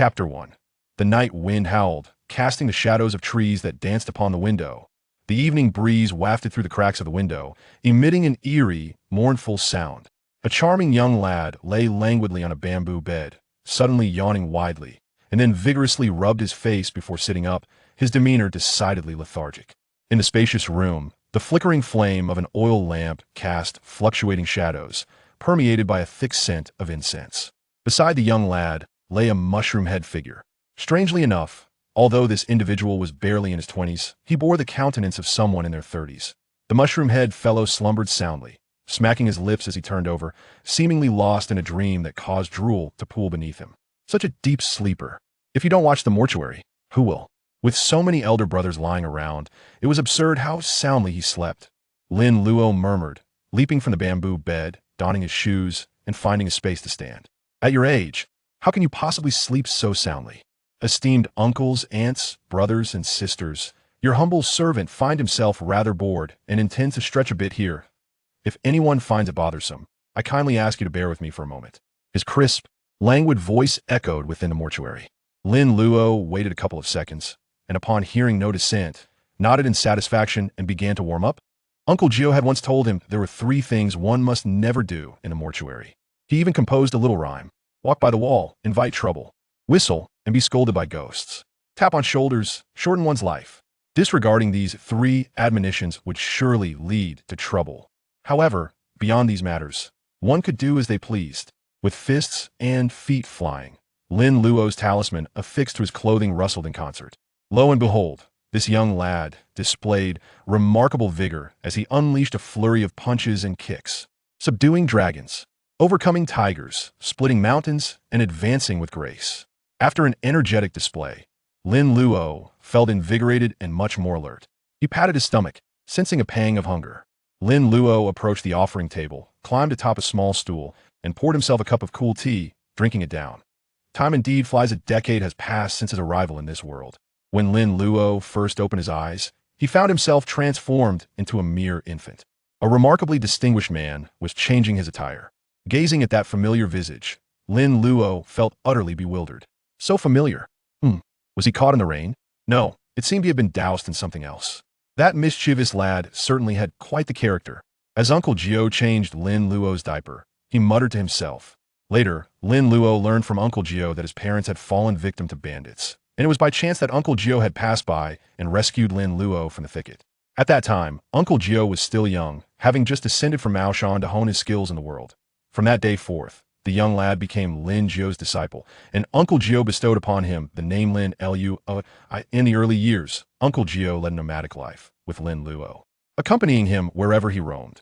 Chapter 1. The night wind howled, casting the shadows of trees that danced upon the window. The evening breeze wafted through the cracks of the window, emitting an eerie, mournful sound. A charming young lad lay languidly on a bamboo bed, suddenly yawning widely, and then vigorously rubbed his face before sitting up, his demeanor decidedly lethargic. In the spacious room, the flickering flame of an oil lamp cast fluctuating shadows, permeated by a thick scent of incense. Beside the young lad lay a mushroom-head figure. Strangely enough, although this individual was barely in his 20s, he bore the countenance of someone in their 30s. The mushroom-head fellow slumbered soundly, smacking his lips as he turned over, seemingly lost in a dream that caused drool to pool beneath him. Such a deep sleeper. If you don't watch the Mortuary, who will? With so many elder brothers lying around, it was absurd how soundly he slept. Lin Luo murmured, leaping from the bamboo bed, donning his shoes, and finding a space to stand. At your age, how can you possibly sleep so soundly? Esteemed uncles, aunts, brothers, and sisters, your humble servant find himself rather bored and intends to stretch a bit here. If anyone finds it bothersome, I kindly ask you to bear with me for a moment. His crisp, languid voice echoed within the mortuary. Lin Luo waited a couple of seconds, and upon hearing no dissent, nodded in satisfaction and began to warm up. Uncle Jiu had once told him there were 3 things one must never do in a mortuary. He even composed a little rhyme: walk by the wall, invite trouble, whistle, and be scolded by ghosts. Tap on shoulders, shorten one's life. Disregarding these 3 admonitions would surely lead to trouble. However, beyond these matters, one could do as they pleased, with fists and feet flying. Lin Luo's talisman affixed to his clothing rustled in concert. Lo and behold, this young lad displayed remarkable vigor as he unleashed a flurry of punches and kicks, subduing dragons, overcoming tigers, splitting mountains, and advancing with grace. After an energetic display, Lin Luo felt invigorated and much more alert. He patted his stomach, sensing a pang of hunger. Lin Luo approached the offering table, climbed atop a small stool, and poured himself a cup of cool tea, drinking it down. Time indeed flies. A decade has passed since his arrival in this world. When Lin Luo first opened his eyes, he found himself transformed into a mere infant. A remarkably distinguished man was changing his attire. Gazing at that familiar visage, Lin Luo felt utterly bewildered. So familiar. Was he caught in the rain? No, it seemed he had been doused in something else. That mischievous lad certainly had quite the character. As Uncle Jiu changed Lin Luo's diaper, he muttered to himself. Later, Lin Luo learned from Uncle Jiu that his parents had fallen victim to bandits, and it was by chance that Uncle Jiu had passed by and rescued Lin Luo from the thicket. At that time, Uncle Jiu was still young, having just descended from Maoshan to hone his skills in the world. From that day forth, the young lad became Lin Jiu's disciple, and Uncle Jiu bestowed upon him the name Lin Luo. In the early years, Uncle Jiu led a nomadic life, with Lin Luo accompanying him wherever he roamed.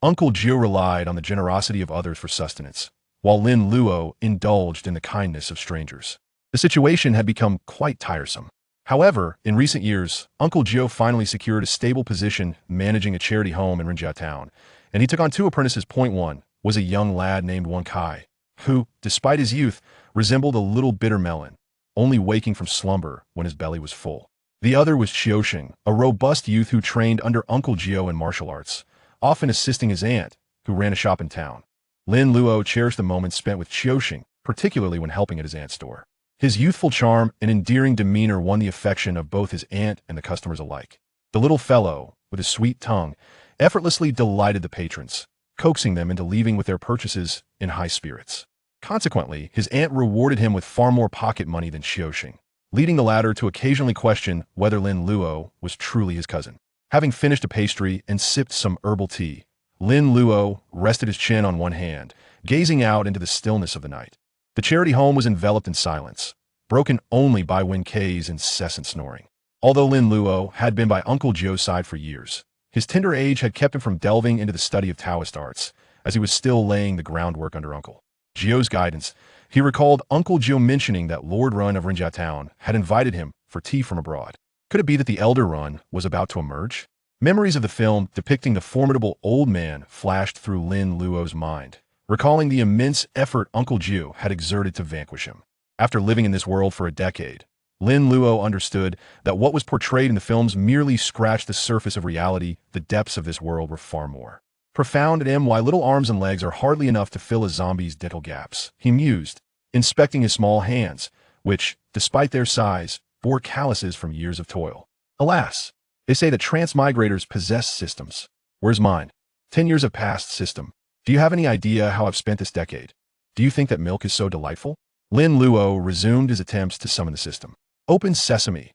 Uncle Jiu relied on the generosity of others for sustenance, while Lin Luo indulged in the kindness of strangers. The situation had become quite tiresome. However, in recent years, Uncle Jiu finally secured a stable position managing a charity home in Rinjia town, and he took on 2 apprentices. Point 1 was a young lad named Wan Kai, who, despite his youth, resembled a little bitter melon, only waking from slumber when his belly was full. The other was Qiusheng, a robust youth who trained under Uncle Jiu in martial arts, often assisting his aunt, who ran a shop in town. Lin Luo cherished the moments spent with Qiusheng, particularly when helping at his aunt's store. His youthful charm and endearing demeanor won the affection of both his aunt and the customers alike. The little fellow, with his sweet tongue, effortlessly delighted the patrons, coaxing them into leaving with their purchases in high spirits. Consequently, his aunt rewarded him with far more pocket money than Qiusheng, leading the latter to occasionally question whether Lin Luo was truly his cousin. Having finished a pastry and sipped some herbal tea, Lin Luo rested his chin on one hand, gazing out into the stillness of the night. The charity home was enveloped in silence, broken only by Wen Kei's incessant snoring. Although Lin Luo had been by Uncle Jiu's side for years, his tender age had kept him from delving into the study of Taoist arts, as he was still laying the groundwork under Uncle Jiu's guidance. He recalled Uncle Jiu mentioning that Lord Run of Rinjia town had invited him for tea from abroad. Could it be that the elder Run was about to emerge? Memories of the film depicting the formidable old man flashed through Lin Luo's mind, recalling the immense effort Uncle Jiu had exerted to vanquish him. After living in this world for a decade, Lin Luo understood that what was portrayed in the films merely scratched the surface of reality. The depths of this world were far more profound, and my little arms and legs are hardly enough to fill a zombie's dental gaps, he mused, inspecting his small hands, which, despite their size, bore calluses from years of toil. Alas, they say that transmigrators possess systems. Where's mine? 10 years have passed, system. Do you have any idea how I've spent this decade? Do you think that milk is so delightful? Lin Luo resumed his attempts to summon the system. Open sesame.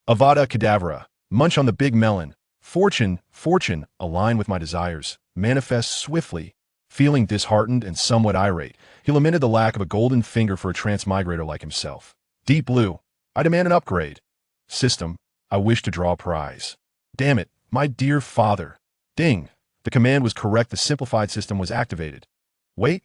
Avada Kedavra. Munch on the big melon. Fortune, align with my desires. Manifest swiftly. Feeling disheartened and somewhat irate, he lamented the lack of a golden finger for a transmigrator like himself. Deep Blue. I demand an upgrade. System. I wish to draw a prize. Damn it, my dear father. Ding. The command was correct. The simplified system was activated. Wait.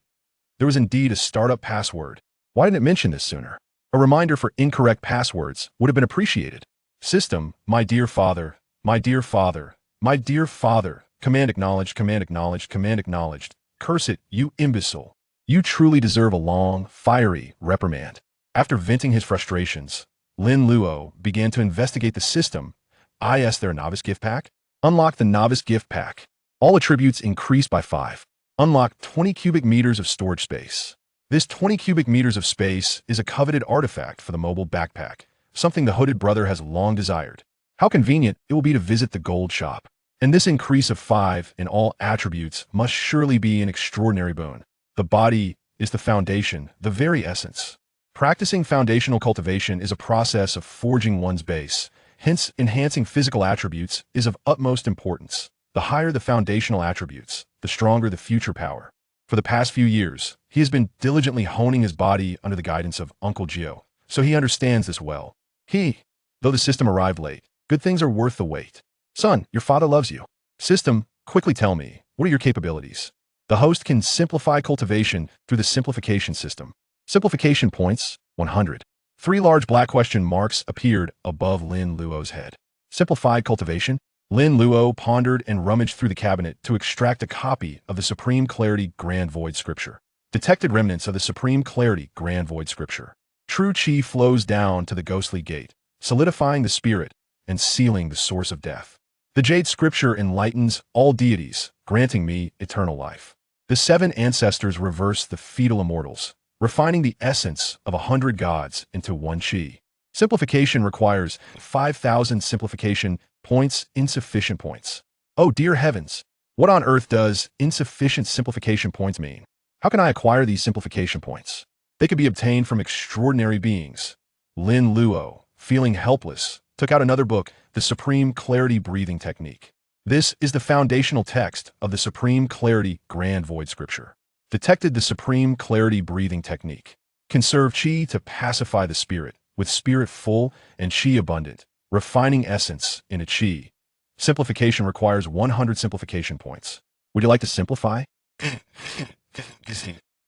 There was indeed a startup password. Why didn't it mention this sooner? A reminder for incorrect passwords would have been appreciated. System. My dear father. My dear father. My dear father. Command acknowledged. Command acknowledged. Command acknowledged. Curse it, you imbecile. You truly deserve a long, fiery reprimand. After venting his frustrations, Lin Luo began to investigate the system. Is there a novice gift pack? Unlock the novice gift pack. All attributes increased by 5. Unlock 20 cubic meters of storage space. This 20 cubic meters of space is a coveted artifact for the mobile backpack, something the hooded brother has long desired. How convenient it will be to visit the gold shop. And this increase of 5 in all attributes must surely be an extraordinary boon. The body is the foundation, the very essence. Practicing foundational cultivation is a process of forging one's base. Hence, enhancing physical attributes is of utmost importance. The higher the foundational attributes, the stronger the future power. For the past few years, he has been diligently honing his body under the guidance of Uncle Jiu, so he understands this well. Though the system arrived late, good things are worth the wait. Son, your father loves you. System, quickly tell me, what are your capabilities? The host can simplify cultivation through the simplification system. Simplification points, 100. 3 large black question marks appeared above Lin Luo's head. Simplified cultivation? Lin Luo pondered and rummaged through the cabinet to extract a copy of the Supreme Clarity Grand Void Scripture. Detected remnants of the Supreme Clarity Grand Void Scripture. True Chi flows down to the ghostly gate, solidifying the spirit and sealing the source of death. The Jade Scripture enlightens all deities, granting me eternal life. The 7 ancestors reverse the fetal immortals, refining the essence of 100 gods into 1 Chi. Simplification requires 5,000 simplification points, insufficient points. Oh dear heavens! What on earth does insufficient simplification points mean? How can I acquire these simplification points? They could be obtained from extraordinary beings. Lin Luo, feeling helpless, took out another book, The Supreme Clarity Breathing Technique. This is the foundational text of the Supreme Clarity Grand Void Scripture. Detected the Supreme Clarity Breathing Technique. Conserve Chi to pacify the spirit, with spirit full and Chi abundant, refining essence in a Chi. Simplification requires 100 simplification points. Would you like to simplify?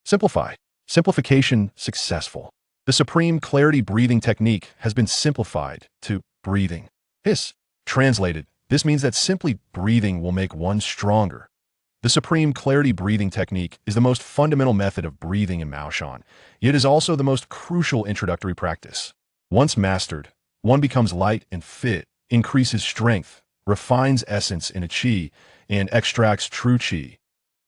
Simplify. Simplification successful. The Supreme Clarity Breathing Technique has been simplified to breathing. Translated, this means that simply breathing will make one stronger. The Supreme Clarity Breathing Technique is the most fundamental method of breathing in Maoshan, yet is also the most crucial introductory practice. Once mastered, one becomes light and fit, increases strength, refines essence in a Chi, and extracts true Chi.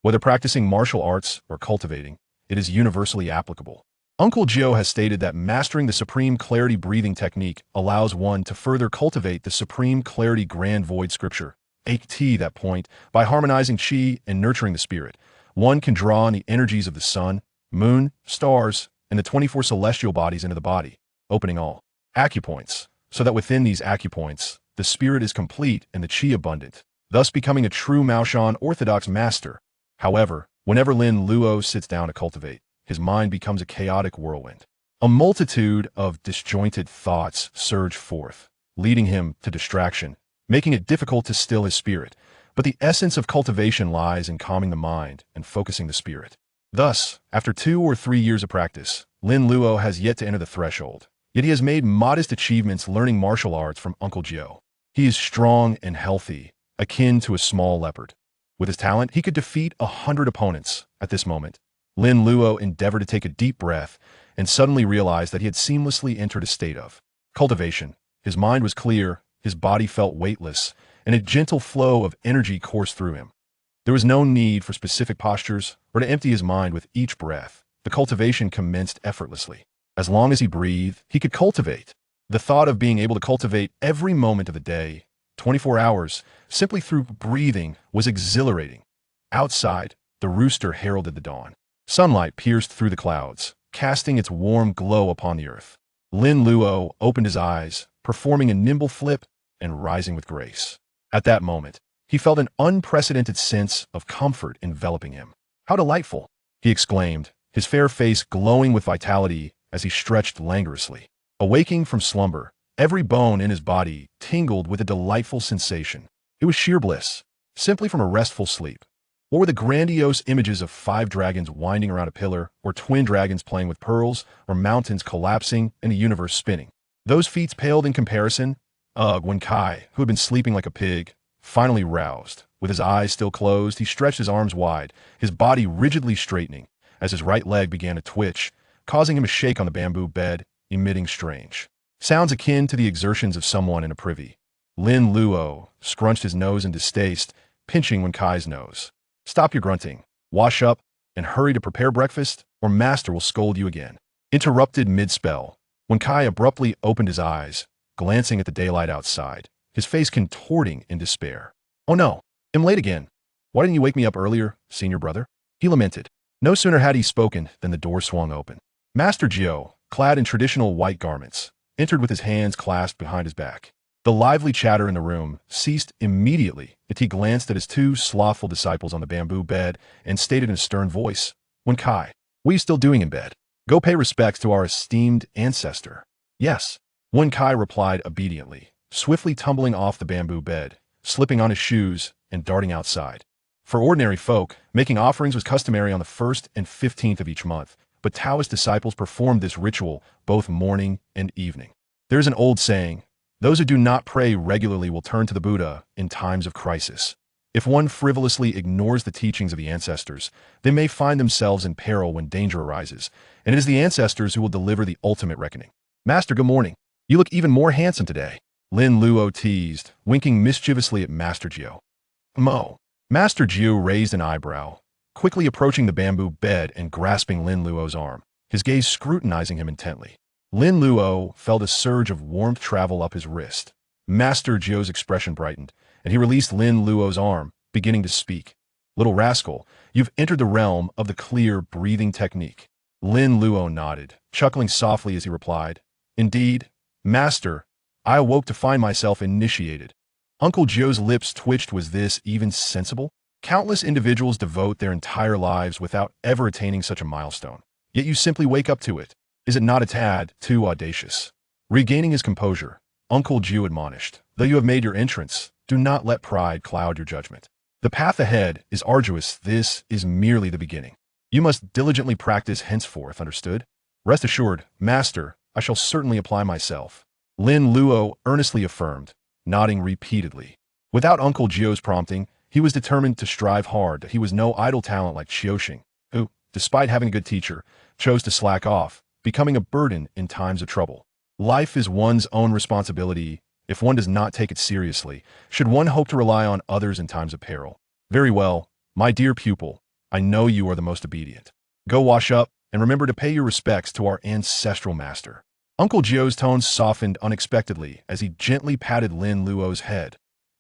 Whether practicing martial arts or cultivating, it is universally applicable. Uncle Jiu has stated that mastering the Supreme Clarity Breathing Technique allows one to further cultivate the Supreme Clarity Grand Void Scripture. At that point, by harmonizing Chi and nurturing the spirit, one can draw on the energies of the sun, moon, stars, and the 24 celestial bodies into the body, opening all acupoints, so that within these acupoints, the spirit is complete and the Chi abundant, thus becoming a true Maoshan orthodox master. However, whenever Lin Luo sits down to cultivate, his mind becomes a chaotic whirlwind. A multitude of disjointed thoughts surge forth, leading him to distraction, making it difficult to still his spirit. But the essence of cultivation lies in calming the mind and focusing the spirit. Thus, after 2 or 3 years of practice, Lin Luo has yet to enter the threshold, yet he has made modest achievements learning martial arts from Uncle Jiu. He is strong and healthy, akin to a small leopard. With his talent, he could defeat 100 opponents. At this moment, Lin Luo endeavored to take a deep breath and suddenly realized that he had seamlessly entered a state of cultivation. His mind was clear, his body felt weightless, and a gentle flow of energy coursed through him. There was no need for specific postures or to empty his mind with each breath. The cultivation commenced effortlessly. As long as he breathed, he could cultivate. The thought of being able to cultivate every moment of the day, 24 hours, simply through breathing was exhilarating. Outside, the rooster heralded the dawn. Sunlight pierced through the clouds, casting its warm glow upon the earth. Lin Luo opened his eyes, performing a nimble flip and rising with grace. At that moment, he felt an unprecedented sense of comfort enveloping him. "How delightful!" he exclaimed, his fair face glowing with vitality as he stretched languorously. Awaking from slumber, every bone in his body tingled with a delightful sensation. It was sheer bliss, simply from a restful sleep. What were the grandiose images of 5 dragons winding around a pillar, or twin dragons playing with pearls, or mountains collapsing and the universe spinning? Those feats paled in comparison. When Kai, who had been sleeping like a pig, finally roused. With his eyes still closed, he stretched his arms wide, his body rigidly straightening, as his right leg began to twitch, causing him to shake on the bamboo bed, emitting strange sounds akin to the exertions of someone in a privy. Lin Luo scrunched his nose in distaste, pinching Wen Kai's nose. "Stop your grunting, wash up, and hurry to prepare breakfast, or Master will scold you again." Interrupted mid-spell, Wen Kai abruptly opened his eyes, glancing at the daylight outside, his face contorting in despair. "Oh no, I'm late again. Why didn't you wake me up earlier, senior brother?" he lamented. No sooner had he spoken than the door swung open. Master Jiu, clad in traditional white garments, entered with his hands clasped behind his back. The lively chatter in the room ceased immediately as he glanced at his 2 slothful disciples on the bamboo bed and stated in a stern voice, "Wen Kai, what are you still doing in bed? Go pay respects to our esteemed ancestor." "Yes," Wen Kai replied obediently, swiftly tumbling off the bamboo bed, slipping on his shoes, and darting outside. For ordinary folk, making offerings was customary on the 1st and 15th of each month, but Taoist disciples performed this ritual both morning and evening. There is an old saying, "Those who do not pray regularly will turn to the Buddha in times of crisis." If one frivolously ignores the teachings of the ancestors, they may find themselves in peril when danger arises, and it is the ancestors who will deliver the ultimate reckoning. "Master, good morning. You look even more handsome today," Lin Luo teased, winking mischievously at Master Jiu. "Mo." Master Jiu raised an eyebrow, quickly approaching the bamboo bed and grasping Lin Luo's arm, his gaze scrutinizing him intently. Lin Luo felt a surge of warmth travel up his wrist. Master Jiu's expression brightened, and he released Lin Luo's arm, beginning to speak. "Little rascal, you've entered the realm of the clear breathing technique." Lin Luo nodded, chuckling softly as he replied, "Indeed, Master, I awoke to find myself initiated." Uncle Jiu's lips twitched. Was this even sensible? Countless individuals devote their entire lives without ever attaining such a milestone. Yet you simply wake up to it. Is it not a tad too audacious? Regaining his composure, Uncle Jiu admonished, "Though you have made your entrance, do not let pride cloud your judgment. The path ahead is arduous. This is merely the beginning. You must diligently practice henceforth, understood? Rest assured, Master, I shall certainly apply myself." Lin Luo earnestly affirmed, nodding repeatedly. Without Uncle Jiu's prompting, he was determined to strive hard. He was no idle talent like Qiuxing, who, despite having a good teacher, chose to slack off, becoming a burden in times of trouble. Life is one's own responsibility. If one does not take it seriously, should one hope to rely on others in times of peril? Very well, my dear pupil, I know you are the most obedient. Go wash up, and remember to pay your respects to our ancestral master. Uncle Jiu's tone softened unexpectedly as he gently patted Lin Luo's head.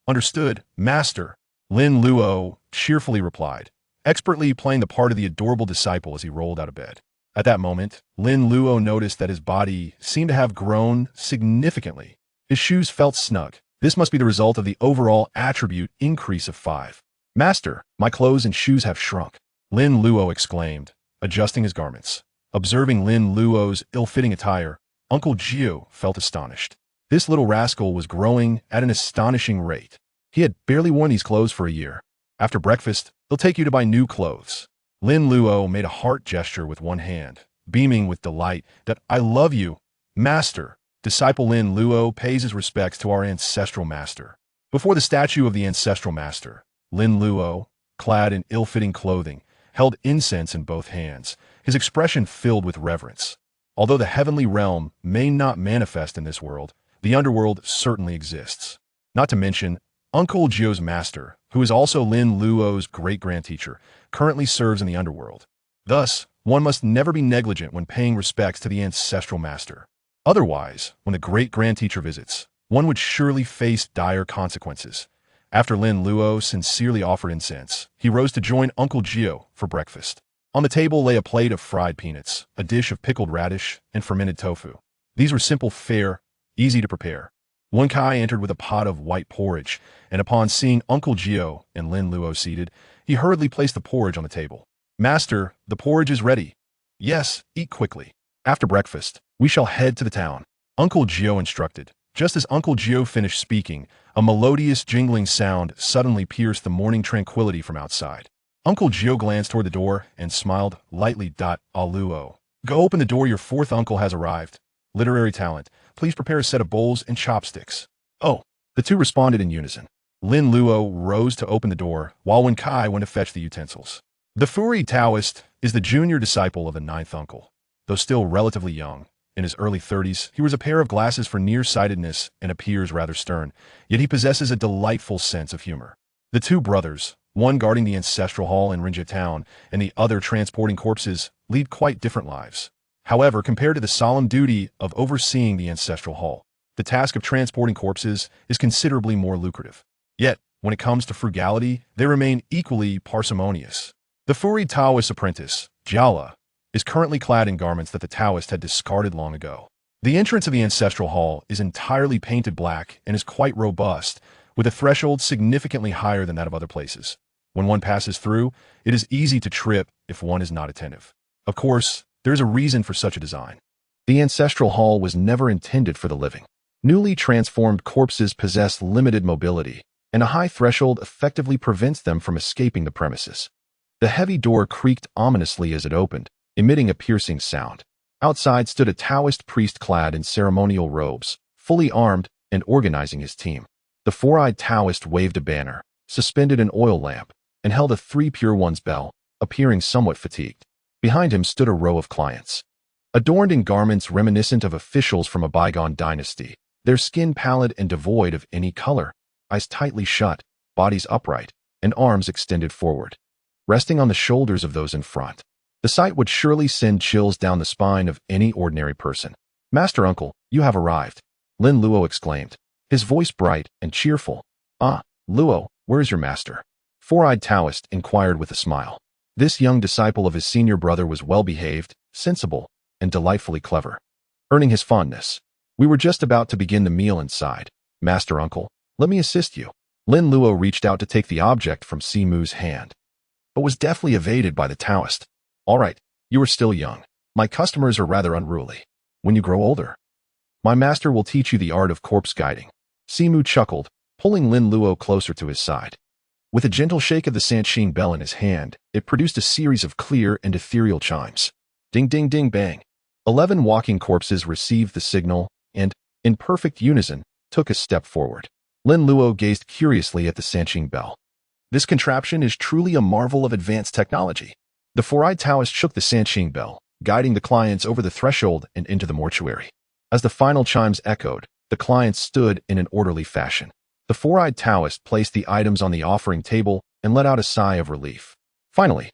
"Understood, Master," Lin Luo cheerfully replied, expertly playing the part of the adorable disciple as he rolled out of bed. At that moment, Lin Luo noticed that his body seemed to have grown significantly. His shoes felt snug. This must be the result of the overall attribute increase of 5. "Master, my clothes and shoes have shrunk," Lin Luo exclaimed, adjusting his garments. Observing Lin Luo's ill-fitting attire, Uncle Jiu felt astonished. This little rascal was growing at an astonishing rate. He had barely worn these clothes for a year. "After breakfast, they'll take you to buy new clothes." Lin Luo made a heart gesture with one hand, beaming with delight that "I love you, Master." Disciple Lin Luo pays his respects to our ancestral master. Before the statue of the ancestral master, Lin Luo, clad in ill-fitting clothing, held incense in both hands, his expression filled with reverence. Although the heavenly realm may not manifest in this world, the underworld certainly exists. Not to mention, Uncle Jiu's master, who is also Lin Luo's great-grandteacher, currently serves in the underworld. Thus, one must never be negligent when paying respects to the ancestral master. Otherwise, when the great grand teacher visits, one would surely face dire consequences. After Lin Luo sincerely offered incense, he rose to join Uncle Jiu for breakfast. On the table lay a plate of fried peanuts, a dish of pickled radish, and fermented tofu. These were simple fare, easy to prepare. Wen Kai entered with a pot of white porridge, and upon seeing Uncle Jiu and Lin Luo seated, he hurriedly placed the porridge on the table. "Master, the porridge is ready." "Yes, eat quickly. After breakfast, we shall head to the town," Uncle Jiu instructed. Just as Uncle Jiu finished speaking, a melodious jingling sound suddenly pierced the morning tranquility from outside. Uncle Jiu glanced toward the door and smiled lightly. Luo, go open the door, your fourth uncle has arrived. Literary talent, please prepare a set of bowls and chopsticks. Oh, the two responded in unison. Lin Luo rose to open the door, while Wen Kai went to fetch the utensils. The Furi Taoist is the junior disciple of the ninth uncle. Though still relatively young, in his early 30s, he wears a pair of glasses for nearsightedness and appears rather stern, yet he possesses a delightful sense of humor. The two brothers, one guarding the ancestral hall in Rinja town and the other transporting corpses, lead quite different lives. However, compared to the solemn duty of overseeing the ancestral hall, the task of transporting corpses is considerably more lucrative. Yet, when it comes to frugality, they remain equally parsimonious. The Furi Taoist apprentice, Jiala, is currently clad in garments that the Taoist had discarded long ago. The entrance of the ancestral hall is entirely painted black and is quite robust, with a threshold significantly higher than that of other places. When one passes through, it is easy to trip if one is not attentive. Of course, there is a reason for such a design. The ancestral hall was never intended for the living. Newly transformed corpses possess limited mobility, and a high threshold effectively prevents them from escaping the premises. The heavy door creaked ominously as it opened, emitting a piercing sound. Outside stood a Taoist priest clad in ceremonial robes, fully armed and organizing his team. The four-eyed Taoist waved a banner, suspended an oil lamp, and held a 3 Pure Ones bell, appearing somewhat fatigued. Behind him stood a row of clients. Adorned in garments reminiscent of officials from a bygone dynasty, their skin pallid and devoid of any color, eyes tightly shut, bodies upright, and arms extended forward, resting on the shoulders of those in front. The sight would surely send chills down the spine of any ordinary person. "Master Uncle, you have arrived," Lin Luo exclaimed, his voice bright and cheerful. "Ah, Luo, where is your master?" Four-eyed Taoist inquired with a smile. This young disciple of his senior brother was well-behaved, sensible, and delightfully clever, earning his fondness. "We were just about to begin the meal inside. Master Uncle, let me assist you." Lin Luo reached out to take the object from Simu's hand, but was deftly evaded by the Taoist. "All right, you are still young. My customers are rather unruly. When you grow older, my master will teach you the art of corpse guiding." Simu chuckled, pulling Lin Luo closer to his side. With a gentle shake of the Sanqing bell in his hand, it produced a series of clear and ethereal chimes. Ding ding ding bang. 11 walking corpses received the signal and, in perfect unison, took a step forward. Lin Luo gazed curiously at the Sanqing bell. This contraption is truly a marvel of advanced technology. The four-eyed Taoist shook the Sanqing bell, guiding the clients over the threshold and into the mortuary. As the final chimes echoed, the clients stood in an orderly fashion. The four-eyed Taoist placed the items on the offering table and let out a sigh of relief. Finally,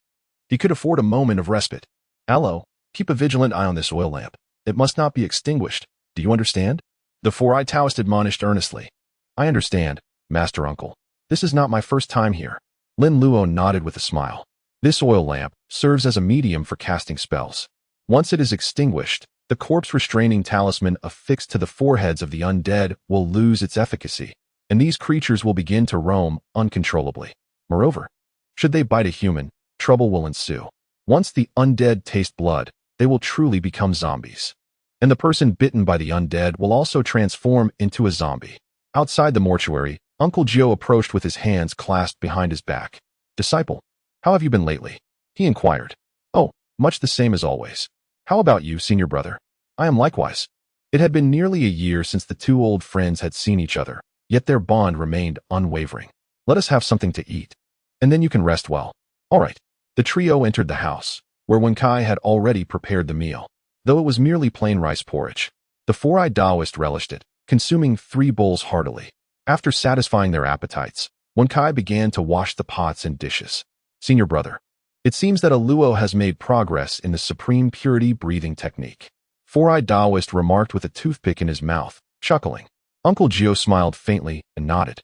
he could afford a moment of respite. "Allo, keep a vigilant eye on this oil lamp. It must not be extinguished. Do you understand?" The four-eyed Taoist admonished earnestly. "I understand, Master Uncle. This is not my first time here." Lin Luo nodded with a smile. "This oil lamp serves as a medium for casting spells. Once it is extinguished, the corpse-restraining talisman affixed to the foreheads of the undead will lose its efficacy, and these creatures will begin to roam uncontrollably. Moreover, should they bite a human, trouble will ensue. Once the undead taste blood, they will truly become zombies. And the person bitten by the undead will also transform into a zombie." Outside the mortuary, Uncle Jiu approached with his hands clasped behind his back. "Disciple, how have you been lately?" he inquired. "Oh, much the same as always. How about you, senior brother?" "I am likewise." It had been nearly a year since the two old friends had seen each other, yet their bond remained unwavering. "Let us have something to eat, and then you can rest well." "All right." The trio entered the house, where Wen Kai had already prepared the meal. Though it was merely plain rice porridge, the four-eyed Taoist relished it, consuming 3 bowls heartily. After satisfying their appetites, Wen Kai began to wash the pots and dishes. "Senior brother, It seems that Luo has made progress in the supreme purity breathing technique. Four-eyed Taoist remarked with a toothpick in his mouth, chuckling. Uncle Jiu smiled faintly and nodded,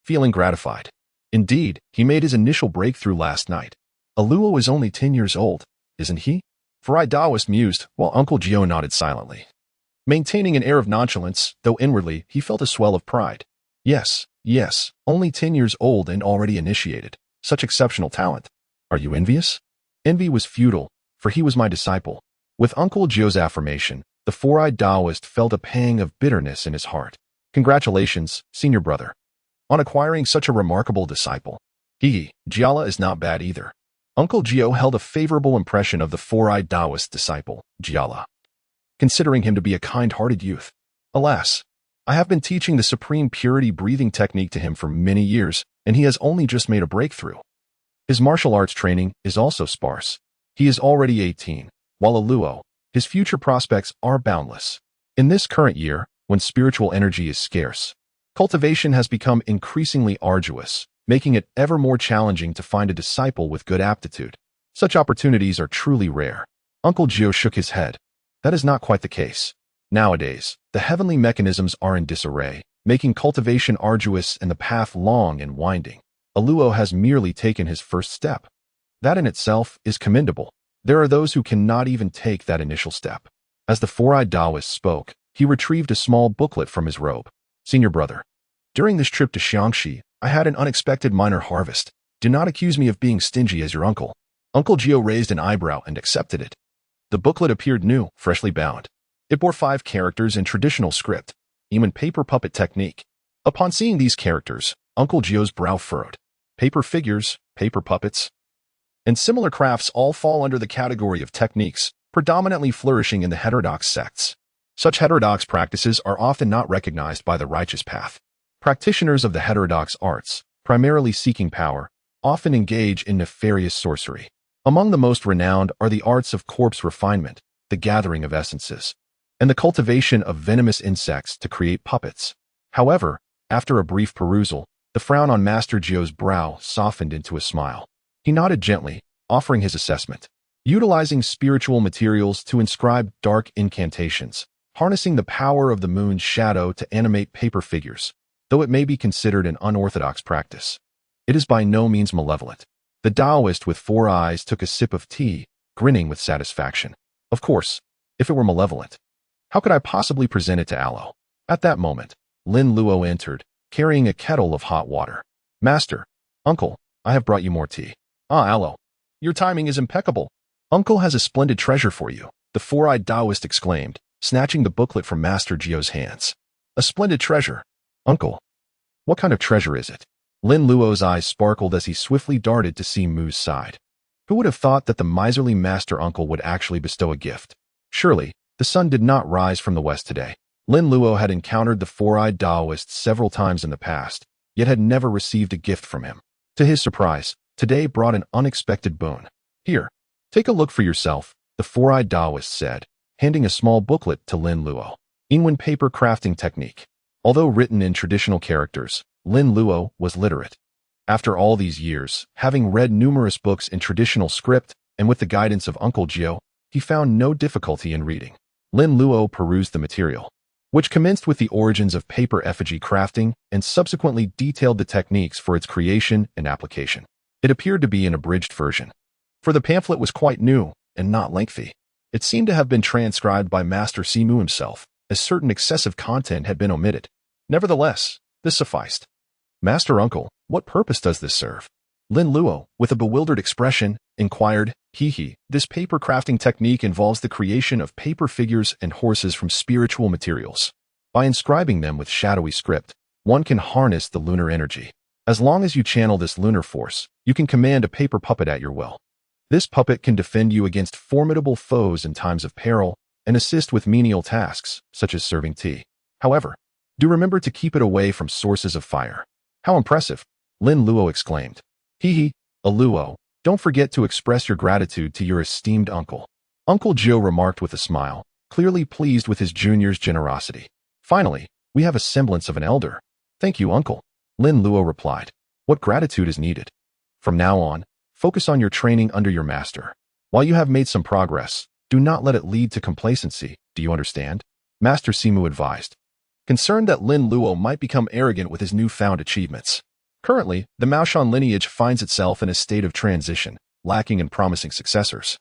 feeling gratified. Indeed, he made his initial breakthrough last night. Luo is only 10 years old, isn't he? Four-eyed Taoist mused, while Uncle Jiu nodded silently, maintaining an air of nonchalance, though inwardly he felt a swell of pride. Yes, only 10 years old and already initiated. Such exceptional talent. Are you envious? Envy was futile, for he was my disciple. With Uncle Jiu's affirmation, the four-eyed Taoist felt a pang of bitterness in his heart. Congratulations, senior brother, on acquiring such a remarkable disciple. Jiala is not bad either. Uncle Jiu held a favorable impression of the four-eyed Taoist disciple, Jiala, considering him to be a kind-hearted youth. Alas, I have been teaching the supreme purity breathing technique to him for many years, and he has only just made a breakthrough. His martial arts training is also sparse. He is already 18, while Luo, his future prospects are boundless. In this current year, when spiritual energy is scarce, cultivation has become increasingly arduous, making it ever more challenging to find a disciple with good aptitude. Such opportunities are truly rare. Uncle Jiu shook his head. That is not quite the case. Nowadays, the heavenly mechanisms are in disarray, making cultivation arduous and the path long and winding. Luo has merely taken his first step. That in itself is commendable. There are those who cannot even take that initial step. As the four-eyed Taoist spoke, he retrieved a small booklet from his robe. Senior brother, during this trip to Xiangxi, I had an unexpected minor harvest. Do not accuse me of being stingy as your uncle. Uncle Jiu raised an eyebrow and accepted it. The booklet appeared new, freshly bound. It bore 5 characters in traditional script, even paper puppet technique. Upon seeing these characters, Uncle Jiu's brow furrowed. Paper figures, paper puppets, and similar crafts all fall under the category of techniques predominantly flourishing in the heterodox sects. Such heterodox practices are often not recognized by the righteous path. Practitioners of the heterodox arts, primarily seeking power, often engage in nefarious sorcery. Among the most renowned are the arts of corpse refinement, the gathering of essences, and the cultivation of venomous insects to create puppets. However, after a brief perusal, the frown on Master Jiu's brow softened into a smile. He nodded gently, offering his assessment. Utilizing spiritual materials to inscribe dark incantations, harnessing the power of the moon's shadow to animate paper figures, though it may be considered an unorthodox practice. It is by no means malevolent. The Taoist with 4 eyes took a sip of tea, grinning with satisfaction. Of course, if it were malevolent, how could I possibly present it to Luo? At that moment, Lin Luo entered, carrying a kettle of hot water. Master, Uncle, I have brought you more tea. Luo, your timing is impeccable. Uncle has a splendid treasure for you, the four-eyed Taoist exclaimed, snatching the booklet from Master Jiu's hands. A splendid treasure. Uncle, what kind of treasure is it? Lin Luo's eyes sparkled as he swiftly darted to see Mu's side. Who would have thought that the miserly master uncle would actually bestow a gift? Surely, the sun did not rise from the west today. Lin Luo had encountered the four-eyed Taoist several times in the past, yet had never received a gift from him. To his surprise, today brought an unexpected boon. Here, take a look for yourself, the four-eyed Taoist said, handing a small booklet to Lin Luo. Inwen paper crafting technique. Although written in traditional characters, Lin Luo was literate. After all these years, having read numerous books in traditional script and with the guidance of Uncle Jiu, he found no difficulty in reading. Lin Luo perused the material, which commenced with the origins of paper effigy crafting and subsequently detailed the techniques for its creation and application. It appeared to be an abridged version, for the pamphlet was quite new and not lengthy. It seemed to have been transcribed by Master Simu himself, as certain excessive content had been omitted. Nevertheless, this sufficed. Master Uncle, what purpose does this serve? Lin Luo, with a bewildered expression, inquired. This paper crafting technique involves the creation of paper figures and horses from spiritual materials. By inscribing them with shadowy script, one can harness the lunar energy. As long as you channel this lunar force, you can command a paper puppet at your will. This puppet can defend you against formidable foes in times of peril and assist with menial tasks, such as serving tea. However, do remember to keep it away from sources of fire. How impressive! Lin Luo exclaimed. Luo, don't forget to express your gratitude to your esteemed uncle. Uncle Jiu remarked with a smile, clearly pleased with his junior's generosity. Finally, we have a semblance of an elder. Thank you, uncle. Lin Luo replied. What gratitude is needed? From now on, Focus on your training under your master. While you have made some progress, do not let it lead to complacency. Do you understand? Master Simu advised, concerned that Lin Luo might become arrogant with his newfound achievements. Currently, the Maoshan lineage finds itself in a state of transition, lacking in promising successors.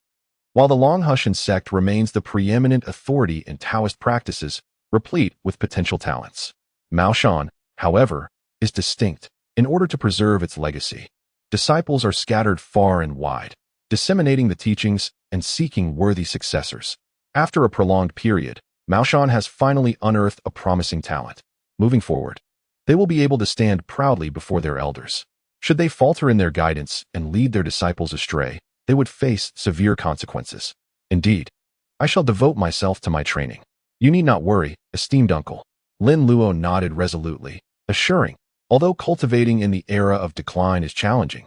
While the Longhushan sect remains the preeminent authority in Taoist practices, replete with potential talents. Maoshan, however, is distinct in order to preserve its legacy. Disciples are scattered far and wide, disseminating the teachings and seeking worthy successors. After a prolonged period, Maoshan has finally unearthed a promising talent. Moving forward, they will be able to stand proudly before their elders. Should they falter in their guidance and lead their disciples astray, they would face severe consequences. Indeed, I shall devote myself to my training. You need not worry, esteemed uncle. Lin Luo nodded resolutely, assuring, although cultivating in the era of decline is challenging,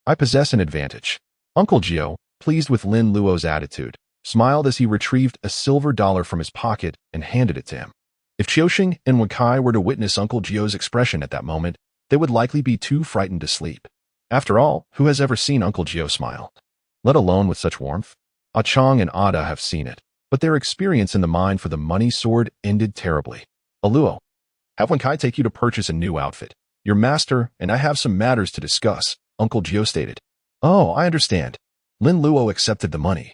I possess an advantage. Uncle Jiu, pleased with Lin Luo's attitude, smiled as he retrieved a silver dollar from his pocket and handed it to him. If Qiuxing and Wenkai were to witness Uncle Jiu's expression at that moment, they would likely be too frightened to sleep. After all, who has ever seen Uncle Jiu smile? Let alone with such warmth? Ah Chong and Ada have seen it, but their experience in the mine for the money sword ended terribly. Luo, have Wenkai take you to purchase a new outfit. Your master and I have some matters to discuss, Uncle Jiu stated. Oh, I understand. Lin Luo accepted the money,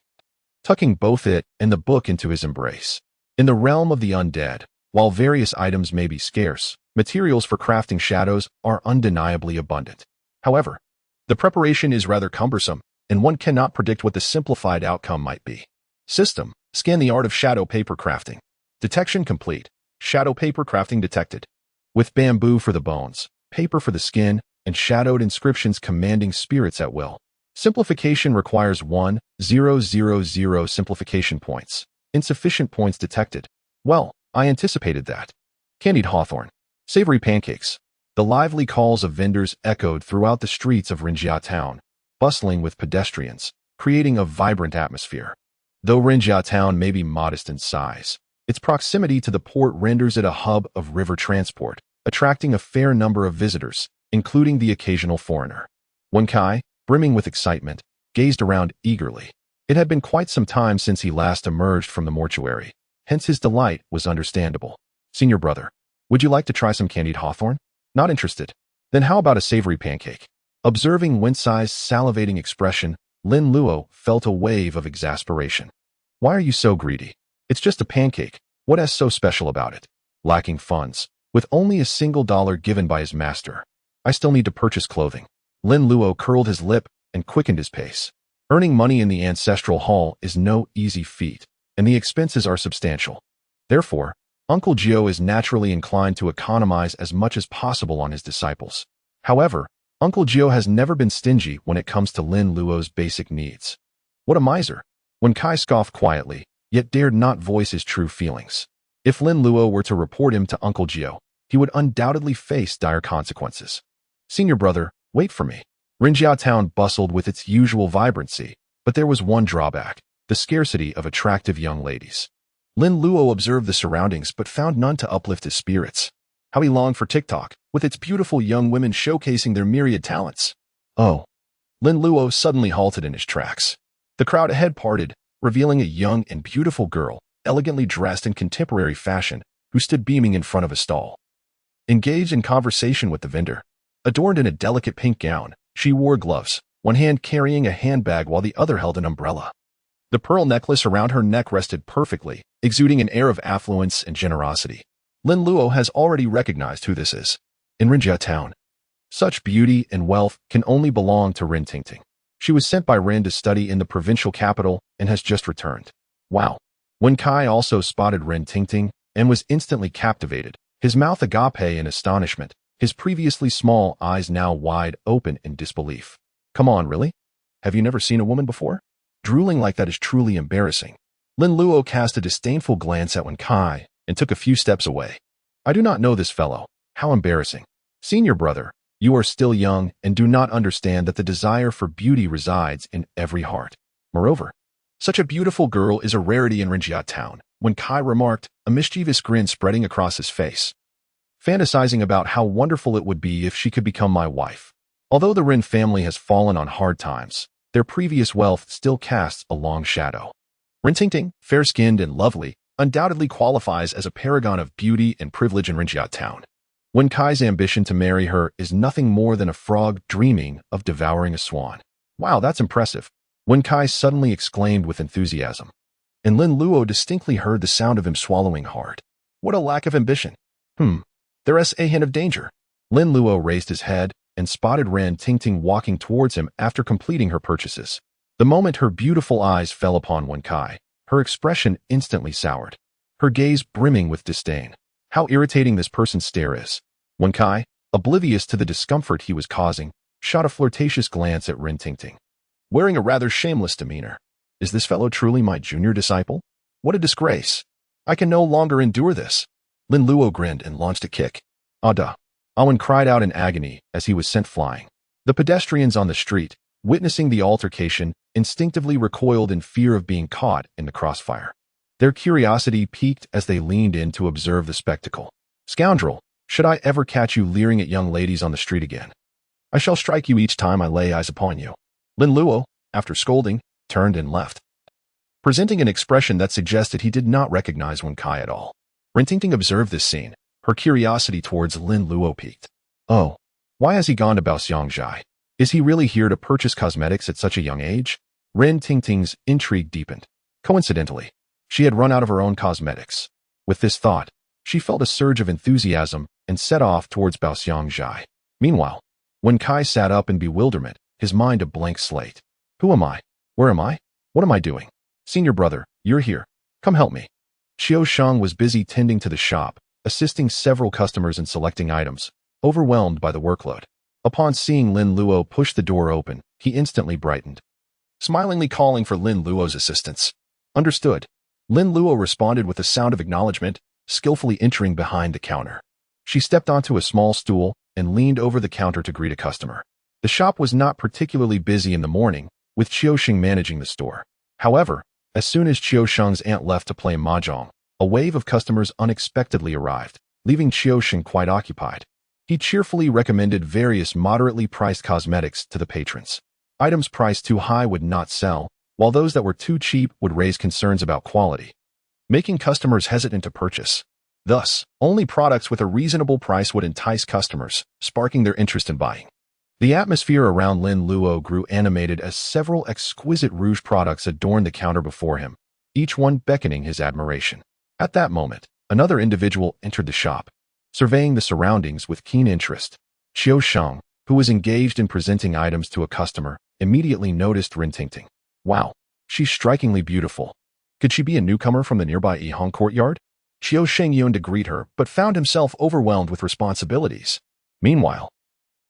tucking both it and the book into his embrace. In the realm of the undead, while various items may be scarce, materials for crafting shadows are undeniably abundant. However, the preparation is rather cumbersome, and one cannot predict what the simplified outcome might be. System, scan the art of shadow paper crafting. Detection complete. Shadow paper crafting detected. With bamboo for the bones, paper for the skin, and shadowed inscriptions commanding spirits at will. Simplification requires 1,000 simplification points. Insufficient points detected. Well, I anticipated that. Candied hawthorn. Savory pancakes. The lively calls of vendors echoed throughout the streets of Rinjia town, bustling with pedestrians, creating a vibrant atmosphere. Though Rinjia town may be modest in size, its proximity to the port renders it a hub of river transport, attracting a fair number of visitors, including the occasional foreigner. Wenkai, brimming with excitement, gazed around eagerly. It had been quite some time since he last emerged from the mortuary, hence his delight was understandable. Senior brother, would you like to try some candied hawthorn? Not interested? Then how about a savory pancake? Observing Wencai's salivating expression, Lin Luo felt a wave of exasperation. Why are you so greedy? It's just a pancake. What is so special about it? Lacking funds, with only a single dollar given by his master. I still need to purchase clothing. Lin Luo curled his lip and quickened his pace. Earning money in the ancestral hall is no easy feat, and the expenses are substantial. Therefore, Uncle Jiu is naturally inclined to economize as much as possible on his disciples. However, Uncle Jiu has never been stingy when it comes to Lin Luo's basic needs. What a miser! Wenkai scoffed quietly, yet dared not voice his true feelings. If Lin Luo were to report him to Uncle Jiu, he would undoubtedly face dire consequences. Senior brother, wait for me. Rinjia town bustled with its usual vibrancy, but there was one drawback, the scarcity of attractive young ladies. Lin Luo observed the surroundings but found none to uplift his spirits. How he longed for TikTok, with its beautiful young women showcasing their myriad talents. Oh. Lin Luo suddenly halted in his tracks. The crowd ahead parted, revealing a young and beautiful girl, elegantly dressed in contemporary fashion, who stood beaming in front of a stall. Engaged in conversation with the vendor. Adorned in a delicate pink gown, she wore gloves, one hand carrying a handbag while the other held an umbrella. The pearl necklace around her neck rested perfectly, exuding an air of affluence and generosity. Lin Luo has already recognized who this is. In Rinjia town, such beauty and wealth can only belong to Rin Tingting. She was sent by Rin to study in the provincial capital and has just returned. Wow. Wenkai also spotted Rin Tingting and was instantly captivated, his mouth agape in astonishment, his previously small eyes now wide open in disbelief. Come on, really? Have you never seen a woman before? Drooling like that is truly embarrassing. Lin Luo cast a disdainful glance at Wenkai and took a few steps away. I do not know this fellow. How embarrassing. Senior brother, you are still young and do not understand that the desire for beauty resides in every heart. Moreover, such a beautiful girl is a rarity in Rinjia town, Wenkai remarked, a mischievous grin spreading across his face. Fantasizing about how wonderful it would be if she could become my wife. Although the Rin family has fallen on hard times, their previous wealth still casts a long shadow. Rin Tingting, fair-skinned and lovely, undoubtedly qualifies as a paragon of beauty and privilege in Rinjiao town. Wen Kai's ambition to marry her is nothing more than a frog dreaming of devouring a swan. Wow, that's impressive. Wen Kai suddenly exclaimed with enthusiasm. And Lin Luo distinctly heard the sound of him swallowing hard. What a lack of ambition. There's a hint of danger. Lin Luo raised his head and spotted Ren Tingting walking towards him after completing her purchases. The moment her beautiful eyes fell upon Wen Kai, her expression instantly soured, her gaze brimming with disdain. How irritating this person's stare is. Wen Kai, oblivious to the discomfort he was causing, shot a flirtatious glance at Ren Tingting, wearing a rather shameless demeanor. Is this fellow truly my junior disciple? What a disgrace. I can no longer endure this. Lin Luo grinned and launched a kick. Ah duh. Awen cried out in agony as he was sent flying. The pedestrians on the street, witnessing the altercation, instinctively recoiled in fear of being caught in the crossfire. Their curiosity piqued as they leaned in to observe the spectacle. Scoundrel, should I ever catch you leering at young ladies on the street again, I shall strike you each time I lay eyes upon you. Lin Luo, after scolding, turned and left, presenting an expression that suggested he did not recognize Wen Kai at all. Ren Tingting observed this scene. Her curiosity towards Lin Luo piqued. Oh, why has he gone to Baoxiangjai? Is he really here to purchase cosmetics at such a young age? Ren Tingting's intrigue deepened. Coincidentally, she had run out of her own cosmetics. With this thought, she felt a surge of enthusiasm and set off towards Baoxiangjai. Meanwhile, Wen Kai sat up in bewilderment, his mind a blank slate. Who am I? Where am I? What am I doing? Senior brother, you're here. Come help me. Qiu Sheng was busy tending to the shop, assisting several customers in selecting items, overwhelmed by the workload. Upon seeing Lin Luo push the door open, he instantly brightened, smilingly calling for Lin Luo's assistance. Understood. Lin Luo responded with a sound of acknowledgement, skillfully entering behind the counter. She stepped onto a small stool and leaned over the counter to greet a customer. The shop was not particularly busy in the morning, with Qiu Sheng managing the store. However, as soon as Qiu Sheng's aunt left to play mahjong, a wave of customers unexpectedly arrived, leaving Qiu Sheng quite occupied. He cheerfully recommended various moderately priced cosmetics to the patrons. Items priced too high would not sell, while those that were too cheap would raise concerns about quality, making customers hesitant to purchase. Thus, only products with a reasonable price would entice customers, sparking their interest in buying. The atmosphere around Lin Luo grew animated as several exquisite rouge products adorned the counter before him, each one beckoning his admiration. At that moment, another individual entered the shop, surveying the surroundings with keen interest. Qiu Sheng, who was engaged in presenting items to a customer, immediately noticed Ren Tingting. Wow, she's strikingly beautiful. Could she be a newcomer from the nearby Yihong courtyard? Qiu Sheng yearned to greet her, but found himself overwhelmed with responsibilities. Meanwhile,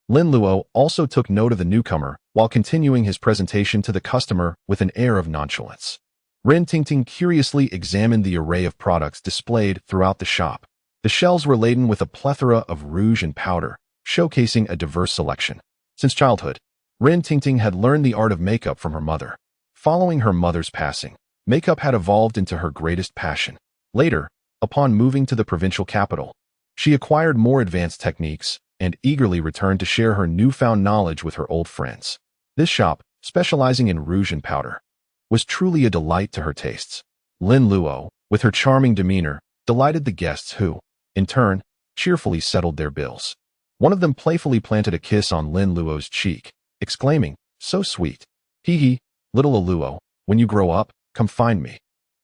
Lin Luo also took note of the newcomer while continuing his presentation to the customer with an air of nonchalance. Ren Tingting curiously examined the array of products displayed throughout the shop. The shelves were laden with a plethora of rouge and powder, showcasing a diverse selection. Since childhood, Ren Tingting had learned the art of makeup from her mother. Following her mother's passing, makeup had evolved into her greatest passion. Later, upon moving to the provincial capital, she acquired more advanced techniques and eagerly returned to share her newfound knowledge with her old friends. This shop, specializing in rouge and powder, was truly a delight to her tastes. Lin Luo, with her charming demeanor, delighted the guests who, in turn, cheerfully settled their bills. One of them playfully planted a kiss on Lin Luo's cheek, exclaiming, "So sweet. Hee hee, little Luo, when you grow up, come find me,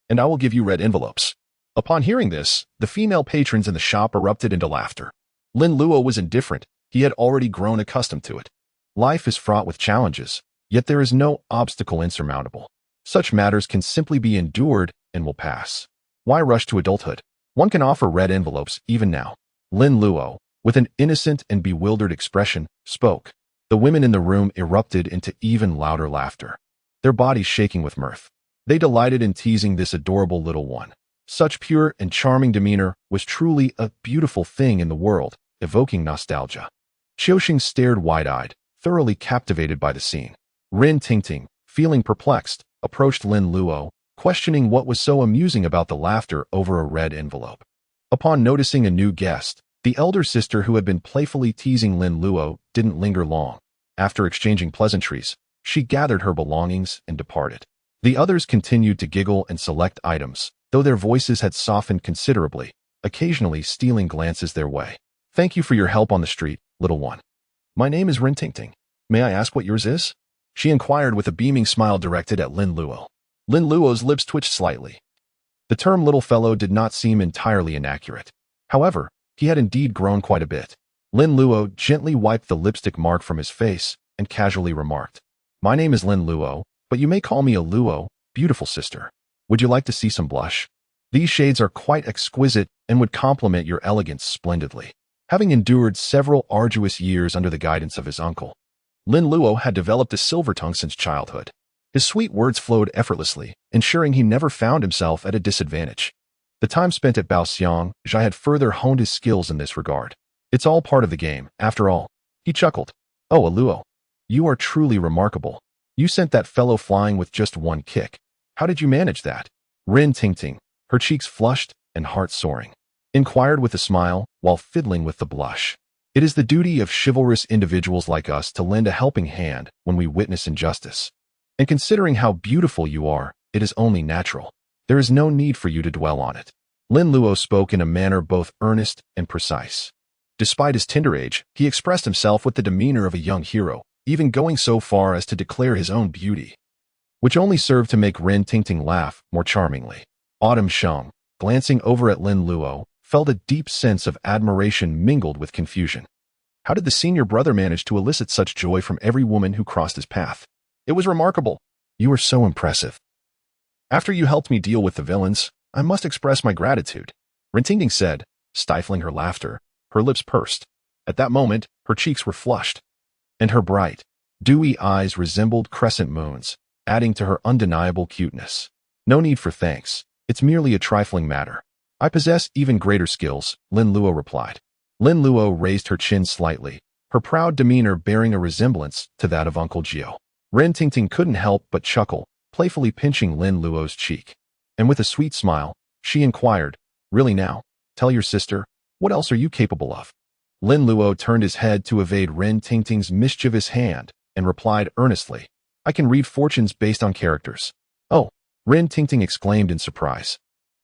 and I will give you red envelopes." Upon hearing this, the female patrons in the shop erupted into laughter. Lin Luo was indifferent. He had already grown accustomed to it. Life is fraught with challenges, yet there is no obstacle insurmountable. Such matters can simply be endured and will pass. Why rush to adulthood? One can offer red envelopes even now. Lin Luo, with an innocent and bewildered expression, spoke. The women in the room erupted into even louder laughter, their bodies shaking with mirth. They delighted in teasing this adorable little one. Such pure and charming demeanor was truly a beautiful thing in the world, evoking nostalgia. Qiu Sheng stared wide-eyed, thoroughly captivated by the scene. Ren Tingting, feeling perplexed, approached Lin Luo, questioning what was so amusing about the laughter over a red envelope. Upon noticing a new guest, the elder sister who had been playfully teasing Lin Luo didn't linger long. After exchanging pleasantries, she gathered her belongings and departed. The others continued to giggle and select items, though their voices had softened considerably, occasionally stealing glances their way. "Thank you for your help on the street, little one. My name is Rin Tingting. May I ask what yours is?" she inquired with a beaming smile directed at Lin Luo. Lin Luo's lips twitched slightly. The term little fellow did not seem entirely inaccurate. However, he had indeed grown quite a bit. Lin Luo gently wiped the lipstick mark from his face and casually remarked, "My name is Lin Luo, but you may call me a Luo, beautiful sister. Would you like to see some blush? These shades are quite exquisite and would complement your elegance splendidly." Having endured several arduous years under the guidance of his uncle, Lin Luo had developed a silver tongue since childhood. His sweet words flowed effortlessly, ensuring he never found himself at a disadvantage. The time spent at Baoxiang, Zhai had further honed his skills in this regard. It's all part of the game, after all. He chuckled. "Oh, Luo, you are truly remarkable. You sent that fellow flying with just one kick. How did you manage that?" Rin Tingting, her cheeks flushed and heart soaring, inquired with a smile while fiddling with the blush. "It is the duty of chivalrous individuals like us to lend a helping hand when we witness injustice. And considering how beautiful you are, it is only natural. There is no need for you to dwell on it." Lin Luo spoke in a manner both earnest and precise. Despite his tender age, he expressed himself with the demeanor of a young hero, even going so far as to declare his own beauty, which only served to make Rin Tingting laugh more charmingly. Autumn Sheng, glancing over at Lin Luo, felt a deep sense of admiration mingled with confusion. How did the senior brother manage to elicit such joy from every woman who crossed his path? "It was remarkable. You were so impressive. After you helped me deal with the villains, I must express my gratitude," Rin Tingting said, stifling her laughter. Her lips pursed. At that moment, her cheeks were flushed, and her bright, dewy eyes resembled crescent moons, adding to her undeniable cuteness. "No need for thanks. It's merely a trifling matter. I possess even greater skills," Lin Luo replied. Lin Luo raised her chin slightly, her proud demeanor bearing a resemblance to that of Uncle Jiu. Rin Tingting couldn't help but chuckle, playfully pinching Lin Luo's cheek. And with a sweet smile, she inquired, "Really now? Tell your sister, what else are you capable of?" Lin Luo turned his head to evade Rin Tingting's mischievous hand and replied earnestly, "I can read fortunes based on characters." "Oh," Rin Tingting exclaimed in surprise.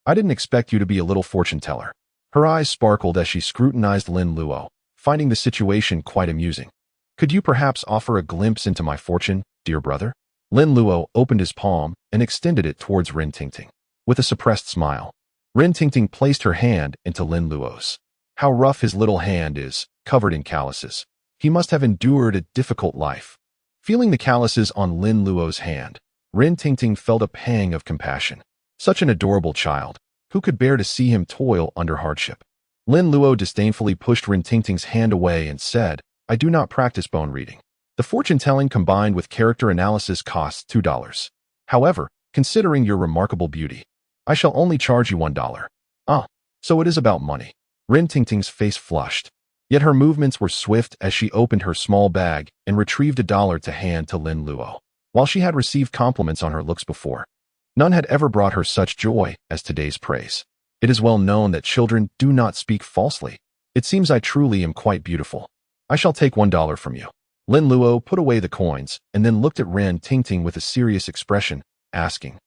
"I didn't expect you to be a little fortune teller." Her eyes sparkled as she scrutinized Lin Luo, finding the situation quite amusing. "Could you perhaps offer a glimpse into my fortune, dear brother?" Lin Luo opened his palm and extended it towards Rin Tingting. With a suppressed smile, Rin Tingting placed her hand into Lin Luo's. How rough his little hand is, covered in calluses. He must have endured a difficult life. Feeling the calluses on Lin Luo's hand, Rin Tingting felt a pang of compassion. Such an adorable child. Who could bear to see him toil under hardship? Lin Luo disdainfully pushed Rin Tingting's hand away and said, "I do not practice bone reading. The fortune-telling combined with character analysis costs $2. However, considering your remarkable beauty, I shall only charge you $1. Ah, so it is about money." Rin Tingting's face flushed, yet her movements were swift as she opened her small bag and retrieved $1 to hand to Lin Luo. While she had received compliments on her looks before, none had ever brought her such joy as today's praise. "It is well known that children do not speak falsely. It seems I truly am quite beautiful. I shall take $1 from you." Lin Luo put away the coins and then looked at Rin Tingting with a serious expression, asking,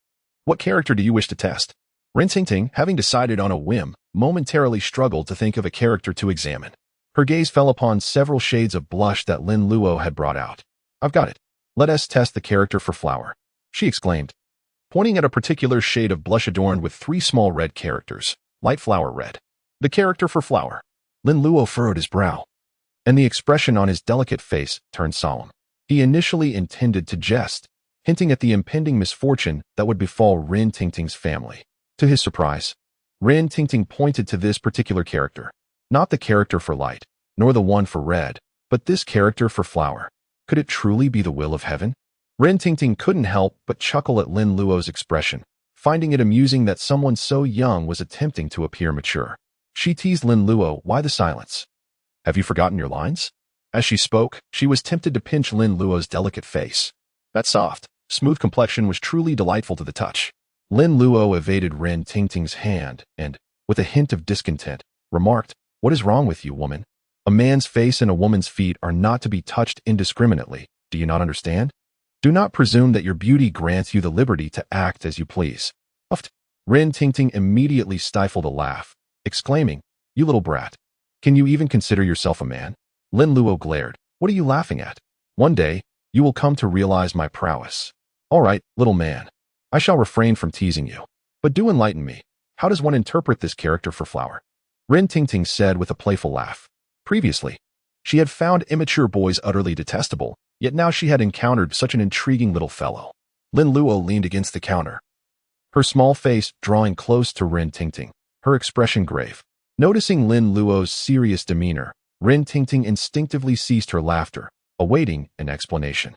"What character do you wish to test?" Rin Tingting, having decided on a whim, momentarily struggled to think of a character to examine. Her gaze fell upon several shades of blush that Lin Luo had brought out. "I've got it. Let us test the character for flower," she exclaimed, pointing at a particular shade of blush adorned with 3 small red characters, light flower red. "The character for flower." Lin Luo furrowed his brow, and the expression on his delicate face turned solemn. He initially intended to jest, hinting at the impending misfortune that would befall Rin Tingting's family. To his surprise, Rin Tingting pointed to this particular character. Not the character for light, nor the one for red, but this character for flower. Could it truly be the will of heaven? Rin Tingting couldn't help but chuckle at Lin Luo's expression, finding it amusing that someone so young was attempting to appear mature. She teased Lin Luo, "Why the silence? Have you forgotten your lines?" As she spoke, she was tempted to pinch Lin Luo's delicate face. That soft, smooth complexion was truly delightful to the touch. Lin Luo evaded Rin Tingting's hand and, with a hint of discontent, remarked, "What is wrong with you, woman? A man's face and a woman's feet are not to be touched indiscriminately. Do you not understand? Do not presume that your beauty grants you the liberty to act as you please. Uft. Rin Tingting immediately stifled a laugh, exclaiming, "You little brat. Can you even consider yourself a man?" Lin Luo glared. "What are you laughing at? One day, you will come to realize my prowess." "All right, little man. I shall refrain from teasing you. But do enlighten me. How does one interpret this character for flower?" Rin Tingting said with a playful laugh. Previously, she had found immature boys utterly detestable, yet now she had encountered such an intriguing little fellow. Lin Luo leaned against the counter, her small face drawing close to Rin Tingting, her expression grave. Noticing Lin Luo's serious demeanor, Rin Tingting instinctively ceased her laughter, awaiting an explanation.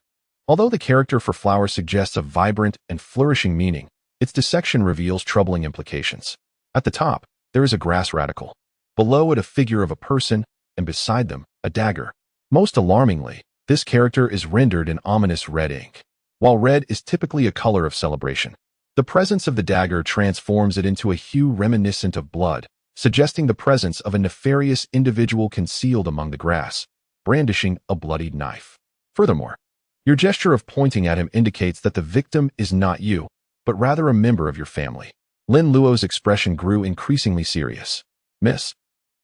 Although the character for flower suggests a vibrant and flourishing meaning, its dissection reveals troubling implications. At the top, there is a grass radical. Below it, a figure of a person, and beside them, a dagger. Most alarmingly, this character is rendered in ominous red ink. While red is typically a color of celebration, the presence of the dagger transforms it into a hue reminiscent of blood, suggesting the presence of a nefarious individual concealed among the grass, brandishing a bloodied knife. Furthermore, your gesture of pointing at him indicates that the victim is not you, but rather a member of your family. Lin Luo's expression grew increasingly serious. "Miss,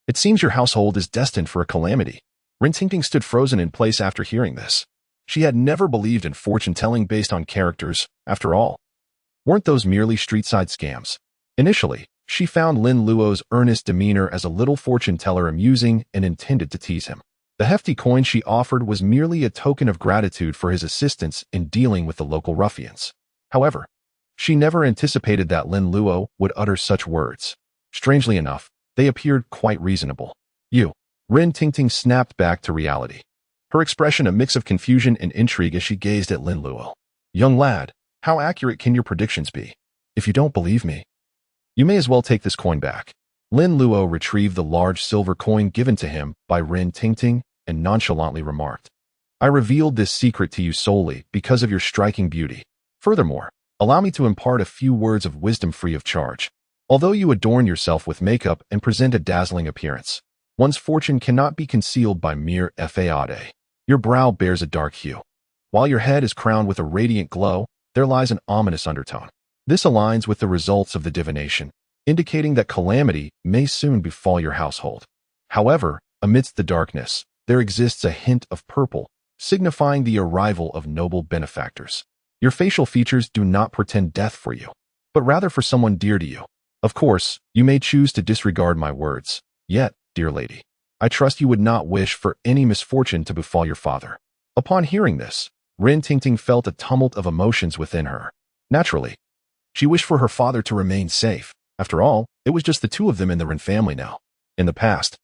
it seems your household is destined for a calamity." Rin Tingting stood frozen in place after hearing this. She had never believed in fortune-telling based on characters, after all. Weren't those merely street-side scams? Initially, she found Lin Luo's earnest demeanor as a little fortune-teller amusing and intended to tease him. The hefty coin she offered was merely a token of gratitude for his assistance in dealing with the local ruffians. However, she never anticipated that Lin Luo would utter such words. Strangely enough, they appeared quite reasonable. "You." Rin Tingting snapped back to reality, her expression a mix of confusion and intrigue as she gazed at Lin Luo. "Young lad, how accurate can your predictions be? If you don't believe me, you may as well take this coin back." Lin Luo retrieved the large silver coin given to him by Rin Tingting and nonchalantly remarked, "I revealed this secret to you solely because of your striking beauty. Furthermore, allow me to impart a few words of wisdom free of charge. Although you adorn yourself with makeup and present a dazzling appearance, one's fortune cannot be concealed by mere fade. Your brow bears a dark hue. While your head is crowned with a radiant glow, there lies an ominous undertone. This aligns with the results of the divination, indicating that calamity may soon befall your household. However, amidst the darkness, there exists a hint of purple, signifying the arrival of noble benefactors. Your facial features do not portend death for you, but rather for someone dear to you. Of course, you may choose to disregard my words. Yet, dear lady, I trust you would not wish for any misfortune to befall your father." Upon hearing this, Rin Tingting felt a tumult of emotions within her. Naturally, she wished for her father to remain safe. After all, it was just the two of them in the Rin family now. In the past,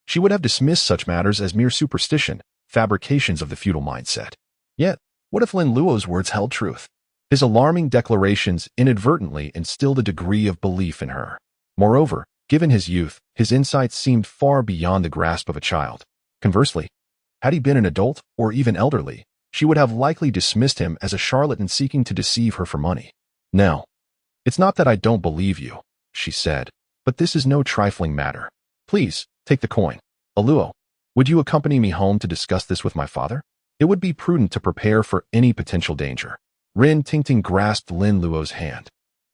she would have dismissed such matters as mere superstition, fabrications of the feudal mindset. Yet, what if Lin Luo's words held truth? His alarming declarations inadvertently instilled a degree of belief in her. Moreover, given his youth, his insights seemed far beyond the grasp of a child. Conversely, had he been an adult or even elderly, she would have likely dismissed him as a charlatan seeking to deceive her for money. "Now, it's not that I don't believe you," she said, "but this is no trifling matter. Please, take the coin. Luo, would you accompany me home to discuss this with my father? It would be prudent to prepare for any potential danger." Rin Tingting grasped Lin Luo's hand,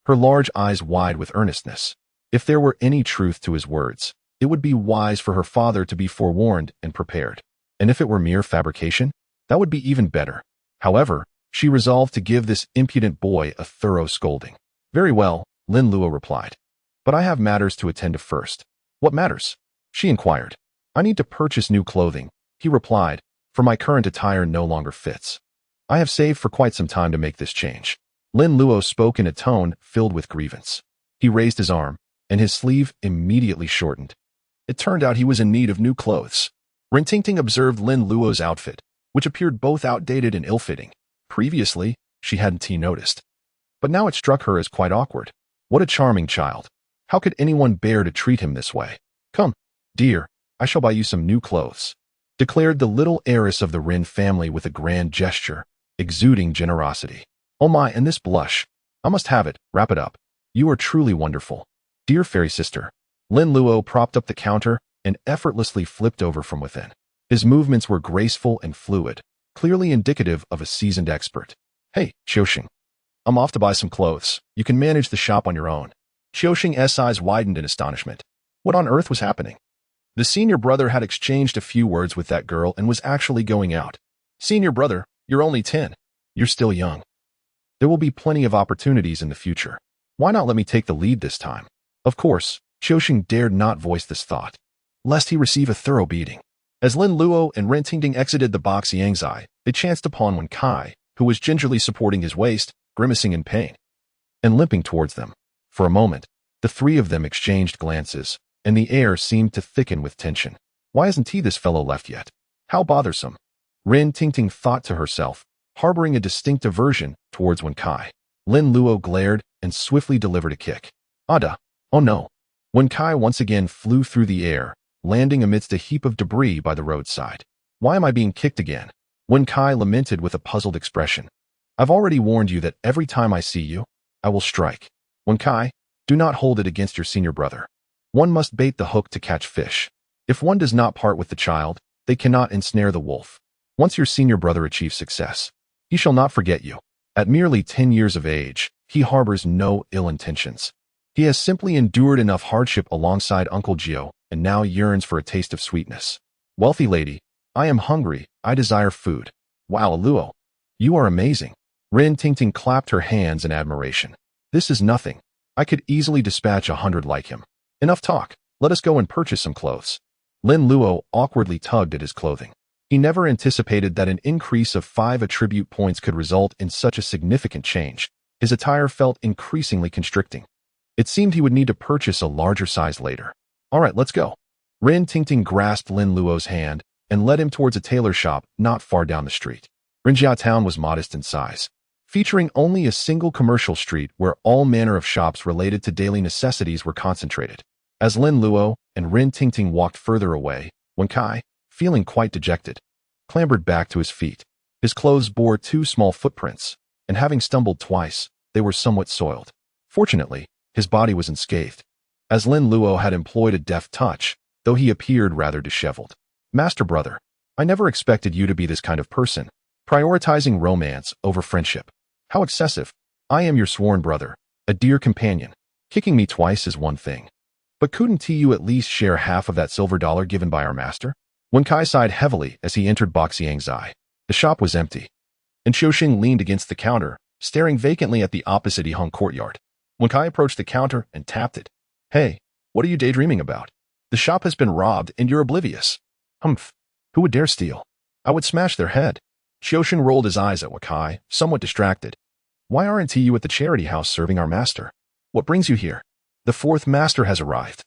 her large eyes wide with earnestness. If there were any truth to his words, it would be wise for her father to be forewarned and prepared. And if it were mere fabrication, that would be even better. However, she resolved to give this impudent boy a thorough scolding. "Very well," Lin Luo replied. "But I have matters to attend to first." "What matters?" she inquired. "I need to purchase new clothing," he replied, "for my current attire no longer fits. I have saved for quite some time to make this change." Lin Luo spoke in a tone filled with grievance. He raised his arm, and his sleeve immediately shortened. It turned out he was in need of new clothes. Rin Tingting observed Lin Luo's outfit, which appeared both outdated and ill-fitting. Previously, she hadn't noticed, but now it struck her as quite awkward. What a charming child. How could anyone bear to treat him this way? "Come, dear, I shall buy you some new clothes," declared the little heiress of the Rin family with a grand gesture, exuding generosity. "Oh my, and this blush. I must have it, wrap it up. You are truly wonderful. Dear fairy sister." Lin Luo propped up the counter, and effortlessly flipped over from within. His movements were graceful and fluid, clearly indicative of a seasoned expert. Hey, Qiuxing. I'm off to buy some clothes. You can manage the shop on your own. Qiuxing's eyes widened in astonishment. What on earth was happening? The senior brother had exchanged a few words with that girl and was actually going out. Senior brother, you're only 10. You're still young. There will be plenty of opportunities in the future. Why not let me take the lead this time? Of course, Qiuxing dared not voice this thought, lest he receive a thorough beating. As Lin Luo and Ren Tingting exited the box Yangzai, they chanced upon Wen Kai, who was gingerly supporting his waist, grimacing in pain, and limping towards them. For a moment, the three of them exchanged glances, and the air seemed to thicken with tension. Why hasn't this fellow left yet? How bothersome. Ren Tingting thought to herself, harboring a distinct aversion towards Wen Kai. Lin Luo glared and swiftly delivered a kick. Ada! Oh no! Wen Kai once again flew through the air, landing amidst a heap of debris by the roadside. Why am I being kicked again? Wen Kai lamented with a puzzled expression. I've already warned you that every time I see you, I will strike. Wen Kai, do not hold it against your senior brother. One must bait the hook to catch fish. If one does not part with the child, they cannot ensnare the wolf. Once your senior brother achieves success, he shall not forget you. At merely 10 years of age, he harbors no ill intentions. He has simply endured enough hardship alongside Uncle Jiu and now yearns for a taste of sweetness. Wealthy lady, I am hungry, I desire food. Wow, Luo, you are amazing. Ren Tingting clapped her hands in admiration. This is nothing. I could easily dispatch 100 like him. Enough talk, let us go and purchase some clothes. Lin Luo awkwardly tugged at his clothing. He never anticipated that an increase of 5 attribute points could result in such a significant change. His attire felt increasingly constricting. It seemed he would need to purchase a larger size later. All right, let's go. Ren Tingting grasped Lin Luo's hand and led him towards a tailor shop not far down the street. Rinjia Town was modest in size, featuring only a single commercial street where all manner of shops related to daily necessities were concentrated. As Lin Luo and Ren Tingting walked further away, Wen Kai, feeling quite dejected, clambered back to his feet. His clothes bore 2 small footprints, and having stumbled twice, they were somewhat soiled. Fortunately, his body was unscathed, as Lin Luo had employed a deft touch, though he appeared rather disheveled. Master brother, I never expected you to be this kind of person, prioritizing romance over friendship. How excessive. I am your sworn brother, a dear companion. Kicking me twice is one thing. But couldn't you at least share half of that silver dollar given by our master? Wen Kai sighed heavily as he entered Box Yangzai. The shop was empty, and Qiuxing leaned against the counter, staring vacantly at the opposite Yihong courtyard. Wen Kai approached the counter and tapped it. Hey, what are you daydreaming about? The shop has been robbed and you're oblivious. Humph. Who would dare steal? I would smash their head. Qiuxing rolled his eyes at Wen Kai, somewhat distracted. Why aren't you at the charity house serving our master? What brings you here? The 4th master has arrived.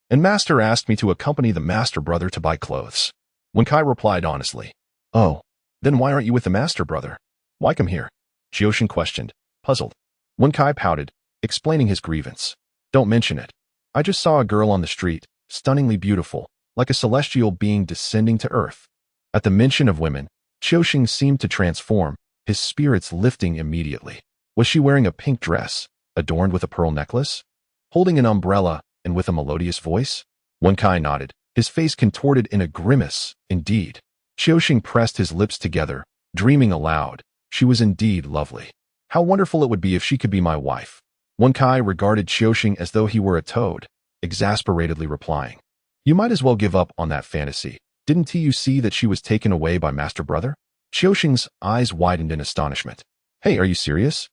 And master asked me to accompany the master brother to buy clothes. Wen Kai replied honestly. Oh, then why aren't you with the master brother? Why come here? Qiuxing questioned, puzzled. Wen Kai pouted, explaining his grievance. Don't mention it. I just saw a girl on the street, stunningly beautiful, like a celestial being descending to earth. At the mention of women, Qiuxing seemed to transform, his spirits lifting immediately. Was she wearing a pink dress, adorned with a pearl necklace? Holding an umbrella and with a melodious voice? Wen Kai nodded, his face contorted in a grimace. Indeed. Qiuxing pressed his lips together, dreaming aloud. She was indeed lovely. How wonderful it would be if she could be my wife. Wen Kai regarded Qiuxing as though he were a toad, exasperatedly replying. You might as well give up on that fantasy. Didn't you see that she was taken away by Master Brother? Qiuxing's eyes widened in astonishment. Hey, are you serious?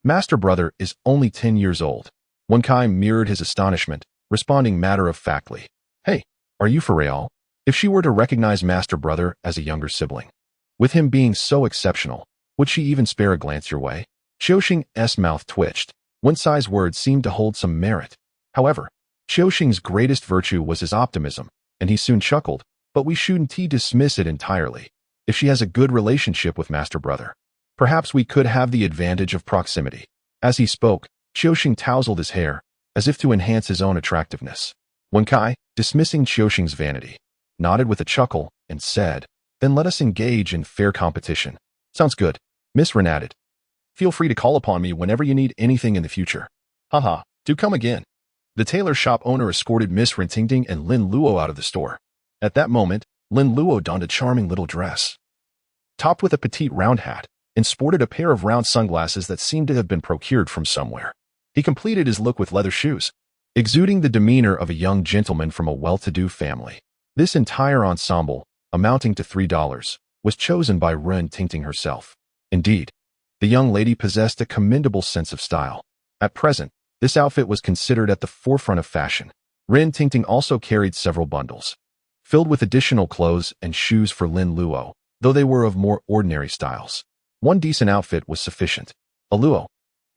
Master Brother is only 10 years old. Wen Kai mirrored his astonishment, responding matter-of-factly. Hey, are you for real? If she were to recognize Master Brother as a younger sibling, with him being so exceptional, would she even spare a glance your way? Qiuxing's mouth twitched. Wen Kai's words seemed to hold some merit. However, Qiuxing's greatest virtue was his optimism, and he soon chuckled, but we shouldn't dismiss it entirely. If she has a good relationship with Master Brother, perhaps we could have the advantage of proximity. As he spoke, Qiuxing tousled his hair, as if to enhance his own attractiveness. Wen Kai, dismissing Qiuxing's vanity, nodded with a chuckle and said, Then let us engage in fair competition. Sounds good. Miss Ren added. Feel free to call upon me whenever you need anything in the future. Haha, do come again. The tailor shop owner escorted Miss Rin Tingting and Lin Luo out of the store. At that moment, Lin Luo donned a charming little dress, topped with a petite round hat, and sported a pair of round sunglasses that seemed to have been procured from somewhere. He completed his look with leather shoes, exuding the demeanor of a young gentleman from a well-to-do family. This entire ensemble, amounting to $3, was chosen by Rin Tingting herself. Indeed, the young lady possessed a commendable sense of style. At present, this outfit was considered at the forefront of fashion. Rin Tingting also carried several bundles, filled with additional clothes and shoes for Lin Luo, though they were of more ordinary styles. One decent outfit was sufficient. Luo,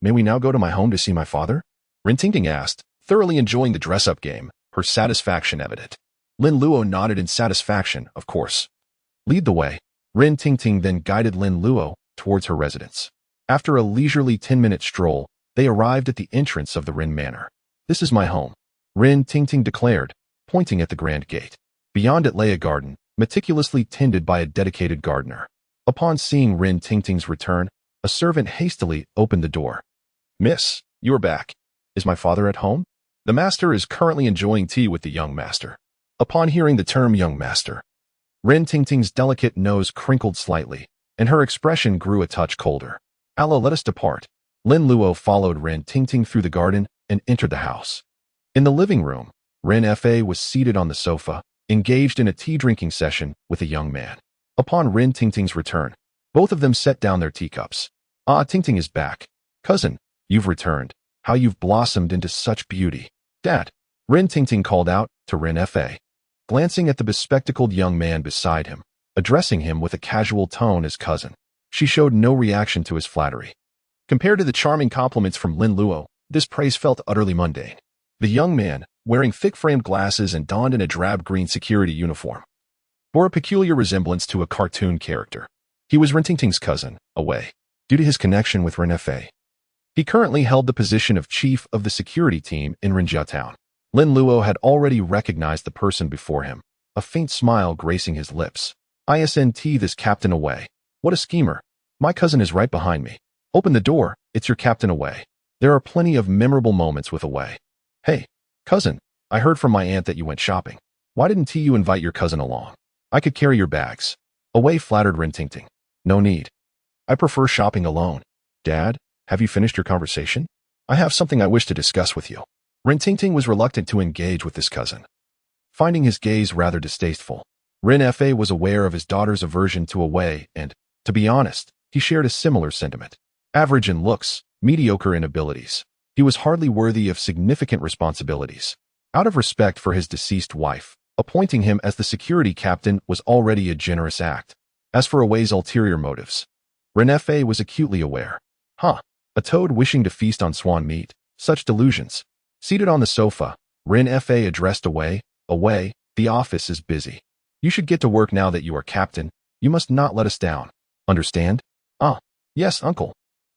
may we now go to my home to see my father? Rin Tingting asked, thoroughly enjoying the dress-up game, her satisfaction evident. Lin Luo nodded in satisfaction, of course. Lead the way. Rin Tingting then guided Lin Luo towards her residence. After a leisurely 10-minute stroll, they arrived at the entrance of the Rin Manor. This is my home, Rin Tingting declared, pointing at the grand gate. Beyond it lay a garden, meticulously tended by a dedicated gardener. Upon seeing Rin Tingting's return, a servant hastily opened the door. Miss, you are back. Is my father at home? The master is currently enjoying tea with the young master. Upon hearing the term young master, Rin Tingting's delicate nose crinkled slightly, and her expression grew a touch colder. Allo, let us depart. Lin Luo followed Rin Tingting through the garden and entered the house. In the living room, Rin Fa was seated on the sofa, engaged in a tea-drinking session with a young man. Upon Rin Tingting's return, both of them set down their teacups. Ah, Tingting is back. Cousin, you've returned. How you've blossomed into such beauty. Dad, Rin Tingting called out to Rin Fa, glancing at the bespectacled young man beside him, addressing him with a casual tone as cousin. She showed no reaction to his flattery. Compared to the charming compliments from Lin Luo, this praise felt utterly mundane. The young man, wearing thick-framed glasses and donned in a drab green security uniform, bore a peculiar resemblance to a cartoon character. He was Rin Tingting's cousin, Away, due to his connection with Rin Fa. He currently held the position of chief of the security team in Rinjiao Town. Lin Luo had already recognized the person before him, a faint smile gracing his lips. ISNT, this Captain Away. What a schemer. My cousin is right behind me. Open the door, it's your Captain Away. There are plenty of memorable moments with Away. Hey, cousin, I heard from my aunt that you went shopping. Why didn't you invite your cousin along? I could carry your bags. Away flattered Rin Tingting. No need. I prefer shopping alone. Dad, have you finished your conversation? I have something I wish to discuss with you. Rin Tingting was reluctant to engage with this cousin, finding his gaze rather distasteful. Rin Fa was aware of his daughter's aversion to Away and, to be honest, he shared a similar sentiment. Average in looks, mediocre in abilities, he was hardly worthy of significant responsibilities. Out of respect for his deceased wife, appointing him as the security captain was already a generous act. As for Away's ulterior motives, Rin Fa was acutely aware. A toad wishing to feast on swan meat, such delusions. Seated on the sofa, Rin Fa addressed Away. Away, the office is busy. You should get to work now that you are captain. You must not let us down. Understand? Yes, uncle.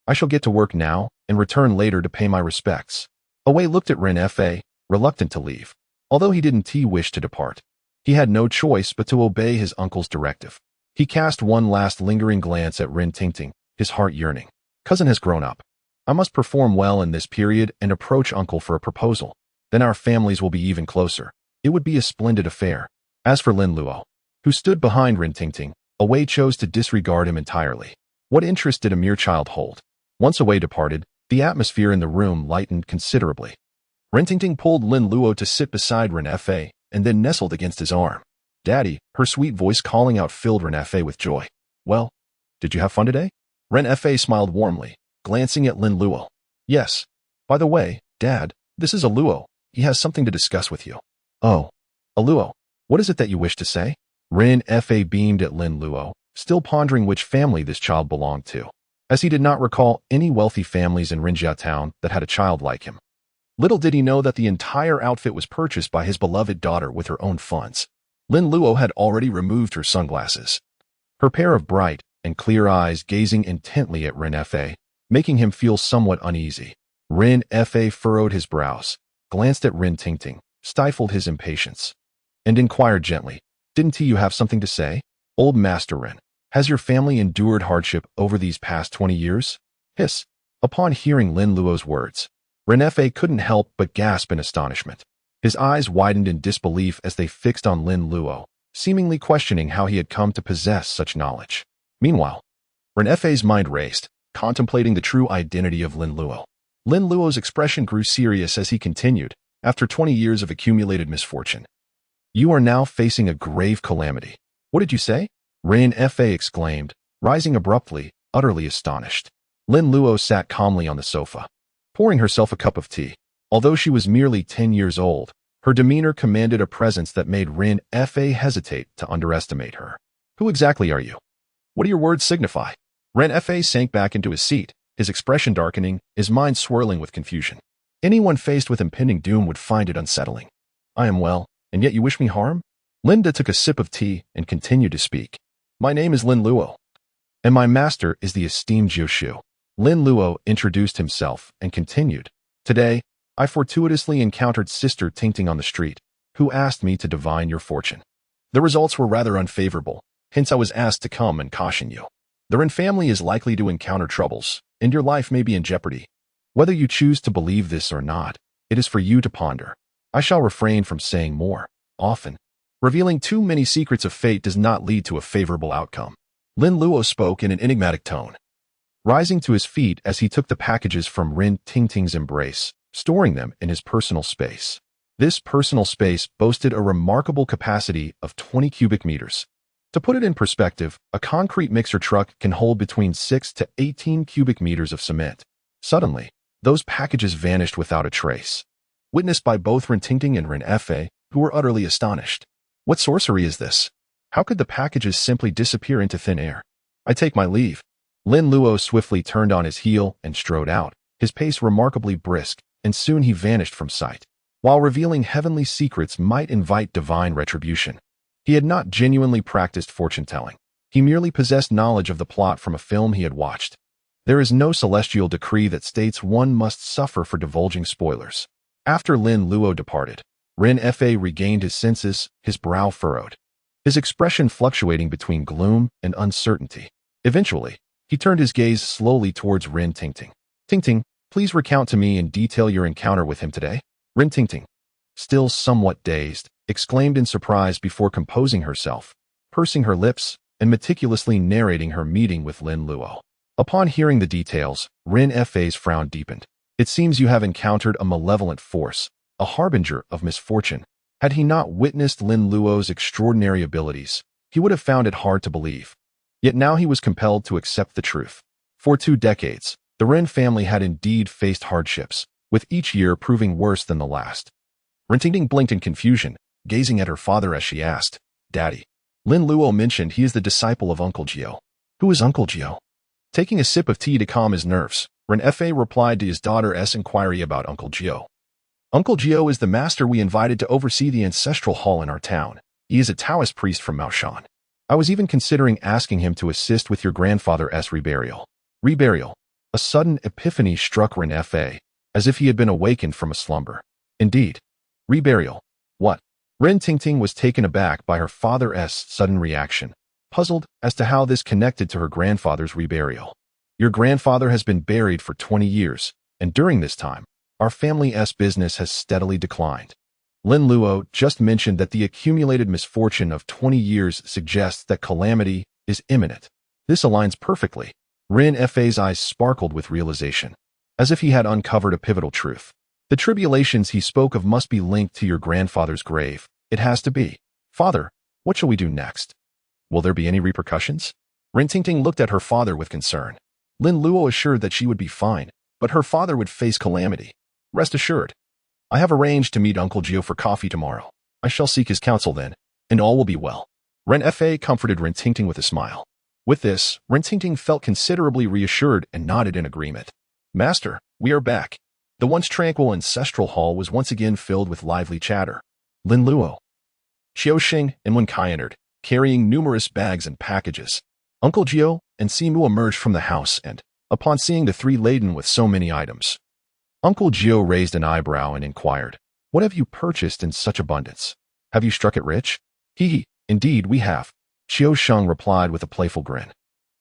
I shall get to work now and return later to pay my respects. Away looked at Rin Fa, reluctant to leave. Although he didn't wish to depart, he had no choice but to obey his uncle's directive. He cast one last lingering glance at Rin Tingting, his heart yearning. Cousin has grown up. I must perform well in this period and approach uncle for a proposal. Then our families will be even closer. It would be a splendid affair. As for Lin Luo, who stood behind Rin Tingting, Away chose to disregard him entirely. What interest did a mere child hold? Once Away departed, the atmosphere in the room lightened considerably. Rin Tingting pulled Lin Luo to sit beside Rin Fa and then nestled against his arm. Daddy, her sweet voice calling out filled Rin Fa with joy. Well, did you have fun today? Rin Fa smiled warmly, glancing at Lin Luo. Yes. By the way, Dad, this is Luo. He has something to discuss with you. Oh, Luo, what is it that you wish to say? Rin Fa beamed at Lin Luo, still pondering which family this child belonged to, as he did not recall any wealthy families in Rinjiao Town that had a child like him. Little did he know that the entire outfit was purchased by his beloved daughter with her own funds. Lin Luo had already removed her sunglasses, her pair of bright and clear eyes gazing intently at Rin Fa, making him feel somewhat uneasy. Rin Fa furrowed his brows, glanced at Rin Tingting, stifled his impatience, and inquired gently, Didn't you have something to say? Old Master Rin, has your family endured hardship over these past 20 years? Hiss. Upon hearing Lin Luo's words, Ren Fa couldn't help but gasp in astonishment. His eyes widened in disbelief as they fixed on Lin Luo, seemingly questioning how he had come to possess such knowledge. Meanwhile, Ren Fa's mind raced, contemplating the true identity of Lin Luo. Lin Luo's expression grew serious as he continued, after 20 years of accumulated misfortune. You are now facing a grave calamity. What did you say? Ren Fa exclaimed, rising abruptly, utterly astonished. Lin Luo sat calmly on the sofa, pouring herself a cup of tea. Although she was merely 10 years old, her demeanor commanded a presence that made Ren Fa hesitate to underestimate her. Who exactly are you? What do your words signify? Ren Fa sank back into his seat, his expression darkening, his mind swirling with confusion. Anyone faced with impending doom would find it unsettling. I am well, and yet you wish me harm? Linda took a sip of tea and continued to speak. My name is Lin Luo, and my master is the esteemed Jiu. Lin Luo introduced himself and continued. Today, I fortuitously encountered Sister Tingting on the street, who asked me to divine your fortune. The results were rather unfavorable, hence I was asked to come and caution you. The Ren family is likely to encounter troubles, and your life may be in jeopardy. Whether you choose to believe this or not, it is for you to ponder. I shall refrain from saying more. Often, revealing too many secrets of fate does not lead to a favorable outcome. Lin Luo spoke in an enigmatic tone, rising to his feet as he took the packages from Ren Tingting's embrace, storing them in his personal space. This personal space boasted a remarkable capacity of 20 cubic meters. To put it in perspective, a concrete mixer truck can hold between 6 to 18 cubic meters of cement. Suddenly, those packages vanished without a trace, witnessed by both Ren Tingting and Ren Fa, who were utterly astonished. What sorcery is this? How could the packages simply disappear into thin air? I take my leave. Lin Luo swiftly turned on his heel and strode out, his pace remarkably brisk, and soon he vanished from sight. While revealing heavenly secrets might invite divine retribution, he had not genuinely practiced fortune-telling. He merely possessed knowledge of the plot from a film he had watched. There is no celestial decree that states one must suffer for divulging spoilers. After Lin Luo departed, Ren Fa regained his senses, his brow furrowed, his expression fluctuating between gloom and uncertainty. Eventually, he turned his gaze slowly towards Ren Tingting. Tingting, please recount to me in detail your encounter with him today. Ren Tingting, still somewhat dazed, exclaimed in surprise before composing herself, pursing her lips, and meticulously narrating her meeting with Lin Luo. Upon hearing the details, Ren Fa's frown deepened. It seems you have encountered a malevolent force, a harbinger of misfortune. Had he not witnessed Lin Luo's extraordinary abilities, he would have found it hard to believe. Yet now he was compelled to accept the truth. For 2 decades, the Ren family had indeed faced hardships, with each year proving worse than the last. Ren Tingting blinked in confusion, gazing at her father as she asked, Daddy. Lin Luo mentioned he is the disciple of Uncle Jiu. Who is Uncle Jiu? Taking a sip of tea to calm his nerves, Ren Fa replied to his daughter's inquiry about Uncle Jiu. Uncle Jiu is the master we invited to oversee the ancestral hall in our town. He is a Taoist priest from Maoshan. I was even considering asking him to assist with your grandfather's reburial. Reburial. A sudden epiphany struck Ren Fa, as if he had been awakened from a slumber. Indeed. Reburial. What? Ren Tingting was taken aback by her father's sudden reaction, puzzled as to how this connected to her grandfather's reburial. Your grandfather has been buried for 20 years, and during this time, our family's business has steadily declined. Lin Luo just mentioned that the accumulated misfortune of 20 years suggests that calamity is imminent. This aligns perfectly. Ren Fa's eyes sparkled with realization, as if he had uncovered a pivotal truth. The tribulations he spoke of must be linked to your grandfather's grave. It has to be. Father, what shall we do next? Will there be any repercussions? Ren Tingting looked at her father with concern. Lin Luo assured that she would be fine, but her father would face calamity. Rest assured. I have arranged to meet Uncle Jiu for coffee tomorrow. I shall seek his counsel then, and all will be well. Ren Fa comforted Ren Tingting with a smile. With this, Ren Tingting felt considerably reassured and nodded in agreement. Master, we are back. The once tranquil ancestral hall was once again filled with lively chatter. Lin Luo, Qiuxing, and Wen Kai entered, carrying numerous bags and packages. Uncle Jiu and Simu emerged from the house and, upon seeing the 3 laden with so many items, Uncle Jiu raised an eyebrow and inquired, What have you purchased in such abundance? Have you struck it rich? He, indeed we have, Qiuxing replied with a playful grin.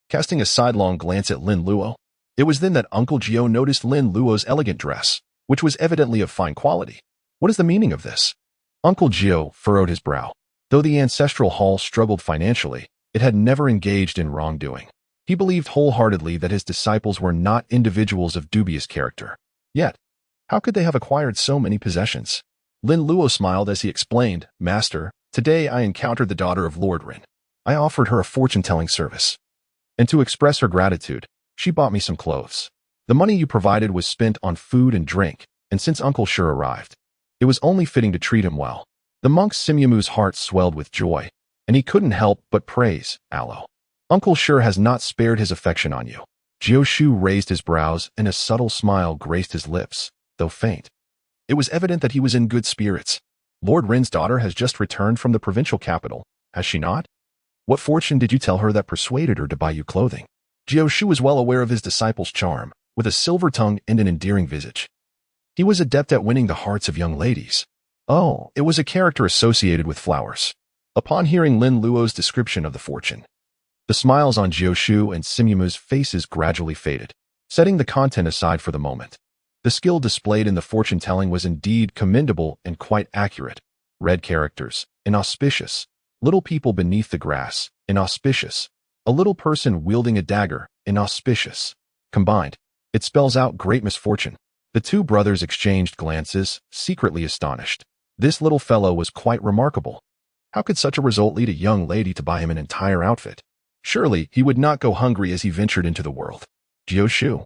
Casting a sidelong glance at Lin Luo, it was then that Uncle Jiu noticed Lin Luo's elegant dress, which was evidently of fine quality. What is the meaning of this? Uncle Jiu furrowed his brow. Though the ancestral hall struggled financially, it had never engaged in wrongdoing. He believed wholeheartedly that his disciples were not individuals of dubious character. Yet, how could they have acquired so many possessions? Lin Luo smiled as he explained, Master, today I encountered the daughter of Lord Rin. I offered her a fortune-telling service. And to express her gratitude, she bought me some clothes. The money you provided was spent on food and drink, and since Uncle Shi arrived, it was only fitting to treat him well. The monk Simyamu's heart swelled with joy, and he couldn't help but praise Allah. Uncle Shi has not spared his affection on you. Jiu raised his brows, and a subtle smile graced his lips, though faint. It was evident that he was in good spirits. Lord Rin's daughter has just returned from the provincial capital, has she not? What fortune did you tell her that persuaded her to buy you clothing? Jiu was well aware of his disciple's charm, with a silver tongue and an endearing visage. He was adept at winning the hearts of young ladies. Oh, it was a character associated with flowers. Upon hearing Lin Luo's description of the fortune, the smiles on Jiu and Simyamu's faces gradually faded, setting the content aside for the moment. The skill displayed in the fortune-telling was indeed commendable and quite accurate. Red characters, inauspicious. Little people beneath the grass, inauspicious. A little person wielding a dagger, inauspicious. Combined, it spells out great misfortune. The two brothers exchanged glances, secretly astonished. This little fellow was quite remarkable. How could such a result lead a young lady to buy him an entire outfit? Surely he would not go hungry as he ventured into the world. Jiu,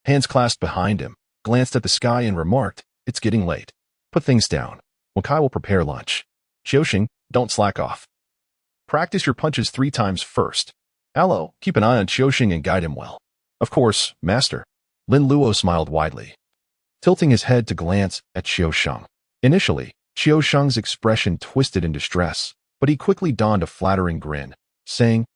hands clasped behind him, glanced at the sky and remarked, It's getting late. Put things down. Wakai will prepare lunch. Jiu, don't slack off. Practice your punches 3 times first. Alo, keep an eye on Jiu and guide him well. Of course, Master. Lin Luo smiled widely, tilting his head to glance at Jiu. Initially, Jiu's expression twisted in distress, but he quickly donned a flattering grin, saying,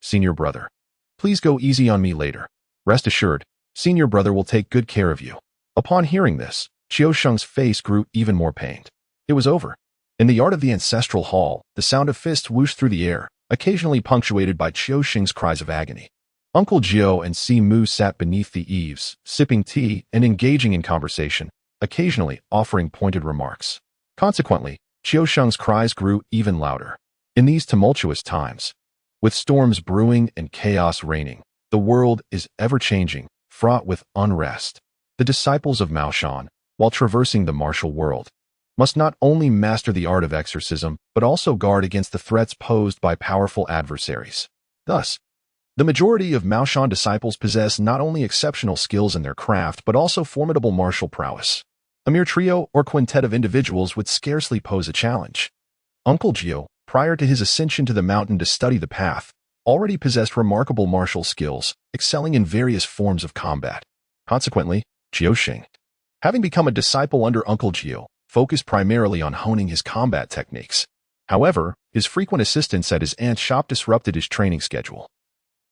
Senior brother. Please go easy on me later. Rest assured, Senior brother will take good care of you. Upon hearing this, Jiu's face grew even more pained. It was over. In the yard of the ancestral hall, the sound of fists whooshed through the air, occasionally punctuated by Jiu's cries of agony. Uncle Jiu and Simu sat beneath the eaves, sipping tea and engaging in conversation, occasionally offering pointed remarks. Consequently, Jiu's cries grew even louder. In these tumultuous times, with storms brewing and chaos reigning, the world is ever-changing, fraught with unrest. The disciples of Mao Shan, while traversing the martial world, must not only master the art of exorcism, but also guard against the threats posed by powerful adversaries. Thus, the majority of Mao Shan disciples possess not only exceptional skills in their craft, but also formidable martial prowess. A mere trio or quintet of individuals would scarcely pose a challenge. Uncle Jiu, prior to his ascension to the mountain to study the path, already possessed remarkable martial skills, excelling in various forms of combat. Consequently, Jiu, having become a disciple under Uncle Jiu, focused primarily on honing his combat techniques. However, his frequent assistance at his aunt's shop disrupted his training schedule,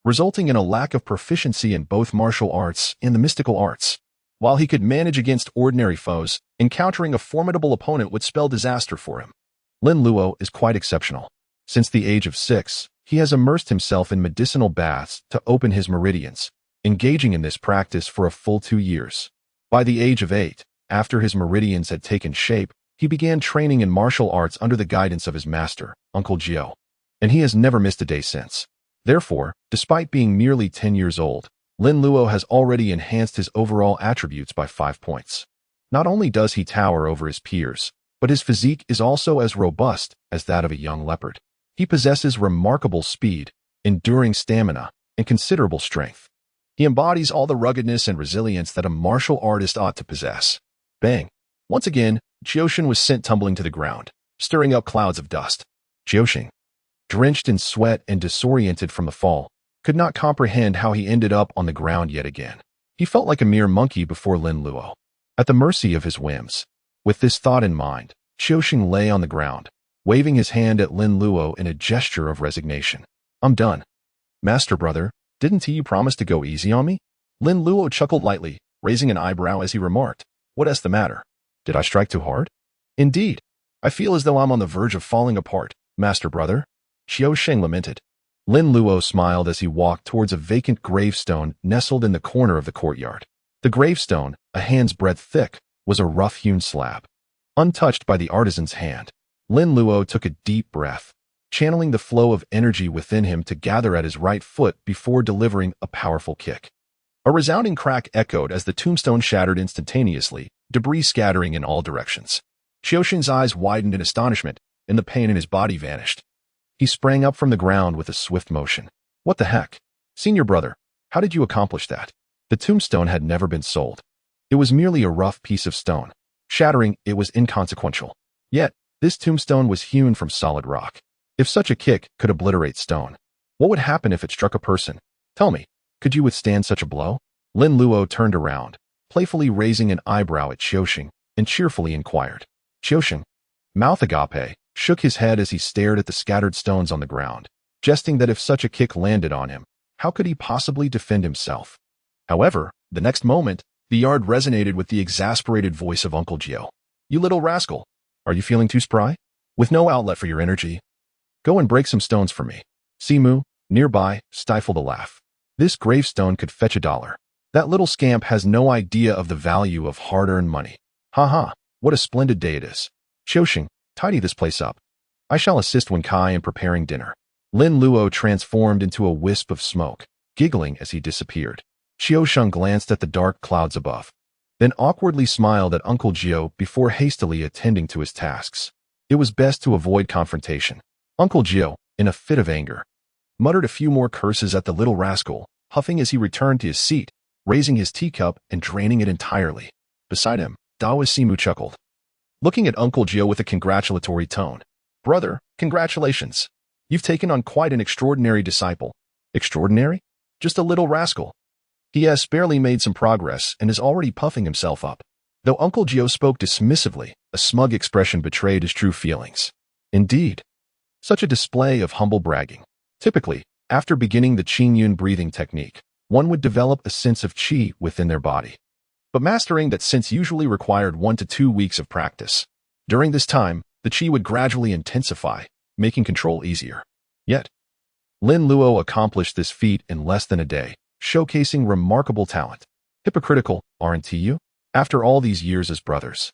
resulting in a lack of proficiency in both martial arts and the mystical arts. While he could manage against ordinary foes, encountering a formidable opponent would spell disaster for him. Lin Luo is quite exceptional. Since the age of 6, he has immersed himself in medicinal baths to open his meridians, engaging in this practice for a full 2 years. By the age of 8, after his meridians had taken shape, he began training in martial arts under the guidance of his master, Uncle Jiu, and he has never missed a day since. Therefore, despite being merely 10 years old, Lin Luo has already enhanced his overall attributes by 5 points. Not only does he tower over his peers, but his physique is also as robust as that of a young leopard. He possesses remarkable speed, enduring stamina, and considerable strength. He embodies all the ruggedness and resilience that a martial artist ought to possess. Bang! Once again, Jiu was sent tumbling to the ground, stirring up clouds of dust. Jiu, drenched in sweat and disoriented from the fall, could not comprehend how he ended up on the ground yet again. He felt like a mere monkey before Lin Luo, at the mercy of his whims. With this thought in mind, Jiu lay on the ground, waving his hand at Lin Luo in a gesture of resignation. I'm done. Master brother, didn't you promise to go easy on me? Lin Luo chuckled lightly, raising an eyebrow as he remarked, What's the matter? Did I strike too hard? Indeed. I feel as though I'm on the verge of falling apart, Master brother. Jiu lamented. Lin Luo smiled as he walked towards a vacant gravestone nestled in the corner of the courtyard. The gravestone, a hand's breadth thick, was a rough-hewn slab. Untouched by the artisan's hand, Lin Luo took a deep breath, channeling the flow of energy within him to gather at his right foot before delivering a powerful kick. A resounding crack echoed as the tombstone shattered instantaneously, debris scattering in all directions. Qiuxin's eyes widened in astonishment, and the pain in his body vanished. He sprang up from the ground with a swift motion. What the heck? Senior brother, how did you accomplish that? The tombstone had never been sold. It was merely a rough piece of stone. Shattering, it was inconsequential. Yet, this tombstone was hewn from solid rock. If such a kick could obliterate stone, what would happen if it struck a person? Tell me, could you withstand such a blow? Lin Luo turned around, playfully raising an eyebrow at Qiuxin, and cheerfully inquired. Qiuxin, mouth agape, shook his head as he stared at the scattered stones on the ground, jesting that if such a kick landed on him, how could he possibly defend himself? However, the next moment, the yard resonated with the exasperated voice of Uncle Jiu. You little rascal, are you feeling too spry? With no outlet for your energy? Go and break some stones for me. Simu, nearby, stifled a laugh. This gravestone could fetch $1. That little scamp has no idea of the value of hard-earned money. Ha ha, what a splendid day it is. Qiuxin, tidy this place up. I shall assist Wenkai in preparing dinner. Lin Luo transformed into a wisp of smoke, giggling as he disappeared. Qiuxin glanced at the dark clouds above, then awkwardly smiled at Uncle Jiu before hastily attending to his tasks. It was best to avoid confrontation. Uncle Jiu, in a fit of anger, muttered a few more curses at the little rascal, huffing as he returned to his seat, raising his teacup and draining it entirely. Beside him, Daoist Simu chuckled, looking at Uncle Jiu with a congratulatory tone. Brother, congratulations. You've taken on quite an extraordinary disciple. Extraordinary? Just a little rascal. He has barely made some progress and is already puffing himself up. Though Uncle Jiu spoke dismissively, a smug expression betrayed his true feelings. Indeed, such a display of humble bragging. Typically, after beginning the Qingyun breathing technique, one would develop a sense of qi within their body. But mastering that sense usually required 1 to 2 weeks of practice. During this time, the qi would gradually intensify, making control easier. Yet, Lin Luo accomplished this feat in less than a day, showcasing remarkable talent. Hypocritical, aren't you? After all these years as brothers.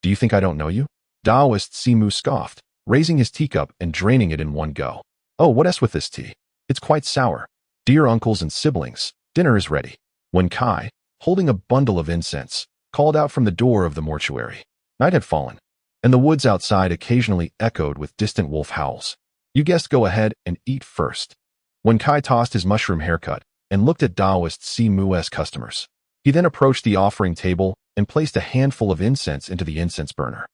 Do you think I don't know you? Daoist Simu scoffed, raising his teacup and draining it in one go. Oh, what else with this tea? It's quite sour. Dear uncles and siblings, dinner is ready. Wenkai, holding a bundle of incense, called out from the door of the mortuary. Night had fallen, and the woods outside occasionally echoed with distant wolf howls. You guessed, go ahead and eat first. Wenkai tossed his mushroom haircut and looked at Daoist Simu's customers. He then approached the offering table and placed a handful of incense into the incense burner.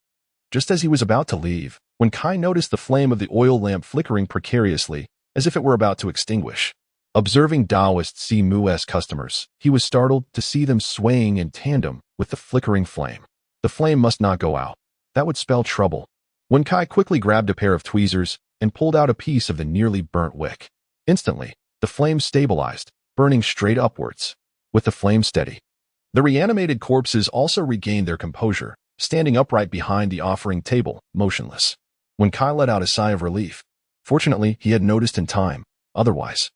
Just as he was about to leave, Wenkai noticed the flame of the oil lamp flickering precariously, as if it were about to extinguish. Observing Daoist Simu's customers, he was startled to see them swaying in tandem with the flickering flame. The flame must not go out. That would spell trouble. Wenkai quickly grabbed a pair of tweezers and pulled out a piece of the nearly burnt wick. Instantly, the flame stabilized, burning straight upwards. With the flame steady, the reanimated corpses also regained their composure, standing upright behind the offering table, motionless. Wenkai let out a sigh of relief. Fortunately, he had noticed in time. Otherwise,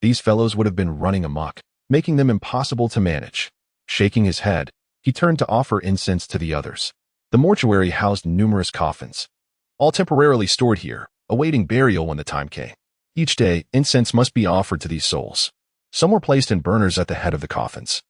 these fellows would have been running amok, making them impossible to manage. Shaking his head, he turned to offer incense to the others. The mortuary housed numerous coffins, all temporarily stored here, awaiting burial when the time came. Each day, incense must be offered to these souls. Some were placed in burners at the head of the coffins,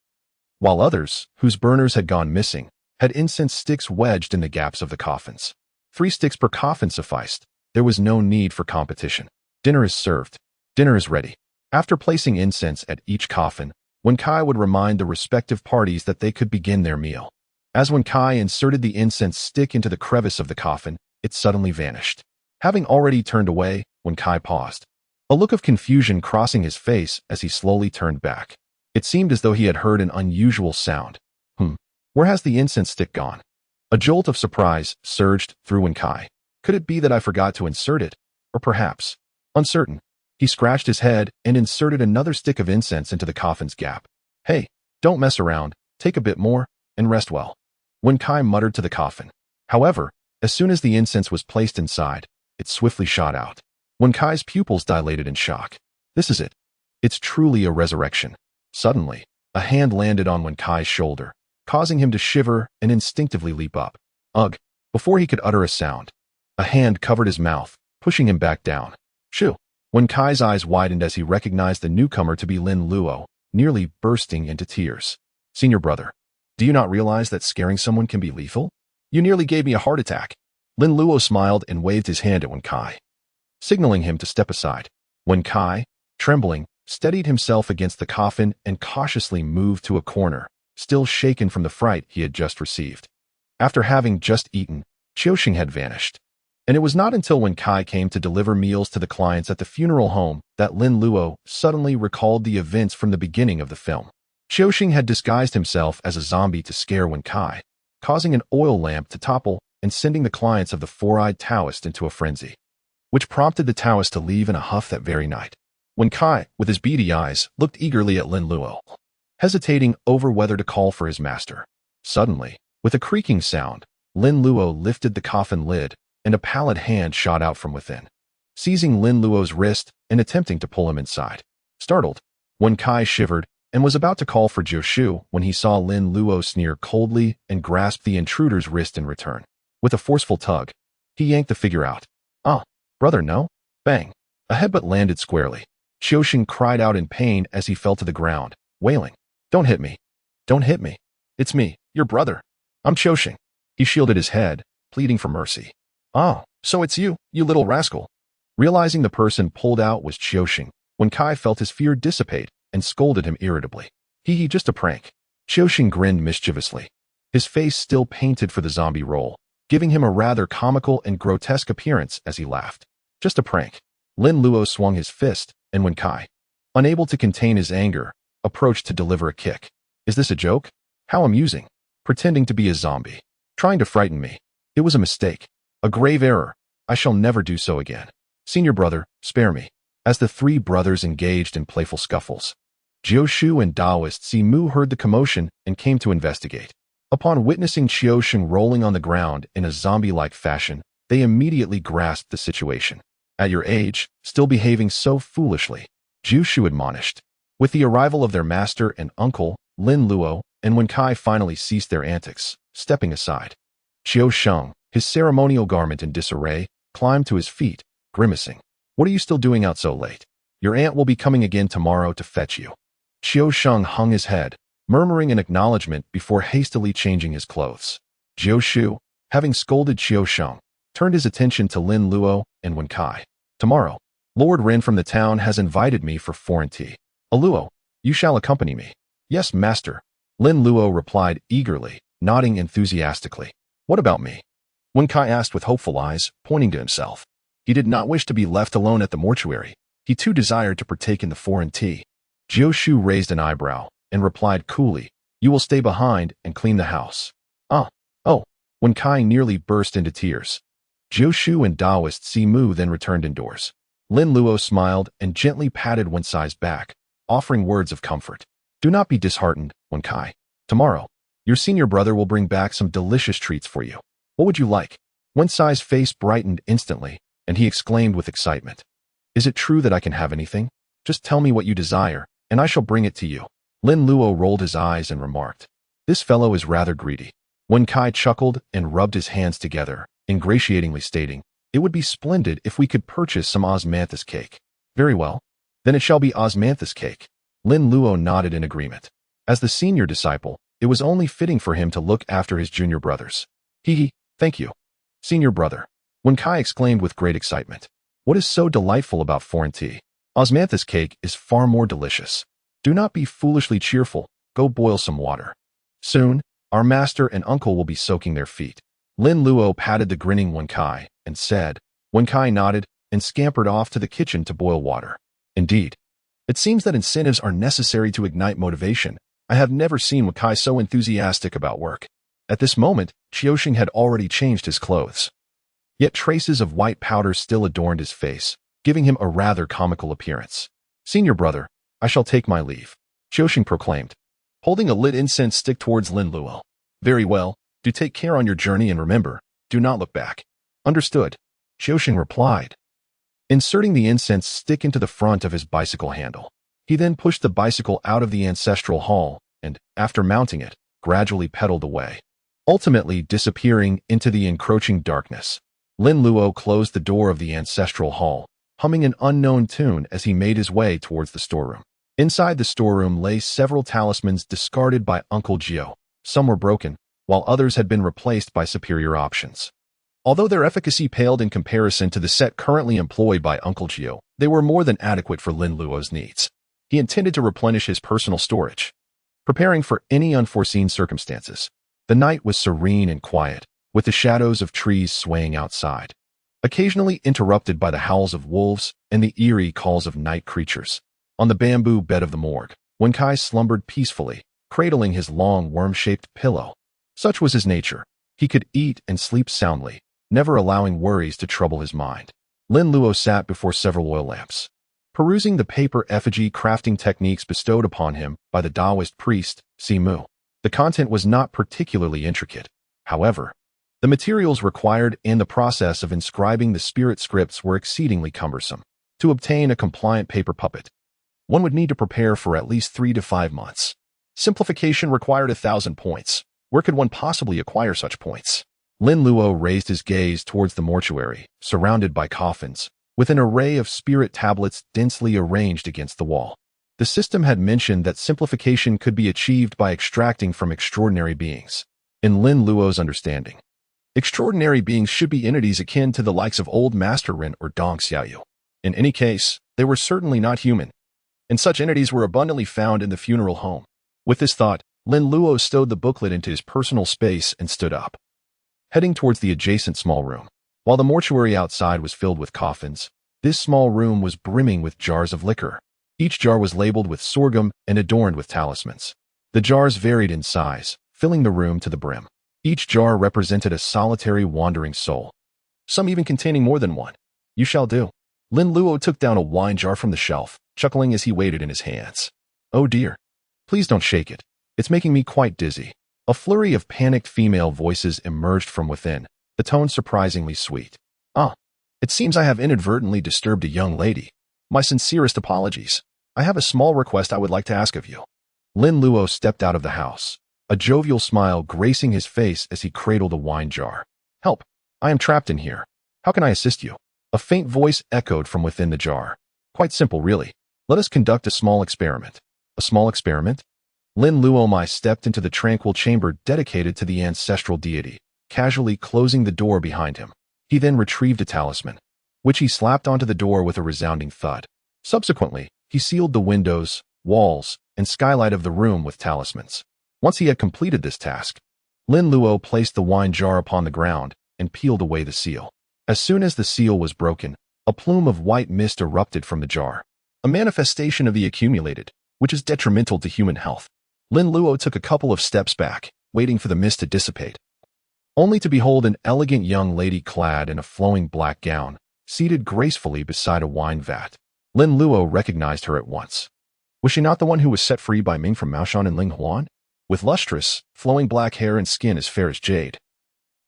while others, whose burners had gone missing, had incense sticks wedged in the gaps of the coffins. 3 sticks per coffin sufficed. There was no need for competition. Dinner is served. Dinner is ready. After placing incense at each coffin, Wenkai would remind the respective parties that they could begin their meal. As Wenkai inserted the incense stick into the crevice of the coffin, it suddenly vanished. Having already turned away, Wenkai paused, a look of confusion crossing his face as he slowly turned back. It seemed as though he had heard an unusual sound. Where has the incense stick gone? A jolt of surprise surged through Wenkai. Could it be that I forgot to insert it? Or perhaps, uncertain, he scratched his head and inserted another stick of incense into the coffin's gap. Hey, don't mess around, take a bit more, and rest well. Wenkai muttered to the coffin. However, as soon as the incense was placed inside, it swiftly shot out. Wenkai's pupils dilated in shock. This is it. It's truly a resurrection. Suddenly, A hand landed on Wen Kai's shoulder, causing him to shiver and instinctively leap up. Ugh! Before he could utter a sound, a hand covered his mouth, pushing him back down. Shoo! Wen Kai's eyes widened as he recognized the newcomer to be Lin Luo, nearly bursting into tears. Senior brother, do you not realize that scaring someone can be lethal? You nearly gave me a heart attack. Lin Luo smiled and waved his hand at Wen Kai, signaling him to step aside. Wen Kai, trembling, steadied himself against the coffin and cautiously moved to a corner, still shaken from the fright he had just received. After having just eaten, Qiuxing had vanished. And it was not until Wen Kai came to deliver meals to the clients at the funeral home that Lin Luo suddenly recalled the events from the beginning of the film. Qiuxing had disguised himself as a zombie to scare Wen Kai, causing an oil lamp to topple and sending the clients of the four-eyed Taoist into a frenzy, which prompted the Taoist to leave in a huff that very night. Wen Kai, with his beady eyes, looked eagerly at Lin Luo, hesitating over whether to call for his master. Suddenly, with a creaking sound, Lin Luo lifted the coffin lid, and a pallid hand shot out from within, seizing Lin Luo's wrist and attempting to pull him inside. Startled, Wen Kai shivered and was about to call for Jiu Shu when he saw Lin Luo sneer coldly and grasp the intruder's wrist in return. With a forceful tug, he yanked the figure out. Ah, brother, no? Bang! A headbutt landed squarely. Qiuxing cried out in pain as he fell to the ground, wailing, Don't hit me. Don't hit me. It's me, your brother. I'm Qiuxing. He shielded his head, pleading for mercy. Ah, so it's you, you little rascal. Realizing the person pulled out was Qiuxing, Wen Kai felt his fear dissipate and scolded him irritably. Hee, just a prank. Qiuxing grinned mischievously, his face still painted for the zombie role, giving him a rather comical and grotesque appearance as he laughed. Just a prank. Lin Luo swung his fist, and Wen Kai, unable to contain his anger, approached to deliver a kick. Is this a joke? How amusing. Pretending to be a zombie. Trying to frighten me. It was a mistake. A grave error. I shall never do so again. Senior brother, spare me. As the three brothers engaged in playful scuffles, Jiu Shu and Taoist Simu heard the commotion and came to investigate. Upon witnessing Qiuxing rolling on the ground in a zombie-like fashion, they immediately grasped the situation. At your age, still behaving so foolishly, Jiu Shu admonished. With the arrival of their master and uncle, Lin Luo, and Wen Kai finally ceased their antics, stepping aside. Qiuxing, his ceremonial garment in disarray, climbed to his feet, grimacing. What are you still doing out so late? Your aunt will be coming again tomorrow to fetch you. Qiuxing hung his head, murmuring an acknowledgement before hastily changing his clothes. Jiu Shu, having scolded Qiuxing, turned his attention to Lin Luo and Wen Kai. Tomorrow, Lord Ren from the town has invited me for foreign tea. Luo, you shall accompany me. Yes, master. Lin Luo replied eagerly, nodding enthusiastically. What about me? Wen Kai asked with hopeful eyes, pointing to himself. He did not wish to be left alone at the mortuary. He too desired to partake in the foreign tea. Jiu Shu raised an eyebrow and replied coolly, You will stay behind and clean the house. Oh. Wen Kai nearly burst into tears. Jiu Shu and Taoist Simu then returned indoors. Lin Luo smiled and gently patted Wen Kai's back, offering words of comfort. Do not be disheartened, Wen Kai. Tomorrow, your senior brother will bring back some delicious treats for you. What would you like? Wen Kai's face brightened instantly, and he exclaimed with excitement. Is it true that I can have anything? Just tell me what you desire, and I shall bring it to you. Lin Luo rolled his eyes and remarked. This fellow is rather greedy. Wen Kai chuckled and rubbed his hands together, ingratiatingly stating, It would be splendid if we could purchase some osmanthus cake. Very well. Then it shall be osmanthus cake. Lin Luo nodded in agreement. As the senior disciple, it was only fitting for him to look after his junior brothers. Thank you. Senior brother. Wen Kai exclaimed with great excitement. What is so delightful about foreign tea? Osmanthus cake is far more delicious. Do not be foolishly cheerful. Go boil some water. Soon, our master and uncle will be soaking their feet. Lin Luo patted the grinning Wen Kai and said. Wen Kai nodded and scampered off to the kitchen to boil water. Indeed. It seems that incentives are necessary to ignite motivation. I have never seen Wen Kai so enthusiastic about work. At this moment, Qiuxing had already changed his clothes. Yet traces of white powder still adorned his face, giving him a rather comical appearance. Senior brother, I shall take my leave, Qiuxing proclaimed, holding a lit incense stick towards Lin Luo. Very well, do take care on your journey and remember, do not look back. Understood, Qiuxing replied, inserting the incense stick into the front of his bicycle handle. He then pushed the bicycle out of the ancestral hall and, after mounting it, gradually pedaled away, ultimately disappearing into the encroaching darkness. Lin Luo closed the door of the ancestral hall, humming an unknown tune as he made his way towards the storeroom. Inside the storeroom lay several talismans discarded by Uncle Jiu. Some were broken, while others had been replaced by superior options. Although their efficacy paled in comparison to the set currently employed by Uncle Jiu, they were more than adequate for Lin Luo's needs. He intended to replenish his personal storage, preparing for any unforeseen circumstances. The night was serene and quiet, with the shadows of trees swaying outside, occasionally interrupted by the howls of wolves and the eerie calls of night creatures. On the bamboo bed of the morgue, Wenkai slumbered peacefully, cradling his long worm-shaped pillow. Such was his nature. He could eat and sleep soundly, never allowing worries to trouble his mind. Lin Luo sat before several oil lamps, perusing the paper effigy crafting techniques bestowed upon him by the Taoist priest, Simu. The content was not particularly intricate. However, the materials required and the process of inscribing the spirit scripts were exceedingly cumbersome. To obtain a compliant paper puppet, one would need to prepare for at least 3 to 5 months. Simplification required 1,000 points. Where could one possibly acquire such points? Lin Luo raised his gaze towards the mortuary, surrounded by coffins, with an array of spirit tablets densely arranged against the wall. The system had mentioned that simplification could be achieved by extracting from extraordinary beings. In Lin Luo's understanding, extraordinary beings should be entities akin to the likes of old Master Ren or Dong Xiaoyu. In any case, they were certainly not human, and such entities were abundantly found in the funeral home. With this thought, Lin Luo stowed the booklet into his personal space and stood up, heading towards the adjacent small room. While the mortuary outside was filled with coffins, this small room was brimming with jars of liquor. Each jar was labeled with sorghum and adorned with talismans. The jars varied in size, filling the room to the brim. Each jar represented a solitary wandering soul, some even containing more than one. You shall do. Lin Luo took down a wine jar from the shelf, chuckling as he weighed it in his hands. Oh dear. Please don't shake it. It's making me quite dizzy. A flurry of panicked female voices emerged from within, the tone surprisingly sweet. Ah, it seems I have inadvertently disturbed a young lady. My sincerest apologies. I have a small request I would like to ask of you. Lin Luo stepped out of the house, a jovial smile gracing his face as he cradled a wine jar. Help! I am trapped in here. How can I assist you? A faint voice echoed from within the jar. Quite simple, really. Let us conduct a small experiment. A small experiment? Lin Luo stepped into the tranquil chamber dedicated to the ancestral deity, casually closing the door behind him. He then retrieved a talisman, which he slapped onto the door with a resounding thud. Subsequently, he sealed the windows, walls, and skylight of the room with talismans. Once he had completed this task, Lin Luo placed the wine jar upon the ground and peeled away the seal. As soon as the seal was broken, a plume of white mist erupted from the jar, a manifestation of the accumulated, which is detrimental to human health. Lin Luo took a couple of steps back, waiting for the mist to dissipate, only to behold an elegant young lady clad in a flowing black gown, seated gracefully beside a wine vat. Lin Luo recognized her at once. Was she not the one who was set free by Ming from Maoshan and Ling Huan? With lustrous, flowing black hair and skin as fair as jade,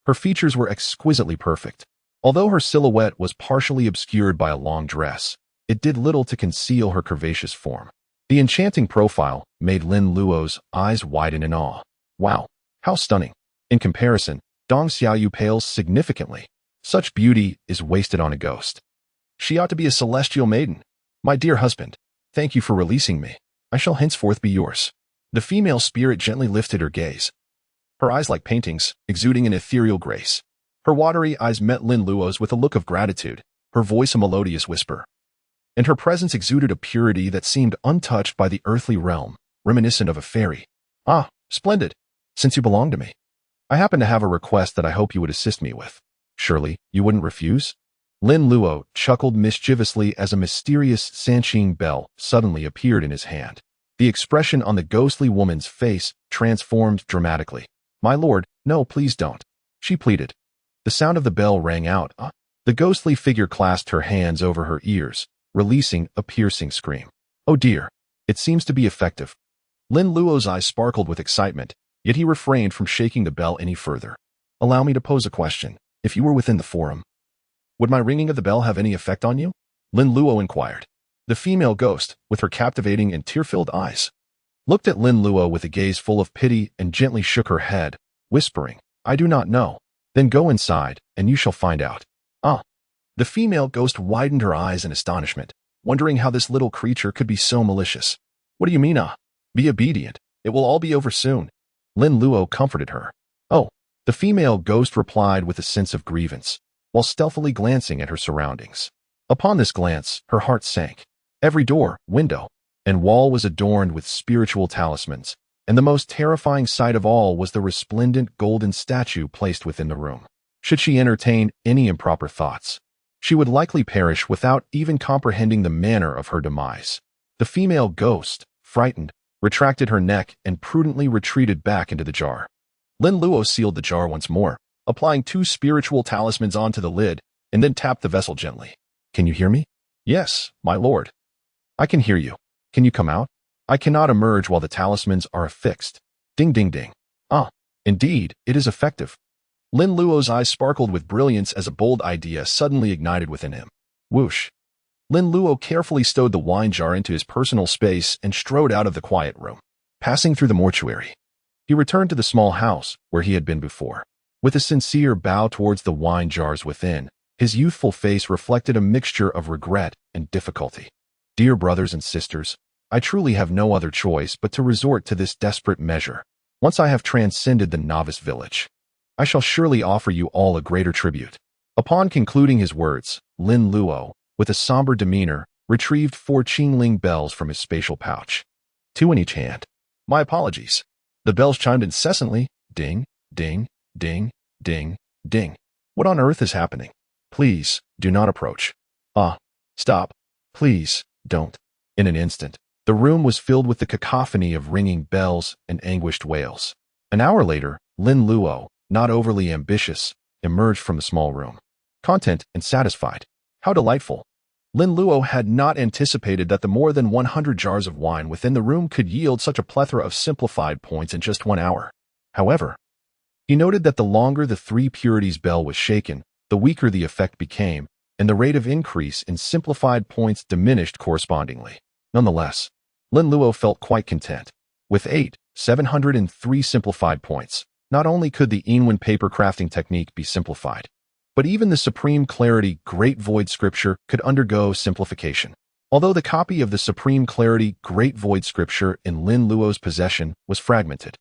her features were exquisitely perfect. Although her silhouette was partially obscured by a long dress, it did little to conceal her curvaceous form. The enchanting profile made Lin Luo's eyes widen in awe. Wow, how stunning! In comparison, Dong Xiaoyu pales significantly. Such beauty is wasted on a ghost. She ought to be a celestial maiden. My dear husband, thank you for releasing me. I shall henceforth be yours. The female spirit gently lifted her gaze, her eyes like paintings, exuding an ethereal grace. Her watery eyes met Lin Luo's with a look of gratitude, her voice a melodious whisper, and her presence exuded a purity that seemed untouched by the earthly realm, reminiscent of a fairy. Ah, splendid! Since you belong to me, I happen to have a request that I hope you would assist me with. Surely, you wouldn't refuse? Lin Luo chuckled mischievously as a mysterious Sanqing bell suddenly appeared in his hand. The expression on the ghostly woman's face transformed dramatically. My lord, no, please don't, she pleaded. The sound of the bell rang out. The ghostly figure clasped her hands over her ears, releasing a piercing scream. Oh dear, it seems to be effective. Lin Luo's eyes sparkled with excitement, yet he refrained from shaking the bell any further. Allow me to pose a question. If you were within the forum, would my ringing of the bell have any effect on you? Lin Luo inquired. The female ghost, with her captivating and tear-filled eyes, looked at Lin Luo with a gaze full of pity and gently shook her head, whispering, "I do not know." "Then go inside, and you shall find out." "Ah." The female ghost widened her eyes in astonishment, wondering how this little creature could be so malicious. "What do you mean, ah? Be obedient. It will all be over soon." Lin Luo comforted her. "Oh." The female ghost replied with a sense of grievance, while stealthily glancing at her surroundings. Upon this glance, her heart sank. Every door, window, and wall was adorned with spiritual talismans, and the most terrifying sight of all was the resplendent golden statue placed within the room. Should she entertain any improper thoughts, she would likely perish without even comprehending the manner of her demise. The female ghost, frightened, retracted her neck and prudently retreated back into the jar. Lin Luo sealed the jar once more, applying 2 spiritual talismans onto the lid, and then tapped the vessel gently. "Can you hear me?" "Yes, my lord." "I can hear you. Can you come out?" "I cannot emerge while the talismans are affixed." Ding ding ding. "Ah, indeed, it is effective." Lin Luo's eyes sparkled with brilliance as a bold idea suddenly ignited within him. Whoosh. Lin Luo carefully stowed the wine jar into his personal space and strode out of the quiet room. Passing through the mortuary, he returned to the small house where he had been before. With a sincere bow towards the wine jars within, his youthful face reflected a mixture of regret and difficulty. "Dear brothers and sisters, I truly have no other choice but to resort to this desperate measure. Once I have transcended the novice village, I shall surely offer you all a greater tribute." Upon concluding his words, Lin Luo, with a somber demeanor, retrieved 4 Qingling bells from his spatial pouch. 2 in each hand. "My apologies." The bells chimed incessantly, ding, ding, ding, ding, ding. "What on earth is happening? Please, do not approach." "Ah, stop. Please, don't." In an instant, the room was filled with the cacophony of ringing bells and anguished wails. An hour later, Lin Luo, not overly ambitious, emerged from the small room, content and satisfied. How delightful! Lin Luo had not anticipated that the more than 100 jars of wine within the room could yield such a plethora of simplified points in just 1 hour. However, he noted that the longer the 3 purities bell was shaken, the weaker the effect became, and the rate of increase in simplified points diminished correspondingly. Nonetheless, Lin Luo felt quite content. With 703 simplified points, not only could the Inwen paper crafting technique be simplified, but even the Supreme Clarity Great Void Scripture could undergo simplification. Although the copy of the Supreme Clarity Great Void Scripture in Lin Luo's possession was fragmented,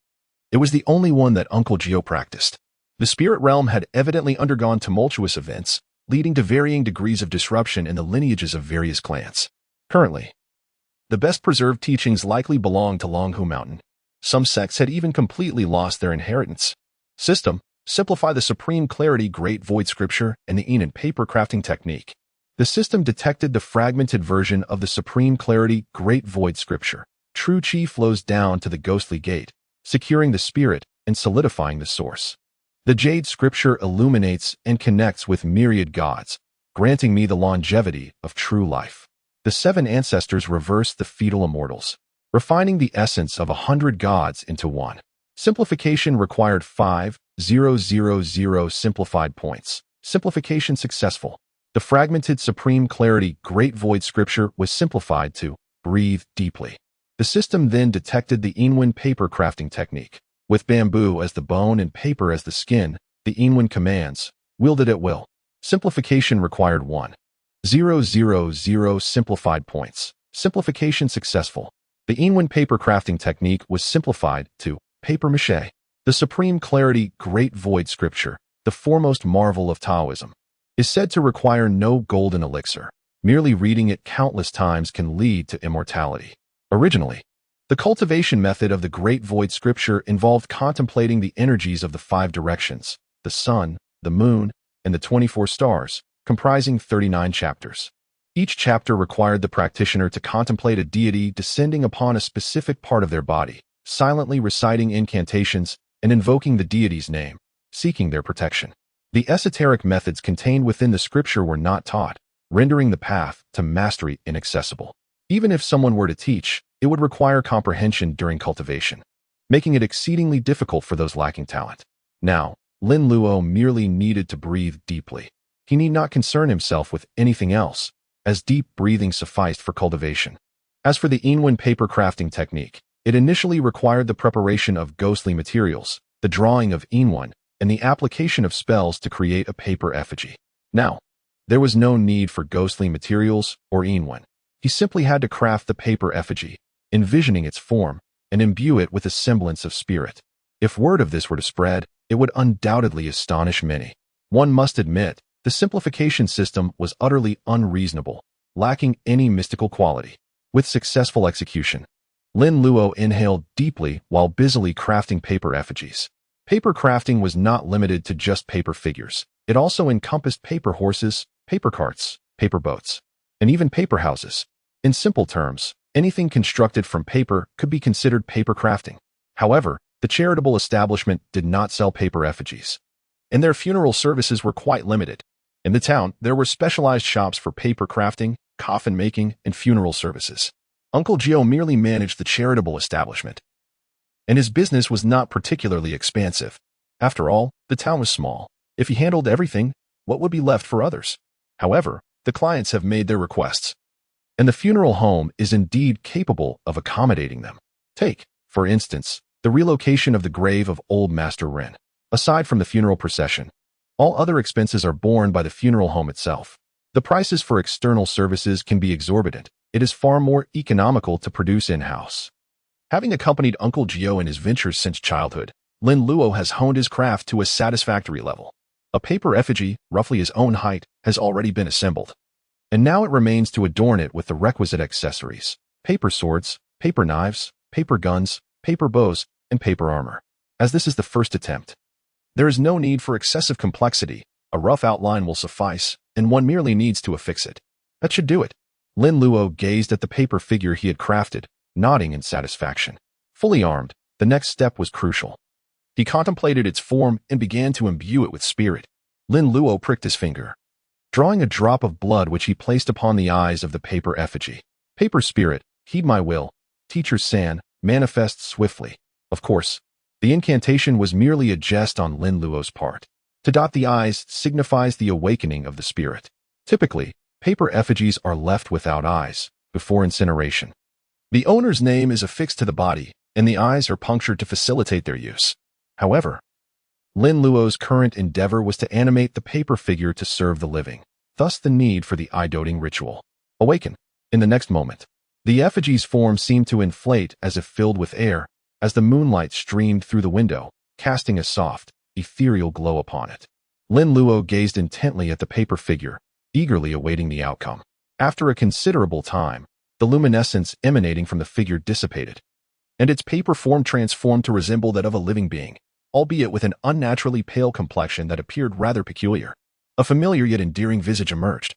it was the only one that Uncle Jiu practiced. The spirit realm had evidently undergone tumultuous events, leading to varying degrees of disruption in the lineages of various clans. Currently, the best preserved teachings likely belonged to Longhu Mountain. Some sects had even completely lost their inheritance. System: simplify the Supreme Clarity Great Void Scripture and the Inwen paper crafting technique. The system detected the fragmented version of the Supreme Clarity Great Void Scripture. True Qi flows down to the ghostly gate, securing the spirit and solidifying the source. The Jade Scripture illuminates and connects with myriad gods, granting me the longevity of true life. The 7 ancestors reverse the fetal immortals, refining the essence of 100 gods into one. Simplification required 5,000 simplified points. Simplification successful. The fragmented Supreme Clarity Great Void Scripture was simplified to breathe deeply. The system then detected the Inwen paper crafting technique. With bamboo as the bone and paper as the skin, the Inwen commands, wielded at will. Simplification required 1,000 simplified points. Simplification successful. The Inwen paper crafting technique was simplified to paper mache. The Supreme Clarity Great Void Scripture, the foremost marvel of Taoism, is said to require no golden elixir. Merely reading it countless times can lead to immortality. Originally, the cultivation method of the Great Void Scripture involved contemplating the energies of the 5 directions, the sun, the moon, and the 24 stars, comprising 39 chapters. Each chapter required the practitioner to contemplate a deity descending upon a specific part of their body, silently reciting incantations and invoking the deity's name, seeking their protection. The esoteric methods contained within the scripture were not taught, rendering the path to mastery inaccessible. Even if someone were to teach, it would require comprehension during cultivation, making it exceedingly difficult for those lacking talent. Now, Lin Luo merely needed to breathe deeply. He need not concern himself with anything else, as deep breathing sufficed for cultivation. As for the Inwan paper crafting technique, it initially required the preparation of ghostly materials, the drawing of Inwan, and the application of spells to create a paper effigy. Now, there was no need for ghostly materials or Inwan. He simply had to craft the paper effigy, envisioning its form, and imbue it with a semblance of spirit. If word of this were to spread, it would undoubtedly astonish many. One must admit, the simplification system was utterly unreasonable, lacking any mystical quality. With successful execution, Lin Luo inhaled deeply while busily crafting paper effigies. Paper crafting was not limited to just paper figures. It also encompassed paper horses, paper carts, paper boats, and even paper houses. In simple terms, anything constructed from paper could be considered paper crafting. However, the charitable establishment did not sell paper effigies, and their funeral services were quite limited. In the town, there were specialized shops for paper crafting, coffin making, and funeral services. Uncle Jiu merely managed the charitable establishment, and his business was not particularly expansive. After all, the town was small. If he handled everything, what would be left for others? However, the clients have made their requests, and the funeral home is indeed capable of accommodating them. Take, for instance, the relocation of the grave of old Master Ren. Aside from the funeral procession, all other expenses are borne by the funeral home itself. The prices for external services can be exorbitant. It is far more economical to produce in-house. Having accompanied Uncle Jiu in his ventures since childhood, Lin Luo has honed his craft to a satisfactory level. A paper effigy, roughly his own height, has already been assembled, and now it remains to adorn it with the requisite accessories: paper swords, paper knives, paper guns, paper bows, and paper armor. As this is the first attempt, there is no need for excessive complexity. A rough outline will suffice, and one merely needs to affix it. That should do it. Lin Luo gazed at the paper figure he had crafted, nodding in satisfaction. Fully armed, the next step was crucial. He contemplated its form and began to imbue it with spirit. Lin Luo pricked his finger, drawing a drop of blood which he placed upon the eyes of the paper effigy. Paper spirit, heed my will. Teacher San, manifest swiftly. Of course, the incantation was merely a jest on Lin Luo's part. To dot the eyes signifies the awakening of the spirit. Typically, paper effigies are left without eyes before incineration. The owner's name is affixed to the body, and the eyes are punctured to facilitate their use. However, Lin Luo's current endeavor was to animate the paper figure to serve the living, thus the need for the eye-doting ritual. Awaken. In the next moment, the effigy's form seemed to inflate as if filled with air, as the moonlight streamed through the window, casting a soft, ethereal glow upon it. Lin Luo gazed intently at the paper figure, eagerly awaiting the outcome. After a considerable time, the luminescence emanating from the figure dissipated, and its paper form transformed to resemble that of a living being, albeit with an unnaturally pale complexion that appeared rather peculiar. A familiar yet endearing visage emerged,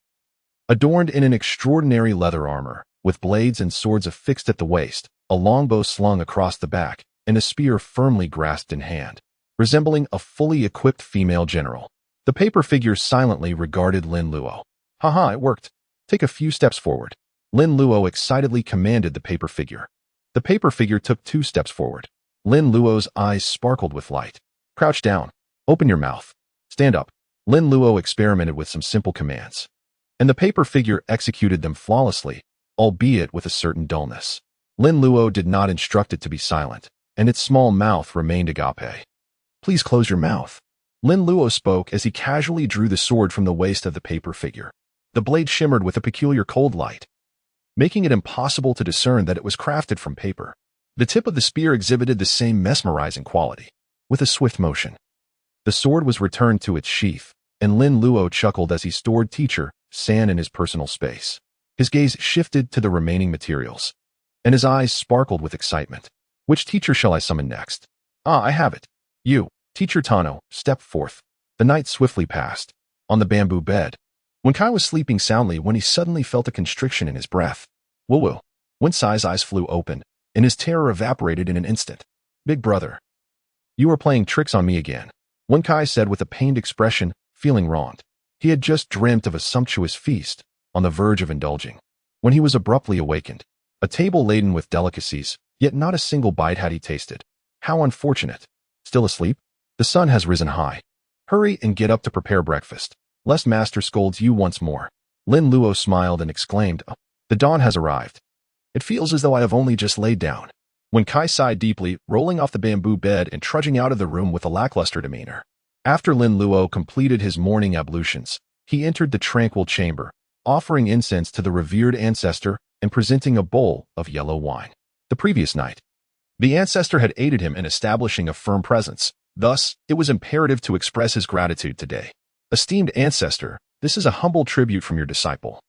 adorned in an extraordinary leather armor, with blades and swords affixed at the waist, a longbow slung across the back, and a spear firmly grasped in hand, resembling a fully equipped female general. The paper figure silently regarded Lin Luo. Haha, it worked. Take a few steps forward. Lin Luo excitedly commanded the paper figure. The paper figure took 2 steps forward. Lin Luo's eyes sparkled with light. Crouch down. Open your mouth. Stand up. Lin Luo experimented with some simple commands, and the paper figure executed them flawlessly, albeit with a certain dullness. Lin Luo did not instruct it to be silent, and its small mouth remained agape. Please close your mouth. Lin Luo spoke as he casually drew the sword from the waist of the paper figure. The blade shimmered with a peculiar cold light, making it impossible to discern that it was crafted from paper. The tip of the spear exhibited the same mesmerizing quality. With a swift motion, the sword was returned to its sheath, and Lin Luo chuckled as he stored Teacher San in his personal space. His gaze shifted to the remaining materials, and his eyes sparkled with excitement. Which teacher shall I summon next? Ah, I have it. You, Teacher Tano, step forth. The night swiftly passed. On the bamboo bed, Wen Kai was sleeping soundly when he suddenly felt a constriction in his breath. Woo-woo. Wen Sai's eyes flew open, and his terror evaporated in an instant. Big brother, you are playing tricks on me again, Wen Kai said with a pained expression, feeling wronged. He had just dreamt of a sumptuous feast, on the verge of indulging, when he was abruptly awakened. A table laden with delicacies, yet not a single bite had he tasted. How unfortunate. Still asleep? The sun has risen high. Hurry and get up to prepare breakfast, lest Master scolds you once more. Lin Luo smiled and exclaimed, "Oh, the dawn has arrived. It feels as though I have only just laid down." When Kai sighed deeply, rolling off the bamboo bed and trudging out of the room with a lackluster demeanor. After Lin Luo completed his morning ablutions, he entered the tranquil chamber, offering incense to the revered ancestor and presenting a bowl of yellow wine. The previous night, the ancestor had aided him in establishing a firm presence. Thus, it was imperative to express his gratitude today. "Esteemed ancestor, this is a humble tribute from your disciple.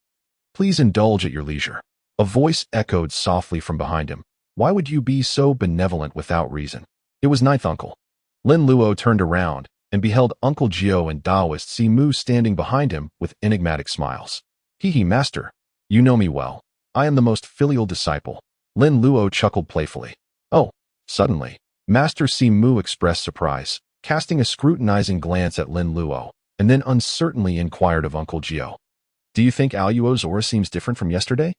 Please indulge at your leisure." A voice echoed softly from behind him. "Why would you be so benevolent without reason?" It was ninth uncle. Lin Luo turned around and beheld Uncle Jiu and Taoist Simu standing behind him with enigmatic smiles. "Hee, master. You know me well. I am the most filial disciple." Lin Luo chuckled playfully. "Oh." Suddenly, Master Simu expressed surprise, casting a scrutinizing glance at Lin Luo, and then uncertainly inquired of Uncle Jiu. "Do you think Aluo's aura seems different from yesterday?"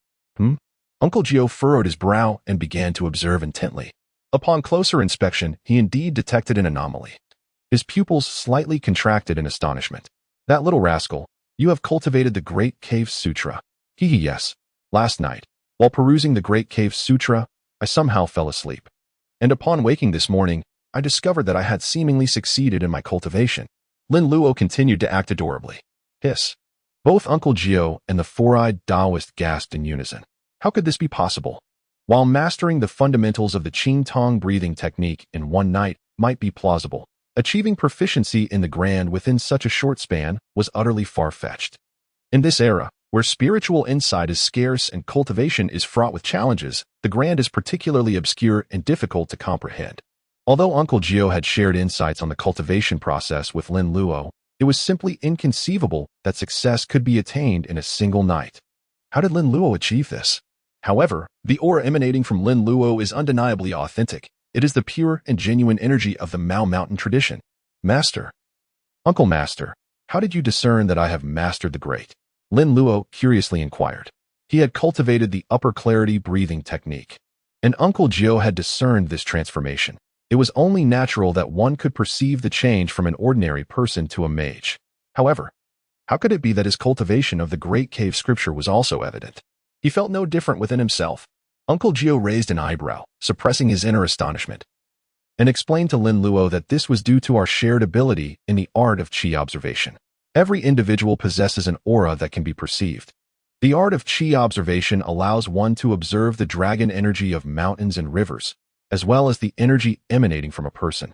Uncle Jiu furrowed his brow and began to observe intently. Upon closer inspection, he indeed detected an anomaly. His pupils slightly contracted in astonishment. "That little rascal, you have cultivated the Great Cave Sutra." Yes. Last night, while perusing the Great Cave Sutra, I somehow fell asleep. And upon waking this morning, I discovered that I had seemingly succeeded in my cultivation. Lin Luo continued to act adorably. Hiss. Both Uncle Jiu and the four-eyed Taoist gasped in unison. How could this be possible? While mastering the fundamentals of the Qing Tong breathing technique in one night might be plausible, achieving proficiency in the grand within such a short span was utterly far-fetched. In this era, where spiritual insight is scarce and cultivation is fraught with challenges, the grand is particularly obscure and difficult to comprehend. Although Uncle Jiu had shared insights on the cultivation process with Lin Luo, it was simply inconceivable that success could be attained in a single night. How did Lin Luo achieve this? However, the aura emanating from Lin Luo is undeniably authentic. It is the pure and genuine energy of the Mao Mountain tradition. Master. Uncle Master, how did you discern that I have mastered the great? Lin Luo curiously inquired. He had cultivated the upper clarity breathing technique, and Uncle Jiu had discerned this transformation. It was only natural that one could perceive the change from an ordinary person to a mage. However, how could it be that his cultivation of the Great Cave Scripture was also evident? He felt no different within himself. Uncle Jiu raised an eyebrow, suppressing his inner astonishment, and explained to Lin Luo that this was due to our shared ability in the art of Qi observation. Every individual possesses an aura that can be perceived. The art of Qi observation allows one to observe the dragon energy of mountains and rivers, as well as the energy emanating from a person,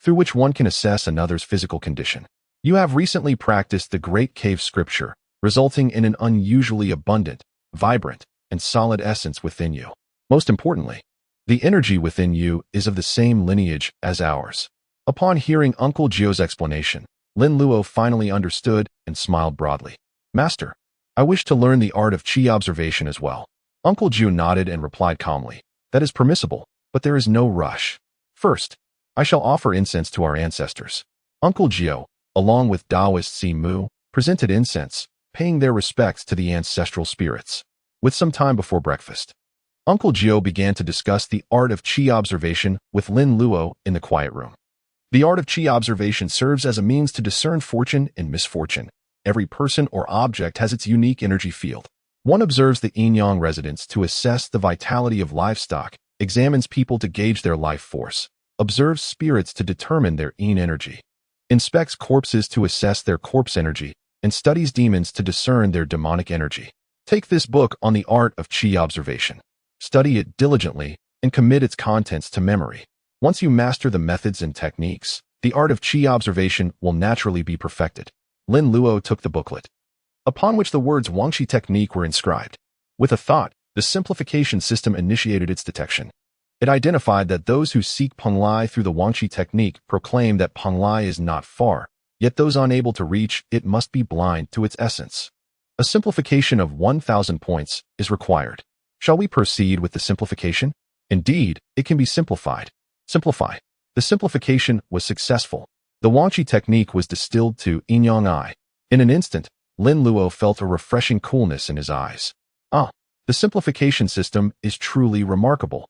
through which one can assess another's physical condition. You have recently practiced the Great Cave Scripture, resulting in an unusually abundant, vibrant, and solid essence within you. Most importantly, the energy within you is of the same lineage as ours. Upon hearing Uncle Jiu's explanation, Lin Luo finally understood and smiled broadly. Master, I wish to learn the art of Qi observation as well. Uncle Jiu nodded and replied calmly, that is permissible, but there is no rush. First, I shall offer incense to our ancestors. Uncle Jiu, along with Taoist Simu, presented incense, paying their respects to the ancestral spirits. With some time before breakfast, Uncle Jiu began to discuss the art of Qi observation with Lin Luo in the quiet room. The art of Qi observation serves as a means to discern fortune and misfortune. Every person or object has its unique energy field. One observes the yin-yang residents to assess the vitality of livestock, examines people to gauge their life force, observes spirits to determine their yin energy, inspects corpses to assess their corpse energy, and studies demons to discern their demonic energy. Take this book on the art of Qi observation. Study it diligently and commit its contents to memory. Once you master the methods and techniques, the art of Qi observation will naturally be perfected. Lin Luo took the booklet, upon which the words Wangqi technique were inscribed. With a thought, the simplification system initiated its detection. It identified that those who seek Penglai through the Wangqi technique proclaim that Penglai is not far, yet those unable to reach it must be blind to its essence. A simplification of 1,000 points is required. Shall we proceed with the simplification? Indeed, it can be simplified. Simplify. The simplification was successful. The Wangqi technique was distilled to yin-yang eye. In an instant, Lin Luo felt a refreshing coolness in his eyes. The simplification system is truly remarkable.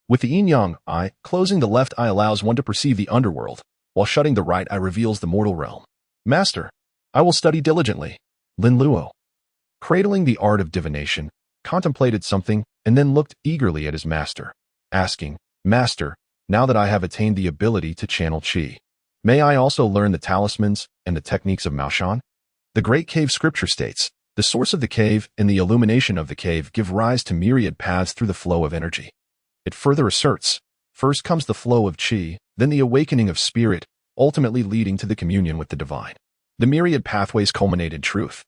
With the yin-yang eye, closing the left eye allows one to perceive the underworld, while shutting the right eye reveals the mortal realm. Master, I will study diligently. Lin Luo. cradling the art of divination, contemplated something, and then looked eagerly at his master, asking, "Master, now that I have attained the ability to channel qi, may I also learn the talismans and the techniques of Maoshan?" The Great Cave scripture states, "The source of the cave and the illumination of the cave give rise to myriad paths through the flow of energy." It further asserts, "First comes the flow of qi, then the awakening of spirit, ultimately leading to the communion with the divine. The myriad pathways culminate in truth,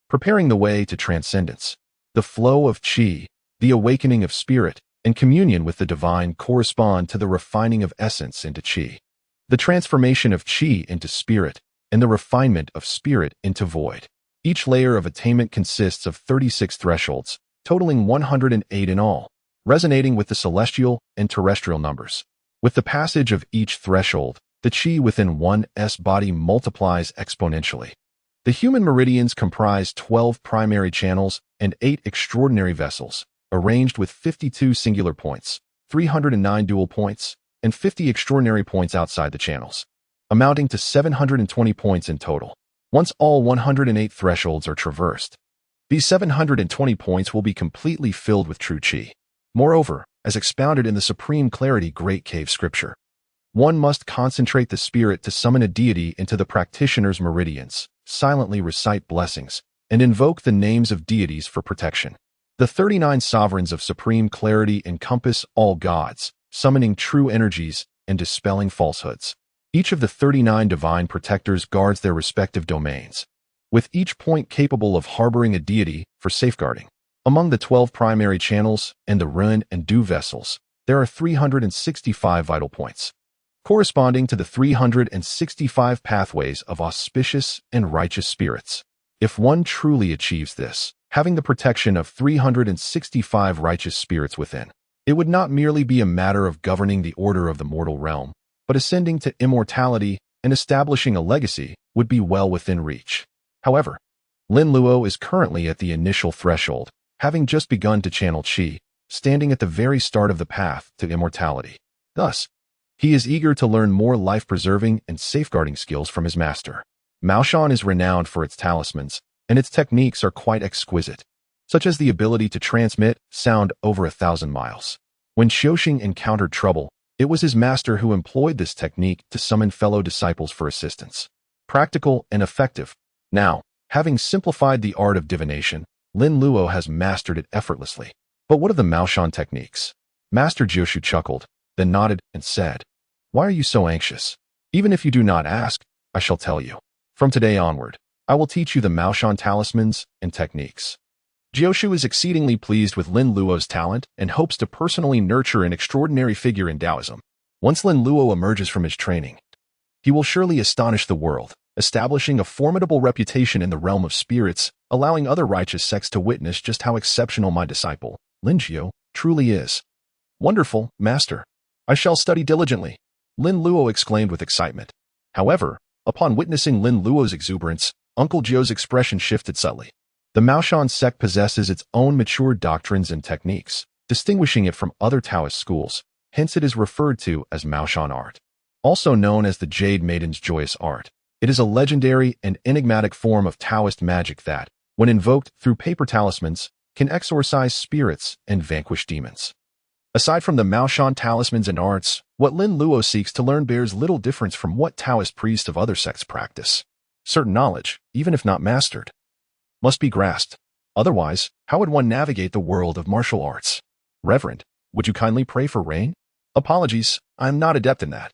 preparing the way to transcendence. The flow of qi, the awakening of spirit, and communion with the divine correspond to the refining of essence into qi, the transformation of qi into spirit, and the refinement of spirit into void. Each layer of attainment consists of 36 thresholds, totaling 108 in all, resonating with the celestial and terrestrial numbers. With the passage of each threshold, the qi within one's body multiplies exponentially. The human meridians comprise 12 primary channels and 8 extraordinary vessels, arranged with 52 singular points, 309 dual points, and 50 extraordinary points outside the channels, amounting to 720 points in total. Once all 108 thresholds are traversed, these 720 points will be completely filled with true qi. Moreover, as expounded in the Supreme Clarity Great Cave Scripture, one must concentrate the spirit to summon a deity into the practitioner's meridians, silently recite blessings, and invoke the names of deities for protection. The 39 sovereigns of Supreme Clarity encompass all gods, summoning true energies and dispelling falsehoods. Each of the 39 divine protectors guards their respective domains, with each point capable of harboring a deity for safeguarding. Among the 12 primary channels and the Run and Du vessels, there are 365 vital points, corresponding to the 365 pathways of auspicious and righteous spirits. If one truly achieves this, having the protection of 365 righteous spirits within, it would not merely be a matter of governing the order of the mortal realm, but ascending to immortality and establishing a legacy would be well within reach. However, Lin Luo is currently at the initial threshold, having just begun to channel qi, standing at the very start of the path to immortality. Thus, he is eager to learn more life-preserving and safeguarding skills from his master. Maoshan is renowned for its talismans, and its techniques are quite exquisite, such as the ability to transmit sound over 1,000 miles. When Xiaoxing encountered trouble, it was his master who employed this technique to summon fellow disciples for assistance. Practical and effective. Now, having simplified the art of divination, Lin Luo has mastered it effortlessly. But what of the Maoshan techniques? Master Jiu chuckled, then nodded and said, "Why are you so anxious? Even if you do not ask, I shall tell you. From today onward, I will teach you the Maoshan talismans and techniques." Jiu is exceedingly pleased with Lin Luo's talent and hopes to personally nurture an extraordinary figure in Taoism. Once Lin Luo emerges from his training, he will surely astonish the world, establishing a formidable reputation in the realm of spirits, allowing other righteous sects to witness just how exceptional my disciple, Lin Jiu, truly is. "Wonderful, Master. I shall study diligently," Lin Luo exclaimed with excitement. However, upon witnessing Lin Luo's exuberance, Uncle Jiu's expression shifted subtly. The Maoshan sect possesses its own mature doctrines and techniques, distinguishing it from other Taoist schools, hence it is referred to as Maoshan art. Also known as the Jade Maiden's Joyous Art, it is a legendary and enigmatic form of Taoist magic that, when invoked through paper talismans, can exorcise spirits and vanquish demons. Aside from the Maoshan talismans and arts, what Lin Luo seeks to learn bears little difference from what Taoist priests of other sects practice. Certain knowledge, even if not mastered, must be grasped. Otherwise, how would one navigate the world of martial arts? "Reverend, would you kindly pray for rain?" "Apologies, I am not adept in that."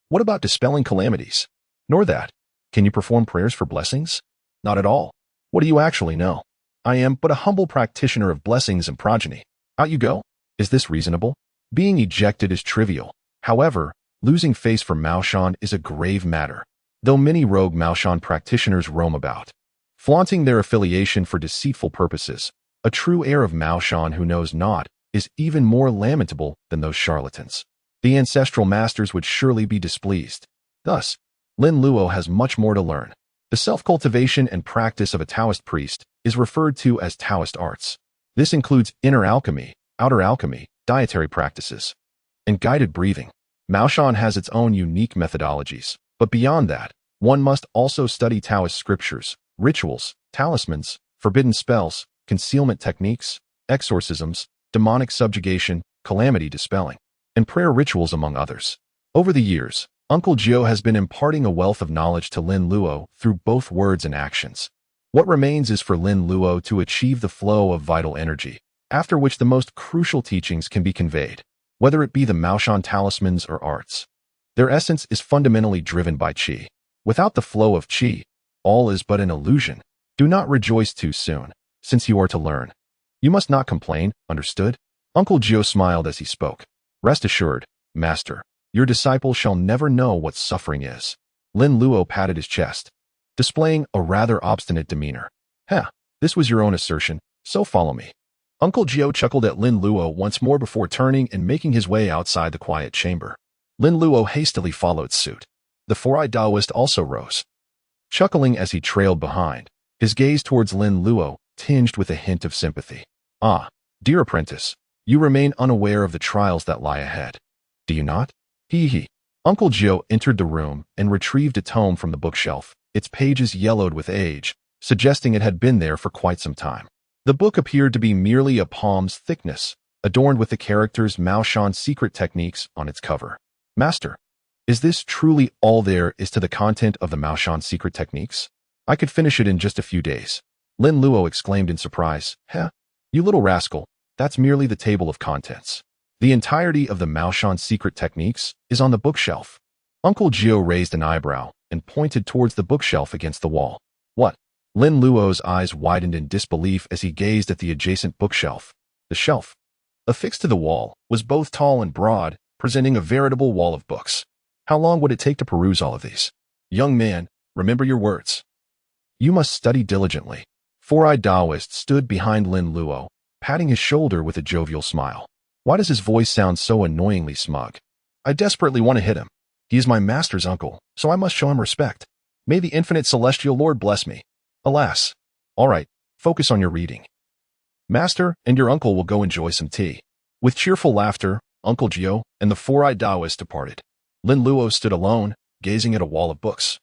"What about dispelling calamities?" "Nor that." "Can you perform prayers for blessings?" "Not at all." "What do you actually know?" "I am but a humble practitioner of blessings and progeny." "Out you go." Is this reasonable? Being ejected is trivial. However, losing face for Maoshan is a grave matter, though many rogue Maoshan practitioners roam about, flaunting their affiliation for deceitful purposes. A true heir of Maoshan who knows not is even more lamentable than those charlatans. The ancestral masters would surely be displeased. Thus, Lin Luo has much more to learn. The self-cultivation and practice of a Taoist priest is referred to as Taoist arts. This includes inner alchemy, outer alchemy, dietary practices, and guided breathing. Maoshan has its own unique methodologies, but beyond that, one must also study Taoist scriptures, rituals, talismans, forbidden spells, concealment techniques, exorcisms, demonic subjugation, calamity dispelling, and prayer rituals among others. Over the years, Uncle Jiu has been imparting a wealth of knowledge to Lin Luo through both words and actions. What remains is for Lin Luo to achieve the flow of vital energy, after which the most crucial teachings can be conveyed, whether it be the Maoshan talismans or arts. Their essence is fundamentally driven by qi. Without the flow of qi, all is but an illusion. Do not rejoice too soon, since you are to learn. You must not complain, understood? Uncle Jiu smiled as he spoke. Rest assured, Master, your disciple shall never know what suffering is. Lin Luo patted his chest, displaying a rather obstinate demeanor. This was your own assertion, so follow me. Uncle Jiu chuckled at Lin Luo once more before turning and making his way outside the quiet chamber. Lin Luo hastily followed suit. The four-eyed Taoist also rose, chuckling as he trailed behind, his gaze towards Lin Luo tinged with a hint of sympathy. Ah, dear apprentice, you remain unaware of the trials that lie ahead. Do you not? Hee. Uncle Jiu entered the room and retrieved a tome from the bookshelf, its pages yellowed with age, suggesting it had been there for quite some time. The book appeared to be merely a palm's thickness, adorned with the characters Maoshan secret techniques on its cover. Master, is this truly all there is to the content of the Maoshan secret techniques? I could finish it in just a few days. Lin Luo exclaimed in surprise. You little rascal, that's merely the table of contents. The entirety of the Maoshan secret techniques is on the bookshelf. Uncle Jiu raised an eyebrow and pointed towards the bookshelf against the wall. What? Lin Luo's eyes widened in disbelief as he gazed at the adjacent bookshelf. The shelf, affixed to the wall, was both tall and broad, presenting a veritable wall of books. How long would it take to peruse all of these? Young man, remember your words. You must study diligently. Four-eyed Taoist stood behind Lin Luo, patting his shoulder with a jovial smile. Why does his voice sound so annoyingly smug? I desperately want to hit him. He is my master's uncle, so I must show him respect. May the infinite celestial Lord bless me. Alas. All right, focus on your reading. Master and your uncle will go enjoy some tea. With cheerful laughter, Uncle Jiu and the four-eyed Taoist departed. Lin Luo stood alone, gazing at a wall of books,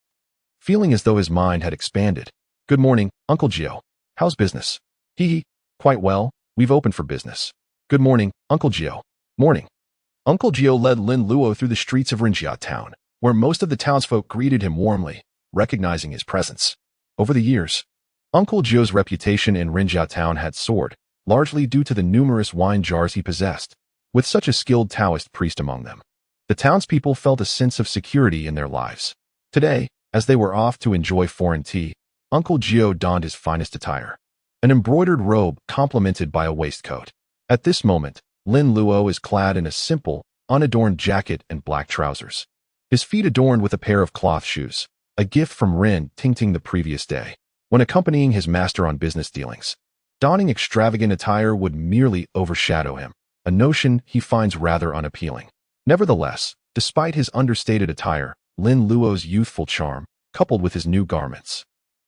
feeling as though his mind had expanded. Good morning, Uncle Jiu. How's business? Quite well. We've opened for business. Good morning, Uncle Jiu. Morning. Uncle Jiu led Lin Luo through the streets of Rinjia town, where most of the townsfolk greeted him warmly, recognizing his presence. Over the years, Uncle Jiu's reputation in Rinjia town had soared, largely due to the numerous wine jars he possessed, with such a skilled Taoist priest among them. The townspeople felt a sense of security in their lives. Today, as they were off to enjoy foreign tea, Uncle Jiu donned his finest attire, an embroidered robe complemented by a waistcoat. At this moment, Lin Luo is clad in a simple, unadorned jacket and black trousers, his feet adorned with a pair of cloth shoes, a gift from Ren Tingting the previous day, when accompanying his master on business dealings. Donning extravagant attire would merely overshadow him, a notion he finds rather unappealing. Nevertheless, despite his understated attire, Lin Luo's youthful charm, coupled with his new garments,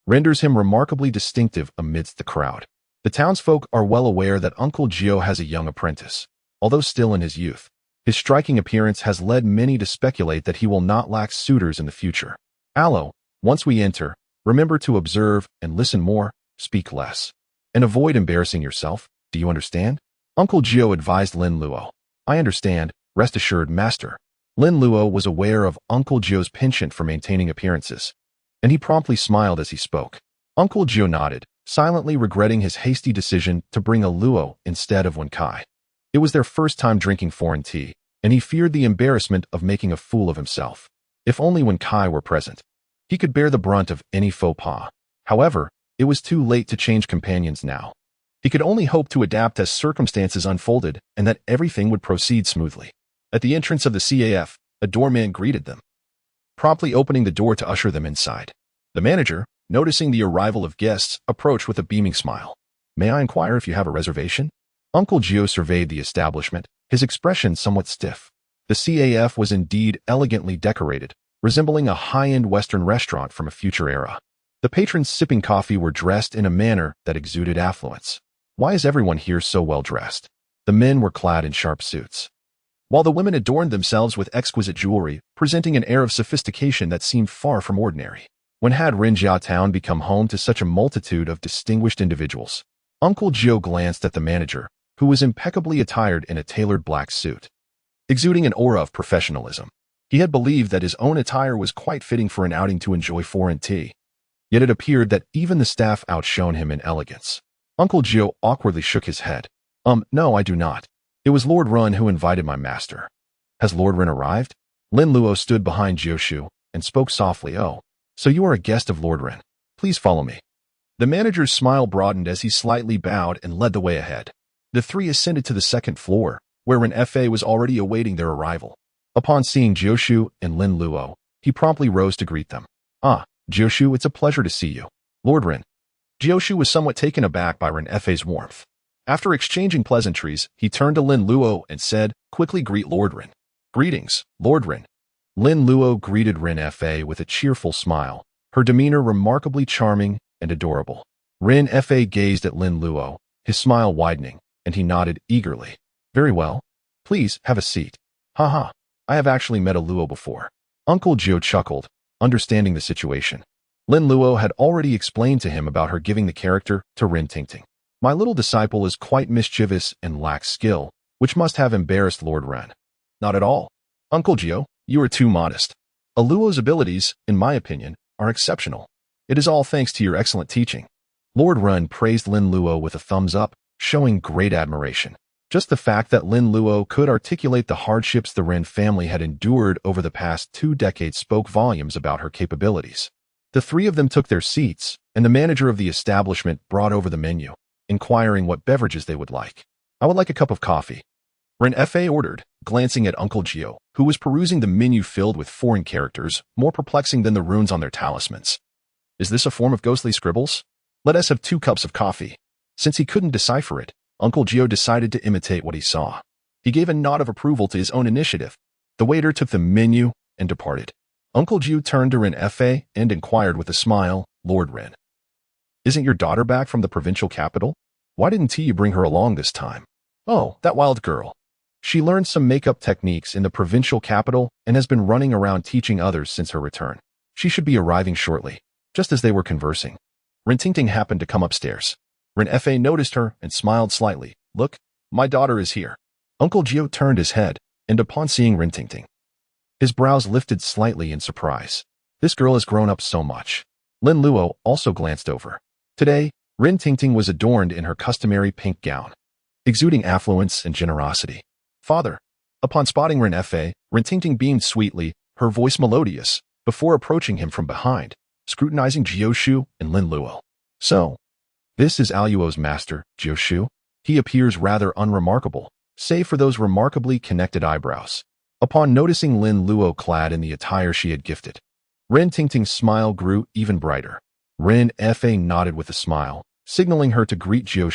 renders him remarkably distinctive amidst the crowd. The townsfolk are well aware that Uncle Jiu has a young apprentice. Although still in his youth, his striking appearance has led many to speculate that he will not lack suitors in the future. Allo, once we enter, remember to observe and listen more, speak less, and avoid embarrassing yourself. Do you understand? Uncle Jiu advised Lin Luo. I understand, rest assured, Master. Lin Luo was aware of Uncle Jiu's penchant for maintaining appearances, and he promptly smiled as he spoke. Uncle Jiu nodded, silently regretting his hasty decision to bring a Luo instead of Wen Kai. It was their first time drinking foreign tea, and he feared the embarrassment of making a fool of himself. If only Wen Kai were present, he could bear the brunt of any faux pas. However, it was too late to change companions now. He could only hope to adapt as circumstances unfolded and that everything would proceed smoothly. At the entrance of the CAF, a doorman greeted them, promptly opening the door to usher them inside. The manager, noticing the arrival of guests, approached with a beaming smile. May I inquire if you have a reservation? Uncle Jiu surveyed the establishment, his expression somewhat stiff. The CAF was indeed elegantly decorated, resembling a high-end Western restaurant from a future era. The patrons sipping coffee were dressed in a manner that exuded affluence. Why is everyone here so well dressed? The men were clad in sharp suits, while the women adorned themselves with exquisite jewelry, presenting an air of sophistication that seemed far from ordinary. When had Rinjia Town become home to such a multitude of distinguished individuals? Uncle Jiu glanced at the manager, who was impeccably attired in a tailored black suit, exuding an aura of professionalism. He had believed that his own attire was quite fitting for an outing to enjoy foreign tea. Yet it appeared that even the staff outshone him in elegance. Uncle Jiu awkwardly shook his head. No, I do not. It was Lord Run who invited my master. Has Lord Run arrived? Lin Luo stood behind Jiu and spoke softly. Oh, so you are a guest of Lord Run. Please follow me. The manager's smile broadened as he slightly bowed and led the way ahead. The three ascended to the second floor, where Ren Fa was already awaiting their arrival. Upon seeing Jiu and Lin Luo, he promptly rose to greet them. Ah, Jiu, it's a pleasure to see you. Lord Ren. Jiu was somewhat taken aback by Ren Fa's warmth. After exchanging pleasantries, he turned to Lin Luo and said, quickly greet Lord Ren. Greetings, Lord Ren. Lin Luo greeted Ren Fa with a cheerful smile, her demeanor remarkably charming and adorable. Ren Fa gazed at Lin Luo, his smile widening, and he nodded eagerly. Very well. Please, have a seat. Haha, I have actually met a Luo before. Uncle Jiu chuckled, understanding the situation. Lin Luo had already explained to him about her giving the character to Rin Tingting. My little disciple is quite mischievous and lacks skill, which must have embarrassed Lord Ren. Not at all. Uncle Jiu, you are too modest. A Luo's abilities, in my opinion, are exceptional. It is all thanks to your excellent teaching. Lord Ren praised Lin Luo with a thumbs up, showing great admiration. Just the fact that Lin Luo could articulate the hardships the Ren family had endured over the past 2 decades spoke volumes about her capabilities. The three of them took their seats, and the manager of the establishment brought over the menu, inquiring what beverages they would like. I would like a cup of coffee. Ren Fa ordered, glancing at Uncle Jiu, who was perusing the menu filled with foreign characters, more perplexing than the runes on their talismans. Is this a form of ghostly scribbles? Let us have 2 cups of coffee. Since he couldn't decipher it, Uncle Jiu decided to imitate what he saw. He gave a nod of approval to his own initiative. The waiter took the menu and departed. Uncle Jiu turned to Ren Fa and inquired with a smile, Lord Ren. Isn't your daughter back from the provincial capital? Why didn't you bring her along this time? Oh, that wild girl. She learned some makeup techniques in the provincial capital and has been running around teaching others since her return. She should be arriving shortly. Just as they were conversing, Rin Tingting happened to come upstairs. Ren Fa noticed her and smiled slightly. Look, my daughter is here. Uncle Jiu turned his head, and upon seeing Rin Tingting, his brows lifted slightly in surprise. This girl has grown up so much. Lin Luo also glanced over. Today, Rin Tingting was adorned in her customary pink gown, exuding affluence and generosity. Father. Upon spotting Rin Fa, Rin Tingting beamed sweetly, her voice melodious, before approaching him from behind, scrutinizing Jiu and Lin Luo. So, this is Aluo's master, Jiu. He appears rather unremarkable, save for those remarkably connected eyebrows. Upon noticing Lin Luo clad in the attire she had gifted, Rin Tingting's smile grew even brighter. Rin Fa nodded with a smile, signaling her to greet Jiu,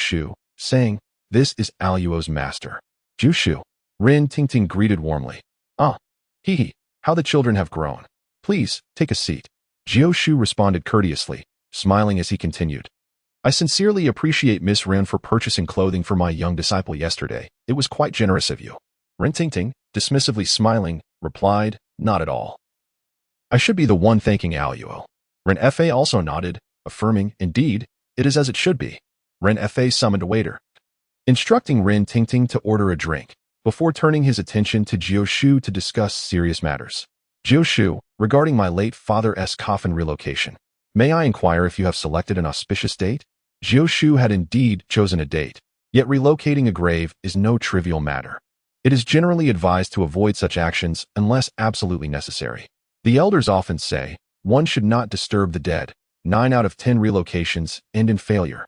saying, This is Aluo's master. Jiu. Rin Tingting greeted warmly. Ah, hee, how the children have grown. Please, take a seat. Jiu responded courteously, smiling as he continued. I sincerely appreciate Miss Rin for purchasing clothing for my young disciple yesterday. It was quite generous of you. Rin Tingting, dismissively smiling, replied, Not at all. I should be the one thanking Aluo. Ren Fa also nodded, affirming, Indeed, it is as it should be. Ren Fa summoned a waiter, instructing Rin Tingting to order a drink, before turning his attention to Jiu to discuss serious matters. Jiu, regarding my late father's coffin relocation, may I inquire if you have selected an auspicious date? Jiu had indeed chosen a date, yet relocating a grave is no trivial matter. It is generally advised to avoid such actions unless absolutely necessary. The elders often say, one should not disturb the dead. 9 out of 10 relocations end in failure.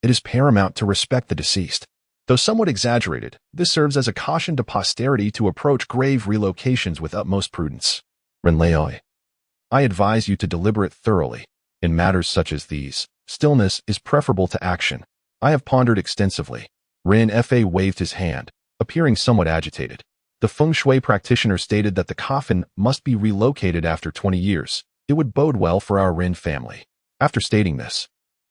It is paramount to respect the deceased. Though somewhat exaggerated, this serves as a caution to posterity to approach grave relocations with utmost prudence. Ren Leoi. I advise you to deliberate thoroughly. In matters such as these, stillness is preferable to action. I have pondered extensively. Ren Fa waved his hand, appearing somewhat agitated. The feng shui practitioner stated that the coffin must be relocated after 20 years. It would bode well for our Rin family. After stating this,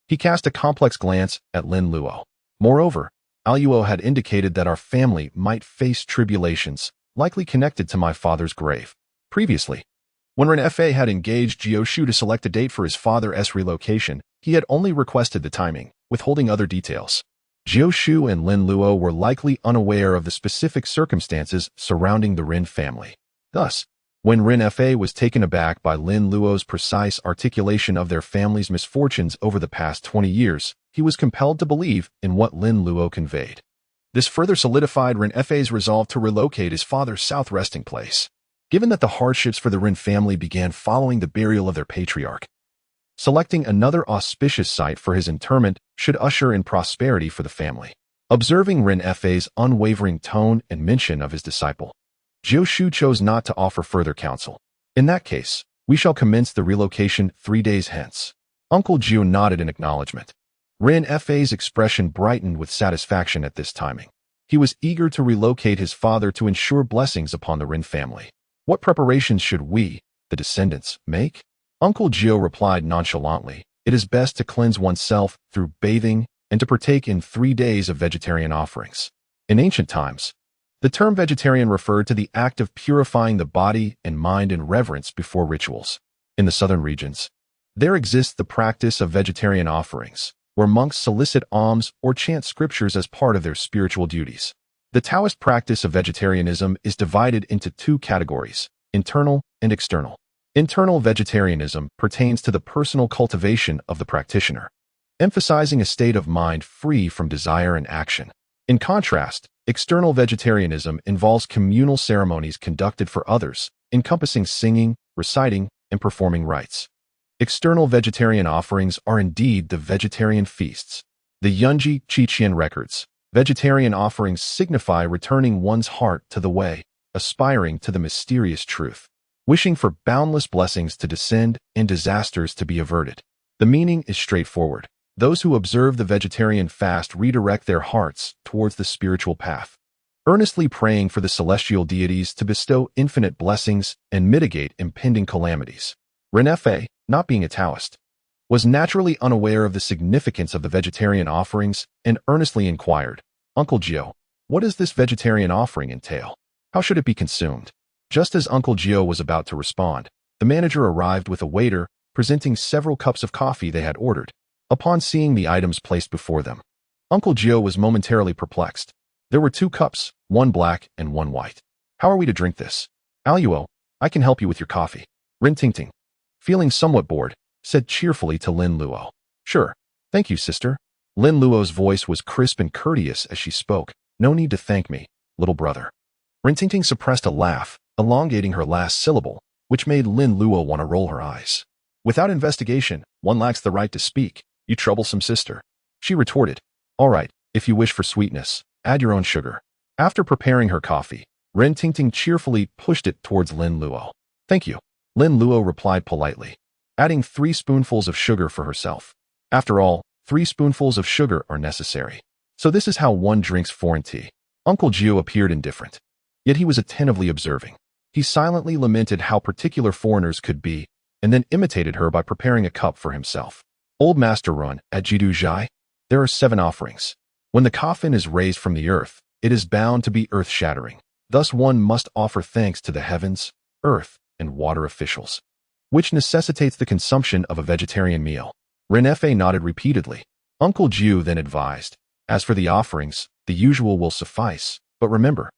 he cast a complex glance at Lin Luo. Moreover, Aluo had indicated that our family might face tribulations, likely connected to my father's grave. Previously, When Ren Fa had engaged Jiu Shu to select a date for his father's relocation, he had only requested the timing, withholding other details. Jiu Shu and Lin Luo were likely unaware of the specific circumstances surrounding the Ren family. Thus, when Ren Fa was taken aback by Lin Luo's precise articulation of their family's misfortunes over the past 20 years, he was compelled to believe in what Lin Luo conveyed. This further solidified Ren Fa's resolve to relocate his father's south resting place. Given that the hardships for the Ren family began following the burial of their patriarch, selecting another auspicious site for his interment should usher in prosperity for the family. Observing Ren Fa's unwavering tone and mention of his disciple, Jiu Shu chose not to offer further counsel. In that case, we shall commence the relocation 3 days hence. Uncle Jiu nodded in acknowledgement. Ren Fa's expression brightened with satisfaction at this timing. He was eager to relocate his father to ensure blessings upon the Ren family. What preparations should we, the descendants, make? Uncle Jiu replied nonchalantly, it is best to cleanse oneself through bathing and to partake in 3 days of vegetarian offerings. In ancient times, the term vegetarian referred to the act of purifying the body and mind in reverence before rituals. In the southern regions, there exists the practice of vegetarian offerings, where monks solicit alms or chant scriptures as part of their spiritual duties. The Taoist practice of vegetarianism is divided into 2 categories, internal and external. Internal vegetarianism pertains to the personal cultivation of the practitioner, emphasizing a state of mind free from desire and action. In contrast, external vegetarianism involves communal ceremonies conducted for others, encompassing singing, reciting, and performing rites. External vegetarian offerings are indeed the vegetarian feasts. The Yunji Qiqian records, vegetarian offerings signify returning one's heart to the way, aspiring to the mysterious truth, wishing for boundless blessings to descend and disasters to be averted. The meaning is straightforward. Those who observe the vegetarian fast redirect their hearts towards the spiritual path, earnestly praying for the celestial deities to bestow infinite blessings and mitigate impending calamities. Ren Fa, not being a Taoist, was naturally unaware of the significance of the vegetarian offerings and earnestly inquired, Uncle Jiu, what does this vegetarian offering entail? How should it be consumed? Just as Uncle Jiu was about to respond, the manager arrived with a waiter presenting several cups of coffee they had ordered. Upon seeing the items placed before them, Uncle Jiu was momentarily perplexed. There were 2 cups, one black and one white. How are we to drink this? Aluo, I can help you with your coffee. Rin Tingting, feeling somewhat bored, said cheerfully to Lin Luo. Sure. Thank you, sister. Lin Luo's voice was crisp and courteous as she spoke. No need to thank me, little brother. Rin Tingting suppressed a laugh, elongating her last syllable, which made Lin Luo want to roll her eyes. Without investigation, one lacks the right to speak, you troublesome sister. She retorted. All right, if you wish for sweetness, add your own sugar. After preparing her coffee, Rin Tingting cheerfully pushed it towards Lin Luo. Thank you. Lin Luo replied politely, adding 3 spoonfuls of sugar for herself. After all, 3 spoonfuls of sugar are necessary. So this is how one drinks foreign tea. Uncle Jiu appeared indifferent, yet he was attentively observing. He silently lamented how particular foreigners could be, and then imitated her by preparing a cup for himself. Old Master Run, at Jidu Zhai, there are 7 offerings. When the coffin is raised from the earth, it is bound to be earth-shattering. Thus one must offer thanks to the heavens, earth, and water officials, which necessitates the consumption of a vegetarian meal. Ren Fa nodded repeatedly. Uncle Jiu then advised, as for the offerings, the usual will suffice, but remember,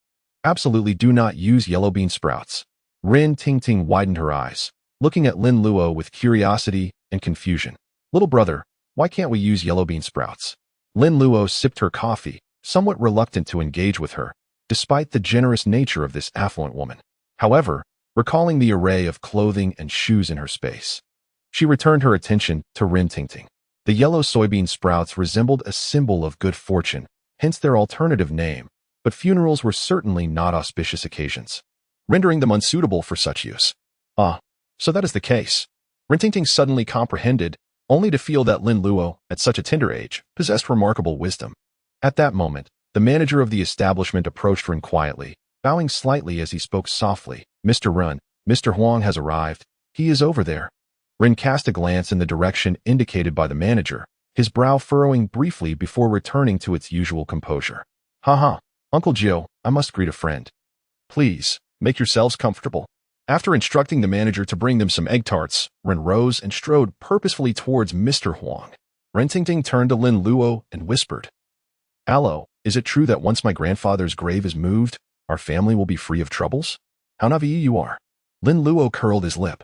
absolutely do not use yellow bean sprouts. Rin Tingting widened her eyes, looking at Lin Luo with curiosity and confusion. Little brother, why can't we use yellow bean sprouts? Lin Luo sipped her coffee, somewhat reluctant to engage with her, despite the generous nature of this affluent woman. However, recalling the array of clothing and shoes in her space, she returned her attention to Rin Tingting. The yellow soybean sprouts resembled a symbol of good fortune, hence their alternative name, but funerals were certainly not auspicious occasions, rendering them unsuitable for such use. Ah, so that is the case. Rin Tingting suddenly comprehended, only to feel that Lin Luo, at such a tender age, possessed remarkable wisdom. At that moment, the manager of the establishment approached Rin quietly, bowing slightly as he spoke softly. Mr. Run, Mr. Huang has arrived. He is over there. Rin cast a glance in the direction indicated by the manager, his brow furrowing briefly before returning to its usual composure. Haha, Uncle Jiu, I must greet a friend. Please, make yourselves comfortable. After instructing the manager to bring them some egg tarts, Ren rose and strode purposefully towards Mr. Huang. Ren Tingting turned to Lin Luo and whispered, "Allo, is it true that once my grandfather's grave is moved, our family will be free of troubles? How naive you are." Lin Luo curled his lip,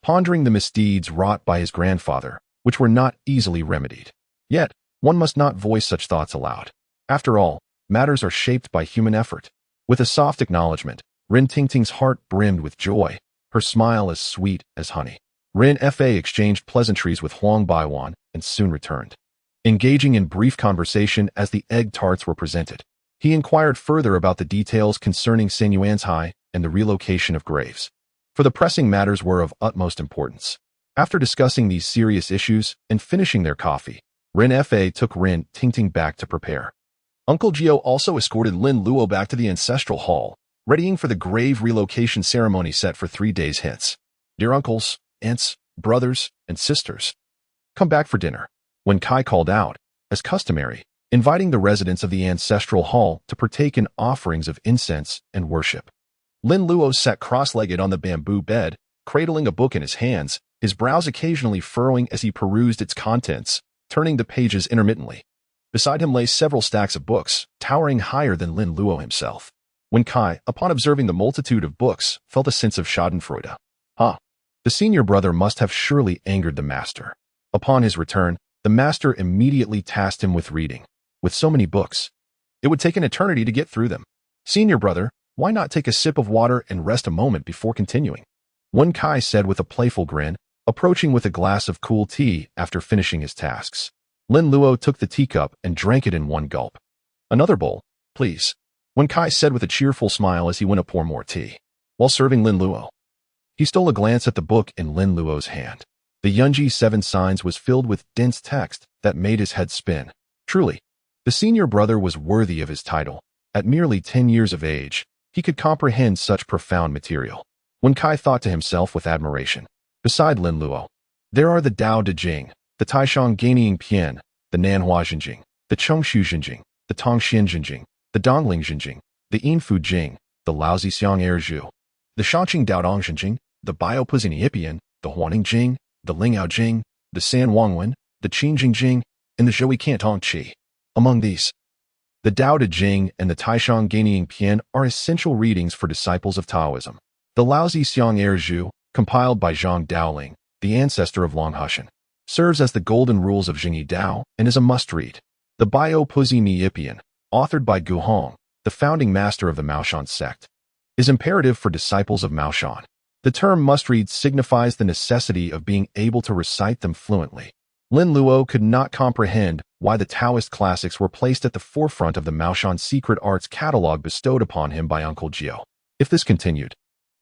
pondering the misdeeds wrought by his grandfather, which were not easily remedied. Yet, one must not voice such thoughts aloud. After all, matters are shaped by human effort. With a soft acknowledgement, Ren Tingting's heart brimmed with joy, her smile as sweet as honey. Ren Fa exchanged pleasantries with Huang Baiwan and soon returned. Engaging in brief conversation as the egg tarts were presented, he inquired further about the details concerning San Yuan's High and the relocation of graves. For the pressing matters were of utmost importance. After discussing these serious issues and finishing their coffee, Ren Fa took Ren Tingting back to prepare. Uncle Jiu also escorted Lin Luo back to the ancestral hall, readying for the grave relocation ceremony set for 3 days hence. "Dear uncles, aunts, brothers, and sisters, come back for dinner." When Kai called out, as customary, inviting the residents of the ancestral hall to partake in offerings of incense and worship. Lin Luo sat cross-legged on the bamboo bed, cradling a book in his hands, his brows occasionally furrowing as he perused its contents, turning the pages intermittently. Beside him lay several stacks of books, towering higher than Lin Luo himself. When Kai, upon observing the multitude of books, felt a sense of schadenfreude. The senior brother must have surely angered the master. Upon his return, the master immediately tasked him with reading. With so many books, it would take an eternity to get through them. "Senior brother, why not take a sip of water and rest a moment before continuing?" One Kai said with a playful grin, approaching with a glass of cool tea after finishing his tasks. Lin Luo took the teacup and drank it in one gulp. "Another bowl, please," One Kai said with a cheerful smile as he went to pour more tea. While serving Lin Luo, he stole a glance at the book in Lin Luo's hand. The Yunji 7 Signs was filled with dense text that made his head spin. Truly, the senior brother was worthy of his title. At merely 10 years of age, he could comprehend such profound material. When Kai thought to himself with admiration, beside Lin Luo, there are the Dao De Jing, the Taishang Gaining Pian, the Nanhua Jinjing, the Chongshu Jinjing, the Tongxian Jinjing, the Dongling Jinjing, the Yinfu Jing, the Laozi Xiang Er Zhu, the Shanqing Daodong Jinjing, the Biopuzini Ipian, the Huaning Jing, the Lingyao Jing, the San Wangwen, the Qingjing Jing, and the Zhoui Cantong Qi. Among these, the Dao De Jing and the Taishang Gaining Pian are essential readings for disciples of Taoism. The Laozi Xiang Er Zhu, compiled by Zhang Daoling, the ancestor of Long Hushan, serves as the golden rules of Jingyi Dao and is a must-read. The Biopuzini Ipian, authored by Gu Hong, the founding master of the Maoshan sect, is imperative for disciples of Maoshan. The term must-read signifies the necessity of being able to recite them fluently. Lin Luo could not comprehend why the Taoist classics were placed at the forefront of the Maoshan secret arts catalog bestowed upon him by Uncle Jiu. If this continued,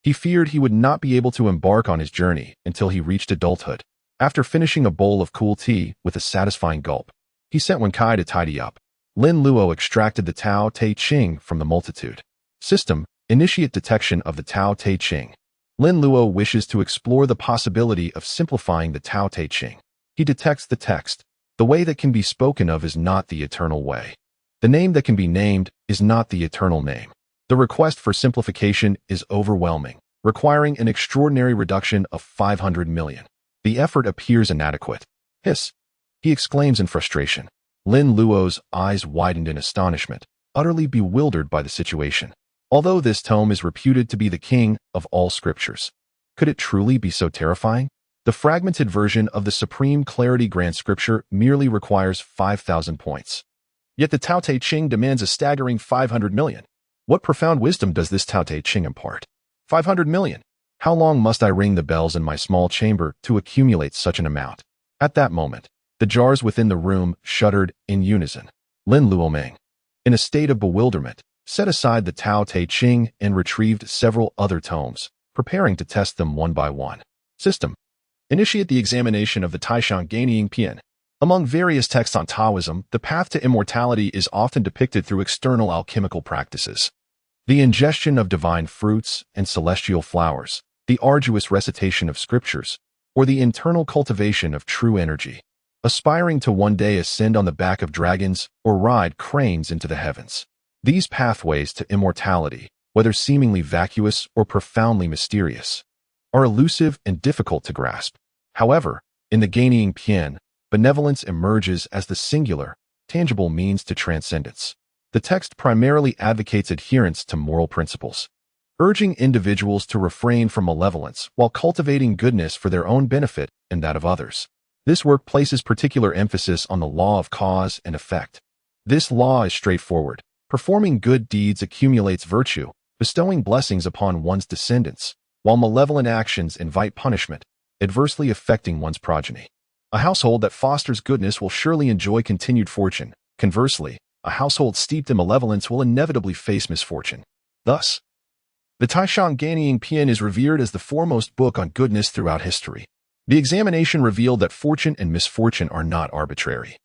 he feared he would not be able to embark on his journey until he reached adulthood. After finishing a bowl of cool tea with a satisfying gulp, he sent Wen Kai to tidy up. Lin Luo extracted the Tao Te Ching from the multitude. System, initiate detection of the Tao Te Ching. Lin Luo wishes to explore the possibility of simplifying the Tao Te Ching. He detects the text. The way that can be spoken of is not the eternal way. The name that can be named is not the eternal name. The request for simplification is overwhelming, requiring an extraordinary reduction of 500 million. The effort appears inadequate. Hiss! He exclaims in frustration. Lin Luo's eyes widened in astonishment, utterly bewildered by the situation. Although this tome is reputed to be the king of all scriptures, could it truly be so terrifying? The fragmented version of the Supreme Clarity Grand Scripture merely requires 5,000 points. Yet the Tao Te Ching demands a staggering 500 million. What profound wisdom does this Tao Te Ching impart? 500 million. How long must I ring the bells in my small chamber to accumulate such an amount? At that moment, the jars within the room shuddered in unison. Lin Luomeng, in a state of bewilderment, set aside the Tao Te Ching and retrieved several other tomes, preparing to test them one by one. System. Initiate the examination of the Taishang Gaining Pian. Among various texts on Taoism, the path to immortality is often depicted through external alchemical practices. The ingestion of divine fruits and celestial flowers, the arduous recitation of scriptures, or the internal cultivation of true energy. Aspiring to one day ascend on the back of dragons or ride cranes into the heavens. These pathways to immortality whether seemingly vacuous or profoundly mysterious, are elusive and difficult to grasp. However, in the Gaining Pian, benevolence emerges as the singular, tangible means to transcendence. The text primarily advocates adherence to moral principles, urging individuals to refrain from malevolence while cultivating goodness for their own benefit and that of others. This work places particular emphasis on the law of cause and effect. This law is straightforward. Performing good deeds accumulates virtue, bestowing blessings upon one's descendants, while malevolent actions invite punishment, adversely affecting one's progeny. A household that fosters goodness will surely enjoy continued fortune. Conversely, a household steeped in malevolence will inevitably face misfortune. Thus, the Taishan Gaining Pian is revered as the foremost book on goodness throughout history. The examination revealed that fortune and misfortune are not arbitrary.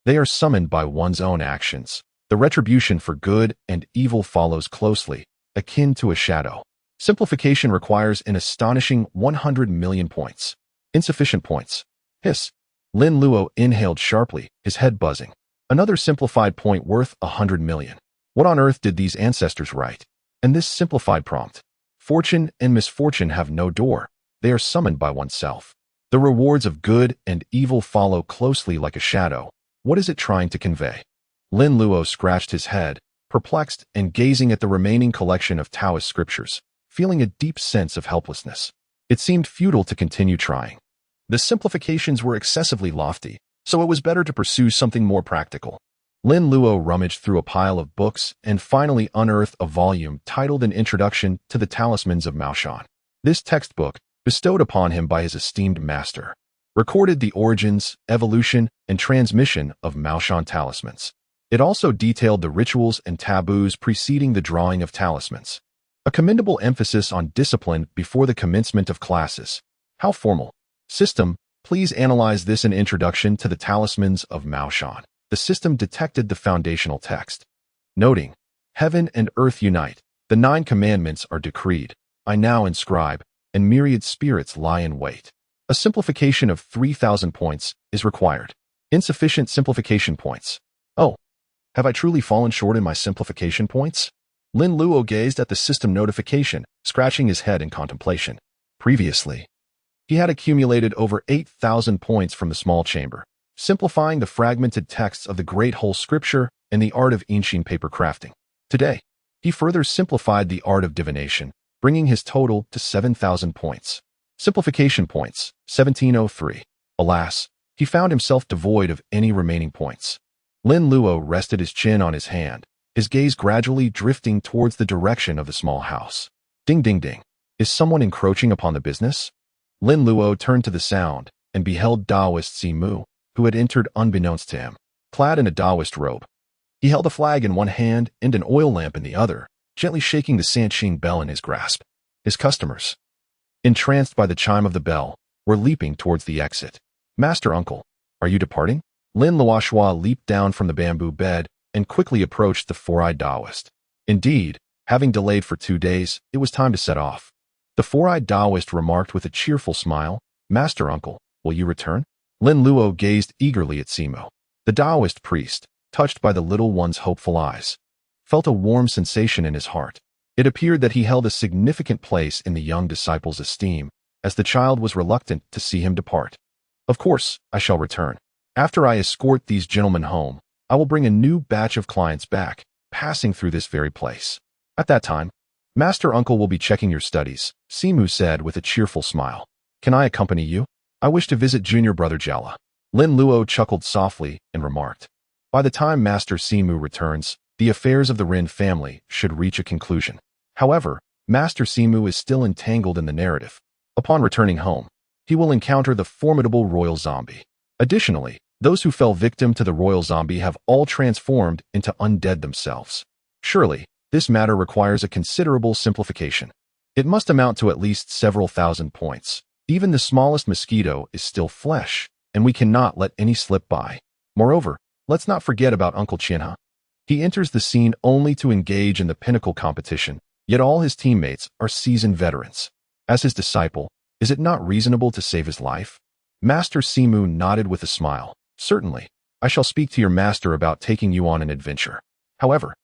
They are summoned by one's own actions. The retribution for good and evil follows closely, akin to a shadow. Simplification requires an astonishing 100 million points. Insufficient points. Hiss. Lin Luo inhaled sharply, his head buzzing. Another simplified point worth 100 million. What on earth did these ancestors write? And this simplified prompt. Fortune and misfortune have no door. They are summoned by oneself. The rewards of good and evil follow closely like a shadow. What is it trying to convey? Lin Luo scratched his head, perplexed and gazing at the remaining collection of Taoist scriptures, feeling a deep sense of helplessness. It seemed futile to continue trying. The simplifications were excessively lofty, so it was better to pursue something more practical. Lin Luo rummaged through a pile of books and finally unearthed a volume titled An Introduction to the Talismans of Maoshan. This textbook, bestowed upon him by his esteemed master, recorded the origins, evolution, and transmission of Maoshan talismans. It also detailed the rituals and taboos preceding the drawing of talismans. A commendable emphasis on discipline before the commencement of classes. How formal. System, please analyze this an introduction to the talismans of Maoshan. The system detected the foundational text. Noting, heaven and earth unite. The 9 commandments are decreed. I now inscribe, and myriad spirits lie in wait. A simplification of 3,000 points is required. Insufficient simplification points. Oh, have I truly fallen short in my simplification points? Lin Luo gazed at the system notification, scratching his head in contemplation. Previously, he had accumulated over 8,000 points from the small chamber, simplifying the fragmented texts of the Great Whole Scripture and the art of Inshin paper crafting. Today, he further simplified the art of divination, bringing his total to 7,000 points. Simplification points, 1703. Alas, he found himself devoid of any remaining points. Lin Luo rested his chin on his hand, his gaze gradually drifting towards the direction of the small house. Ding ding ding. Is someone encroaching upon the business? Lin Luo turned to the sound and beheld Taoist Simu, who had entered unbeknownst to him, clad in a Taoist robe. He held a flag in one hand and an oil lamp in the other, gently shaking the Sanqing bell in his grasp. His customers, entranced by the chime of the bell, were leaping towards the exit. Master Uncle, are you departing? Lin Luo leaped down from the bamboo bed and quickly approached the four-eyed Taoist. Indeed, having delayed for 2 days, it was time to set off. The four-eyed Taoist remarked with a cheerful smile, Master Uncle, will you return? Lin Luo gazed eagerly at Simo. The Taoist priest, touched by the little one's hopeful eyes, felt a warm sensation in his heart. It appeared that he held a significant place in the young disciple's esteem, as the child was reluctant to see him depart. Of course, I shall return. After I escort these gentlemen home, I will bring a new batch of clients back, passing through this very place. At that time, Master Uncle will be checking your studies, Simu said with a cheerful smile. Can I accompany you? I wish to visit junior brother Jala. Lin Luo chuckled softly and remarked, by the time Master Simu returns, the affairs of the Rin family should reach a conclusion. However, Master Simu is still entangled in the narrative. Upon returning home, he will encounter the formidable royal zombie. Additionally, those who fell victim to the royal zombie have all transformed into undead themselves. Surely, this matter requires a considerable simplification. It must amount to at least several thousand points. Even the smallest mosquito is still flesh, and we cannot let any slip by. Moreover, let's not forget about Uncle Qianhe. He enters the scene only to engage in the pinnacle competition, yet all his teammates are seasoned veterans. As his disciple, is it not reasonable to save his life? Master Simu nodded with a smile. Certainly, I shall speak to your master about taking you on an adventure. However,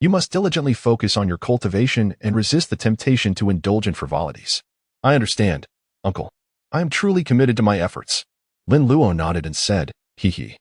You must diligently focus on your cultivation and resist the temptation to indulge in frivolities. I understand, uncle. I am truly committed to my efforts. Lin Luo nodded and said, hee hee.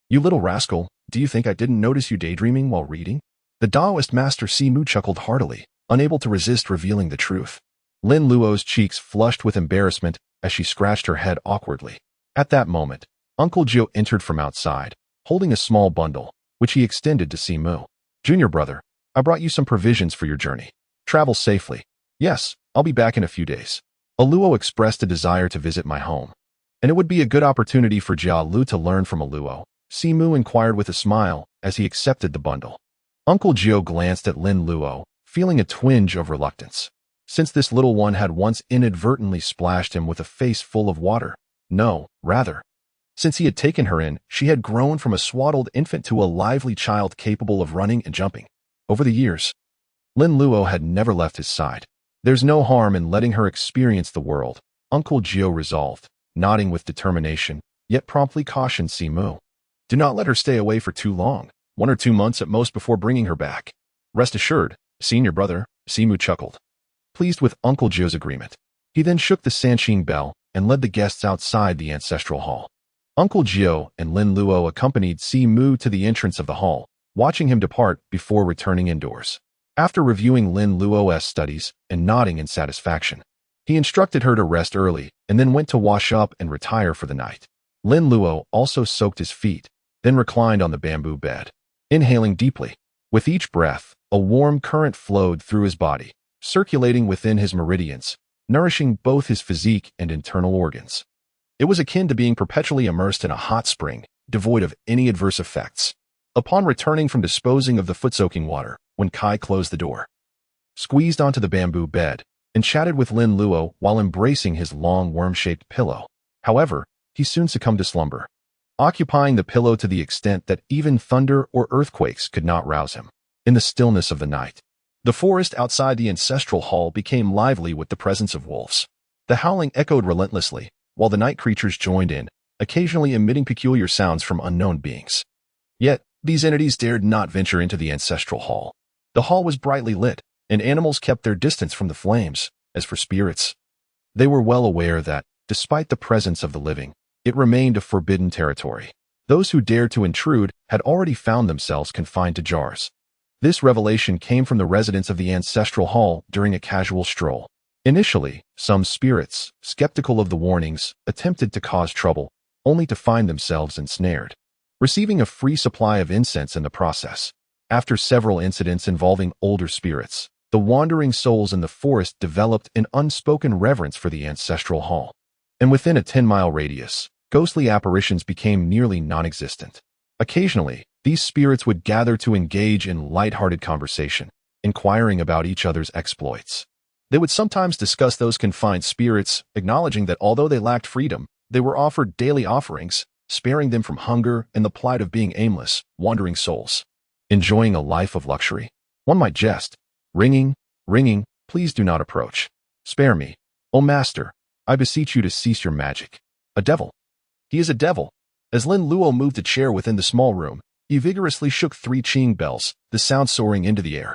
You little rascal, do you think I didn't notice you daydreaming while reading? The Taoist Master Simu chuckled heartily, unable to resist revealing the truth. Lin Luo's cheeks flushed with embarrassment as she scratched her head awkwardly. At that moment, Uncle Jiu entered from outside, holding a small bundle, which he extended to Simu. Junior brother, I brought you some provisions for your journey. Travel safely. Yes, I'll be back in a few days. Luo expressed a desire to visit my home. And it would be a good opportunity for Jia Lu to learn from Luo, Simu inquired with a smile as he accepted the bundle. Uncle Jiu glanced at Lin Luo, feeling a twinge of reluctance. Since this little one had once inadvertently splashed him with a face full of water. No, rather. Since he had taken her in, she had grown from a swaddled infant to a lively child capable of running and jumping. Over the years, Lin Luo had never left his side. There's no harm in letting her experience the world, Uncle Jiu resolved, nodding with determination, yet promptly cautioned Simu. Do not let her stay away for too long, 1 or 2 months at most before bringing her back. Rest assured, senior brother, Simu chuckled, pleased with Uncle Jiu's agreement. He then shook the Sanqing bell and led the guests outside the ancestral hall. Uncle Jiu and Lin Luo accompanied Simu to the entrance of the hall, watching him depart before returning indoors. After reviewing Lin Luo's studies and nodding in satisfaction, he instructed her to rest early and then went to wash up and retire for the night. Lin Luo also soaked his feet, then reclined on the bamboo bed, inhaling deeply. With each breath, a warm current flowed through his body, circulating within his meridians, nourishing both his physique and internal organs. It was akin to being perpetually immersed in a hot spring, devoid of any adverse effects. Upon returning from disposing of the foot-soaking water, when Kai closed the door, squeezed onto the bamboo bed, and chatted with Lin Luo while embracing his long worm-shaped pillow. However, he soon succumbed to slumber, occupying the pillow to the extent that even thunder or earthquakes could not rouse him. In the stillness of the night, the forest outside the ancestral hall became lively with the presence of wolves. The howling echoed relentlessly, while the night creatures joined in, occasionally emitting peculiar sounds from unknown beings. Yet, these entities dared not venture into the ancestral hall. The hall was brightly lit, and animals kept their distance from the flames. As for spirits, they were well aware that, despite the presence of the living, it remained a forbidden territory. Those who dared to intrude had already found themselves confined to jars. This revelation came from the residents of the ancestral hall during a casual stroll. Initially, some spirits, skeptical of the warnings, attempted to cause trouble, only to find themselves ensnared, receiving a free supply of incense in the process. After several incidents involving older spirits, the wandering souls in the forest developed an unspoken reverence for the ancestral hall. And within a 10-mile radius, ghostly apparitions became nearly non-existent. Occasionally, these spirits would gather to engage in light-hearted conversation, inquiring about each other's exploits. They would sometimes discuss those confined spirits, acknowledging that although they lacked freedom, they were offered daily offerings, sparing them from hunger and the plight of being aimless, wandering souls. Enjoying a life of luxury? One might jest. Ringing, ringing, please do not approach. Spare me. O master, I beseech you to cease your magic. A devil. He is a devil. As Lin Luo moved a chair within the small room, he vigorously shook 3 Qing bells, the sound soaring into the air.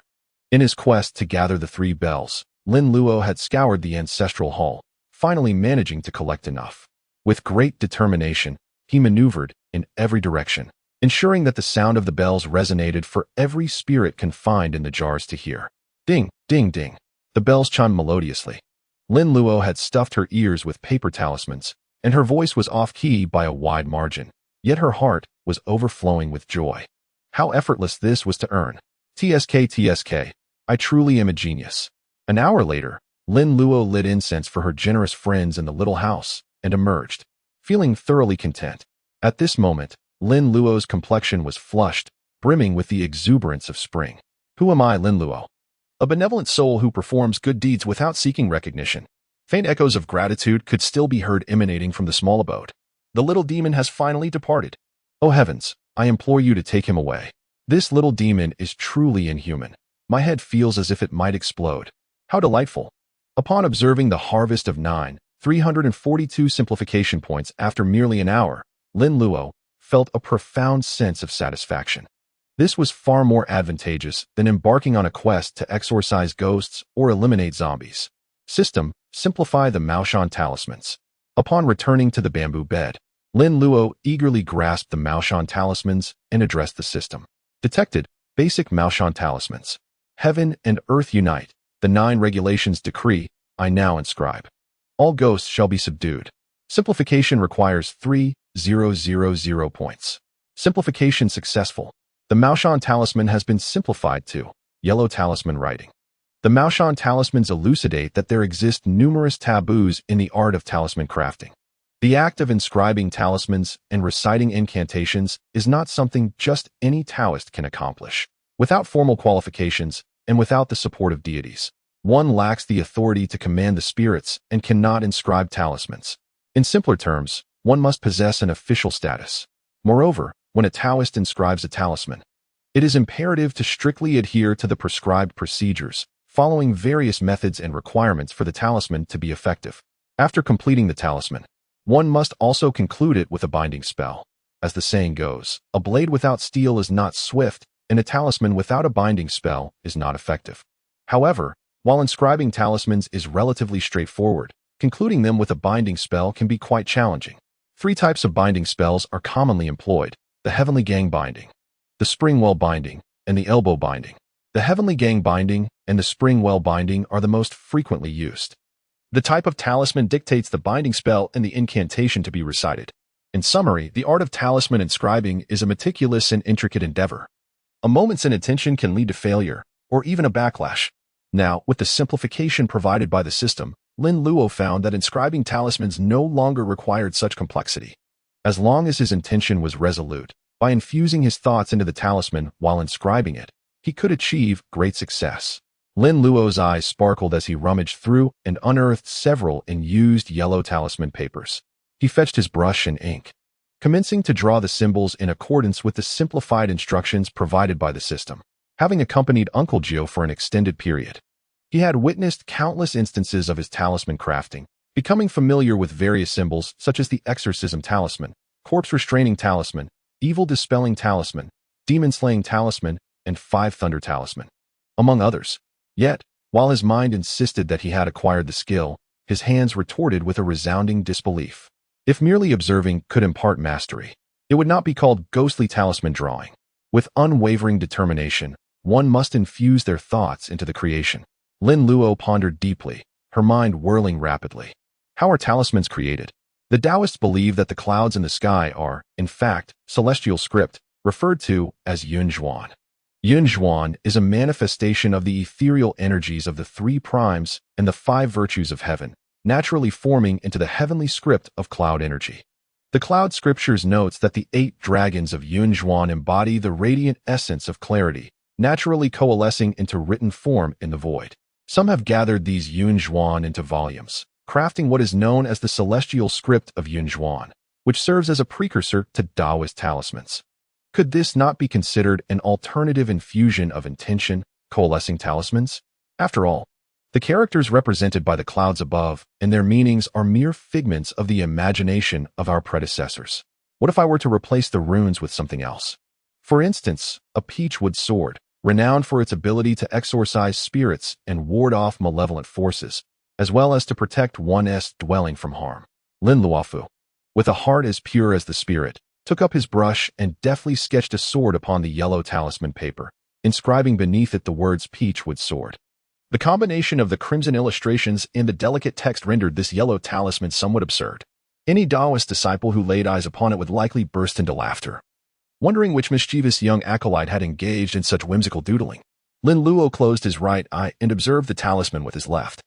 In his quest to gather the 3 bells, Lin Luo had scoured the ancestral hall, finally managing to collect enough. With great determination, he maneuvered in every direction, ensuring that the sound of the bells resonated for every spirit confined in the jars to hear. Ding, ding, ding. The bells chimed melodiously. Lin Luo had stuffed her ears with paper talismans, and her voice was off-key by a wide margin, yet her heart was overflowing with joy. How effortless this was to earn. TSK, I truly am a genius. An hour later, Lin Luo lit incense for her generous friends in the little house and emerged, feeling thoroughly content. At this moment, Lin Luo's complexion was flushed, brimming with the exuberance of spring. Who am I, Lin Luo? A benevolent soul who performs good deeds without seeking recognition. Faint echoes of gratitude could still be heard emanating from the small abode. The little demon has finally departed. Oh heavens, I implore you to take him away. This little demon is truly inhuman. My head feels as if it might explode. How delightful. Upon observing the harvest of 342 simplification points after merely an hour, Lin Luo felt a profound sense of satisfaction. This was far more advantageous than embarking on a quest to exorcise ghosts or eliminate zombies. System: simplify the Maoshan talismans. Upon returning to the bamboo bed, Lin Luo eagerly grasped the Maoshan talismans and addressed the system. Detected: basic Maoshan talismans. Heaven and earth unite. The 9 regulations decree, I now inscribe. All ghosts shall be subdued. Simplification requires 3,000 points. Simplification successful. The Maoshan talisman has been simplified to yellow talisman writing. The Maoshan talismans elucidate that there exist numerous taboos in the art of talisman crafting. The act of inscribing talismans and reciting incantations is not something just any Taoist can accomplish. Without formal qualifications and without the support of deities, one lacks the authority to command the spirits and cannot inscribe talismans. In simpler terms, one must possess an official status. Moreover, when a Taoist inscribes a talisman, it is imperative to strictly adhere to the prescribed procedures, following various methods and requirements for the talisman to be effective. After completing the talisman, one must also conclude it with a binding spell. As the saying goes, a blade without steel is not swift, and a talisman without a binding spell is not effective. However, while inscribing talismans is relatively straightforward, concluding them with a binding spell can be quite challenging. 3 types of binding spells are commonly employed: the Heavenly Gang binding, the Spring-Well binding, and the Elbow binding. The Heavenly Gang binding and the Spring-Well binding are the most frequently used. The type of talisman dictates the binding spell and the incantation to be recited. In summary, the art of talisman inscribing is a meticulous and intricate endeavor. A moment's inattention can lead to failure, or even a backlash. Now, with the simplification provided by the system, Lin Luo found that inscribing talismans no longer required such complexity. As long as his intention was resolute, by infusing his thoughts into the talisman while inscribing it, he could achieve great success. Lin Luo's eyes sparkled as he rummaged through and unearthed several unused yellow talisman papers. He fetched his brush and ink, commencing to draw the symbols in accordance with the simplified instructions provided by the system. Having accompanied Uncle Jiu for an extended period, he had witnessed countless instances of his talisman crafting, becoming familiar with various symbols such as the exorcism talisman, corpse restraining talisman, evil dispelling talisman, demon slaying talisman, and 5 thunder talisman, among others. Yet, while his mind insisted that he had acquired the skill, his hands retorted with a resounding disbelief. If merely observing could impart mastery, it would not be called ghostly talisman drawing. With unwavering determination, one must infuse their thoughts into the creation. Lin Luo pondered deeply, her mind whirling rapidly. How are talismans created? The Taoists believe that the clouds in the sky are, in fact, celestial script, referred to as Yunzhuan. Yunzhuan is a manifestation of the ethereal energies of the 3 primes and the 5 virtues of heaven, naturally forming into the heavenly script of cloud energy. The Cloud Scriptures notes that the 8 dragons of Yunzhuan embody the radiant essence of clarity, naturally coalescing into written form in the void. Some have gathered these Yunzhuan into volumes, crafting what is known as the celestial script of Yunzhuan, which serves as a precursor to Taoist talismans. Could this not be considered an alternative infusion of intention, coalescing talismans? After all, the characters represented by the clouds above and their meanings are mere figments of the imagination of our predecessors. What if I were to replace the runes with something else? For instance, a peachwood sword, renowned for its ability to exorcise spirits and ward off malevolent forces, as well as to protect one's dwelling from harm. Lin Luo, with a heart as pure as the spirit, took up his brush and deftly sketched a sword upon the yellow talisman paper, inscribing beneath it the words peachwood sword. The combination of the crimson illustrations and the delicate text rendered this yellow talisman somewhat absurd. Any Taoist disciple who laid eyes upon it would likely burst into laughter, wondering which mischievous young acolyte had engaged in such whimsical doodling. Lin Luo closed his right eye and observed the talisman with his left.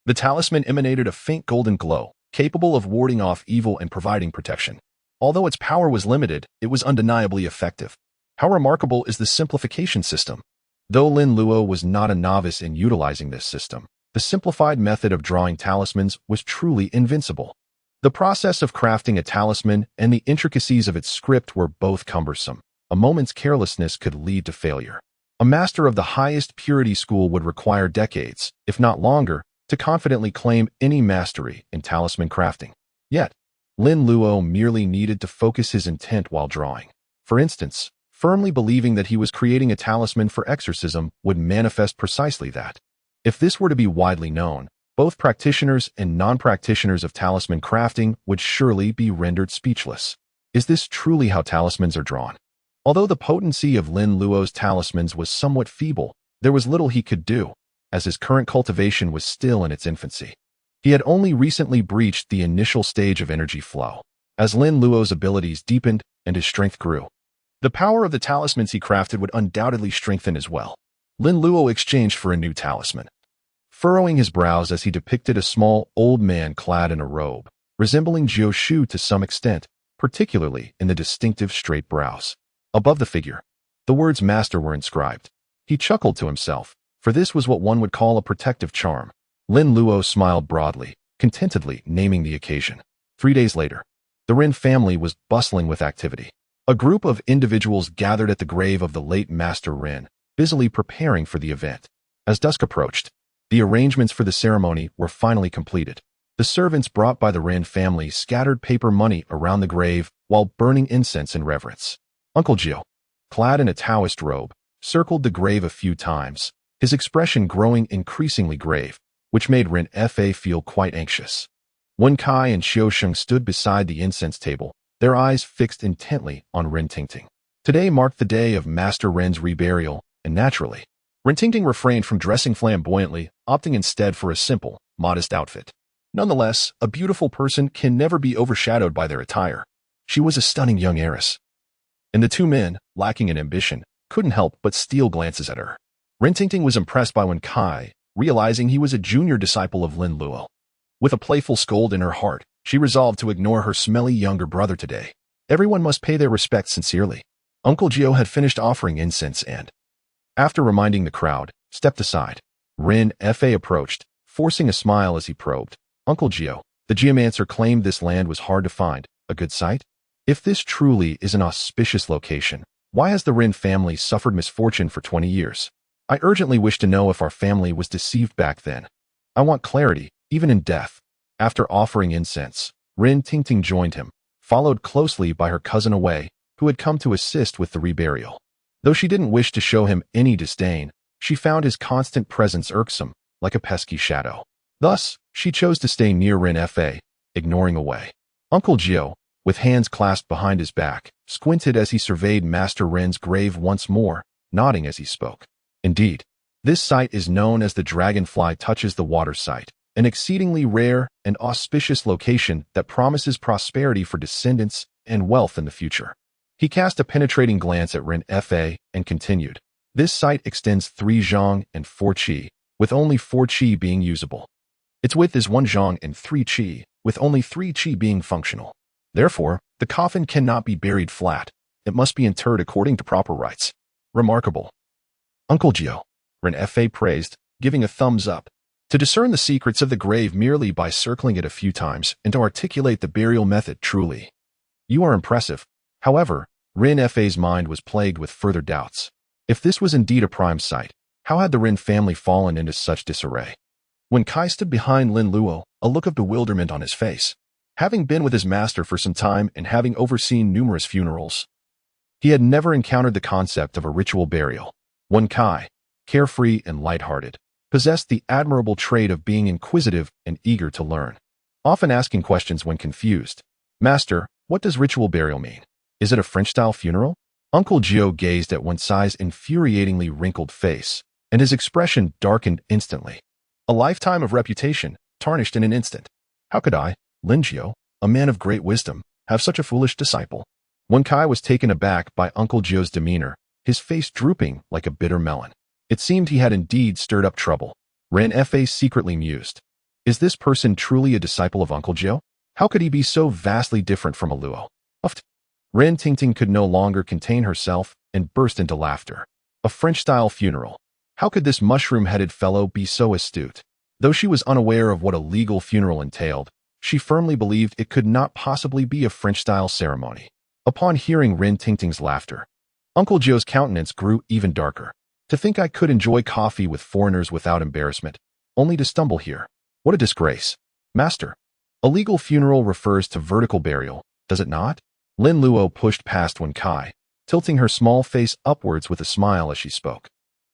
The talisman emanated a faint golden glow, capable of warding off evil and providing protection. Although its power was limited, it was undeniably effective. How remarkable is the simplification system? Though Lin Luo was not a novice in utilizing this system, the simplified method of drawing talismans was truly invincible. The process of crafting a talisman and the intricacies of its script were both cumbersome. A moment's carelessness could lead to failure. A master of the highest purity school would require decades, if not longer, to confidently claim any mastery in talisman crafting. Yet, Lin Luo merely needed to focus his intent while drawing. For instance, firmly believing that he was creating a talisman for exorcism would manifest precisely that. If this were to be widely known, both practitioners and non-practitioners of talisman crafting would surely be rendered speechless. Is this truly how talismans are drawn? Although the potency of Lin Luo's talismans was somewhat feeble, there was little he could do, as his current cultivation was still in its infancy. He had only recently breached the initial stage of energy flow. As Lin Luo's abilities deepened and his strength grew, the power of the talismans he crafted would undoubtedly strengthen as well. Lin Luo exchanged for a new talisman, furrowing his brows as he depicted a small, old man clad in a robe, resembling Jiu Shu to some extent, particularly in the distinctive straight brows. Above the figure, the words Master were inscribed. He chuckled to himself, for this was what one would call a protective charm. Lin Luo smiled broadly, contentedly naming the occasion. 3 days later, the Ren family was bustling with activity. A group of individuals gathered at the grave of the late Master Ren, busily preparing for the event. As dusk approached, the arrangements for the ceremony were finally completed. The servants brought by the Ren family scattered paper money around the grave while burning incense in reverence. Uncle Jiu, clad in a Taoist robe, circled the grave a few times, his expression growing increasingly grave, which made Ren Fa feel quite anxious. Wen Kai and Xiao Sheng stood beside the incense table, their eyes fixed intently on Ren Tingting. Today marked the day of Master Ren's reburial, and naturally, Ren Tingting refrained from dressing flamboyantly, opting instead for a simple, modest outfit. Nonetheless, a beautiful person can never be overshadowed by their attire. She was a stunning young heiress, and the two men, lacking in ambition, couldn't help but steal glances at her. Ren Tingting was impressed by Wen Kai, realizing he was a junior disciple of Lin Luo. With a playful scold in her heart, she resolved to ignore her smelly younger brother today. Everyone must pay their respects sincerely. Uncle Jiu had finished offering incense and, after reminding the crowd, stepped aside. Ren Fa approached, forcing a smile as he probed. Uncle Jiu, the geomancer claimed this land was hard to find. A good site? If this truly is an auspicious location, why has the Ren family suffered misfortune for 20 years? I urgently wish to know if our family was deceived back then. I want clarity, even in death. After offering incense, Ren Tingting joined him, followed closely by her cousin Away, who had come to assist with the reburial. Though she didn't wish to show him any disdain, she found his constant presence irksome, like a pesky shadow. Thus, she chose to stay near Ren Fa, ignoring Away. Uncle Jiu, with hands clasped behind his back, squinted as he surveyed Master Ren's grave once more, nodding as he spoke. Indeed, this site is known as the Dragonfly Touches the Water site, an exceedingly rare and auspicious location that promises prosperity for descendants and wealth in the future. He cast a penetrating glance at Ren Fa and continued. This site extends 3 zhang and 4 qi, with only 4 qi being usable. Its width is 1 zhang and 3 qi, with only 3 qi being functional. Therefore, the coffin cannot be buried flat. It must be interred according to proper rites. Remarkable. Uncle Jiu, Ren Fa praised, giving a thumbs up. To discern the secrets of the grave merely by circling it a few times and to articulate the burial method truly. You are impressive. However, Ren Fa's mind was plagued with further doubts. If this was indeed a prime site, how had the Ren family fallen into such disarray? When Kai stood behind Lin Luo, a look of bewilderment on his face. Having been with his master for some time and having overseen numerous funerals, he had never encountered the concept of a ritual burial. Wen Kai, carefree and lighthearted, possessed the admirable trait of being inquisitive and eager to learn, often asking questions when confused. Master, what does ritual burial mean? Is it a French-style funeral? Uncle Jiu gazed at Wen Cai's infuriatingly wrinkled face, and his expression darkened instantly. A lifetime of reputation, tarnished in an instant. How could I, Lin Jiu, a man of great wisdom, have such a foolish disciple? Wen Kai was taken aback by Uncle Jiu's demeanor, his face drooping like a bitter melon. It seemed he had indeed stirred up trouble. Ren Fa secretly mused. Is this person truly a disciple of Uncle Jiu? How could he be so vastly different from a Luo? Uft. Ren Tingting could no longer contain herself and burst into laughter. A French-style funeral. How could this mushroom-headed fellow be so astute? Though she was unaware of what a legal funeral entailed, she firmly believed it could not possibly be a French-style ceremony. Upon hearing Ren Tingting's laughter, Uncle Jiu's countenance grew even darker. To think I could enjoy coffee with foreigners without embarrassment, only to stumble here. What a disgrace. Master, a legal funeral refers to vertical burial, does it not? Lin Luo pushed past Wen Kai, tilting her small face upwards with a smile as she spoke.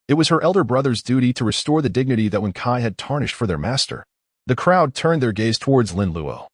It was her elder brother's duty to restore the dignity that Wen Kai had tarnished for their master. The crowd turned their gaze towards Lin Luo,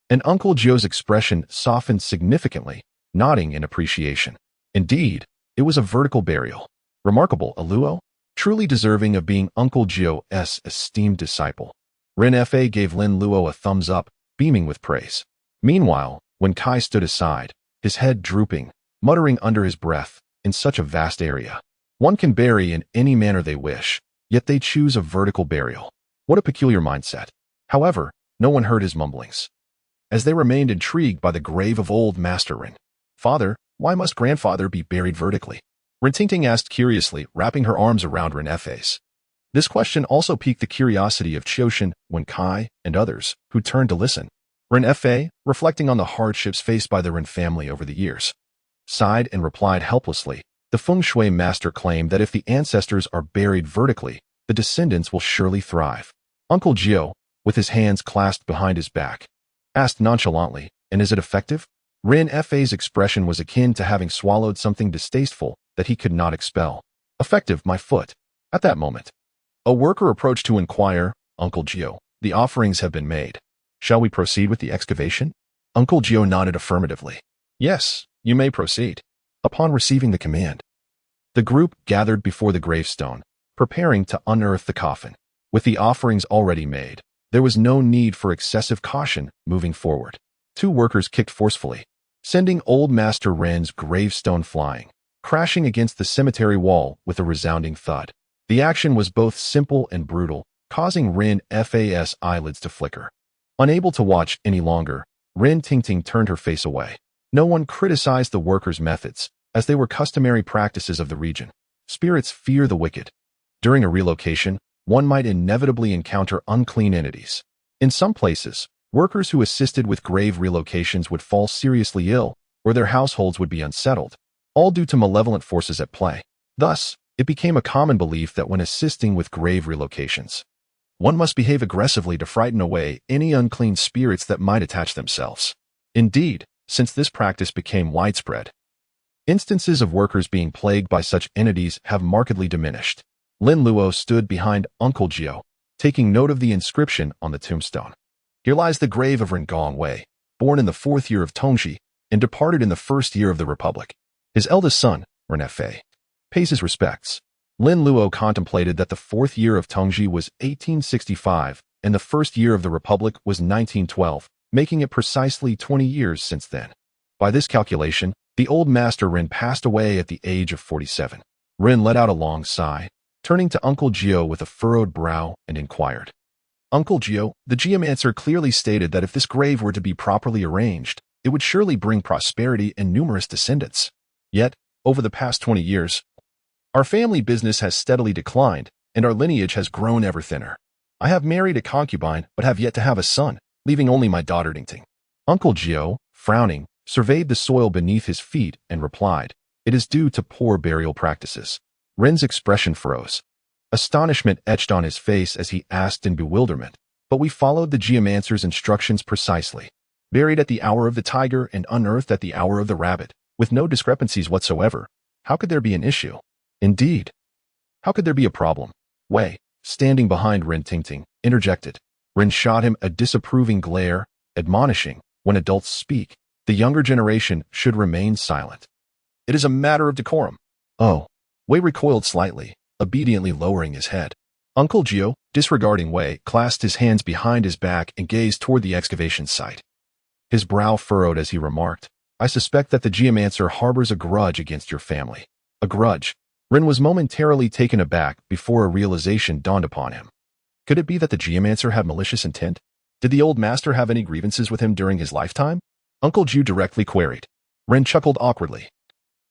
and Uncle Jiu's expression softened significantly, nodding in appreciation. Indeed, it was a vertical burial. Remarkable, a Luo, truly deserving of being Uncle Jiu's esteemed disciple. Ren Fa gave Lin Luo a thumbs up, beaming with praise. Meanwhile, Wen Kai stood aside, his head drooping, muttering under his breath, in such a vast area. One can bury in any manner they wish, yet they choose a vertical burial. What a peculiar mindset. However, no one heard his mumblings, as they remained intrigued by the grave of old Master Ren. Father, why must grandfather be buried vertically? Ren Tingting asked curiously, wrapping her arms around Ren Fa's. This question also piqued the curiosity of Qiushan, Wen Kai, and others, who turned to listen. Ren Fa, reflecting on the hardships faced by the Ren family over the years, sighed and replied helplessly. The feng shui master claimed that if the ancestors are buried vertically, the descendants will surely thrive. Uncle Jiu, with his hands clasped behind his back, asked nonchalantly, and is it effective? Ren Fa's expression was akin to having swallowed something distasteful that he could not expel. Effective, my foot. At that moment, a worker approached to inquire, Uncle Jiu, the offerings have been made. Shall we proceed with the excavation? Uncle Jiu nodded affirmatively. Yes, you may proceed. Upon receiving the command, the group gathered before the gravestone, preparing to unearth the coffin. With the offerings already made, there was no need for excessive caution moving forward. Two workers kicked forcefully, sending old Master Ren's gravestone flying, crashing against the cemetery wall with a resounding thud. The action was both simple and brutal, causing Ren Fa's eyelids to flicker. Unable to watch any longer, Ren Tingting turned her face away. No one criticized the workers' methods, as they were customary practices of the region. Spirits fear the wicked. During a relocation, one might inevitably encounter unclean entities. In some places, workers who assisted with grave relocations would fall seriously ill, or their households would be unsettled, all due to malevolent forces at play. Thus, it became a common belief that when assisting with grave relocations, one must behave aggressively to frighten away any unclean spirits that might attach themselves. Indeed, since this practice became widespread, instances of workers being plagued by such entities have markedly diminished. Lin Luo stood behind Uncle Jiu, taking note of the inscription on the tombstone. Here lies the grave of Ren Gongwei, born in the 4th year of Tongji and departed in the 1st year of the Republic. His eldest son, Ren Fa, pays his respects. Lin Luo contemplated that the 4th year of Tongji was 1865 and the 1st year of the Republic was 1912, making it precisely 20 years since then. By this calculation, the old Master Ren passed away at the age of 47. Ren let out a long sigh, turning to Uncle Jiu with a furrowed brow and inquired. Uncle Jiu, the geomancer clearly stated that if this grave were to be properly arranged, it would surely bring prosperity and numerous descendants. Yet, over the past 20 years, our family business has steadily declined, and our lineage has grown ever thinner. I have married a concubine, but have yet to have a son, leaving only my daughter Dingting. Uncle Jiu, frowning, surveyed the soil beneath his feet and replied, it is due to poor burial practices. Ren's expression froze. Astonishment etched on his face as he asked in bewilderment, but we followed the geomancer's instructions precisely. Buried at the hour of the tiger and unearthed at the hour of the rabbit, with no discrepancies whatsoever. How could there be an issue? Indeed. How could there be a problem? Wei, standing behind Ren Tingting, interjected. Ren shot him a disapproving glare, admonishing, when adults speak, the younger generation should remain silent. It is a matter of decorum. Oh. Wei recoiled slightly, obediently lowering his head. Uncle Jiu, disregarding Wei, clasped his hands behind his back and gazed toward the excavation site. His brow furrowed as he remarked, I suspect that the geomancer harbors a grudge against your family. A grudge. Ren was momentarily taken aback before a realization dawned upon him. Could it be that the geomancer had malicious intent? Did the old master have any grievances with him during his lifetime? Uncle Jiu directly queried. Ren chuckled awkwardly,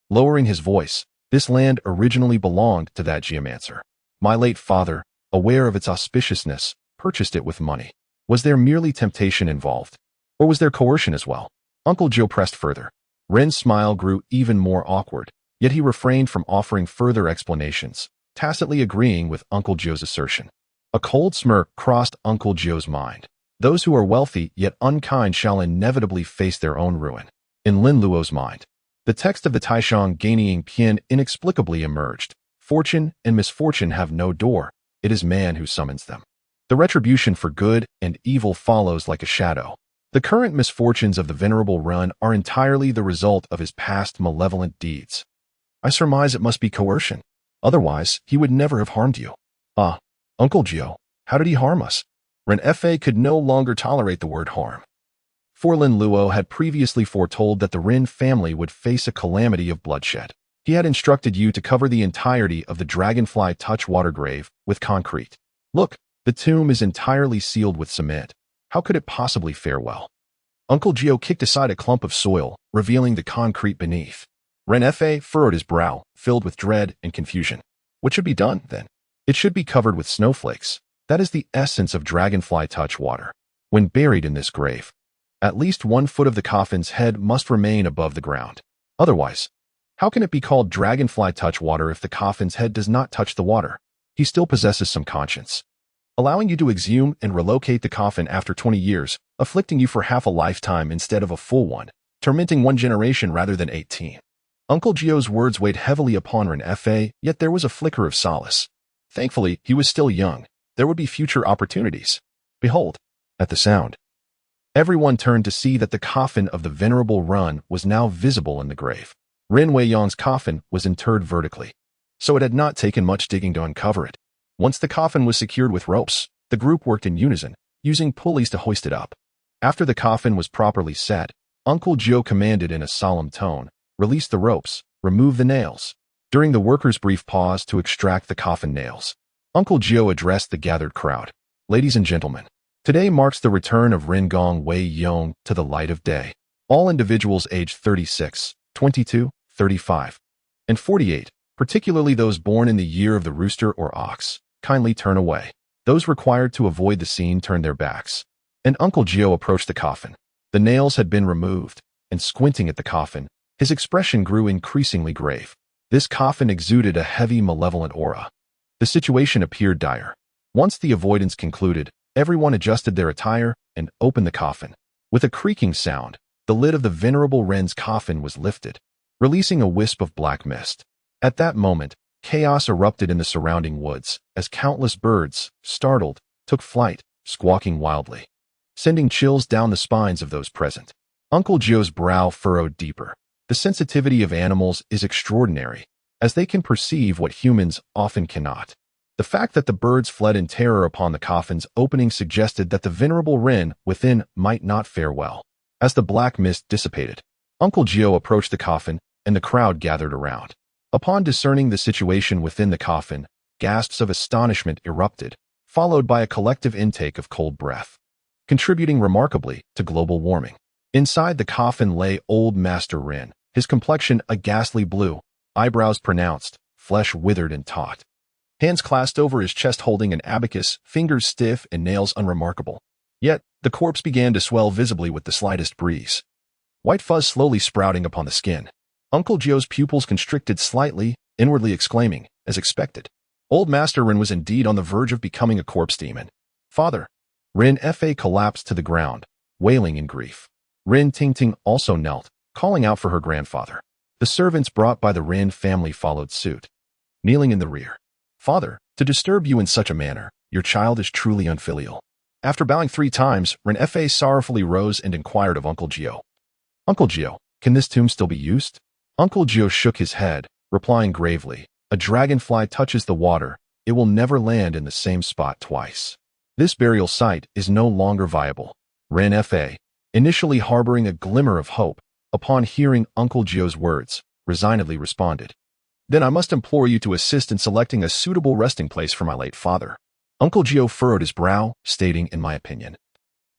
lowering his voice. This land originally belonged to that geomancer. My late father, aware of its auspiciousness, purchased it with money. Was there merely temptation involved? Or was there coercion as well? Uncle Jiu pressed further. Ren's smile grew even more awkward, yet he refrained from offering further explanations, tacitly agreeing with Uncle Jiu's assertion. A cold smirk crossed Uncle Jiu's mind. Those who are wealthy yet unkind shall inevitably face their own ruin. In Lin Luo's mind, The text of the Taishang Gaining Pian inexplicably emerged. Fortune and misfortune have no door. It is man who summons them. The retribution for good and evil follows like a shadow. The current misfortunes of the Venerable Run are entirely the result of his past malevolent deeds. I surmise it must be coercion. Otherwise, he would never have harmed you. Ah, Uncle Jiu, how did he harm us? Ren Fa could no longer tolerate the word harm. For Lin Luo had previously foretold that the Rin family would face a calamity of bloodshed. He had instructed you to cover the entirety of the Dragonfly Touch Water grave with concrete. Look, the tomb is entirely sealed with cement. How could it possibly fare well? Uncle Jiu kicked aside a clump of soil, revealing the concrete beneath. Ren Fa furrowed his brow, filled with dread and confusion. What should be done, then? It should be covered with snowflakes. That is the essence of Dragonfly Touch Water. When buried in this grave, at least 1 foot of the coffin's head must remain above the ground. Otherwise, how can it be called Dragonfly Touch Water if the coffin's head does not touch the water? He still possesses some conscience, allowing you to exhume and relocate the coffin after 20 years, afflicting you for half a lifetime instead of a full one, tormenting 1 generation rather than 18. Uncle Jiu's words weighed heavily upon Ren Fa, yet there was a flicker of solace. Thankfully, he was still young. There would be future opportunities. Behold, at the sound, everyone turned to see that the coffin of the Venerable Run was now visible in the grave. Ren Weiyang's coffin was interred vertically, so it had not taken much digging to uncover it. Once the coffin was secured with ropes, the group worked in unison, using pulleys to hoist it up. After the coffin was properly set, Uncle Jiu commanded in a solemn tone, "Release the ropes, remove the nails." During the workers' brief pause to extract the coffin nails, Uncle Jiu addressed the gathered crowd. "Ladies and gentlemen, today marks the return of Ren Gong Wei Yong to the light of day. All individuals aged 36, 22, 35, and 48, particularly those born in the year of the rooster or ox, kindly turn away. Those required to avoid the scene turn their backs." And Uncle Jiu approached the coffin. The nails had been removed, and squinting at the coffin, his expression grew increasingly grave. This coffin exuded a heavy, malevolent aura. The situation appeared dire. Once the avoidance concluded, everyone adjusted their attire and opened the coffin. With a creaking sound, the lid of the Venerable Ren's coffin was lifted, releasing a wisp of black mist. At that moment, chaos erupted in the surrounding woods, as countless birds, startled, took flight, squawking wildly, sending chills down the spines of those present. Uncle Jiu's brow furrowed deeper. The sensitivity of animals is extraordinary, as they can perceive what humans often cannot. The fact that the birds fled in terror upon the coffin's opening suggested that the Venerable Ren within might not fare well. As the black mist dissipated, Uncle Jiu approached the coffin, and the crowd gathered around. Upon discerning the situation within the coffin, gasps of astonishment erupted, followed by a collective intake of cold breath, contributing remarkably to global warming. Inside the coffin lay old Master Ren, his complexion a ghastly blue, eyebrows pronounced, flesh withered and taut. Hands clasped over his chest holding an abacus, fingers stiff and nails unremarkable. Yet, the corpse began to swell visibly with the slightest breeze. White fuzz slowly sprouting upon the skin. Uncle Jiu's pupils constricted slightly, inwardly exclaiming, as expected. Old Master Ren was indeed on the verge of becoming a corpse demon. "Father!" Ren Fa collapsed to the ground, wailing in grief. Ren Tingting also knelt, calling out for her grandfather. The servants brought by the Ren family followed suit, kneeling in the rear. "Father, to disturb you in such a manner, your child is truly unfilial." After bowing 3 times, Ren Fa sorrowfully rose and inquired of Uncle Jiu. "Uncle Jiu, can this tomb still be used?" Uncle Jiu shook his head, replying gravely, "A dragonfly touches the water, it will never land in the same spot twice. This burial site is no longer viable." Ren Fa, initially harboring a glimmer of hope, upon hearing Uncle Jiu's words, resignedly responded, "Then I must implore you to assist in selecting a suitable resting place for my late father." Uncle Jiu furrowed his brow, stating, "In my opinion,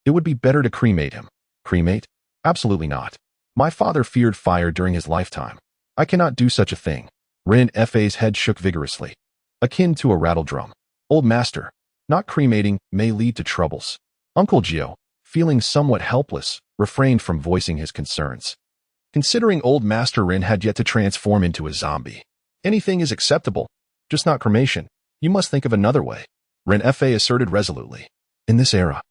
it would be better to cremate him." "Cremate? Absolutely not. My father feared fire during his lifetime. I cannot do such a thing." Ren Fa's head shook vigorously, akin to a rattle drum. "Old Master, not cremating may lead to troubles." Uncle Jiu, feeling somewhat helpless, refrained from voicing his concerns. Considering Old Master Ren had yet to transform into a zombie, anything is acceptable, just not cremation. You must think of another way. Ren Fa asserted resolutely. In this era,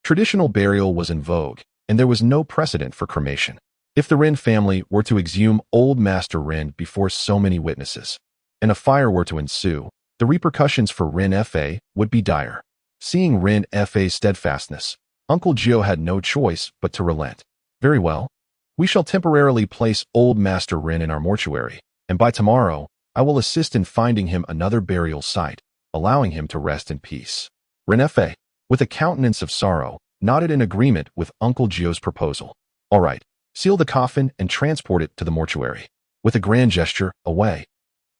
traditional burial was in vogue, and there was no precedent for cremation. If the Rin family were to exhume old Master Rin before so many witnesses, and a fire were to ensue, the repercussions for Rin Fa would be dire. Seeing Rin Fa's steadfastness, Uncle Jiu had no choice but to relent. Very well. We shall temporarily place old Master Rin in our mortuary, and by tomorrow, I will assist in finding him another burial site, allowing him to rest in peace. Rin Fa, with a countenance of sorrow, nodded in agreement with Uncle Jiu's proposal. All right, seal the coffin and transport it to the mortuary. With a grand gesture, Away,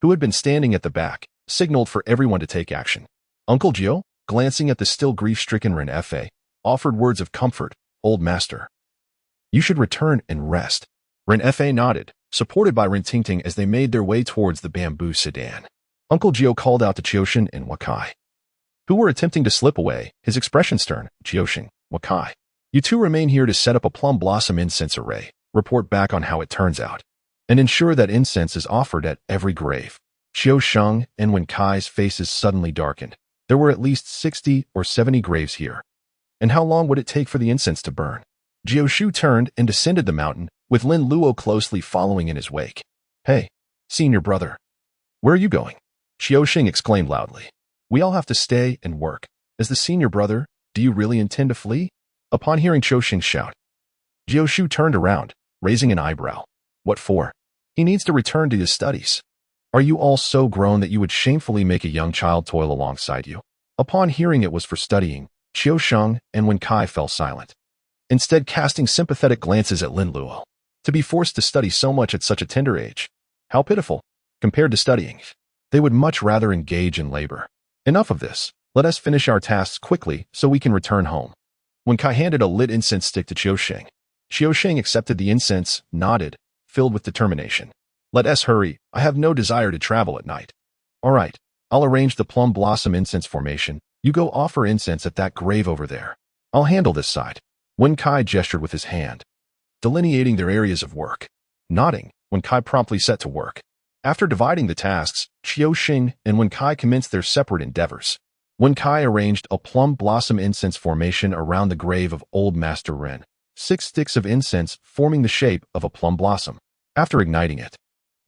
who had been standing at the back, signaled for everyone to take action. Uncle Jiu, glancing at the still grief-stricken Rin Fa, offered words of comfort. Old master, you should return and rest. Rin Fa nodded, supported by Rin Tingting as they made their way towards the bamboo sedan. Uncle Jiu called out to Qiusheng and Wakai, who were attempting to slip away, his expression stern. Qiusheng, Wakai, you two remain here to set up a plum blossom incense array, report back on how it turns out, and ensure that incense is offered at every grave. Qiusheng and Wankai's faces suddenly darkened. There were at least 60 or 70 graves here. And how long would it take for the incense to burn? Jiu turned and descended the mountain, with Lin Luo closely following in his wake. Hey, senior brother. Where are you going? Qiusheng exclaimed loudly. We all have to stay and work. As the senior brother, do you really intend to flee? Upon hearing Qiusheng's shout, Jiu turned around, raising an eyebrow. What for? He needs to return to his studies. Are you all so grown that you would shamefully make a young child toil alongside you? Upon hearing it was for studying, Qiusheng and Wankai fell silent, instead casting sympathetic glances at Lin Luo. To be forced to study so much at such a tender age. How pitiful. Compared to studying, they would much rather engage in labor. Enough of this. Let us finish our tasks quickly so we can return home. Wankai handed a lit incense stick to Qiusheng. Qiusheng accepted the incense, nodded, filled with determination. Let us hurry. I have no desire to travel at night. All right. I'll arrange the plum blossom incense formation. You go offer incense at that grave over there. I'll handle this side. Wankai gestured with his hand, delineating their areas of work. Nodding, Wankai promptly set to work. After dividing the tasks, Qiusheng and Wankai commenced their separate endeavors. Wankai arranged a plum blossom incense formation around the grave of old Master Rin, 6 sticks of incense forming the shape of a plum blossom. After igniting it,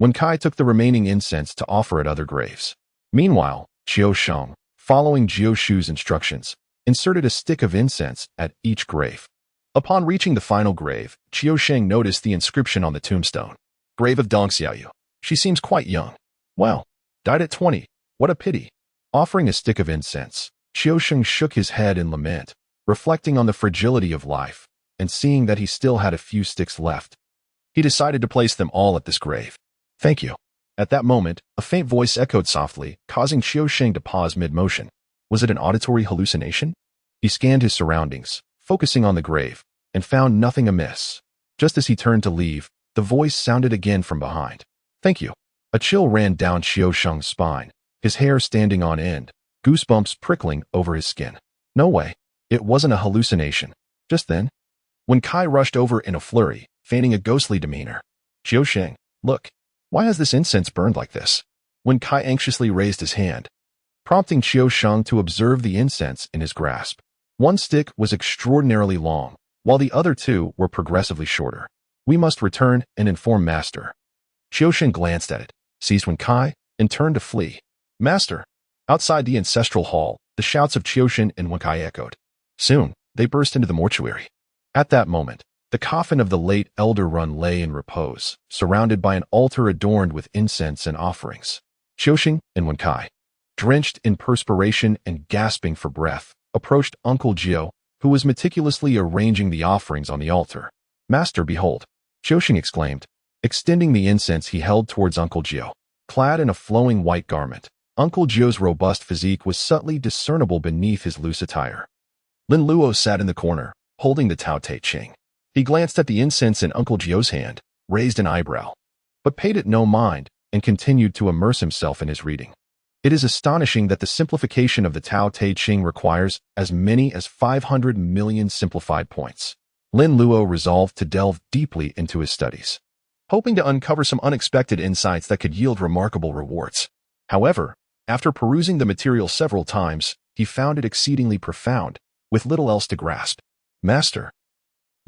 Wankai took the remaining incense to offer at other graves. Meanwhile, Qiusheng, following Jiu's instructions, inserted a stick of incense at each grave. Upon reaching the final grave, Qiusheng noticed the inscription on the tombstone. Grave of Dong Xiaoyu. She seems quite young. Well, died at 20. What a pity. Offering a stick of incense, Qiusheng shook his head in lament, reflecting on the fragility of life, and seeing that he still had a few sticks left. He decided to place them all at this grave. Thank you. At that moment, a faint voice echoed softly, causing Qiusheng to pause mid-motion. Was it an auditory hallucination? He scanned his surroundings, focusing on the grave, and found nothing amiss. Just as he turned to leave, the voice sounded again from behind. Thank you. A chill ran down Qiusheng's spine, his hair standing on end, goosebumps prickling over his skin. No way. It wasn't a hallucination. Just then, Wankai rushed over in a flurry, feigning a ghostly demeanor. Qiusheng, look. Why has this incense burned like this? Wankai anxiously raised his hand, prompting Qiusheng to observe the incense in his grasp. One stick was extraordinarily long, while the other 2 were progressively shorter. We must return and inform Master. Qiusheng glanced at it, seized Wankai, and turned to flee. Master! Outside the ancestral hall, the shouts of Qiusheng and Wankai echoed. Soon, they burst into the mortuary. At that moment, the coffin of the late Elder Run lay in repose, surrounded by an altar adorned with incense and offerings. Qiusheng and Wankai, drenched in perspiration and gasping for breath, approached Uncle Jiu, who was meticulously arranging the offerings on the altar. Master, behold! Qiusheng exclaimed, extending the incense he held towards Uncle Jiu. Clad in a flowing white garment, Uncle Jiu's robust physique was subtly discernible beneath his loose attire. Lin Luo sat in the corner, holding the Tao Te Ching. He glanced at the incense in Uncle Jiu's hand, raised an eyebrow, but paid it no mind and continued to immerse himself in his reading. It is astonishing that the simplification of the Tao Te Ching requires as many as 500 million simplified points. Lin Luo resolved to delve deeply into his studies, hoping to uncover some unexpected insights that could yield remarkable rewards. However, after perusing the material several times, he found it exceedingly profound, with little else to grasp. Master,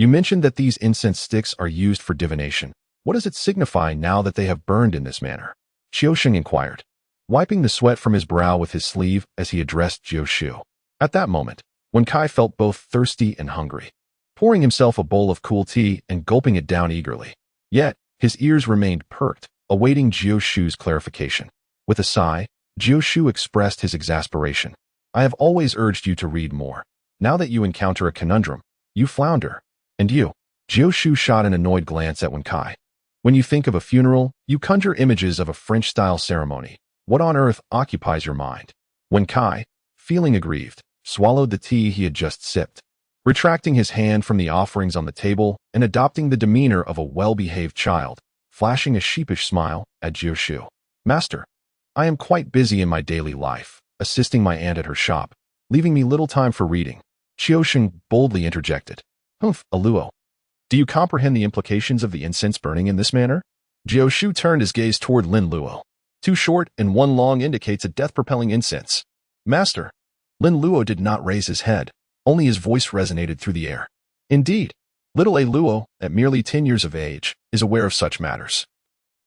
You mentioned that these incense sticks are used for divination. What does it signify now that they have burned in this manner? Qiusheng inquired, wiping the sweat from his brow with his sleeve as he addressed Jiu Shu. At that moment, Wen Kai felt both thirsty and hungry, pouring himself a bowl of cool tea and gulping it down eagerly. Yet, his ears remained perked, awaiting Jiu Shu's clarification. With a sigh, Jiu Shu expressed his exasperation. I have always urged you to read more. Now that you encounter a conundrum, you flounder. And you? Jiu Shu shot an annoyed glance at Wen Kai. When you think of a funeral, you conjure images of a French-style ceremony. What on earth occupies your mind? Wen Kai, feeling aggrieved, swallowed the tea he had just sipped, retracting his hand from the offerings on the table and adopting the demeanor of a well-behaved child, flashing a sheepish smile at Jiu Shu. Master, I am quite busy in my daily life, assisting my aunt at her shop, leaving me little time for reading. Qiusheng boldly interjected. Humph, Luo. Do you comprehend the implications of the incense burning in this manner? Jiu Shu turned his gaze toward Lin Luo. 2 short and 1 long indicates a death-propelling incense. Master. Lin Luo did not raise his head, only his voice resonated through the air. Indeed, little Luo, at merely 10 years of age, is aware of such matters.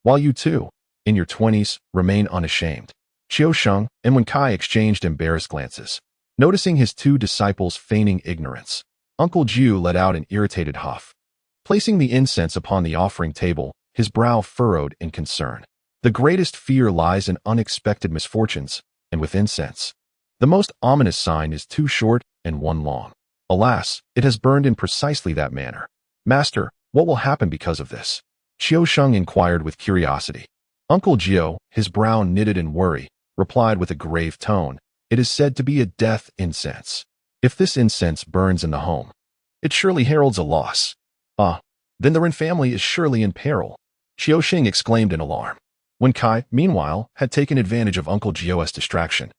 While you too, in your 20s, remain unashamed. Qiusheng and Wen Kai exchanged embarrassed glances. Noticing his 2 disciples feigning ignorance, Uncle Jiu let out an irritated huff. Placing the incense upon the offering table, his brow furrowed in concern. The greatest fear lies in unexpected misfortunes, and with incense, the most ominous sign is 2 short and 1 long. Alas, it has burned in precisely that manner. Master, what will happen because of this? Qiusheng inquired with curiosity. Uncle Jiu, his brow knitted in worry, replied with a grave tone, it is said to be a death incense. If this incense burns in the home, it surely heralds a loss. Then the Ren family is surely in peril. Qiusheng exclaimed in alarm. Wen Kai, meanwhile, had taken advantage of Uncle Jiu's distraction.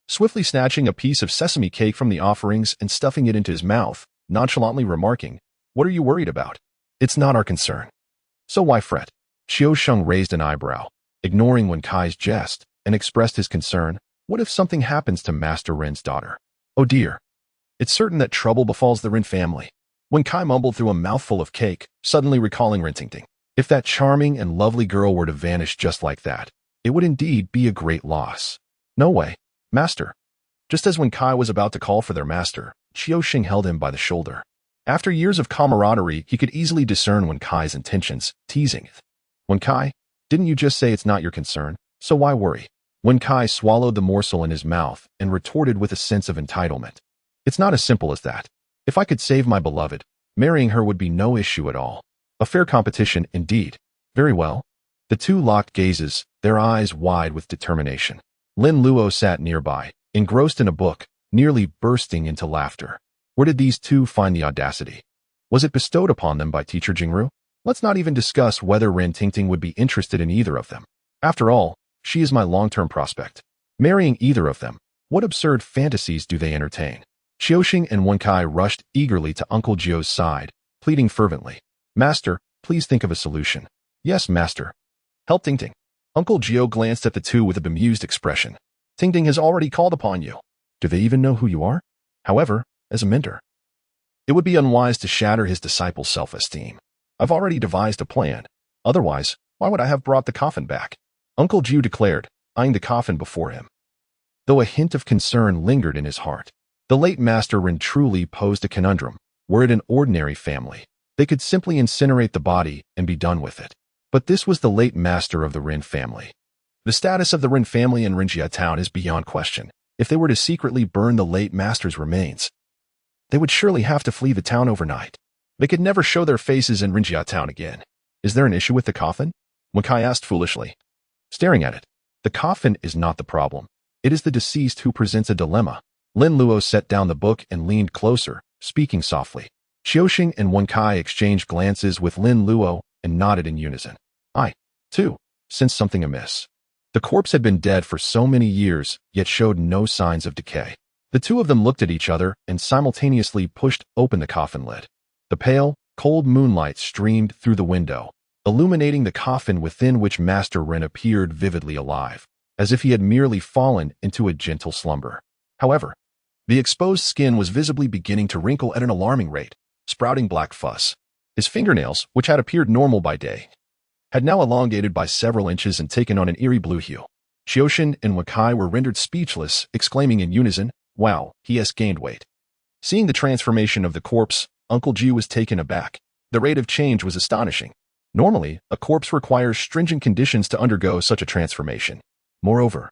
Swiftly snatching a piece of sesame cake from the offerings and stuffing it into his mouth, nonchalantly remarking, what are you worried about? It's not our concern. So why fret? Qiusheng raised an eyebrow, ignoring Wen Kai's jest, and expressed his concern. What if something happens to Master Ren's daughter? Oh dear. It's certain that trouble befalls the Ren family. Wen Kai mumbled through a mouthful of cake, suddenly recalling Rintingting. If that charming and lovely girl were to vanish just like that, it would indeed be a great loss. No way, Master. Just as Wen Kai was about to call for their master, Qiusheng held him by the shoulder. After years of camaraderie, he could easily discern Wen Kai's intentions, teasing it. Wen Kai, didn't you just say it's not your concern, so why worry? Wen Kai swallowed the morsel in his mouth and retorted with a sense of entitlement. It's not as simple as that. If I could save my beloved, marrying her would be no issue at all. A fair competition indeed. Very well. The 2 locked gazes, their eyes wide with determination. Lin Luo sat nearby, engrossed in a book, nearly bursting into laughter. Where did these 2 find the audacity? Was it bestowed upon them by teacher Jingru? Let's not even discuss whether Ren Tingting would be interested in either of them. After all, she is my long-term prospect. Marrying either of them, what absurd fantasies do they entertain? Qiusheng and Wen Kai rushed eagerly to Uncle Jiu's side, pleading fervently. Master, please think of a solution. Yes, Master. Help Tingting. Uncle Jiu glanced at the 2 with a bemused expression. Tingting has already called upon you. Do they even know who you are? However, as a mentor, it would be unwise to shatter his disciple's self-esteem. I've already devised a plan. Otherwise, why would I have brought the coffin back? Uncle Jiu declared, eyeing the coffin before him. Though a hint of concern lingered in his heart, the late Master Ren truly posed a conundrum. Were it an ordinary family, they could simply incinerate the body and be done with it. But this was the late master of the Ren family. The status of the Ren family in Rinjia town is beyond question. If they were to secretly burn the late master's remains, they would surely have to flee the town overnight. They could never show their faces in Rinjia town again. Is there an issue with the coffin? Wen Kai asked foolishly. Staring at it, the coffin is not the problem. It is the deceased who presents a dilemma. Lin Luo set down the book and leaned closer, speaking softly. Qiusheng and Wen Kai exchanged glances with Lin Luo and nodded in unison. I, too, sensed something amiss. The corpse had been dead for so many years, yet showed no signs of decay. The 2 of them looked at each other and simultaneously pushed open the coffin lid. The pale, cold moonlight streamed through the window, illuminating the coffin within which Master Ren appeared vividly alive, as if he had merely fallen into a gentle slumber. However, the exposed skin was visibly beginning to wrinkle at an alarming rate. sprouting black fuzz. His fingernails, which had appeared normal by day, had now elongated by several inches and taken on an eerie blue hue. Qiuxin and Wakai were rendered speechless, exclaiming in unison, "Wow, he has gained weight." Seeing the transformation of the corpse, Uncle Jiu was taken aback. The rate of change was astonishing. Normally, a corpse requires stringent conditions to undergo such a transformation. Moreover,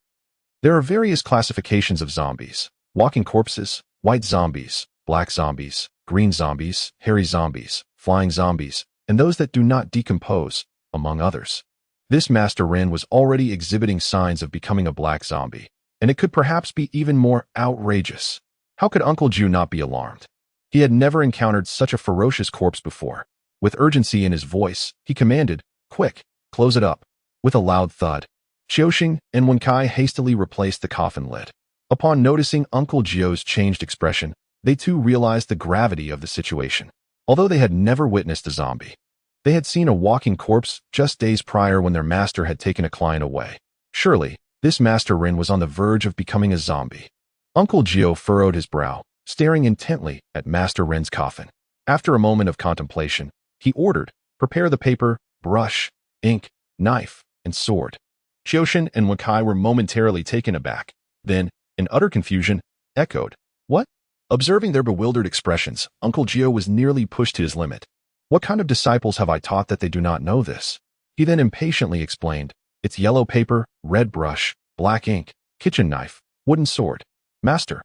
there are various classifications of zombies: walking corpses, white zombies, black zombies, green zombies, hairy zombies, flying zombies, and those that do not decompose, among others. This Master Ren was already exhibiting signs of becoming a black zombie, and it could perhaps be even more outrageous. How could Uncle Jiu not be alarmed? He had never encountered such a ferocious corpse before. With urgency in his voice, he commanded, "Quick, close it up." With a loud thud, Qiuxin and Wenkai hastily replaced the coffin lid. Upon noticing Uncle Jiu's changed expression, they too realized the gravity of the situation. Although they had never witnessed a zombie, they had seen a walking corpse just days prior when their master had taken a client away. Surely, this Master Ren was on the verge of becoming a zombie. Uncle Jiu furrowed his brow, staring intently at Master Ren's coffin. After a moment of contemplation, he ordered, "Prepare the paper, brush, ink, knife, and sword." Qiuxin and Wakai were momentarily taken aback, then, in utter confusion, echoed, "What?" Observing their bewildered expressions, Uncle Jiu was nearly pushed to his limit. "What kind of disciples have I taught that they do not know this?" He then impatiently explained, "It's yellow paper, red brush, black ink, kitchen knife, wooden sword. Master,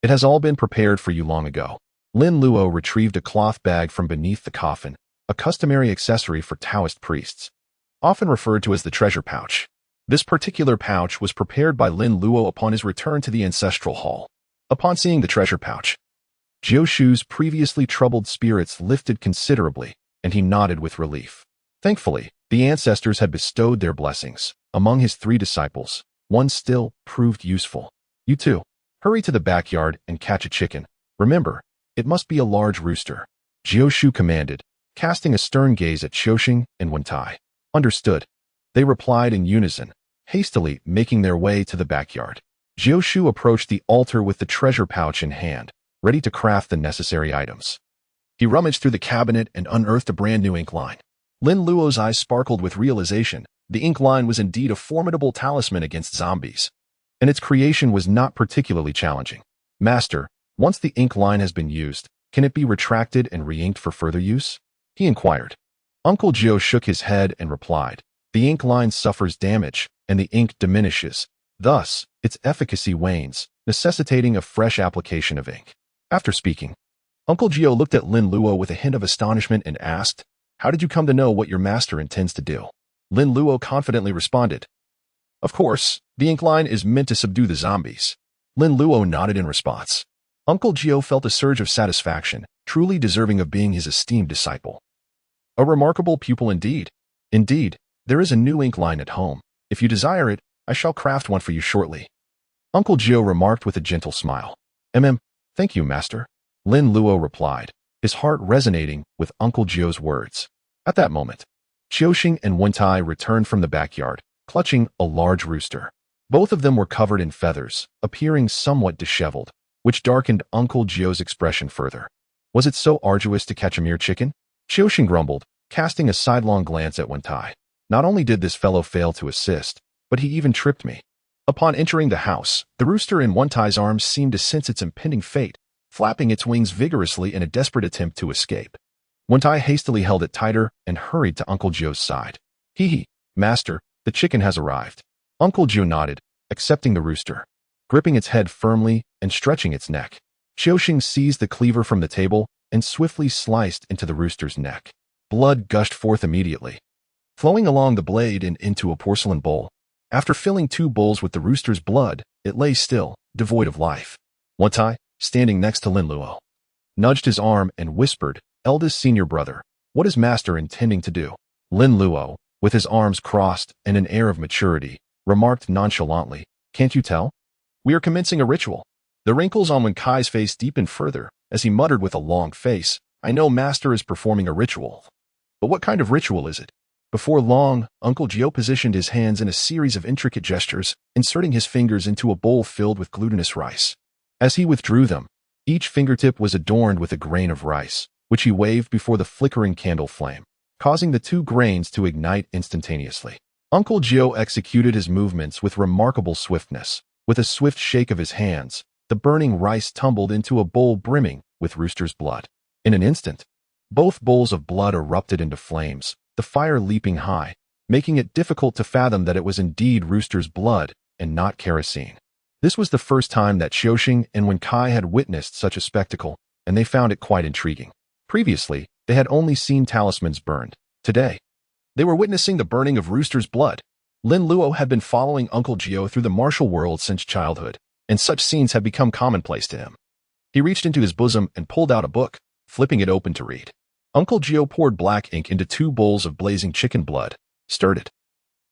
it has all been prepared for you long ago." Lin Luo retrieved a cloth bag from beneath the coffin, a customary accessory for Taoist priests, often referred to as the treasure pouch. This particular pouch was prepared by Lin Luo upon his return to the ancestral hall. Upon seeing the treasure pouch, Jiushu's previously troubled spirits lifted considerably, and he nodded with relief. Thankfully, the ancestors had bestowed their blessings. Among his 3 disciples, one still proved useful. "You two, hurry to the backyard and catch a chicken. Remember, it must be a large rooster," Jiushu commanded, casting a stern gaze at Qiuxin and Wentai. "Understood." They replied in unison, hastily making their way to the backyard. Jiushu approached the altar with the treasure pouch in hand, ready to craft the necessary items. He rummaged through the cabinet and unearthed a brand new ink line. Lin Luo's eyes sparkled with realization. The ink line was indeed a formidable talisman against zombies, and its creation was not particularly challenging. "Master, once the ink line has been used, can it be retracted and re-inked for further use?" he inquired. Uncle Jiu shook his head and replied, "The ink line suffers damage, and the ink diminishes. Thus, its efficacy wanes, necessitating a fresh application of ink." After speaking, Uncle Jiu looked at Lin Luo with a hint of astonishment and asked, "How did you come to know what your master intends to do?" Lin Luo confidently responded, "Of course, the ink line is meant to subdue the zombies." Lin Luo nodded in response. Uncle Jiu felt a surge of satisfaction, truly deserving of being his esteemed disciple. A remarkable pupil indeed. Indeed, there is a new ink line at home. If you desire it, I shall craft one for you shortly." Uncle Jiu remarked with a gentle smile. Thank you, Master," Lin Luo replied, his heart resonating with Uncle Jiu's words. At that moment, Qiuxin and Wentai returned from the backyard, clutching a large rooster. Both of them were covered in feathers, appearing somewhat disheveled, which darkened Uncle Jiu's expression further. Was it so arduous to catch a mere chicken? Qiuxin grumbled, casting a sidelong glance at Wentai. "Not only did this fellow fail to assist, but he even tripped me." Upon entering the house, the rooster in Wentai's arms seemed to sense its impending fate, flapping its wings vigorously in a desperate attempt to escape. Wentai hastily held it tighter and hurried to Uncle Jiu's side. "Hee, Master, the chicken has arrived." Uncle Jiu nodded, accepting the rooster, gripping its head firmly and stretching its neck. Qiuxin seized the cleaver from the table and swiftly sliced into the rooster's neck. Blood gushed forth immediately, flowing along the blade and into a porcelain bowl. After filling 2 bowls with the rooster's blood, it lay still, devoid of life. Wentai, standing next to Lin Luo, nudged his arm and whispered, "Eldest senior brother, what is Master intending to do?" Lin Luo, with his arms crossed and an air of maturity, remarked nonchalantly, "Can't you tell? We are commencing a ritual." The wrinkles on Wenkai's face deepened further, as he muttered with a long face, "I know Master is performing a ritual. But what kind of ritual is it?" Before long, Uncle Jiu positioned his hands in a series of intricate gestures, inserting his fingers into a bowl filled with glutinous rice. As he withdrew them, each fingertip was adorned with a grain of rice, which he waved before the flickering candle flame, causing the 2 grains to ignite instantaneously. Uncle Jiu executed his movements with remarkable swiftness. With a swift shake of his hands, the burning rice tumbled into a bowl brimming with rooster's blood. In an instant, both bowls of blood erupted into flames, the fire leaping high, making it difficult to fathom that it was indeed rooster's blood and not kerosene. This was the first time that Xiaoxing and Wenkai had witnessed such a spectacle, and they found it quite intriguing. Previously, they had only seen talismans burned. Today, they were witnessing the burning of rooster's blood. Lin Luo had been following Uncle Jiu through the martial world since childhood, and such scenes had become commonplace to him. He reached into his bosom and pulled out a book, flipping it open to read. Uncle Jiu poured black ink into 2 bowls of blazing chicken blood, stirred it,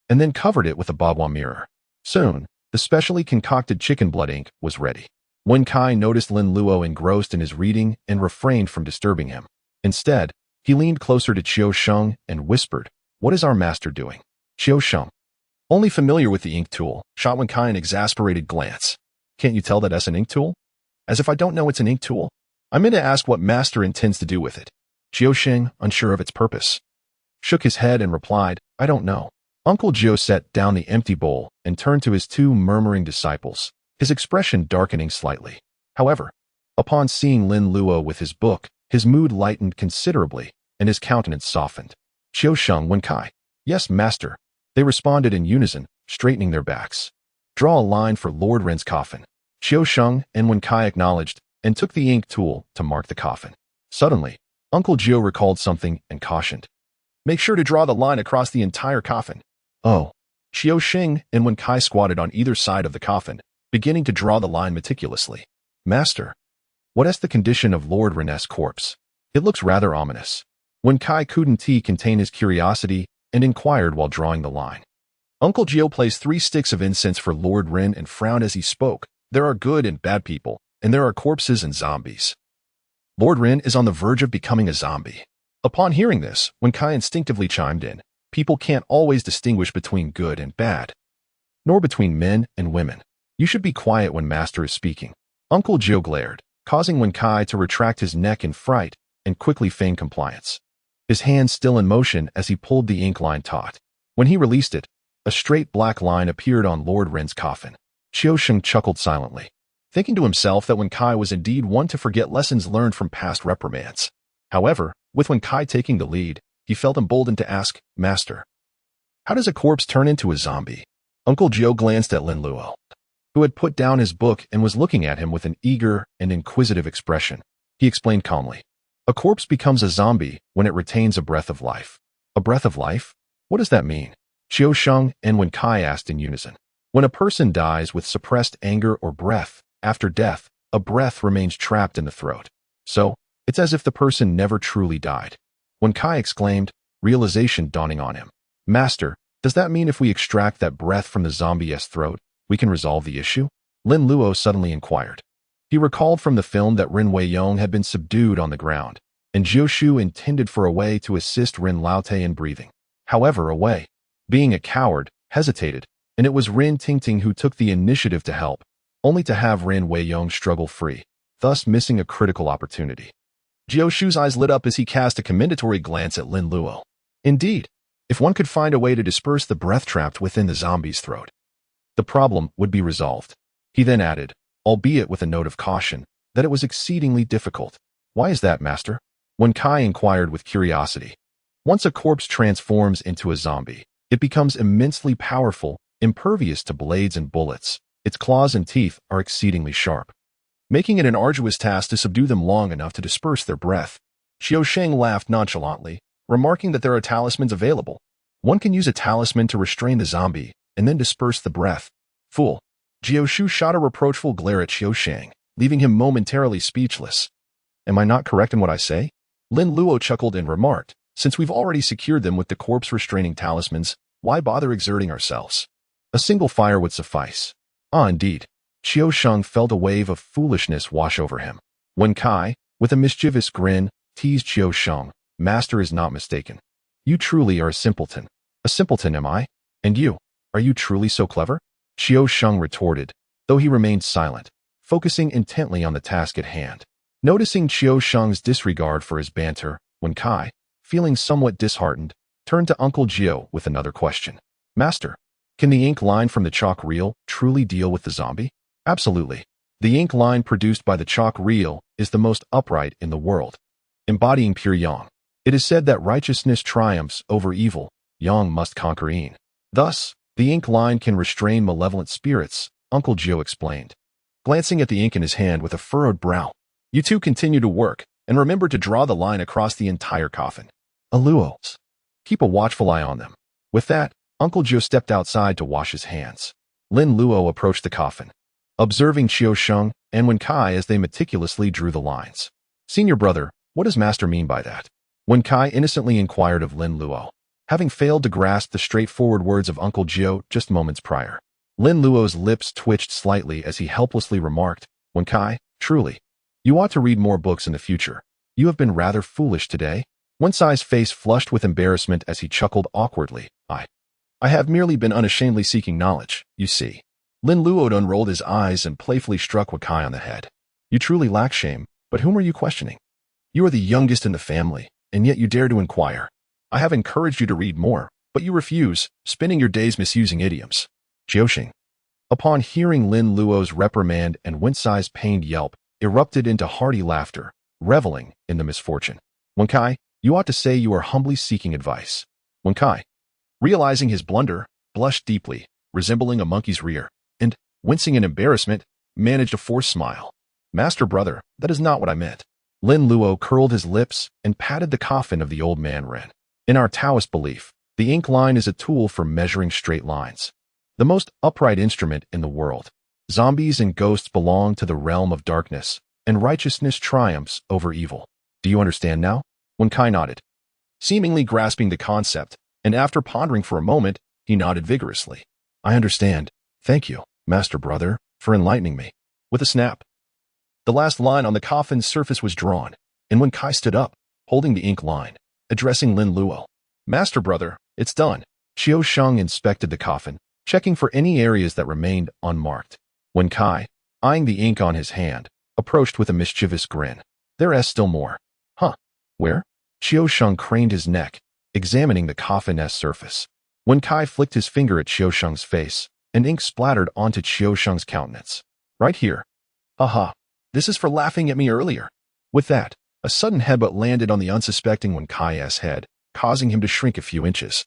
and then covered it with a bagua mirror. Soon, the specially concocted chicken blood ink was ready. Wenkai noticed Lin Luo engrossed in his reading and refrained from disturbing him. Instead, he leaned closer to Xiaoxing and whispered, "What is our master doing?" Xiaoxing, only familiar with the ink tool, shot Wenkai an exasperated glance. "Can't you tell that that's an ink tool?" "As if I don't know it's an ink tool. I meant to ask what master intends to do with it." Xiaoxing, unsure of its purpose, shook his head and replied, "I don't know." Uncle Jiu set down the empty bowl and turned to his 2 murmuring disciples, his expression darkening slightly. However, upon seeing Lin Luo with his book, his mood lightened considerably and his countenance softened. Xiaoxing, Wenkai. "Yes, master," they responded in unison, straightening their backs. "Draw a line for Lord Ren's coffin." Xiaoxing and Wenkai acknowledged and took the ink tool to mark the coffin. Suddenly, Uncle Jiu recalled something and cautioned, "Make sure to draw the line across the entire coffin." "Oh." Xiaoxing and Wenkai squatted on either side of the coffin, beginning to draw the line meticulously. "Master, what is the condition of Lord Ren's corpse? It looks rather ominous." Wenkai couldn't contain his curiosity and inquired while drawing the line. Uncle Jiu placed 3 sticks of incense for Lord Ren and frowned as he spoke. "There are good and bad people, and there are corpses and zombies. Lord Ren is on the verge of becoming a zombie." Upon hearing this, Wenkai instinctively chimed in, "People can't always distinguish between good and bad, nor between men and women. You should be quiet when master is speaking." Uncle Jiu glared, causing Wenkai to retract his neck in fright and quickly feign compliance, his hands still in motion as he pulled the ink line taut. When he released it, a straight black line appeared on Lord Ren's coffin. Xiaoxing chuckled silently, thinking to himself that Wenkai was indeed one to forget lessons learned from past reprimands. However, with Wenkai taking the lead, he felt emboldened to ask, "Master, how does a corpse turn into a zombie?" Uncle Jiu glanced at Lin Luo, who had put down his book and was looking at him with an eager and inquisitive expression. He explained calmly, "A corpse becomes a zombie when it retains a breath of life." "A breath of life? What does that mean?" Xiaoxing and Wenkai asked in unison. "When a person dies with suppressed anger or breath, after death, a breath remains trapped in the throat. So, it's as if the person never truly died." Wenkai exclaimed, realization dawning on him. "Master, does that mean if we extract that breath from the zombie's throat, we can resolve the issue?" Lin Luo suddenly inquired. He recalled from the film that Ren Weiyong had been subdued on the ground, and Jiu intended for a way to assist Ren Laote in breathing. However, a way, being a coward, hesitated, and it was Ren Tingting who took the initiative to help, only to have Ren Weiyong struggle free, thus missing a critical opportunity. Jiu eyes lit up as he cast a commendatory glance at Lin Luo. Indeed, if one could find a way to disperse the breath trapped within the zombie's throat, the problem would be resolved. He then added, albeit with a note of caution, that it was exceedingly difficult. "Why is that, master?" Wenkai inquired with curiosity. "Once a corpse transforms into a zombie, it becomes immensely powerful, impervious to blades and bullets. Its claws and teeth are exceedingly sharp, making it an arduous task to subdue them long enough to disperse their breath." Xiaoxing laughed nonchalantly, remarking that there are talismans available. "One can use a talisman to restrain the zombie and then disperse the breath." "Fool." Jiu shot a reproachful glare at Xiaoxing, leaving him momentarily speechless. "Am I not correct in what I say?" Lin Luo chuckled and remarked, "Since we've already secured them with the corpse-restraining talismans, why bother exerting ourselves? A single fire would suffice." "Ah, indeed." Xiaoxing felt a wave of foolishness wash over him. Wenkai, with a mischievous grin, teased Xiaoxing, "Master is not mistaken. You truly are a simpleton." "A simpleton, am I? And you, are you truly so clever?" Xiaoxing retorted, though he remained silent, focusing intently on the task at hand. Noticing Qiu Sheng's disregard for his banter, Wen Kai, feeling somewhat disheartened, turned to Uncle Jiu with another question. Master, can the ink line from the chalk reel truly deal with the zombie? Absolutely. The ink line produced by the chalk reel is the most upright in the world, embodying pure yang. It is said that righteousness triumphs over evil, yang must conquer yin. Thus, the ink line can restrain malevolent spirits, Uncle Jiu explained, glancing at the ink in his hand with a furrowed brow. You two continue to work, and remember to draw the line across the entire coffin. Luos. Keep a watchful eye on them. With that, Uncle Jiu stepped outside to wash his hands. Lin Luo approached the coffin, observing Qiu Sheng and Wen Kai as they meticulously drew the lines. Senior brother, what does Master mean by that? Wen Kai innocently inquired of Lin Luo, having failed to grasp the straightforward words of Uncle Jiu just moments prior. Lin Luo's lips twitched slightly as he helplessly remarked, Wen Kai, truly, you ought to read more books in the future. You have been rather foolish today. Wen Kai's face flushed with embarrassment as he chuckled awkwardly. I have merely been unashamedly seeking knowledge, you see. Lin Luo unrolled his eyes and playfully struck Wen Kai on the head. You truly lack shame, but whom are you questioning? You are the youngest in the family, and yet you dare to inquire. I have encouraged you to read more, but you refuse, spending your days misusing idioms. Jiuxing. Upon hearing Lin Luo's reprimand and Wen Kai's pained yelp, erupted into hearty laughter, reveling in the misfortune. Wen Kai, you ought to say you are humbly seeking advice. Wen Kai, realizing his blunder, blushed deeply, resembling a monkey's rear, and, wincing in embarrassment, managed a forced smile. Master brother, that is not what I meant. Lin Luo curled his lips and patted the coffin of the old man Ren. In our Taoist belief, the ink line is a tool for measuring straight lines. The most upright instrument in the world. Zombies and ghosts belong to the realm of darkness, and righteousness triumphs over evil. Do you understand now? Wen Kai nodded, seemingly grasping the concept, and after pondering for a moment, he nodded vigorously. I understand. Thank you, Master brother, for enlightening me. With a snap, the last line on the coffin's surface was drawn, and Wen Kai stood up, holding the ink line, addressing Lin Luo. Master brother, it's done. Qiu Sheng inspected the coffin, checking for any areas that remained unmarked. Wen Kai, eyeing the ink on his hand, approached with a mischievous grin. There's still more. Huh? Where? Qiu Sheng craned his neck, examining the coffin's surface. Wen Kai flicked his finger at Qiu Sheng's face, and ink splattered onto Qiu Sheng's countenance. Right here. Haha. This is for laughing at me earlier. With that, a sudden headbutt landed on the unsuspecting Wen Kai's head, causing him to shrink a few inches.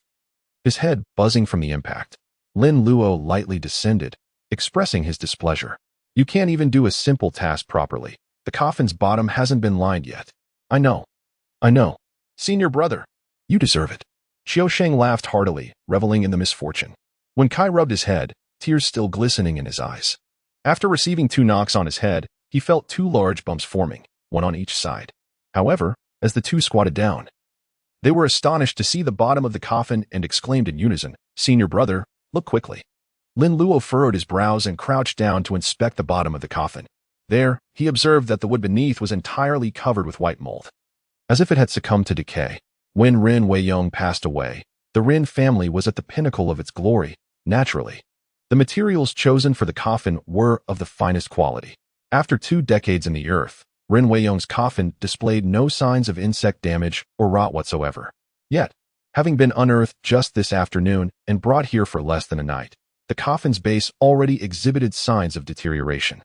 His head buzzing from the impact. Lin Luo lightly descended, expressing his displeasure. You can't even do a simple task properly. The coffin's bottom hasn't been lined yet. I know. Senior brother, you deserve it. Qiu Sheng laughed heartily, reveling in the misfortune. Wen Kai rubbed his head, tears still glistening in his eyes. After receiving 2 knocks on his head, he felt 2 large bumps forming, one on each side. However, as the two squatted down, they were astonished to see the bottom of the coffin and exclaimed in unison, Senior brother, look quickly. Lin Luo furrowed his brows and crouched down to inspect the bottom of the coffin. There, he observed that the wood beneath was entirely covered with white mold, as if it had succumbed to decay. When Ren Weiyong passed away, the Ren family was at the pinnacle of its glory, naturally. The materials chosen for the coffin were of the finest quality. After 2 decades in the earth, Ren Weiyong's coffin displayed no signs of insect damage or rot whatsoever. Yet, having been unearthed just this afternoon and brought here for less than a night, the coffin's base already exhibited signs of deterioration.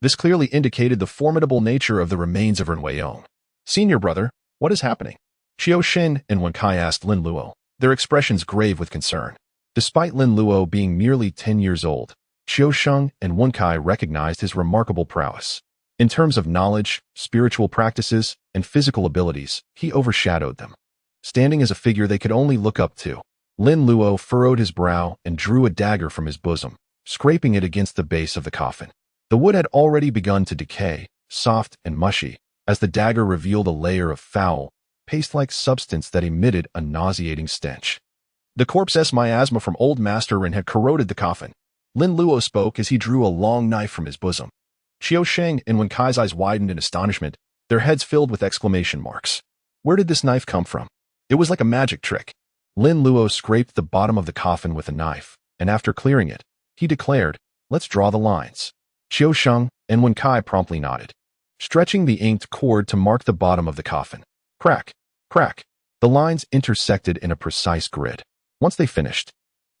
This clearly indicated the formidable nature of the remains of Ren Weiyong. Senior brother, what is happening? Qiu Sheng and Wen Kai asked Lin Luo, their expressions grave with concern. Despite Lin Luo being merely 10 years old, Qiu Sheng and Wen Kai recognized his remarkable prowess. In terms of knowledge, spiritual practices, and physical abilities, he overshadowed them. Standing as a figure they could only look up to, Lin Luo furrowed his brow and drew a dagger from his bosom, scraping it against the base of the coffin. The wood had already begun to decay, soft and mushy, as the dagger revealed a layer of foul, paste-like substance that emitted a nauseating stench. The corpse's miasma from old Master Ren had corroded the coffin. Lin Luo spoke as he drew a long knife from his bosom. Qiu Sheng and Wen Kai's eyes widened in astonishment, their heads filled with exclamation marks. Where did this knife come from? It was like a magic trick. Lin Luo scraped the bottom of the coffin with a knife, and after clearing it, he declared, let's draw the lines. Qiu Sheng and Wen Kai promptly nodded. stretching the inked cord to mark the bottom of the coffin. Crack, crack. The lines intersected in a precise grid. Once they finished,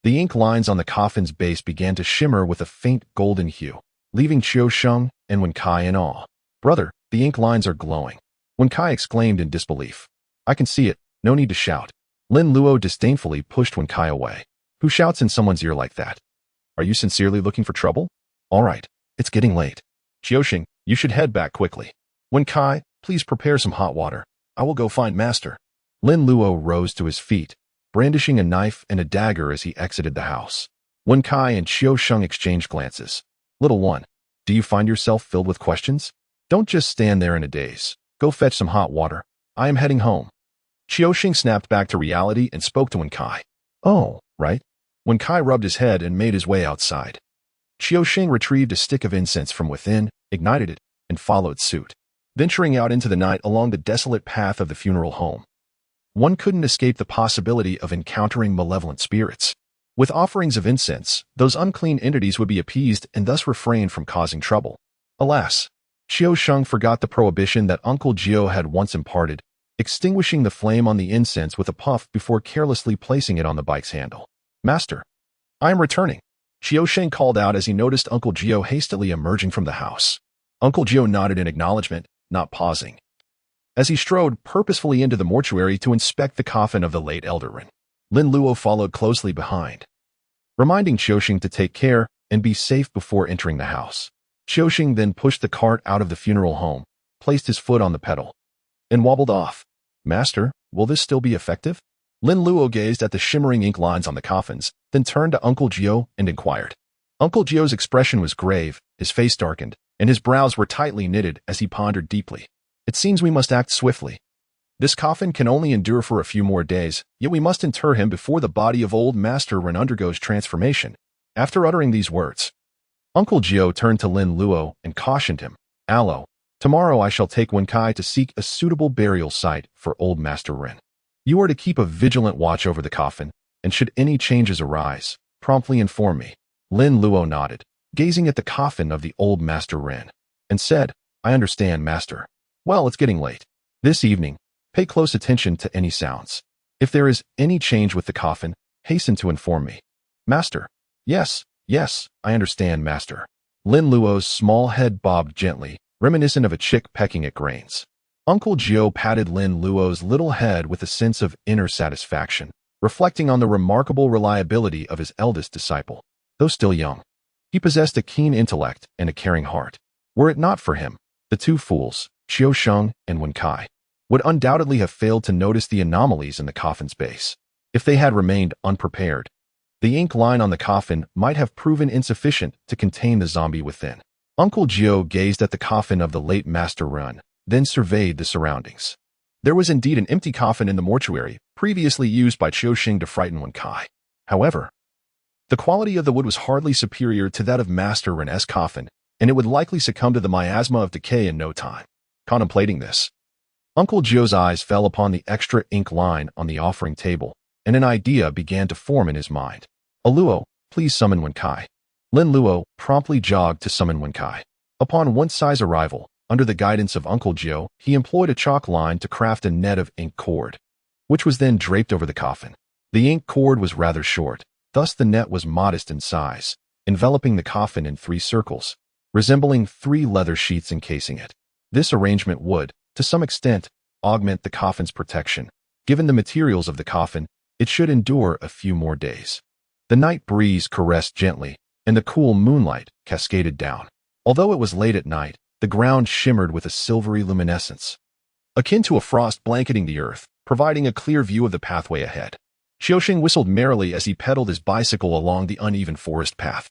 the ink lines on the coffin's base began to shimmer with a faint golden hue, leaving Qiu Sheng and Wen Kai in awe. Brother, the ink lines are glowing. Wen Kai exclaimed in disbelief. I can see it, no need to shout. Lin Luo disdainfully pushed Wen Kai away. Who shouts in someone's ear like that? Are you sincerely looking for trouble? All right, it's getting late. Qiusheng, you should head back quickly. Wen Kai, please prepare some hot water. I will go find Master. Lin Luo rose to his feet, brandishing a knife and a dagger as he exited the house. Wen Kai and Qiu Sheng exchanged glances. Little one, do you find yourself filled with questions? Don't just stand there in a daze. Go fetch some hot water. I am heading home. Qiu Sheng snapped back to reality and spoke to Wen Kai. Oh, right. Wen Kai rubbed his head and made his way outside. Qiu Sheng retrieved a stick of incense from within, ignited it, and followed suit, venturing out into the night along the desolate path of the funeral home. One couldn't escape the possibility of encountering malevolent spirits. With offerings of incense, those unclean entities would be appeased and thus refrain from causing trouble. Alas, Qiu Sheng forgot the prohibition that Uncle Jiu had once imparted, extinguishing the flame on the incense with a puff before carelessly placing it on the bike's handle. Master, I am returning. Qiu Sheng called out as he noticed Uncle Jiu hastily emerging from the house. Uncle Jiu nodded in acknowledgement, not pausing, as he strode purposefully into the mortuary to inspect the coffin of the late Elder. Lin Luo followed closely behind, reminding Qiusheng to take care and be safe before entering the house. Qiusheng then pushed the cart out of the funeral home, placed his foot on the pedal, and wobbled off. Master, will this still be effective? Lin Luo gazed at the shimmering ink lines on the coffins, then turned to Uncle Jiu and inquired. Uncle Jiu's expression was grave, his face darkened, and his brows were tightly knitted as he pondered deeply. It seems we must act swiftly. This coffin can only endure for a few more days, yet we must inter him before the body of old Master Ren undergoes transformation. After uttering these words, Uncle Jiu turned to Lin Luo and cautioned him. Alo, tomorrow I shall take Wen Kai to seek a suitable burial site for old Master Ren. You are to keep a vigilant watch over the coffin, and should any changes arise, promptly inform me. Lin Luo nodded, gazing at the coffin of the old Master Ren, and said, I understand, Master. Well, it's getting late. This evening, pay close attention to any sounds. If there is any change with the coffin, hasten to inform me. Master. Yes, I understand, Master. Lin Luo's small head bobbed gently, reminiscent of a chick pecking at grains. Uncle Jiu patted Lin Luo's little head with a sense of inner satisfaction, reflecting on the remarkable reliability of his eldest disciple. Though still young, he possessed a keen intellect and a caring heart. Were it not for him, the two fools, Qiu Sheng and Wen Kai, would undoubtedly have failed to notice the anomalies in the coffin's base. If they had remained unprepared, the ink line on the coffin might have proven insufficient to contain the zombie within. Uncle Jiu gazed at the coffin of the late Master Ren, then surveyed the surroundings. There was indeed an empty coffin in the mortuary, previously used by Qiusheng to frighten Wen Kai. However, the quality of the wood was hardly superior to that of Master Ren's coffin, and it would likely succumb to the miasma of decay in no time. Contemplating this, Uncle Jiu's eyes fell upon the extra ink line on the offering table, and an idea began to form in his mind. Luo, please summon Wen Kai. Lin Luo promptly jogged to summon Wen Kai. Upon Wen Kai's arrival, under the guidance of Uncle Jiu, he employed a chalk line to craft a net of ink cord, which was then draped over the coffin. The ink cord was rather short, thus the net was modest in size, enveloping the coffin in 3 circles, resembling 3 leather sheets encasing it. This arrangement would, to some extent, augment the coffin's protection. Given the materials of the coffin, it should endure a few more days. The night breeze caressed gently, and the cool moonlight cascaded down. Although it was late at night, the ground shimmered with a silvery luminescence, akin to a frost blanketing the earth, providing a clear view of the pathway ahead. Qiusheng whistled merrily as he pedaled his bicycle along the uneven forest path,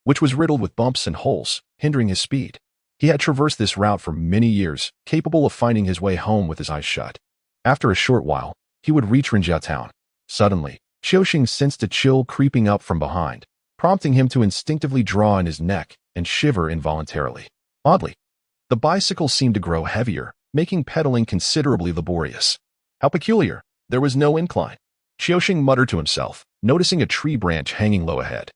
which was riddled with bumps and holes, hindering his speed. He had traversed this route for many years, capable of finding his way home with his eyes shut. After a short while, he would reach Rinjiao town. Suddenly, Qiusheng sensed a chill creeping up from behind, prompting him to instinctively draw in his neck and shiver involuntarily. Oddly, the bicycle seemed to grow heavier, making pedaling considerably laborious. How peculiar! There was no incline. Qiusheng muttered to himself, noticing a tree branch hanging low ahead,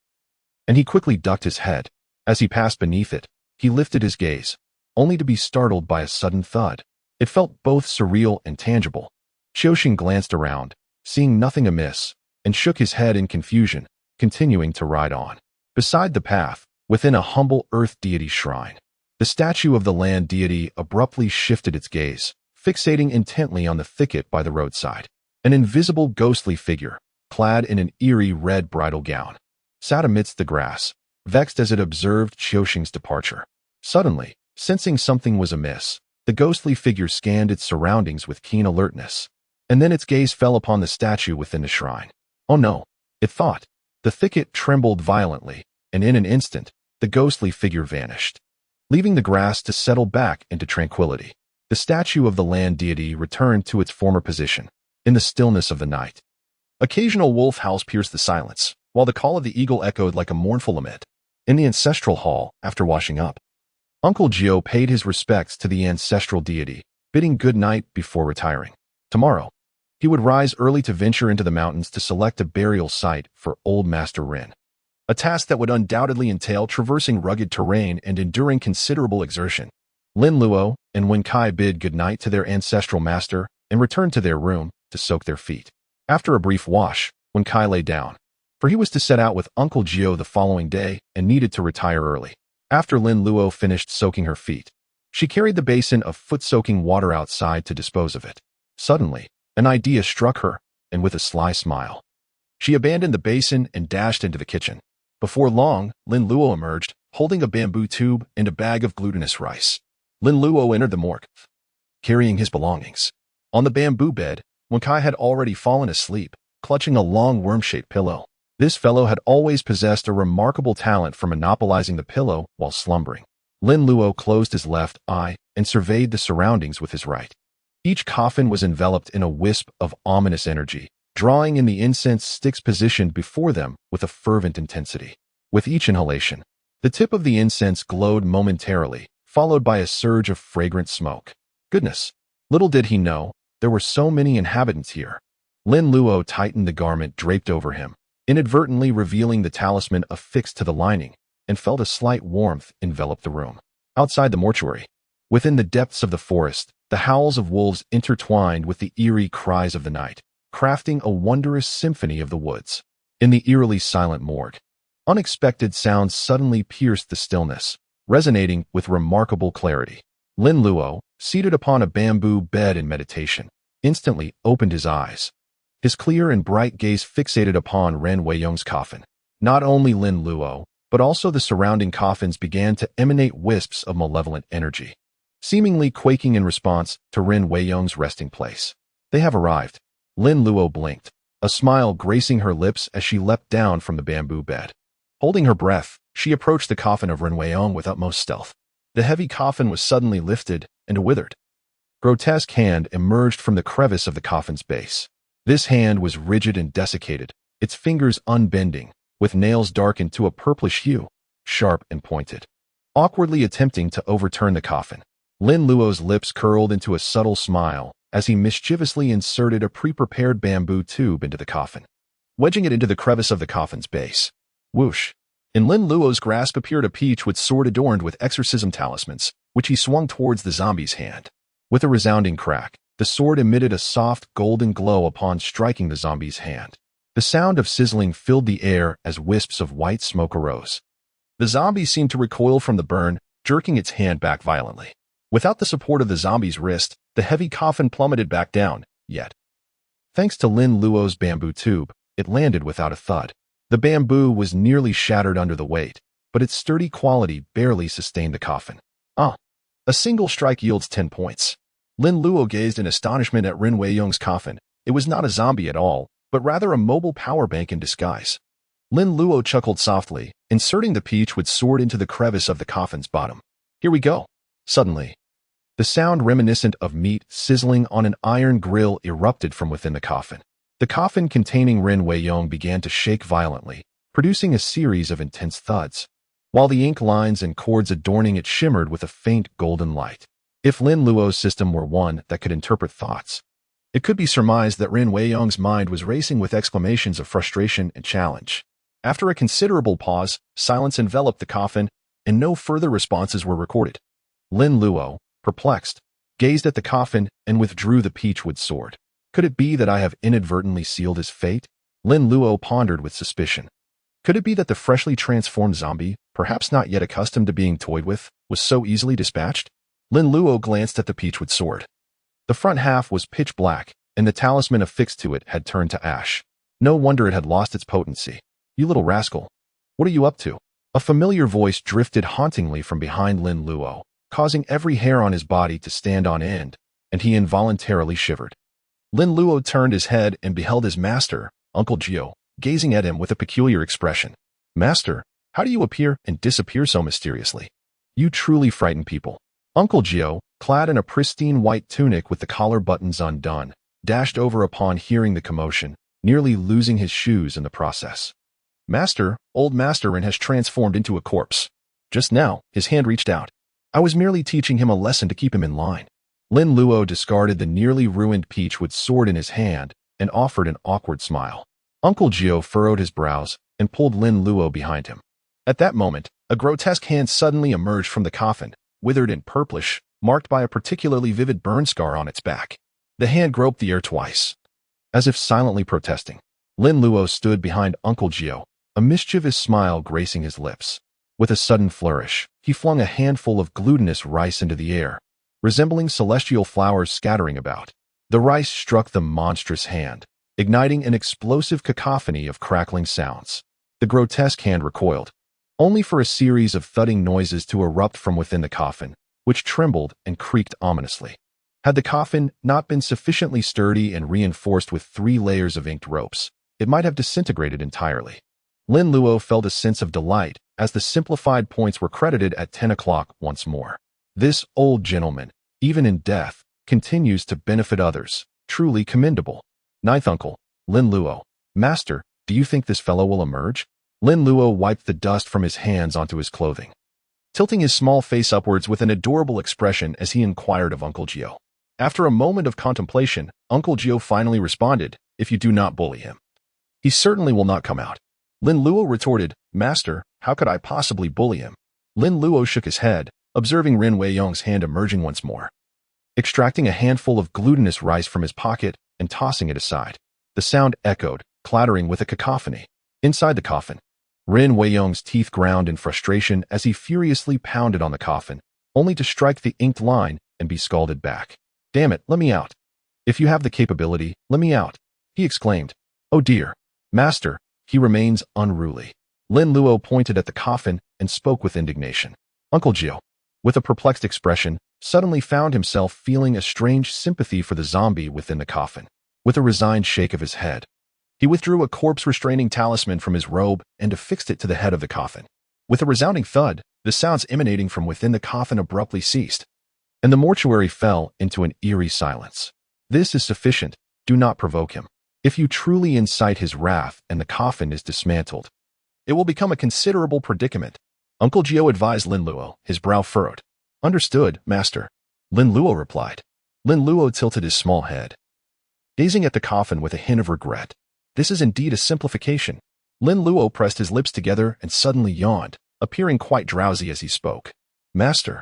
and he quickly ducked his head. As he passed beneath it, he lifted his gaze, only to be startled by a sudden thud. It felt both surreal and tangible. Qiuxing glanced around, seeing nothing amiss, and shook his head in confusion, continuing to ride on. Beside the path, within a humble earth deity shrine, the statue of the land deity abruptly shifted its gaze, fixating intently on the thicket by the roadside. An invisible ghostly figure, clad in an eerie red bridal gown, sat amidst the grass, vexed as it observed Qiuxing's departure. Suddenly, sensing something was amiss, the ghostly figure scanned its surroundings with keen alertness, and then its gaze fell upon the statue within the shrine. Oh no, it thought. The thicket trembled violently, and in an instant, the ghostly figure vanished, leaving the grass to settle back into tranquility. The statue of the land deity returned to its former position, in the stillness of the night. Occasional wolf howls pierced the silence, while the call of the eagle echoed like a mournful lament. In the ancestral hall, after washing up, Uncle Jiu paid his respects to the ancestral deity, bidding good night before retiring. Tomorrow, he would rise early to venture into the mountains to select a burial site for old Master Rin, a task that would undoubtedly entail traversing rugged terrain and enduring considerable exertion. Lin Luo and Wen Kai bid good night to their ancestral master and returned to their room to soak their feet. After a brief wash, Wen Kai lay down, for he was to set out with Uncle Jiu the following day and needed to retire early. After Lin Luo finished soaking her feet, she carried the basin of foot-soaking water outside to dispose of it. Suddenly, an idea struck her, and with a sly smile, she abandoned the basin and dashed into the kitchen. Before long, Lin Luo emerged, holding a bamboo tube and a bag of glutinous rice. Lin Luo entered the morgue, carrying his belongings. On the bamboo bed, Wen Kai had already fallen asleep, clutching a long worm-shaped pillow. This fellow had always possessed a remarkable talent for monopolizing the pillow while slumbering. Lin Luo closed his left eye and surveyed the surroundings with his right. Each coffin was enveloped in a wisp of ominous energy, drawing in the incense sticks positioned before them with a fervent intensity. With each inhalation, the tip of the incense glowed momentarily, followed by a surge of fragrant smoke. Goodness! Little did he know, there were so many inhabitants here. Lin Luo tightened the garment draped over him, inadvertently revealing the talisman affixed to the lining, and felt a slight warmth envelop the room. Outside the mortuary, within the depths of the forest, the howls of wolves intertwined with the eerie cries of the night, crafting a wondrous symphony of the woods. In the eerily silent morgue, unexpected sounds suddenly pierced the stillness, resonating with remarkable clarity. Lin Luo, seated upon a bamboo bed in meditation, instantly opened his eyes. His clear and bright gaze fixated upon Ren Weiyong's coffin. Not only Lin Luo, but also the surrounding coffins began to emanate wisps of malevolent energy, seemingly quaking in response to Ren Weiyong's resting place. They have arrived. Lin Luo blinked, a smile gracing her lips as she leapt down from the bamboo bed. Holding her breath, she approached the coffin of Ren Weiyong with utmost stealth. The heavy coffin was suddenly lifted, and a withered, grotesque hand emerged from the crevice of the coffin's base. This hand was rigid and desiccated, its fingers unbending, with nails darkened to a purplish hue, sharp and pointed. Awkwardly attempting to overturn the coffin, Lin Luo's lips curled into a subtle smile as he mischievously inserted a pre-prepared bamboo tube into the coffin, wedging it into the crevice of the coffin's base. Whoosh! In Lin Luo's grasp appeared a peach with sword adorned with exorcism talismans, which he swung towards the zombie's hand. With a resounding crack, the sword emitted a soft golden glow upon striking the zombie's hand. The sound of sizzling filled the air as wisps of white smoke arose. The zombie seemed to recoil from the burn, jerking its hand back violently. Without the support of the zombie's wrist, the heavy coffin plummeted back down, yet, thanks to Lin Luo's bamboo tube, it landed without a thud. The bamboo was nearly shattered under the weight, but its sturdy quality barely sustained the coffin. A single strike yields 10 points. Lin Luo gazed in astonishment at Ren Weiyong's coffin. It was not a zombie at all, but rather a mobile power bank in disguise. Lin Luo chuckled softly, inserting the peach with sword into the crevice of the coffin's bottom. Here we go. Suddenly, the sound reminiscent of meat sizzling on an iron grill erupted from within the coffin. The coffin containing Ren Weiyong began to shake violently, producing a series of intense thuds, while the ink lines and cords adorning it shimmered with a faint golden light. If Lin Luo's system were one that could interpret thoughts, it could be surmised that Ren Weiyong's mind was racing with exclamations of frustration and challenge. After a considerable pause, silence enveloped the coffin, and no further responses were recorded. Lin Luo, perplexed, gazed at the coffin and withdrew the peachwood sword. Could it be that I have inadvertently sealed his fate? Lin Luo pondered with suspicion. Could it be that the freshly transformed zombie, perhaps not yet accustomed to being toyed with, was so easily dispatched? Lin Luo glanced at the peachwood sword. The front half was pitch black, and the talisman affixed to it had turned to ash. No wonder it had lost its potency. You little rascal. What are you up to? A familiar voice drifted hauntingly from behind Lin Luo, causing every hair on his body to stand on end, and he involuntarily shivered. Lin Luo turned his head and beheld his master, Uncle Jiu, gazing at him with a peculiar expression. Master, how do you appear and disappear so mysteriously? You truly frighten people. Uncle Jiu, clad in a pristine white tunic with the collar buttons undone, dashed over upon hearing the commotion, nearly losing his shoes in the process. Master, old Masterin has transformed into a corpse. Just now, his hand reached out. I was merely teaching him a lesson to keep him in line. Lin Luo discarded the nearly ruined peachwood sword in his hand and offered an awkward smile. Uncle Jiu furrowed his brows and pulled Lin Luo behind him. At that moment, a grotesque hand suddenly emerged from the coffin, withered and purplish, marked by a particularly vivid burn scar on its back. The hand groped the air twice, as if silently protesting. Lin Luo stood behind Uncle Jiu, a mischievous smile gracing his lips. With a sudden flourish, he flung a handful of glutinous rice into the air, resembling celestial flowers scattering about. The rice struck the monstrous hand, igniting an explosive cacophony of crackling sounds. The grotesque hand recoiled, only for a series of thudding noises to erupt from within the coffin, which trembled and creaked ominously. Had the coffin not been sufficiently sturdy and reinforced with 3 layers of inked ropes, it might have disintegrated entirely. Lin Luo felt a sense of delight as the simplified points were credited at 10 o'clock once more. This old gentleman, even in death, continues to benefit others. Truly commendable. Ninth uncle, Lin Luo. Master, do you think this fellow will emerge? Lin Luo wiped the dust from his hands onto his clothing, tilting his small face upwards with an adorable expression as he inquired of Uncle Jiu. After a moment of contemplation, Uncle Jiu finally responded, if you do not bully him, he certainly will not come out. Lin Luo retorted, Master, how could I possibly bully him? Lin Luo shook his head, observing Ren Weiyong's hand emerging once more, extracting a handful of glutinous rice from his pocket and tossing it aside. The sound echoed, clattering with a cacophony. Inside the coffin, Ren Weiyong's teeth ground in frustration as he furiously pounded on the coffin, only to strike the inked line and be scalded back. Damn it, let me out. If you have the capability, let me out, he exclaimed. Oh dear. Master, he remains unruly. Lin Luo pointed at the coffin and spoke with indignation. Uncle Jiu, with a perplexed expression, suddenly found himself feeling a strange sympathy for the zombie within the coffin. With a resigned shake of his head, he withdrew a corpse-restraining talisman from his robe and affixed it to the head of the coffin. With a resounding thud, the sounds emanating from within the coffin abruptly ceased, and the mortuary fell into an eerie silence. This is sufficient. Do not provoke him. If you truly incite his wrath and the coffin is dismantled, it will become a considerable predicament. Uncle Jiu advised Lin Luo, his brow furrowed. Understood, master. Lin Luo replied. Lin Luo tilted his small head, gazing at the coffin with a hint of regret. This is indeed a simplification. Lin Luo pressed his lips together and suddenly yawned, appearing quite drowsy as he spoke. Master,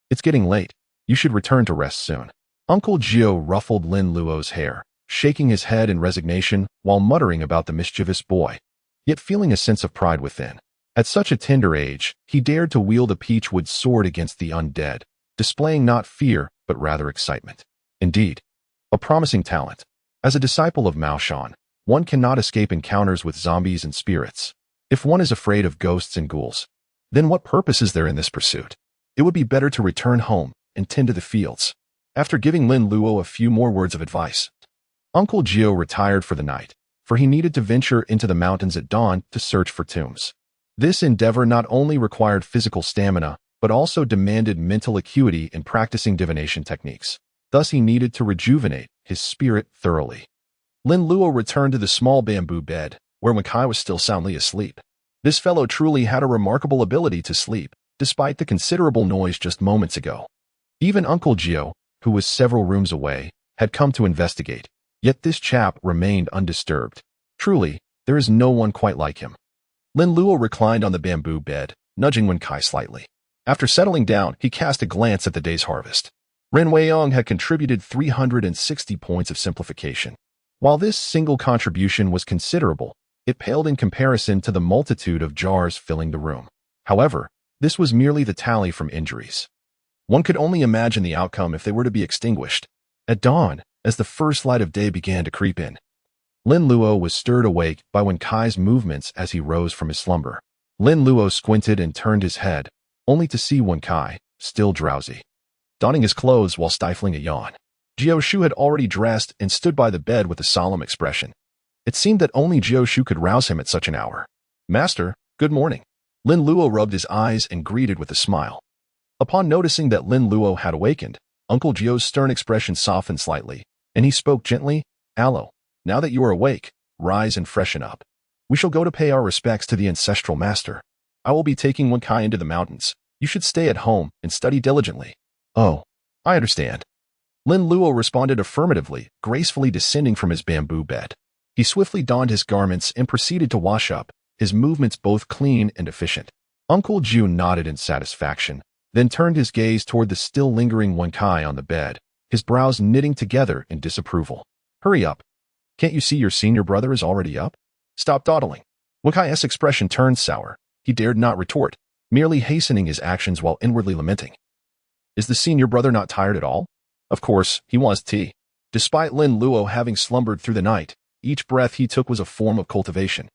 it's getting late. You should return to rest soon. Uncle Jiu ruffled Lin Luo's hair, shaking his head in resignation while muttering about the mischievous boy, yet feeling a sense of pride within. At such a tender age, he dared to wield a peachwood sword against the undead, displaying not fear, but rather excitement. Indeed, a promising talent. As a disciple of Mao Shan, one cannot escape encounters with zombies and spirits. If one is afraid of ghosts and ghouls, then what purpose is there in this pursuit? It would be better to return home and tend to the fields. After giving Lin Luo a few more words of advice, Uncle Jiu retired for the night, for he needed to venture into the mountains at dawn to search for tombs. This endeavor not only required physical stamina, but also demanded mental acuity in practicing divination techniques. Thus he needed to rejuvenate his spirit thoroughly. Lin Luo returned to the small bamboo bed, where Makai was still soundly asleep. This fellow truly had a remarkable ability to sleep, despite the considerable noise just moments ago. Even Uncle Jiu, who was several rooms away, had come to investigate, yet this chap remained undisturbed. Truly, there is no one quite like him. Lin Luo reclined on the bamboo bed, nudging Wen Kai slightly. After settling down, he cast a glance at the day's harvest. Ren Weiyong had contributed 360 points of simplification. While this single contribution was considerable, it paled in comparison to the multitude of jars filling the room. However, this was merely the tally from injuries. One could only imagine the outcome if they were to be extinguished. At dawn, as the first light of day began to creep in, Lin Luo was stirred awake by Wen Kai's movements as he rose from his slumber. Lin Luo squinted and turned his head, only to see Wen Kai, still drowsy, donning his clothes while stifling a yawn. Jiu Shu had already dressed and stood by the bed with a solemn expression. It seemed that only Jiu Shu could rouse him at such an hour. "Master, good morning." Lin Luo rubbed his eyes and greeted with a smile. Upon noticing that Lin Luo had awakened, Uncle Jiu's stern expression softened slightly, and he spoke gently, "Alo, now that you are awake, rise and freshen up. We shall go to pay our respects to the ancestral master. I will be taking Wen Kai into the mountains. You should stay at home and study diligently." "Oh, I understand." Lin Luo responded affirmatively, gracefully descending from his bamboo bed. He swiftly donned his garments and proceeded to wash up, his movements both clean and efficient. Uncle Jiu nodded in satisfaction, then turned his gaze toward the still lingering Wen Kai on the bed, his brows knitting together in disapproval. "Hurry up. Can't you see your senior brother is already up? Stop dawdling." Wen Kai's expression turned sour. He dared not retort, merely hastening his actions while inwardly lamenting. Is the senior brother not tired at all? Of course, he wants tea. Despite Lin Luo having slumbered through the night, each breath he took was a form of cultivation.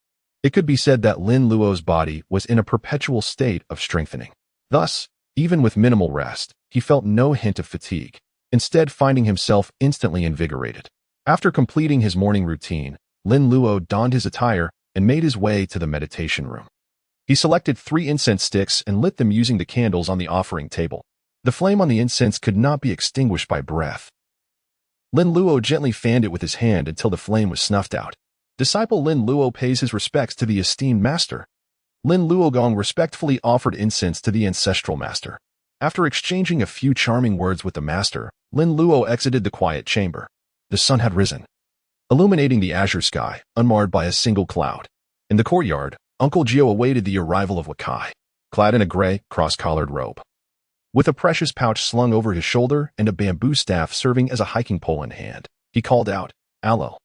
It could be said that Lin Luo's body was in a perpetual state of strengthening. Thus, even with minimal rest, he felt no hint of fatigue, instead finding himself instantly invigorated. After completing his morning routine, Lin Luo donned his attire and made his way to the meditation room. He selected 3 incense sticks and lit them using the candles on the offering table. The flame on the incense could not be extinguished by breath. Lin Luo gently fanned it with his hand until the flame was snuffed out. Disciple Lin Luo pays his respects to the esteemed master. Lin Luogong respectfully offered incense to the ancestral master. After exchanging a few charming words with the master, Lin Luo exited the quiet chamber. The sun had risen, illuminating the azure sky, unmarred by a single cloud. In the courtyard, Uncle Jiu awaited the arrival of Wen Kai, clad in a gray, cross-collared robe. With a precious pouch slung over his shoulder and a bamboo staff serving as a hiking pole in hand, he called out, "Alo,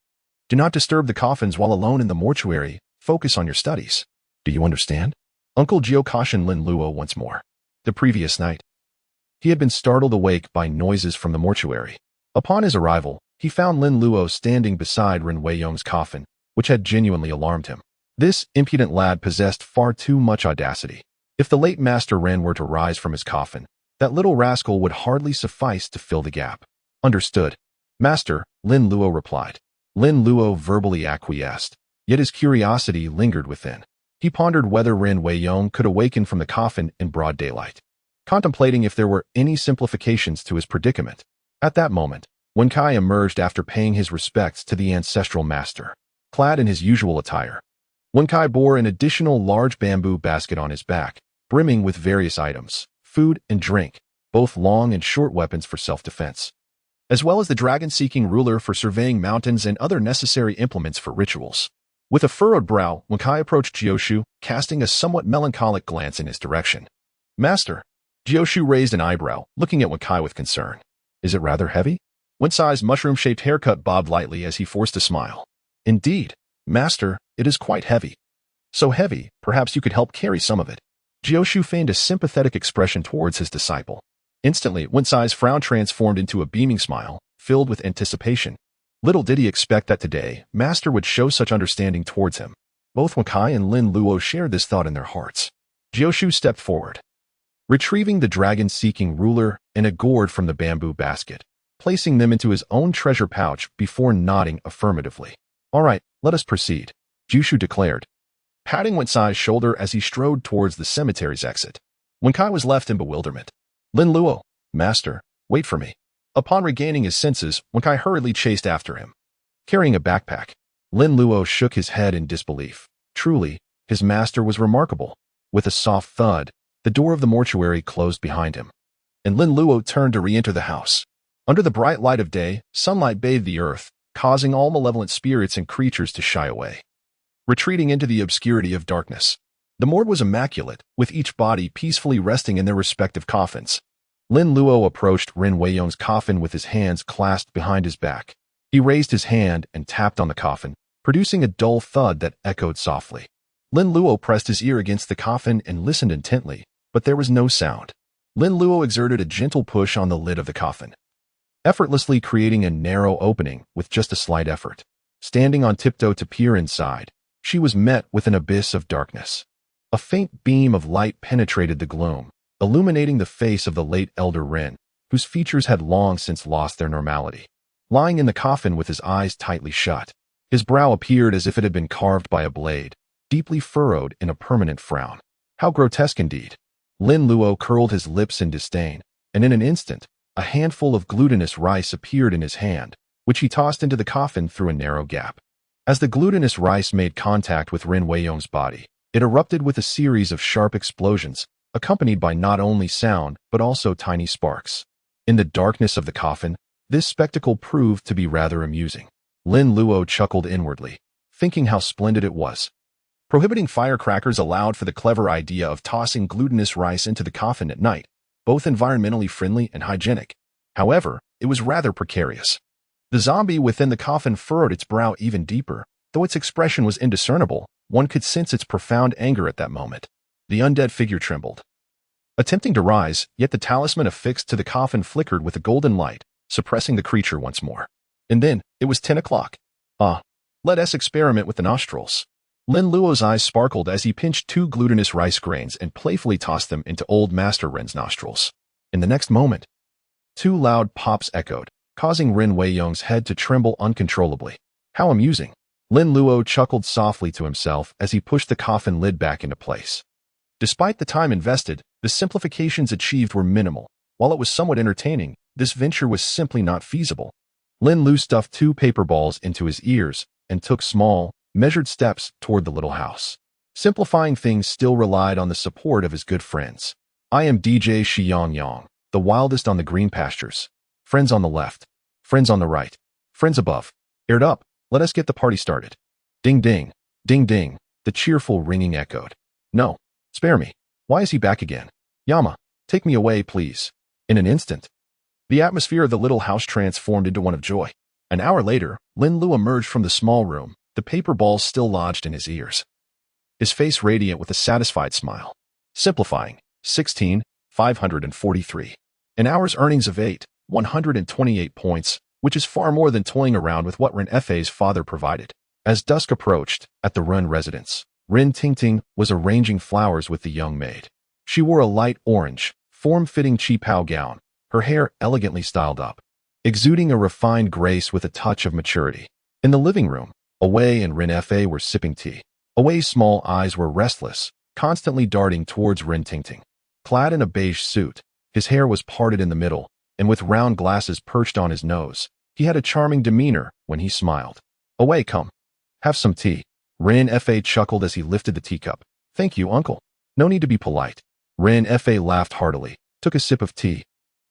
do not disturb the coffins while alone in the mortuary. Focus on your studies. Do you understand?" Uncle Jiu cautioned Lin Luo once more. The previous night, he had been startled awake by noises from the mortuary. Upon his arrival, he found Lin Luo standing beside Ren Weiyong's coffin, which had genuinely alarmed him. This impudent lad possessed far too much audacity. If the late Master Ren were to rise from his coffin, that little rascal would hardly suffice to fill the gap. "Understood, Master," Lin Luo replied. Lin Luo verbally acquiesced, yet his curiosity lingered within. He pondered whether Ren Weiyong could awaken from the coffin in broad daylight, contemplating if there were any simplifications to his predicament. At that moment, Wen Kai emerged after paying his respects to the ancestral master. Clad in his usual attire, Wen Kai bore an additional large bamboo basket on his back, brimming with various items, food and drink, both long and short weapons for self-defense, as well as the dragon-seeking ruler for surveying mountains and other necessary implements for rituals. With a furrowed brow, Wen Kai approached Jiu Shu, casting a somewhat melancholic glance in his direction. "Master." Jiu Shu raised an eyebrow, looking at Wen Kai with concern. "Is it rather heavy?" Wen Kai's mushroom-shaped haircut bobbed lightly as he forced a smile. "Indeed, Master, it is quite heavy. So heavy, perhaps you could help carry some of it." Jiu Shu feigned a sympathetic expression towards his disciple. Instantly, Wen Kai's frown transformed into a beaming smile, filled with anticipation. Little did he expect that today, Master would show such understanding towards him. Both Wen Kai and Lin Luo shared this thought in their hearts. Jiu Shu stepped forward, retrieving the dragon-seeking ruler and a gourd from the bamboo basket, placing them into his own treasure pouch before nodding affirmatively. "All right, let us proceed," Jiu Shu declared, patting Wen Kai's shoulder as he strode towards the cemetery's exit. Wen Kai was left in bewilderment. "Lin Luo, Master, wait for me." Upon regaining his senses, Wen Kai hurriedly chased after him, carrying a backpack. Lin Luo shook his head in disbelief. Truly, his master was remarkable. With a soft thud, the door of the mortuary closed behind him, and Lin Luo turned to re-enter the house. Under the bright light of day, sunlight bathed the earth, causing all malevolent spirits and creatures to shy away, retreating into the obscurity of darkness. The morgue was immaculate, with each body peacefully resting in their respective coffins. Lin Luo approached Ren Weiyong's coffin with his hands clasped behind his back. He raised his hand and tapped on the coffin, producing a dull thud that echoed softly. Lin Luo pressed his ear against the coffin and listened intently, but there was no sound. Lin Luo exerted a gentle push on the lid of the coffin, effortlessly creating a narrow opening with just a slight effort. Standing on tiptoe to peer inside, she was met with an abyss of darkness. A faint beam of light penetrated the gloom, illuminating the face of the late elder Ren, whose features had long since lost their normality. Lying in the coffin with his eyes tightly shut, his brow appeared as if it had been carved by a blade, deeply furrowed in a permanent frown. How grotesque indeed! Lin Luo curled his lips in disdain, and in an instant, a handful of glutinous rice appeared in his hand, which he tossed into the coffin through a narrow gap. As the glutinous rice made contact with Ren Weiyong's body, it erupted with a series of sharp explosions, accompanied by not only sound but also tiny sparks. In the darkness of the coffin, this spectacle proved to be rather amusing. Lin Luo chuckled inwardly, thinking how splendid it was. Prohibiting firecrackers allowed for the clever idea of tossing glutinous rice into the coffin at night, both environmentally friendly and hygienic. However, it was rather precarious. The zombie within the coffin furrowed its brow even deeper. Though its expression was indiscernible, one could sense its profound anger at that moment. The undead figure trembled, attempting to rise, yet the talisman affixed to the coffin flickered with a golden light, suppressing the creature once more. And then, it was 10 o'clock. Let us experiment with the nostrils. Lin Luo's eyes sparkled as he pinched 2 glutinous rice grains and playfully tossed them into old Master Ren's nostrils. In the next moment, 2 loud pops echoed, causing Ren Weiyong's head to tremble uncontrollably. How amusing! Lin Luo chuckled softly to himself as he pushed the coffin lid back into place. Despite the time invested, the simplifications achieved were minimal. While it was somewhat entertaining, this venture was simply not feasible. Lin Luo stuffed 2 paper balls into his ears and took small, measured steps toward the little house. Simplifying things still relied on the support of his good friends. I am DJ Xiangyang, the wildest on the green pastures. Friends on the left. Friends on the right. Friends above. Aired up. Let us get the party started. Ding ding. Ding ding. The cheerful ringing echoed. No. Spare me. Why is he back again? Yama, take me away, please. In an instant, the atmosphere of the little house transformed into one of joy. An hour later, Lin Luo emerged from the small room, the paper balls still lodged in his ears. His face radiant with a satisfied smile. Simplifying, 16,543. An hour's earnings of 128 points, which is far more than toying around with what Ren Fei's father provided. As dusk approached, at the Ren residence, Ren Tingting was arranging flowers with the young maid. She wore a light orange, form-fitting qipao gown, her hair elegantly styled up, exuding a refined grace with a touch of maturity. In the living room, Away and Ren Fei were sipping tea. Away's small eyes were restless, constantly darting towards Ren Tingting. Clad in a beige suit, his hair was parted in the middle, and with round glasses perched on his nose, he had a charming demeanor when he smiled. Away, come. Have some tea. Ren Fei chuckled as he lifted the teacup. Thank you, uncle. No need to be polite. Ren Fei laughed heartily, took a sip of tea,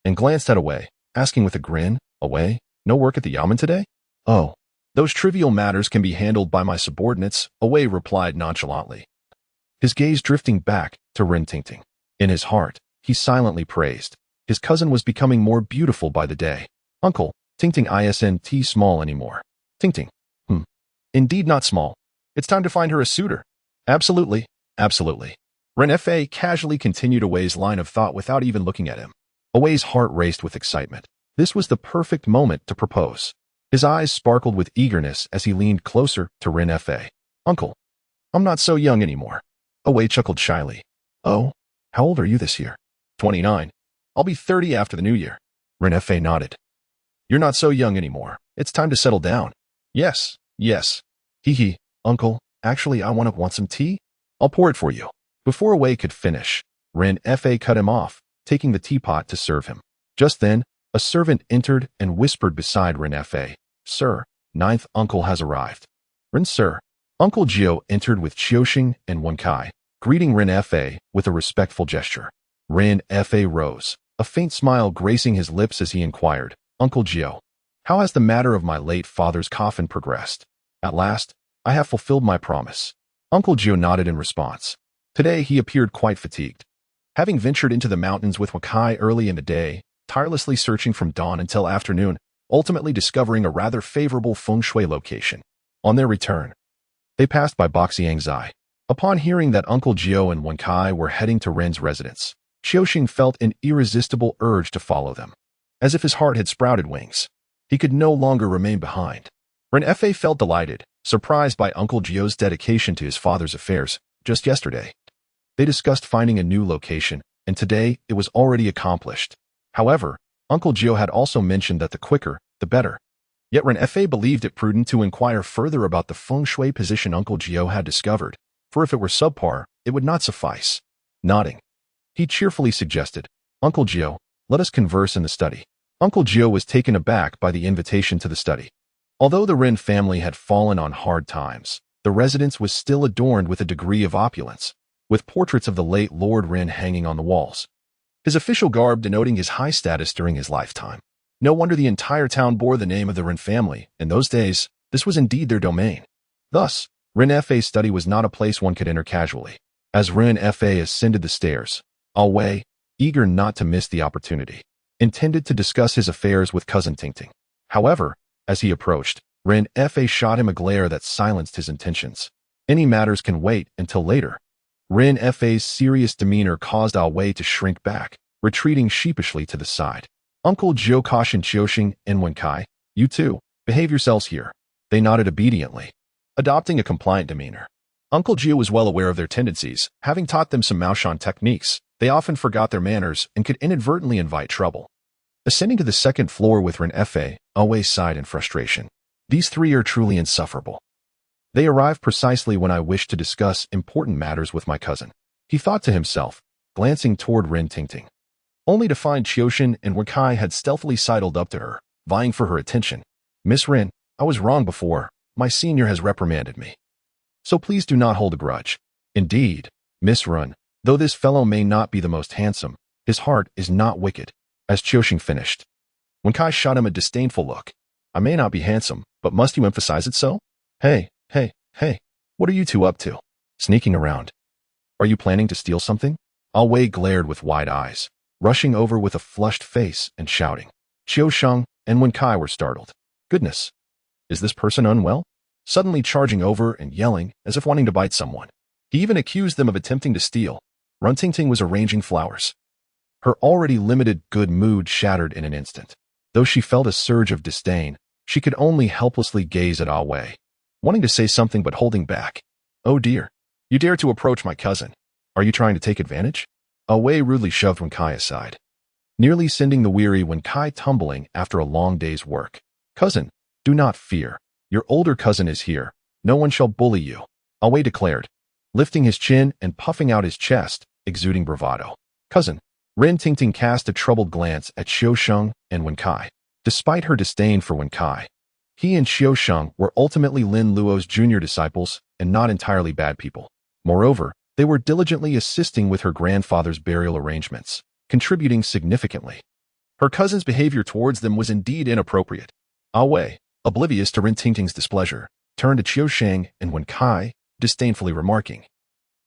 and glanced at Away, asking with a grin, Away, no work at the yamen today? Oh. Those trivial matters can be handled by my subordinates, Away replied nonchalantly, his gaze drifting back to Ren Tingting. In his heart, he silently praised. His cousin was becoming more beautiful by the day. Uncle, Tingting isn't small anymore. Tingting. Indeed not small. It's time to find her a suitor. Absolutely, absolutely. Ren Fei casually continued Away's line of thought without even looking at him. Away's heart raced with excitement. This was the perfect moment to propose. His eyes sparkled with eagerness as he leaned closer to Ren Fei. Uncle, I'm not so young anymore. Away chuckled shyly. Oh, how old are you this year? 29. I'll be 30 after the new year. Ren Fei nodded. You're not so young anymore. It's time to settle down. Yes, yes. Hee hee, uncle, actually I want some tea? I'll pour it for you. Before Away could finish, Ren Fei cut him off, taking the teapot to serve him. Just then, a servant entered and whispered beside Ren Fei. Sir, 9th uncle has arrived. Ren sir. Uncle Jiu entered with Qiuxing and Wen Kai, greeting Ren Fei with a respectful gesture. Ren Fei rose, a faint smile gracing his lips as he inquired, Uncle Jiu, how has the matter of my late father's coffin progressed? At last, I have fulfilled my promise. Uncle Jiu nodded in response. Today he appeared quite fatigued. Having ventured into the mountains with Wakai early in the day, tirelessly searching from dawn until afternoon, ultimately discovering a rather favorable feng shui location. On their return, they passed by Boxiangzai. Upon hearing that Uncle Jiu and Wenkai were heading to Ren's residence, Qiuxing felt an irresistible urge to follow them. As if his heart had sprouted wings, he could no longer remain behind. Ren Fa felt delighted, surprised by Uncle Jiu's dedication to his father's affairs. Just yesterday, they discussed finding a new location, and today it was already accomplished. However, Uncle Jiu had also mentioned that the quicker, the better. Yet Ren Fa believed it prudent to inquire further about the feng shui position Uncle Jiu had discovered, for if it were subpar, it would not suffice. Nodding, he cheerfully suggested, "Uncle Jiu, let us converse in the study." Uncle Jiu was taken aback by the invitation to the study. Although the Ren family had fallen on hard times, the residence was still adorned with a degree of opulence, with portraits of the late Lord Ren hanging on the walls, his official garb denoting his high status during his lifetime. No wonder the entire town bore the name of the Ren family. In those days, this was indeed their domain. Thus, Ren Fa's study was not a place one could enter casually. As Ren Fa ascended the stairs, Wei, eager not to miss the opportunity, intended to discuss his affairs with cousin Tingting. However, as he approached, Ren Fa shot him a glare that silenced his intentions. Any matters can wait until later. Ren Fa's serious demeanor caused Wei to shrink back, retreating sheepishly to the side. Uncle Jiu cautioned Qiuxing and Wenkai, "You two, behave yourselves here." They nodded obediently, adopting a compliant demeanor. Uncle Jiu was well aware of their tendencies, having taught them some Maoshan techniques. They often forgot their manners and could inadvertently invite trouble. Ascending to the second floor with Ren Fa, Wei sighed in frustration. These three are truly insufferable. They arrive precisely when I wish to discuss important matters with my cousin, he thought to himself, glancing toward Ren Tingting, only to find Qiuxing and Wenkai had stealthily sidled up to her, vying for her attention. "Miss Ren, I was wrong before. My senior has reprimanded me, so please do not hold a grudge." "Indeed, Miss Ren, though this fellow may not be the most handsome, his heart is not wicked." As Qiuxing finished, Wenkai shot him a disdainful look. "I may not be handsome, but must you emphasize it so? Hey, what are you two up to? Sneaking around? Are you planning to steal something?" Wei glared with wide eyes, rushing over with a flushed face and shouting. Qiuxing and Wenkai were startled. "Goodness, is this person unwell?" Suddenly charging over and yelling as if wanting to bite someone. He even accused them of attempting to steal. Ren Tingting was arranging flowers. Her already limited good mood shattered in an instant. Though she felt a surge of disdain, she could only helplessly gaze at Wei, wanting to say something but holding back. "Oh dear, you dare to approach my cousin. Are you trying to take advantage?" Wei rudely shoved Wenkai aside, nearly sending the weary Wenkai tumbling after a long day's work. "Cousin, do not fear. Your older cousin is here. No one shall bully you," Wei declared, lifting his chin and puffing out his chest, exuding bravado. "Cousin." Ren Tingting cast a troubled glance at Qiuxing and Wenkai. Despite her disdain for Wenkai, he and Qiuxing were ultimately Lin Luo's junior disciples and not entirely bad people. Moreover, they were diligently assisting with her grandfather's burial arrangements, contributing significantly. Her cousin's behavior towards them was indeed inappropriate. Wei, oblivious to Ren Tingting's displeasure, turned to Qiuxing and Wenkai, disdainfully remarking,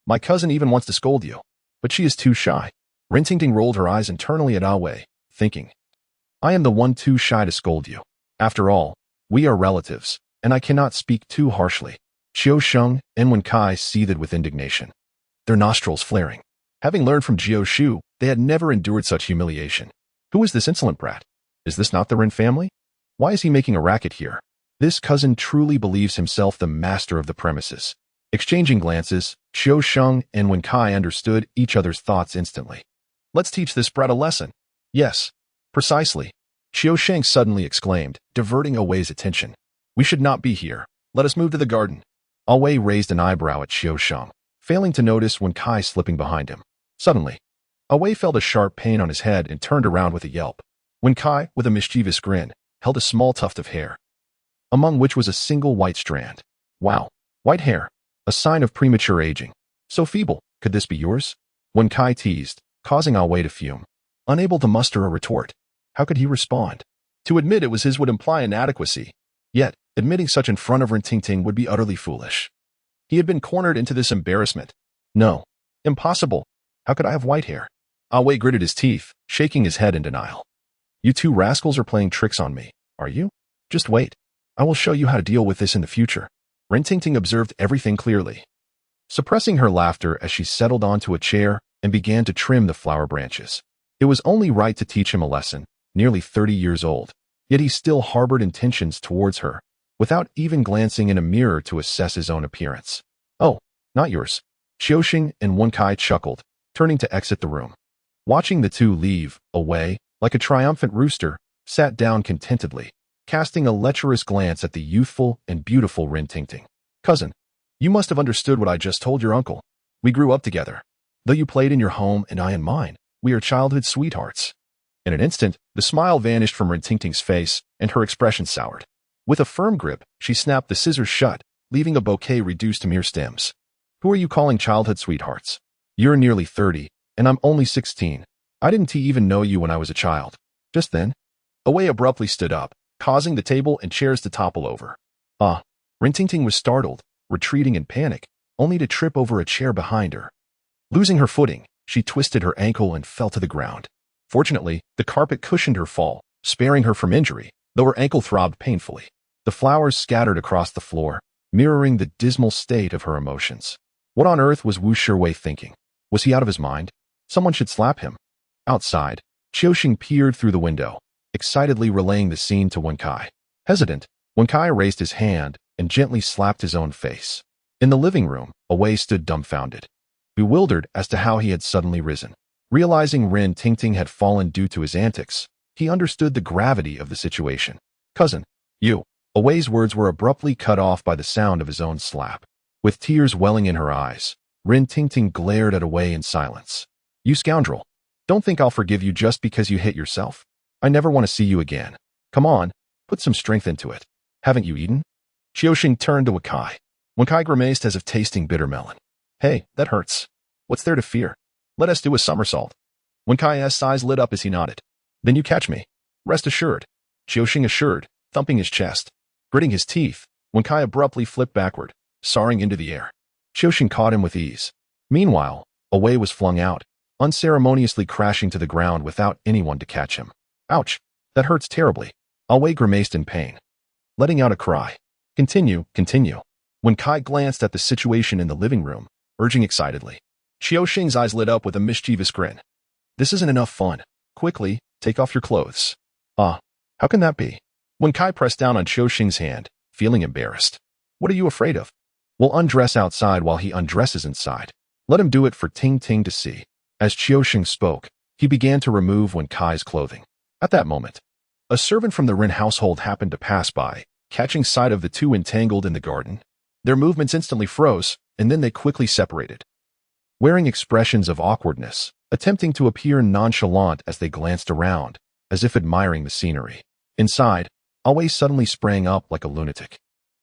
"My cousin even wants to scold you, but she is too shy." Ren Tingting rolled her eyes internally at Wei, thinking, "I am the one too shy to scold you. After all, we are relatives, and I cannot speak too harshly." Qiuxing and Wenkai seethed with indignation, their nostrils flaring. Having learned from Jiu Shu, they had never endured such humiliation. Who is this insolent brat? Is this not the Ren family? Why is he making a racket here? This cousin truly believes himself the master of the premises. Exchanging glances, Qiuxing and Wenkai understood each other's thoughts instantly. "Let's teach this brat a lesson." "Yes, precisely," Qiuxing suddenly exclaimed, diverting Wei's attention. "We should not be here. Let us move to the garden." Wei raised an eyebrow at Qiuxing, failing to notice Wenkai slipping behind him. Suddenly, Wei felt a sharp pain on his head and turned around with a yelp. Wenkai, with a mischievous grin, held a small tuft of hair, among which was a single white strand. "Wow, white hair, a sign of premature aging. So feeble, could this be yours?" Wenkai teased, causing Wei to fume. Unable to muster a retort, how could he respond? To admit it was his would imply inadequacy, yet admitting such in front of Ren Tingting would be utterly foolish. He had been cornered into this embarrassment. No, Impossible. How could I have white hair? Away gritted his teeth, shaking his head in denial. You two rascals are playing tricks on me, are you? Just wait. I will show you how to deal with this in the future. Rin Tingting observed everything clearly, suppressing her laughter as she settled onto a chair and began to trim the flower branches. It was only right to teach him a lesson, nearly 30 years old, yet he still harbored intentions towards her, without even glancing in a mirror to assess his own appearance. Oh, not yours. Qiuxing and Wen Kai chuckled, turning to exit the room. Watching the two leave, Away, like a triumphant rooster, sat down contentedly, casting a lecherous glance at the youthful and beautiful Rin Tingting. Cousin, you must have understood what I just told your uncle. We grew up together. Though you played in your home and I in mine, we are childhood sweethearts. In an instant, the smile vanished from Rin Tingting's face and her expression soured. With a firm grip, she snapped the scissors shut, leaving a bouquet reduced to mere stems. Who are you calling childhood sweethearts? You're nearly 30, and I'm only 16. I didn't even know you when I was a child. Just then, Away abruptly stood up, causing the table and chairs to topple over. Rin Tingting was startled, retreating in panic, only to trip over a chair behind her. Losing her footing, she twisted her ankle and fell to the ground. Fortunately, the carpet cushioned her fall, sparing her from injury, though her ankle throbbed painfully. The flowers scattered across the floor, mirroring the dismal state of her emotions. What on earth was Wu Shiwei thinking? Was he out of his mind? Someone should slap him. Outside, Qiuxing peered through the window, excitedly relaying the scene to Wen Kai. Hesitant, Wen Kai raised his hand and gently slapped his own face. In the living room, Away stood dumbfounded, bewildered as to how he had suddenly risen. Realizing Rin Tingting had fallen due to his antics, he understood the gravity of the situation. Cousin, you. Away's words were abruptly cut off by the sound of his own slap. With tears welling in her eyes, Rin Tingting glared at Away in silence. You scoundrel. Don't think I'll forgive you just because you hit yourself. I never want to see you again. Come on, put some strength into it. Haven't you eaten? Qiuxing turned to Wen Kai. Wen Kai grimaced as if tasting bitter melon. Hey, that hurts. What's there to fear? Let us do a somersault. Wen Kai's eyes lit up as he nodded. Then you catch me. Rest assured. Qiuxing assured, thumping his chest. Gritting his teeth, Wen Kai abruptly flipped backward, soaring into the air. Qiuxing caught him with ease. Meanwhile, Away was flung out, unceremoniously crashing to the ground without anyone to catch him. Ouch, that hurts terribly. Away grimaced in pain, letting out a cry. Continue. Wen Kai glanced at the situation in the living room, urging excitedly. Qiuxing's eyes lit up with a mischievous grin. This isn't enough fun. Quickly, take off your clothes. How can that be? Wen Kai pressed down on Qiuxing's hand, feeling embarrassed. What are you afraid of? We'll undress outside while he undresses inside. Let him do it for Ting Ting to see. As Qiuxing spoke, he began to remove Wen Kai's clothing. At that moment, a servant from the Rin household happened to pass by, catching sight of the two entangled in the garden. Their movements instantly froze, and then they quickly separated, wearing expressions of awkwardness, attempting to appear nonchalant as they glanced around, as if admiring the scenery. Inside, Away suddenly sprang up like a lunatic,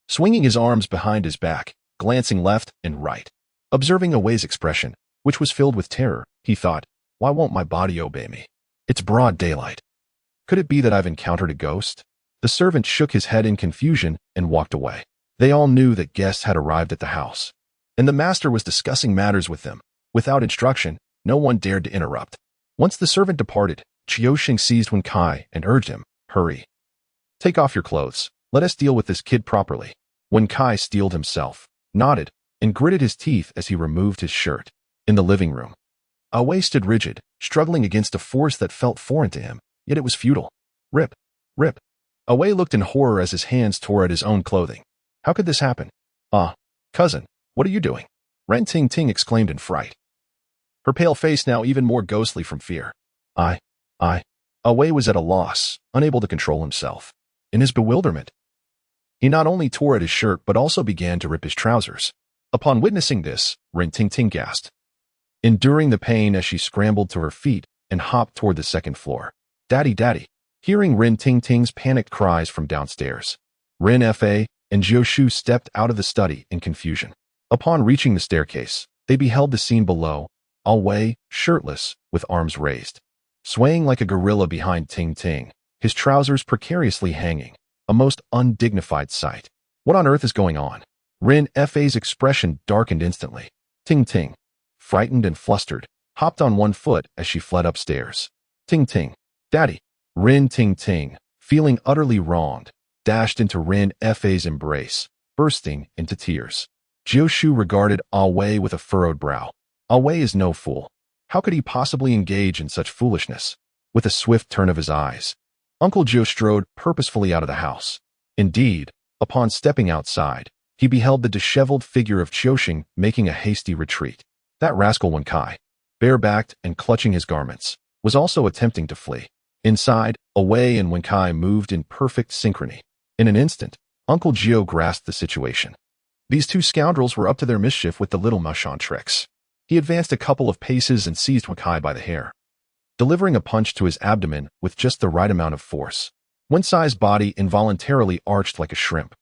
swinging his arms behind his back, glancing left and right. Observing Away's expression, which was filled with terror, he thought, why won't my body obey me? It's broad daylight. Could it be that I've encountered a ghost? The servant shook his head in confusion and walked away. They all knew that guests had arrived at the house, and the master was discussing matters with them. Without instruction, no one dared to interrupt. Once the servant departed, Qiuxing seized Wen Kai and urged him, hurry. Take off your clothes. Let us deal with this kid properly. Wen Kai steeled himself, nodded, and gritted his teeth as he removed his shirt. In the living room, Away stood rigid, struggling against a force that felt foreign to him, yet it was futile. Rip. Away looked in horror as his hands tore at his own clothing. How could this happen? Cousin, what are you doing? Rin Tingting exclaimed in fright, her pale face now even more ghostly from fear. Away was at a loss, unable to control himself. In his bewilderment, he not only tore at his shirt but also began to rip his trousers. Upon witnessing this, Rin Tingting gasped, enduring the pain as she scrambled to her feet and hopped toward the second floor. Daddy. Hearing Rin Tingting's panicked cries from downstairs, Rin Fa and Jiu Shu stepped out of the study in confusion. Upon reaching the staircase, they beheld the scene below, Away, shirtless, with arms raised, swaying like a gorilla behind Ting Ting, his trousers precariously hanging, a most undignified sight. What on earth is going on? Rin Fa's expression darkened instantly. Ting Ting, frightened and flustered, hopped on one foot as she fled upstairs. Ting ting. Daddy. Rin ting ting, feeling utterly wronged, dashed into Rin Fa's embrace, bursting into tears. Jiu regarded Wei with a furrowed brow. Wei is no fool. How could he possibly engage in such foolishness? With a swift turn of his eyes, Uncle Jiu strode purposefully out of the house. Indeed, upon stepping outside, he beheld the disheveled figure of Qiuxing making a hasty retreat. That rascal Wen Kai, barebacked and clutching his garments, was also attempting to flee. Inside, Wei and Wen Kai moved in perfect synchrony. In an instant, Uncle Jiu grasped the situation. These two scoundrels were up to their mischief with the little Mashon tricks. He advanced a couple of paces and seized Wen Kai by the hair, delivering a punch to his abdomen with just the right amount of force. Wen Kai's body involuntarily arched like a shrimp.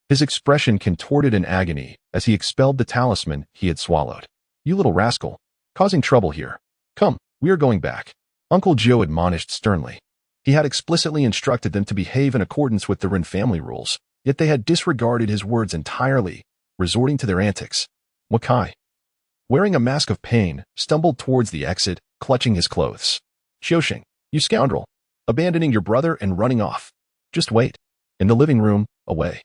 His expression contorted in agony as he expelled the talisman he had swallowed. You little rascal, causing trouble here. Come, we are going back. Uncle Jiu admonished sternly. He had explicitly instructed them to behave in accordance with the Rin family rules, yet they had disregarded his words entirely, resorting to their antics. Wen Kai, wearing a mask of pain, stumbled towards the exit, clutching his clothes. Qiuxing, you scoundrel, abandoning your brother and running off. Just wait. In the living room, Wei,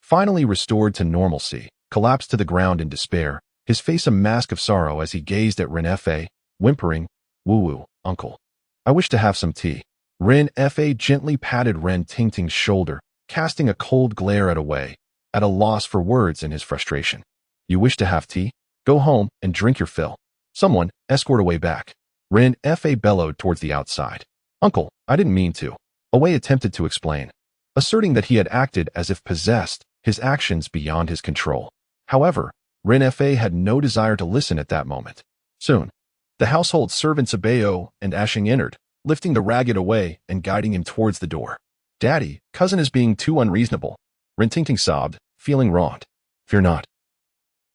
finally restored to normalcy, collapsed to the ground in despair, his face a mask of sorrow as he gazed at Rin Fa, whimpering, Woo-woo, uncle. I wish to have some tea. Rin Fa gently patted Ren Tingting's shoulder, casting a cold glare at Wei, at a loss for words in his frustration. You wish to have tea? Go home and drink your fill. Someone, escort Wei back. Rin Fa bellowed towards the outside. Uncle, I didn't mean to. Wei attempted to explain, asserting that he had acted as if possessed, his actions beyond his control. However, Rin Fa had no desire to listen at that moment. Soon, the household servants Abeo and Ashing entered, lifting the ragged Wei and guiding him towards the door. Daddy, cousin is being too unreasonable. Rin Tingting sobbed, feeling wronged. Fear not.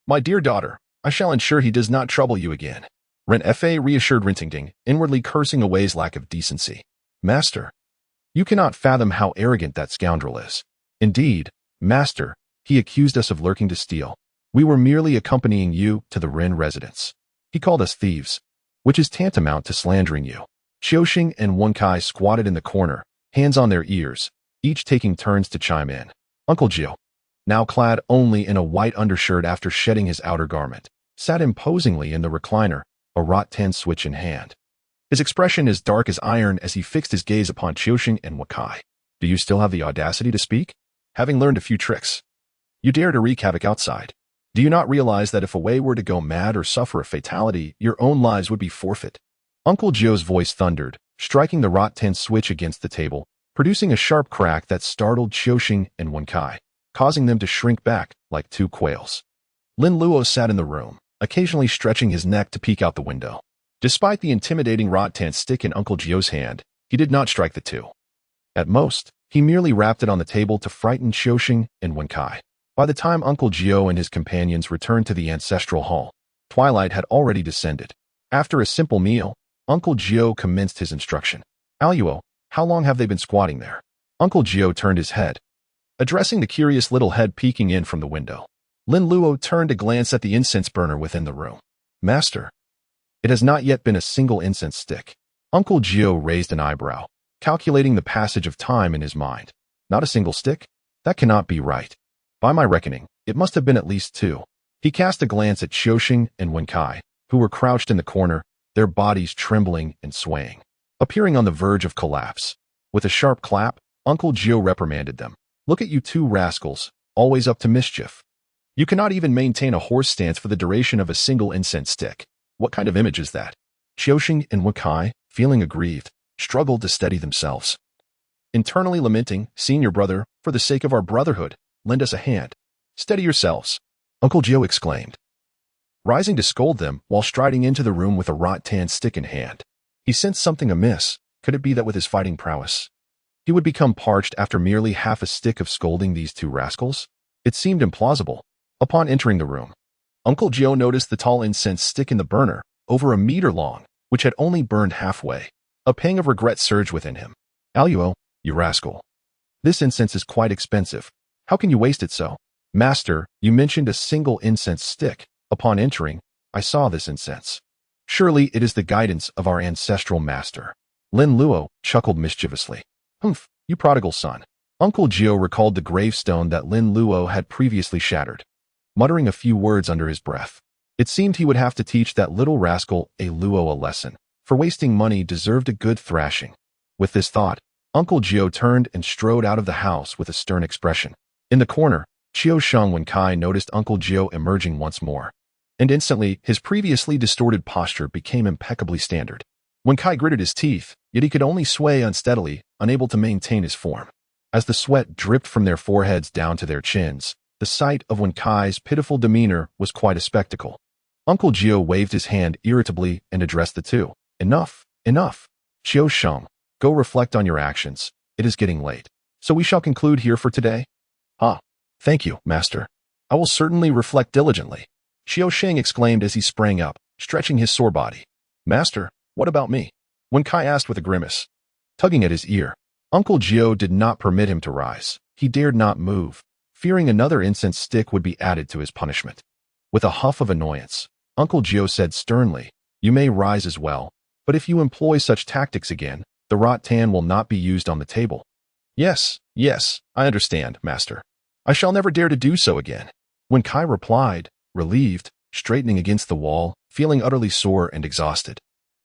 My dear daughter, I shall ensure he does not trouble you again. Rin Fa reassured Rin Tingting, inwardly cursing Wei's lack of decency. Master, you cannot fathom how arrogant that scoundrel is. Indeed, Master, he accused us of lurking to steal. We were merely accompanying you to the Rin residence. He called us thieves, which is tantamount to slandering you. Qiuxing and Wen Kai squatted in the corner, hands on their ears, each taking turns to chime in. Uncle Jiu, now clad only in a white undershirt after shedding his outer garment, sat imposingly in the recliner, a rattan switch in hand. His expression as dark as iron as he fixed his gaze upon Qiuxing and Wen Kai. Do you still have the audacity to speak? Having learned a few tricks, you dare to wreak havoc outside. Do you not realize that if Wei were to go mad or suffer a fatality, your own lives would be forfeit? Uncle Jiu's voice thundered, striking the rattan switch against the table, producing a sharp crack that startled Qiuxing and Wen Kai, causing them to shrink back like two quails. Lin Luo sat in the room, occasionally stretching his neck to peek out the window. Despite the intimidating rattan stick in Uncle Jiu's hand, he did not strike the two. At most, he merely rapped it on the table to frighten Qiuxing and Wen Kai. By the time Uncle Jiu and his companions returned to the ancestral hall, twilight had already descended. After a simple meal, Uncle Jiu commenced his instruction. Aluo, how long have they been squatting there? Uncle Jiu turned his head, addressing the curious little head peeking in from the window. Lin Luo turned to glance at the incense burner within the room. Master, it has not yet been a single incense stick. Uncle Jiu raised an eyebrow, calculating the passage of time in his mind. Not a single stick? That cannot be right. By my reckoning, it must have been at least two. He cast a glance at Qiuxing and Wen Kai, who were crouched in the corner, their bodies trembling and swaying, appearing on the verge of collapse. With a sharp clap, Uncle Jiu reprimanded them. Look at you two rascals, always up to mischief. You cannot even maintain a horse stance for the duration of a single incense stick. What kind of image is that? Qiuxing and Wen Kai, feeling aggrieved, struggled to steady themselves. Internally lamenting, Senior brother, for the sake of our brotherhood, lend us a hand. Steady yourselves, Uncle Jiu exclaimed, rising to scold them while striding into the room with a rattan stick in hand. He sensed something amiss. Could it be that with his fighting prowess, he would become parched after merely half a stick of scolding these two rascals? It seemed implausible. Upon entering the room, Uncle Jiu noticed the tall incense stick in the burner, over a meter long, which had only burned halfway. A pang of regret surged within him. Aluo, you rascal. This incense is quite expensive. How can you waste it so? Master, you mentioned a single incense stick. Upon entering, I saw this incense. Surely it is the guidance of our ancestral master. Lin Luo chuckled mischievously. Humph, you prodigal son. Uncle Jiu recalled the gravestone that Lin Luo had previously shattered, muttering a few words under his breath. It seemed he would have to teach that little rascal a Luo a lesson. For wasting money deserved a good thrashing. With this thought, Uncle Jiu turned and strode out of the house with a stern expression. In the corner, Qiu Sheng Wenkai noticed Uncle Jiu emerging once more. And instantly, his previously distorted posture became impeccably standard. Wenkai gritted his teeth, yet he could only sway unsteadily, unable to maintain his form. As the sweat dripped from their foreheads down to their chins, the sight of Wenkai's pitiful demeanor was quite a spectacle. Uncle Jiu waved his hand irritably and addressed the two. Enough, enough. Qiu Sheng, go reflect on your actions. It is getting late. So we shall conclude here for today? Ah, thank you, master. I will certainly reflect diligently. Qiu Sheng exclaimed as he sprang up, stretching his sore body. Master, what about me? Wenkai asked with a grimace, tugging at his ear. Uncle Jiu did not permit him to rise. He dared not move, fearing another incense stick would be added to his punishment. With a huff of annoyance, Uncle Jiu said sternly, you may rise as well, but if you employ such tactics again, the rattan will not be used on the table. Yes, I understand, master. I shall never dare to do so again. Wenkai replied, relieved, straightening against the wall, feeling utterly sore and exhausted.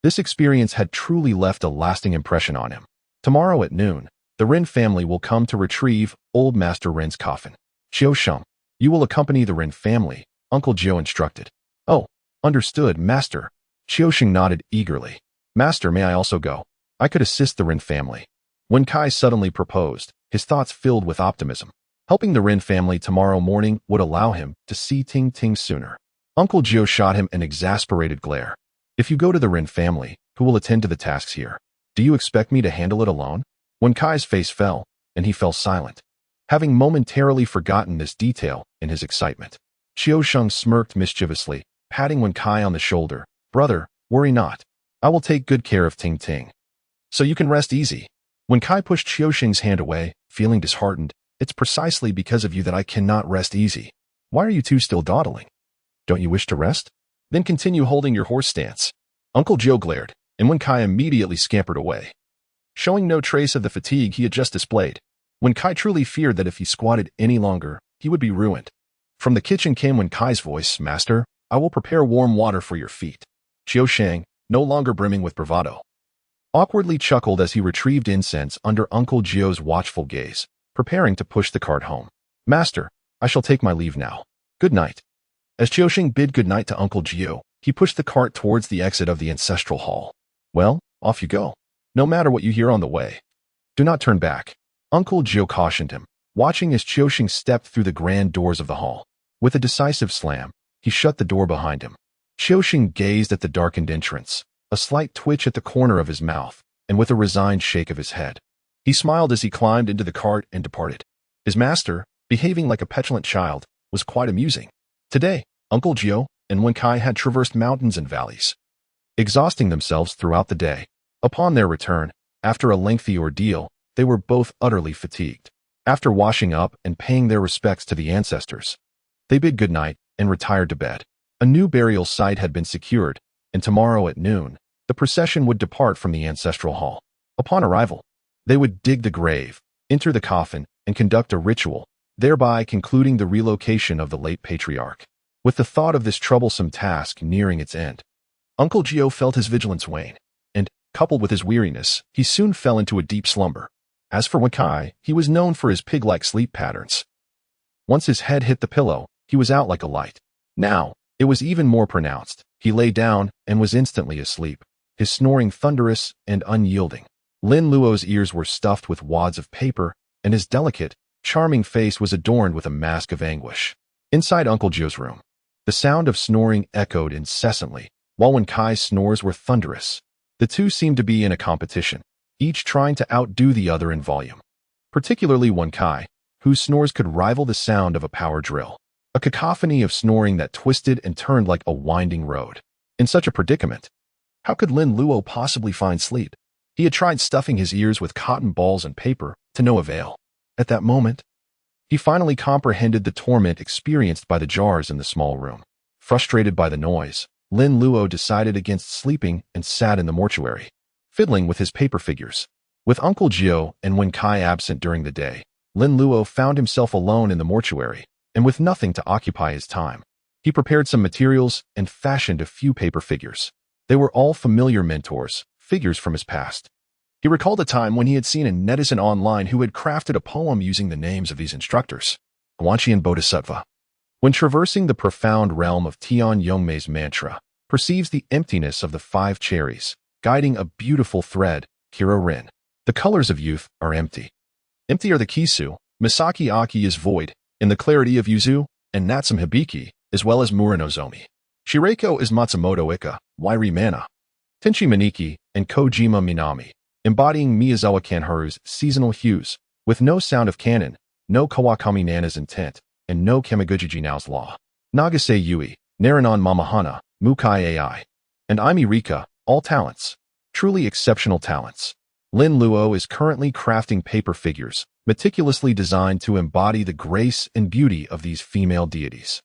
This experience had truly left a lasting impression on him. Tomorrow at noon, the Ren family will come to retrieve old Master Ren's coffin. Qiu Sheng, you will accompany the Ren family, Uncle Jiu instructed. Oh, understood, master. Qiu Sheng nodded eagerly. Master, may I also go? I could assist the Ren family. Wenkai suddenly proposed, his thoughts filled with optimism. Helping the Ren family tomorrow morning would allow him to see Ting Ting sooner. Uncle Jiu shot him an exasperated glare. If you go to the Ren family, who will attend to the tasks here? Do you expect me to handle it alone? Wenkai's face fell, and he fell silent, having momentarily forgotten this detail in his excitement. Qiu Sheng smirked mischievously, patting Wenkai on the shoulder. Brother, worry not. I will take good care of Ting Ting. So you can rest easy. Wenkai pushed Qiu Sheng's hand away, feeling disheartened. It's precisely because of you that I cannot rest easy. Why are you two still dawdling? Don't you wish to rest? Then continue holding your horse stance. Uncle Jiu glared, and Wenkai immediately scampered away, showing no trace of the fatigue he had just displayed. Wenkai truly feared that if he squatted any longer, he would be ruined. From the kitchen came Wenkai's voice, Master, I will prepare warm water for your feet. Qiu Sheng, no longer brimming with bravado, awkwardly chuckled as he retrieved incense under Uncle Jiu's watchful gaze, preparing to push the cart home. Master, I shall take my leave now. Good night. As Qiu Sheng bid good night to Uncle Jiu, he pushed the cart towards the exit of the ancestral hall. Well, off you go. No matter what you hear on the way, do not turn back. Uncle Jiu cautioned him, watching as Qiu Sheng stepped through the grand doors of the hall. With a decisive slam, he shut the door behind him. Qiu Sheng gazed at the darkened entrance, a slight twitch at the corner of his mouth, and with a resigned shake of his head. He smiled as he climbed into the cart and departed. His master, behaving like a petulant child, was quite amusing. Today, Uncle Jiu and Wenkai had traversed mountains and valleys, exhausting themselves throughout the day. Upon their return, after a lengthy ordeal, they were both utterly fatigued. After washing up and paying their respects to the ancestors, they bid good night and retired to bed. A new burial site had been secured, and tomorrow at noon, the procession would depart from the ancestral hall. Upon arrival, they would dig the grave, enter the coffin, and conduct a ritual, thereby concluding the relocation of the late patriarch. With the thought of this troublesome task nearing its end, Uncle Jiu felt his vigilance wane, and, coupled with his weariness, he soon fell into a deep slumber. As for Wenkai, he was known for his pig-like sleep patterns. Once his head hit the pillow, he was out like a light. Now, it was even more pronounced. He lay down and was instantly asleep, his snoring thunderous and unyielding. Lin Luo's ears were stuffed with wads of paper, and his delicate, charming face was adorned with a mask of anguish. Inside Uncle Jiu's room, the sound of snoring echoed incessantly, while Wenkai's snores were thunderous. The two seemed to be in a competition, each trying to outdo the other in volume. Particularly Wenkai, whose snores could rival the sound of a power drill. A cacophony of snoring that twisted and turned like a winding road. In such a predicament, how could Lin Luo possibly find sleep? He had tried stuffing his ears with cotton balls and paper, to no avail. At that moment, he finally comprehended the torment experienced by the jars in the small room. Frustrated by the noise, Lin Luo decided against sleeping and sat in the mortuary, fiddling with his paper figures. With Uncle Jiu and Wen Kai absent during the day, Lin Luo found himself alone in the mortuary, and with nothing to occupy his time. He prepared some materials and fashioned a few paper figures. They were all familiar mentors, figures from his past. He recalled a time when he had seen a netizen online who had crafted a poem using the names of these instructors, Guanqian Bodhisattva. When traversing the profound realm of Tian Yongmei's mantra, perceives the emptiness of the 5 cherries, guiding a beautiful thread, Kiro Rin. The colors of youth are empty. Empty are the Kisu, Misaki Aki is void, in the clarity of Yuzu, and Natsum Hibiki, as well as Muranozomi. Shireko is Matsumoto Ika, Wairi Mana, Tenchi Maniki, and Kojima Minami, embodying Miyazawa Kanharu's seasonal hues, with no sound of cannon, no Kawakami Nana's intent, and no Kamigujiji Nao's law. Nagase Yui, Naranon Mamahana, Mukai AI, and Aimi Rika, all talents. Truly exceptional talents. Lin Luo is currently crafting paper figures, meticulously designed to embody the grace and beauty of these female deities.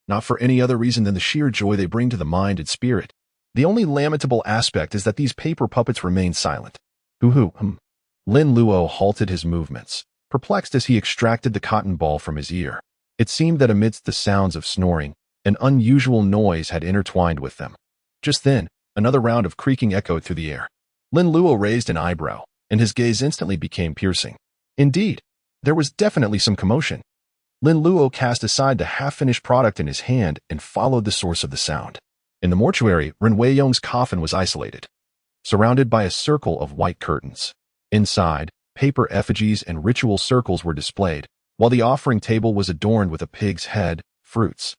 Not for any other reason than the sheer joy they bring to the mind and spirit. The only lamentable aspect is that these paper puppets remain silent. Lin Luo halted his movements, perplexed as he extracted the cotton ball from his ear. It seemed that amidst the sounds of snoring, an unusual noise had intertwined with them. Just then, another round of creaking echoed through the air. Lin Luo raised an eyebrow, and his gaze instantly became piercing. Indeed, there was definitely some commotion. Lin Luo cast aside the half-finished product in his hand and followed the source of the sound. In the mortuary, Ren Weiyong's coffin was isolated, surrounded by a circle of white curtains. Inside, paper effigies and ritual circles were displayed, while the offering table was adorned with a pig's head, fruits,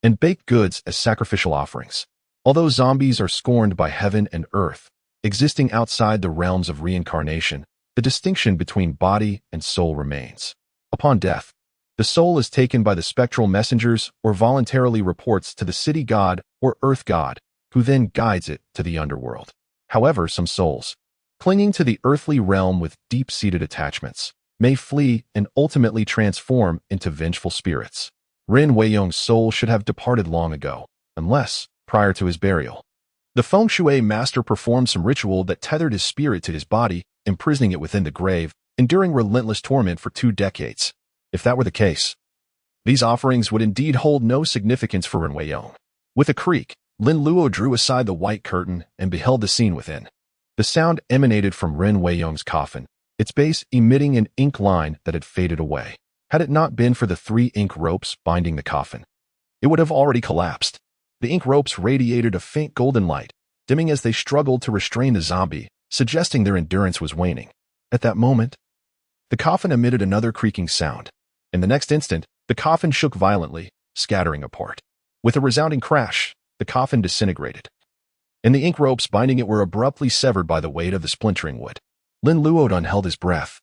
and baked goods as sacrificial offerings. Although zombies are scorned by heaven and earth, existing outside the realms of reincarnation, the distinction between body and soul remains. Upon death, the soul is taken by the spectral messengers or voluntarily reports to the city god or earth god, who then guides it to the underworld. However, some souls, clinging to the earthly realm with deep-seated attachments, may flee and ultimately transform into vengeful spirits. Ren Weiyong's soul should have departed long ago, unless prior to his burial. The feng shui master performed some ritual that tethered his spirit to his body, imprisoning it within the grave, enduring relentless torment for 2 decades. If that were the case, these offerings would indeed hold no significance for Ren Weiyong. With a creak, Lin Luo drew aside the white curtain and beheld the scene within. The sound emanated from Ren Weiyong's coffin, its base emitting an ink line that had faded away. Had it not been for the 3 ink ropes binding the coffin, it would have already collapsed. The ink ropes radiated a faint golden light, dimming as they struggled to restrain the zombie, suggesting their endurance was waning. At that moment, the coffin emitted another creaking sound. In the next instant, the coffin shook violently, scattering apart. With a resounding crash, the coffin disintegrated, and the ink ropes binding it were abruptly severed by the weight of the splintering wood. Lin Luo held his breath,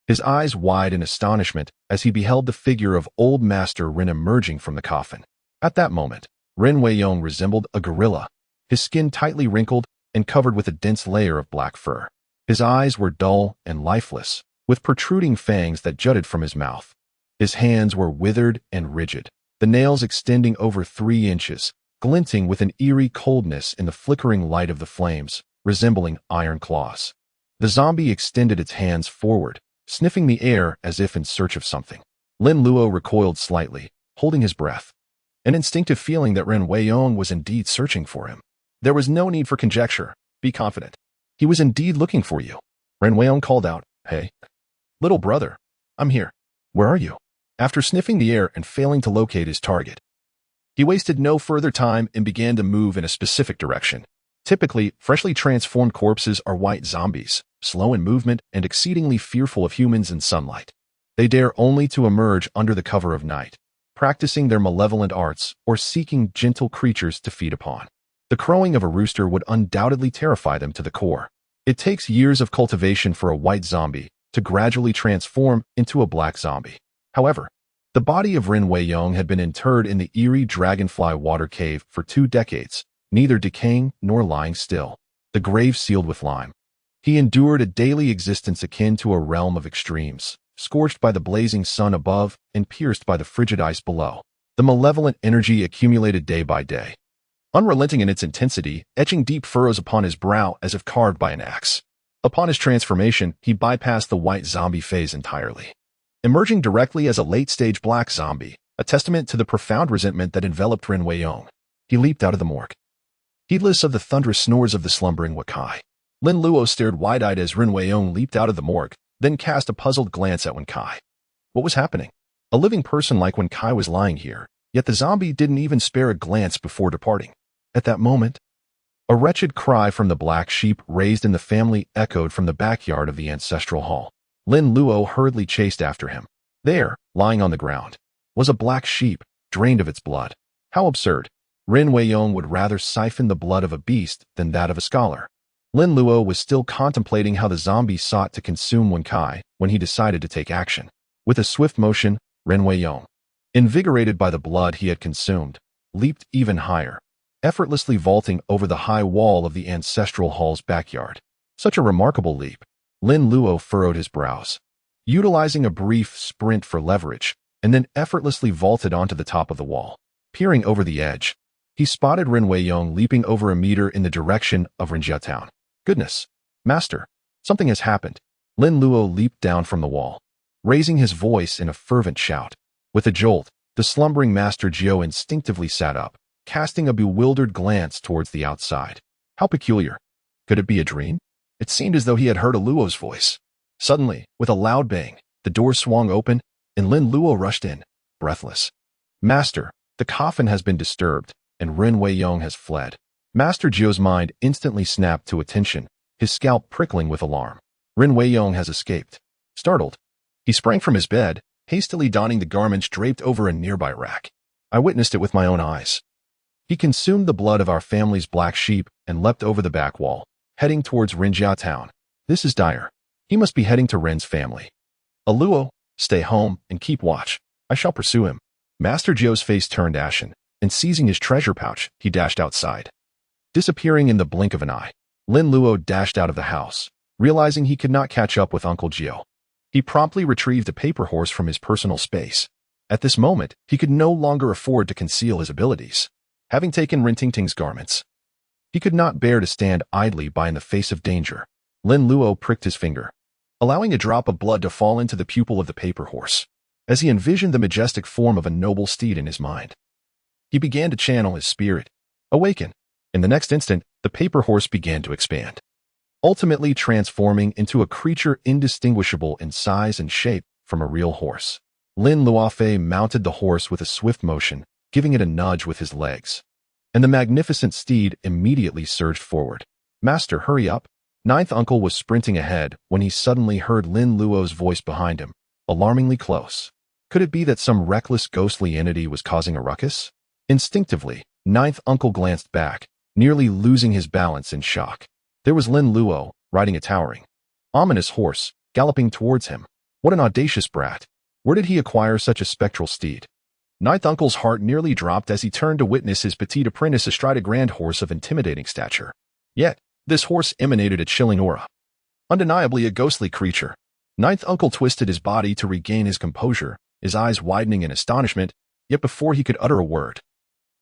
his eyes wide in astonishment as he beheld the figure of old Master Ren emerging from the coffin. At that moment, Ren Weiyong resembled a gorilla, his skin tightly wrinkled and covered with a dense layer of black fur. His eyes were dull and lifeless, with protruding fangs that jutted from his mouth. His hands were withered and rigid, the nails extending over 3 inches, glinting with an eerie coldness in the flickering light of the flames, resembling iron claws. The zombie extended its hands forward, sniffing the air as if in search of something. Lin Luo recoiled slightly, holding his breath, an instinctive feeling that Ren Weiyong was indeed searching for him. There was no need for conjecture. Be confident. He was indeed looking for you. Ren Weiyong called out, "Hey, little brother, I'm here. Where are you?" After sniffing the air and failing to locate his target, he wasted no further time and began to move in a specific direction. Typically, freshly transformed corpses are white zombies, slow in movement and exceedingly fearful of humans in sunlight. They dare only to emerge under the cover of night, practicing their malevolent arts or seeking gentle creatures to feed upon. The crowing of a rooster would undoubtedly terrify them to the core. It takes years of cultivation for a white zombie to gradually transform into a black zombie. However, the body of Ren Weiyong had been interred in the eerie Dragonfly Water Cave for 2 decades, neither decaying nor lying still, the grave sealed with lime. He endured a daily existence akin to a realm of extremes, scorched by the blazing sun above and pierced by the frigid ice below. The malevolent energy accumulated day by day, unrelenting in its intensity, etching deep furrows upon his brow as if carved by an axe. Upon his transformation, he bypassed the white zombie phase entirely, emerging directly as a late-stage black zombie, a testament to the profound resentment that enveloped Ren Weiyong. He leaped out of the morgue, heedless of the thunderous snores of the slumbering Wakai. Lin Luo stared wide-eyed as Ren Weiyong leaped out of the morgue, then cast a puzzled glance at Wenkai. What was happening? A living person like Wenkai was lying here, yet the zombie didn't even spare a glance before departing. At that moment, a wretched cry from the black sheep raised in the family echoed from the backyard of the ancestral hall. Lin Luo hurriedly chased after him. There, lying on the ground, was a black sheep, drained of its blood. How absurd. Ren Weiyong would rather siphon the blood of a beast than that of a scholar. Lin Luo was still contemplating how the zombie sought to consume Wenkai when he decided to take action. With a swift motion, Ren Weiyong, invigorated by the blood he had consumed, leaped even higher, effortlessly vaulting over the high wall of the ancestral hall's backyard. Such a remarkable leap. Lin Luo furrowed his brows, utilizing a brief sprint for leverage, and then effortlessly vaulted onto the top of the wall. Peering over the edge, he spotted Ren Weiyong leaping over a meter in the direction of Renjia Town. Goodness, Master, something has happened. Lin Luo leaped down from the wall, raising his voice in a fervent shout. With a jolt, the slumbering Master Jiu instinctively sat up, casting a bewildered glance towards the outside. How peculiar. Could it be a dream? It seemed as though he had heard a Luo's voice. Suddenly, with a loud bang, the door swung open, and Lin Luo rushed in, breathless. Master, the coffin has been disturbed, and Ren Weiyong has fled. Master Jiu's mind instantly snapped to attention, his scalp prickling with alarm. Ren Weiyong has escaped. Startled, he sprang from his bed, hastily donning the garments draped over a nearby rack. I witnessed it with my own eyes. He consumed the blood of our family's black sheep and leapt over the back wall, heading towards Renjia Town. This is dire. He must be heading to Ren's family. Luo, stay home and keep watch. I shall pursue him. Master Jiu's face turned ashen, and seizing his treasure pouch, he dashed outside. Disappearing in the blink of an eye, Lin Luo dashed out of the house, realizing he could not catch up with Uncle Jiu. He promptly retrieved a paper horse from his personal space. At this moment, he could no longer afford to conceal his abilities. Having taken Ren Tingting's garments, he could not bear to stand idly by in the face of danger. Lin Luo pricked his finger, allowing a drop of blood to fall into the pupil of the paper horse. As he envisioned the majestic form of a noble steed in his mind, he began to channel his spirit. Awaken. In the next instant, the paper horse began to expand, ultimately transforming into a creature indistinguishable in size and shape from a real horse. Lin Luofei mounted the horse with a swift motion, giving it a nudge with his legs, and the magnificent steed immediately surged forward. Master, hurry up. Ninth uncle was sprinting ahead when he suddenly heard Lin Luo's voice behind him, alarmingly close. Could it be that some reckless ghostly entity was causing a ruckus? Instinctively, ninth uncle glanced back, nearly losing his balance in shock. There was Lin Luo, riding a towering, ominous horse, galloping towards him. What an audacious brat. Where did he acquire such a spectral steed? Ninth uncle's heart nearly dropped as he turned to witness his petite apprentice astride a grand horse of intimidating stature. Yet, this horse emanated a chilling aura. Undeniably a ghostly creature. Ninth uncle twisted his body to regain his composure, his eyes widening in astonishment, yet before he could utter a word,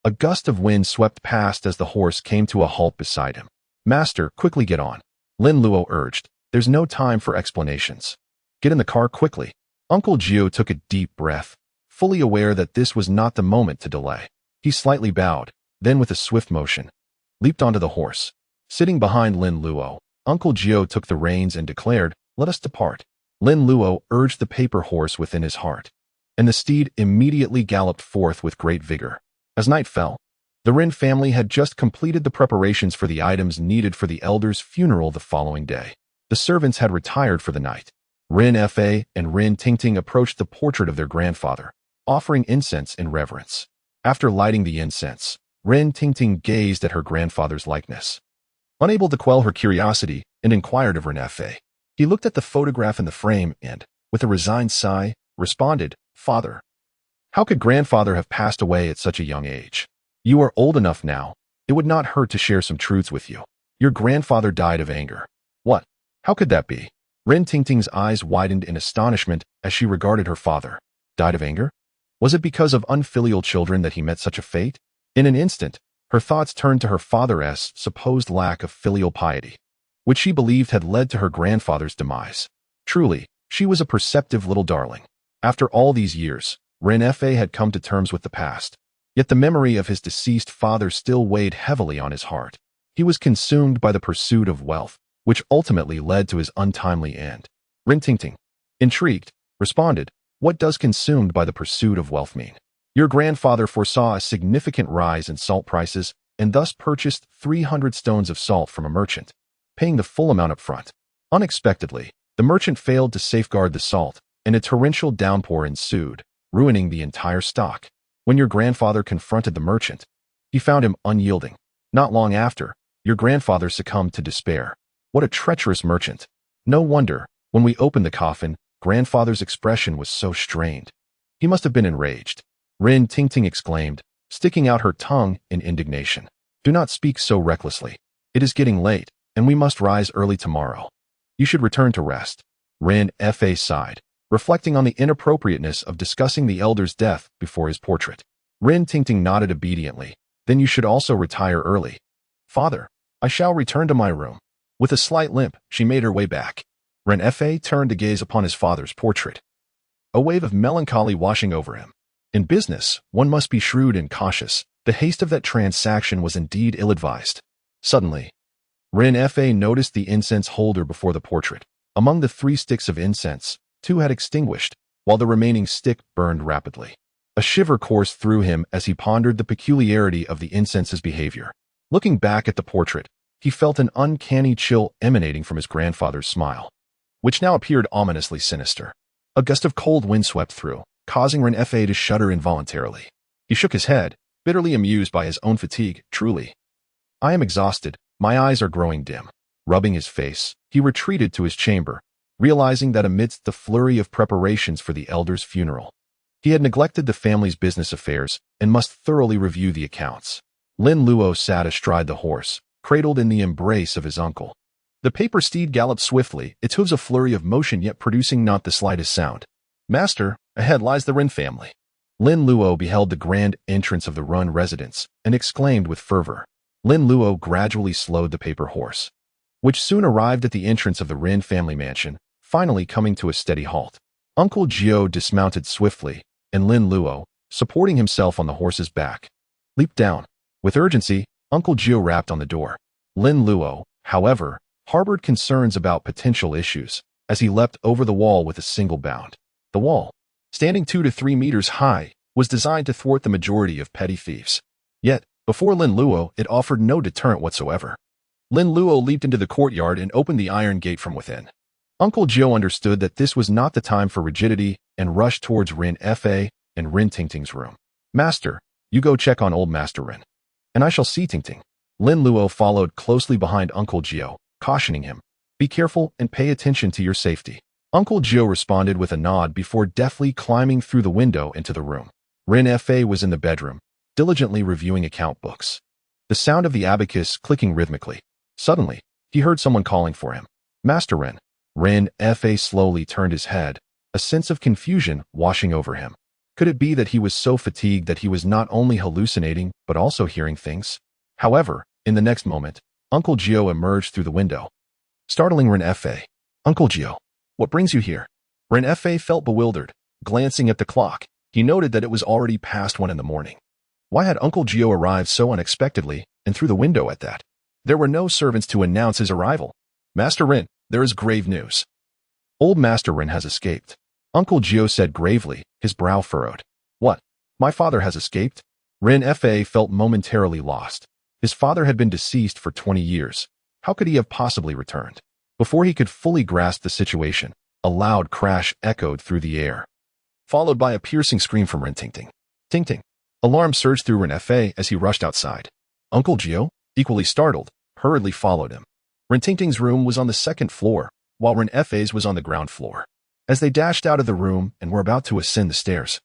a gust of wind swept past as the horse came to a halt beside him. Master, quickly get on. Lin Luo urged. There's no time for explanations. Get in the car quickly. Uncle Jiu took a deep breath, fully aware that this was not the moment to delay. He slightly bowed, then with a swift motion, leaped onto the horse. Sitting behind Lin Luo, Uncle Jiu took the reins and declared, let us depart. Lin Luo urged the paper horse within his heart, and the steed immediately galloped forth with great vigor. As night fell, the Ren family had just completed the preparations for the items needed for the elder's funeral the following day. The servants had retired for the night. Ren Fa and Ren Tingting approached the portrait of their grandfather, offering incense in reverence. After lighting the incense, Ren Tingting gazed at her grandfather's likeness, unable to quell her curiosity, and inquired of Ren Fa. He looked at the photograph in the frame and, with a resigned sigh, responded, Father, how could grandfather have passed away at such a young age? You are old enough now. It would not hurt to share some truths with you. Your grandfather died of anger. What? How could that be? Ren Tingting's eyes widened in astonishment as she regarded her father. Died of anger? Was it because of unfilial children that he met such a fate? In an instant, Her thoughts turned to her father's supposed lack of filial piety, which she believed had led to her grandfather's demise. Truly, she was a perceptive little darling. After all these years, Ren Fa had come to terms with the past. Yet the memory of his deceased father still weighed heavily on his heart. He was consumed by the pursuit of wealth, which ultimately led to his untimely end. Rin Tingting, intrigued, responded, "What does consumed by the pursuit of wealth mean?" "Your grandfather foresaw a significant rise in salt prices and thus purchased 300 stones of salt from a merchant, paying the full amount up front. Unexpectedly, the merchant failed to safeguard the salt, and a torrential downpour ensued, ruining the entire stock. When your grandfather confronted the merchant, he found him unyielding. Not long after, your grandfather succumbed to despair. What a treacherous merchant. No wonder, when we opened the coffin, grandfather's expression was so strained. He must have been enraged." Rin Tingting exclaimed, sticking out her tongue in indignation. "Do not speak so recklessly. It is getting late, and we must rise early tomorrow. You should return to rest." Ren Fa sighed, reflecting on the inappropriateness of discussing the elder's death before his portrait. Rin Tingting nodded obediently. "Then you should also retire early." "Father, I shall return to my room." With a slight limp, she made her way back. Ren Fa turned to gaze upon his father's portrait, a wave of melancholy washing over him. In business, one must be shrewd and cautious. The haste of that transaction was indeed ill-advised. Suddenly, Ren Fa noticed the incense holder before the portrait. Among the 3 sticks of incense, 2 had extinguished, while the remaining stick burned rapidly. A shiver coursed through him as he pondered the peculiarity of the incense's behavior. Looking back at the portrait, he felt an uncanny chill emanating from his grandfather's smile, which now appeared ominously sinister. A gust of cold wind swept through, causing Ren Fa to shudder involuntarily. He shook his head, bitterly amused by his own fatigue. "Truly, I am exhausted. My eyes are growing dim." Rubbing his face, he retreated to his chamber, realizing that amidst the flurry of preparations for the elder's funeral, he had neglected the family's business affairs and must thoroughly review the accounts. Lin Luo sat astride the horse, cradled in the embrace of his uncle. The paper steed galloped swiftly, its hooves a flurry of motion yet producing not the slightest sound. "Master, ahead lies the Ren family." Lin Luo beheld the grand entrance of the Run residence and exclaimed with fervor. Lin Luo gradually slowed the paper horse, which soon arrived at the entrance of the Ren family mansion, finally coming to a steady halt. Uncle Jiu dismounted swiftly, and Lin Luo, supporting himself on the horse's back, leaped down. With urgency, Uncle Jiu rapped on the door. Lin Luo, however, harbored concerns about potential issues as he leapt over the wall with a single bound. The wall, standing 2 to 3 meters high, was designed to thwart the majority of petty thieves. Yet, before Lin Luo, it offered no deterrent whatsoever. Lin Luo leaped into the courtyard and opened the iron gate from within. Uncle Jiu understood that this was not the time for rigidity and rushed towards Ren Fa and Rin Tingting's room. "Master, you go check on old Master Rin, and I shall see Tingting." Lin Luo followed closely behind Uncle Jiu, cautioning him, "Be careful and pay attention to your safety." Uncle Jiu responded with a nod before deftly climbing through the window into the room. Ren Fa was in the bedroom, diligently reviewing account books, the sound of the abacus clicking rhythmically. Suddenly, he heard someone calling for him. "Master Ren." Ren Fa slowly turned his head, a sense of confusion washing over him. Could it be that he was so fatigued that he was not only hallucinating but also hearing things? However, in the next moment, Uncle Jiu emerged through the window, startling Ren Fa. "Uncle Jiu, what brings you here?" Ren Fa felt bewildered. Glancing at the clock, he noted that it was already past 1 in the morning. Why had Uncle Jiu arrived so unexpectedly and through the window at that? There were no servants to announce his arrival. "Master Rin, there is grave news. Old Master Rin has escaped." Uncle Jiu said gravely, his brow furrowed. "What? My father has escaped?" Ren Fa felt momentarily lost. His father had been deceased for 20 years. How could he have possibly returned? Before he could fully grasp the situation, a loud crash echoed through the air, followed by a piercing scream from Rin Tingting. Tingting. Alarm surged through Ren Fa as he rushed outside. Uncle Jiu, equally startled, hurriedly followed him. Rin Tingting's room was on the 2nd floor, while Ren Fa's was on the ground floor. As they dashed out of the room and were about to ascend the stairs,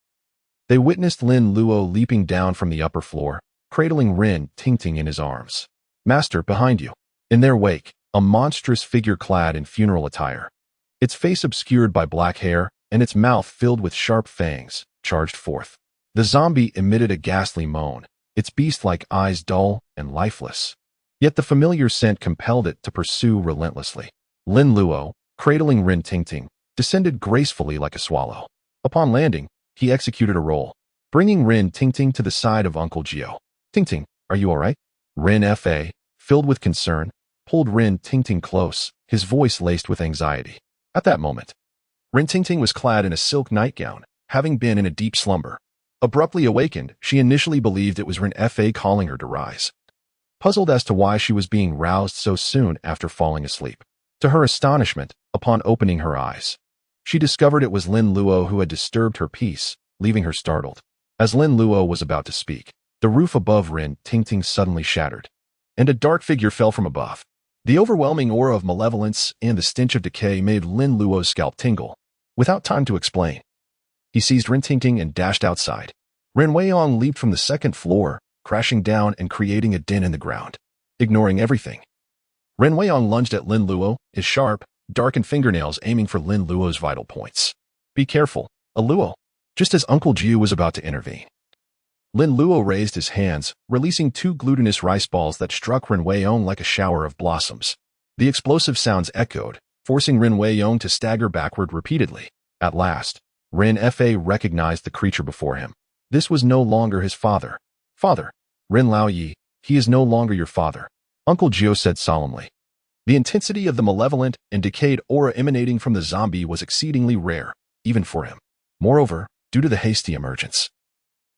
they witnessed Lin Luo leaping down from the upper floor, cradling Rin Tingting in his arms. "Master, behind you." In their wake, a monstrous figure clad in funeral attire, its face obscured by black hair and its mouth filled with sharp fangs, charged forth. The zombie emitted a ghastly moan, its beast-like eyes dull and lifeless. Yet the familiar scent compelled it to pursue relentlessly. Lin Luo, cradling Rin Tingting, descended gracefully like a swallow. Upon landing, he executed a roll, bringing Rin Tingting to the side of Uncle Jiu. Tingting, are you all right? Rin Fa, filled with concern, pulled Rin Tingting close, his voice laced with anxiety. At that moment, Rin Tingting was clad in a silk nightgown, having been in a deep slumber. Abruptly awakened, she initially believed it was Rin Fa calling her to rise, puzzled as to why she was being roused so soon after falling asleep. To her astonishment, upon opening her eyes, she discovered it was Lin Luo who had disturbed her peace, leaving her startled. As Lin Luo was about to speak, the roof above Rin Tingting suddenly shattered, and a dark figure fell from above. The overwhelming aura of malevolence and the stench of decay made Lin Luo's scalp tingle. Without time to explain, he seized Rin Tingting and dashed outside. Ren Weiyong leaped from the second floor, crashing down and creating a dent in the ground. Ignoring everything, Ren Weiyong lunged at Lin Luo, his sharp, darkened fingernails aiming for Lin Luo's vital points. Be careful, Luo. Just as Uncle Jiu was about to intervene, Lin Luo raised his hands, releasing two glutinous rice balls that struck Ren Weiyong like a shower of blossoms. The explosive sounds echoed, forcing Ren Weiyong to stagger backward repeatedly. At last, Ren Fa recognized the creature before him. This was no longer his father. Father, Ren Laoyi, he is no longer your father, Uncle Jiu said solemnly. The intensity of the malevolent and decayed aura emanating from the zombie was exceedingly rare, even for him. Moreover, due to the hasty emergence,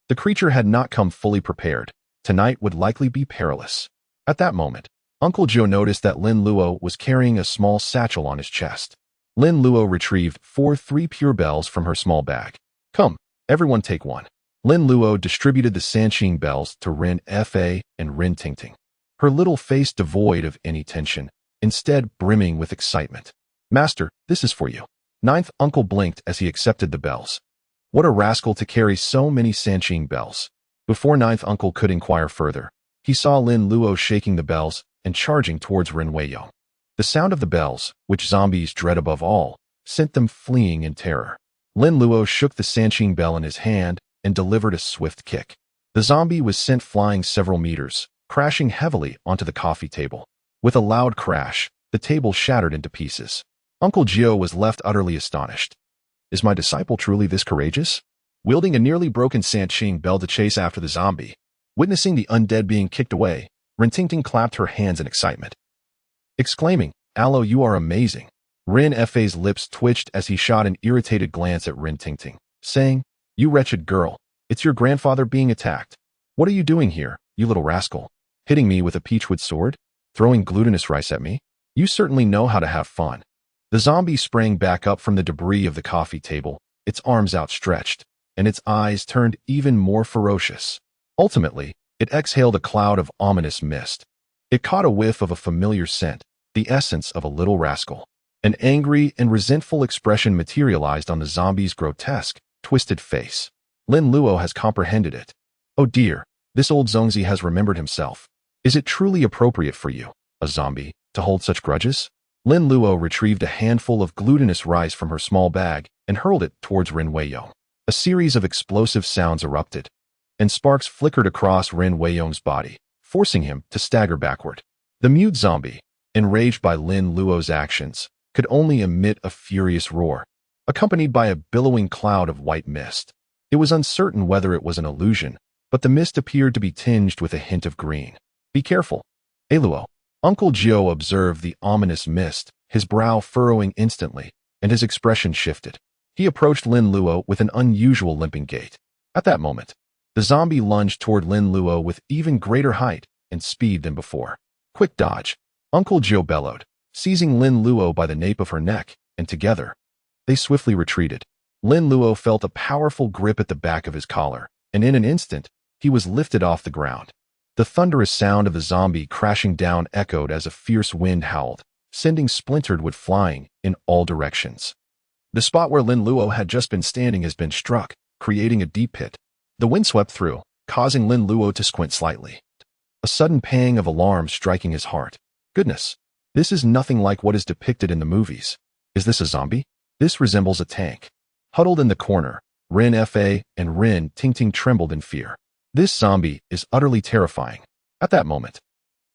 the creature had not come fully prepared. Tonight would likely be perilous. At that moment, Uncle Jiu noticed that Lin Luo was carrying a small satchel on his chest. Lin Luo retrieved 3 pure bells from her small bag. Come, everyone take one. Lin Luo distributed the Sanqing bells to Rin Fa and Rin Tingting, her little face devoid of any tension, instead brimming with excitement. Master, this is for you. Ninth Uncle blinked as he accepted the bells. What a rascal to carry so many Sanqing bells. Before Ninth Uncle could inquire further, he saw Lin Luo shaking the bells and charging towards Rin Weiyong. The sound of the bells, which zombies dread above all, sent them fleeing in terror. Lin Luo shook the Sanqing bell in his hand and delivered a swift kick. The zombie was sent flying several meters, crashing heavily onto the coffee table. With a loud crash, the table shattered into pieces. Uncle Jiu was left utterly astonished. Is my disciple truly this courageous? Wielding a nearly broken Sanqing bell to chase after the zombie, witnessing the undead being kicked away, Rin Tingting clapped her hands in excitement, exclaiming, Alo, you are amazing. Rin Fa's lips twitched as he shot an irritated glance at Rin Tingting, saying, You wretched girl, it's your grandfather being attacked. What are you doing here, you little rascal? Hitting me with a peachwood sword? Throwing glutinous rice at me? You certainly know how to have fun. The zombie sprang back up from the debris of the coffee table, its arms outstretched, and its eyes turned even more ferocious. Ultimately, it exhaled a cloud of ominous mist. It caught a whiff of a familiar scent, the essence of a little rascal. An angry and resentful expression materialized on the zombie's grotesque, twisted face. Lin Luo has comprehended it. Oh dear, this old Zongzi has remembered himself. Is it truly appropriate for you, a zombie, to hold such grudges? Lin Luo retrieved a handful of glutinous rice from her small bag and hurled it towards Rin Weiyong. A series of explosive sounds erupted, and sparks flickered across Rin Weiyong's body, forcing him to stagger backward. The mute zombie, enraged by Lin Luo's actions, could only emit a furious roar, accompanied by a billowing cloud of white mist. It was uncertain whether it was an illusion, but the mist appeared to be tinged with a hint of green. Be careful, Luo. Uncle Jiu observed the ominous mist, his brow furrowing instantly, and his expression shifted. He approached Lin Luo with an unusual limping gait. At that moment, the zombie lunged toward Lin Luo with even greater height and speed than before. Quick dodge, Uncle Jiu bellowed, seizing Lin Luo by the nape of her neck, and together, they swiftly retreated. Lin Luo felt a powerful grip at the back of his collar, and in an instant, he was lifted off the ground. The thunderous sound of the zombie crashing down echoed as a fierce wind howled, sending splintered wood flying in all directions. The spot where Lin Luo had just been standing has been struck, creating a deep pit. The wind swept through, causing Lin Luo to squint slightly, a sudden pang of alarm striking his heart. Goodness, this is nothing like what is depicted in the movies. Is this a zombie? This resembles a tank. Huddled in the corner, Rin Fa and Rin Tingting trembled in fear. This zombie is utterly terrifying. At that moment,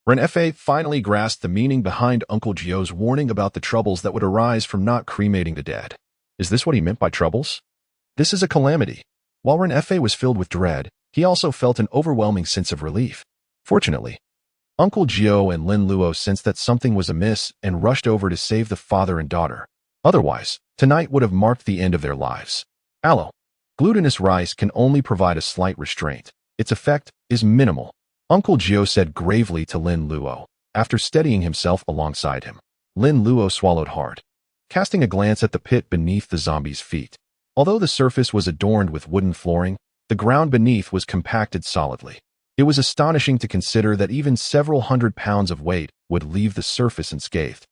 Ren-Fa finally grasped the meaning behind Uncle Jio's warning about the troubles that would arise from not cremating the dead. Is this what he meant by troubles? This is a calamity. While Ren-Fa was filled with dread, he also felt an overwhelming sense of relief. Fortunately, Uncle Jiu and Lin Luo sensed that something was amiss and rushed over to save the father and daughter. Otherwise, tonight would have marked the end of their lives. Aloe. Glutinous rice can only provide a slight restraint. Its effect is minimal. Uncle Jiu said gravely to Lin Luo, after steadying himself alongside him. Lin Luo swallowed hard, casting a glance at the pit beneath the zombie's feet. Although the surface was adorned with wooden flooring, the ground beneath was compacted solidly. It was astonishing to consider that even several hundred pounds of weight would leave the surface unscathed.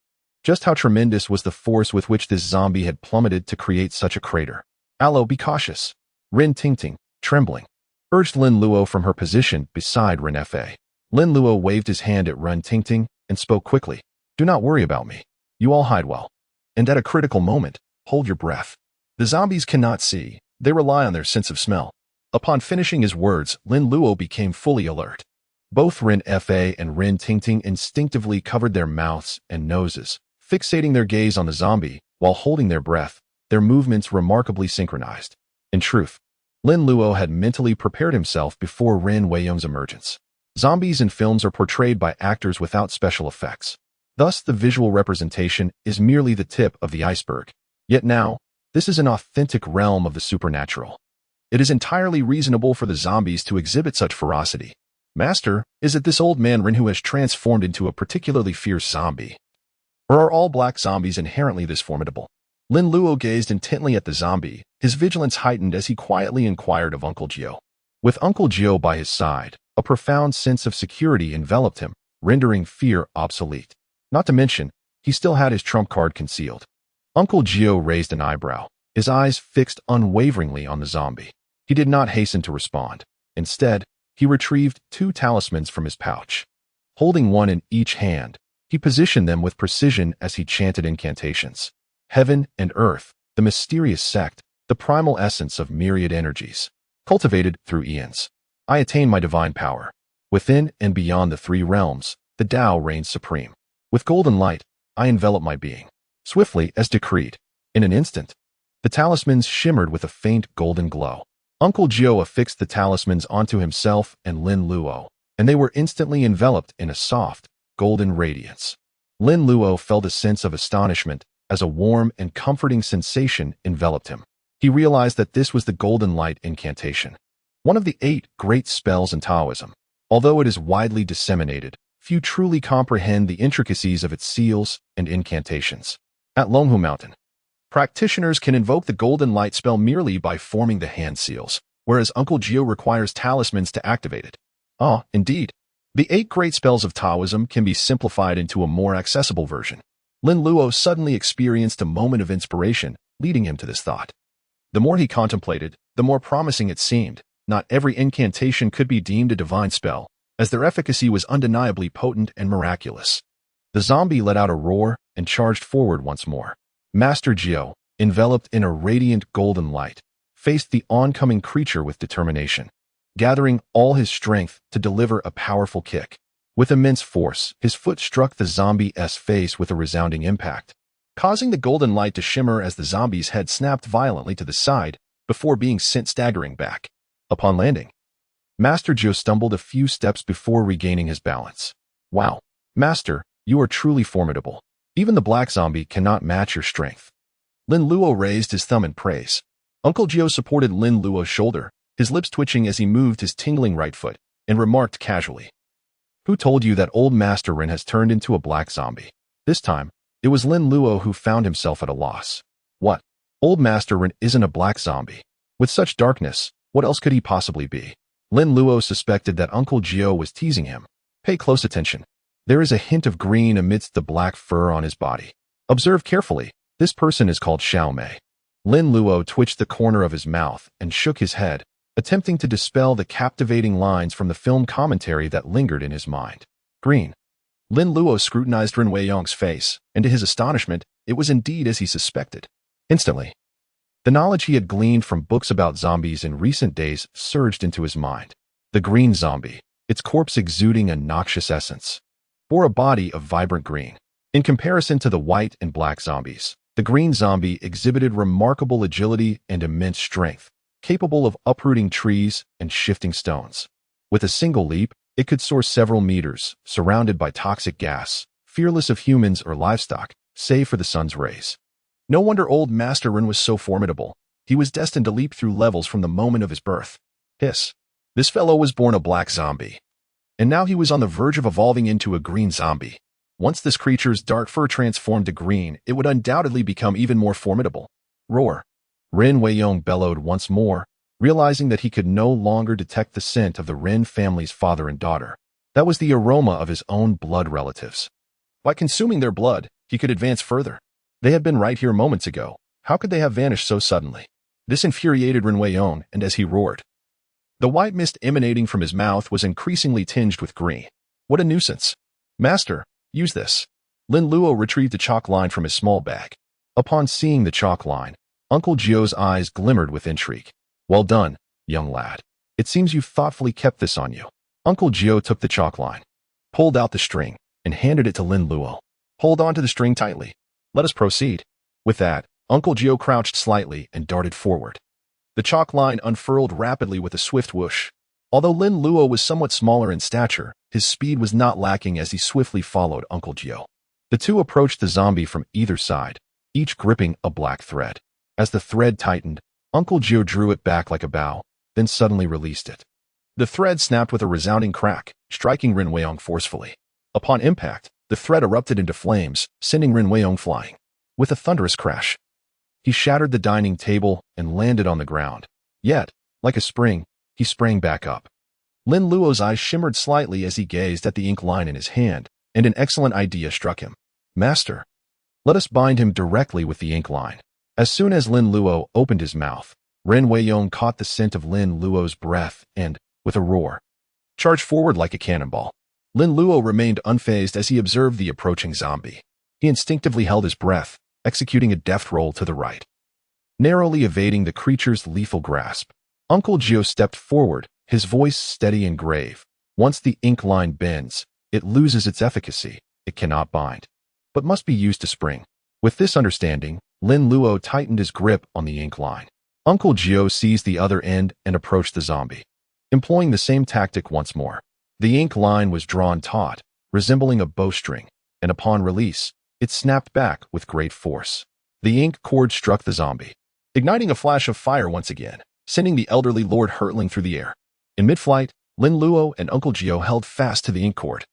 Just how tremendous was the force with which this zombie had plummeted to create such a crater. Aloe, be cautious. Rin Tingting, trembling, urged Lin Luo from her position beside Ren-Fa. Lin Luo waved his hand at Rin Tingting and spoke quickly. Do not worry about me. You all hide well. And at a critical moment, hold your breath. The zombies cannot see. They rely on their sense of smell. Upon finishing his words, Lin Luo became fully alert. Both Ren-Fa and Rin Tingting instinctively covered their mouths and noses, fixating their gaze on the zombie while holding their breath, their movements remarkably synchronized. In truth, Lin Luo had mentally prepared himself before Ren Weiyong's emergence. Zombies in films are portrayed by actors without special effects. Thus, the visual representation is merely the tip of the iceberg. Yet now, this is an authentic realm of the supernatural. It is entirely reasonable for the zombies to exhibit such ferocity. Master, is it this old man Ren who has transformed into a particularly fierce zombie? Or are all black zombies inherently this formidable? Lin Luo gazed intently at the zombie, his vigilance heightened as he quietly inquired of Uncle Jiu. With Uncle Jiu by his side, a profound sense of security enveloped him, rendering fear obsolete. Not to mention, he still had his trump card concealed. Uncle Jiu raised an eyebrow, his eyes fixed unwaveringly on the zombie. He did not hasten to respond. Instead, he retrieved 2 talismans from his pouch. Holding one in each hand, he positioned them with precision as he chanted incantations. Heaven and earth, the mysterious sect, the primal essence of myriad energies, cultivated through eons. I attain my divine power. Within and beyond the 3 realms, the Tao reigns supreme. With golden light, I envelop my being. Swiftly, as decreed. In an instant, the talismans shimmered with a faint golden glow. Uncle Jiu affixed the talismans onto himself and Lin Luo, and they were instantly enveloped in a soft, golden radiance. Lin Luo felt a sense of astonishment as a warm and comforting sensation enveloped him. He realized that this was the golden light incantation, one of the 8 great spells in Taoism. Although it is widely disseminated, few truly comprehend the intricacies of its seals and incantations. At Longhu Mountain, practitioners can invoke the golden light spell merely by forming the hand seals, whereas Uncle Jiu requires talismans to activate it. Ah, indeed. The 8 great spells of Taoism can be simplified into a more accessible version. Lin Luo suddenly experienced a moment of inspiration, leading him to this thought. The more he contemplated, the more promising it seemed. Not every incantation could be deemed a divine spell, as their efficacy was undeniably potent and miraculous. The zombie let out a roar and charged forward once more. Master Jiu, enveloped in a radiant golden light, faced the oncoming creature with determination, gathering all his strength to deliver a powerful kick. With immense force, his foot struck the zombie's face with a resounding impact, causing the golden light to shimmer as the zombie's head snapped violently to the side before being sent staggering back. Upon landing, Master Jiu stumbled a few steps before regaining his balance. Wow, Master, you are truly formidable. Even the black zombie cannot match your strength. Lin Luo raised his thumb in praise. Uncle Jiu supported Lin Luo's shoulder, his lips twitching as he moved his tingling right foot, and remarked casually, "Who told you that old Master Ren has turned into a black zombie?" This time, it was Lin Luo who found himself at a loss. What? Old Master Ren isn't a black zombie. With such darkness, what else could he possibly be? Lin Luo suspected that Uncle Jiu was teasing him. Pay close attention. There is a hint of green amidst the black fur on his body. Observe carefully. This person is called Xiao Mei. Lin Luo twitched the corner of his mouth and shook his head, attempting to dispel the captivating lines from the film commentary that lingered in his mind. Green. Lin Luo scrutinized Ren Weiyong's face, and to his astonishment, it was indeed as he suspected. Instantly, the knowledge he had gleaned from books about zombies in recent days surged into his mind. The green zombie, its corpse exuding a noxious essence, bore a body of vibrant green. In comparison to the white and black zombies, the green zombie exhibited remarkable agility and immense strength, capable of uprooting trees and shifting stones. With a single leap, it could soar several meters, surrounded by toxic gas, fearless of humans or livestock, save for the sun's rays. No wonder old Master Jiu was so formidable. He was destined to leap through levels from the moment of his birth. Hiss. This fellow was born a black zombie, and now he was on the verge of evolving into a green zombie. Once this creature's dark fur transformed to green, it would undoubtedly become even more formidable. Roar. Lin Luo bellowed once more, realizing that he could no longer detect the scent of the Lin family's father and daughter. That was the aroma of his own blood relatives. By consuming their blood, he could advance further. They had been right here moments ago. How could they have vanished so suddenly? This infuriated Lin Luo, and as he roared, the white mist emanating from his mouth was increasingly tinged with green. What a nuisance. Master, use this. Lin Luo retrieved a chalk line from his small bag. Upon seeing the chalk line, Uncle Jiu's eyes glimmered with intrigue. Well done, young lad. It seems you've thoughtfully kept this on you. Uncle Jiu took the chalk line, pulled out the string, and handed it to Lin Luo. Hold on to the string tightly. Let us proceed. With that, Uncle Jiu crouched slightly and darted forward. The chalk line unfurled rapidly with a swift whoosh. Although Lin Luo was somewhat smaller in stature, his speed was not lacking as he swiftly followed Uncle Jiu. The two approached the zombie from either side, each gripping a black thread. As the thread tightened, Uncle Jiu drew it back like a bow, then suddenly released it. The thread snapped with a resounding crack, striking Lin Luo forcefully. Upon impact, the thread erupted into flames, sending Lin Luo flying. With a thunderous crash, he shattered the dining table and landed on the ground. Yet, like a spring, he sprang back up. Lin Luo's eyes shimmered slightly as he gazed at the ink line in his hand, and an excellent idea struck him. Master, let us bind him directly with the ink line. As soon as Lin Luo opened his mouth, Lin Luo caught the scent of Lin Luo's breath and, with a roar, charged forward like a cannonball. Lin Luo remained unfazed as he observed the approaching zombie. He instinctively held his breath, executing a deft roll to the right, narrowly evading the creature's lethal grasp. Uncle Jiu stepped forward, his voice steady and grave. Once the ink line bends, it loses its efficacy. It cannot bind, but must be used to spring. With this understanding, Lin Luo tightened his grip on the ink line. Uncle Jiu seized the other end and approached the zombie, employing the same tactic once more. The ink line was drawn taut, resembling a bowstring, and upon release, it snapped back with great force. The ink cord struck the zombie, igniting a flash of fire once again, sending the elderly lord hurtling through the air. In mid-flight, Lin Luo and Uncle Jiu held fast to the ink cord.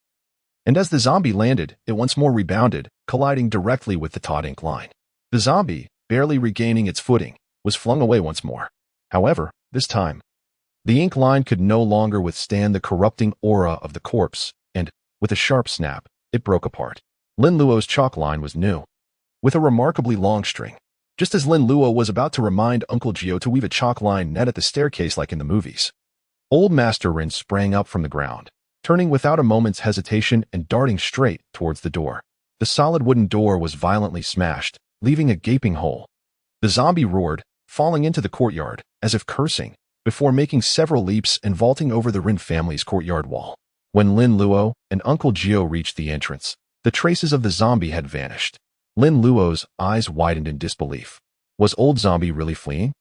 And as the zombie landed, it once more rebounded, colliding directly with the taut ink line. The zombie, barely regaining its footing, was flung away once more. However, this time, the ink line could no longer withstand the corrupting aura of the corpse, and, with a sharp snap, it broke apart. Lin Luo's chalk line was new, with a remarkably long string. Just as Lin Luo was about to remind Uncle Jiu to weave a chalk line net at the staircase like in the movies, old Master Jiu sprang up from the ground, turning without a moment's hesitation and darting straight towards the door. The solid wooden door was violently smashed, leaving a gaping hole. The zombie roared, falling into the courtyard, as if cursing, before making several leaps and vaulting over the Lin family's courtyard wall. When Lin Luo and Uncle Jiu reached the entrance, the traces of the zombie had vanished. Lin Luo's eyes widened in disbelief. Was old zombie really fleeing?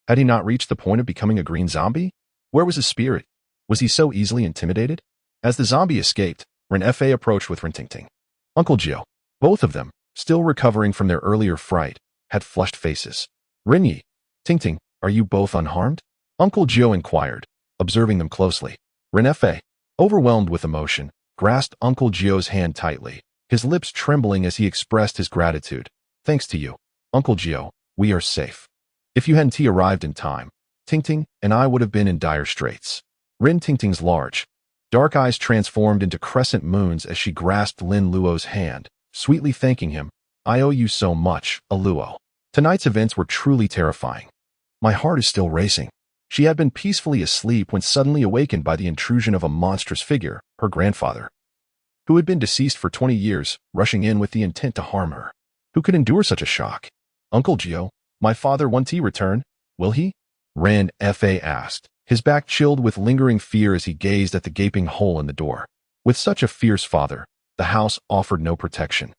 Had he not reached the point of becoming a green zombie? Where was his spirit? Was he so easily intimidated? As the zombie escaped, Ren Fa approached with Ren Tingting. Uncle Jiu, both of them, still recovering from their earlier fright, had flushed faces. Ren Yi, Tingting, are you both unharmed? Uncle Jiu inquired, observing them closely. Ren Fa, overwhelmed with emotion, grasped Uncle Jiu's hand tightly, his lips trembling as he expressed his gratitude. Thanks to you, Uncle Jiu, we are safe. If you hadn't arrived in time, Tingting and I would have been in dire straits. Ren Tingting's large, dark eyes transformed into crescent moons as she grasped Lin Luo's hand, sweetly thanking him. I owe you so much, Luo. Tonight's events were truly terrifying. My heart is still racing. She had been peacefully asleep when suddenly awakened by the intrusion of a monstrous figure, her grandfather, who had been deceased for 20 years, rushing in with the intent to harm her. Who could endure such a shock? Uncle Jiu, my father won't he return? Will he? Ren Fa asked, his back chilled with lingering fear as he gazed at the gaping hole in the door. With such a fierce father, the house offered no protection.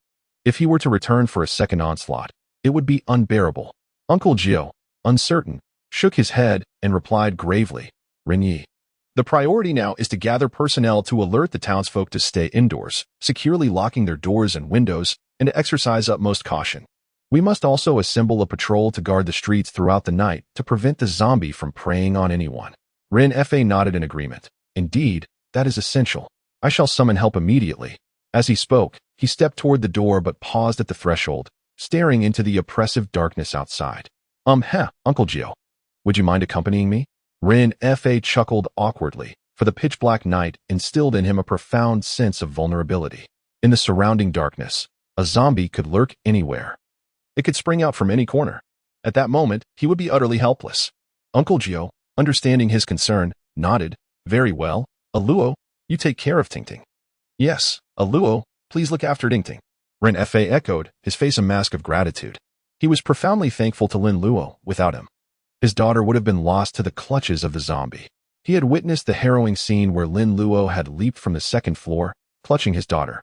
If he were to return for a second onslaught, it would be unbearable. Uncle Jiu, uncertain, shook his head and replied gravely, "Renyi, the priority now is to gather personnel to alert the townsfolk to stay indoors, securely locking their doors and windows, and to exercise utmost caution. We must also assemble a patrol to guard the streets throughout the night to prevent the zombie from preying on anyone." Rin Fa nodded in agreement. "Indeed, that is essential. I shall summon help immediately." As he spoke, he stepped toward the door but paused at the threshold, staring into the oppressive darkness outside. Uncle Jiu, would you mind accompanying me?" Rin Fa chuckled awkwardly, for the pitch-black night instilled in him a profound sense of vulnerability. In the surrounding darkness, a zombie could lurk anywhere. It could spring out from any corner. At that moment, he would be utterly helpless. Uncle Jiu, understanding his concern, nodded. "Very well. Luo, you take care of Tingting." "Yes, Luo, please look after Tingting." Rin Fa echoed, his face a mask of gratitude. He was profoundly thankful to Lin Luo. Without him, his daughter would have been lost to the clutches of the zombie. He had witnessed the harrowing scene where Lin Luo had leaped from the second floor, clutching his daughter.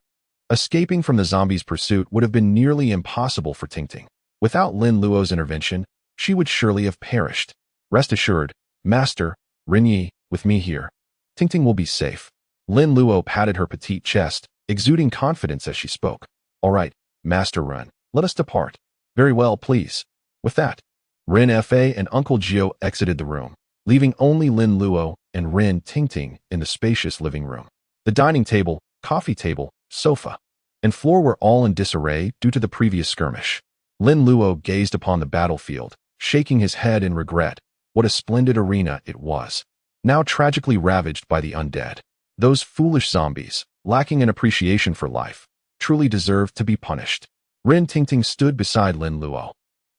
Escaping from the zombie's pursuit would have been nearly impossible for Tingting. Without Lin Luo's intervention, she would surely have perished. "Rest assured, Master, Renyi, with me here, Tingting will be safe." Lin Luo patted her petite chest, exuding confidence as she spoke. "All right, Master Ren, let us depart." "Very well, please." With that, Rin Fa and Uncle Jiu exited the room, leaving only Lin Luo and Rin Tingting in the spacious living room. The dining table, coffee table, sofa, and floor were all in disarray due to the previous skirmish. Lin Luo gazed upon the battlefield, shaking his head in regret. What a splendid arena it was, now tragically ravaged by the undead. Those foolish zombies, lacking an appreciation for life, truly deserved to be punished. Rin Tingting stood beside Lin Luo,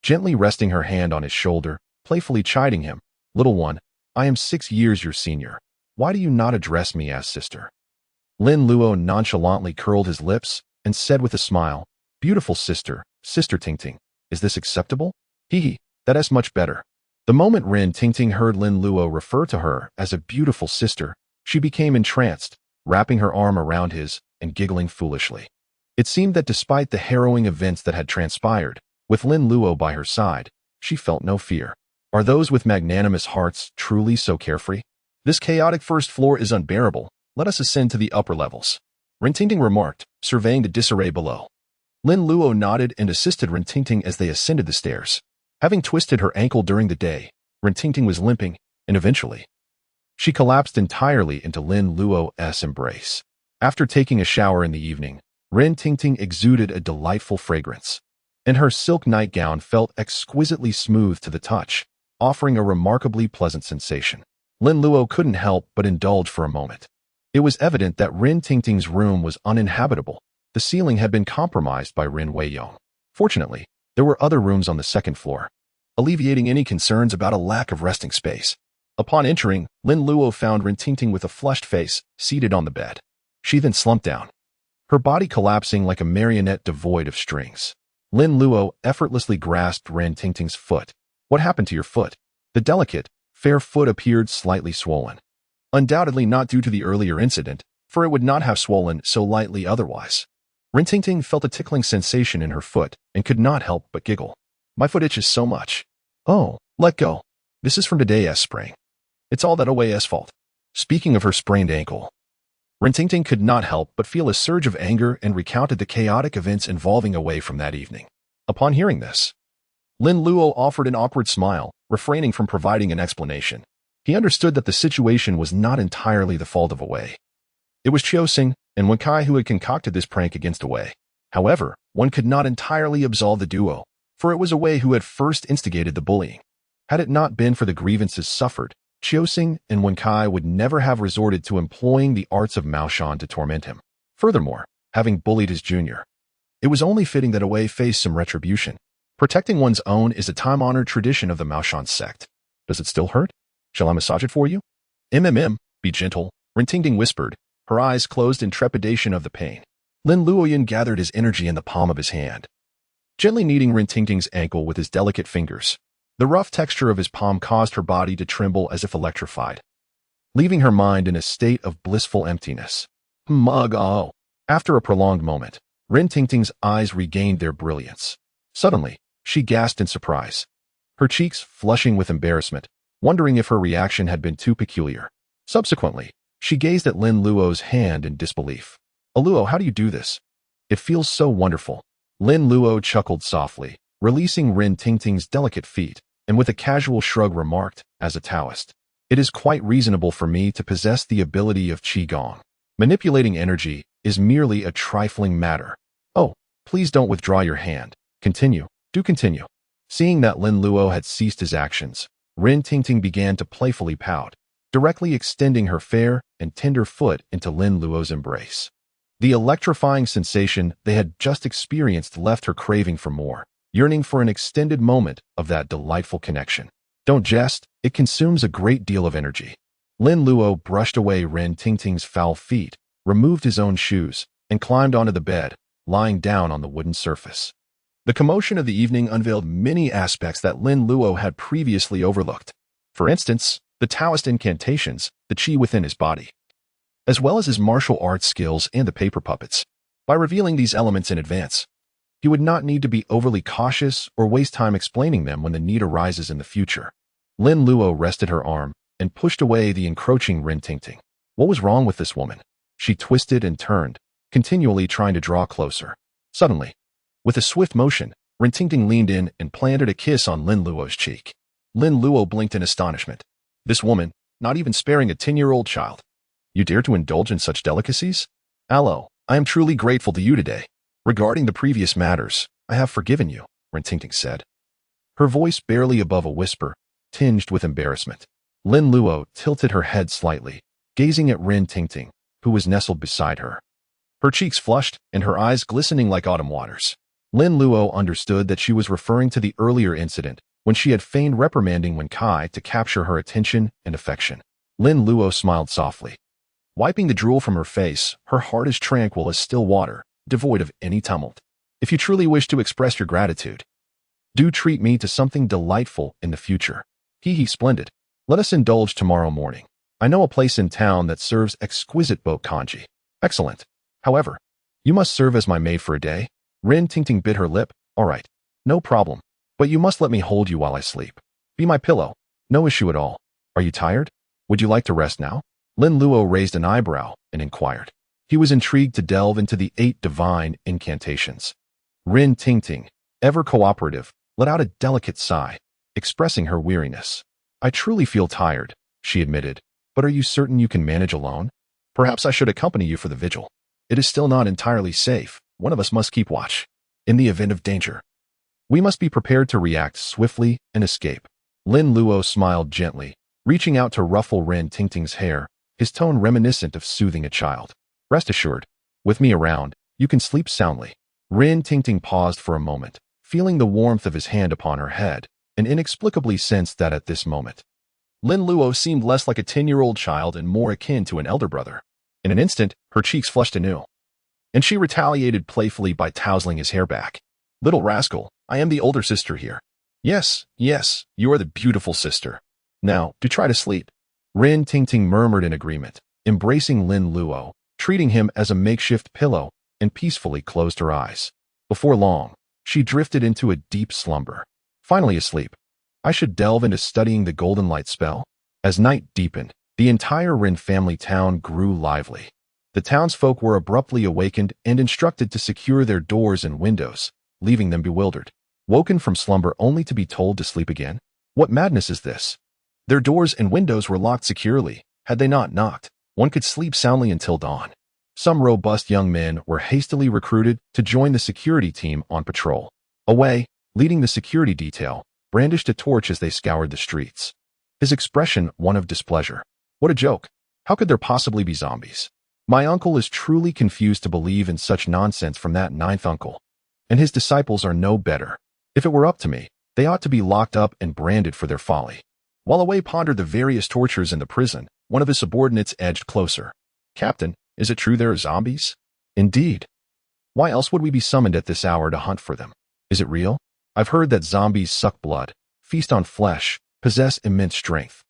gently resting her hand on his shoulder, playfully chiding him. "Little one, I am 6 years your senior. Why do you not address me as sister?" Lin Luo nonchalantly curled his lips and said with a smile, "Beautiful sister, Sister Tingting, is this acceptable?" "Hee, that is much better." The moment Rin Tingting heard Lin Luo refer to her as a beautiful sister, she became entranced, wrapping her arm around his and giggling foolishly. It seemed that despite the harrowing events that had transpired, with Lin Luo by her side, she felt no fear. Are those with magnanimous hearts truly so carefree? "This chaotic first floor is unbearable. Let us ascend to the upper levels," Rin Tingting remarked, surveying the disarray below. Lin Luo nodded and assisted Rin Tingting as they ascended the stairs. Having twisted her ankle during the day, Rin Tingting was limping, and eventually, she collapsed entirely into Lin Luo's embrace. After taking a shower in the evening, Rin Tingting exuded a delightful fragrance, and her silk nightgown felt exquisitely smooth to the touch, offering a remarkably pleasant sensation. Lin Luo couldn't help but indulge for a moment. It was evident that Rin Tingting's room was uninhabitable. The ceiling had been compromised by Rin Weiyong. Fortunately, there were other rooms on the second floor, alleviating any concerns about a lack of resting space. Upon entering, Lin Luo found Rin Tingting with a flushed face, seated on the bed. She then slumped down, her body collapsing like a marionette devoid of strings. Lin Luo effortlessly grasped Rin Tingting's foot. "What happened to your foot?" The delicate, fair foot appeared slightly swollen. Undoubtedly not due to the earlier incident, for it would not have swollen so lightly otherwise. Rin Tingting felt a tickling sensation in her foot and could not help but giggle. "My foot itches so much." "Oh, let go. This is from today's sprain. It's all that OA's fault." Speaking of her sprained ankle, Rin Tingting could not help but feel a surge of anger and recounted the chaotic events involving Away from that evening. Upon hearing this, Lin Luo offered an awkward smile, refraining from providing an explanation. He understood that the situation was not entirely the fault of Away. It was Chiosing and Wenkai who had concocted this prank against Away. However, one could not entirely absolve the duo, for it was Away who had first instigated the bullying. Had it not been for the grievances suffered, Chiosing and Wenkai would never have resorted to employing the arts of Maoshan to torment him. Furthermore, having bullied his junior, it was only fitting that Away face some retribution. Protecting one's own is a time-honored tradition of the Maoshan sect. "Does it still hurt? Shall I massage it for you?" Be gentle," Rin Tingting whispered, her eyes closed in trepidation of the pain. Lin Luoyan gathered his energy in the palm of his hand, gently kneading Rin Tingting's ankle with his delicate fingers. The rough texture of his palm caused her body to tremble as if electrified, leaving her mind in a state of blissful emptiness. Mug-oh. After a prolonged moment, Rin Tingting's eyes regained their brilliance. Suddenly, she gasped in surprise, her cheeks flushing with embarrassment, wondering if her reaction had been too peculiar. Subsequently, she gazed at Lin Luo's hand in disbelief. Luo, how do you do this? It feels so wonderful. Lin Luo chuckled softly, releasing Rin Tingting's delicate feet, and with a casual shrug remarked, as a Taoist, it is quite reasonable for me to possess the ability of Qigong. Manipulating energy is merely a trifling matter. Oh, please don't withdraw your hand. Continue. Do continue. Seeing that Lin Luo had ceased his actions, Rin Tingting began to playfully pout, directly extending her fair and tender foot into Lin Luo's embrace. The electrifying sensation they had just experienced left her craving for more, yearning for an extended moment of that delightful connection. Don't jest, it consumes a great deal of energy. Lin Luo brushed away Rin Tingting's foul feet, removed his own shoes, and climbed onto the bed, lying down on the wooden surface. The commotion of the evening unveiled many aspects that Lin Luo had previously overlooked. For instance, the Taoist incantations, the qi within his body, as well as his martial arts skills and the paper puppets. By revealing these elements in advance, he would not need to be overly cautious or waste time explaining them when the need arises in the future. Lin Luo rested her arm and pushed away the encroaching Rin Tingting. What was wrong with this woman? She twisted and turned, continually trying to draw closer. Suddenly, with a swift motion, Rin Tingting leaned in and planted a kiss on Lin Luo's cheek. Lin Luo blinked in astonishment. This woman, not even sparing a 10-year-old child. You dare to indulge in such delicacies? Allo, I am truly grateful to you today. Regarding the previous matters, I have forgiven you, Rin Tingting said, her voice barely above a whisper, tinged with embarrassment. Lin Luo tilted her head slightly, gazing at Rin Tingting, who was nestled beside her. Her cheeks flushed and her eyes glistening like autumn waters. Lin Luo understood that she was referring to the earlier incident when she had feigned reprimanding Wen Kai to capture her attention and affection. Lin Luo smiled softly. Wiping the drool from her face, her heart as tranquil as still water, devoid of any tumult. If you truly wish to express your gratitude, do treat me to something delightful in the future. Hee, splendid. Let us indulge tomorrow morning. I know a place in town that serves exquisite boat congee. Excellent. However, you must serve as my maid for a day. Rin Tingting bit her lip. All right. No problem. But you must let me hold you while I sleep. Be my pillow. No issue at all. Are you tired? Would you like to rest now? Lin Luo raised an eyebrow and inquired. He was intrigued to delve into the 8 divine incantations. Rin Tingting, ever cooperative, let out a delicate sigh, expressing her weariness. I truly feel tired, she admitted, but are you certain you can manage alone? Perhaps I should accompany you for the vigil. It is still not entirely safe. One of us must keep watch. In the event of danger, we must be prepared to react swiftly and escape. Lin Luo smiled gently, reaching out to ruffle Rin Tingting's hair, his tone reminiscent of soothing a child. Rest assured, with me around, you can sleep soundly. Rin Tingting paused for a moment, feeling the warmth of his hand upon her head, and inexplicably sensed that at this moment, Lin Luo seemed less like a 10-year-old child and more akin to an elder brother. In an instant, her cheeks flushed anew, and she retaliated playfully by tousling his hair back. Little rascal, I am the older sister here. Yes, you are the beautiful sister. Now, do try to sleep. Rin Tingting murmured in agreement, embracing Lin Luo, treating him as a makeshift pillow, and peacefully closed her eyes. Before long, she drifted into a deep slumber. Finally asleep. I should delve into studying the golden light spell. As night deepened, the entire Rin family town grew lively. The townsfolk were abruptly awakened and instructed to secure their doors and windows, leaving them bewildered. Woken from slumber only to be told to sleep again? What madness is this? Their doors and windows were locked securely. Had they not knocked, one could sleep soundly until dawn. Some robust young men were hastily recruited to join the security team on patrol. Away, leading the security detail, brandished a torch as they scoured the streets. His expression one of displeasure. What a joke. How could there possibly be zombies? My uncle is truly confused to believe in such nonsense from that 9th uncle. And his disciples are no better. If it were up to me, they ought to be locked up and branded for their folly. While Away pondered the various tortures in the prison, one of his subordinates edged closer. Captain, is it true there are zombies? Indeed. Why else would we be summoned at this hour to hunt for them? Is it real? I've heard that zombies suck blood, feast on flesh, possess immense strength,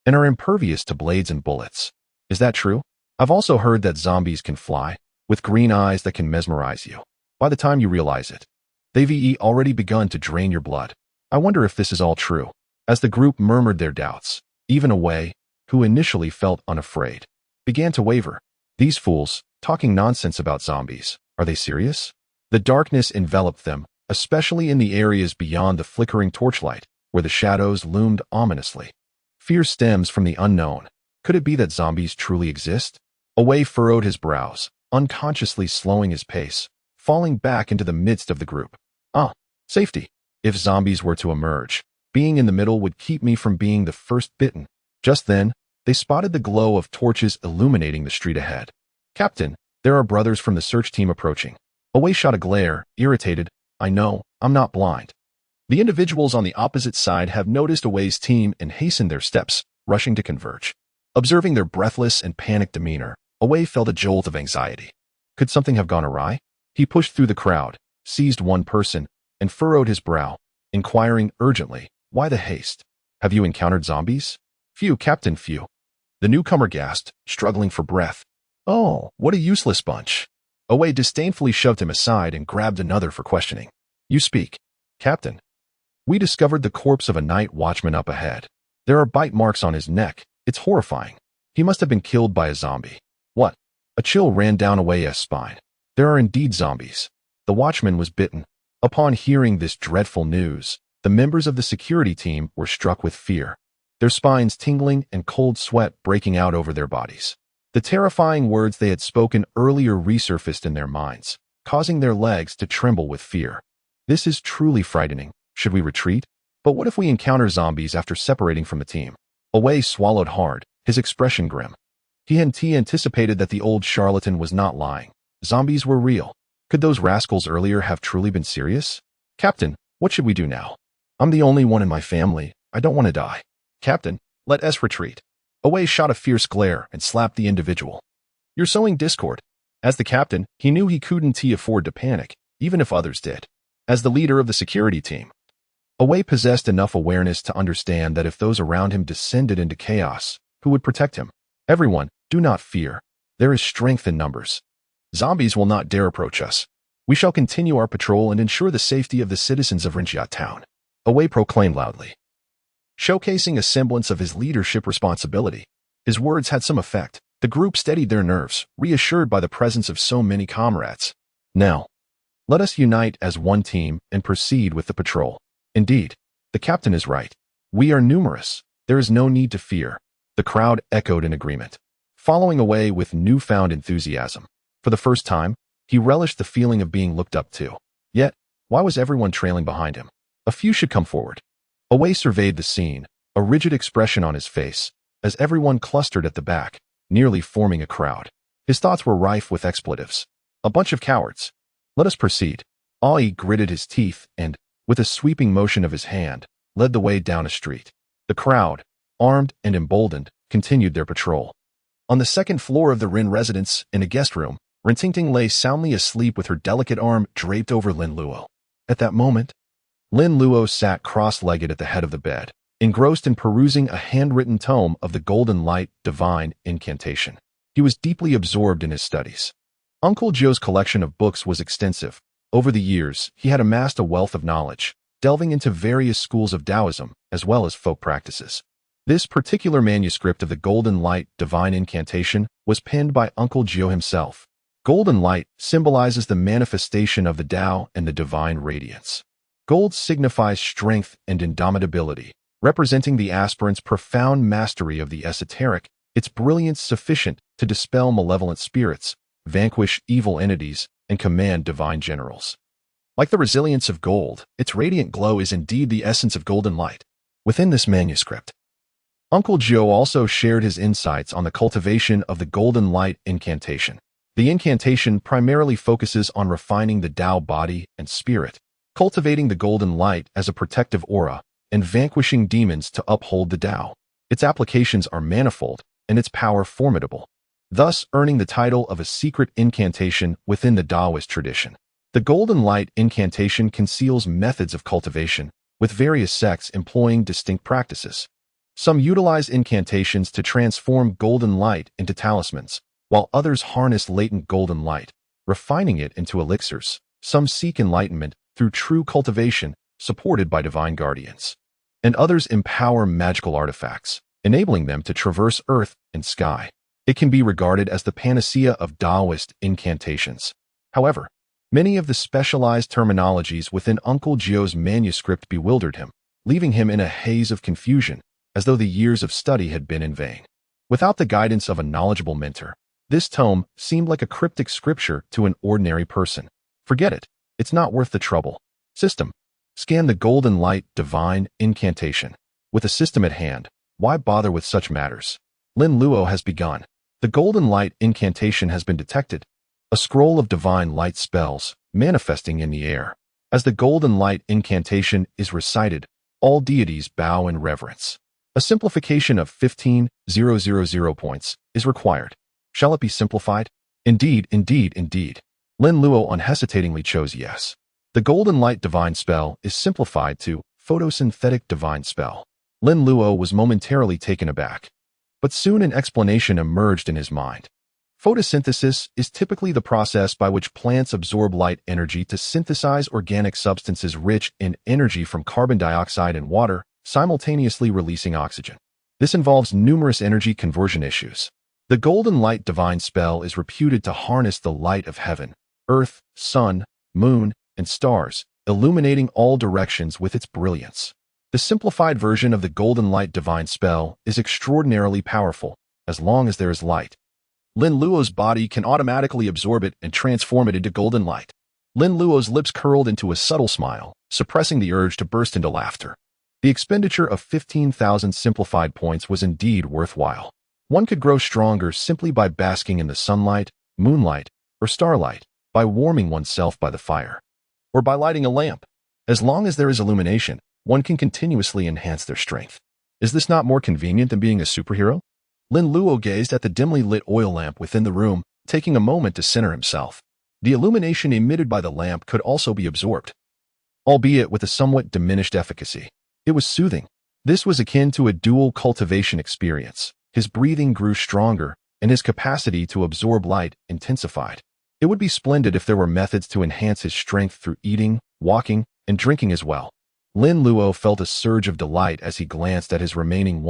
and are impervious to blades and bullets. Is that true? I've also heard that zombies can fly, with green eyes that can mesmerize you. By the time you realize it, they've already begun to drain your blood. I wonder if this is all true. As the group murmured their doubts, even Away, who initially felt unafraid, began to waver. These fools, talking nonsense about zombies. Are they serious? The darkness enveloped them, especially in the areas beyond the flickering torchlight, where the shadows loomed ominously. Fear stems from the unknown. Could it be that zombies truly exist? Away furrowed his brows, unconsciously slowing his pace, falling back into the midst of the group. Safety. If zombies were to emerge, being in the middle would keep me from being the first bitten. Just then, they spotted the glow of torches illuminating the street ahead. Captain, there are brothers from the search team approaching. Away shot a glare, irritated. I know, I'm not blind. The individuals on the opposite side have noticed Away's team and hastened their steps, rushing to converge. Observing their breathless and panicked demeanor, Away felt a jolt of anxiety. Could something have gone awry? He pushed through the crowd, seized one person, and furrowed his brow, inquiring urgently, why the haste? Have you encountered zombies? Few, Captain, few. The newcomer gasped, struggling for breath. Oh, what a useless bunch. Away disdainfully shoved him aside and grabbed another for questioning. You speak. Captain. We discovered the corpse of a night watchman up ahead. There are bite marks on his neck. It's horrifying. He must have been killed by a zombie. What? A chill ran down Away's spine. There are indeed zombies. The watchman was bitten. Upon hearing this dreadful news, the members of the security team were struck with fear, their spines tingling and cold sweat breaking out over their bodies. The terrifying words they had spoken earlier resurfaced in their minds, causing their legs to tremble with fear. This is truly frightening. Should we retreat? But what if we encounter zombies after separating from the team? Away swallowed hard, his expression grim. He anticipated that the old charlatan was not lying. Zombies were real. Could those rascals earlier have truly been serious? Captain, what should we do now? I'm the only one in my family. I don't want to die. Captain, let us retreat. Away shot a fierce glare and slapped the individual. You're sowing discord. As the captain, he knew he couldn't afford to panic, even if others did. As the leader of the security team, Away possessed enough awareness to understand that if those around him descended into chaos, who would protect him? Everyone, do not fear. There is strength in numbers. Zombies will not dare approach us. We shall continue our patrol and ensure the safety of the citizens of Rinjia town. Away proclaimed loudly, showcasing a semblance of his leadership responsibility. His words had some effect. The group steadied their nerves, reassured by the presence of so many comrades. Now, let us unite as one team and proceed with the patrol. Indeed, the captain is right. We are numerous. There is no need to fear. The crowd echoed in agreement, following Away with newfound enthusiasm. For the first time, he relished the feeling of being looked up to. Yet, why was everyone trailing behind him? A few should come forward. Away surveyed the scene, a rigid expression on his face, as everyone clustered at the back, nearly forming a crowd. His thoughts were rife with expletives. A bunch of cowards. Let us proceed. Ai gritted his teeth and, with a sweeping motion of his hand, led the way down a street. The crowd, armed and emboldened, continued their patrol. On the second floor of the Rin residence, in a guest room, Rintingting lay soundly asleep with her delicate arm draped over Lin Luo. At that moment, Lin Luo sat cross-legged at the head of the bed, engrossed in perusing a handwritten tome of the Golden Light Divine Incantation. He was deeply absorbed in his studies. Uncle Jiu's collection of books was extensive. Over the years, he had amassed a wealth of knowledge, delving into various schools of Taoism as well as folk practices. This particular manuscript of the Golden Light Divine Incantation was penned by Uncle Jiu himself. Golden light symbolizes the manifestation of the Tao and the divine radiance. Gold signifies strength and indomitability, representing the aspirant's profound mastery of the esoteric, its brilliance sufficient to dispel malevolent spirits, vanquish evil entities, and command divine generals. Like the resilience of gold, its radiant glow is indeed the essence of golden light. Within this manuscript, Uncle Jiu also shared his insights on the cultivation of the Golden Light Incantation. The incantation primarily focuses on refining the Tao body and spirit, cultivating the golden light as a protective aura, and vanquishing demons to uphold the Tao. Its applications are manifold, and its power formidable, thus earning the title of a secret incantation within the Taoist tradition. The Golden Light Incantation conceals methods of cultivation, with various sects employing distinct practices. Some utilize incantations to transform golden light into talismans, while others harness latent golden light, refining it into elixirs. Some seek enlightenment through true cultivation, supported by divine guardians. And others empower magical artifacts, enabling them to traverse earth and sky. It can be regarded as the panacea of Taoist incantations. However, many of the specialized terminologies within Uncle Jiu's manuscript bewildered him, leaving him in a haze of confusion, as though the years of study had been in vain. Without the guidance of a knowledgeable mentor, this tome seemed like a cryptic scripture to an ordinary person. Forget it. It's not worth the trouble. System. Scan the golden light divine incantation. With a system at hand, why bother with such matters? Lin Luo has begun. The golden light incantation has been detected. A scroll of divine light spells, manifesting in the air. As the golden light incantation is recited, all deities bow in reverence. A simplification of 15,000 points is required. Shall it be simplified? Indeed, indeed, indeed. Lin Luo unhesitatingly chose yes. The golden light divine spell is simplified to photosynthetic divine spell. Lin Luo was momentarily taken aback, but soon an explanation emerged in his mind. Photosynthesis is typically the process by which plants absorb light energy to synthesize organic substances rich in energy from carbon dioxide and water, simultaneously releasing oxygen. This involves numerous energy conversion issues. The golden light divine spell is reputed to harness the light of heaven, earth, sun, moon, and stars, illuminating all directions with its brilliance. The simplified version of the golden light divine spell is extraordinarily powerful, as long as there is light. Lin Luo's body can automatically absorb it and transform it into golden light. Lin Luo's lips curled into a subtle smile, suppressing the urge to burst into laughter. The expenditure of 15,000 simplified points was indeed worthwhile. One could grow stronger simply by basking in the sunlight, moonlight, or starlight, by warming oneself by the fire, or by lighting a lamp. As long as there is illumination, one can continuously enhance their strength. Is this not more convenient than being a superhero? Lin Luo gazed at the dimly lit oil lamp within the room, taking a moment to center himself. The illumination emitted by the lamp could also be absorbed, albeit with a somewhat diminished efficacy. It was soothing. This was akin to a dual cultivation experience. His breathing grew stronger, and his capacity to absorb light intensified. It would be splendid if there were methods to enhance his strength through eating, walking, and drinking as well. Lin Luo felt a surge of delight as he glanced at his remaining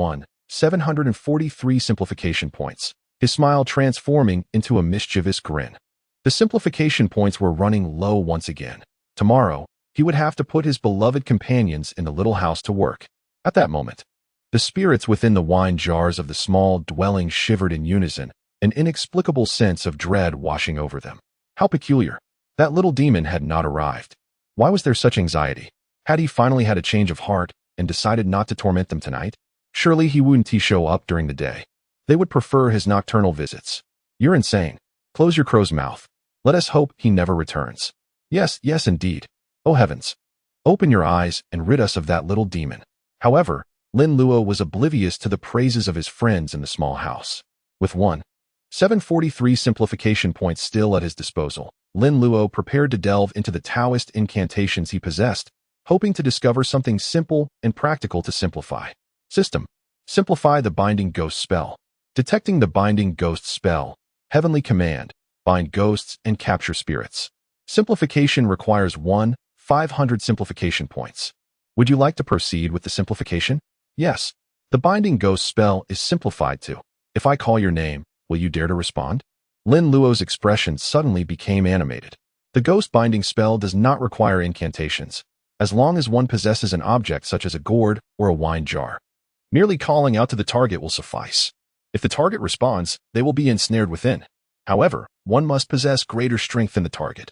743 simplification points, his smile transforming into a mischievous grin. The simplification points were running low once again. Tomorrow, he would have to put his beloved companions in the little house to work. At that moment, the spirits within the wine jars of the small dwelling shivered in unison, an inexplicable sense of dread washing over them. How peculiar. That little demon had not arrived. Why was there such anxiety? Had he finally had a change of heart and decided not to torment them tonight? Surely he wouldn't show up during the day. They would prefer his nocturnal visits. You're insane. Close your crow's mouth. Let us hope he never returns. Yes, yes, indeed. Oh heavens. Open your eyes and rid us of that little demon. However, Lin Luo was oblivious to the praises of his friends in the small house. With 743 simplification points still at his disposal, Lin Luo prepared to delve into the Taoist incantations he possessed, hoping to discover something simple and practical to simplify. System. Simplify the Binding Ghost spell. Detecting the Binding Ghost spell. Heavenly command. Bind ghosts and capture spirits. Simplification requires 500 simplification points. Would you like to proceed with the simplification? Yes. The Binding Ghost spell is simplified to, if I call your name, will you dare to respond? Lin Luo's expression suddenly became animated. The ghost binding spell does not require incantations, as long as one possesses an object such as a gourd or a wine jar. Merely calling out to the target will suffice. If the target responds, they will be ensnared within. However, one must possess greater strength than the target,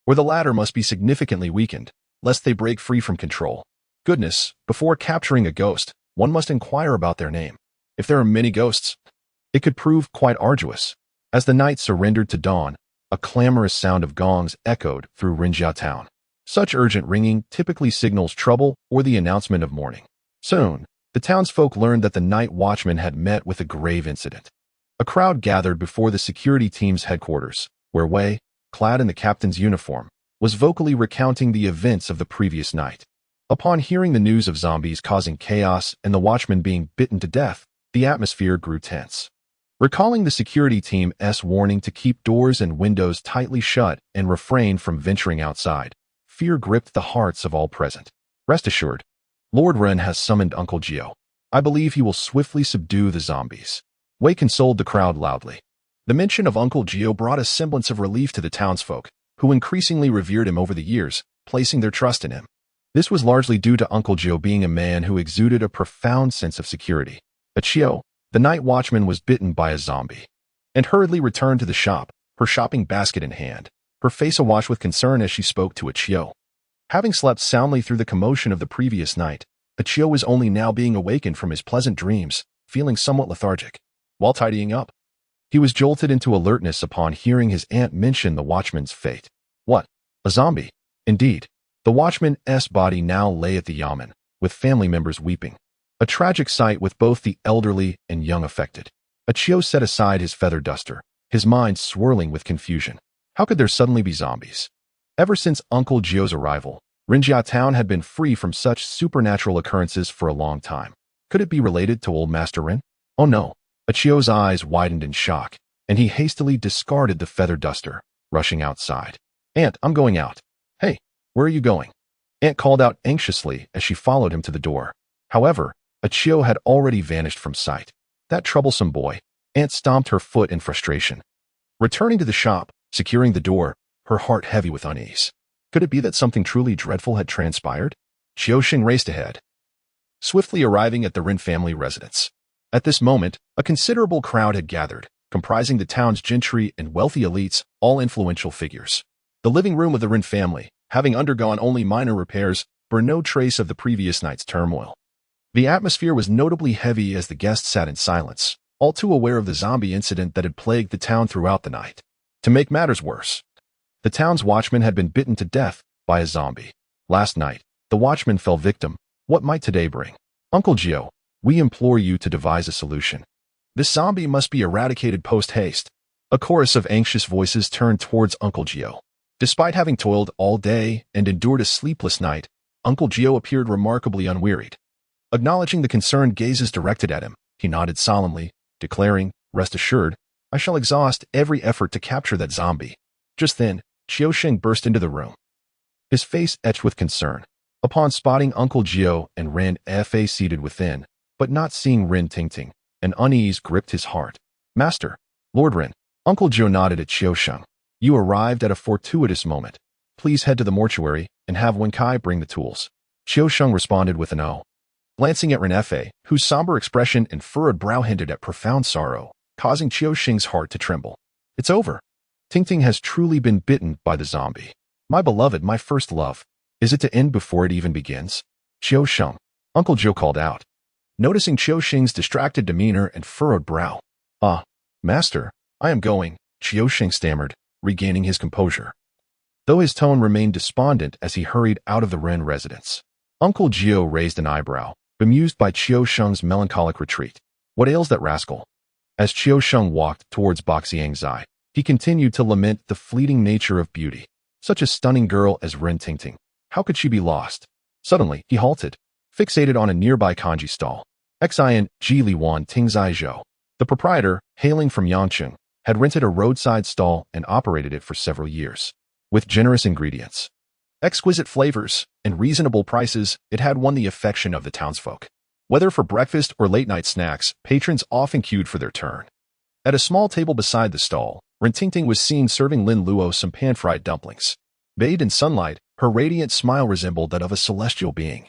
or the latter must be significantly weakened, lest they break free from control. Goodness, before capturing a ghost, one must inquire about their name. If there are many ghosts, it could prove quite arduous. As the night surrendered to dawn, a clamorous sound of gongs echoed through Rinjiao town. Such urgent ringing typically signals trouble or the announcement of mourning. Soon, the townsfolk learned that the night watchman had met with a grave incident. A crowd gathered before the security team's headquarters, where Wei, clad in the captain's uniform, was vocally recounting the events of the previous night. Upon hearing the news of zombies causing chaos and the watchman being bitten to death, the atmosphere grew tense. Recalling the security team's warning to keep doors and windows tightly shut and refrain from venturing outside, fear gripped the hearts of all present. Rest assured, Lord Ren has summoned Uncle Jiu. I believe he will swiftly subdue the zombies. Wei consoled the crowd loudly. The mention of Uncle Jiu brought a semblance of relief to the townsfolk, who increasingly revered him over the years, placing their trust in him. This was largely due to Uncle Jiu being a man who exuded a profound sense of security. But Jiu, the night watchman, was bitten by a zombie and hurriedly returned to the shop, her shopping basket in hand, her face awash with concern as she spoke to Jiu. Having slept soundly through the commotion of the previous night, Jiu was only now being awakened from his pleasant dreams, feeling somewhat lethargic. While tidying up, he was jolted into alertness upon hearing his aunt mention the watchman's fate. What? A zombie? Indeed. The watchman's body now lay at the yamen, with family members weeping. A tragic sight with both the elderly and young affected. Jiu set aside his feather duster, his mind swirling with confusion. How could there suddenly be zombies? Ever since Uncle Jiu's arrival, Rinjia Town had been free from such supernatural occurrences for a long time. Could it be related to old Master Rin? Oh no. Jiu's eyes widened in shock, and he hastily discarded the feather duster, rushing outside. Aunt, I'm going out. Hey. Where are you going? Aunt called out anxiously as she followed him to the door. However, Jiu had already vanished from sight. That troublesome boy. Aunt stomped her foot in frustration. Returning to the shop, securing the door, her heart heavy with unease. Could it be that something truly dreadful had transpired? Qiusheng raced ahead, swiftly arriving at the Rin family residence. At this moment, a considerable crowd had gathered, comprising the town's gentry and wealthy elites, all influential figures. The living room of the Rin family, having undergone only minor repairs, bore no trace of the previous night's turmoil. The atmosphere was notably heavy as the guests sat in silence, all too aware of the zombie incident that had plagued the town throughout the night. To make matters worse, the town's watchman had been bitten to death by a zombie. Last night, the watchman fell victim. What might today bring? Uncle Jiu, we implore you to devise a solution. This zombie must be eradicated post-haste. A chorus of anxious voices turned towards Uncle Jiu. Despite having toiled all day and endured a sleepless night, Uncle Jiu appeared remarkably unwearied. Acknowledging the concerned gazes directed at him, he nodded solemnly, declaring, "Rest assured, I shall exhaust every effort to capture that zombie." Just then, Qiusheng burst into the room, his face etched with concern. Upon spotting Uncle Jiu and Ren Fa seated within, but not seeing Rin Tingting, an unease gripped his heart. "Master, Lord Rin." Uncle Jiu nodded at Qiusheng. "You arrived at a fortuitous moment. Please head to the mortuary and have Wenkai bring the tools." Qiusheng responded with an "oh." Glancing at Ren Fa, whose somber expression and furrowed brow hinted at profound sorrow, causing Qiusheng's heart to tremble. "It's over. Tingting has truly been bitten by the zombie. My beloved, my first love. Is it to end before it even begins?" "Qiusheng," Uncle Jiu called out, noticing Qiusheng's distracted demeanor and furrowed brow. "Ah, master, I am going," Qiusheng stammered, regaining his composure, though his tone remained despondent as he hurried out of the Ren residence. Uncle Jiu raised an eyebrow, bemused by Qiusheng's melancholic retreat. "What ails that rascal?" As Qiusheng walked towards Boxiangzai, he continued to lament the fleeting nature of beauty. Such a stunning girl as Ren Tingting. How could she be lost? Suddenly, he halted, fixated on a nearby kanji stall. Xian Ji Liwan Tingzai Zhou. The proprietor, hailing from Yangcheng, had rented a roadside stall and operated it for several years. With generous ingredients, exquisite flavors, and reasonable prices, it had won the affection of the townsfolk. Whether for breakfast or late-night snacks, patrons often queued for their turn. At a small table beside the stall, Ren Tingting was seen serving Lin Luo some pan-fried dumplings. Bathed in sunlight, her radiant smile resembled that of a celestial being,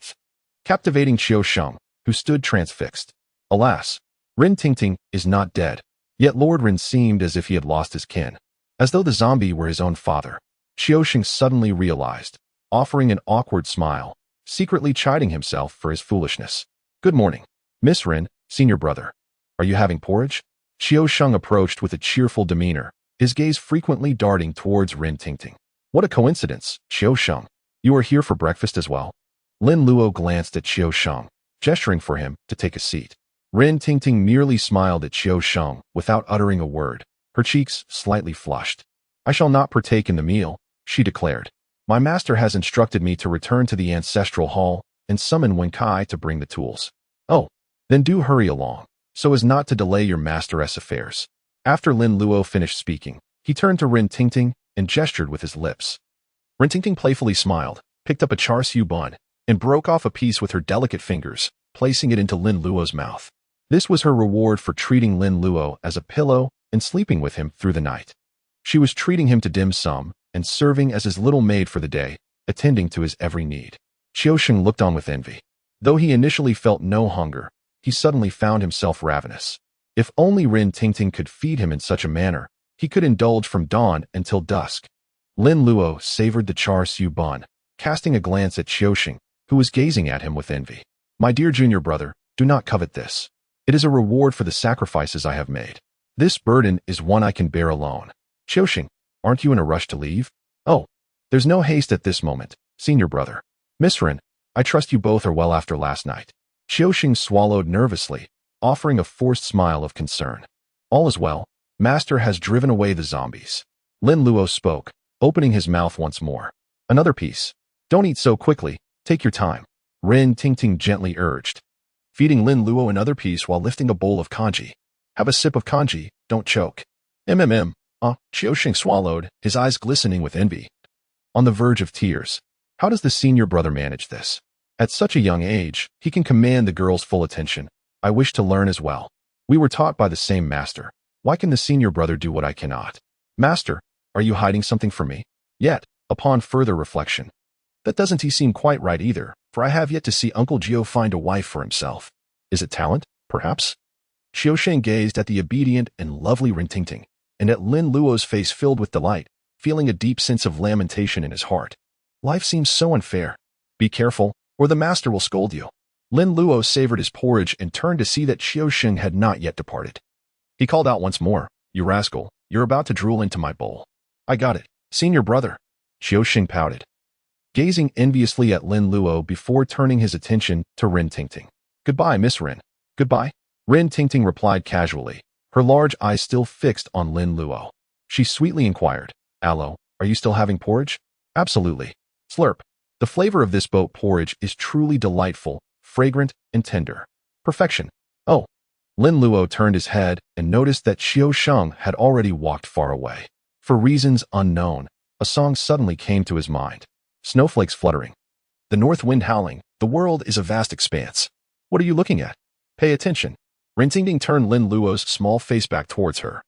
captivating Qiusheng, who stood transfixed. Alas, Ren Tingting is not dead. Yet Lord Ren seemed as if he had lost his kin, as though the zombie were his own father. Qiusheng suddenly realized, offering an awkward smile, secretly chiding himself for his foolishness. "Good morning, Miss Ren, senior brother. Are you having porridge?" Qiusheng approached with a cheerful demeanor, his gaze frequently darting towards Ren Tingting. "What a coincidence, Qiusheng. You are here for breakfast as well." Lin Luo glanced at Qiusheng, gesturing for him to take a seat. Ren Tingting merely smiled at Qiusheng without uttering a word, her cheeks slightly flushed. "I shall not partake in the meal," she declared. "My master has instructed me to return to the ancestral hall and summon Wenkai to bring the tools. Oh, then do hurry along, so as not to delay your master's affairs. After Lin Luo finished speaking, he turned to Rin Tingting and gestured with his lips. Rin Tingting playfully smiled, picked up a char siu bun, and broke off a piece with her delicate fingers, placing it into Lin Luo's mouth. This was her reward for treating Lin Luo as a pillow and sleeping with him through the night. She was treating him to dim sum and serving as his little maid for the day, attending to his every need. Qiusheng looked on with envy. Though he initially felt no hunger, he suddenly found himself ravenous. If only Rin Tingting could feed him in such a manner, he could indulge from dawn until dusk. Lin Luo savored the char siu bun, casting a glance at Qiusheng, who was gazing at him with envy. My dear junior brother, do not covet this. It is a reward for the sacrifices I have made. This burden is one I can bear alone. Qiusheng, aren't you in a rush to leave? Oh, there's no haste at this moment, senior brother. Miss Rin, I trust you both are well after last night. Qiusheng swallowed nervously, offering a forced smile of concern. All is well. Master has driven away the zombies. Lin Luo spoke, opening his mouth once more. Another piece. Don't eat so quickly. Take your time. Rin Tingting gently urged, feeding Lin Luo another piece while lifting a bowl of kanji. Have a sip of kanji, don't choke. Qiusheng swallowed, his eyes glistening with envy. On the verge of tears. How does the senior brother manage this? At such a young age, he can command the girl's full attention. I wish to learn as well. We were taught by the same master. Why can the senior brother do what I cannot? Master, are you hiding something from me? Yet, upon further reflection, that doesn't seem quite right either, for I have yet to see Uncle Jiu find a wife for himself. Is it talent, perhaps? Qiusheng gazed at the obedient and lovely Rin Tingting, and at Lin Luo's face filled with delight, feeling a deep sense of lamentation in his heart. Life seems so unfair. Be careful, or the master will scold you. Lin Luo savored his porridge and turned to see that Qiusheng had not yet departed. He called out once more, You rascal, you're about to drool into my bowl. I got it, senior brother. Qiusheng pouted, gazing enviously at Lin Luo before turning his attention to Rin Tingting. Goodbye, Miss Rin. Goodbye. Rin Tingting replied casually, her large eyes still fixed on Lin Luo. She sweetly inquired, Allo, are you still having porridge? Absolutely. Slurp. The flavor of this boat porridge is truly delightful, fragrant, and tender. Perfection. Oh. Lin Luo turned his head and noticed that Qiusheng had already walked far away. For reasons unknown, a song suddenly came to his mind. Snowflakes fluttering. The north wind howling. The world is a vast expanse. What are you looking at? Pay attention. Rin Tingting turned Lin Luo's small face back towards her,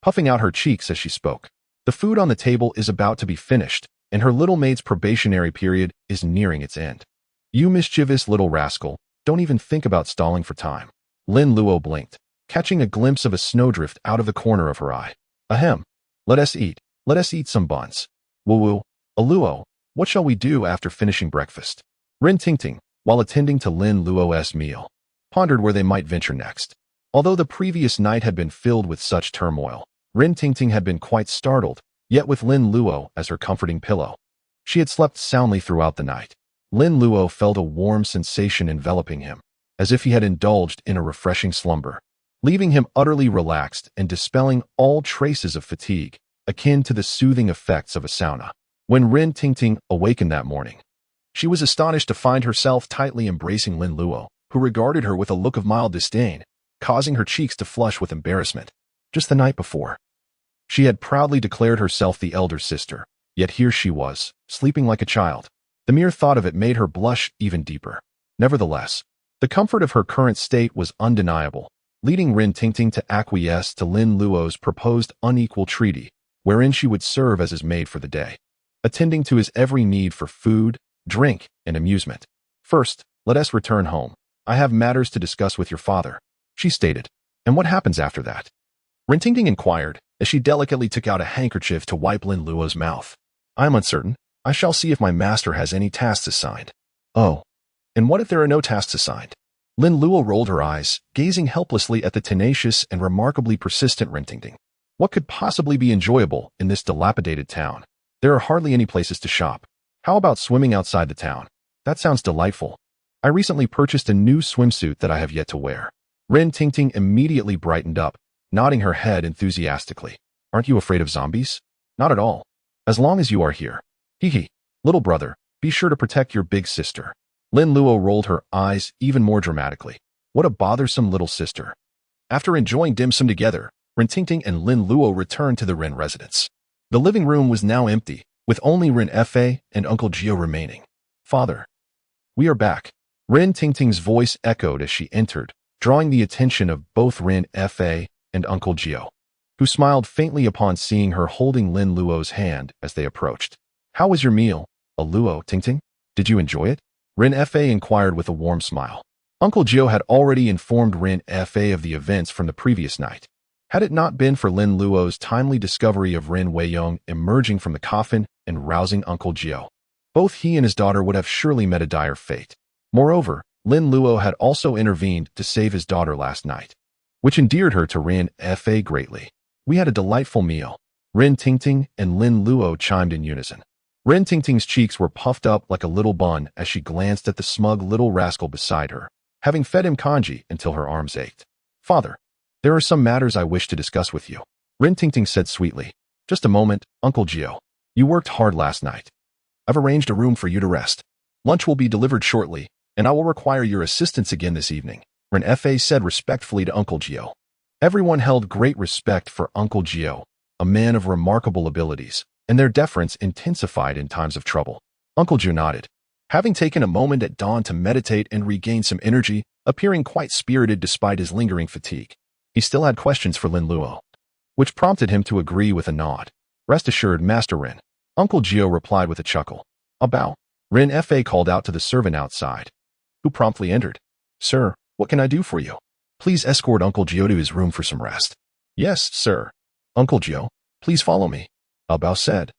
puffing out her cheeks as she spoke. The food on the table is about to be finished, and her little maid's probationary period is nearing its end. You mischievous little rascal, don't even think about stalling for time. Lin Luo blinked, catching a glimpse of a snowdrift out of the corner of her eye. Ahem. Let us eat some buns. Woo-woo. Luo, what shall we do after finishing breakfast? Rin Tingting, while attending to Lin Luo's meal, pondered where they might venture next. Although the previous night had been filled with such turmoil, Rin Tingting had been quite startled, yet with Lin Luo as her comforting pillow. She had slept soundly throughout the night. Lin Luo felt a warm sensation enveloping him, as if he had indulged in a refreshing slumber, leaving him utterly relaxed and dispelling all traces of fatigue, akin to the soothing effects of a sauna. When Rin Tingting awakened that morning, she was astonished to find herself tightly embracing Lin Luo, who regarded her with a look of mild disdain, causing her cheeks to flush with embarrassment. Just the night before, she had proudly declared herself the elder sister, yet here she was, sleeping like a child. The mere thought of it made her blush even deeper. Nevertheless, the comfort of her current state was undeniable, leading Rin Tingting to acquiesce to Lin Luo's proposed unequal treaty, wherein she would serve as his maid for the day, attending to his every need for food, drink, and amusement. First, let us return home. I have matters to discuss with your father, she stated. And what happens after that? Rin Tingting inquired, as she delicately took out a handkerchief to wipe Lin Luo's mouth. I am uncertain. I shall see if my master has any tasks assigned. Oh. And what if there are no tasks assigned? Lin Luo rolled her eyes, gazing helplessly at the tenacious and remarkably persistent Rin Tingting. What could possibly be enjoyable in this dilapidated town? There are hardly any places to shop. How about swimming outside the town? That sounds delightful. I recently purchased a new swimsuit that I have yet to wear. Rin Tingting immediately brightened up, nodding her head enthusiastically. Aren't you afraid of zombies? Not at all. As long as you are here. Hee hee. Little brother, be sure to protect your big sister. Lin Luo rolled her eyes even more dramatically. What a bothersome little sister. After enjoying dim sum together, Ren Tingting and Lin Luo returned to the Ren residence. The living room was now empty, with only Ren Fa and Uncle Jiu remaining. Father, we are back. Ren Tingting's voice echoed as she entered, drawing the attention of both Ren Fa and Uncle Jiu, who smiled faintly upon seeing her holding Lin Luo's hand as they approached. How was your meal, Luo Tingting? Did you enjoy it? Ren Fa inquired with a warm smile. Uncle Jiu had already informed Ren Fa of the events from the previous night. Had it not been for Lin Luo's timely discovery of Ren Weiyong emerging from the coffin and rousing Uncle Jiu, both he and his daughter would have surely met a dire fate. Moreover, Lin Luo had also intervened to save his daughter last night, which endeared her to Ren Fa greatly. We had a delightful meal. Ren Tingting and Lin Luo chimed in unison. Ren Tingting's cheeks were puffed up like a little bun as she glanced at the smug little rascal beside her, having fed him kanji until her arms ached. Father, there are some matters I wish to discuss with you, Ren Tingting said sweetly. Just a moment, Uncle Jiu. You worked hard last night. I've arranged a room for you to rest. Lunch will be delivered shortly, and I will require your assistance again this evening, Ren Fa said respectfully to Uncle Jiu. Everyone held great respect for Uncle Jiu, a man of remarkable abilities, and their deference intensified in times of trouble. Uncle Jiu nodded. Having taken a moment at dawn to meditate and regain some energy, appearing quite spirited despite his lingering fatigue, he still had questions for Lin Luo, which prompted him to agree with a nod. Rest assured, Master Ren. Uncle Jiu replied with a chuckle. A bow. Ren Fa called out to the servant outside, who promptly entered. Sir, what can I do for you? Please escort Uncle Jiu to his room for some rest. Yes, sir. Uncle Jiu, please follow me, a bow said.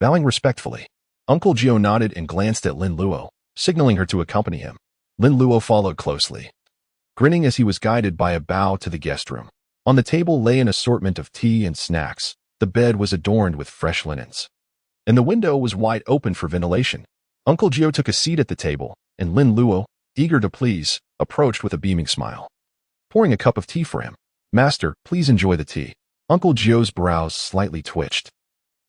Bowing respectfully, Uncle Jiu nodded and glanced at Lin Luo, signaling her to accompany him. Lin Luo followed closely, grinning as he was guided by a bow to the guest room. On the table lay an assortment of tea and snacks. The bed was adorned with fresh linens, and the window was wide open for ventilation. Uncle Jiu took a seat at the table, and Lin Luo, eager to please, approached with a beaming smile, pouring a cup of tea for him. Master, please enjoy the tea. Uncle Jiu's brows slightly twitched,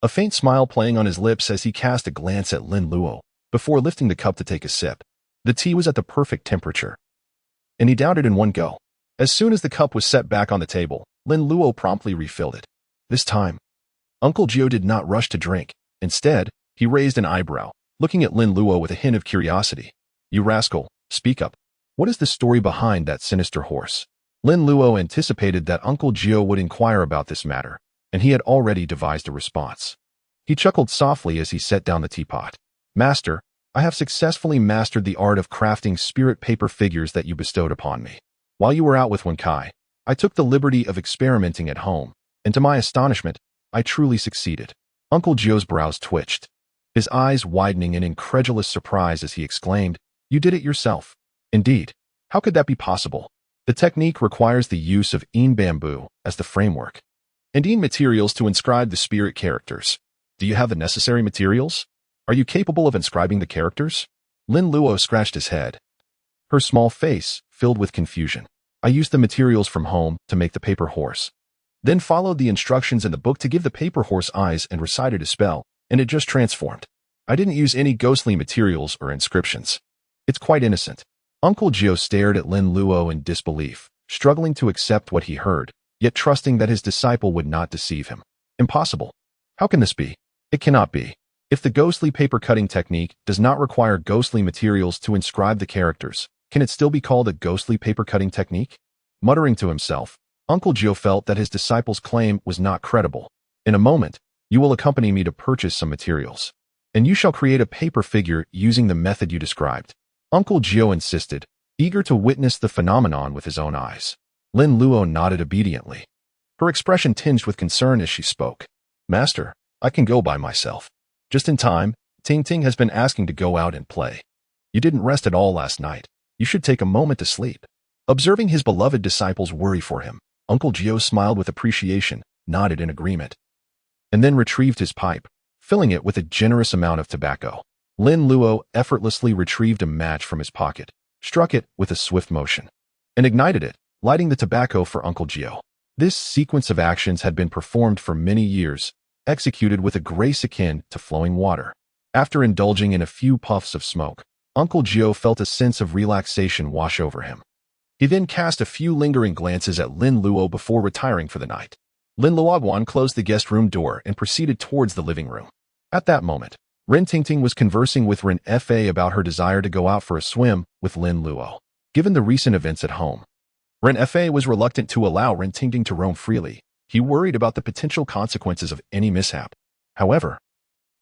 a faint smile playing on his lips as he cast a glance at Lin Luo before lifting the cup to take a sip. The tea was at the perfect temperature, and he downed it in one go. As soon as the cup was set back on the table, Lin Luo promptly refilled it. This time, Uncle Jiu did not rush to drink. Instead, he raised an eyebrow, looking at Lin Luo with a hint of curiosity. You rascal, speak up. What is the story behind that sinister horse? Lin Luo anticipated that Uncle Jiu would inquire about this matter, and he had already devised a response. He chuckled softly as he set down the teapot. Master, I have successfully mastered the art of crafting spirit paper figures that you bestowed upon me. While you were out with Wenkai, I took the liberty of experimenting at home, and to my astonishment, I truly succeeded. Uncle Jiu's brows twitched, his eyes widening in incredulous surprise as he exclaimed, You did it yourself. Indeed. How could that be possible? The technique requires the use of yin bamboo as the framework, and yin materials to inscribe the spirit characters. Do you have the necessary materials? Are you capable of inscribing the characters? Lin Luo scratched his head, her small face filled with confusion. I used the materials from home to make the paper horse, then followed the instructions in the book to give the paper horse eyes and recited a spell, and it just transformed. I didn't use any ghostly materials or inscriptions. It's quite innocent. Uncle Jiu stared at Lin Luo in disbelief, struggling to accept what he heard, yet trusting that his disciple would not deceive him. Impossible. How can this be? It cannot be. If the ghostly paper cutting technique does not require ghostly materials to inscribe the characters, can it still be called a ghostly paper cutting technique? Muttering to himself, Uncle Jiu felt that his disciple's claim was not credible. In a moment, you will accompany me to purchase some materials, and you shall create a paper figure using the method you described. Uncle Jiu insisted, eager to witness the phenomenon with his own eyes. Lin Luo nodded obediently, her expression tinged with concern as she spoke. Master, I can go by myself. Just in time, Ting Ting has been asking to go out and play. You didn't rest at all last night. You should take a moment to sleep. Observing his beloved disciple's worry for him, Uncle Jiu smiled with appreciation, nodded in agreement, and then retrieved his pipe, filling it with a generous amount of tobacco. Lin Luo effortlessly retrieved a match from his pocket, struck it with a swift motion, and ignited it, lighting the tobacco for Uncle Jiu. This sequence of actions had been performed for many years, executed with a grace akin to flowing water. After indulging in a few puffs of smoke, Uncle Jiu felt a sense of relaxation wash over him. He then cast a few lingering glances at Lin Luo before retiring for the night. Lin Luo closed the guest room door and proceeded towards the living room. At that moment, Ren Tingting was conversing with Ren Fa about her desire to go out for a swim with Lin Luo. Given the recent events at home, Ren Fa was reluctant to allow Ren Tingting to roam freely. He worried about the potential consequences of any mishap. However,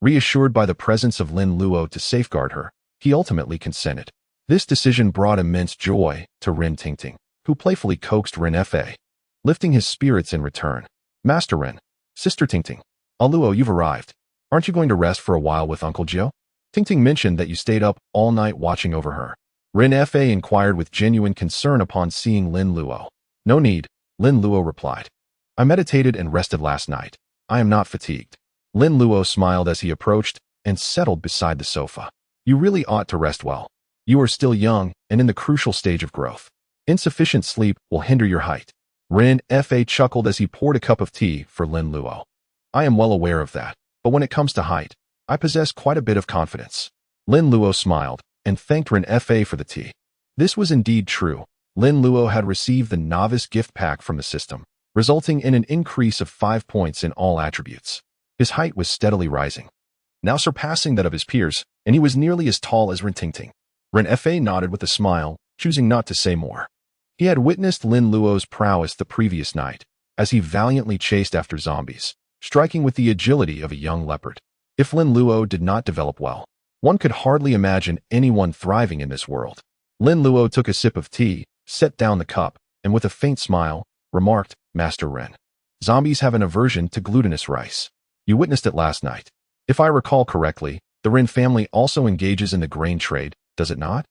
reassured by the presence of Lin Luo to safeguard her, he ultimately consented. This decision brought immense joy to Ren Tingting, who playfully coaxed Ren Fa, lifting his spirits in return. Master Ren, Sister Tingting, Luo, you've arrived. Aren't you going to rest for a while with Uncle Jiu? Tingting mentioned that you stayed up all night watching over her. Ren Fa inquired with genuine concern upon seeing Lin Luo. No need, Lin Luo replied. I meditated and rested last night. I am not fatigued. Lin Luo smiled as he approached and settled beside the sofa. You really ought to rest well. You are still young and in the crucial stage of growth. Insufficient sleep will hinder your height. Ren Fa chuckled as he poured a cup of tea for Lin Luo. I am well aware of that, but when it comes to height, I possess quite a bit of confidence. Lin Luo smiled and thanked Ren Fa for the tea. This was indeed true. Lin Luo had received the novice gift pack from the system, resulting in an increase of 5 points in all attributes. His height was steadily rising, now surpassing that of his peers, and he was nearly as tall as Ren Tingting. Ren Fa nodded with a smile, choosing not to say more. He had witnessed Lin Luo's prowess the previous night, as he valiantly chased after zombies, striking with the agility of a young leopard. If Lin Luo did not develop well, one could hardly imagine anyone thriving in this world. Lin Luo took a sip of tea, set down the cup, and with a faint smile, remarked, Master Ren, zombies have an aversion to glutinous rice. You witnessed it last night. If I recall correctly, the Ren family also engages in the grain trade, does it not?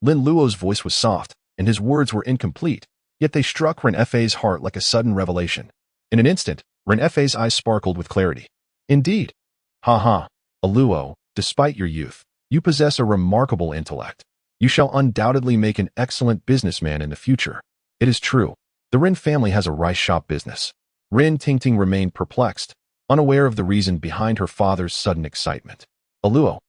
Lin Luo's voice was soft, and his words were incomplete, yet they struck Ren Fa's heart like a sudden revelation. In an instant, Ren Fa's eyes sparkled with clarity. Indeed. Ha, Luo, despite your youth, you possess a remarkable intellect. You shall undoubtedly make an excellent businessman in the future. It is true. The Ren family has a rice shop business. Ren Tingting remained perplexed, unaware of the reason behind her father's sudden excitement. Luo,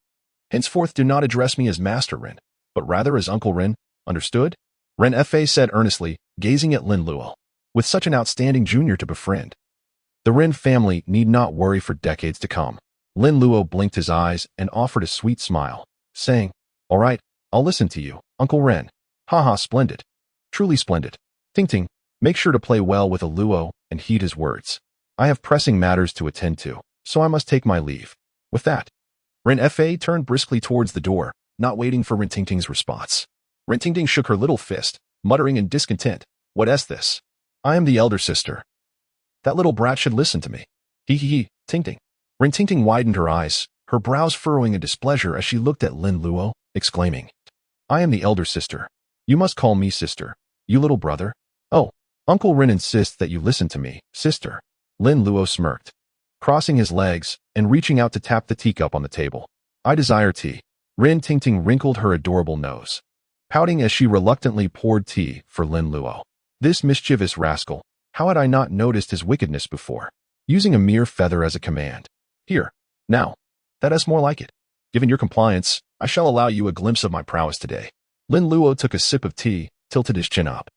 henceforth do not address me as Master Ren, but rather as Uncle Ren, understood? Ren Fa said earnestly, gazing at Lin Luo. With such an outstanding junior to befriend, the Ren family need not worry for decades to come. Lin Luo blinked his eyes and offered a sweet smile, saying, All right, I'll listen to you, Uncle Ren. Ha, splendid. Truly splendid. Tingting, make sure to play well with Luo and heed his words. I have pressing matters to attend to, so I must take my leave. With that, Ren Fa turned briskly towards the door, not waiting for Ren Tingting's response. Ren Tingting shook her little fist, muttering in discontent, What is this? I am the elder sister. That little brat should listen to me. He, Tingting. Ren Tingting widened her eyes, her brows furrowing in displeasure as she looked at Lin Luo, exclaiming, I am the elder sister. You must call me sister. You little brother. Oh, Uncle Ren insists that you listen to me, sister. Lin Luo smirked, crossing his legs and reaching out to tap the teacup on the table. I desire tea. Ren Tingting wrinkled her adorable nose, pouting as she reluctantly poured tea for Lin Luo. This mischievous rascal, how had I not noticed his wickedness before? Using a mere feather as a command. Here, now, that is more like it. Given your compliance, I shall allow you a glimpse of my prowess today. Lin Luo took a sip of tea, tilted his chin up,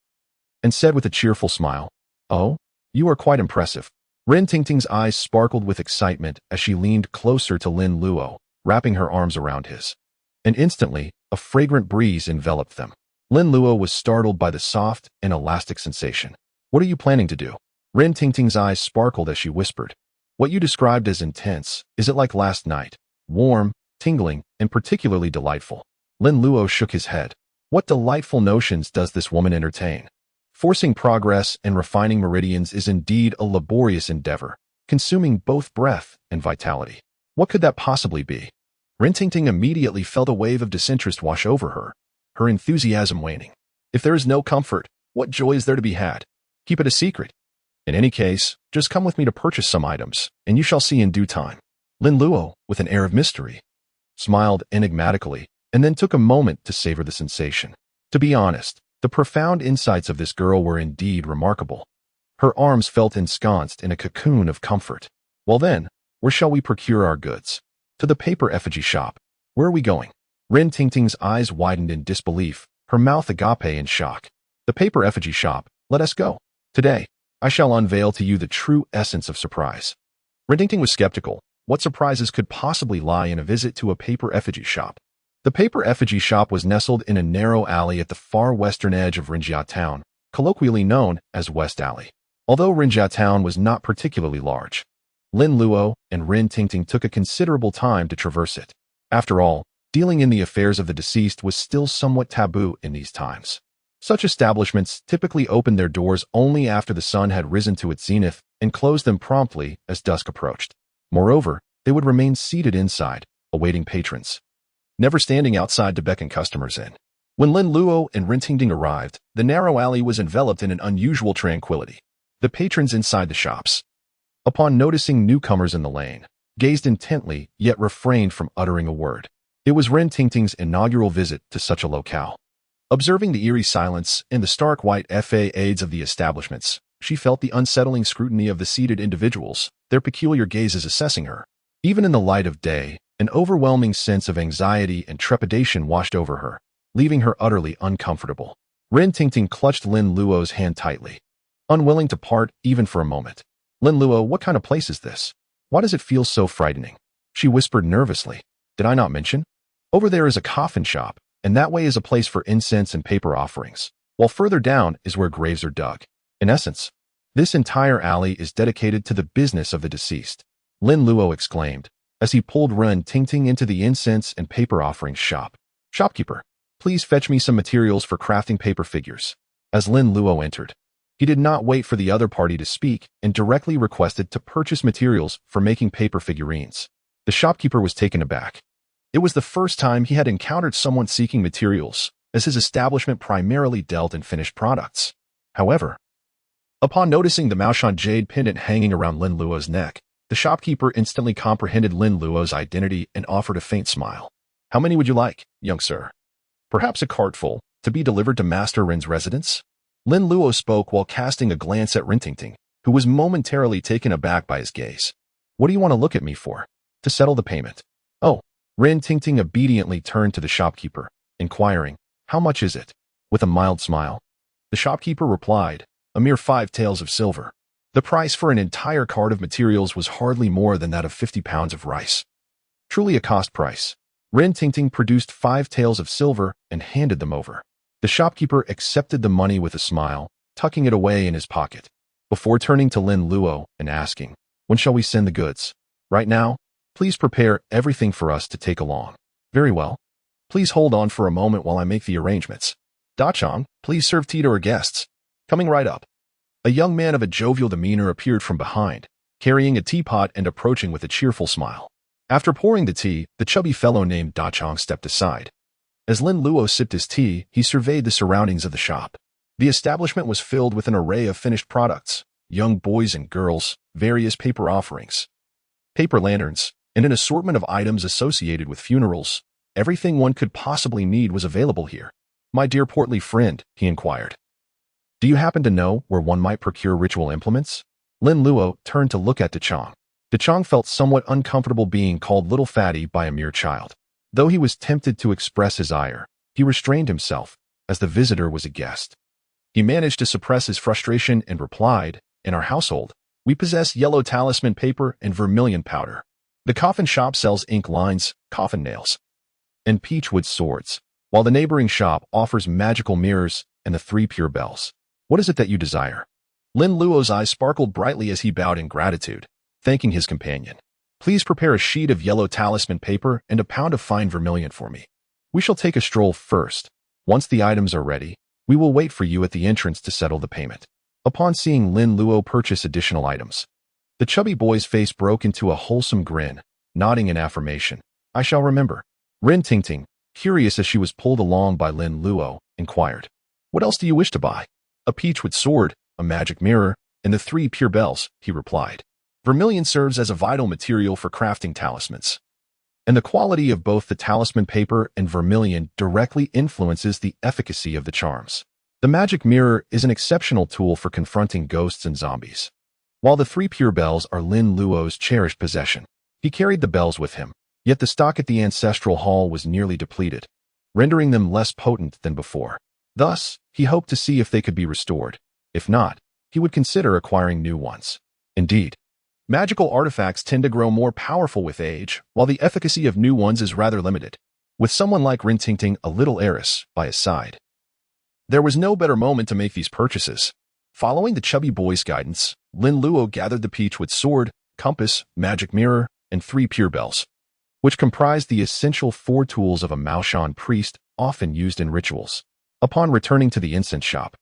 and said with a cheerful smile, Oh, you are quite impressive. Ren Tingting's eyes sparkled with excitement as she leaned closer to Lin Luo, wrapping her arms around his. And instantly, a fragrant breeze enveloped them. Lin Luo was startled by the soft and elastic sensation. What are you planning to do? Ren Tingting's eyes sparkled as she whispered. What you described as intense, is it like last night? Warm, tingling, and particularly delightful. Lin Luo shook his head. What delightful notions does this woman entertain? Forcing progress and refining meridians is indeed a laborious endeavor, consuming both breath and vitality. What could that possibly be? Ren Tingting immediately felt a wave of disinterest wash over her, her enthusiasm waning. If there is no comfort, what joy is there to be had? Keep it a secret. In any case, just come with me to purchase some items, and you shall see in due time. Lin Luo, with an air of mystery, smiled enigmatically, and then took a moment to savor the sensation. To be honest, the profound insights of this girl were indeed remarkable. Her arms felt ensconced in a cocoon of comfort. Well then, where shall we procure our goods? To the paper effigy shop. Where are we going? Rin Tingting's eyes widened in disbelief, her mouth agape in shock. The paper effigy shop, let us go. Today, I shall unveil to you the true essence of surprise. Rin Tingting was skeptical. What surprises could possibly lie in a visit to a paper effigy shop? The paper effigy shop was nestled in a narrow alley at the far western edge of Rinjia Town, colloquially known as West Alley. Although Rinjia Town was not particularly large, Lin Luo and Rin Tingting took a considerable time to traverse it. After all, dealing in the affairs of the deceased was still somewhat taboo in these times. Such establishments typically opened their doors only after the sun had risen to its zenith and closed them promptly as dusk approached. Moreover, they would remain seated inside, awaiting patrons, never standing outside to beckon customers in. When Lin Luo and Rin Tingting arrived, the narrow alley was enveloped in an unusual tranquility. The patrons inside the shops, upon noticing newcomers in the lane, gazed intently yet refrained from uttering a word. It was Rin Tingting's inaugural visit to such a locale. Observing the eerie silence and the stark white facades of the establishments, she felt the unsettling scrutiny of the seated individuals, their peculiar gazes assessing her. Even in the light of day, an overwhelming sense of anxiety and trepidation washed over her, leaving her utterly uncomfortable. Rin Tingting clutched Lin Luo's hand tightly, unwilling to part even for a moment. Lin Luo, what kind of place is this? Why does it feel so frightening? She whispered nervously. Did I not mention? Over there is a coffin shop, and that way is a place for incense and paper offerings, while further down is where graves are dug. In essence, this entire alley is dedicated to the business of the deceased, Lin Luo exclaimed, as he pulled Rin Tingting into the incense and paper offerings shop. Shopkeeper, please fetch me some materials for crafting paper figures. As Lin Luo entered, he did not wait for the other party to speak and directly requested to purchase materials for making paper figurines. The shopkeeper was taken aback. It was the first time he had encountered someone seeking materials, as his establishment primarily dealt in finished products. However, upon noticing the Maoshan jade pendant hanging around Lin Luo's neck, the shopkeeper instantly comprehended Lin Luo's identity and offered a faint smile. How many would you like, young sir? Perhaps a cartful, to be delivered to Master Rin's residence? Lin Luo spoke while casting a glance at Rin Tingting, who was momentarily taken aback by his gaze. What do you want to look at me for? To settle the payment. Oh. Rin Tingting obediently turned to the shopkeeper, inquiring, how much is it? With a mild smile, the shopkeeper replied, a mere 5 taels of silver. The price for an entire cart of materials was hardly more than that of 50 pounds of rice. Truly a cost price. Rin Tingting produced 5 taels of silver and handed them over. The shopkeeper accepted the money with a smile, tucking it away in his pocket, before turning to Lin Luo and asking, when shall we send the goods? Right now? Please prepare everything for us to take along. Very well. Please hold on for a moment while I make the arrangements. Da Chong, please serve tea to our guests. Coming right up. A young man of a jovial demeanor appeared from behind, carrying a teapot and approaching with a cheerful smile. After pouring the tea, the chubby fellow named Da Chong stepped aside. As Lin Luo sipped his tea, he surveyed the surroundings of the shop. The establishment was filled with an array of finished products, young boys and girls, various paper offerings, paper lanterns, and an assortment of items associated with funerals. Everything one could possibly need was available here. My dear portly friend, he inquired, do you happen to know where one might procure ritual implements? Lin Luo turned to look at De Chong. De Chong felt somewhat uncomfortable being called little fatty by a mere child. Though he was tempted to express his ire, he restrained himself, as the visitor was a guest. He managed to suppress his frustration and replied, in our household, we possess yellow talisman paper and vermilion powder. The coffin shop sells ink lines, coffin nails, and peachwood swords, while the neighboring shop offers magical mirrors and the 3 pure bells. What is it that you desire? Lin Luo's eyes sparkled brightly as he bowed in gratitude, thanking his companion. Please prepare a sheet of yellow talisman paper and a pound of fine vermilion for me. We shall take a stroll first. Once the items are ready, we will wait for you at the entrance to settle the payment. Upon seeing Lin Luo purchase additional items, the chubby boy's face broke into a wholesome grin, nodding in affirmation. I shall remember. Rin Tingting, curious as she was pulled along by Lin Luo, inquired, what else do you wish to buy? A peachwood sword, a magic mirror, and the 3 pure bells, he replied. Vermilion serves as a vital material for crafting talismans, and the quality of both the talisman paper and vermilion directly influences the efficacy of the charms. The magic mirror is an exceptional tool for confronting ghosts and zombies, while the 3 pure bells are Lin Luo's cherished possession. He carried the bells with him, Yet the stock at the ancestral hall was nearly depleted, rendering them less potent than before. Thus, he hoped to see if they could be restored. If not, he would consider acquiring new ones. Indeed, magical artifacts tend to grow more powerful with age, while the efficacy of new ones is rather limited. With someone like Rin Tingting, a little heiress, by his side, there was no better moment to make these purchases. Following the chubby boy's guidance, Lin Luo gathered the peachwood sword, compass, magic mirror, and 3 pure bells, which comprised the essential 4 tools of a Maoshan priest often used in rituals. Upon returning to the incense shop,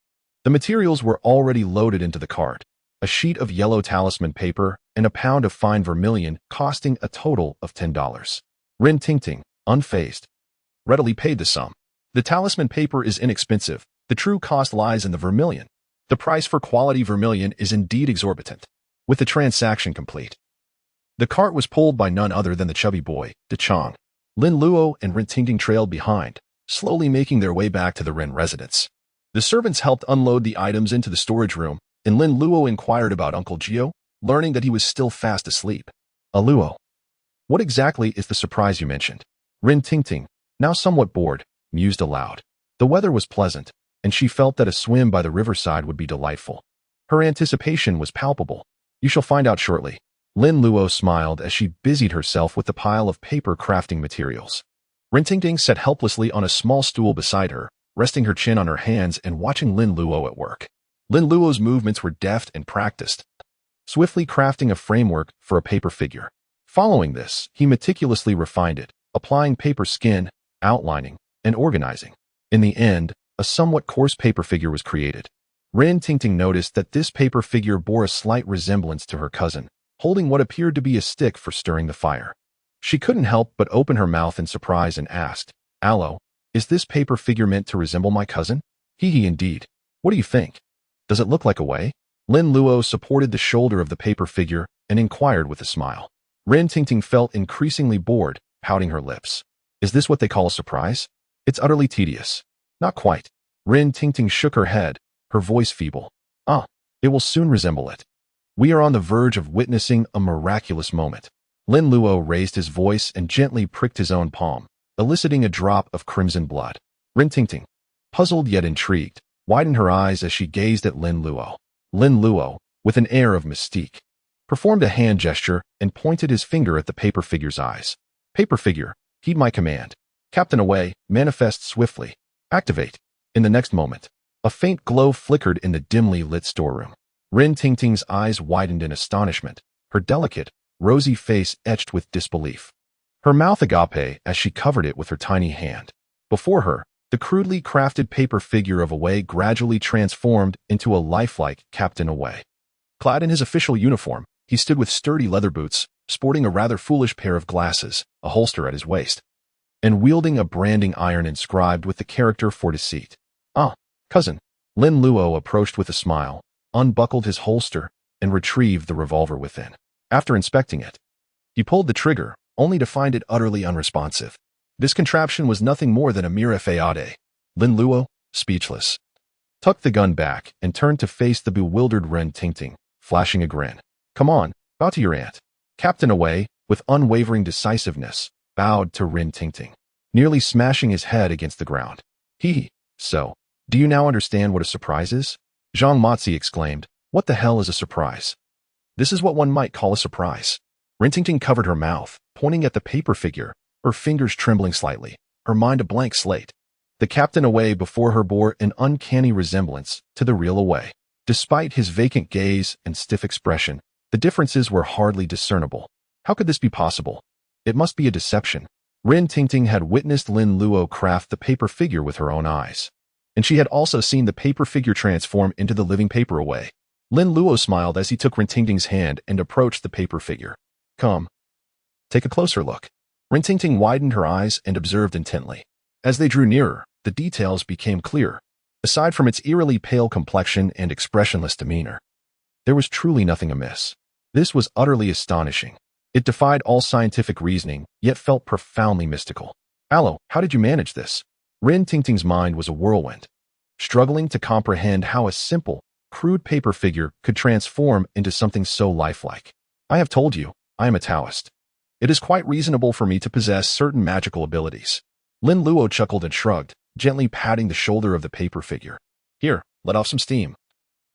the materials were already loaded into the cart, a sheet of yellow talisman paper and a pound of fine vermilion costing a total of $10. Rin Tingting, unfazed, readily paid the sum. The talisman paper is inexpensive. The true cost lies in the vermilion. The price for quality vermilion is indeed exorbitant. With the transaction complete, the cart was pulled by none other than the chubby boy, De Chong. Lin Luo and Rin Tingting trailed behind, slowly making their way back to the Rin residence. The servants helped unload the items into the storage room, and Lin Luo inquired about Uncle Jiu, learning that he was still fast asleep. Luo, what exactly is the surprise you mentioned? Rin Tingting, now somewhat bored, mused aloud. The weather was pleasant, and she felt that a swim by the riverside would be delightful. Her anticipation was palpable. You shall find out shortly. Lin Luo smiled as she busied herself with the pile of paper crafting materials. Rin Tingting sat helplessly on a small stool beside her, resting her chin on her hands and watching Lin Luo at work. Lin Luo's movements were deft and practiced, swiftly crafting a framework for a paper figure. Following this, he meticulously refined it, applying paper skin, outlining, and organizing. In the end, a somewhat coarse paper figure was created. Rin Tingting noticed that this paper figure bore a slight resemblance to her cousin, holding what appeared to be a stick for stirring the fire. She couldn't help but open her mouth in surprise and asked, Alo, is this paper figure meant to resemble my cousin? Hee indeed. What do you think? Does it look like a way? Lin Luo supported the shoulder of the paper figure and inquired with a smile. Rin Tingting felt increasingly bored, pouting her lips. Is this what they call a surprise? It's utterly tedious. Not quite. Rin Tingting shook her head, her voice feeble. It will soon resemble it. We are on the verge of witnessing a miraculous moment. Lin Luo raised his voice and gently pricked his own palm, eliciting a drop of crimson blood. Rin Tingting, puzzled yet intrigued, widened her eyes as she gazed at Lin Luo. Lin Luo, with an air of mystique, performed a hand gesture and pointed his finger at the paper figure's eyes. Paper figure, heed my command. Captain Away, manifest swiftly. Activate. In the next moment, a faint glow flickered in the dimly lit storeroom. Rin Tingting's eyes widened in astonishment, her delicate, rosy face etched with disbelief. Her mouth agape as she covered it with her tiny hand. Before her, the crudely crafted paper figure of Away gradually transformed into a lifelike Captain Away. Clad in his official uniform, he stood with sturdy leather boots, sporting a rather foolish pair of glasses, a holster at his waist, and wielding a branding iron inscribed with the character for deceit. Cousin. Lin Luo approached with a smile, unbuckled his holster, and retrieved the revolver within. After inspecting it, he pulled the trigger, only to find it utterly unresponsive. This contraption was nothing more than a mere fayade. Lin Luo, speechless, tucked the gun back and turned to face the bewildered Rin Tingting, flashing a grin. Come on, bow to your aunt. Captain Away, with unwavering decisiveness, bowed to Rin Tingting, nearly smashing his head against the ground. So, do you now understand what a surprise is? Zhang Mozi exclaimed, what the hell is a surprise? This is what one might call a surprise. Rin Tingting covered her mouth, pointing at the paper figure, her fingers trembling slightly, her mind a blank slate. The Captain Away before her bore an uncanny resemblance to the real Away. Despite his vacant gaze and stiff expression, the differences were hardly discernible. How could this be possible? It must be a deception. Rin Tingting had witnessed Lin Luo craft the paper figure with her own eyes, and she had also seen the paper figure transform into the living paper Away. Lin Luo smiled as he took Rin Tingting's hand and approached the paper figure. Come. Take a closer look. Rin Tingting widened her eyes and observed intently. As they drew nearer, the details became clear. Aside from its eerily pale complexion and expressionless demeanor, there was truly nothing amiss. This was utterly astonishing. It defied all scientific reasoning, yet felt profoundly mystical. Alo, how did you manage this? Rin Tingting's mind was a whirlwind, struggling to comprehend how a simple, crude paper figure could transform into something so lifelike. I have told you, I am a Taoist. It is quite reasonable for me to possess certain magical abilities. Lin Luo chuckled and shrugged, gently patting the shoulder of the paper figure. Here, let off some steam.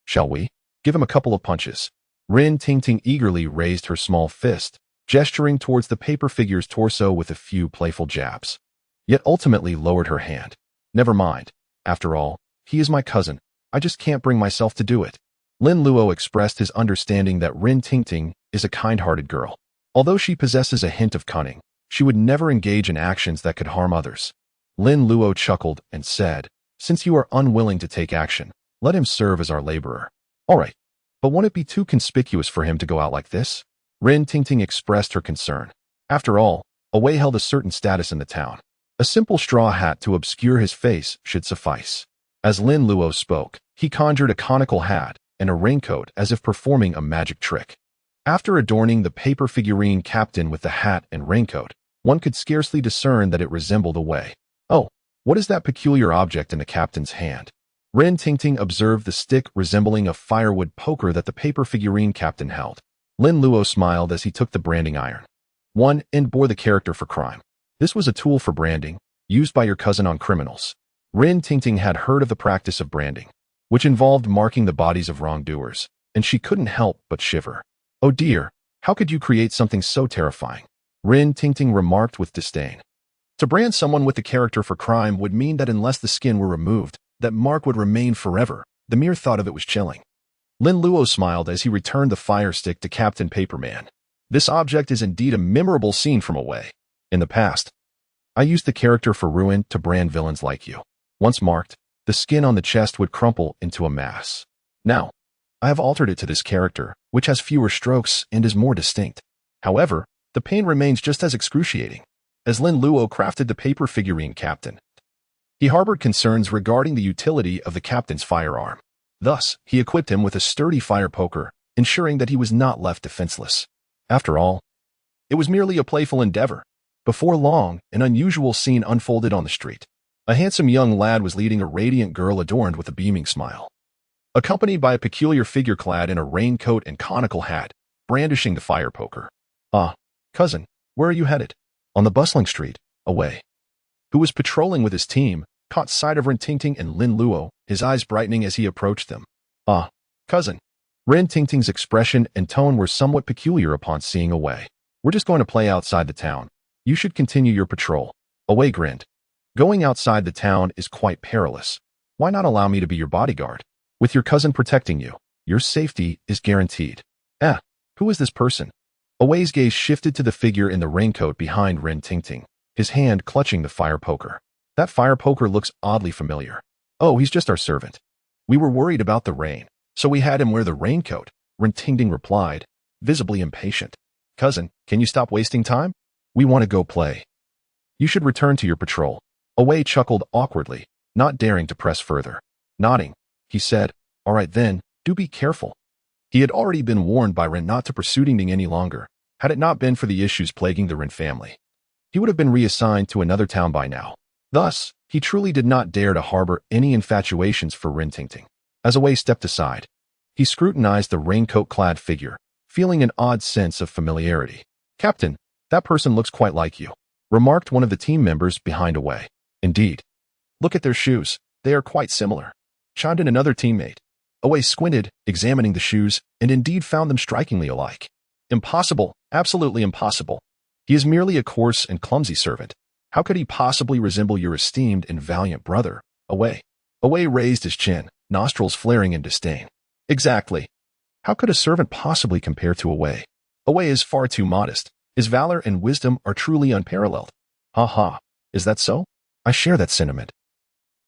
Shall we? Give him a couple of punches. Rin Tingting eagerly raised her small fist, gesturing towards the paper figure's torso with a few playful jabs. Yet ultimately lowered her hand. Never mind. After all, he is my cousin. I just can't bring myself to do it. Lin Luo expressed his understanding that Rin Tingting is a kind-hearted girl. Although she possesses a hint of cunning, she would never engage in actions that could harm others. Lin Luo chuckled and said, since you are unwilling to take action, let him serve as our laborer. All right, but won't it be too conspicuous for him to go out like this? Rin Tingting expressed her concern. After all, Away held a certain status in the town. A simple straw hat to obscure his face should suffice. As Lin Luo spoke, he conjured a conical hat and a raincoat as if performing a magic trick. After adorning the paper figurine captain with the hat and raincoat, one could scarcely discern that it resembled Away. Oh, what is that peculiar object in the captain's hand? Rin Tingting observed the stick resembling a firewood poker that the paper figurine captain held. Lin Luo smiled as he took the branding iron. One end bore the character for crime. This was a tool for branding, used by your cousin on criminals. Rin Tingting had heard of the practice of branding, which involved marking the bodies of wrongdoers, and she couldn't help but shiver. Oh dear, how could you create something so terrifying? Rin Tingting remarked with disdain. To brand someone with the character for crime would mean that unless the skin were removed, that mark would remain forever. The mere thought of it was chilling. Lin Luo smiled as he returned the fire stick to Captain Paperman. This object is indeed a memorable scene from Away. In the past, I used the character for ruin to brand villains like you. Once marked, the skin on the chest would crumple into a mass. Now, I have altered it to this character, which has fewer strokes and is more distinct. However, the pain remains just as excruciating. As Lin Luo crafted the paper figurine captain, he harbored concerns regarding the utility of the captain's firearm. Thus, he equipped him with a sturdy fire poker, ensuring that he was not left defenseless. After all, it was merely a playful endeavor. Before long, an unusual scene unfolded on the street. A handsome young lad was leading a radiant girl adorned with a beaming smile, accompanied by a peculiar figure clad in a raincoat and conical hat, brandishing the fire poker. Ah, cousin, where are you headed? On the bustling street, Away, who was patrolling with his team, caught sight of Rin Tingting and Lin Luo, his eyes brightening as he approached them. Ah, cousin. Rin Tingting's expression and tone were somewhat peculiar upon seeing Away. We're just going to play outside the town. You should continue your patrol. Away grinned. Going outside the town is quite perilous. Why not allow me to be your bodyguard? With your cousin protecting you, your safety is guaranteed. Who is this person? Away's gaze shifted to the figure in the raincoat behind Rin Tingting, his hand clutching the fire poker. That fire poker looks oddly familiar. Oh, he's just our servant. We were worried about the rain, so we had him wear the raincoat, Rin Tingting replied, visibly impatient. Cousin, can you stop wasting time? We want to go play. You should return to your patrol. Away chuckled awkwardly, not daring to press further. Nodding, he said, all right then, do be careful. He had already been warned by Rin not to pursue Ding any longer. Had it not been for the issues plaguing the Rin family, he would have been reassigned to another town by now. Thus, he truly did not dare to harbor any infatuations for Rin Tingting. As Away stepped aside, he scrutinized the raincoat-clad figure, feeling an odd sense of familiarity. Captain, that person looks quite like you, remarked one of the team members behind Away. Indeed. Look at their shoes. They are quite similar, chimed in another teammate. Away squinted, examining the shoes, and indeed found them strikingly alike. Impossible, absolutely impossible. He is merely a coarse and clumsy servant. How could he possibly resemble your esteemed and valiant brother, Away? Away raised his chin, nostrils flaring in disdain. Exactly. How could a servant possibly compare to Away? Away is far too modest. His valor and wisdom are truly unparalleled. Ha ha, is that so? I share that sentiment.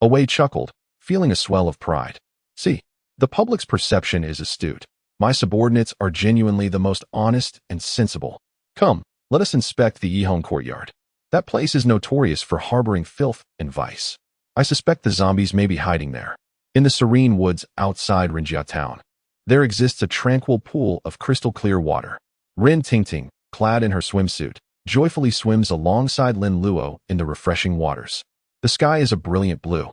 Away chuckled, feeling a swell of pride. See, the public's perception is astute. My subordinates are genuinely the most honest and sensible. Come, let us inspect the Yihong courtyard. That place is notorious for harboring filth and vice. I suspect the zombies may be hiding there. In the serene woods outside Rinjia town, there exists a tranquil pool of crystal clear water. Rin Tingting, clad in her swimsuit, joyfully swims alongside Lin Luo in the refreshing waters. The sky is a brilliant blue,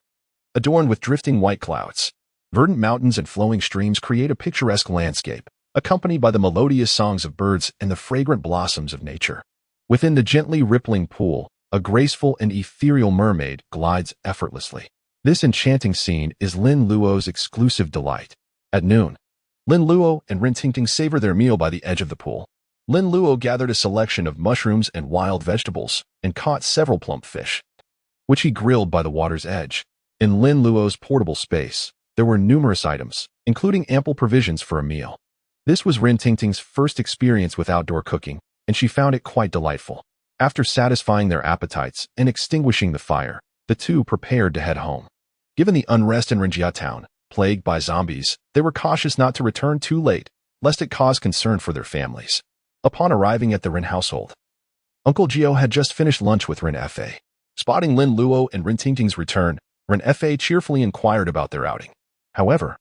adorned with drifting white clouds. Verdant mountains and flowing streams create a picturesque landscape, accompanied by the melodious songs of birds and the fragrant blossoms of nature. Within the gently rippling pool, a graceful and ethereal mermaid glides effortlessly. This enchanting scene is Lin Luo's exclusive delight. At noon, Lin Luo and Rin Tingting savor their meal by the edge of the pool. Lin Luo gathered a selection of mushrooms and wild vegetables and caught several plump fish, which he grilled by the water's edge. In Lin Luo's portable space, there were numerous items, including ample provisions for a meal. This was Rin Tingting's first experience with outdoor cooking, and she found it quite delightful. After satisfying their appetites and extinguishing the fire, the two prepared to head home. Given the unrest in Rinjia town, plagued by zombies, they were cautious not to return too late, lest it cause concern for their families. Upon arriving at the Rin household, Uncle Jiu had just finished lunch with Rin Fa. Spotting Lin Luo and Rin Tingting's return, Rin Fa cheerfully inquired about their outing. However,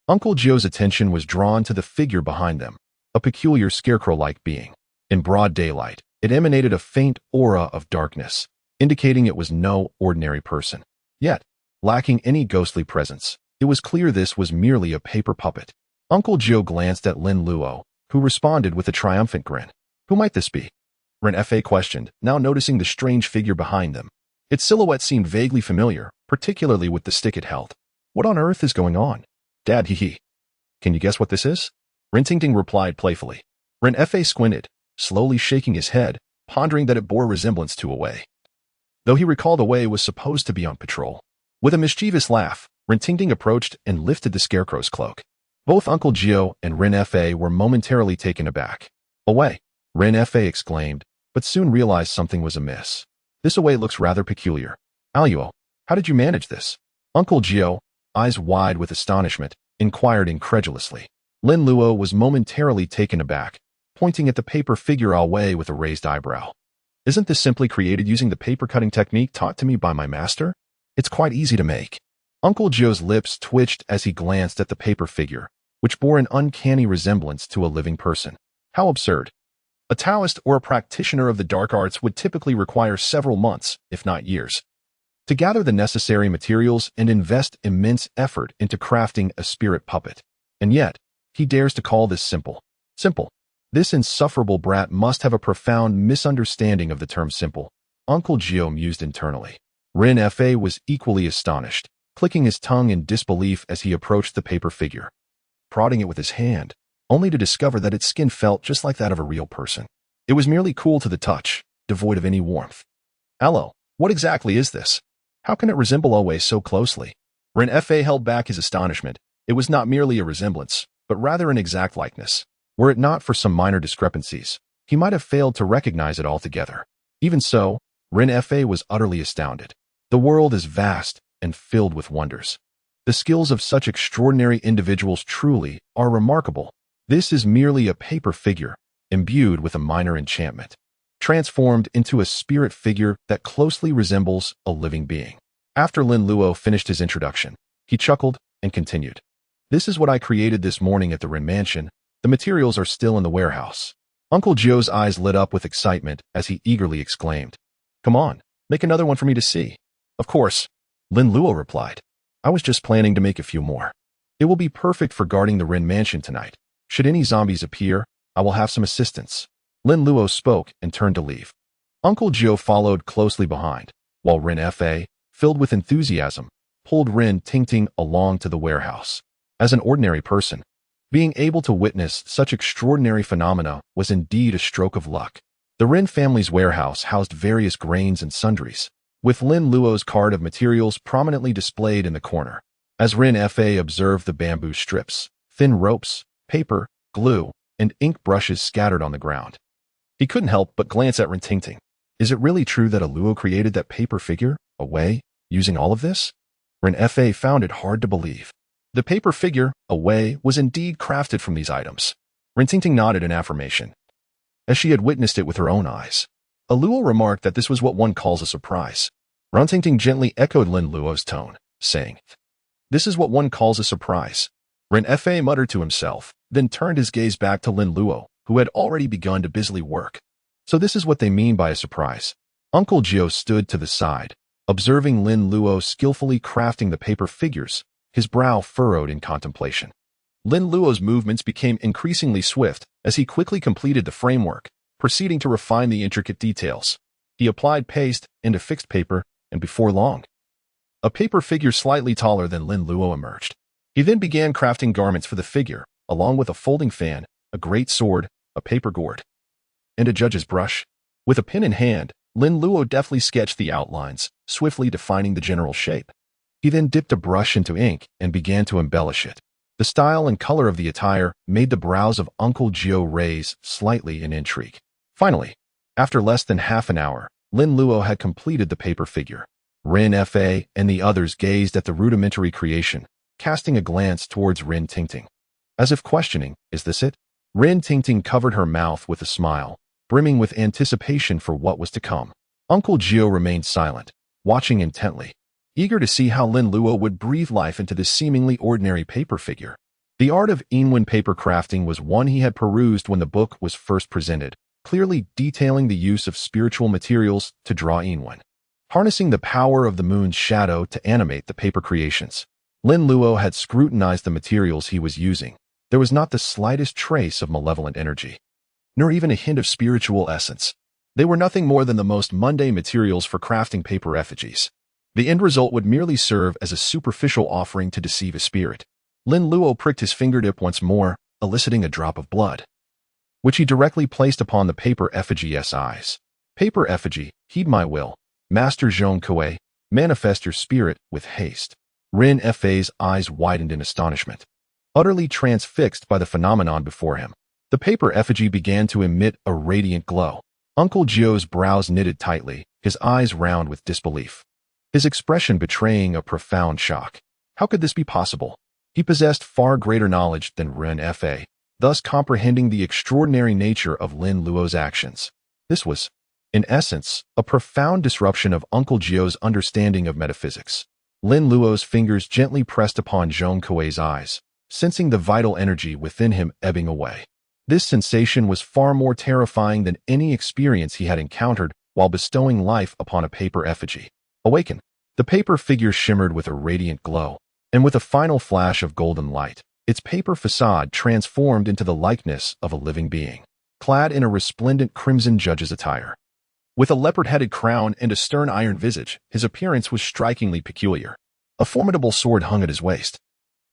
Uncle Jiu's attention was drawn to the figure behind them, a peculiar scarecrow-like being. In broad daylight, it emanated a faint aura of darkness, indicating it was no ordinary person. Yet, lacking any ghostly presence, it was clear this was merely a paper puppet. Uncle Jiu glanced at Lin Luo, who responded with a triumphant grin. Who might this be? Rin Fa questioned, now noticing the strange figure behind them. Its silhouette seemed vaguely familiar, particularly with the stick it held. What on earth is going on? Dad, hee. Can you guess what this is? Rin Tingting replied playfully. Rin Fa squinted, slowly shaking his head, pondering that it bore resemblance to Away. Though he recalled Away was supposed to be on patrol. With a mischievous laugh, Rin Tingting approached and lifted the scarecrow's cloak. Both Uncle Jiu and Rin Fa were momentarily taken aback. Away, Rin Fa exclaimed, but soon realized something was amiss. This Away looks rather peculiar. Aluo, how did you manage this? Uncle Jiu, eyes wide with astonishment, inquired incredulously. Lin Luo was momentarily taken aback, pointing at the paper figure Away with a raised eyebrow. Isn't this simply created using the paper cutting technique taught to me by my master? It's quite easy to make. Uncle Jiu's lips twitched as he glanced at the paper figure, which bore an uncanny resemblance to a living person. How absurd. A Taoist or a practitioner of the dark arts would typically require several months, if not years, to gather the necessary materials and invest immense effort into crafting a spirit puppet. And yet, he dares to call this simple. Simple. This insufferable brat must have a profound misunderstanding of the term simple, Uncle Jiu mused internally. Rin Fa was equally astonished, clicking his tongue in disbelief as he approached the paper figure, prodding it with his hand, only to discover that its skin felt just like that of a real person. It was merely cool to the touch, devoid of any warmth. Hello, what exactly is this? How can it resemble Away so closely? Rin Fa held back his astonishment. It was not merely a resemblance, but rather an exact likeness. Were it not for some minor discrepancies, he might have failed to recognize it altogether. Even so, Rin Fa was utterly astounded. The world is vast and filled with wonders. The skills of such extraordinary individuals truly are remarkable. This is merely a paper figure, imbued with a minor enchantment, transformed into a spirit figure that closely resembles a living being. After Lin Luo finished his introduction, he chuckled and continued. This is what I created this morning at the Rin Mansion. The materials are still in the warehouse. Uncle Jiu's eyes lit up with excitement as he eagerly exclaimed, Come on, make another one for me to see. Of course, Lin Luo replied. I was just planning to make a few more. It will be perfect for guarding the Rin Mansion tonight. Should any zombies appear, I will have some assistance. Lin Luo spoke and turned to leave. Uncle Jiu followed closely behind, while Rin Fa, filled with enthusiasm, pulled Rin Tingting along to the warehouse. As an ordinary person, being able to witness such extraordinary phenomena was indeed a stroke of luck. The Rin family's warehouse housed various grains and sundries, with Lin Luo's cart of materials prominently displayed in the corner. As Rin Fa observed the bamboo strips, thin ropes, paper, glue, and ink brushes scattered on the ground, he couldn't help but glance at Rin Tingting. Is it really true that Luo created that paper figure, Away, using all of this? Rin Fa found it hard to believe. The paper figure, Away, was indeed crafted from these items. Rin Tingting nodded in affirmation, as she had witnessed it with her own eyes. Luo remarked that this was what one calls a surprise. Rin Tingting gently echoed Lin Luo's tone, saying, This is what one calls a surprise. Rin Fa muttered to himself, then turned his gaze back to Lin Luo, who had already begun to busily work. So this is what they mean by a surprise. Uncle Jiu stood to the side, observing Lin Luo skillfully crafting the paper figures, his brow furrowed in contemplation. Lin Luo's movements became increasingly swift as he quickly completed the framework, proceeding to refine the intricate details. He applied paste and a fixed paper, and before long, a paper figure slightly taller than Lin Luo emerged. He then began crafting garments for the figure, along with a folding fan, a great sword, a paper gourd, and a judge's brush. With a pen in hand, Lin Luo deftly sketched the outlines, swiftly defining the general shape. He then dipped a brush into ink and began to embellish it. The style and color of the attire made the brows of Uncle Jiu raise slightly in intrigue. Finally, after less than half an hour, Lin Luo had completed the paper figure. Ren Fa and the others gazed at the rudimentary creation, casting a glance towards Ren Tingting. As if questioning, is this it? Ren Tingting covered her mouth with a smile, brimming with anticipation for what was to come. Uncle Jiu remained silent, watching intently, eager to see how Lin Luo would breathe life into this seemingly ordinary paper figure. The art of Inwen paper crafting was one he had perused when the book was first presented, clearly detailing the use of spiritual materials to draw Inwen, harnessing the power of the moon's shadow to animate the paper creations. Lin Luo had scrutinized the materials he was using. There was not the slightest trace of malevolent energy, nor even a hint of spiritual essence. They were nothing more than the most mundane materials for crafting paper effigies. The end result would merely serve as a superficial offering to deceive a spirit. Lin Luo pricked his fingertip once more, eliciting a drop of blood, which he directly placed upon the paper effigy's eyes. Paper effigy, heed my will. Master Jiu, manifest your spirit with haste. Ren Fa's eyes widened in astonishment, utterly transfixed by the phenomenon before him. The paper effigy began to emit a radiant glow. Uncle Jiu's brows knitted tightly, his eyes round with disbelief, his expression betraying a profound shock. How could this be possible? He possessed far greater knowledge than Ren Fa, thus comprehending the extraordinary nature of Lin Luo's actions. This was, in essence, a profound disruption of Uncle Jiu's understanding of metaphysics. Lin Luo's fingers gently pressed upon Zhong Kuei's eyes, sensing the vital energy within him ebbing away. This sensation was far more terrifying than any experience he had encountered while bestowing life upon a paper effigy. Awaken. The paper figure shimmered with a radiant glow, and with a final flash of golden light, its paper facade transformed into the likeness of a living being, clad in a resplendent crimson judge's attire. With a leopard-headed crown and a stern iron visage, his appearance was strikingly peculiar. A formidable sword hung at his waist,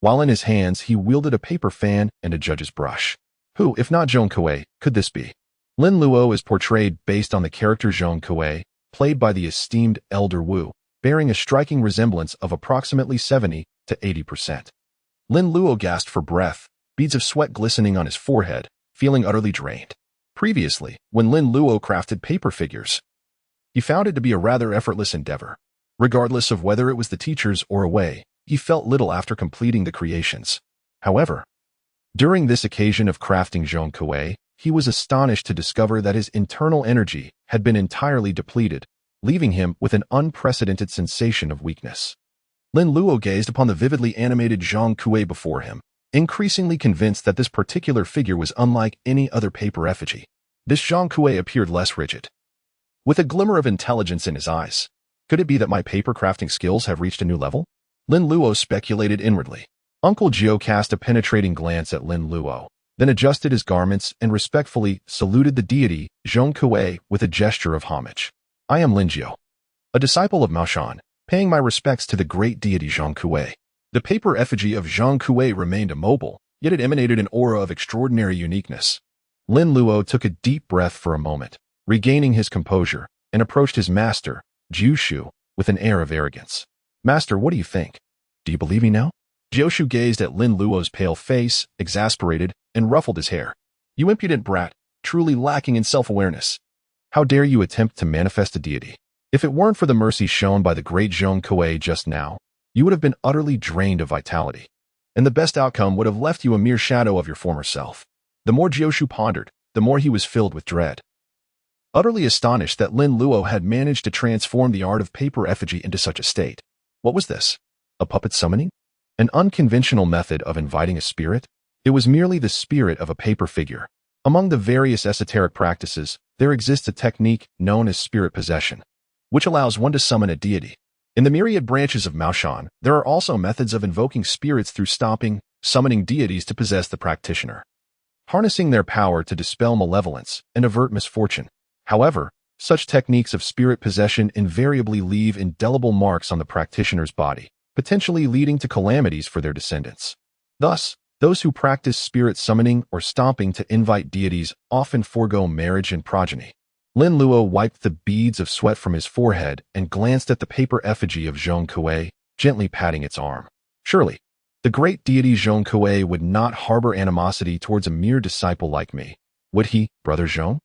while in his hands he wielded a paper fan and a judge's brush. Who, if not Zhong Kuei, could this be? Lin Luo is portrayed based on the character Zhong Kuei, played by the esteemed Elder Wu, bearing a striking resemblance of approximately 70 to 80%. Lin Luo gasped for breath, beads of sweat glistening on his forehead, feeling utterly drained. Previously, when Lin Luo crafted paper figures, he found it to be a rather effortless endeavor. Regardless of whether it was the teachers or away, he felt little after completing the creations. However, during this occasion of crafting Zhong Kuei, he was astonished to discover that his internal energy had been entirely depleted, leaving him with an unprecedented sensation of weakness. Lin Luo gazed upon the vividly animated Zhong Kuei before him, increasingly convinced that this particular figure was unlike any other paper effigy. This Zhong Kuei appeared less rigid, with a glimmer of intelligence in his eyes. Could it be that my paper crafting skills have reached a new level? Lin Luo speculated inwardly. Uncle Jiu cast a penetrating glance at Lin Luo, then adjusted his garments and respectfully saluted the deity Zhong Kuei with a gesture of homage. I am Lin Jiu, a disciple of Maoshan, paying my respects to the great deity Zhong Kuei. The paper effigy of Zhong Kuei remained immobile, yet it emanated an aura of extraordinary uniqueness. Lin Luo took a deep breath for a moment, regaining his composure, and approached his master, Jiu, with an air of arrogance. Master, what do you think? Do you believe me now? Jiu gazed at Lin Luo's pale face, exasperated, and ruffled his hair. You impudent brat, truly lacking in self-awareness. How dare you attempt to manifest a deity? If it weren't for the mercy shown by the great Zhong Kuei just now, you would have been utterly drained of vitality, and the best outcome would have left you a mere shadow of your former self. The more Jiu pondered, the more he was filled with dread. Utterly astonished that Lin Luo had managed to transform the art of paper effigy into such a state. What was this? A puppet summoning? An unconventional method of inviting a spirit? It was merely the spirit of a paper figure. Among the various esoteric practices, there exists a technique known as spirit possession, which allows one to summon a deity. In the myriad branches of Maoshan, there are also methods of invoking spirits through stopping, summoning deities to possess the practitioner. harnessing their power to dispel malevolence and avert misfortune. However, such techniques of spirit possession invariably leave indelible marks on the practitioner's body, potentially leading to calamities for their descendants. Thus, those who practice spirit summoning or stomping to invite deities often forego marriage and progeny. Lin Luo wiped the beads of sweat from his forehead and glanced at the paper effigy of Zhong Kuei, gently patting its arm. Surely, the great deity Zhong Kuei would not harbor animosity towards a mere disciple like me, would he, Brother Zhong?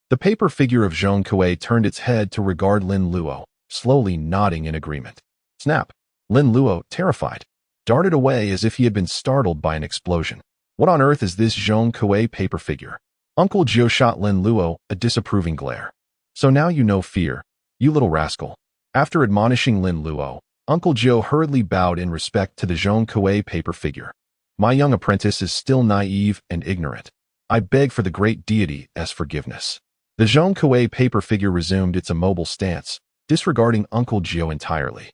The paper figure of Zhong Kuei turned its head to regard Lin Luo, slowly nodding in agreement. Snap! Lin Luo, terrified, darted away as if he had been startled by an explosion. What on earth is this Zhong Kuei paper figure? Uncle Jiu shot Lin Luo a disapproving glare. So now you know fear, you little rascal. After admonishing Lin Luo, Uncle Jiu hurriedly bowed in respect to the Zhong Kuei paper figure. My young apprentice is still naive and ignorant. I beg for the great deity's forgiveness. The Zhong Kuei paper figure resumed its immobile stance, disregarding Uncle Jiu entirely.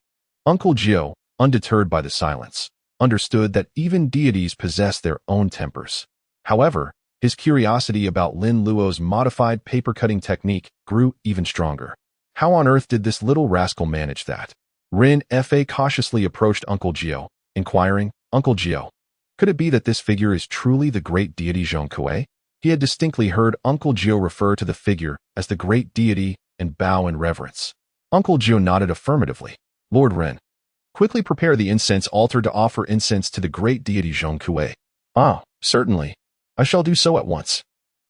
Uncle Jiu, undeterred by the silence, understood that even deities possess their own tempers. However, his curiosity about Lin Luo's modified paper-cutting technique grew even stronger. How on earth did this little rascal manage that? Rin Fa cautiously approached Uncle Jiu, inquiring, Uncle Jiu, could it be that this figure is truly the great deity Zhong Kuei? He had distinctly heard Uncle Jiu refer to the figure as the great deity and bow in reverence. Uncle Jiu nodded affirmatively. Lord Rin, quickly prepare the incense altar to offer incense to the great deity Zhong Kuei. Ah, certainly. I shall do so at once.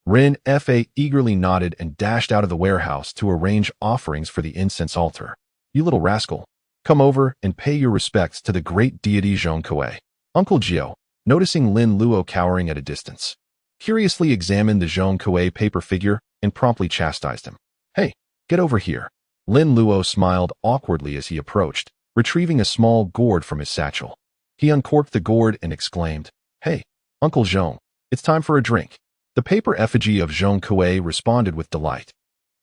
Rin Fa eagerly nodded and dashed out of the warehouse to arrange offerings for the incense altar. You little rascal, come over and pay your respects to the great deity Zhong Kuei. Uncle Jiu, noticing Lin Luo cowering at a distance, curiously examined the Zhong Kuei paper figure and promptly chastised him. Hey, get over here. Lin Luo smiled awkwardly as he approached, retrieving a small gourd from his satchel. He uncorked the gourd and exclaimed, Hey, Uncle Zhong, it's time for a drink. The paper effigy of Zhong Kuei responded with delight,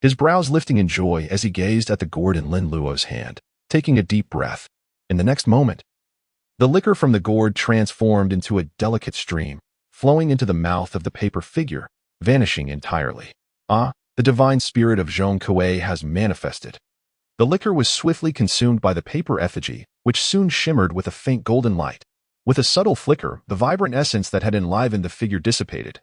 his brows lifting in joy as he gazed at the gourd in Lin Luo's hand, taking a deep breath. In the next moment, the liquor from the gourd transformed into a delicate stream, flowing into the mouth of the paper figure, vanishing entirely. Ah, the divine spirit of Zhong Kuei has manifested. The liquor was swiftly consumed by the paper effigy, which soon shimmered with a faint golden light. With a subtle flicker, the vibrant essence that had enlivened the figure dissipated,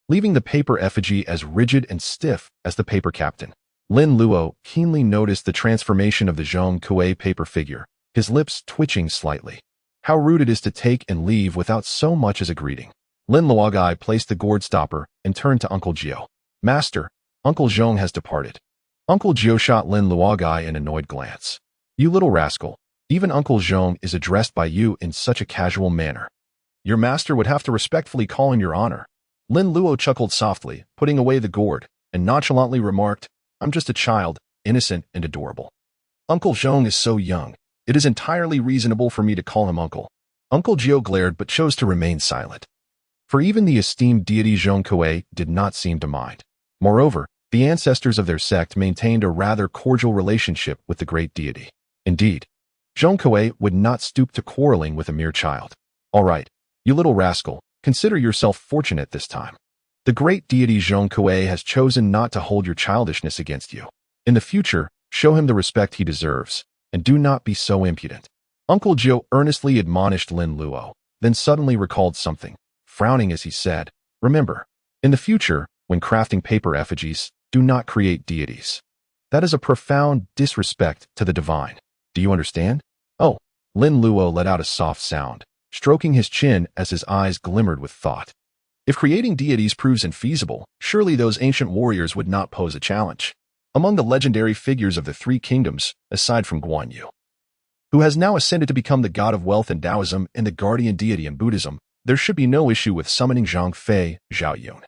leaving the paper effigy as rigid and stiff as the paper captain. Lin Luo keenly noticed the transformation of the Zhong Kuei paper figure, his lips twitching slightly. How rude it is to take and leave without so much as a greeting. Lin Luogai placed the gourd stopper and turned to Uncle Jiu. Master, Uncle Zhong has departed. Uncle Jiu shot Lin Luogai an annoyed glance. You little rascal. Even Uncle Zhong is addressed by you in such a casual manner. Your master would have to respectfully call in your honor. Lin Luo chuckled softly, putting away the gourd, and nonchalantly remarked, I'm just a child, innocent and adorable. Uncle Zhong is so young, it is entirely reasonable for me to call him uncle. Uncle Jiu glared but chose to remain silent. For even the esteemed deity Zhong Kuei did not seem to mind. Moreover, the ancestors of their sect maintained a rather cordial relationship with the great deity. Indeed, Zhong Kuei would not stoop to quarreling with a mere child. All right, you little rascal, consider yourself fortunate this time. The great deity Zhong Kuei has chosen not to hold your childishness against you. In the future, show him the respect he deserves, and do not be so impudent. Uncle Jiu earnestly admonished Lin Luo, then suddenly recalled something, frowning as he said, Remember, in the future, when crafting paper effigies, do not create deities. That is a profound disrespect to the divine. Do you understand? Oh, Lin Luo let out a soft sound, stroking his chin as his eyes glimmered with thought. If creating deities proves infeasible, surely those ancient warriors would not pose a challenge. Among the legendary figures of the three kingdoms, aside from Guan Yu, who has now ascended to become the god of wealth in Taoism and the guardian deity in Buddhism, there should be no issue with summoning Zhang Fei, Zhao Yun,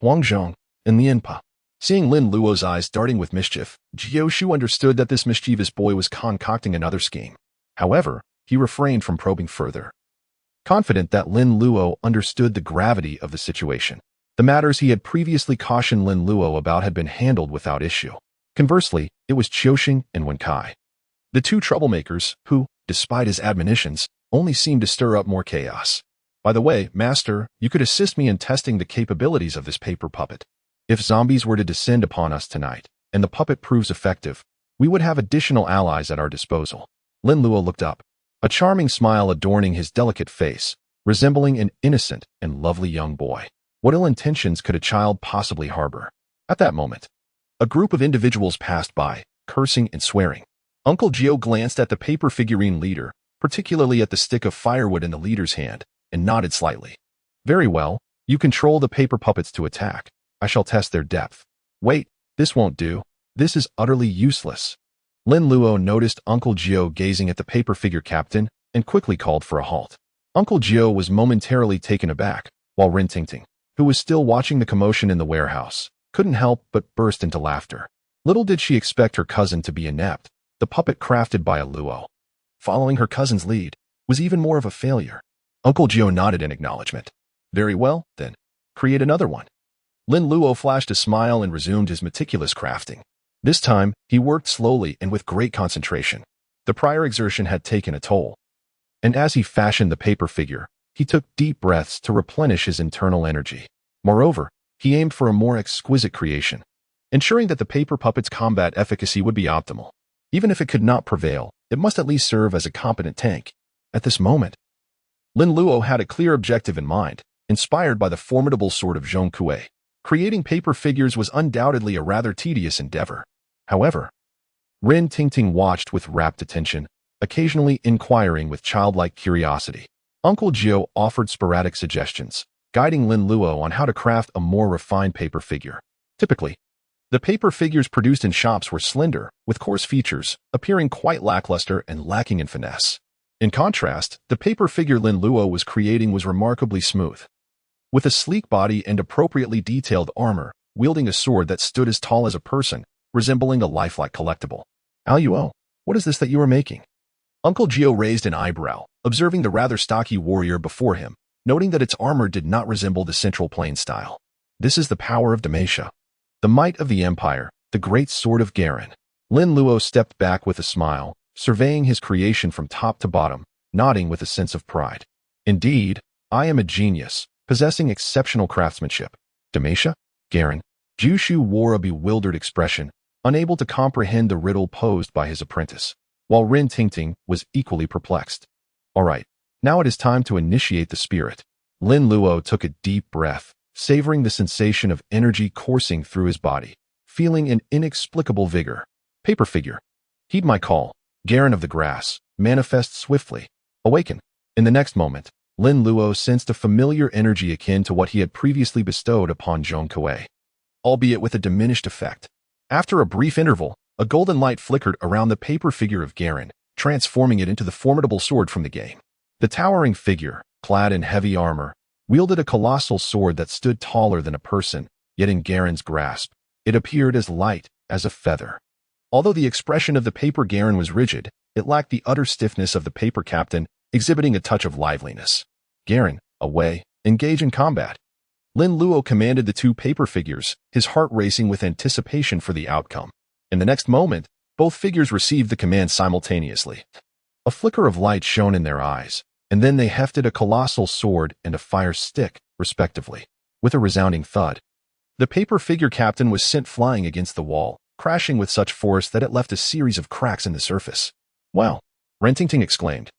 Huang Zhong, and Lian Pa. Seeing Lin Luo's eyes darting with mischief, Jiu Shu understood that this mischievous boy was concocting another scheme. However, he refrained from probing further. Confident that Lin Luo understood the gravity of the situation, the matters he had previously cautioned Lin Luo about had been handled without issue. Conversely, it was Qiuxing and Wen Kai, the two troublemakers who, despite his admonitions, only seemed to stir up more chaos. By the way, Master, you could assist me in testing the capabilities of this paper puppet. If zombies were to descend upon us tonight, and the puppet proves effective, we would have additional allies at our disposal. Lin Luo looked up, a charming smile adorning his delicate face, resembling an innocent and lovely young boy. What ill intentions could a child possibly harbor? At that moment, a group of individuals passed by, cursing and swearing. Uncle Jiu glanced at the paper figurine leader, particularly at the stick of firewood in the leader's hand, and nodded slightly. Very well, you control the paper puppets to attack. I shall test their depth. Wait, this won't do. This is utterly useless. Lin Luo noticed Uncle Jiu gazing at the paper figure captain and quickly called for a halt. Uncle Jiu was momentarily taken aback, while Rin Tingting, who was still watching the commotion in the warehouse, couldn't help but burst into laughter. Little did she expect her cousin to be inept. The puppet crafted by a Luo, following her cousin's lead, was even more of a failure. Uncle Jiu nodded in acknowledgement. Very well, then. Create another one. Lin Luo flashed a smile and resumed his meticulous crafting. This time, he worked slowly and with great concentration. The prior exertion had taken a toll. And as he fashioned the paper figure, he took deep breaths to replenish his internal energy. Moreover, he aimed for a more exquisite creation, ensuring that the paper puppet's combat efficacy would be optimal. Even if it could not prevail, it must at least serve as a competent tank. At this moment, Lin Luo had a clear objective in mind, inspired by the formidable sword of Zhong Kuei. Creating paper figures was undoubtedly a rather tedious endeavor. However, Rin Tingting watched with rapt attention, occasionally inquiring with childlike curiosity. Uncle Jiu offered sporadic suggestions, guiding Lin Luo on how to craft a more refined paper figure. Typically, the paper figures produced in shops were slender, with coarse features, appearing quite lackluster and lacking in finesse. In contrast, the paper figure Lin Luo was creating was remarkably smooth. With a sleek body and appropriately detailed armor, wielding a sword that stood as tall as a person, resembling a lifelike collectible. Luo, what is this that you are making? Uncle Jiu raised an eyebrow, observing the rather stocky warrior before him, noting that its armor did not resemble the Central Plain style. This is the power of Dalmatia, the might of the Empire, the great sword of Garen. Lin Luo stepped back with a smile, surveying his creation from top to bottom, nodding with a sense of pride. Indeed, I am a genius, possessing exceptional craftsmanship. Dalmatia? Garen? Jushu wore a bewildered expression, unable to comprehend the riddle posed by his apprentice, while Rin Tingting was equally perplexed. All right, now it is time to initiate the spirit. Lin Luo took a deep breath, savoring the sensation of energy coursing through his body, feeling an inexplicable vigor. Paper figure. Heed my call. Garen of the Grass, manifest swiftly. Awaken. In the next moment, Lin Luo sensed a familiar energy akin to what he had previously bestowed upon Zhong Kuei, albeit with a diminished effect. After a brief interval, a golden light flickered around the paper figure of Garen, transforming it into the formidable sword from the game. The towering figure, clad in heavy armor, wielded a colossal sword that stood taller than a person, yet in Garen's grasp, it appeared as light as a feather. Although the expression of the paper Garen was rigid, it lacked the utter stiffness of the paper captain, exhibiting a touch of liveliness. Garen, away, engage in combat. Lin Luo commanded the two paper figures, his heart racing with anticipation for the outcome. In the next moment, both figures received the command simultaneously. A flicker of light shone in their eyes, and then they hefted a colossal sword and a fire stick, respectively. With a resounding thud, the paper figure captain was sent flying against the wall, crashing with such force that it left a series of cracks in the surface. Wow! Rin Tingting exclaimed,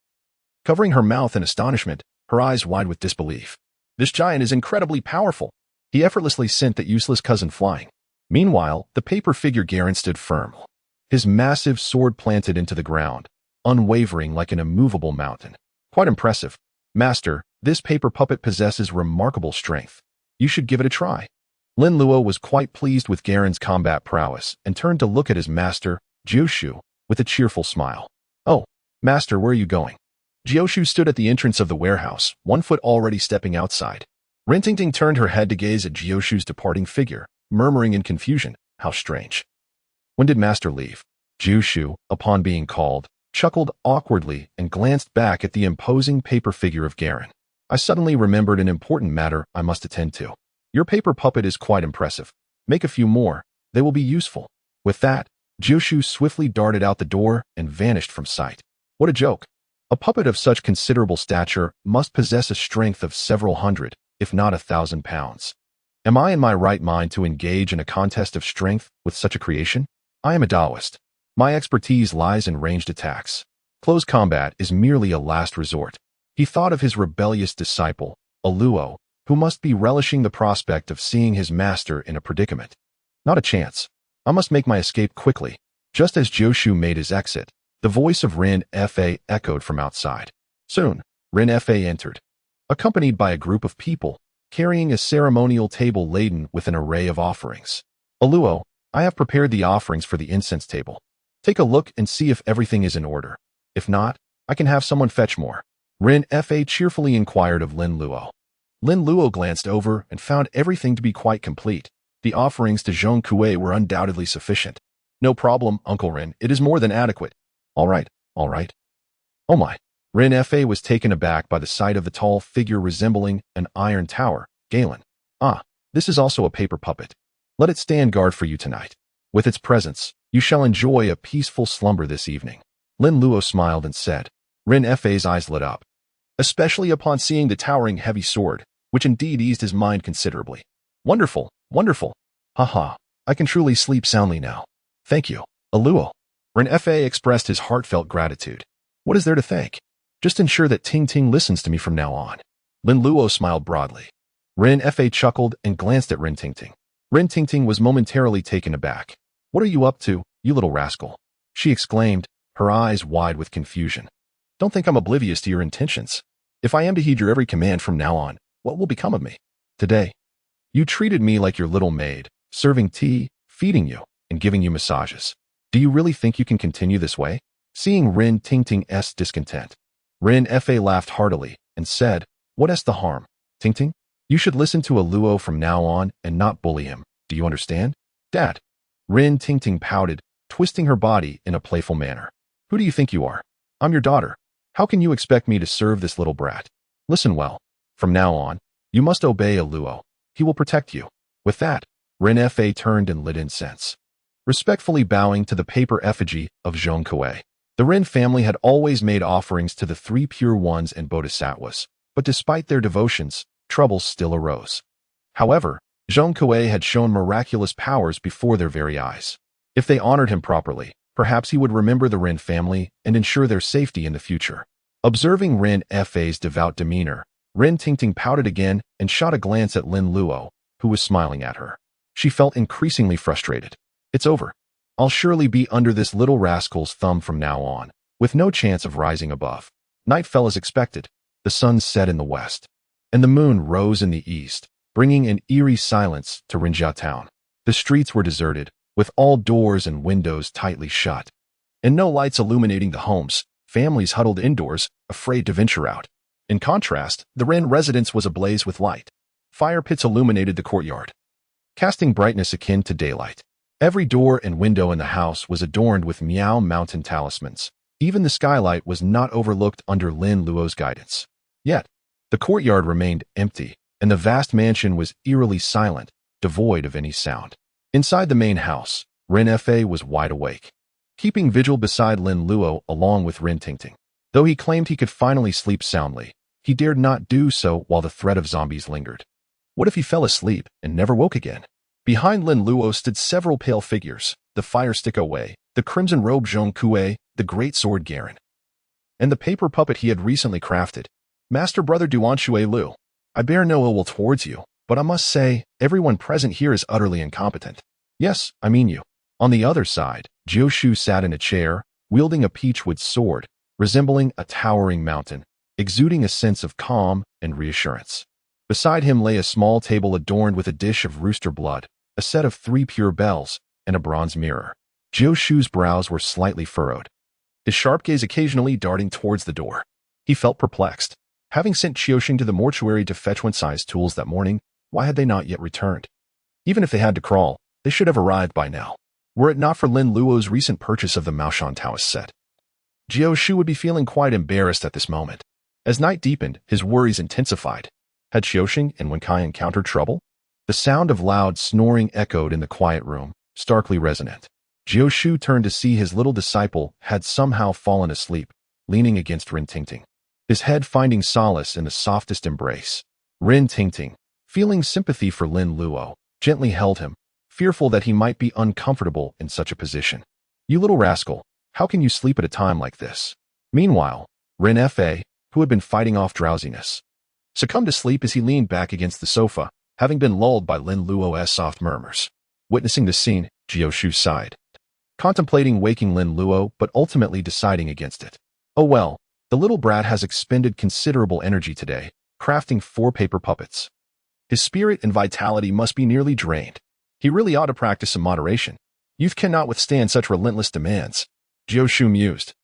covering her mouth in astonishment, her eyes wide with disbelief. This giant is incredibly powerful. He effortlessly sent that useless cousin flying. Meanwhile, the paper figure Garen stood firm, his massive sword planted into the ground, unwavering like an immovable mountain. Quite impressive. Master, this paper puppet possesses remarkable strength. You should give it a try. Lin Luo was quite pleased with Garen's combat prowess and turned to look at his master, Jiu with a cheerful smile. Oh, Master, where are you going? Jiu stood at the entrance of the warehouse, 1 foot already stepping outside. Rin Tingting turned her head to gaze at Jiu departing figure, murmuring in confusion, how strange. When did Master leave? Jiu, upon being called, chuckled awkwardly and glanced back at the imposing paper figure of Garen. I suddenly remembered an important matter I must attend to. Your paper puppet is quite impressive. Make a few more. They will be useful. With that, Jiu swiftly darted out the door and vanished from sight. What a joke. A puppet of such considerable stature must possess a strength of several hundred, if not 1,000 pounds. Am I in my right mind to engage in a contest of strength with such a creation? I am a Taoist. My expertise lies in ranged attacks. Close combat is merely a last resort. He thought of his rebellious disciple, Luo, who must be relishing the prospect of seeing his master in a predicament. Not a chance. I must make my escape quickly. Just as Jiu made his exit, the voice of Rin Fa echoed from outside. Soon, Rin Fa entered, accompanied by a group of people, carrying a ceremonial table laden with an array of offerings. Luo, I have prepared the offerings for the incense table. Take a look and see if everything is in order. If not, I can have someone fetch more. Rin Fa cheerfully inquired of Lin Luo. Lin Luo glanced over and found everything to be quite complete. The offerings to Zhong Kuei were undoubtedly sufficient. No problem, Uncle Rin. It is more than adequate. All right, all right. Oh my. Rin Fa was taken aback by the sight of the tall figure resembling an iron tower, Galen. Ah, this is also a paper puppet. Let it stand guard for you tonight. With its presence, you shall enjoy a peaceful slumber this evening. Lin Luo smiled and said. Rin Fa's eyes lit up, especially upon seeing the towering heavy sword, which indeed eased his mind considerably. Wonderful, wonderful. Haha, I can truly sleep soundly now. Thank you, Luo. Rin Fa expressed his heartfelt gratitude. What is there to thank? Just ensure that Ting Ting listens to me from now on. Lin Luo smiled broadly. Rin Fa chuckled and glanced at Rin Ting Ting. Rin Ting Ting was momentarily taken aback. What are you up to, you little rascal? She exclaimed, her eyes wide with confusion. Don't think I'm oblivious to your intentions. If I am to heed your every command from now on, what will become of me? Today, you treated me like your little maid, serving tea, feeding you, and giving you massages. Do you really think you can continue this way? Seeing Rin Ting Ting's discontent, Rin Fa laughed heartily and said, What is the harm, Ting Ting? You should listen to Luo from now on and not bully him. Do you understand? Dad. Rin Ting Ting pouted, twisting her body in a playful manner. Who do you think you are? I'm your daughter. How can you expect me to serve this little brat? Listen well. From now on, you must obey Luo. He will protect you. With that, Rin Fa turned and lit incense, respectfully bowing to the paper effigy of Zhong Kuei. The Rin family had always made offerings to the three pure ones and bodhisattvas, but despite their devotions, troubles still arose. However, Zhong Kuei had shown miraculous powers before their very eyes. If they honored him properly, perhaps he would remember the Rin family and ensure their safety in the future. Observing Rin Fa's devout demeanor, Rin Ting Ting pouted again and shot a glance at Lin Luo, who was smiling at her. She felt increasingly frustrated. It's over. I'll surely be under this little rascal's thumb from now on, with no chance of rising above. Night fell as expected. The sun set in the west, and the moon rose in the east, bringing an eerie silence to Rinjia town. The streets were deserted, with all doors and windows tightly shut, and no lights illuminating the homes. Families huddled indoors, afraid to venture out. In contrast, the Rin residence was ablaze with light. Fire pits illuminated the courtyard, casting brightness akin to daylight. Every door and window in the house was adorned with Miao Mountain talismans. Even the skylight was not overlooked under Lin Luo's guidance. Yet, the courtyard remained empty, and the vast mansion was eerily silent, devoid of any sound. Inside the main house, Rin Fa was wide awake, keeping vigil beside Lin Luo along with Rin Ting Ting. Though he claimed he could finally sleep soundly, he dared not do so while the threat of zombies lingered. What if he fell asleep and never woke again? Behind Lin Luo stood several pale figures, the fire stick Wei, the crimson-robed Zhong Kuei, the great sword Garen, and the paper puppet he had recently crafted. Master Brother Duanshui Lu, I bear no ill will towards you, but I must say, everyone present here is utterly incompetent. Yes, I mean you. On the other side, Jiu sat in a chair, wielding a peachwood sword, resembling a towering mountain, exuding a sense of calm and reassurance. Beside him lay a small table adorned with a dish of rooster blood, a set of 3 pure bells, and a bronze mirror. Jiu brows were slightly furrowed, his sharp gaze occasionally darting towards the door. He felt perplexed. Having sent Qiuxing to the mortuary to fetch one-sized tools that morning, why had they not yet returned? Even if they had to crawl, they should have arrived by now, were it not for Lin Luo's recent purchase of the Maoshan Taoist set. Jiu would be feeling quite embarrassed at this moment. As night deepened, his worries intensified. Had Qiuxing and Wenkai encountered trouble? The sound of loud snoring echoed in the quiet room, starkly resonant. Jiu turned to see his little disciple had somehow fallen asleep, leaning against Rin Tingting, his head finding solace in the softest embrace. Rin Tingting, feeling sympathy for Lin Luo, gently held him, fearful that he might be uncomfortable in such a position. "You little rascal, how can you sleep at a time like this?" Meanwhile, Rin Fa, who had been fighting off drowsiness, succumbed to sleep as he leaned back against the sofa, having been lulled by Lin Luo's soft murmurs. Witnessing the scene, Jiu sighed, contemplating waking Lin Luo but ultimately deciding against it. Oh well, the little brat has expended considerable energy today, crafting 4 paper puppets. His spirit and vitality must be nearly drained. He really ought to practice some moderation. Youth cannot withstand such relentless demands. Jiu mused,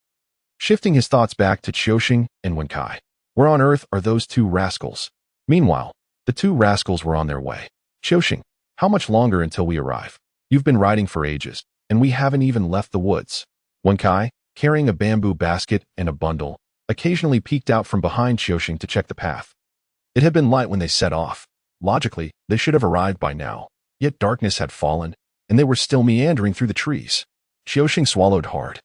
shifting his thoughts back to Qiuxing and Wenkai. Where on earth are those 2 rascals? Meanwhile, the 2 rascals were on their way. Qiuxing, how much longer until we arrive? You've been riding for ages, and we haven't even left the woods. Wenkai, carrying a bamboo basket and a bundle, occasionally peeked out from behind Qiuxing to check the path. It had been light when they set off. Logically, they should have arrived by now, yet darkness had fallen, and they were still meandering through the trees. Qiuxing swallowed hard,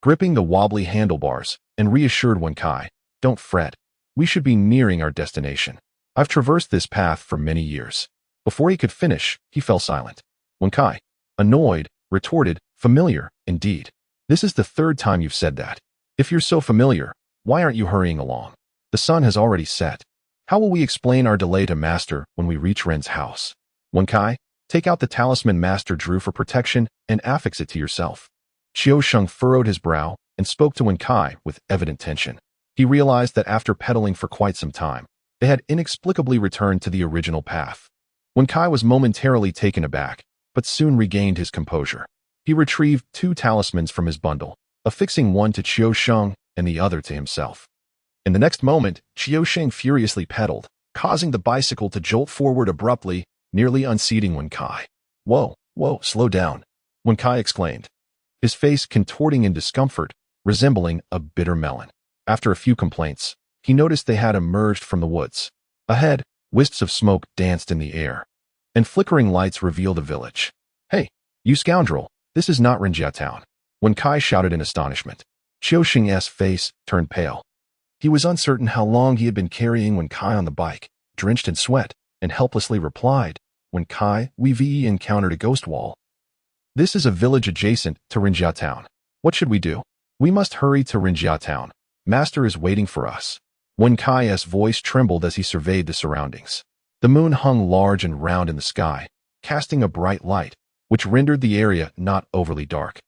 gripping the wobbly handlebars, and reassured Wenkai, "Don't fret. We should be nearing our destination. I've traversed this path for many years." Before he could finish, he fell silent. Wenkai, annoyed, retorted, "Familiar, indeed. This is the 3rd time you've said that. If you're so familiar, why aren't you hurrying along? The sun has already set. How will we explain our delay to Master when we reach Ren's house? Wenkai, take out the talisman Master drew for protection and affix it to yourself." Qiuxing furrowed his brow and spoke to Wenkai with evident tension. He realized that after pedaling for quite some time, they had inexplicably returned to the original path. Wenkai was momentarily taken aback, but soon regained his composure. He retrieved 2 talismans from his bundle, affixing one to Qiuxing and the other to himself. In the next moment, Qiuxing furiously pedaled, causing the bicycle to jolt forward abruptly, nearly unseating Wenkai. Whoa, slow down," Wenkai exclaimed, his face contorting in discomfort, resembling a bitter melon. After a few complaints, he noticed they had emerged from the woods. Ahead, wisps of smoke danced in the air, and flickering lights revealed a village. "Hey, you scoundrel, this is not Renjia Town," Wenkai shouted in astonishment. Qiuxing's face turned pale. He was uncertain how long he had been carrying Wenkai on the bike, drenched in sweat, and helplessly replied, "Wenkai, we've encountered a ghost wall. This is a village adjacent to Renjia Town. What should we do? We must hurry to Renjia Town. Master is waiting for us." Wenkai's voice trembled as he surveyed the surroundings. The moon hung large and round in the sky, casting a bright light, which rendered the area not overly dark,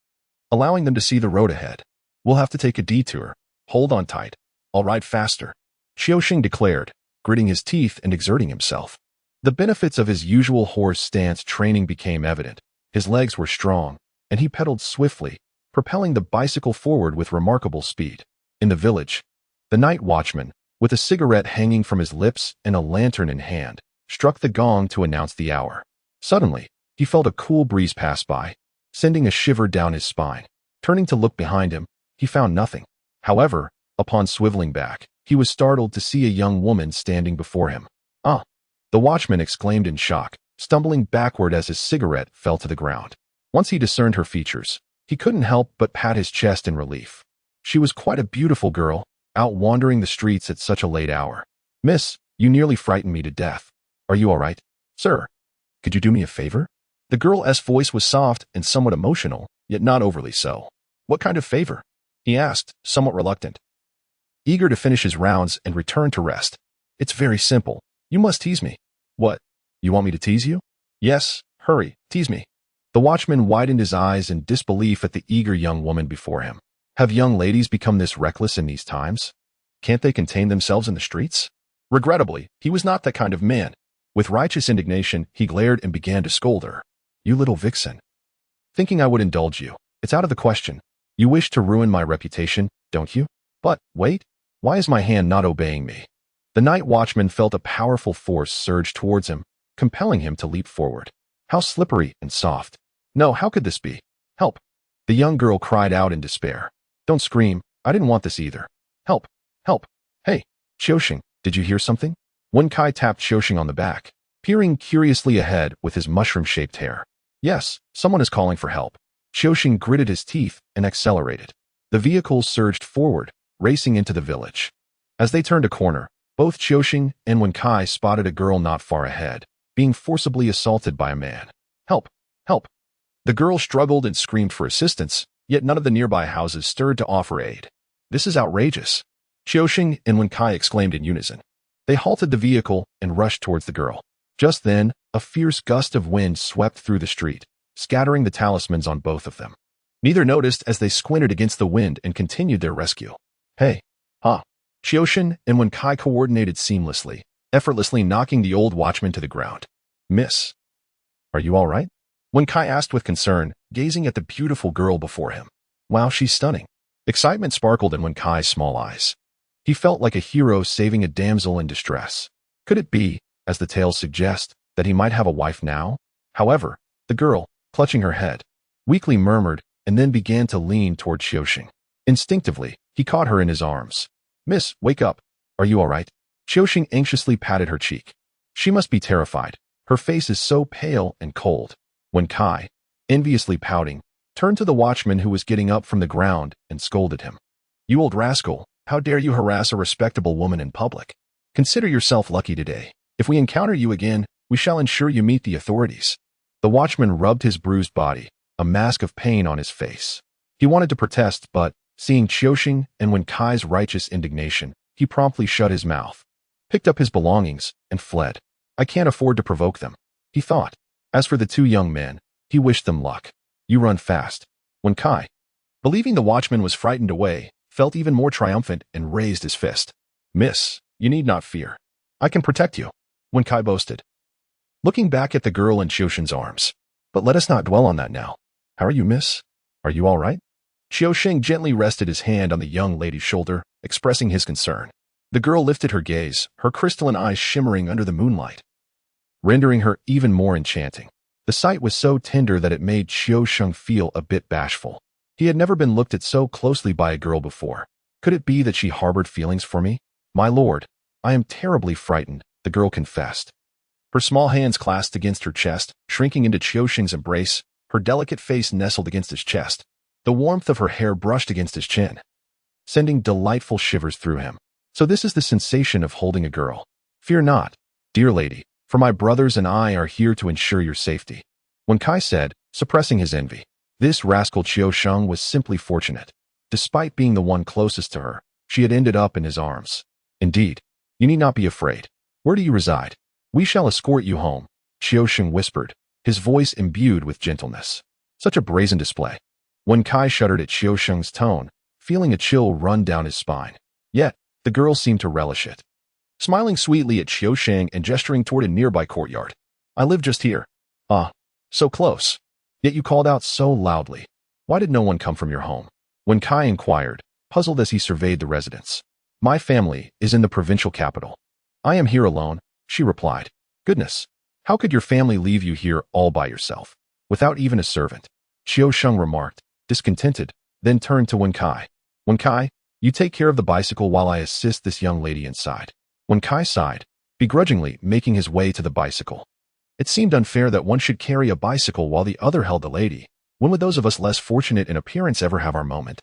allowing them to see the road ahead. "We'll have to take a detour. Hold on tight. I'll ride faster," Qiuxing declared, gritting his teeth and exerting himself. The benefits of his usual horse stance training became evident. His legs were strong, and he pedaled swiftly, propelling the bicycle forward with remarkable speed. In the village, the night watchman, with a cigarette hanging from his lips and a lantern in hand, struck the gong to announce the hour. Suddenly, he felt a cool breeze pass by, sending a shiver down his spine. Turning to look behind him, he found nothing. However, upon swiveling back, he was startled to see a young woman standing before him. "Ah!" the watchman exclaimed in shock, stumbling backward as his cigarette fell to the ground. Once he discerned her features, he couldn't help but pat his chest in relief. She was quite a beautiful girl, out wandering the streets at such a late hour. "Miss, you nearly frightened me to death. Are you all right? Sir, could you do me a favor?" The girl's voice was soft and somewhat emotional, yet not overly so. "What kind of favor?" he asked, somewhat reluctant, eager to finish his rounds and return to rest. "It's very simple. You must tease me." "What? You want me to tease you?" "Yes, hurry, tease me." The watchman widened his eyes in disbelief at the eager young woman before him. Have young ladies become this reckless in these times? Can't they contain themselves in the streets? Regrettably, he was not that kind of man. With righteous indignation, he glared and began to scold her. "You little vixen. Thinking I would indulge you. It's out of the question. You wish to ruin my reputation, don't you? But, wait. Why is my hand not obeying me?" The night watchman felt a powerful force surge towards him, compelling him to leap forward. How slippery and soft. "No, how could this be? Help!" The young girl cried out in despair. "Don't scream. I didn't want this either. Help! Help! Hey, Qiuxing, did you hear something?" Wenkai tapped Qiuxing on the back, peering curiously ahead with his mushroom-shaped hair. "Yes, someone is calling for help." Qiuxing gritted his teeth and accelerated. The vehicle surged forward, racing into the village. As they turned a corner, both Qiuxing and Wen Kai spotted a girl not far ahead, being forcibly assaulted by a man. Help! Help! The girl struggled and screamed for assistance, yet none of the nearby houses stirred to offer aid. This is outrageous! Qiuxing and Wen Kai exclaimed in unison. They halted the vehicle and rushed towards the girl. Just then, a fierce gust of wind swept through the street, scattering the talismans on both of them. Neither noticed as they squinted against the wind and continued their rescue. Hey! Ha! Qiuxing and Wen Kai coordinated seamlessly, effortlessly knocking the old watchman to the ground. Miss, are you all right? Wen Kai asked with concern, gazing at the beautiful girl before him. Wow, she's stunning. Excitement sparkled in Wen Kai's small eyes. He felt like a hero saving a damsel in distress. Could it be, as the tales suggest, that he might have a wife now? However, the girl, clutching her head, weakly murmured and then began to lean toward Qiuxing. Instinctively, he caught her in his arms. Miss, wake up. Are you all right? Qiuxing anxiously patted her cheek. She must be terrified. Her face is so pale and cold. Wen Kai, enviously pouting, turned to the watchman who was getting up from the ground and scolded him. You old rascal, how dare you harass a respectable woman in public? Consider yourself lucky today. If we encounter you again, we shall ensure you meet the authorities. The watchman rubbed his bruised body, a mask of pain on his face. He wanted to protest, but, seeing Qiuxing and Wen Kai's righteous indignation, he promptly shut his mouth, picked up his belongings, and fled. I can't afford to provoke them, he thought. As for the two young men, he wished them luck. You run fast. Wen Kai, believing the watchman was frightened away, felt even more triumphant and raised his fist. Miss, you need not fear. I can protect you, Wen Kai boasted, looking back at the girl in Qiuxing's arms. But let us not dwell on that now. How are you, miss? Are you all right? Qiuxing gently rested his hand on the young lady's shoulder, expressing his concern. The girl lifted her gaze, her crystalline eyes shimmering under the moonlight, rendering her even more enchanting. The sight was so tender that it made Qiuxing feel a bit bashful. He had never been looked at so closely by a girl before. Could it be that she harbored feelings for me? My lord, I am terribly frightened, the girl confessed. Her small hands clasped against her chest, shrinking into Qiuxing's embrace, her delicate face nestled against his chest. The warmth of her hair brushed against his chin, sending delightful shivers through him. So this is the sensation of holding a girl. Fear not, dear lady, for my brothers and I are here to ensure your safety, Wen Kai said, suppressing his envy. This rascal Qiuxing was simply fortunate. Despite being the one closest to her, she had ended up in his arms. Indeed, you need not be afraid. Where do you reside? We shall escort you home, Qiuxing whispered, his voice imbued with gentleness. Such a brazen display. Wen Kai shuddered at Qiuxing's tone, feeling a chill run down his spine. Yet, the girl seemed to relish it, smiling sweetly at Qiuxing and gesturing toward a nearby courtyard. I live just here. Ah, so close. Yet you called out so loudly. Why did no one come from your home? Wen Kai inquired, puzzled as he surveyed the residence. My family is in the provincial capital. I am here alone, she replied. Goodness, how could your family leave you here all by yourself, without even a servant? Qiuxing remarked, discontented, then turned to Wen Kai. Wen Kai, you take care of the bicycle while I assist this young lady inside. Wen Kai sighed, begrudgingly making his way to the bicycle. It seemed unfair that one should carry a bicycle while the other held the lady. When would those of us less fortunate in appearance ever have our moment?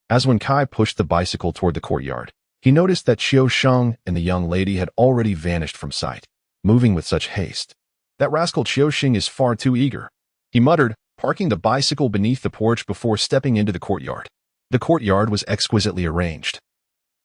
As Wen Kai pushed the bicycle toward the courtyard, he noticed that Qiuxing and the young lady had already vanished from sight, moving with such haste. That rascal Qiuxing is far too eager, he muttered, parking the bicycle beneath the porch before stepping into the courtyard. The courtyard was exquisitely arranged,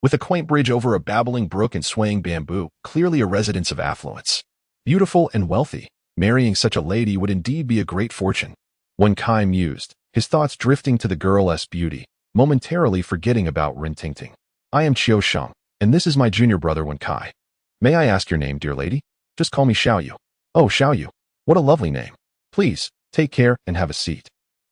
with a quaint bridge over a babbling brook and swaying bamboo, clearly a residence of affluence. Beautiful and wealthy, marrying such a lady would indeed be a great fortune. Wen Kai mused, his thoughts drifting to the girl's beauty, momentarily forgetting about Rintingting. I am Qiuxing, and this is my junior brother Wen Kai. May I ask your name, dear lady? Just call me Xiaoyu. Oh, Xiaoyu. What a lovely name. Please, take care and have a seat.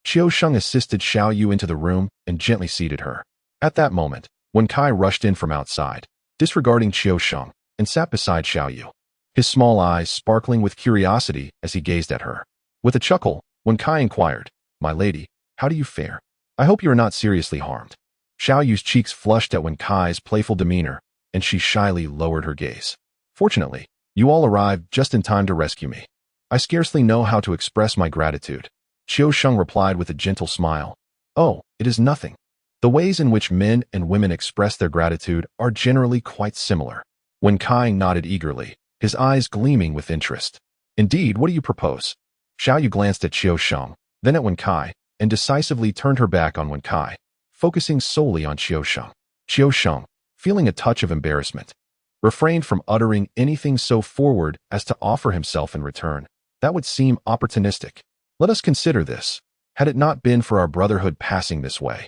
Qiuxing assisted Xiaoyu into the room and gently seated her. At that moment, Wen Kai rushed in from outside, disregarding Qiuxing, and sat beside Xiaoyu, his small eyes sparkling with curiosity as he gazed at her. With a chuckle, Wen Kai inquired, My lady, how do you fare? I hope you are not seriously harmed. Xiaoyu's cheeks flushed at Wen Kai's playful demeanor, and she shyly lowered her gaze. Fortunately, you all arrived just in time to rescue me. I scarcely know how to express my gratitude. Qiuxing replied with a gentle smile. Oh, it is nothing. The ways in which men and women express their gratitude are generally quite similar. Wen Kai nodded eagerly, his eyes gleaming with interest. Indeed, what do you propose? Xiao Yu glanced at Qiu Sheng, then at Wen Kai, and decisively turned her back on Wen Kai, focusing solely on Qiu Sheng. Qiu Sheng, feeling a touch of embarrassment, refrained from uttering anything so forward as to offer himself in return. That would seem opportunistic. Let us consider this. Had it not been for our brotherhood passing this way,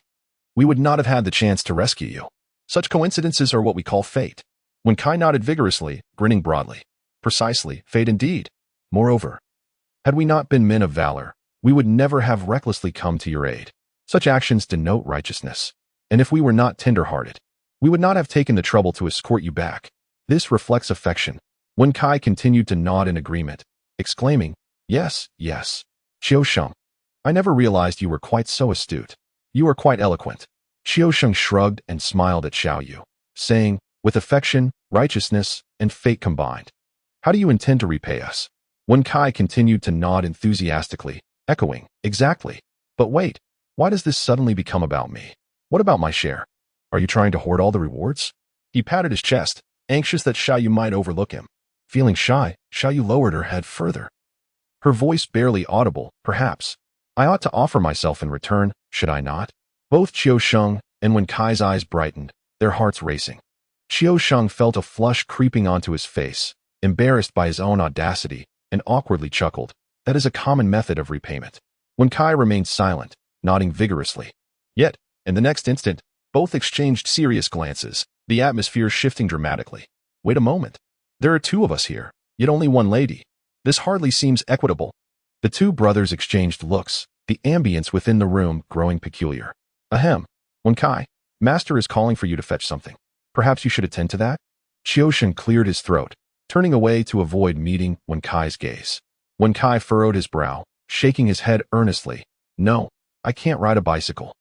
we would not have had the chance to rescue you. Such coincidences are what we call fate. Wen Kai nodded vigorously, grinning broadly. Precisely, fate indeed. Moreover, had we not been men of valor, we would never have recklessly come to your aid. Such actions denote righteousness. And if we were not tender-hearted, we would not have taken the trouble to escort you back. This reflects affection. Wen Kai continued to nod in agreement, exclaiming, Yes, yes. Qiu Sheng, I never realized you were quite so astute. You are quite eloquent. Qiu Sheng shrugged and smiled at Xiao Yu, saying, with affection, righteousness, and fate combined. How do you intend to repay us? Wen Kai continued to nod enthusiastically, echoing, Exactly. But wait, why does this suddenly become about me? What about my share? Are you trying to hoard all the rewards? He patted his chest, anxious that Xiao Yu might overlook him. Feeling shy, Xiao Yu lowered her head further. Her voice barely audible, perhaps. I ought to offer myself in return, should I not? Both Qiu Sheng and Wen Kai's eyes brightened, their hearts racing. Qiu Sheng felt a flush creeping onto his face, embarrassed by his own audacity, and awkwardly chuckled. That is a common method of repayment. Wen Kai remained silent, nodding vigorously. Yet, in the next instant, both exchanged serious glances, the atmosphere shifting dramatically. Wait a moment. There are two of us here, yet only one lady. This hardly seems equitable. The two brothers exchanged looks, the ambience within the room growing peculiar. Ahem. Wen Kai, Master is calling for you to fetch something. Perhaps you should attend to that? Qiu Sheng cleared his throat, turning away to avoid meeting Wen Kai's gaze. Wen Kai furrowed his brow, shaking his head earnestly. No, I can't ride a bicycle.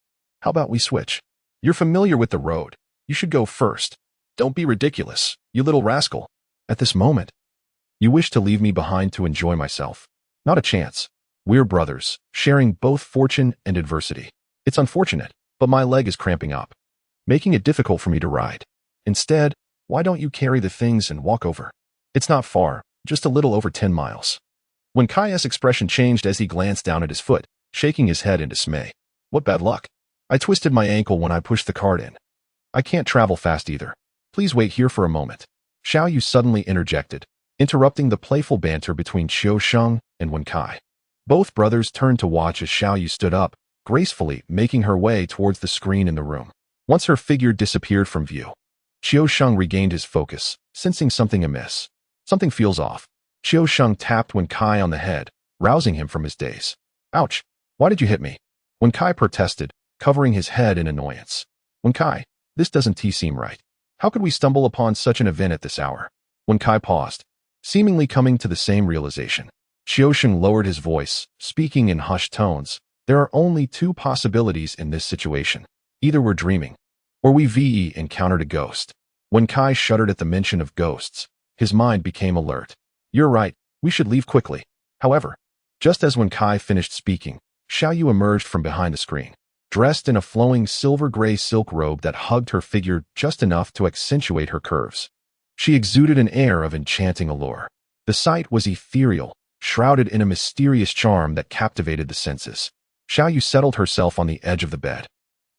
How about we switch? You're familiar with the road. You should go first. Don't be ridiculous, you little rascal. At this moment, you wish to leave me behind to enjoy myself. Not a chance. We're brothers, sharing both fortune and adversity. It's unfortunate, but my leg is cramping up, making it difficult for me to ride. Instead, why don't you carry the things and walk over? It's not far, just a little over 10 miles. Wen Kai's expression changed as he glanced down at his foot, shaking his head in dismay. What bad luck. I twisted my ankle when I pushed the cart in. I can't travel fast either. Please wait here for a moment. Xiao Yu suddenly interjected, interrupting the playful banter between Qiu Sheng and Wen Kai. Both brothers turned to watch as Xiao Yu stood up, gracefully making her way towards the screen in the room. Once her figure disappeared from view, Qiu Sheng regained his focus, sensing something amiss. Something feels off. Qiu Sheng tapped Wen Kai on the head, rousing him from his daze. Ouch! Why did you hit me? Wen Kai protested, covering his head in annoyance. Wen Kai, this doesn't seem right. How could we stumble upon such an event at this hour? Wen Kai paused, seemingly coming to the same realization. Qiu Sheng lowered his voice, speaking in hushed tones. There are only two possibilities in this situation. Either we're dreaming, or we've encountered a ghost. Wen Kai shuddered at the mention of ghosts. His mind became alert. You're right, we should leave quickly. However, just as Wen Kai finished speaking, Xiao Yu emerged from behind the screen, dressed in a flowing silver-gray silk robe that hugged her figure just enough to accentuate her curves. She exuded an air of enchanting allure. The sight was ethereal, shrouded in a mysterious charm that captivated the senses. Xiao Yu settled herself on the edge of the bed,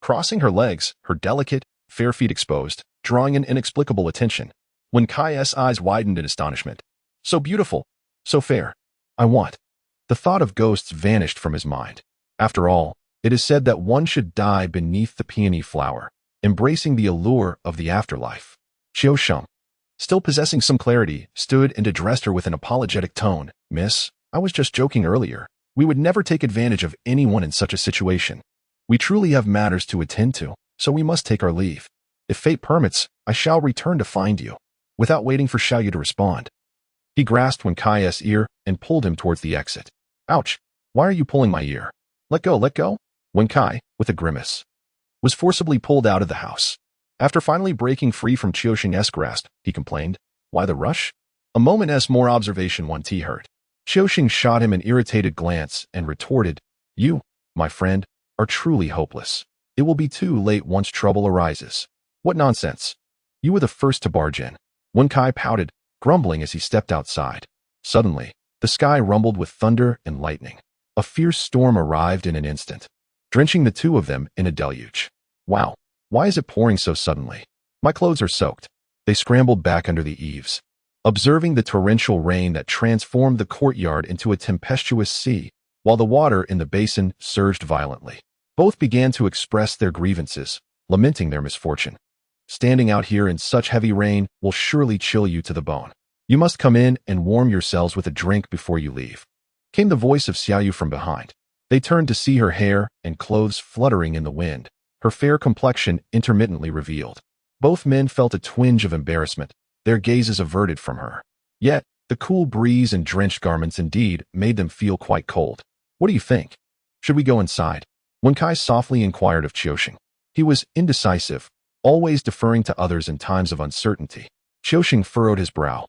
crossing her legs, her delicate, fair feet exposed, drawing an inexplicable attention. Wen Kai's eyes widened in astonishment. So beautiful, so fair. I want. The thought of ghosts vanished from his mind. After all, it is said that one should die beneath the peony flower, embracing the allure of the afterlife. Qiu Sheng, still possessing some clarity, stood and addressed her with an apologetic tone. Miss, I was just joking earlier. We would never take advantage of anyone in such a situation. We truly have matters to attend to, so we must take our leave. If fate permits, I shall return to find you. Without waiting for Xiao Yu to respond, he grasped Wen Kai's ear and pulled him towards the exit. Ouch! Why are you pulling my ear? Let go, let go! Wen Kai, with a grimace, was forcibly pulled out of the house. After finally breaking free from Qiu Sheng's grasp, he complained, Why the rush? A moment's more observation Wen Ti heard. Qiu Sheng shot him an irritated glance and retorted, You, my friend, are truly hopeless. It will be too late once trouble arises. What nonsense. You were the first to barge in. Wen Kai pouted, grumbling as he stepped outside. Suddenly, the sky rumbled with thunder and lightning. A fierce storm arrived in an instant, drenching the two of them in a deluge. Wow, why is it pouring so suddenly? My clothes are soaked. They scrambled back under the eaves, observing the torrential rain that transformed the courtyard into a tempestuous sea, while the water in the basin surged violently. Both began to express their grievances, lamenting their misfortune. Standing out here in such heavy rain will surely chill you to the bone. You must come in and warm yourselves with a drink before you leave. Came the voice of Xiaoyu from behind. They turned to see her hair and clothes fluttering in the wind, her fair complexion intermittently revealed. Both men felt a twinge of embarrassment, their gazes averted from her. Yet, the cool breeze and drenched garments indeed made them feel quite cold. What do you think? Should we go inside? Wen Kai softly inquired of Qiusheng. He was indecisive, always deferring to others in times of uncertainty. Qiusheng furrowed his brow,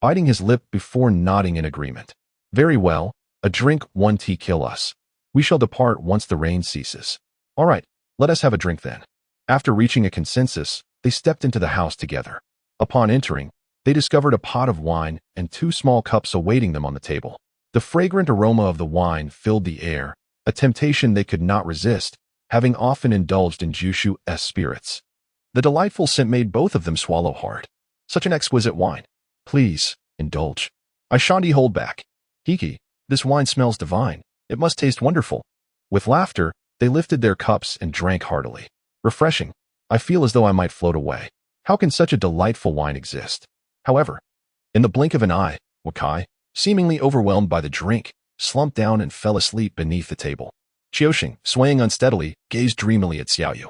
biting his lip before nodding in agreement. Very well, a drink, 1 tea kill us. We shall depart once the rain ceases. All right, let us have a drink then. After reaching a consensus, they stepped into the house together. Upon entering, they discovered a pot of wine and 2 small cups awaiting them on the table. The fragrant aroma of the wine filled the air, a temptation they could not resist, having often indulged in Jushu's spirits. The delightful scent made both of them swallow hard. Such an exquisite wine. Please, indulge. I shan't hold back. Kiki, this wine smells divine. It must taste wonderful. With laughter, they lifted their cups and drank heartily. Refreshing. I feel as though I might float away. How can such a delightful wine exist? However, in the blink of an eye, Wen Kai, seemingly overwhelmed by the drink, slumped down and fell asleep beneath the table. Qiusheng, swaying unsteadily, gazed dreamily at Xiaoyu.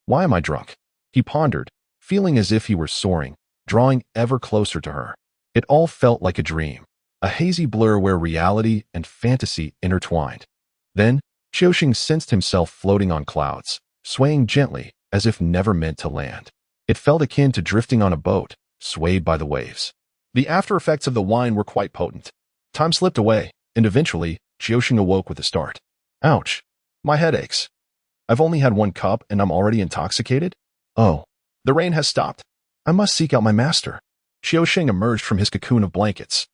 Why am I drunk? He pondered, feeling as if he were soaring, drawing ever closer to her. It all felt like a dream, a hazy blur where reality and fantasy intertwined. Then, Qiusheng sensed himself floating on clouds, swaying gently as if never meant to land. It felt akin to drifting on a boat, swayed by the waves. The after effects of the wine were quite potent. Time slipped away, and eventually, Qiusheng awoke with a start. Ouch! My head aches. I've only had 1 cup and I'm already intoxicated? Oh, the rain has stopped. I must seek out my master. Qiusheng emerged from his cocoon of blankets,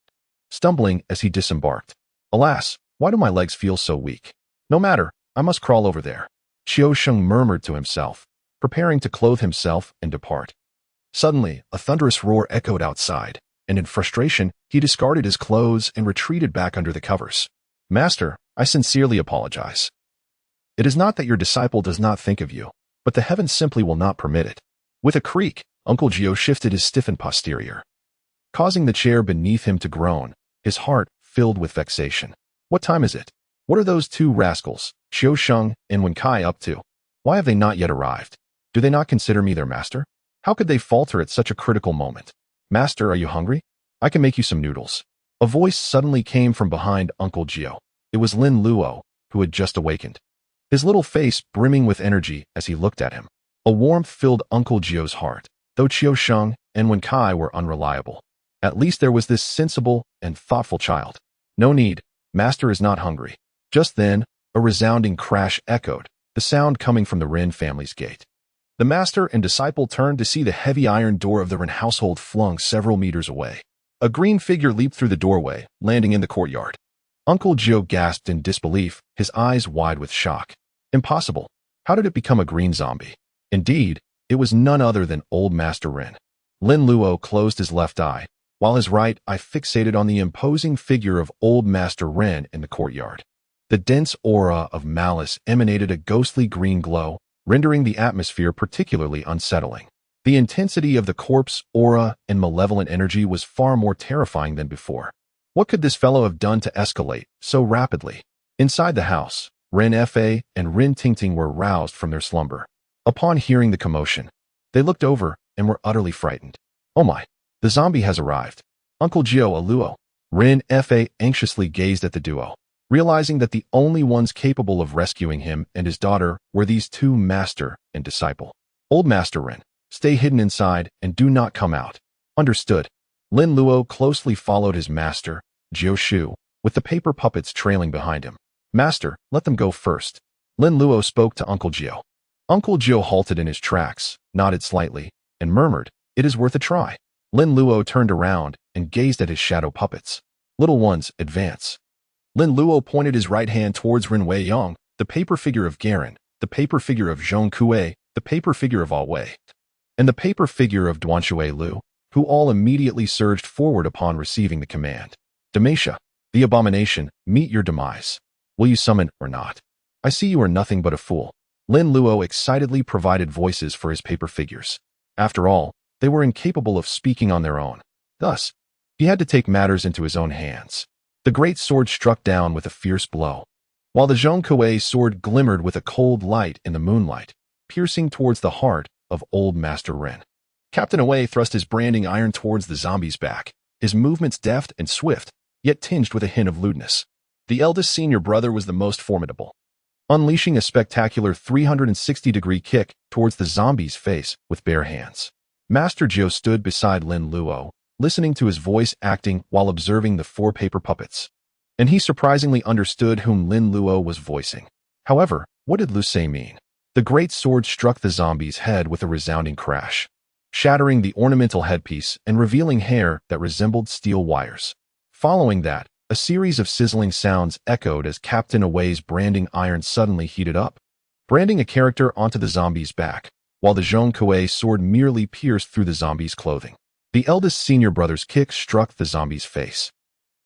stumbling as he disembarked. Alas, why do my legs feel so weak? No matter, I must crawl over there. Qiusheng murmured to himself, preparing to clothe himself and depart. Suddenly, a thunderous roar echoed outside, and in frustration, he discarded his clothes and retreated back under the covers. Master, I sincerely apologize. It is not that your disciple does not think of you, but the heavens simply will not permit it. With a creak, Uncle Jiu shifted his stiffened posterior, causing the chair beneath him to groan, his heart filled with vexation. What time is it? What are those 2 rascals, Qiusheng and Wen Kai, up to? Why have they not yet arrived? Do they not consider me their master? How could they falter at such a critical moment? Master, are you hungry? I can make you some noodles. A voice suddenly came from behind Uncle Jiu. It was Lin Luo, who had just awakened, his little face brimming with energy as he looked at him. A warmth filled Uncle Jiu's heart, though Qiusheng and Wen Kai were unreliable. At least there was this sensible and thoughtful child. No need, Master is not hungry. Just then, a resounding crash echoed, the sound coming from the Ren family's gate. The master and disciple turned to see the heavy iron door of the Ren household flung several meters away. A green figure leaped through the doorway, landing in the courtyard. Uncle Jiu gasped in disbelief, his eyes wide with shock. Impossible. How did it become a green zombie? Indeed, it was none other than old Master Ren. Lin Luo closed his left eye, while his right eye fixated on the imposing figure of old Master Ren in the courtyard. The dense aura of malice emanated a ghostly green glow, rendering the atmosphere particularly unsettling. The intensity of the corpse aura and malevolent energy was far more terrifying than before. What could this fellow have done to escalate so rapidly? Inside the house, Ren Fa and Ren Tingting were roused from their slumber. Upon hearing the commotion, they looked over and were utterly frightened. Oh my, the zombie has arrived. Uncle Jiu Luo. Ren Fa anxiously gazed at the duo, realizing that the only ones capable of rescuing him and his daughter were these 2 master and disciple. Old Master Ren, stay hidden inside and do not come out. Understood. Lin Luo closely followed his master, Jiu Shu, with the paper puppets trailing behind him. Master, let them go first. Lin Luo spoke to Uncle Jiu. Uncle Jiu halted in his tracks, nodded slightly, and murmured, "It is worth a try." Lin Luo turned around and gazed at his shadow puppets. "Little ones, advance." Lin Luo pointed his right hand towards Ren Wei Yong, the paper figure of Garen, the paper figure of Zhong Kue, the paper figure of Wei, and the paper figure of Duanshui Lu, who all immediately surged forward upon receiving the command. "Demacia, the abomination, meet your demise. Will you summon or not? I see you are nothing but a fool." Lin Luo excitedly provided voices for his paper figures. After all, they were incapable of speaking on their own. Thus, he had to take matters into his own hands. The great sword struck down with a fierce blow, while the Zhong Kue sword glimmered with a cold light in the moonlight, piercing towards the heart of old Master Ren. Captain Wei thrust his branding iron towards the zombie's back, his movements deft and swift, yet tinged with a hint of lewdness. The eldest senior brother was the most formidable, unleashing a spectacular 360-degree kick towards the zombie's face with bare hands. Master Jiu stood beside Lin Luo, listening to his voice acting while observing the 4 paper puppets. And he surprisingly understood whom Lin Luo was voicing. However, what did Lu Sei mean? The great sword struck the zombie's head with a resounding crash, shattering the ornamental headpiece and revealing hair that resembled steel wires. Following that, a series of sizzling sounds echoed as Captain Wei's branding iron suddenly heated up, branding a character onto the zombie's back, while the Zhong Kue sword merely pierced through the zombie's clothing. The eldest senior brother's kick struck the zombie's face,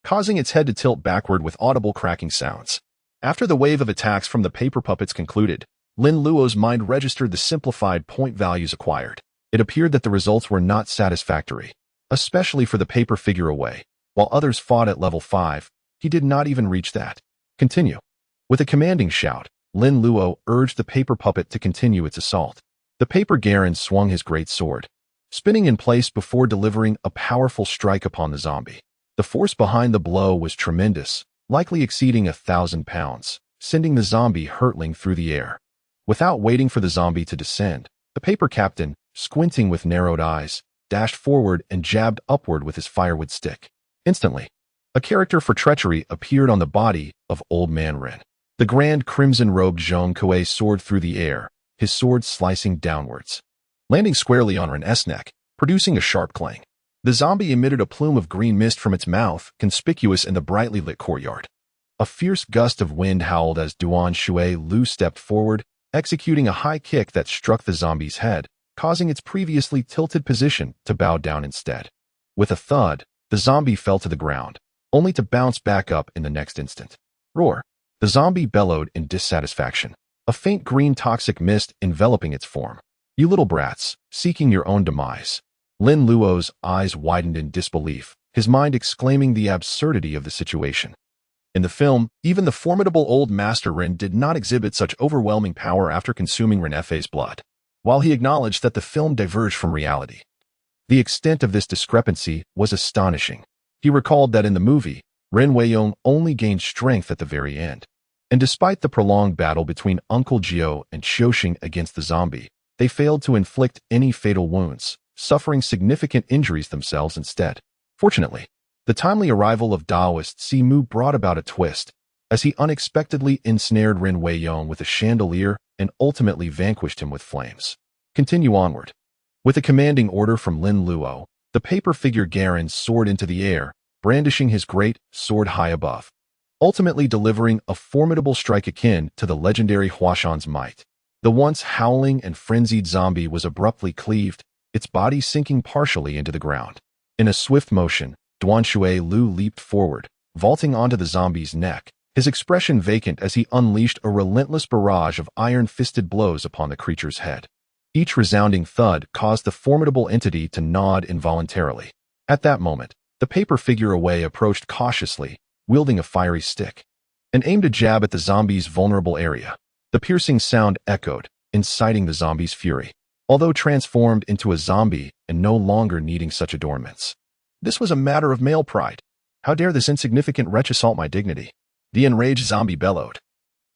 causing its head to tilt backward with audible cracking sounds. After the wave of attacks from the paper puppets concluded, Lin Luo's mind registered the simplified point values acquired. It appeared that the results were not satisfactory, especially for the paper figure away. While others fought at level 5, he did not even reach that. "Continue." With a commanding shout, Lin Luo urged the paper puppet to continue its assault. The paper Garen swung his great sword, spinning in place before delivering a powerful strike upon the zombie. The force behind the blow was tremendous, likely exceeding 1,000 pounds, sending the zombie hurtling through the air. Without waiting for the zombie to descend, the paper captain, squinting with narrowed eyes, dashed forward and jabbed upward with his firewood stick. Instantly, a character for treachery appeared on the body of Old Man Ren. The grand crimson-robed Zhong Kue soared through the air, his sword slicing downwards, landing squarely on Ren's neck, producing a sharp clang. The zombie emitted a plume of green mist from its mouth, conspicuous in the brightly lit courtyard. A fierce gust of wind howled as Duanshui Lu stepped forward, executing a high kick that struck the zombie's head, causing its previously tilted position to bow down instead. With a thud, the zombie fell to the ground, only to bounce back up in the next instant. "Roar!" The zombie bellowed in dissatisfaction, a faint green toxic mist enveloping its form. "You little brats, seeking your own demise." Lin Luo's eyes widened in disbelief, his mind exclaiming the absurdity of the situation. In the film, even the formidable old Master Ren did not exhibit such overwhelming power after consuming Renfei's blood. While he acknowledged that the film diverged from reality, the extent of this discrepancy was astonishing. He recalled that in the movie, Ren Weiyong only gained strength at the very end. And despite the prolonged battle between Uncle Jiu and Xiuxing against the zombie, they failed to inflict any fatal wounds, suffering significant injuries themselves instead. Fortunately, the timely arrival of Taoist Simu brought about a twist, as he unexpectedly ensnared Ren Weiyong with a chandelier and ultimately vanquished him with flames. Continue onward. With a commanding order from Lin Luo, the paper figure Garen soared into the air, brandishing his great sword high above, ultimately delivering a formidable strike akin to the legendary Huashan's might. The once howling and frenzied zombie was abruptly cleaved, its body sinking partially into the ground. In a swift motion, Duanshui Lu leaped forward, vaulting onto the zombie's neck, his expression vacant as he unleashed a relentless barrage of iron-fisted blows upon the creature's head. Each resounding thud caused the formidable entity to nod involuntarily. At that moment, the paper figure away approached cautiously, wielding a fiery stick, and aimed a jab at the zombie's vulnerable area. The piercing sound echoed, inciting the zombie's fury, although transformed into a zombie and no longer needing such adornments. This was a matter of male pride. How dare this insignificant wretch assault my dignity? The enraged zombie bellowed,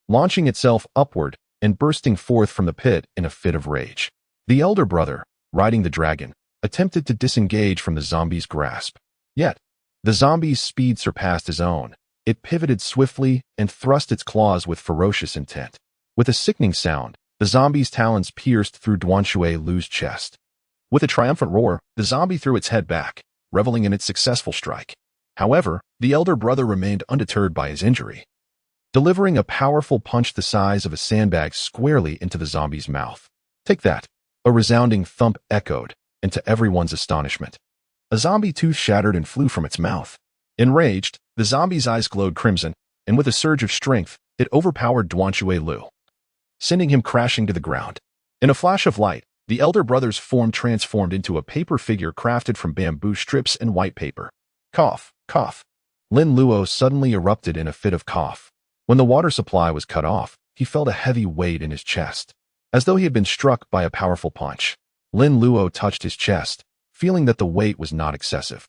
launching itself upward and bursting forth from the pit in a fit of rage. The elder brother, riding the dragon, attempted to disengage from the zombie's grasp. Yet, the zombie's speed surpassed his own. It pivoted swiftly and thrust its claws with ferocious intent. With a sickening sound, The zombie's talons pierced through Duanshui Lu's chest. With a triumphant roar, the zombie threw its head back, reveling in its successful strike. However, the elder brother remained undeterred by his injury, delivering a powerful punch the size of a sandbag squarely into the zombie's mouth. "Take that!" A resounding thump echoed, and to everyone's astonishment, a zombie tooth shattered and flew from its mouth. Enraged, the zombie's eyes glowed crimson, and with a surge of strength, it overpowered Duanshui Lu, sending him crashing to the ground. In a flash of light, the elder brother's form transformed into a paper figure crafted from bamboo strips and white paper. Cough, cough. Lin Luo suddenly erupted in a fit of cough. When the water supply was cut off, he felt a heavy weight in his chest, as though he had been struck by a powerful punch. Lin Luo touched his chest, feeling that the weight was not excessive.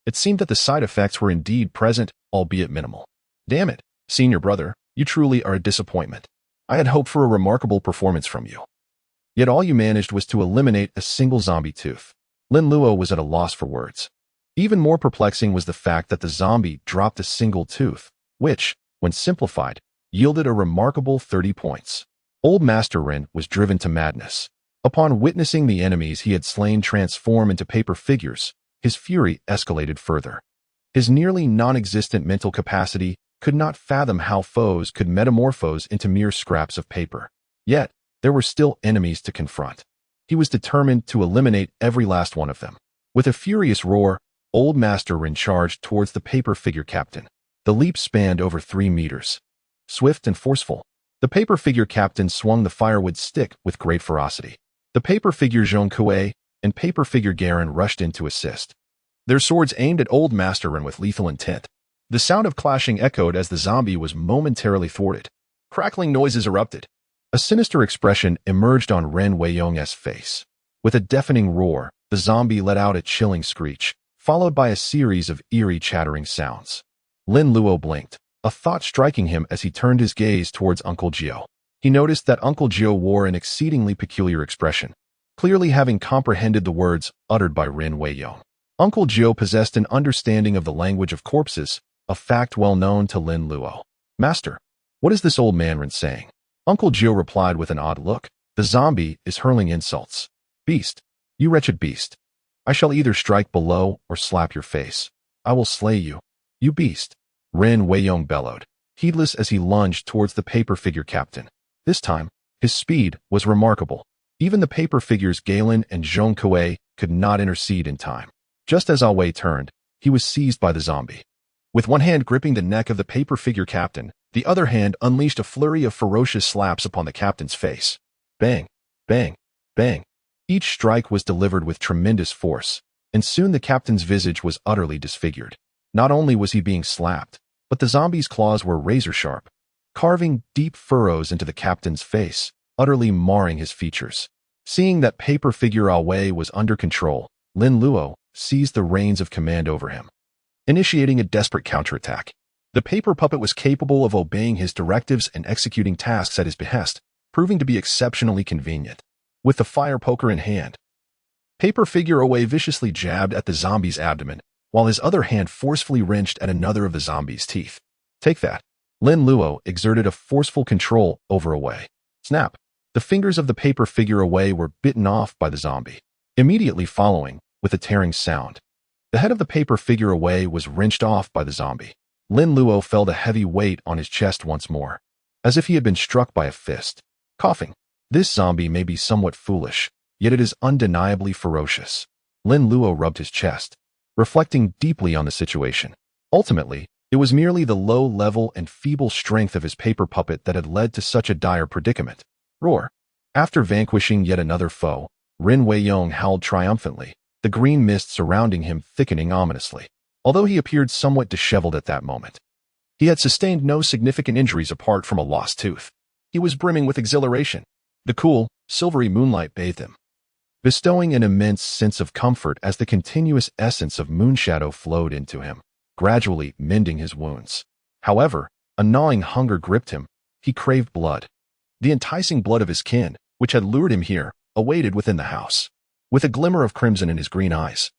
It seemed that the side effects were indeed present, albeit minimal. "Damn it, senior brother, you truly are a disappointment. I had hoped for a remarkable performance from you. Yet all you managed was to eliminate a single zombie tooth." Lin Luo was at a loss for words. Even more perplexing was the fact that the zombie dropped a single tooth, which, when simplified, yielded a remarkable 30 points. Old Master Ren was driven to madness. Upon witnessing the enemies he had slain transform into paper figures, his fury escalated further. His nearly non-existent mental capacity could not fathom how foes could metamorphose into mere scraps of paper. Yet, there were still enemies to confront. He was determined to eliminate every last one of them. With a furious roar, Old Master Ren charged towards the paper figure captain. The leap spanned over 3 meters. Swift and forceful, the paper figure captain swung the firewood stick with great ferocity. The paper figure Zhong Kuei and paper figure Garen rushed in to assist, their swords aimed at Old Master Ren with lethal intent. The sound of clashing echoed as the zombie was momentarily thwarted. Crackling noises erupted. A sinister expression emerged on Ren Weiyong's face. With a deafening roar, the zombie let out a chilling screech, followed by a series of eerie chattering sounds. Lin Luo blinked, a thought striking him as he turned his gaze towards Uncle Jiu. He noticed that Uncle Jiu wore an exceedingly peculiar expression, clearly having comprehended the words uttered by Ren Weiyong. Uncle Jiu possessed an understanding of the language of corpses, a fact well known to Lin Luo. "Master, what is this old man Ren saying?" Uncle Jiu replied with an odd look. "The zombie is hurling insults. Beast, you wretched beast. I shall either strike below or slap your face. I will slay you, you beast." Ren Weiyong bellowed, heedless as he lunged towards the paper figure captain. This time, his speed was remarkable. Even the paper figures Galen and Zhong Kuei could not intercede in time. Just as Wei turned, he was seized by the zombie. With one hand gripping the neck of the paper figure captain, the other hand unleashed a flurry of ferocious slaps upon the captain's face. Bang, bang, bang. Each strike was delivered with tremendous force, and soon the captain's visage was utterly disfigured. Not only was he being slapped, but the zombie's claws were razor-sharp, carving deep furrows into the captain's face, utterly marring his features. Seeing that paper figure Wei was under control, Lin Luo seized the reins of command over him, initiating a desperate counterattack. The paper puppet was capable of obeying his directives and executing tasks at his behest, proving to be exceptionally convenient. With the fire poker in hand, paper figure Wei viciously jabbed at the zombie's abdomen, while his other hand forcefully wrenched at another of the zombie's teeth. "Take that." Lin Luo exerted a forceful control over Wei. Snap! The fingers of the paper figure Wei were bitten off by the zombie. Immediately following, with a tearing sound, the head of the paper figure Wei was wrenched off by the zombie. Lin Luo felt a heavy weight on his chest once more, as if he had been struck by a fist. Coughing. This zombie may be somewhat foolish, yet it is undeniably ferocious. Lin Luo rubbed his chest, reflecting deeply on the situation. Ultimately, it was merely the low level and feeble strength of his paper puppet that had led to such a dire predicament. Roar. After vanquishing yet another foe, Ren Weiyong howled triumphantly, the green mist surrounding him thickening ominously. Although he appeared somewhat disheveled at that moment, he had sustained no significant injuries apart from a lost tooth. He was brimming with exhilaration. The cool, silvery moonlight bathed him, bestowing an immense sense of comfort as the continuous essence of moonshadow flowed into him, gradually mending his wounds. However, a gnawing hunger gripped him. He craved blood. The enticing blood of his kin, which had lured him here, awaited within the house. With a glimmer of crimson in his green eyes,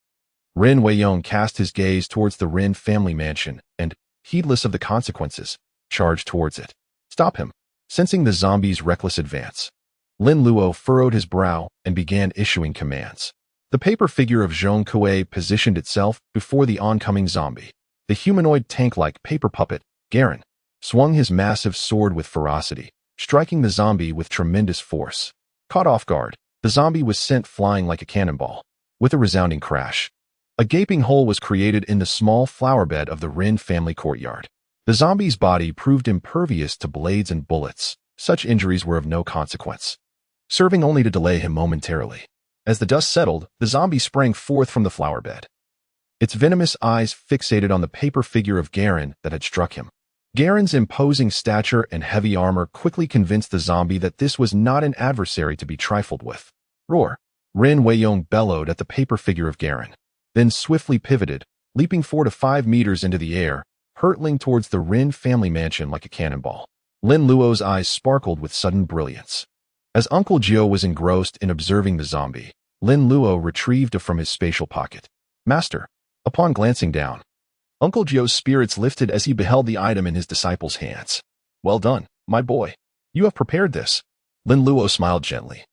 Ren Weiyong cast his gaze towards the Ren family mansion and, heedless of the consequences, charged towards it. Stop him. Sensing the zombie's reckless advance, Lin Luo furrowed his brow and began issuing commands. The paper figure of Zhong Kuei positioned itself before the oncoming zombie. The humanoid tank-like paper puppet, Garen, swung his massive sword with ferocity, striking the zombie with tremendous force. Caught off guard, the zombie was sent flying like a cannonball. With a resounding crash, a gaping hole was created in the small flower bed of the Rin family courtyard. The zombie's body proved impervious to blades and bullets. Such injuries were of no consequence, serving only to delay him momentarily. As the dust settled, the zombie sprang forth from the flower bed, its venomous eyes fixated on the paper figure of Garen that had struck him. Garen's imposing stature and heavy armor quickly convinced the zombie that this was not an adversary to be trifled with. Roar! Rin Weiyong bellowed at the paper figure of Garen, then swiftly pivoted, leaping 4 to 5 meters into the air, hurtling towards the Rin family mansion like a cannonball. Lin Luo's eyes sparkled with sudden brilliance. As Uncle Jiu was engrossed in observing the zombie, Lin Luo retrieved it from his spatial pocket. Master. Upon glancing down, Uncle Jiu's spirits lifted as he beheld the item in his disciple's hands. Well done, my boy. You have prepared this. Lin Luo smiled gently,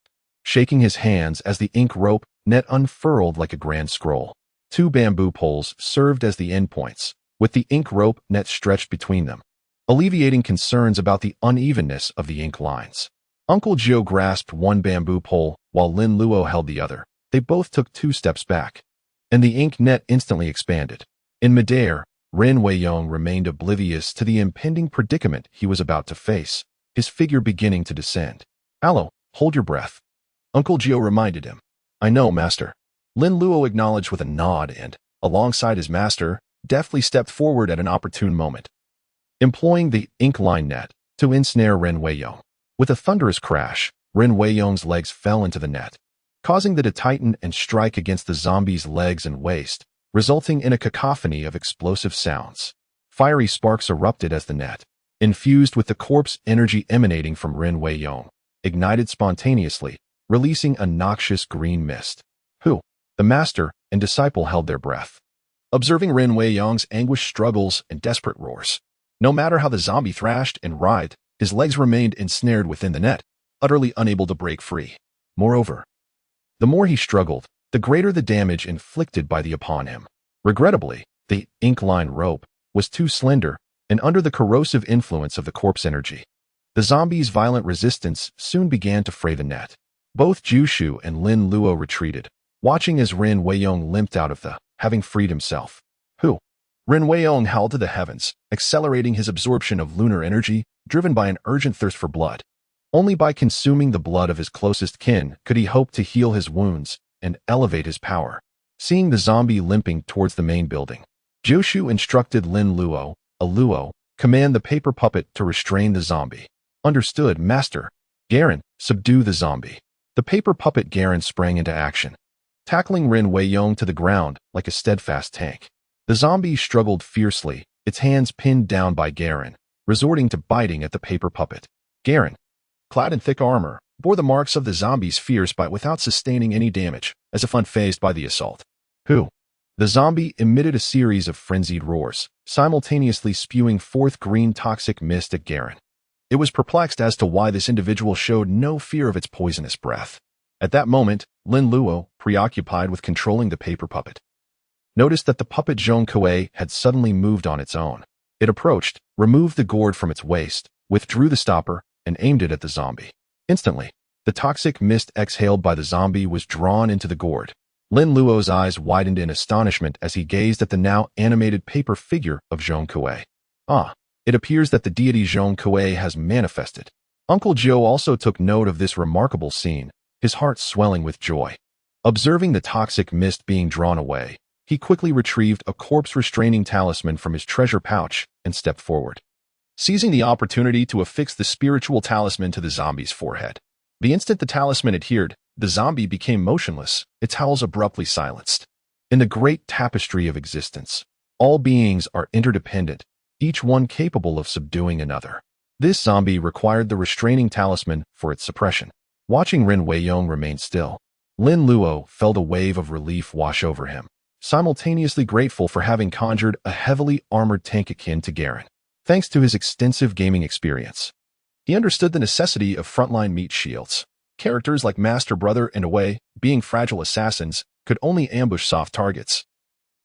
shaking his hands as the ink rope net unfurled like a grand scroll. 2 bamboo poles served as the endpoints, with the ink rope net stretched between them, alleviating concerns about the unevenness of the ink lines. Uncle Jiu grasped one bamboo pole while Lin Luo held the other. They both took 2 steps back, and the ink net instantly expanded. In midair, Rin Weiyong remained oblivious to the impending predicament he was about to face, his figure beginning to descend. Alo, hold your breath, Uncle Jiu reminded him. I know, Master. Lin Luo acknowledged with a nod and, alongside his master, deftly stepped forward at an opportune moment, employing the ink line net to ensnare Rin Weiyong. With a thunderous crash, Rin Weiyong's legs fell into the net, causing it to tighten and strike against the zombie's legs and waist, resulting in a cacophony of explosive sounds. Fiery sparks erupted as the net, infused with the corpse energy emanating from Rin Weiyong, ignited spontaneously, releasing a noxious green mist. The master and disciple held their breath, observing Rin Weiyong's anguished struggles and desperate roars. No matter how the zombie thrashed and writhed, his legs remained ensnared within the net, utterly unable to break free. Moreover, the more he struggled, the greater the damage inflicted by the upon him. Regrettably, the ink-line rope was too slender and under the corrosive influence of the corpse energy. The zombie's violent resistance soon began to fray the net. Both Jushu and Lin Luo retreated, watching as Rin Weiyong limped out of the, having freed himself. Rin Weiyong howled to the heavens, accelerating his absorption of lunar energy, driven by an urgent thirst for blood. Only by consuming the blood of his closest kin could he hope to heal his wounds and elevate his power. Seeing the zombie limping towards the main building, Jushu instructed Lin Luo, command the paper puppet to restrain the zombie. Understood, Master. Garen, subdue the zombie. The paper puppet Garen sprang into action, tackling Rin Weiyong to the ground like a steadfast tank. The zombie struggled fiercely, its hands pinned down by Garen, resorting to biting at the paper puppet. Garen, clad in thick armor, bore the marks of the zombie's fierce bite without sustaining any damage, as if unfazed by the assault. The zombie emitted a series of frenzied roars, simultaneously spewing forth green toxic mist at Garen. It was perplexed as to why this individual showed no fear of its poisonous breath. At that moment, Lin Luo, preoccupied with controlling the paper puppet, noticed that the puppet Zhong Kuei had suddenly moved on its own. It approached, removed the gourd from its waist, withdrew the stopper, and aimed it at the zombie. Instantly, the toxic mist exhaled by the zombie was drawn into the gourd. Lin Luo's eyes widened in astonishment as he gazed at the now animated paper figure of Zhong Kuei. It appears that the deity Zhong Kuei has manifested. Uncle Jiu also took note of this remarkable scene, his heart swelling with joy. Observing the toxic mist being drawn away, he quickly retrieved a corpse-restraining talisman from his treasure pouch and stepped forward, seizing the opportunity to affix the spiritual talisman to the zombie's forehead. The instant the talisman adhered, the zombie became motionless, its howls abruptly silenced. In the great tapestry of existence, all beings are interdependent, each one capable of subduing another. This zombie required the restraining talisman for its suppression. Watching Rin Weiyong remain still, Lin Luo felt a wave of relief wash over him, simultaneously grateful for having conjured a heavily armored tank akin to Garen. Thanks to his extensive gaming experience, he understood the necessity of frontline meat shields. Characters like Master Brother and Away, being fragile assassins, could only ambush soft targets,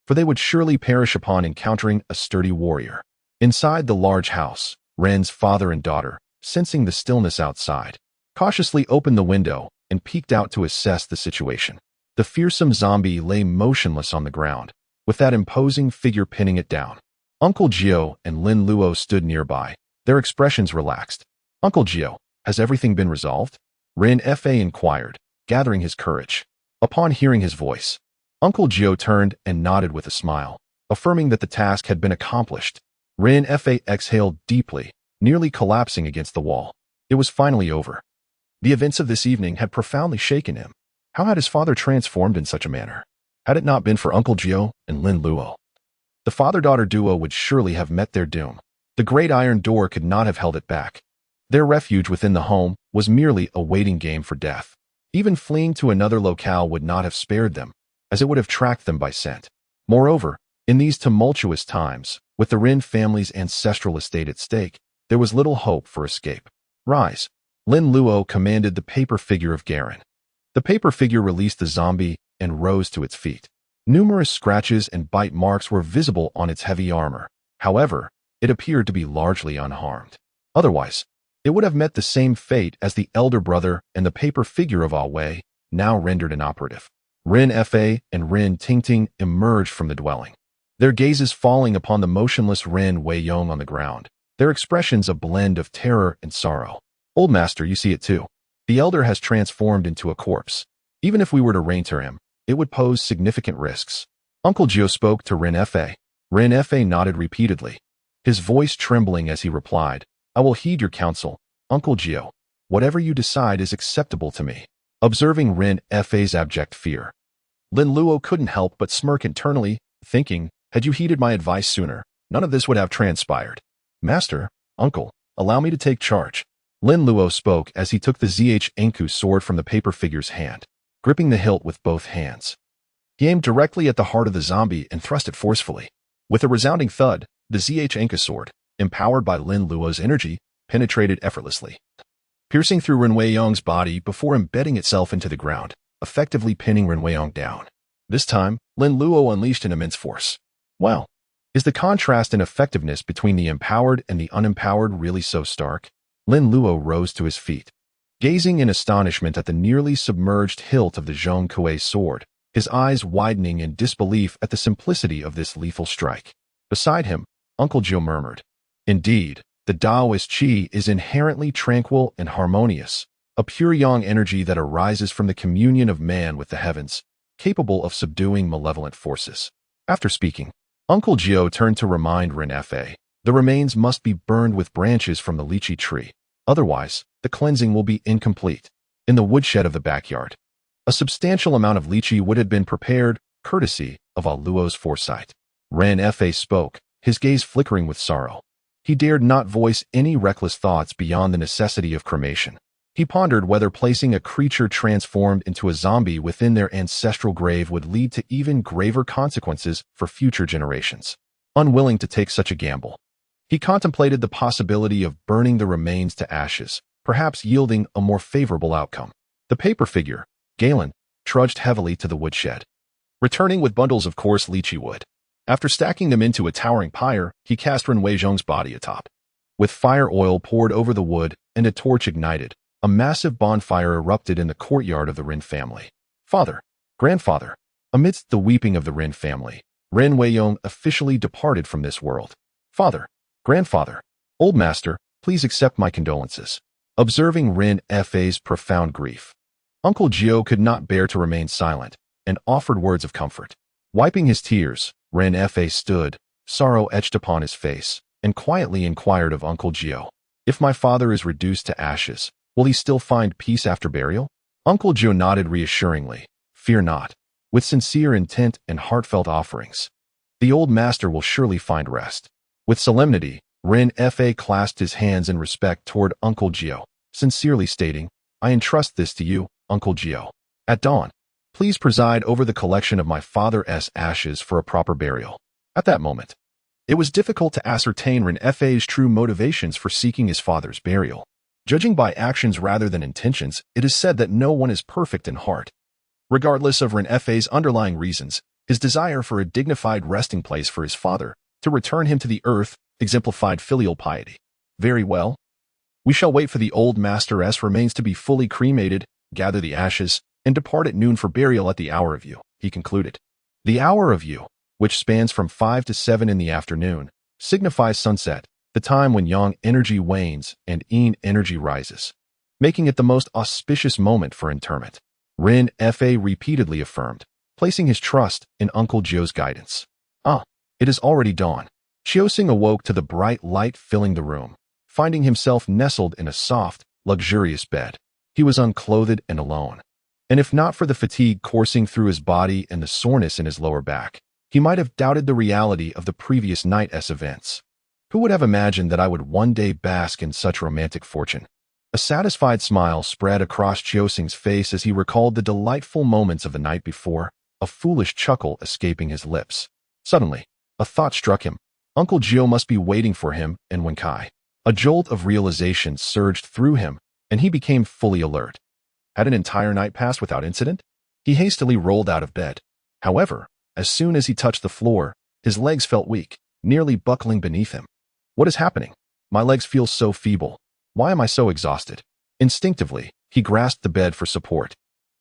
for they would surely perish upon encountering a sturdy warrior. Inside the large house, Ren's father and daughter, sensing the stillness outside, cautiously opened the window and peeked out to assess the situation. The fearsome zombie lay motionless on the ground, with that imposing figure pinning it down. Uncle Jiu and Lin Luo stood nearby, their expressions relaxed. "Uncle Jiu, has everything been resolved?" Ren Fa inquired, gathering his courage. Upon hearing his voice, Uncle Jiu turned and nodded with a smile, affirming that the task had been accomplished. Ren Fa exhaled deeply, nearly collapsing against the wall. It was finally over. The events of this evening had profoundly shaken him. How had his father transformed in such a manner? Had it not been for Uncle Jiu and Lin Luo, the father-daughter duo would surely have met their doom. The great iron door could not have held it back. Their refuge within the home was merely a waiting game for death. Even fleeing to another locale would not have spared them, as it would have tracked them by scent. Moreover, in these tumultuous times, with the Rin family's ancestral estate at stake, there was little hope for escape. "Rise." Lin Luo commanded the paper figure of Garen. The paper figure released the zombie and rose to its feet. Numerous scratches and bite marks were visible on its heavy armor. However, it appeared to be largely unharmed. Otherwise, it would have met the same fate as the elder brother and the paper figure of Wei, now rendered inoperative. Rin Fa and Rin Tingting emerged from the dwelling, their gazes falling upon the motionless Rin Weiyong on the ground, their expressions a blend of terror and sorrow. "Old Master, you see it too. The elder has transformed into a corpse. Even if we were to re-enter him, it would pose significant risks." Uncle Jiu spoke to Rin Fa. Rin Fa nodded repeatedly, his voice trembling as he replied, "I will heed your counsel, Uncle Jiu. Whatever you decide is acceptable to me." Observing Rin Fa's abject fear, Lin Luo couldn't help but smirk internally, thinking, had you heeded my advice sooner, none of this would have transpired. "Master, Uncle, allow me to take charge." Lin Luo spoke as he took the Zh sword from the paper figure's hand, gripping the hilt with both hands. He aimed directly at the heart of the zombie and thrust it forcefully. With a resounding thud, the Zh sword, empowered by Lin Luo's energy, penetrated effortlessly, piercing through Ren Weiyong's body before embedding itself into the ground, effectively pinning Ren Weiyong down. This time, Lin Luo unleashed an immense force. Wow, is the contrast in effectiveness between the empowered and the unempowered really so stark? Lin Luo rose to his feet, gazing in astonishment at the nearly submerged hilt of the Zhong Kuei sword, his eyes widening in disbelief at the simplicity of this lethal strike. Beside him, Uncle Jiu murmured, "Indeed, the Taoist Qi is inherently tranquil and harmonious, a pure yang energy that arises from the communion of man with the heavens, capable of subduing malevolent forces." After speaking, Uncle Jiu turned to remind Rin Fa, the remains must be burned with branches from the lychee tree. Otherwise, the cleansing will be incomplete. In the woodshed of the backyard, a substantial amount of lychee would have been prepared, courtesy of Luo's foresight. Ren Fa spoke, his gaze flickering with sorrow. He dared not voice any reckless thoughts beyond the necessity of cremation. He pondered whether placing a creature transformed into a zombie within their ancestral grave would lead to even graver consequences for future generations. Unwilling to take such a gamble, he contemplated the possibility of burning the remains to ashes, perhaps yielding a more favorable outcome. The paper figure, Galen, trudged heavily to the woodshed, returning with bundles of coarse lychee wood. After stacking them into a towering pyre, he cast Ren Weizhong's body atop. With fire oil poured over the wood and a torch ignited, a massive bonfire erupted in the courtyard of the Rin family. "Father, grandfather." Amidst the weeping of the Rin family, Ren Weiyong officially departed from this world. "Father, grandfather, old master, please accept my condolences." Observing Rin Fa's profound grief, Uncle Jiu could not bear to remain silent and offered words of comfort. Wiping his tears, Ren Fa stood, sorrow etched upon his face, and quietly inquired of Uncle Jiu, "If my father is reduced to ashes, will he still find peace after burial?" Uncle Jiu nodded reassuringly, "Fear not. With sincere intent and heartfelt offerings, the old master will surely find rest." With solemnity, Ren Fa clasped his hands in respect toward Uncle Jiu, sincerely stating, "I entrust this to you, Uncle Jiu. At dawn, please preside over the collection of my father's ashes for a proper burial." At that moment, it was difficult to ascertain Ren Fa's true motivations for seeking his father's burial. Judging by actions rather than intentions, it is said that no one is perfect in heart. Regardless of Ren Fa's underlying reasons, his desire for a dignified resting place for his father, to return him to the earth, exemplified filial piety. Very well. We shall wait for the old Master's remains to be fully cremated, gather the ashes, and depart at noon for burial at the hour of Jiu, he concluded. The hour of Jiu, which spans from 5 to 7 in the afternoon, signifies sunset, the time when yang energy wanes and yin energy rises, making it the most auspicious moment for interment. Ren Fa repeatedly affirmed, placing his trust in Uncle Jiu's guidance. It is already dawn. Qiuxing awoke to the bright light filling the room, finding himself nestled in a soft, luxurious bed. He was unclothed and alone. And if not for the fatigue coursing through his body and the soreness in his lower back, he might have doubted the reality of the previous night's events. Who would have imagined that I would one day bask in such romantic fortune? A satisfied smile spread across Qiuxing's face as he recalled the delightful moments of the night before, a foolish chuckle escaping his lips. Suddenly, a thought struck him. Uncle Jiu must be waiting for him and Wenkai. A jolt of realization surged through him, and he became fully alert. Had an entire night passed without incident? He hastily rolled out of bed. However, as soon as he touched the floor, his legs felt weak, nearly buckling beneath him. What is happening? My legs feel so feeble. Why am I so exhausted? Instinctively, he grasped the bed for support.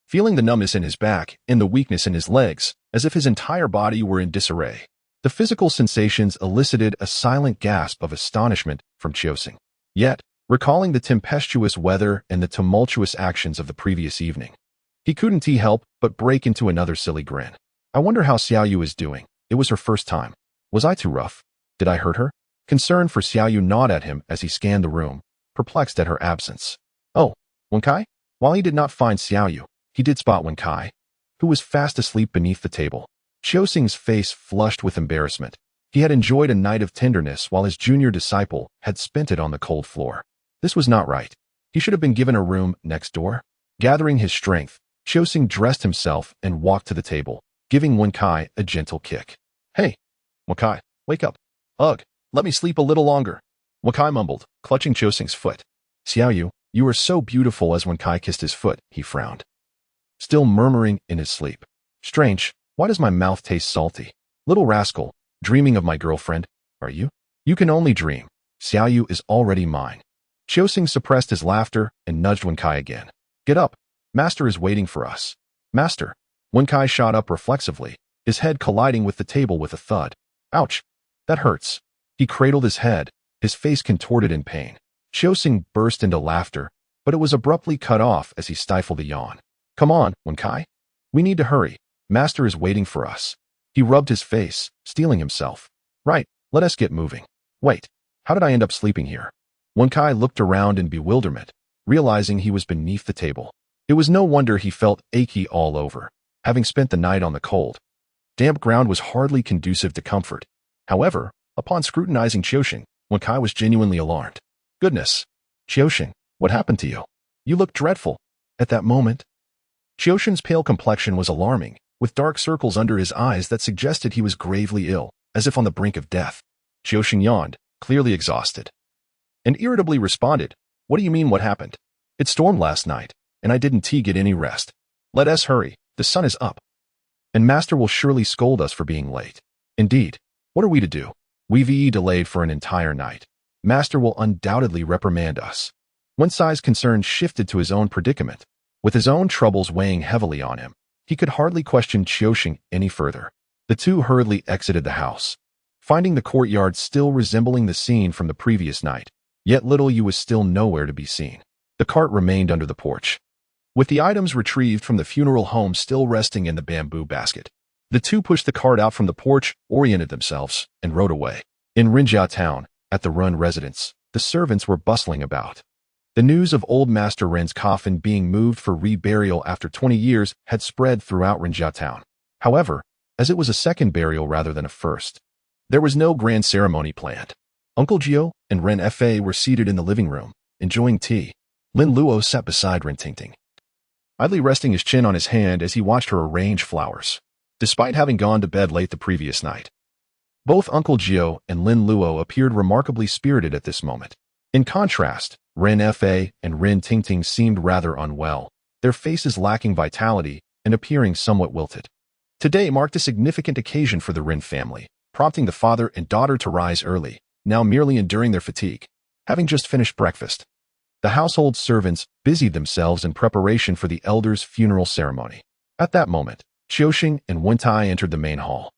Feeling the numbness in his back and the weakness in his legs, as if his entire body were in disarray. The physical sensations elicited a silent gasp of astonishment from Qiuxing. Yet, recalling the tempestuous weather and the tumultuous actions of the previous evening, he couldn't help but break into another silly grin. I wonder how Xiaoyu is doing. It was her first time. Was I too rough? Did I hurt her? Concern for Xiaoyu gnawed at him as he scanned the room, perplexed at her absence. Oh, Wenkai? While he did not find Xiaoyu, he did spot Wenkai, who was fast asleep beneath the table. Qiuxing's face flushed with embarrassment. He had enjoyed a night of tenderness while his junior disciple had spent it on the cold floor. This was not right. He should have been given a room next door. Gathering his strength, Qiuxing dressed himself and walked to the table, giving Wenkai a gentle kick. Hey, Wenkai, wake up. Ugh, let me sleep a little longer. Wenkai mumbled, clutching Qiuxing's foot. Xiaoyu, you are so beautiful. As Wenkai kissed his foot, he frowned, still murmuring in his sleep. Strange, why does my mouth taste salty? Little rascal, dreaming of my girlfriend, are you? You can only dream. Xiaoyu is already mine. Qiuxing suppressed his laughter and nudged Wenkai again. Get up. Master is waiting for us. Master. Wenkai shot up reflexively, his head colliding with the table with a thud. Ouch. That hurts. He cradled his head, his face contorted in pain. Qiuxing burst into laughter, but it was abruptly cut off as he stifled a yawn. Come on, Wenkai. We need to hurry. Master is waiting for us. He rubbed his face, steeling himself. Right, let us get moving. Wait, how did I end up sleeping here? Wenkai looked around in bewilderment, realizing he was beneath the table. It was no wonder he felt achy all over, having spent the night on the cold. Damp ground was hardly conducive to comfort. However, upon scrutinizing Qiuxing, Wenkai was genuinely alarmed. Goodness. Qiuxing, what happened to you? You look dreadful. At that moment, Qiuxing's pale complexion was alarming, with dark circles under his eyes that suggested he was gravely ill, as if on the brink of death. Qiuxing yawned, clearly exhausted, and irritably responded, What do you mean what happened? It stormed last night, and I didn't get any rest. Let us hurry, the sun is up. And Master will surely scold us for being late. Indeed, what are we to do? We've delayed for an entire night. Master will undoubtedly reprimand us. Wenkai's concern shifted to his own predicament. With his own troubles weighing heavily on him, he could hardly question Qiuxing any further. The two hurriedly exited the house, finding the courtyard still resembling the scene from the previous night, yet little Yu was still nowhere to be seen. The cart remained under the porch, with the items retrieved from the funeral home still resting in the bamboo basket. The two pushed the cart out from the porch, oriented themselves, and rode away. In Rinjia town, at the Run residence, the servants were bustling about. The news of old Master Ren's coffin being moved for reburial after 20 years had spread throughout Rinjia town. However, as it was a second burial rather than a first, there was no grand ceremony planned. Uncle Jiu and Ren Fa were seated in the living room, enjoying tea. Lin Luo sat beside Ren Tingting, idly resting his chin on his hand as he watched her arrange flowers. Despite having gone to bed late the previous night, both Uncle Jiu and Lin Luo appeared remarkably spirited at this moment. In contrast, Ren Fa and Ren Tingting seemed rather unwell, their faces lacking vitality and appearing somewhat wilted. Today marked a significant occasion for the Ren family, prompting the father and daughter to rise early, now merely enduring their fatigue. Having just finished breakfast, the household servants busied themselves in preparation for the elder's funeral ceremony. At that moment, Qiuxing and Wentai entered the main hall,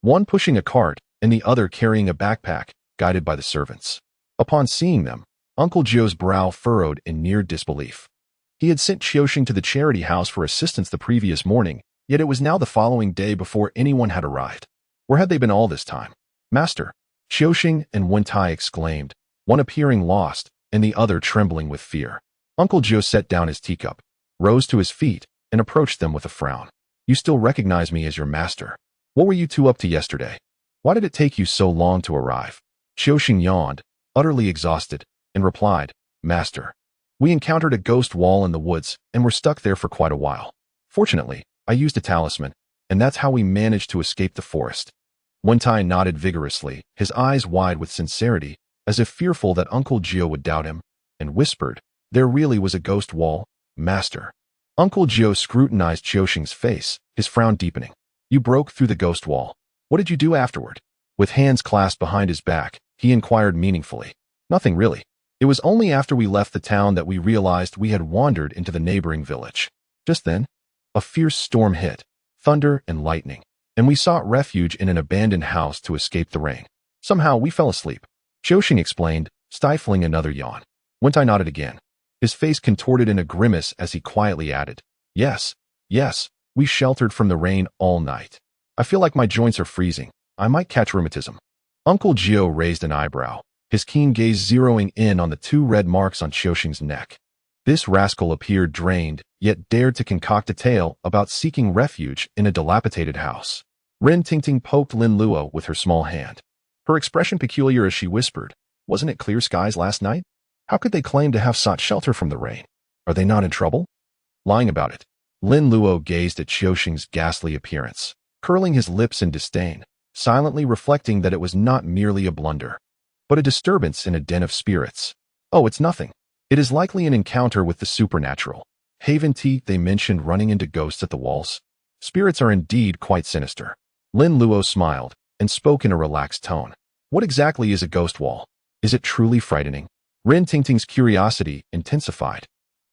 one pushing a cart and the other carrying a backpack, guided by the servants. Upon seeing them, Uncle Jiu's brow furrowed in near disbelief. He had sent Qiuxing to the charity house for assistance the previous morning, yet it was now the following day before anyone had arrived. Where had they been all this time? Master, Qiuxing and Wentai exclaimed, one appearing lost and the other trembling with fear. Uncle Jiu set down his teacup, rose to his feet, and approached them with a frown. You still recognize me as your master. What were you two up to yesterday? Why did it take you so long to arrive? Qiuxing yawned, utterly exhausted, and replied, Master, we encountered a ghost wall in the woods and were stuck there for quite a while. Fortunately, I used a talisman, and that's how we managed to escape the forest. Wentai nodded vigorously, his eyes wide with sincerity, as if fearful that Uncle Jiu would doubt him, and whispered, There really was a ghost wall, Master. Uncle Jiu scrutinized Qiuxing's face, his frown deepening. You broke through the ghost wall. What did you do afterward? With hands clasped behind his back, he inquired meaningfully. Nothing really. It was only after we left the town that we realized we had wandered into the neighboring village. Just then, a fierce storm hit, thunder and lightning, and we sought refuge in an abandoned house to escape the rain. Somehow we fell asleep. Qiuxing explained, stifling another yawn. Wentai nodded again, his face contorted in a grimace as he quietly added, Yes, we sheltered from the rain all night. I feel like my joints are freezing. I might catch rheumatism. Uncle Jiu raised an eyebrow, his keen gaze zeroing in on the two red marks on Qiuxing's neck. This rascal appeared drained, yet dared to concoct a tale about seeking refuge in a dilapidated house. Ren Tingting poked Lin Luo with her small hand, her expression peculiar as she whispered, Wasn't it clear skies last night? How could they claim to have sought shelter from the rain? Are they not in trouble? Lying about it. Lin Luo gazed at Qiuxing's ghastly appearance, curling his lips in disdain, silently reflecting that it was not merely a blunder, but a disturbance in a den of spirits. Oh, it's nothing. It is likely an encounter with the supernatural. Haven't they mentioned running into ghosts at the walls? Spirits are indeed quite sinister. Lin Luo smiled and spoke in a relaxed tone. What exactly is a ghost wall? Is it truly frightening? Ren Tingting's curiosity intensified,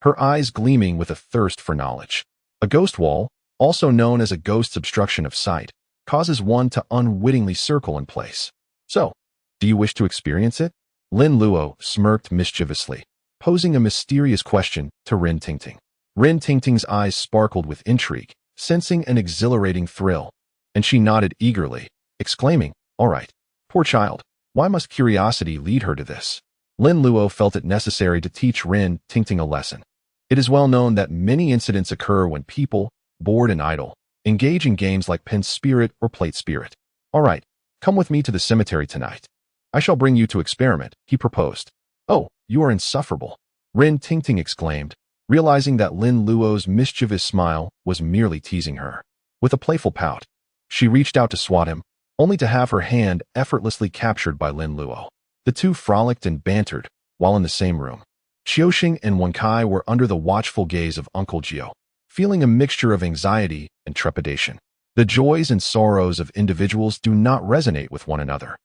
her eyes gleaming with a thirst for knowledge. A ghost wall, also known as a ghost's obstruction of sight, causes one to unwittingly circle in place. So, do you wish to experience it? Lin Luo smirked mischievously, posing a mysterious question to Ren Tingting. Ren Tingting's eyes sparkled with intrigue, sensing an exhilarating thrill, and she nodded eagerly, exclaiming, All right, poor child, why must curiosity lead her to this? Lin Luo felt it necessary to teach Ren Tingting a lesson. It is well known that many incidents occur when people, bored and idle, engage in games like pin spirit or plate spirit. All right, come with me to the cemetery tonight. I shall bring you to experiment, he proposed. Oh, you are insufferable, Ren Tingting exclaimed, realizing that Lin Luo's mischievous smile was merely teasing her. With a playful pout, she reached out to swat him, only to have her hand effortlessly captured by Lin Luo. The two frolicked and bantered while in the same room. Qiuxing and Wenkai were under the watchful gaze of Uncle Jiu, feeling a mixture of anxiety and trepidation. The joys and sorrows of individuals do not resonate with one another.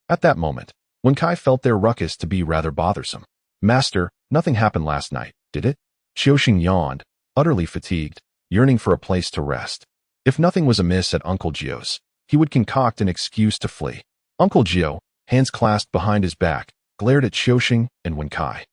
At that moment, Wenkai felt their ruckus to be rather bothersome. Master, nothing happened last night, did it? Qiuxing yawned, utterly fatigued, yearning for a place to rest. If nothing was amiss at Uncle Jiu's, he would concoct an excuse to flee. Uncle Jiu, hands clasped behind his back, glared at Qiuxing and Wenkai,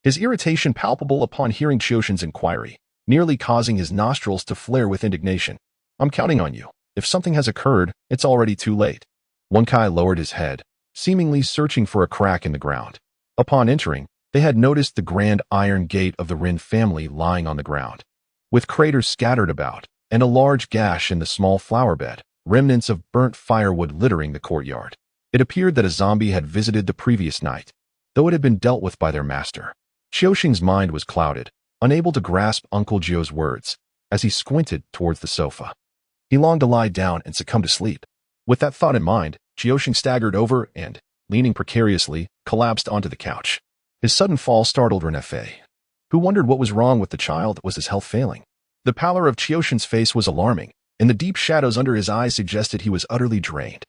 his irritation palpable upon hearing Qiuxing's inquiry, nearly causing his nostrils to flare with indignation. I'm counting on you. If something has occurred, it's already too late. Wenkai lowered his head, seemingly searching for a crack in the ground. Upon entering, they had noticed the grand iron gate of the Ren family lying on the ground, with craters scattered about, and a large gash in the small flower bed, remnants of burnt firewood littering the courtyard. It appeared that a zombie had visited the previous night, though it had been dealt with by their master. Qiuxing's mind was clouded, unable to grasp Uncle Jiu's words, as he squinted towards the sofa. He longed to lie down and succumb to sleep. With that thought in mind, Qiuxing staggered over and, leaning precariously, collapsed onto the couch. His sudden fall startled Ren Fa, who wondered what was wrong with the child. Was his health failing? The pallor of Qiuxian's face was alarming, and the deep shadows under his eyes suggested he was utterly drained.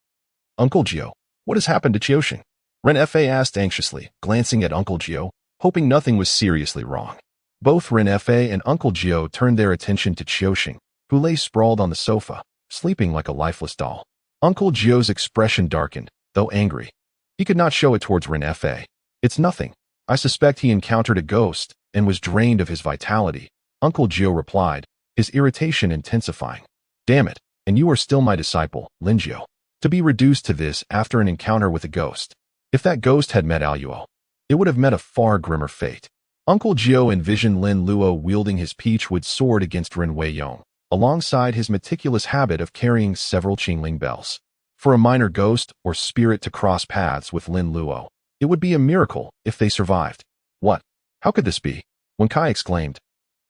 Uncle Jiu, what has happened to Qiuxian? Ren Fa asked anxiously, glancing at Uncle Jiu, hoping nothing was seriously wrong. Both Ren Fa and Uncle Jiu turned their attention to Qiuxian, who lay sprawled on the sofa, sleeping like a lifeless doll. Uncle Jiu's expression darkened, though angry. He could not show it towards Ren Fa. It's nothing. I suspect he encountered a ghost and was drained of his vitality, Uncle Jiu replied, his irritation intensifying. Damn it, and you are still my disciple, Lin Luo. To be reduced to this after an encounter with a ghost. If that ghost had met Luo, it would have met a far grimmer fate. Uncle Jiu envisioned Lin Luo wielding his peachwood sword against Ren Weiyong, alongside his meticulous habit of carrying several Qingling bells. For a minor ghost or spirit to cross paths with Lin Luo, it would be a miracle if they survived. What? How could this be? Wen Kai exclaimed,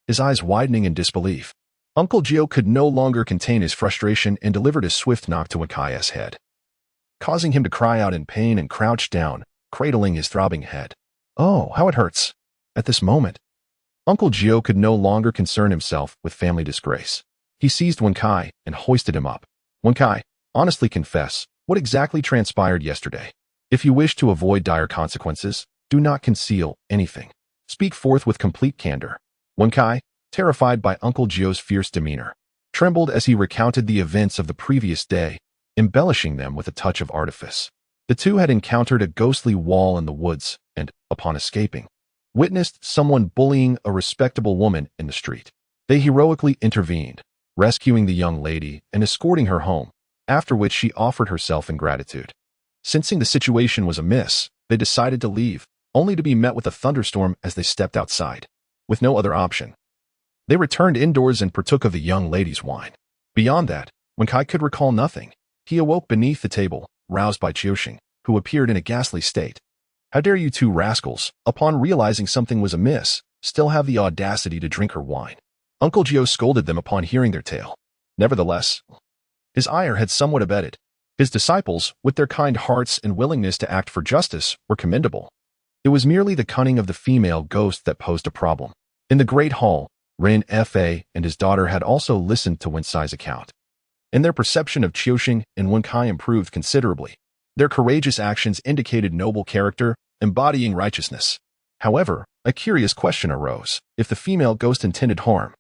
his eyes widening in disbelief. Uncle Jiu could no longer contain his frustration and delivered a swift knock to Wen Kai's head, causing him to cry out in pain and crouch down, cradling his throbbing head. Oh, how it hurts. At this moment, Uncle Jiu could no longer concern himself with family disgrace. He seized Wen Kai and hoisted him up. Wen Kai, honestly confess, what exactly transpired yesterday? If you wish to avoid dire consequences, do not conceal anything. Speak forth with complete candor. Wen Kai, terrified by Uncle Jiu's fierce demeanor, trembled as he recounted the events of the previous day, embellishing them with a touch of artifice. The two had encountered a ghostly wall in the woods and, upon escaping, witnessed someone bullying a respectable woman in the street. They heroically intervened, rescuing the young lady and escorting her home, after which she offered herself in gratitude. Sensing the situation was amiss, they decided to leave, only to be met with a thunderstorm as they stepped outside. With no other option, they returned indoors and partook of the young lady's wine. Beyond that, Wen Kai could recall nothing. He awoke beneath the table, roused by Qiuxian, who appeared in a ghastly state. How dare you two rascals, upon realizing something was amiss, still have the audacity to drink her wine? Uncle Jiu scolded them upon hearing their tale. Nevertheless, his ire had somewhat abated. His disciples, with their kind hearts and willingness to act for justice, were commendable. It was merely the cunning of the female ghost that posed a problem. In the great hall, Ren Fa and his daughter had also listened to Wen Sai's account, and their perception of Qiuxian and Wen Kai improved considerably. Their courageous actions indicated noble character, embodying righteousness. However, a curious question arose. If the female ghost intended harm,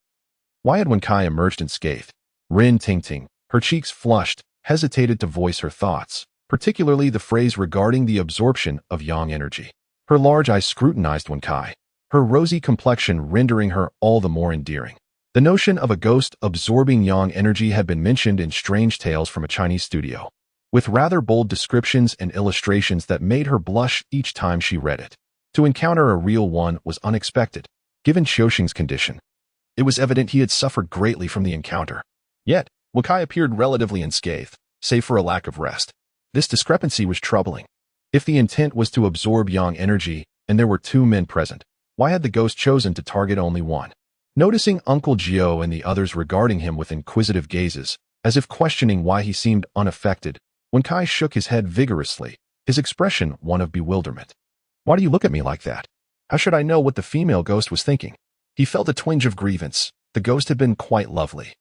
why had Wen Kai emerged unscathed? Rin Tingting, her cheeks flushed, hesitated to voice her thoughts, particularly the phrase regarding the absorption of yang energy. Her large eyes scrutinized Wen Kai, her rosy complexion rendering her all the more endearing. The notion of a ghost absorbing yang energy had been mentioned in strange tales from a Chinese studio, with rather bold descriptions and illustrations that made her blush each time she read it. To encounter a real one was unexpected. Given Qiuxian's condition, it was evident he had suffered greatly from the encounter. Yet, Wen Kai appeared relatively unscathed, save for a lack of rest. This discrepancy was troubling. If the intent was to absorb yang energy, and there were two men present, why had the ghost chosen to target only one? Noticing Uncle Jiu and the others regarding him with inquisitive gazes, as if questioning why he seemed unaffected, Wen Kai shook his head vigorously, his expression one of bewilderment. Why do you look at me like that? How should I know what the female ghost was thinking? He felt a twinge of grievance. The ghost had been quite lovely.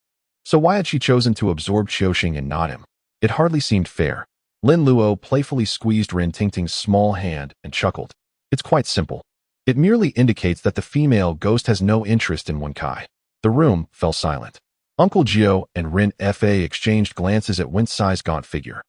So why had she chosen to absorb Qiuxian and not him? It hardly seemed fair. Lin Luo playfully squeezed Rin Tingting's small hand and chuckled. It's quite simple. It merely indicates that the female ghost has no interest in Wen Kai. The room fell silent. Uncle Jiu and Rin Fa exchanged glances at Wen Sai's gaunt figure,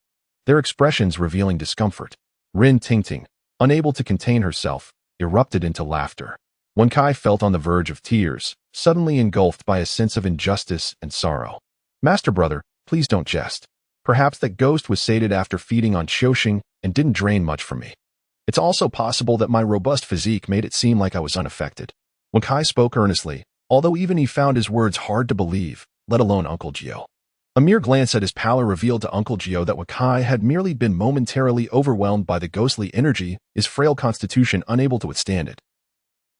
their expressions revealing discomfort. Rin Tingting, unable to contain herself, erupted into laughter. Wen Kai felt on the verge of tears, suddenly engulfed by a sense of injustice and sorrow. Master brother, please don't jest. Perhaps that ghost was sated after feeding on Qiuxian and didn't drain much from me. It's also possible that my robust physique made it seem like I was unaffected. Wen Kai spoke earnestly, although even he found his words hard to believe, let alone Uncle Jiu. A mere glance at his pallor revealed to Uncle Jiu that Wen Kai had merely been momentarily overwhelmed by the ghostly energy, his frail constitution unable to withstand it.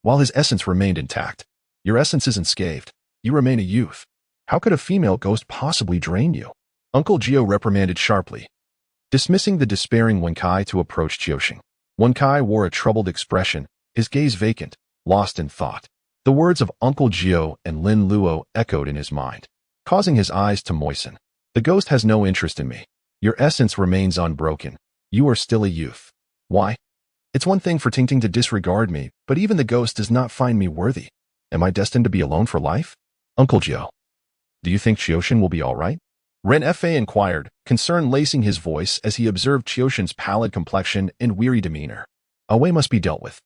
While his essence remained intact. Your essence isn't scathed. You remain a youth. How could a female ghost possibly drain you? Uncle Jiu reprimanded sharply, dismissing the despairing Wen Kai to approach Qiuxian. Wen Kai wore a troubled expression, his gaze vacant, lost in thought. The words of Uncle Jiu and Lin Luo echoed in his mind, causing his eyes to moisten. The ghost has no interest in me. Your essence remains unbroken. You are still a youth. Why? It's one thing for Tingting to disregard me, but even the ghost does not find me worthy. Am I destined to be alone for life? Uncle Jiu, do you think Qiushin will be all right? Ren Fa inquired, concern lacing his voice as he observed Qiushin's pallid complexion and weary demeanor. Away must be dealt with.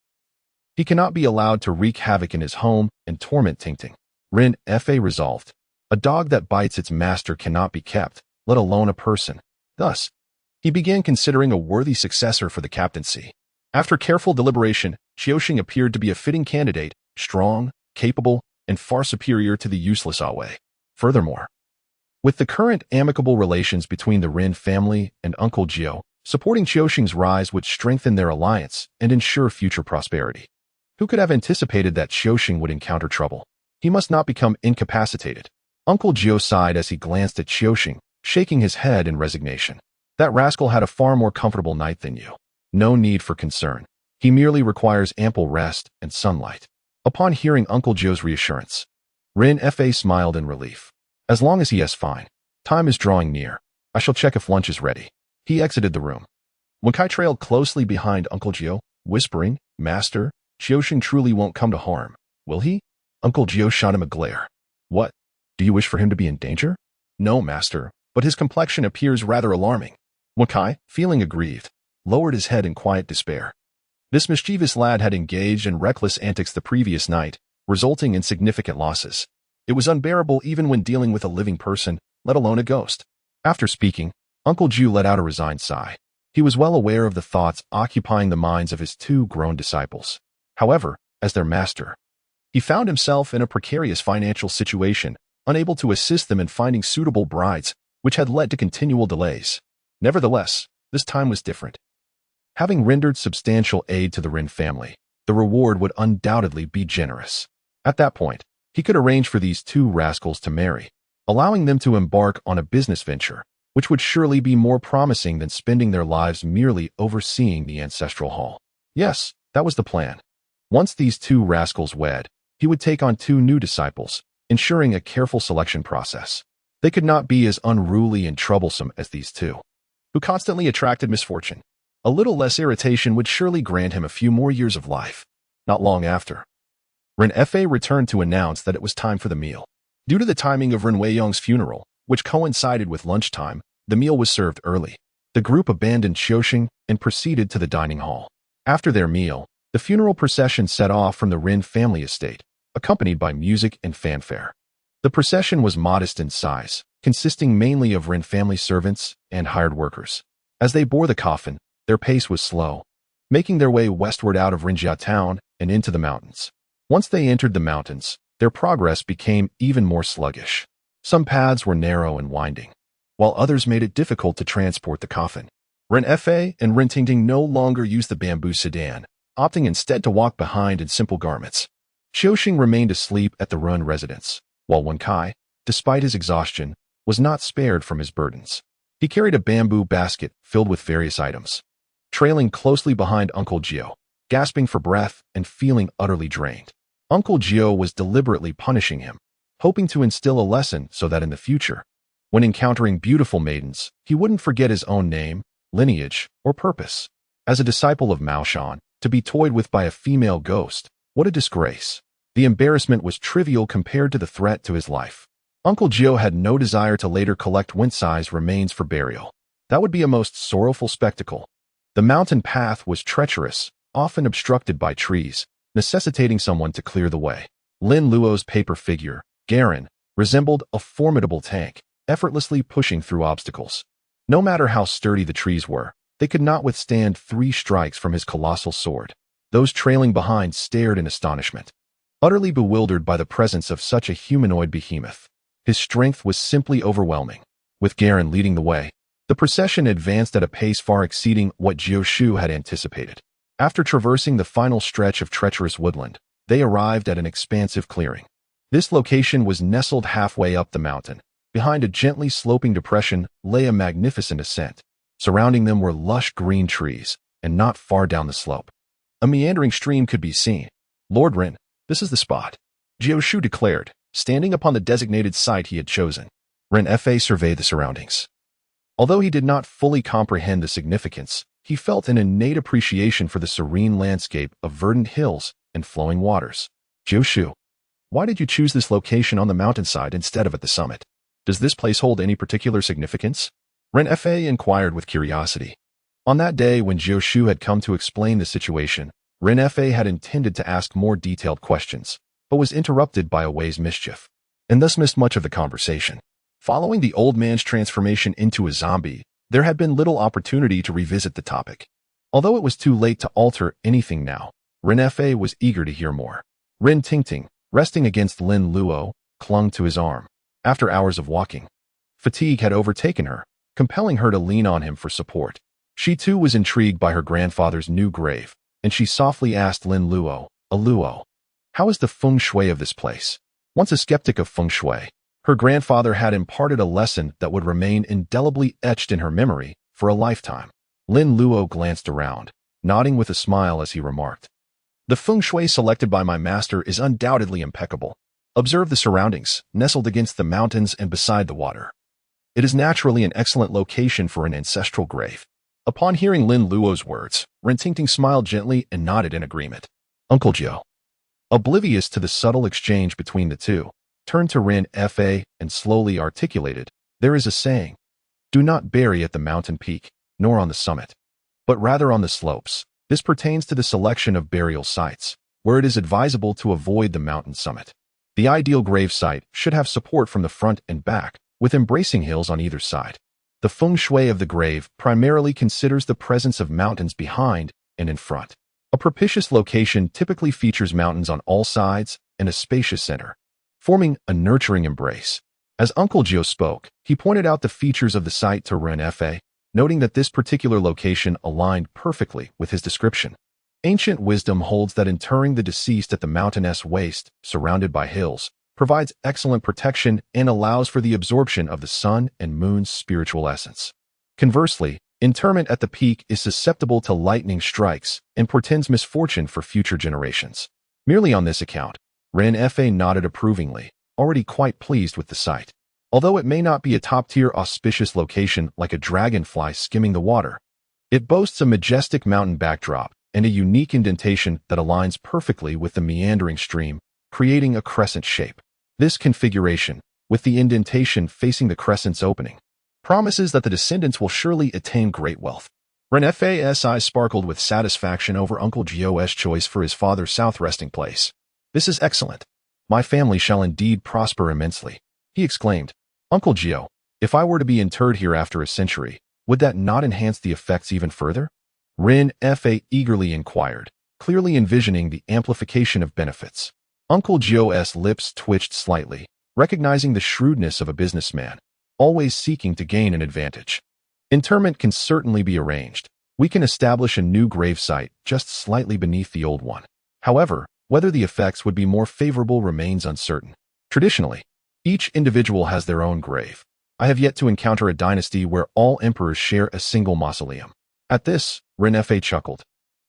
He cannot be allowed to wreak havoc in his home and torment Tingting. Ren Fa resolved. A dog that bites its master cannot be kept, let alone a person. Thus, he began considering a worthy successor for the captaincy. After careful deliberation, Qiushin appeared to be a fitting candidate, strong, capable, and far superior to the useless Away. Furthermore, with the current amicable relations between the Rin family and Uncle Jiu, supporting Qiushin's rise would strengthen their alliance and ensure future prosperity. Who could have anticipated that Qiushin would encounter trouble? He must not become incapacitated. Uncle Jiu sighed as he glanced at Qiushin, shaking his head in resignation. That rascal had a far more comfortable night than you. No need for concern. He merely requires ample rest and sunlight. Upon hearing Uncle Jiu's reassurance, Rin Fa smiled in relief. As long as he is fine. Time is drawing near. I shall check if lunch is ready. He exited the room. Wen Kai trailed closely behind Uncle Jiu, whispering, Master, Qiushin truly won't come to harm, will he? Uncle Jiu shot him a glare. What? Do you wish for him to be in danger? No, Master, but his complexion appears rather alarming. Wen Kai, feeling aggrieved, lowered his head in quiet despair. This mischievous lad had engaged in reckless antics the previous night, resulting in significant losses. It was unbearable even when dealing with a living person, let alone a ghost. After speaking, Uncle Jiu let out a resigned sigh. He was well aware of the thoughts occupying the minds of his two grown disciples. However, as their master, he found himself in a precarious financial situation, unable to assist them in finding suitable brides, which had led to continual delays. Nevertheless, this time was different. Having rendered substantial aid to the Rin family, the reward would undoubtedly be generous. At that point, he could arrange for these two rascals to marry, allowing them to embark on a business venture, which would surely be more promising than spending their lives merely overseeing the ancestral hall. Yes, that was the plan. Once these two rascals wed, he would take on two new disciples, ensuring a careful selection process. They could not be as unruly and troublesome as these two, who constantly attracted misfortune. A little less irritation would surely grant him a few more years of life. Not long after, Ren Fa returned to announce that it was time for the meal. Due to the timing of Ren Weiyong's funeral, which coincided with lunchtime, the meal was served early. The group abandoned Qiushin and proceeded to the dining hall. After their meal, the funeral procession set off from the Rin family estate, accompanied by music and fanfare. The procession was modest in size, consisting mainly of Rin family servants and hired workers. As they bore the coffin, their pace was slow, making their way westward out of Rinjia town and into the mountains. Once they entered the mountains, their progress became even more sluggish. Some paths were narrow and winding, while others made it difficult to transport the coffin. Ren Fa and Ren Tingting no longer used the bamboo sedan, opting instead to walk behind in simple garments. Qiushin remained asleep at the Run residence, while Wen Kai, despite his exhaustion, was not spared from his burdens. He carried a bamboo basket filled with various items, trailing closely behind Uncle Jiu, gasping for breath and feeling utterly drained. Uncle Jiu was deliberately punishing him, hoping to instill a lesson so that in the future, when encountering beautiful maidens, he wouldn't forget his own name, lineage, or purpose. As a disciple of Mao Shan, to be toyed with by a female ghost, what a disgrace. The embarrassment was trivial compared to the threat to his life. Uncle Jiu had no desire to later collect Wen-Sai's remains for burial. That would be a most sorrowful spectacle. The mountain path was treacherous, often obstructed by trees, necessitating someone to clear the way. Lin Luo's paper figure, Garen, resembled a formidable tank, effortlessly pushing through obstacles. No matter how sturdy the trees were, they could not withstand 3 strikes from his colossal sword. Those trailing behind stared in astonishment, utterly bewildered by the presence of such a humanoid behemoth. His strength was simply overwhelming. With Garen leading the way, the procession advanced at a pace far exceeding what Jiu Shu had anticipated. After traversing the final stretch of treacherous woodland, they arrived at an expansive clearing. This location was nestled halfway up the mountain. Behind a gently sloping depression lay a magnificent ascent. Surrounding them were lush green trees, and not far down the slope, A meandering stream could be seen. Lord Rin, this is the spot, Jiu Shu declared, standing upon the designated site he had chosen. Rin Fa surveyed the surroundings. Although he did not fully comprehend the significance, he felt an innate appreciation for the serene landscape of verdant hills and flowing waters. Jiu Shu, why did you choose this location on the mountainside instead of at the summit? Does this place hold any particular significance? Ren Fa inquired with curiosity. On that day when Jiu Shu had come to explain the situation, Ren Fa had intended to ask more detailed questions, but was interrupted by Away's mischief, and thus missed much of the conversation. Following the old man's transformation into a zombie, there had been little opportunity to revisit the topic. Although it was too late to alter anything now, Ren Fa was eager to hear more. Rin Tingting, resting against Lin Luo, clung to his arm. After hours of walking, fatigue had overtaken her, compelling her to lean on him for support. She too was intrigued by her grandfather's new grave, and she softly asked Lin Luo, Luo, how is the feng shui of this place? Once a skeptic of feng shui, her grandfather had imparted a lesson that would remain indelibly etched in her memory for a lifetime. Lin Luo glanced around, nodding with a smile as he remarked, the feng shui selected by my master is undoubtedly impeccable. Observe the surroundings, nestled against the mountains and beside the water. It is naturally an excellent location for an ancestral grave. Upon hearing Lin Luo's words, Ren Tingting smiled gently and nodded in agreement. Uncle Jiu, oblivious to the subtle exchange between the two, turned to Ren Fa and slowly articulated, there is a saying, do not bury at the mountain peak, nor on the summit, but rather on the slopes. This pertains to the selection of burial sites, where it is advisable to avoid the mountain summit. The ideal grave site should have support from the front and back, with embracing hills on either side. The feng shui of the grave primarily considers the presence of mountains behind and in front. A propitious location typically features mountains on all sides and a spacious center, forming a nurturing embrace. As Uncle Jiu spoke, he pointed out the features of the site to Ren Fa, noting that this particular location aligned perfectly with his description. Ancient wisdom holds that interring the deceased at the mountainous waste, surrounded by hills, provides excellent protection and allows for the absorption of the sun and moon's spiritual essence. Conversely, interment at the peak is susceptible to lightning strikes and portends misfortune for future generations. Merely on this account, Ren Fa nodded approvingly, already quite pleased with the site. Although it may not be a top-tier auspicious location like a dragonfly skimming the water, it boasts a majestic mountain backdrop and a unique indentation that aligns perfectly with the meandering stream, creating a crescent shape. This configuration, with the indentation facing the crescent's opening, promises that the descendants will surely attain great wealth. Ren Fa's eyes sparkled with satisfaction over Uncle Jiu's choice for his father's south resting place. This is excellent. My family shall indeed prosper immensely, he exclaimed. Uncle Jiu, if I were to be interred here after a century, would that not enhance the effects even further? Ren Fa eagerly inquired, clearly envisioning the amplification of benefits. Uncle Jiu's lips twitched slightly, recognizing the shrewdness of a businessman, always seeking to gain an advantage. Interment can certainly be arranged. We can establish a new gravesite just slightly beneath the old one. However, whether the effects would be more favorable remains uncertain. Traditionally, each individual has their own grave. I have yet to encounter a dynasty where all emperors share a single mausoleum. At this, Ren Fa chuckled.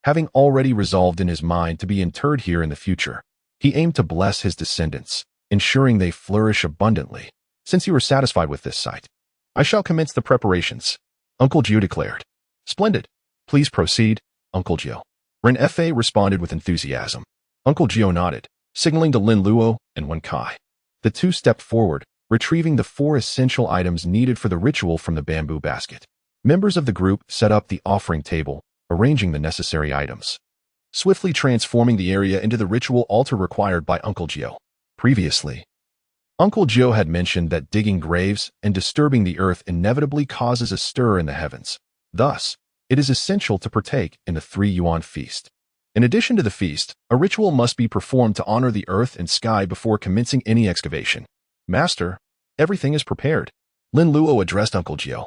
Having already resolved in his mind to be interred here in the future, he aimed to bless his descendants, ensuring they flourish abundantly. Since you are satisfied with this site, I shall commence the preparations, Uncle Jiu declared. Splendid. Please proceed, Uncle Jiu. Ren Fa responded with enthusiasm. Uncle Jiu nodded, signaling to Lin Luo and Wen Kai. The two stepped forward, retrieving the 4 essential items needed for the ritual from the bamboo basket. Members of the group set up the offering table, arranging the necessary items, swiftly transforming the area into the ritual altar required by Uncle Jiu. Previously, Uncle Jiu had mentioned that digging graves and disturbing the earth inevitably causes a stir in the heavens. Thus, it is essential to partake in the 3-yuan feast. In addition to the feast, a ritual must be performed to honor the earth and sky before commencing any excavation. Master, everything is prepared, Lin Luo addressed Uncle Jiu.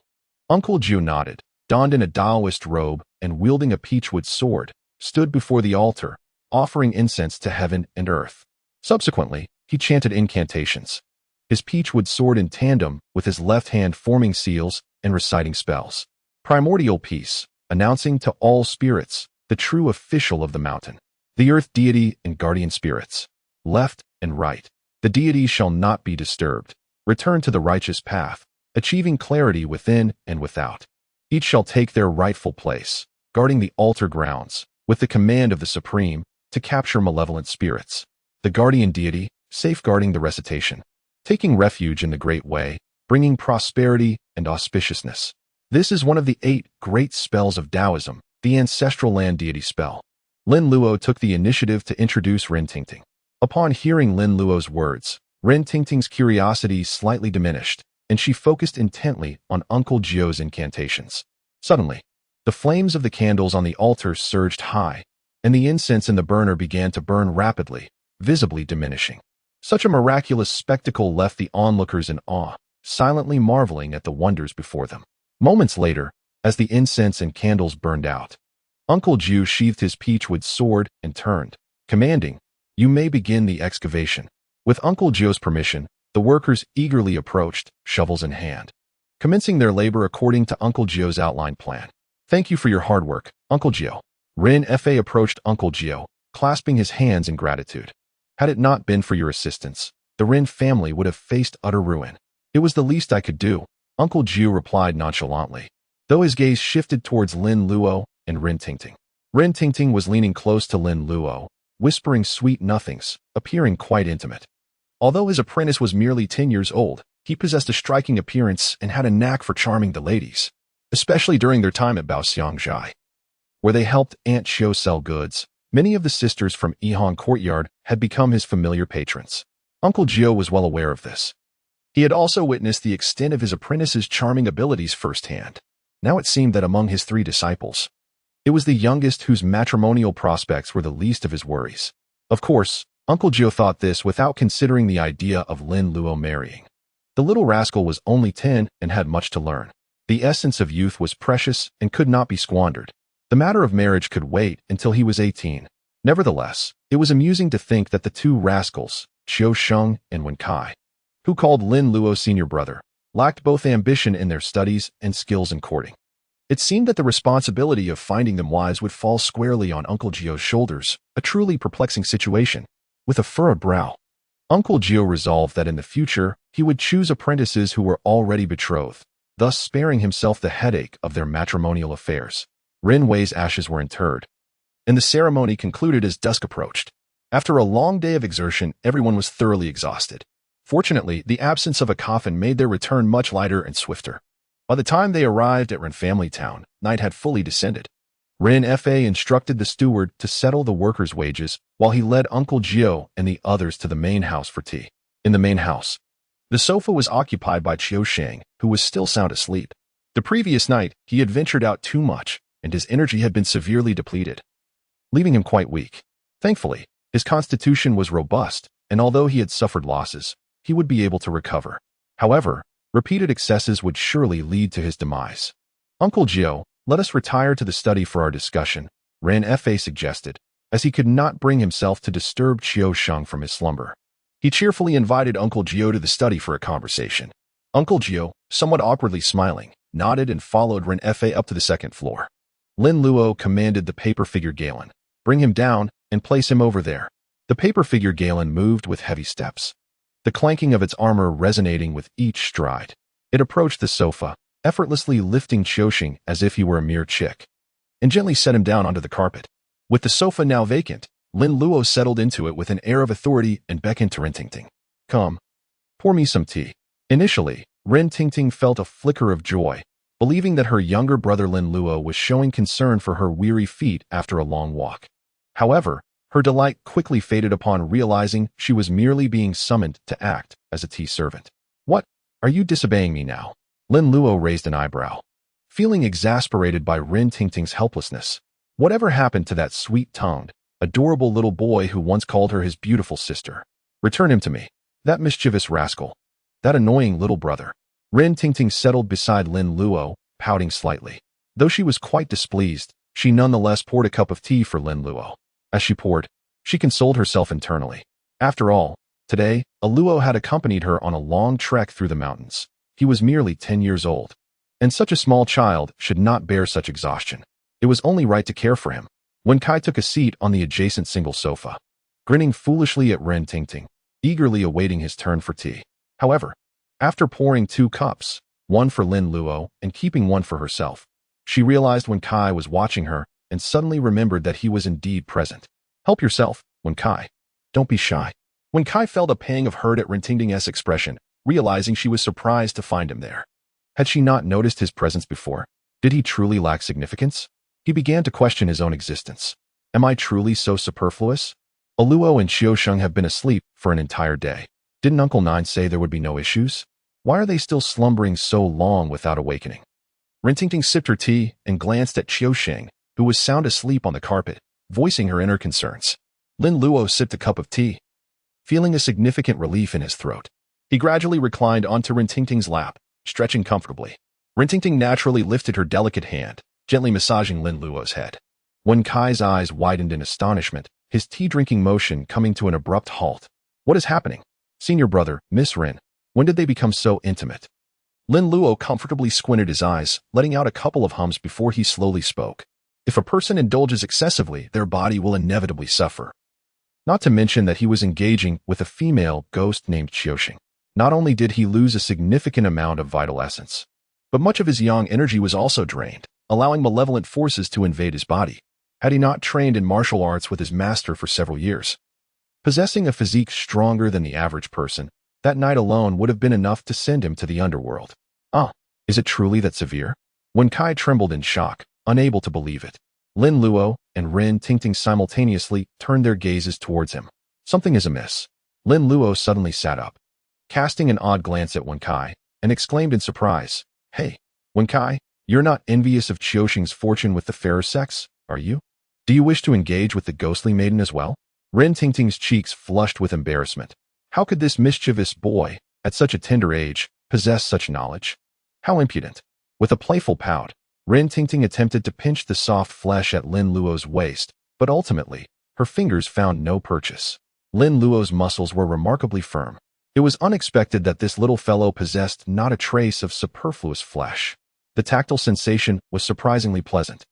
Uncle Jiu nodded, donned in a Taoist robe and wielding a peachwood sword, stood before the altar, offering incense to heaven and earth. Subsequently, he chanted incantations, his peachwood sword in tandem with his left hand forming seals and reciting spells. Primordial peace, announcing to all spirits, the true official of the mountain. The earth deity and guardian spirits. Left and right. The deity shall not be disturbed. Return to the righteous path, achieving clarity within and without. Each shall take their rightful place, guarding the altar grounds, with the command of the Supreme, to capture malevolent spirits. The guardian deity, safeguarding the recitation. Taking refuge in the Great Way, bringing prosperity and auspiciousness. This is one of the 8 great spells of Taoism, the ancestral land deity spell. Lin Luo took the initiative to introduce Rin Tingting. Upon hearing Lin Luo's words, Rin Tingting's curiosity slightly diminished, and she focused intently on Uncle Jiu's incantations. Suddenly, the flames of the candles on the altar surged high, and the incense in the burner began to burn rapidly, visibly diminishing. Such a miraculous spectacle left the onlookers in awe, silently marveling at the wonders before them. Moments later, as the incense and candles burned out, Uncle Jiu sheathed his peachwood sword and turned, commanding, "You may begin the excavation." With Uncle Jiu's permission, the workers eagerly approached, shovels in hand, commencing their labor according to Uncle Jiu's outlined plan. "Thank you for your hard work, Uncle Jiu." Rin Fa approached Uncle Jiu, clasping his hands in gratitude. "Had it not been for your assistance, the Rin family would have faced utter ruin." "It was the least I could do," Uncle Jiu replied nonchalantly, though his gaze shifted towards Lin Luo and Rin Tingting. Rin Tingting was leaning close to Lin Luo, whispering sweet nothings, appearing quite intimate. Although his apprentice was merely 10 years old, he possessed a striking appearance and had a knack for charming the ladies, especially during their time at Baoxiangjai, where they helped Aunt Xiu sell goods. Many of the sisters from Yihang Courtyard had become his familiar patrons. Uncle Jiu was well aware of this. He had also witnessed the extent of his apprentice's charming abilities firsthand. Now it seemed that among his 3 disciples, it was the youngest whose matrimonial prospects were the least of his worries. Of course, Uncle Jiu thought this without considering the idea of Lin Luo marrying. The little rascal was only 10 and had much to learn. The essence of youth was precious and could not be squandered. The matter of marriage could wait until he was 18. Nevertheless, it was amusing to think that the 2 rascals, Qiu Sheng and Wen Kai, who called Lin Luo senior brother, lacked both ambition in their studies and skills in courting. It seemed that the responsibility of finding them wives would fall squarely on Uncle Jiu's shoulders, a truly perplexing situation. With a furrowed brow, Uncle Jiu resolved that in the future he would choose apprentices who were already betrothed, thus sparing himself the headache of their matrimonial affairs. Rin Wei's ashes were interred, and the ceremony concluded as dusk approached. After a long day of exertion, everyone was thoroughly exhausted. Fortunately, the absence of a coffin made their return much lighter and swifter. By the time they arrived at Rin Family Town, night had fully descended. Rin Fa instructed the steward to settle the workers' wages while he led Uncle Jiu and the others to the main house for tea. In the main house, the sofa was occupied by Qiu Sheng, who was still sound asleep. The previous night, he had ventured out too much, and his energy had been severely depleted, leaving him quite weak. Thankfully, his constitution was robust, and although he had suffered losses, he would be able to recover. However, repeated excesses would surely lead to his demise. "Uncle Jiu, let us retire to the study for our discussion," Rin Fa suggested, as he could not bring himself to disturb Qiu Sheng from his slumber. He cheerfully invited Uncle Jiu to the study for a conversation. Uncle Jiu, somewhat awkwardly smiling, nodded and followed Rin Fa up to the 2nd floor. Lin Luo commanded the paper figure Galen, "Bring him down and place him over there." The paper figure Galen moved with heavy steps, the clanking of its armor resonating with each stride. It approached the sofa, effortlessly lifting Qiu Sheng as if he were a mere chick, and gently set him down onto the carpet. With the sofa now vacant, Lin Luo settled into it with an air of authority and beckoned to Rin Tingting. "Come, pour me some tea." Initially, Rin Tingting felt a flicker of joy, believing that her younger brother Lin Luo was showing concern for her weary feet after a long walk. However, her delight quickly faded upon realizing she was merely being summoned to act as a tea servant. "What? Are you disobeying me now?" Lin Luo raised an eyebrow, feeling exasperated by Rin Tingting's helplessness. Whatever happened to that sweet-tongued, adorable little boy who once called her his beautiful sister? "Return him to me. That mischievous rascal. That annoying little brother." Rin Tingting settled beside Lin Luo, pouting slightly. Though she was quite displeased, she nonetheless poured a cup of tea for Lin Luo. As she poured, she consoled herself internally. After all, today, a Luo had accompanied her on a long trek through the mountains. He was merely 10 years old, and such a small child should not bear such exhaustion. It was only right to care for him. Wen Kai took a seat on the adjacent single sofa, grinning foolishly at Ren Tingting, eagerly awaiting his turn for tea. However, after pouring 2 cups, one for Lin Luo and keeping one for herself, she realized Wen Kai was watching her and suddenly remembered that he was indeed present. Help yourself, Wen Kai. Don't be shy. Wen Kai felt a pang of hurt at Ren Tingting's expression, realizing she was surprised to find him there. Had she not noticed his presence before? Did he truly lack significance? He began to question his own existence. Am I truly so superfluous? Luo and Xiaosheng have been asleep for an entire day. Didn't Uncle Nine say there would be no issues? Why are they still slumbering so long without awakening? Ren Tingting sipped her tea and glanced at Xiaosheng, who was sound asleep on the carpet, voicing her inner concerns. Lin Luo sipped a cup of tea, feeling a significant relief in his throat. He gradually reclined onto Ren Tingting's lap, stretching comfortably. Ren Tingting naturally lifted her delicate hand, gently massaging Lin Luo's head. Wen Kai's eyes widened in astonishment, his tea-drinking motion coming to an abrupt halt. What is happening? Senior brother, Miss Ren, when did they become so intimate? Lin Luo comfortably squinted his eyes, letting out a couple of hums before he slowly spoke. If a person indulges excessively, their body will inevitably suffer. Not to mention that he was engaging with a female ghost named Xiaosheng. Not only did he lose a significant amount of vital essence, but much of his yang energy was also drained, allowing malevolent forces to invade his body. Had he not trained in martial arts with his master for several years, possessing a physique stronger than the average person, that night alone would have been enough to send him to the underworld. Is it truly that severe? Wen Kai trembled in shock, unable to believe it. Lin Luo and Ren Tingting simultaneously turned their gazes towards him. Something is amiss. Lin Luo suddenly sat up, casting an odd glance at Wen Kai, and exclaimed in surprise, "Hey, Wen Kai, you're not envious of Xiaosheng's fortune with the fairer sex, are you? Do you wish to engage with the ghostly maiden as well?" Ren Tingting's cheeks flushed with embarrassment. How could this mischievous boy, at such a tender age, possess such knowledge? How impudent. With a playful pout, Ren Tingting attempted to pinch the soft flesh at Lin Luo's waist, but ultimately, her fingers found no purchase. Lin Luo's muscles were remarkably firm. It was unexpected that this little fellow possessed not a trace of superfluous flesh. The tactile sensation was surprisingly pleasant.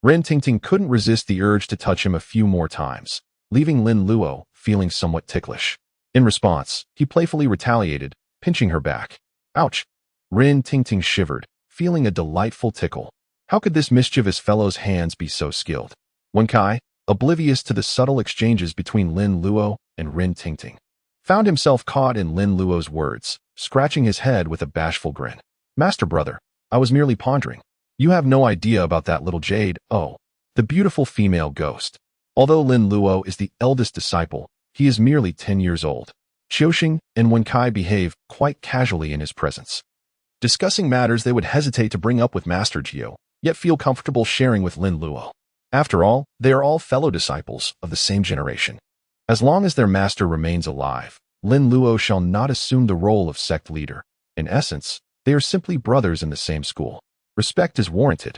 Ren Tingting couldn't resist the urge to touch him a few more times, leaving Lin Luo feeling somewhat ticklish. In response, he playfully retaliated, pinching her back. Ouch! Ren Tingting shivered, feeling a delightful tickle. How could this mischievous fellow's hands be so skilled? Wen Kai, oblivious to the subtle exchanges between Lin Luo and Ren Tingting, found himself caught in Lin Luo's words, scratching his head with a bashful grin. Master brother, I was merely pondering. You have no idea about that little jade, the beautiful female ghost. Although Lin Luo is the eldest disciple, he is merely 10 years old. Xiaosheng and Wen Kai behave quite casually in his presence, discussing matters they would hesitate to bring up with Master Jiu, yet feel comfortable sharing with Lin Luo. After all, they are all fellow disciples of the same generation. As long as their master remains alive, Lin Luo shall not assume the role of sect leader. In essence, they are simply brothers in the same school. Respect is warranted,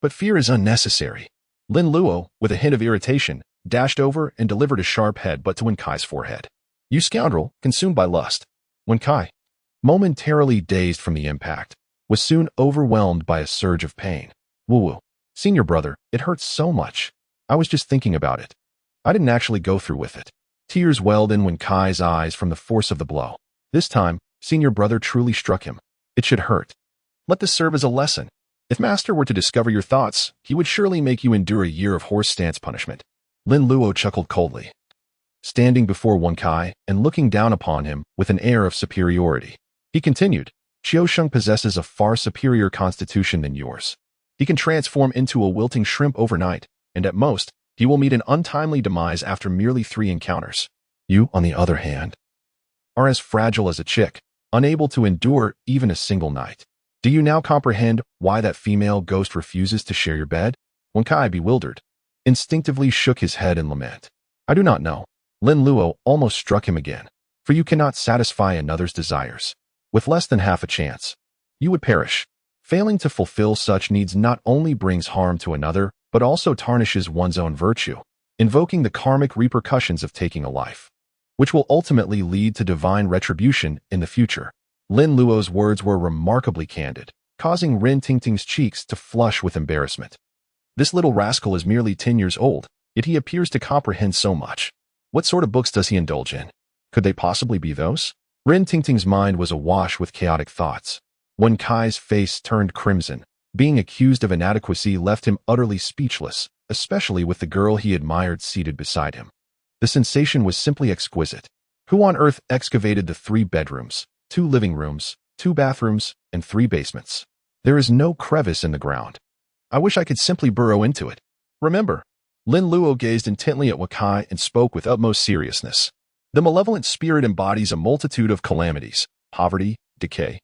but fear is unnecessary. Lin Luo, with a hint of irritation, dashed over and delivered a sharp headbutt to Wen Kai's forehead. You scoundrel, consumed by lust. Wen Kai, momentarily dazed from the impact, was soon overwhelmed by a surge of pain. Woo-woo. Senior brother, it hurts so much. I was just thinking about it. I didn't actually go through with it. Tears welled in Wen Kai's eyes from the force of the blow. This time, senior brother truly struck him. It should hurt. Let this serve as a lesson. If Master were to discover your thoughts, he would surely make you endure a year of horse stance punishment. Lin Luo chuckled coldly, standing before Wen Kai and looking down upon him with an air of superiority. He continued, Xiaosheng possesses a far superior constitution than yours. He can transform into a wilting shrimp overnight, and at most, he will meet an untimely demise after merely 3 encounters. You, on the other hand, are as fragile as a chick, unable to endure even a single night. Do you now comprehend why that female ghost refuses to share your bed? Wen Kai, bewildered, instinctively shook his head in lament. I do not know. Lin Luo almost struck him again. For you cannot satisfy another's desires. With less than half a chance, you would perish. Failing to fulfill such needs not only brings harm to another, but also tarnishes one's own virtue, invoking the karmic repercussions of taking a life, which will ultimately lead to divine retribution in the future. Lin Luo's words were remarkably candid, causing Ren Tingting's cheeks to flush with embarrassment. This little rascal is merely 10 years old, yet he appears to comprehend so much. What sort of books does he indulge in? Could they possibly be those? Rin Tingting's mind was awash with chaotic thoughts. Wen Kai's face turned crimson. Being accused of inadequacy left him utterly speechless, especially with the girl he admired seated beside him. The sensation was simply exquisite. Who on earth excavated the 3 bedrooms, 2 living rooms, 2 bathrooms, and 3 basements? There is no crevice in the ground. I wish I could simply burrow into it. Remember, Lin Luo gazed intently at Wen Kai and spoke with utmost seriousness. The malevolent spirit embodies a multitude of calamities: poverty, decay,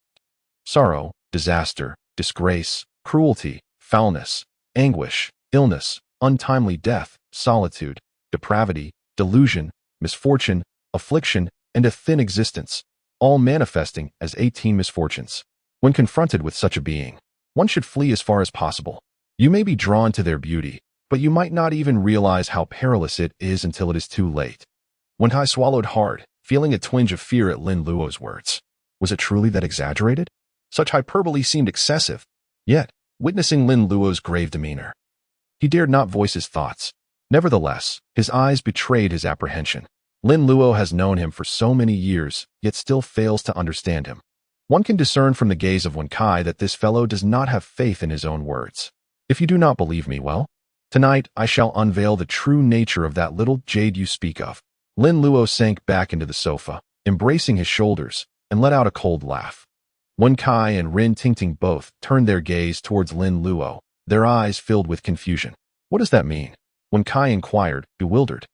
sorrow, disaster, disgrace, cruelty, foulness, anguish, illness, untimely death, solitude, depravity, delusion, misfortune, affliction, and a thin existence, all manifesting as 18 misfortunes. When confronted with such a being, one should flee as far as possible. You may be drawn to their beauty, but you might not even realize how perilous it is until it is too late. Wen Kai swallowed hard, feeling a twinge of fear at Lin Luo's words. Was it truly that exaggerated? Such hyperbole seemed excessive. Yet, witnessing Lin Luo's grave demeanor, he dared not voice his thoughts. Nevertheless, his eyes betrayed his apprehension. Lin Luo has known him for so many years, yet still fails to understand him. One can discern from the gaze of Wen Kai that this fellow does not have faith in his own words. If you do not believe me, well, tonight I shall unveil the true nature of that little jade you speak of. Lin Luo sank back into the sofa, embracing his shoulders, and let out a cold laugh. Wen Kai and Rin Tingting both turned their gaze towards Lin Luo, their eyes filled with confusion. What does that mean? Wen Kai inquired, bewildered.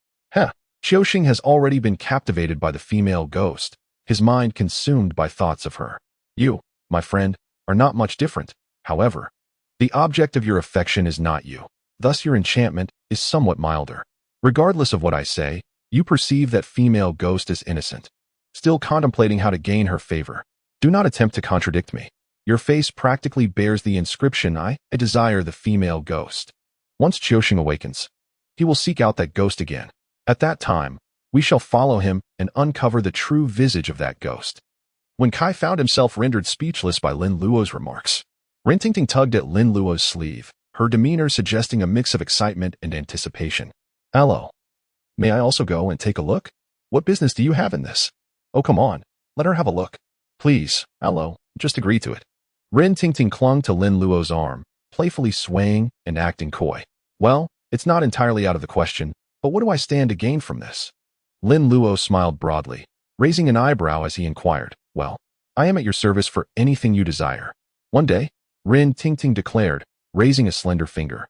Qiuxing has already been captivated by the female ghost, his mind consumed by thoughts of her. You, my friend, are not much different. However, the object of your affection is not you. Thus your enchantment is somewhat milder. Regardless of what I say, you perceive that female ghost as innocent, still contemplating how to gain her favor. Do not attempt to contradict me. Your face practically bears the inscription, I desire the female ghost. Once Qiuxing awakens, he will seek out that ghost again. At that time, we shall follow him and uncover the true visage of that ghost. Wen Kai found himself rendered speechless by Lin Luo's remarks. Rin Tingting tugged at Lin Luo's sleeve, her demeanor suggesting a mix of excitement and anticipation. Hello. May I also go and take a look? What business do you have in this? Oh, come on. Let her have a look. Please, hello, just agree to it. Rin Tingting clung to Lin Luo's arm, playfully swaying and acting coy. Well, it's not entirely out of the question, but what do I stand to gain from this? Lin Luo smiled broadly, raising an eyebrow as he inquired. Well, I am at your service for anything you desire. One day, Rin Tingting declared, raising a slender finger.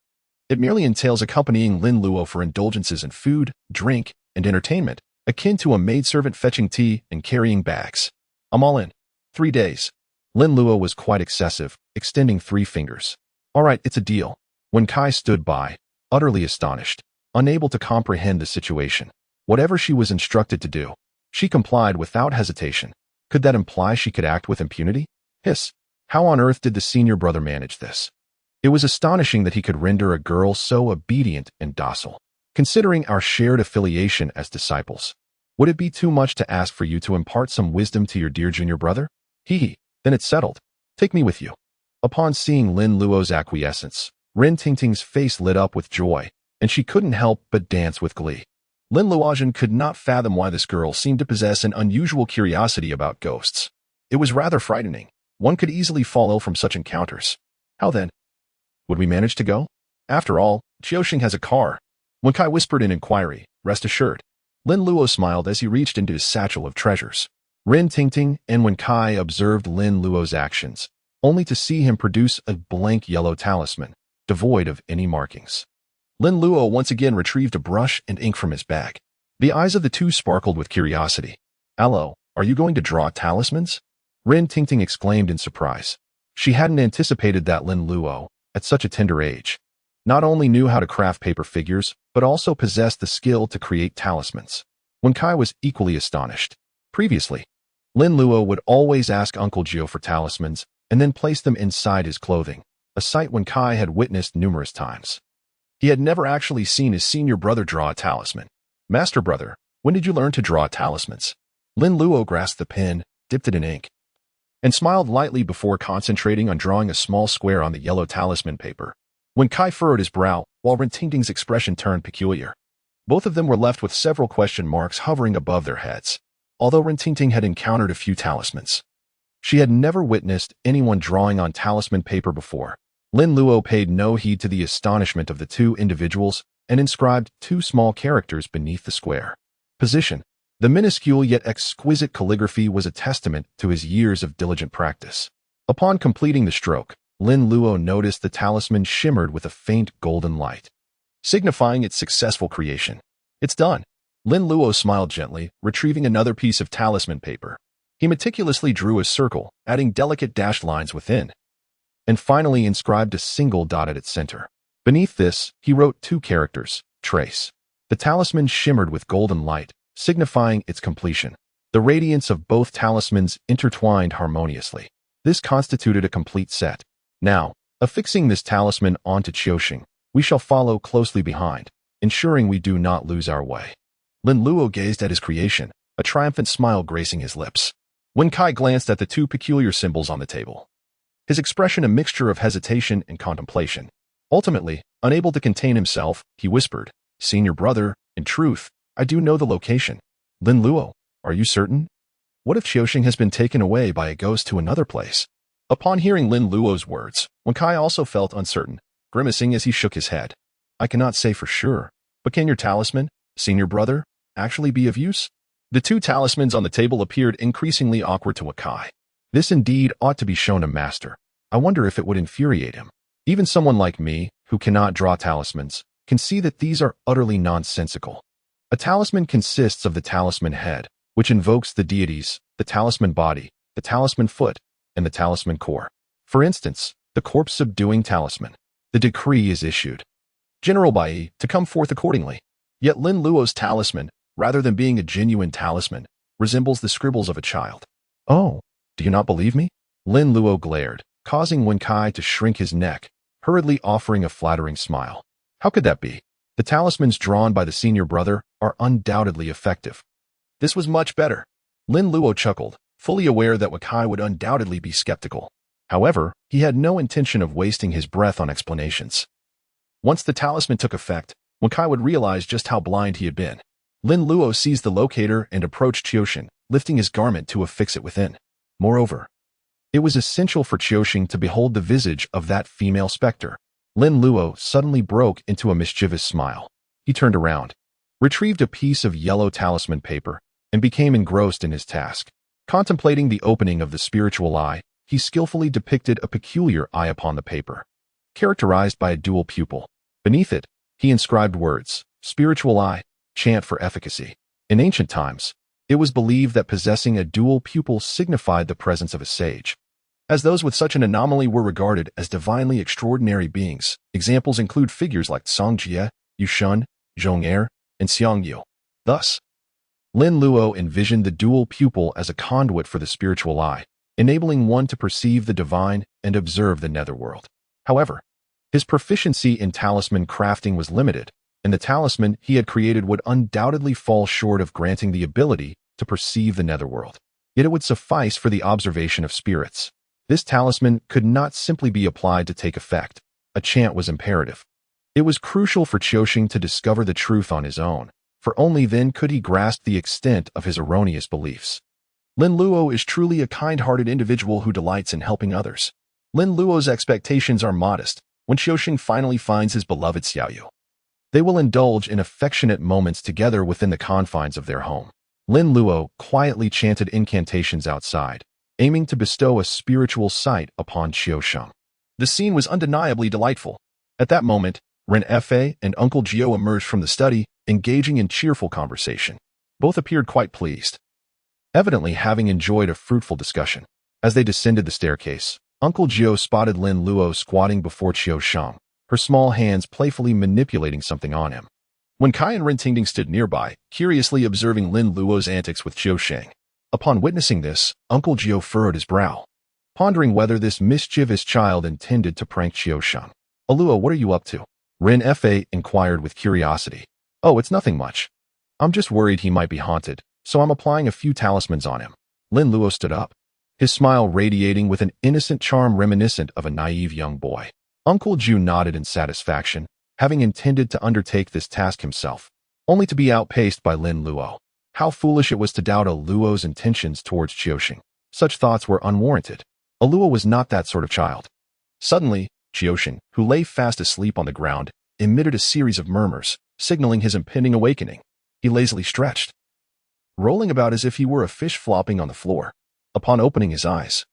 It merely entails accompanying Lin Luo for indulgences in food, drink, and entertainment, akin to a maidservant fetching tea and carrying bags. I'm all in. 3 days. Lin Luo was quite excessive, extending 3 fingers. All right, it's a deal. Wen Kai stood by, utterly astonished, unable to comprehend the situation. Whatever she was instructed to do, she complied without hesitation. Could that imply she could act with impunity? Hiss. How on earth did the senior brother manage this? It was astonishing that he could render a girl so obedient and docile. Considering our shared affiliation as disciples, would it be too much to ask for you to impart some wisdom to your dear junior brother? Hee. Then it's settled. Take me with you. Upon seeing Lin Luo's acquiescence, Rin Tingting's face lit up with joy, and she couldn't help but dance with glee. Lin Luojian could not fathom why this girl seemed to possess an unusual curiosity about ghosts. It was rather frightening. One could easily fall ill from such encounters. How then? Would we manage to go? After all, Qiuxing has a car. Wen Kai whispered in inquiry, rest assured. Lin Luo smiled as he reached into his satchel of treasures. Rin Tingting and Wen Kai observed Lin Luo's actions, only to see him produce a blank yellow talisman, devoid of any markings. Lin Luo once again retrieved a brush and ink from his bag. The eyes of the two sparkled with curiosity. Hello, are you going to draw talismans? Rin Tingting exclaimed in surprise. She hadn't anticipated that Lin Luo, at such a tender age, not only knew how to craft paper figures, but also possessed the skill to create talismans. Wen Kai was equally astonished. Previously, Lin Luo would always ask Uncle Jiu for talismans and then place them inside his clothing, a sight Wen Kai had witnessed numerous times. He had never actually seen his senior brother draw a talisman. Master brother, when did you learn to draw talismans? Lin Luo grasped the pen, dipped it in ink, and smiled lightly before concentrating on drawing a small square on the yellow talisman paper. When Kai furrowed his brow, while Rintinting's expression turned peculiar. Both of them were left with several question marks hovering above their heads. Although Rintinting had encountered a few talismans, she had never witnessed anyone drawing on talisman paper before. Lin Luo paid no heed to the astonishment of the two individuals and inscribed two small characters beneath the square. Position. The minuscule yet exquisite calligraphy was a testament to his years of diligent practice. Upon completing the stroke, Lin Luo noticed the talisman shimmered with a faint golden light, signifying its successful creation. It's done. Lin Luo smiled gently, retrieving another piece of talisman paper. He meticulously drew a circle, adding delicate dashed lines within, and finally inscribed a single dot at its center. Beneath this, he wrote two characters, trace. The talisman shimmered with golden light, signifying its completion. The radiance of both talismans intertwined harmoniously. This constituted a complete set. Now, affixing this talisman onto Qiuxing, we shall follow closely behind, ensuring we do not lose our way. Lin Luo gazed at his creation, a triumphant smile gracing his lips. When Kai glanced at the two peculiar symbols on the table, his expression a mixture of hesitation and contemplation. Ultimately, unable to contain himself, he whispered, "Senior brother, in truth, I do know the location." Lin Luo, are you certain? What if Qiuxing has been taken away by a ghost to another place? Upon hearing Lin Luo's words, Wen Kai also felt uncertain, grimacing as he shook his head. I cannot say for sure, but can your talisman, senior brother, actually be of use? The two talismans on the table appeared increasingly awkward to Wen Kai. This indeed ought to be shown a master. I wonder if it would infuriate him. Even someone like me, who cannot draw talismans, can see that these are utterly nonsensical. A talisman consists of the talisman head, which invokes the deities, the talisman body, the talisman foot, and the talisman core. For instance, the corpse-subduing talisman. The decree is issued. General Bai to come forth accordingly. Yet Lin Luo's talisman, rather than being a genuine talisman, resembles the scribbles of a child. Oh, do you not believe me? Lin Luo glared, causing Wen Kai to shrink his neck, hurriedly offering a flattering smile. How could that be? The talismans drawn by the senior brother are undoubtedly effective. This was much better. Lin Luo chuckled, fully aware that Wen Kai would undoubtedly be skeptical. However, he had no intention of wasting his breath on explanations. Once the talisman took effect, Wen Kai would realize just how blind he had been. Lin Luo seized the locator and approached Qiuxing, lifting his garment to affix it within. Moreover, it was essential for Qiuxing to behold the visage of that female specter. Lin Luo suddenly broke into a mischievous smile. He turned around, retrieved a piece of yellow talisman paper, and became engrossed in his task. Contemplating the opening of the spiritual eye, he skillfully depicted a peculiar eye upon the paper, characterized by a dual pupil. Beneath it, he inscribed words, spiritual eye, chant for efficacy. In ancient times, it was believed that possessing a dual pupil signified the presence of a sage, as those with such an anomaly were regarded as divinely extraordinary beings. Examples include figures like Song Jie, Yu Shun, Zhong Er, and Xiang Yu. Thus, Lin Luo envisioned the dual pupil as a conduit for the spiritual eye, enabling one to perceive the divine and observe the netherworld. However, his proficiency in talisman crafting was limited, and the talisman he had created would undoubtedly fall short of granting the ability to perceive the netherworld. Yet it would suffice for the observation of spirits. This talisman could not simply be applied to take effect. A chant was imperative. It was crucial for Qiuxing to discover the truth on his own, for only then could he grasp the extent of his erroneous beliefs. Lin Luo is truly a kind-hearted individual who delights in helping others. Lin Luo's expectations are modest when Qiuxing finally finds his beloved Xiaoyu. They will indulge in affectionate moments together within the confines of their home. Lin Luo quietly chanted incantations outside, aiming to bestow a spiritual sight upon Qiuxing. The scene was undeniably delightful. At that moment, Ren Fei and Uncle Jiu emerged from the study, engaging in cheerful conversation. Both appeared quite pleased, evidently having enjoyed a fruitful discussion. As they descended the staircase, Uncle Jiu spotted Lin Luo squatting before Qiuxing, her small hands playfully manipulating something on him. When Kai and Rintingting stood nearby, curiously observing Lin Luo's antics with Qiuxing. Upon witnessing this, Uncle Jiu furrowed his brow, pondering whether this mischievous child intended to prank Qiuxing. Luo, what are you up to? Ren Fei inquired with curiosity. Oh, it's nothing much. I'm just worried he might be haunted, so I'm applying a few talismans on him. Lin Luo stood up, his smile radiating with an innocent charm reminiscent of a naive young boy. Uncle Jiu nodded in satisfaction, having intended to undertake this task himself, only to be outpaced by Lin Luo. How foolish it was to doubt a Luo's intentions towards Qiuxing. Such thoughts were unwarranted. A Luo was not that sort of child. Suddenly, Qiuxing, who lay fast asleep on the ground, emitted a series of murmurs, signaling his impending awakening. He lazily stretched, rolling about as if he were a fish flopping on the floor. Upon opening his eyes,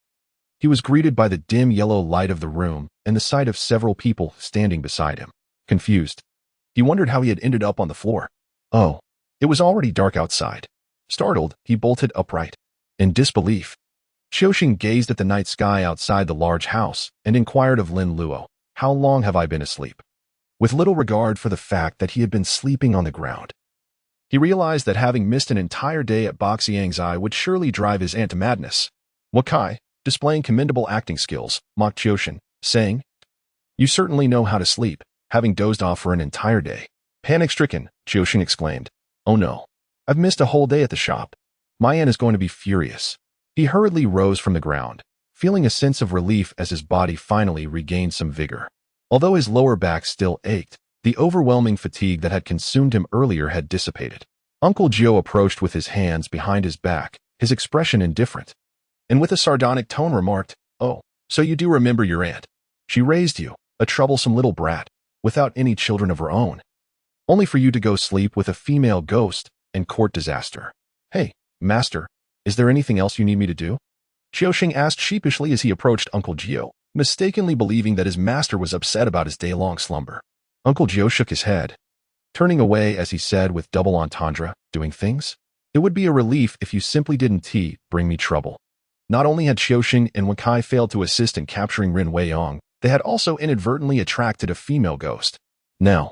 he was greeted by the dim yellow light of the room and the sight of several people standing beside him. Confused, he wondered how he had ended up on the floor. Oh, it was already dark outside. Startled, he bolted upright. In disbelief, Qiuxing gazed at the night sky outside the large house and inquired of Lin Luo, "How long have I been asleep?" With little regard for the fact that he had been sleeping on the ground, he realized that having missed an entire day at Boxiang's eye would surely drive his aunt to madness. Wakai, displaying commendable acting skills, mocked Qiuxing, saying, "You certainly know how to sleep, having dozed off for an entire day." Panic-stricken, Qiuxing exclaimed, "Oh no, I've missed a whole day at the shop. My aunt is going to be furious." He hurriedly rose from the ground, feeling a sense of relief as his body finally regained some vigor. Although his lower back still ached, the overwhelming fatigue that had consumed him earlier had dissipated. Uncle Jiu approached with his hands behind his back, his expression indifferent, and with a sardonic tone remarked, "Oh, so you do remember your aunt. She raised you, a troublesome little brat, without any children of her own, only for you to go sleep with a female ghost and court disaster. Hey, Master, is there anything else you need me to do?" Qiuxing asked sheepishly as he approached Uncle Jiu, mistakenly believing that his master was upset about his day-long slumber. Uncle Jiu shook his head, turning away as he said with double entendre, "Doing things? It would be a relief if you simply didn't bring me trouble." Not only had Qiuxing and Wakai failed to assist in capturing Rin Weiyong, they had also inadvertently attracted a female ghost. Now,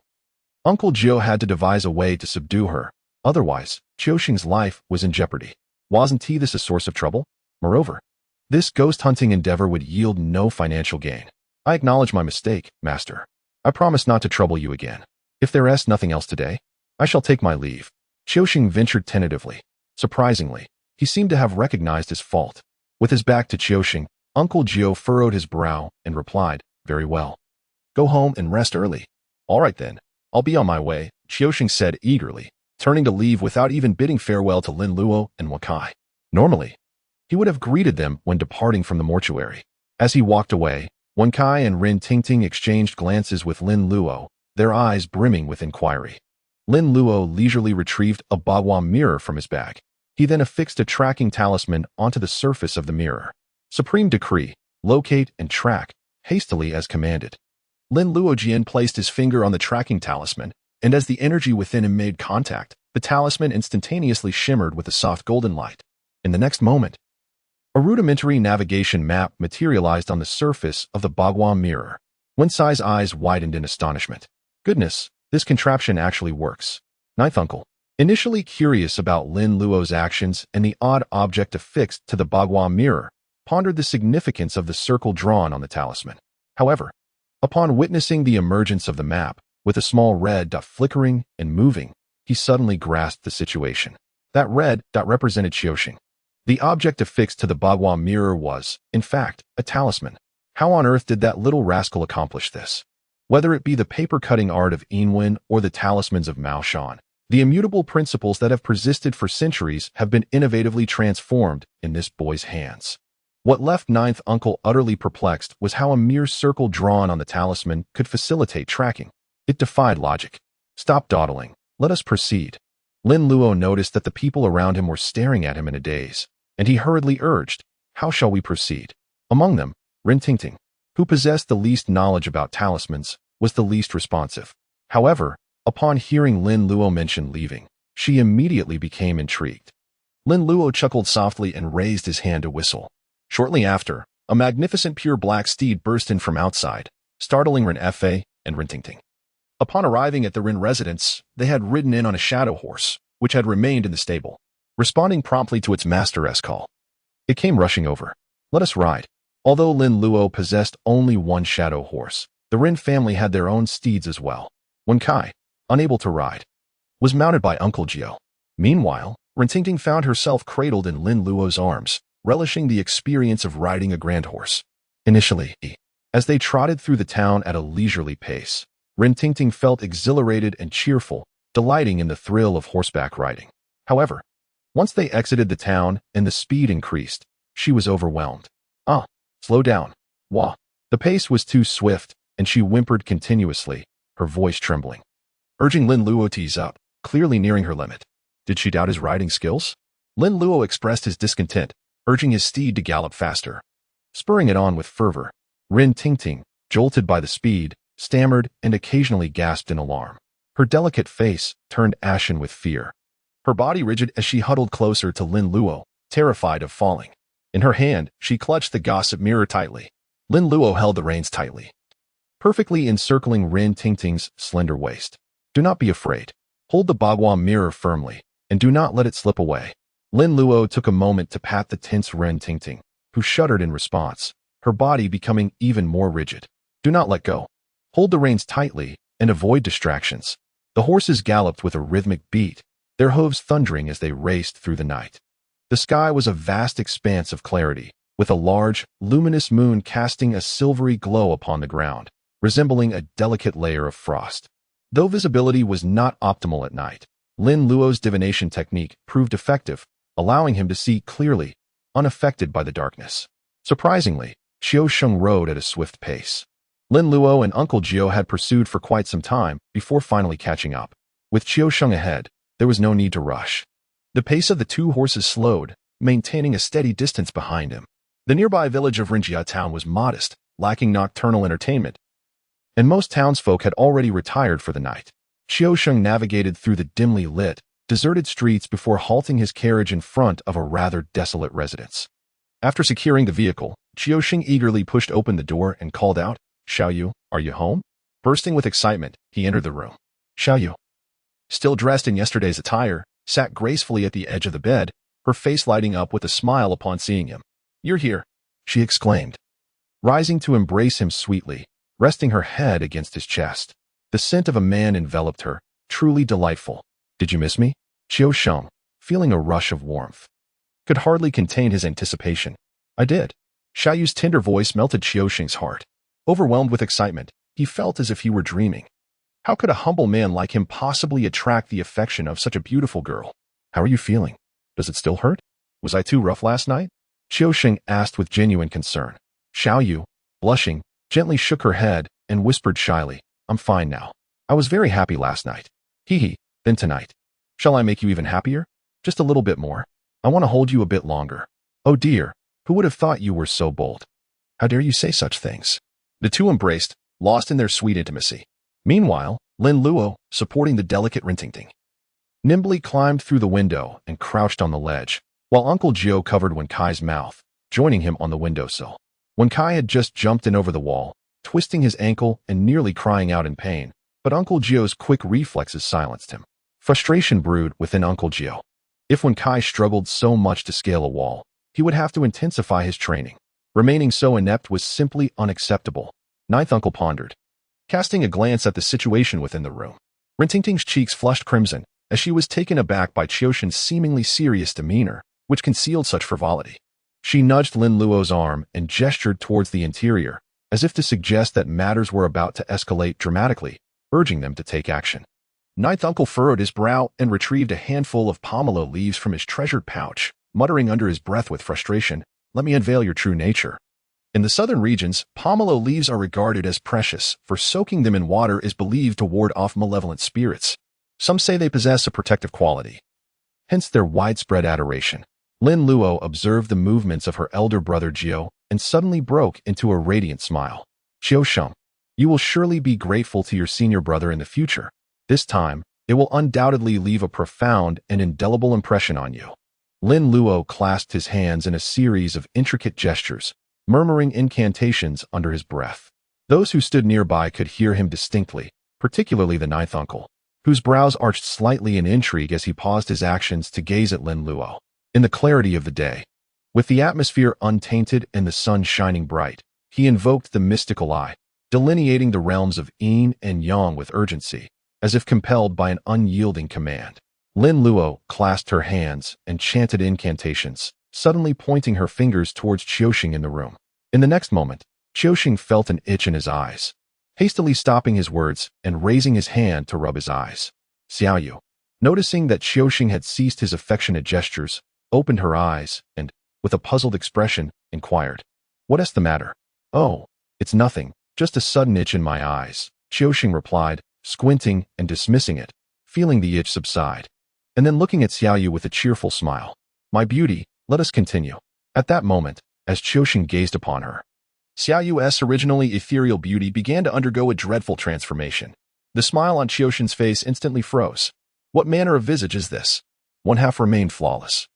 Uncle Jiu had to devise a way to subdue her, otherwise, Qiuxing's life was in jeopardy. Wasn't this a source of trouble? Moreover, this ghost-hunting endeavor would yield no financial gain. "I acknowledge my mistake, Master. I promise not to trouble you again. If there is nothing else today, I shall take my leave." Qiuxing ventured tentatively. Surprisingly, he seemed to have recognized his fault. With his back to Qiuxing, Uncle Jiu furrowed his brow and replied, "Very well. Go home and rest early." "All right then, I'll be on my way," Qiuxing said eagerly, turning to leave without even bidding farewell to Lin Luo and Wakai. Normally, he would have greeted them when departing from the mortuary. As he walked away, Wakai and Rin Tingting exchanged glances with Lin Luo, their eyes brimming with inquiry. Lin Luo leisurely retrieved a bagua mirror from his bag. He then affixed a tracking talisman onto the surface of the mirror. Supreme decree, locate and track, hastily as commanded. Lin Luo placed his finger on the tracking talisman, and as the energy within him made contact, the talisman instantaneously shimmered with a soft golden light. In the next moment, a rudimentary navigation map materialized on the surface of the bagua mirror. Wensai's eyes widened in astonishment. "Goodness, this contraption actually works." Ninth uncle, initially curious about Lin Luo's actions and the odd object affixed to the bagua mirror, pondered the significance of the circle drawn on the talisman. However, upon witnessing the emergence of the map, with a small red dot flickering and moving, he suddenly grasped the situation. That red dot represented Qiuxing. The object affixed to the bagua mirror was, in fact, a talisman. How on earth did that little rascal accomplish this? Whether it be the paper-cutting art of Yinwen or the talismans of Mao Shan, the immutable principles that have persisted for centuries have been innovatively transformed in this boy's hands. What left ninth uncle utterly perplexed was how a mere circle drawn on the talisman could facilitate tracking. It defied logic. "Stop dawdling. Let us proceed." Lin Luo noticed that the people around him were staring at him in a daze, and he hurriedly urged, "How shall we proceed?" Among them, Rin Tingting, who possessed the least knowledge about talismans, was the least responsive. However, upon hearing Lin Luo mention leaving, she immediately became intrigued. Lin Luo chuckled softly and raised his hand to whistle. Shortly after, a magnificent pure black steed burst in from outside, startling Rin Fa and Rin Tingting. Upon arriving at the Rin residence, they had ridden in on a shadow horse, which had remained in the stable, responding promptly to its master's call. It came rushing over. "Let us ride." Although Lin Luo possessed only one shadow horse, the Rin family had their own steeds as well. Wen Kai, unable to ride, was mounted by Uncle Jiu. Meanwhile, Rin Tingting found herself cradled in Lin Luo's arms, relishing the experience of riding a grand horse. Initially, As they trotted through the town at a leisurely pace, Rin Tingting felt exhilarated and cheerful, delighting in the thrill of horseback riding. However, once they exited the town and the speed increased, she was overwhelmed. Slow down. Wah. The pace was too swift, and she whimpered continuously, her voice trembling, urging Lin Luo to ease up, clearly nearing her limit. Did she doubt his riding skills? Lin Luo expressed his discontent, urging his steed to gallop faster. Spurring it on with fervor, Rin Tingting, jolted by the speed, stammered and occasionally gasped in alarm. Her delicate face turned ashen with fear. Her body rigid as she huddled closer to Lin Luo, terrified of falling. In her hand, she clutched the gossip mirror tightly. Lin Luo held the reins tightly, perfectly encircling Rin Tingting's slender waist. Do not be afraid. Hold the bagua mirror firmly, and do not let it slip away. Lin Luo took a moment to pat the tense Rin Tingting, who shuddered in response, her body becoming even more rigid. Do not let go. Hold the reins tightly and avoid distractions. The horses galloped with a rhythmic beat, their hooves thundering as they raced through the night. The sky was a vast expanse of clarity, with a large, luminous moon casting a silvery glow upon the ground, resembling a delicate layer of frost. Though visibility was not optimal at night, Lin Luo's divination technique proved effective, allowing him to see clearly, unaffected by the darkness. Surprisingly, Qiu Sheng rode at a swift pace. Lin Luo and Uncle Jiu had pursued for quite some time before finally catching up. With Qiu Sheng ahead, there was no need to rush. The pace of the two horses slowed, maintaining a steady distance behind him. The nearby village of Rinjia town was modest, lacking nocturnal entertainment, and most townsfolk had already retired for the night. Qiu Sheng navigated through the dimly lit, deserted streets before halting his carriage in front of a rather desolate residence. After securing the vehicle, Qiu Sheng eagerly pushed open the door and called out, "Xiaoyu, are you home?" Bursting with excitement, he entered the room. Xiaoyu, still dressed in yesterday's attire, sat gracefully at the edge of the bed, her face lighting up with a smile upon seeing him. "You're here," she exclaimed, rising to embrace him sweetly, resting her head against his chest. The scent of a man enveloped her, truly delightful. "Did you miss me?" Qiu Sheng, feeling a rush of warmth, could hardly contain his anticipation. "I did." Xiaoyu's tender voice melted Qiu Sheng's heart. Overwhelmed with excitement, he felt as if he were dreaming. How could a humble man like him possibly attract the affection of such a beautiful girl? "How are you feeling? Does it still hurt? Was I too rough last night?" Qiu Sheng asked with genuine concern. Xiaoyu, blushing, gently shook her head and whispered shyly, "I'm fine now. I was very happy last night. Hee. Then tonight. Shall I make you even happier? Just a little bit more. I want to hold you a bit longer." "Oh dear, who would have thought you were so bold? How dare you say such things?" The two embraced, lost in their sweet intimacy. Meanwhile, Lin Luo, supporting the delicate Rin Tingting, nimbly climbed through the window and crouched on the ledge, while Uncle Jiu covered Wen Kai's mouth, joining him on the windowsill. Wen Kai had just jumped in over the wall, twisting his ankle and nearly crying out in pain, but Uncle Jiu's quick reflexes silenced him. Frustration brewed within Uncle Jiu. If Wen Kai struggled so much to scale a wall, he would have to intensify his training. Remaining so inept was simply unacceptable. Ninth Uncle pondered, casting a glance at the situation within the room. Rin Tingting's cheeks flushed crimson as she was taken aback by Qiu Sheng's seemingly serious demeanor, which concealed such frivolity. She nudged Lin Luo's arm and gestured towards the interior, as if to suggest that matters were about to escalate dramatically, urging them to take action. Ninth Uncle furrowed his brow and retrieved a handful of pomelo leaves from his treasured pouch, muttering under his breath with frustration, "Let me unveil your true nature." In the southern regions, pomelo leaves are regarded as precious, for soaking them in water is believed to ward off malevolent spirits. Some say they possess a protective quality, hence their widespread adoration. Lin Luo observed the movements of her elder brother Jiu and suddenly broke into a radiant smile. "Qiu Sheng, you will surely be grateful to your senior brother in the future. This time, it will undoubtedly leave a profound and indelible impression on you." Lin Luo clasped his hands in a series of intricate gestures, murmuring incantations under his breath. Those who stood nearby could hear him distinctly, particularly the ninth uncle, whose brows arched slightly in intrigue as he paused his actions to gaze at Lin Luo. In the clarity of the day, with the atmosphere untainted and the sun shining bright, he invoked the mystical eye, delineating the realms of yin and yang with urgency, as if compelled by an unyielding command. Lin Luo clasped her hands and chanted incantations, suddenly pointing her fingers towards Qiu Sheng in the room. In the next moment, Qiuxing felt an itch in his eyes, hastily stopping his words and raising his hand to rub his eyes. Xiaoyu, noticing that Qiuxing had ceased his affectionate gestures, opened her eyes and, with a puzzled expression, inquired, "What is the matter?" "Oh, it's nothing, just a sudden itch in my eyes," Qiuxing replied, squinting and dismissing it, feeling the itch subside. And then looking at Xiaoyu with a cheerful smile. "My beauty, let us continue." At that moment, as Qiuxing gazed upon her, Xiaoyu's originally ethereal beauty began to undergo a dreadful transformation. The smile on Qiuxing's face instantly froze. What manner of visage is this? One half remained flawless,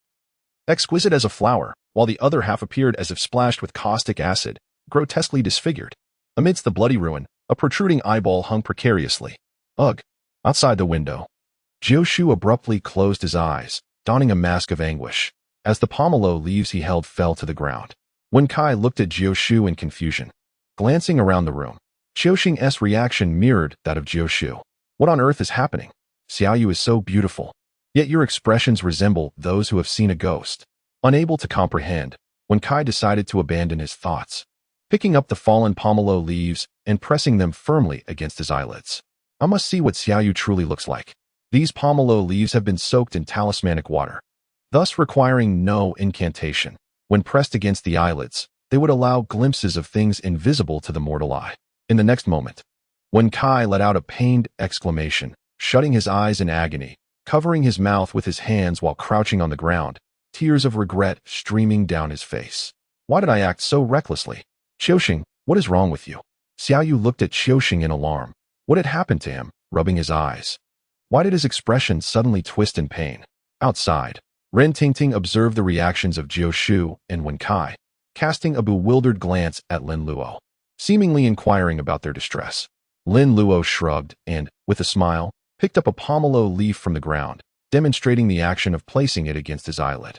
exquisite as a flower, while the other half appeared as if splashed with caustic acid, grotesquely disfigured. Amidst the bloody ruin, a protruding eyeball hung precariously. Ugh! Outside the window, Jiu abruptly closed his eyes, donning a mask of anguish, as the pomelo leaves he held fell to the ground. Wen Kai looked at Jiu in confusion. Glancing around the room, Qiuxing's reaction mirrored that of Jiu. "What on earth is happening? Xiaoyu is so beautiful, yet your expressions resemble those who have seen a ghost." Unable to comprehend, Wen Kai decided to abandon his thoughts, picking up the fallen pomelo leaves and pressing them firmly against his eyelids. "I must see what Xiaoyu truly looks like." These pomelo leaves have been soaked in talismanic water, thus requiring no incantation. When pressed against the eyelids, they would allow glimpses of things invisible to the mortal eye. In the next moment, Wen Kai let out a pained exclamation, shutting his eyes in agony, covering his mouth with his hands while crouching on the ground, tears of regret streaming down his face. "Why did I act so recklessly? Qiuxing, what is wrong with you?" Xiaoyu looked at Qiuxing in alarm. What had happened to him, rubbing his eyes? Why did his expression suddenly twist in pain? Outside, Ren Tingting observed the reactions of Jiu and Wen Kai, casting a bewildered glance at Lin Luo, seemingly inquiring about their distress. Lin Luo shrugged and, with a smile, picked up a pomelo leaf from the ground, demonstrating the action of placing it against his eyelid.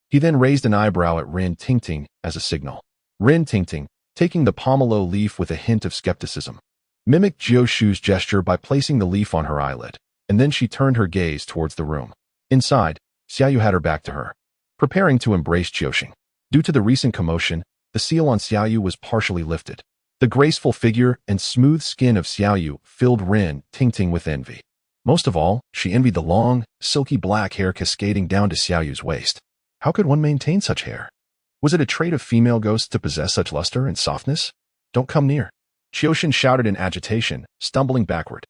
He then raised an eyebrow at Ren Tingting as a signal. Ren Tingting, taking the pomelo leaf with a hint of skepticism, mimicked Jiu's gesture by placing the leaf on her eyelid, and then she turned her gaze towards the room. Inside, Xiaoyu had her back to her, preparing to embrace Qiuxing. Due to the recent commotion, the seal on Xiaoyu was partially lifted. The graceful figure and smooth skin of Xiaoyu filled Ren Tingting with envy. Most of all, she envied the long, silky black hair cascading down to Xiaoyu's waist. How could one maintain such hair? Was it a trait of female ghosts to possess such luster and softness? "Don't come near," Qiuxing shouted in agitation, stumbling backward.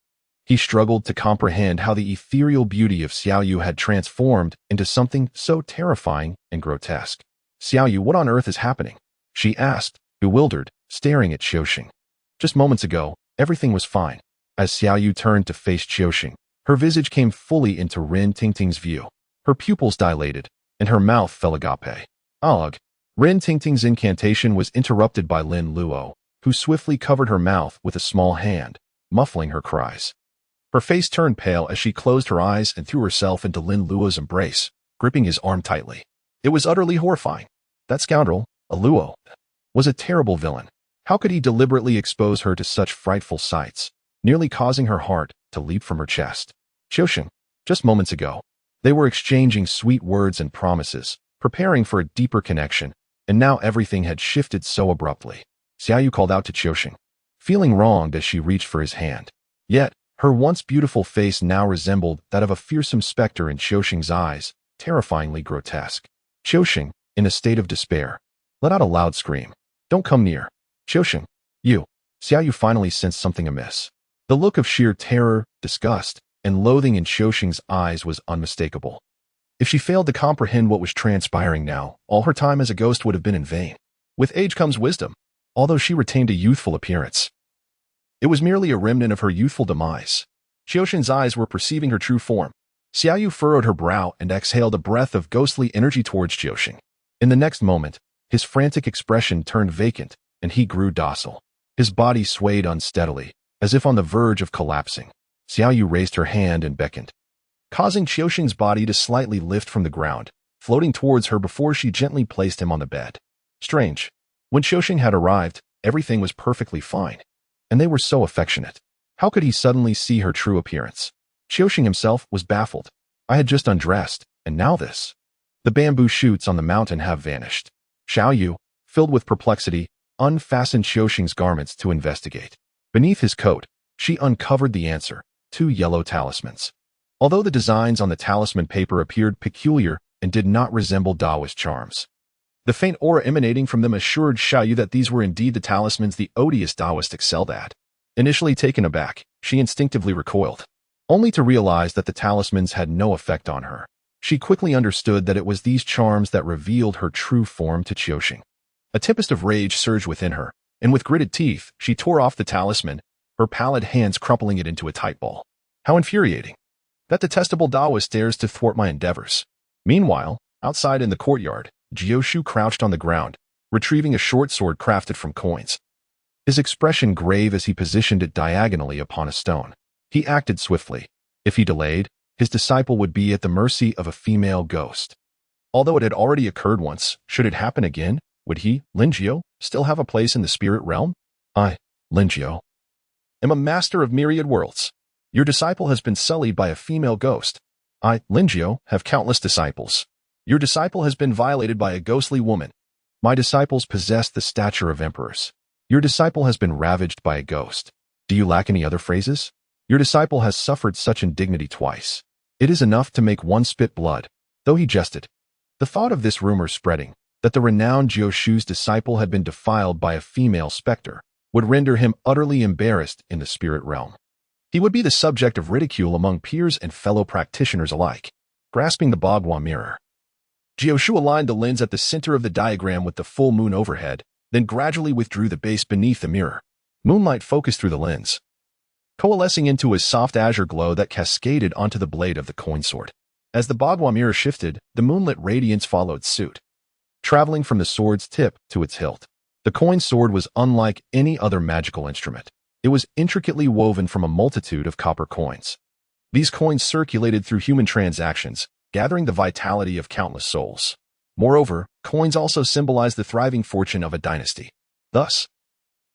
He struggled to comprehend how the ethereal beauty of Xiaoyu had transformed into something so terrifying and grotesque. "Xiaoyu, what on earth is happening?" she asked, bewildered, staring at Qiuxing. Just moments ago, everything was fine. As Xiaoyu turned to face Qiuxing, her visage came fully into Ren Tingting's view. Her pupils dilated, and her mouth fell agape. Ugh! Ren Tingting's incantation was interrupted by Lin Luo, who swiftly covered her mouth with a small hand, muffling her cries. Her face turned pale as she closed her eyes and threw herself into Lin Luo's embrace, gripping his arm tightly. It was utterly horrifying. That scoundrel, Luo, was a terrible villain. How could he deliberately expose her to such frightful sights, nearly causing her heart to leap from her chest? Qiuxing, just moments ago, they were exchanging sweet words and promises, preparing for a deeper connection, and now everything had shifted so abruptly. Xiaoyu called out to Qiuxing, feeling wronged as she reached for his hand. Yet, her once beautiful face now resembled that of a fearsome specter in Qiuxing's eyes, terrifyingly grotesque. Qiuxing, in a state of despair, let out a loud scream. "Don't come near. Qiuxing, you." Xiaoyu finally sensed something amiss. The look of sheer terror, disgust, and loathing in Qiuxing's eyes was unmistakable. If she failed to comprehend what was transpiring now, all her time as a ghost would have been in vain. With age comes wisdom. Although she retained a youthful appearance, it was merely a remnant of her youthful demise. Qiuxing's eyes were perceiving her true form. Xiaoyu furrowed her brow and exhaled a breath of ghostly energy towards Qiuxing. In the next moment, his frantic expression turned vacant, and he grew docile. His body swayed unsteadily, as if on the verge of collapsing. Xiaoyu raised her hand and beckoned, causing Qiuxing's body to slightly lift from the ground, floating towards her before she gently placed him on the bed. Strange. When Qiuxing had arrived, everything was perfectly fine, and they were so affectionate. How could he suddenly see her true appearance? Qiuxing himself was baffled. I had just undressed, and now this. The bamboo shoots on the mountain have vanished. Xiaoyu, filled with perplexity, unfastened Xiuxing's garments to investigate. Beneath his coat, she uncovered the answer: 2 yellow talismans. Although the designs on the talisman paper appeared peculiar and did not resemble Taoist charms, the faint aura emanating from them assured Xiaoyu that these were indeed the talismans the odious Taoist excelled at. Initially taken aback, she instinctively recoiled, only to realize that the talismans had no effect on her. She quickly understood that it was these charms that revealed her true form to Xiuxing. A tempest of rage surged within her, and with gritted teeth, she tore off the talisman, her pallid hands crumpling it into a tight ball. How infuriating! That detestable Taoist dares to thwart my endeavors. Meanwhile, outside in the courtyard, Jiu crouched on the ground, retrieving a short sword crafted from coins. His expression grave as he positioned it diagonally upon a stone. He acted swiftly. If he delayed, his disciple would be at the mercy of a female ghost. Although it had already occurred once, should it happen again, would he, Lin Luo, still have a place in the spirit realm? I, Lin Luo, am a master of myriad worlds. Your disciple has been sullied by a female ghost. I, Lin Luo, have countless disciples. Your disciple has been violated by a ghostly woman. My disciples possess the stature of emperors. Your disciple has been ravaged by a ghost. Do you lack any other phrases? Your disciple has suffered such indignity twice. It is enough to make one spit blood. Though he jested, the thought of this rumor spreading, that the renowned Jiu disciple had been defiled by a female specter, would render him utterly embarrassed in the spirit realm. He would be the subject of ridicule among peers and fellow practitioners alike. Grasping the Bagua mirror, Jiu aligned the lens at the center of the diagram with the full moon overhead, then gradually withdrew the base beneath the mirror. Moonlight focused through the lens, coalescing into a soft azure glow that cascaded onto the blade of the coin sword. As the Bagua mirror shifted, the moonlit radiance followed suit, traveling from the sword's tip to its hilt. The coin sword was unlike any other magical instrument. It was intricately woven from a multitude of copper coins. These coins circulated through human transactions, gathering the vitality of countless souls. Moreover, coins also symbolize the thriving fortune of a dynasty. Thus,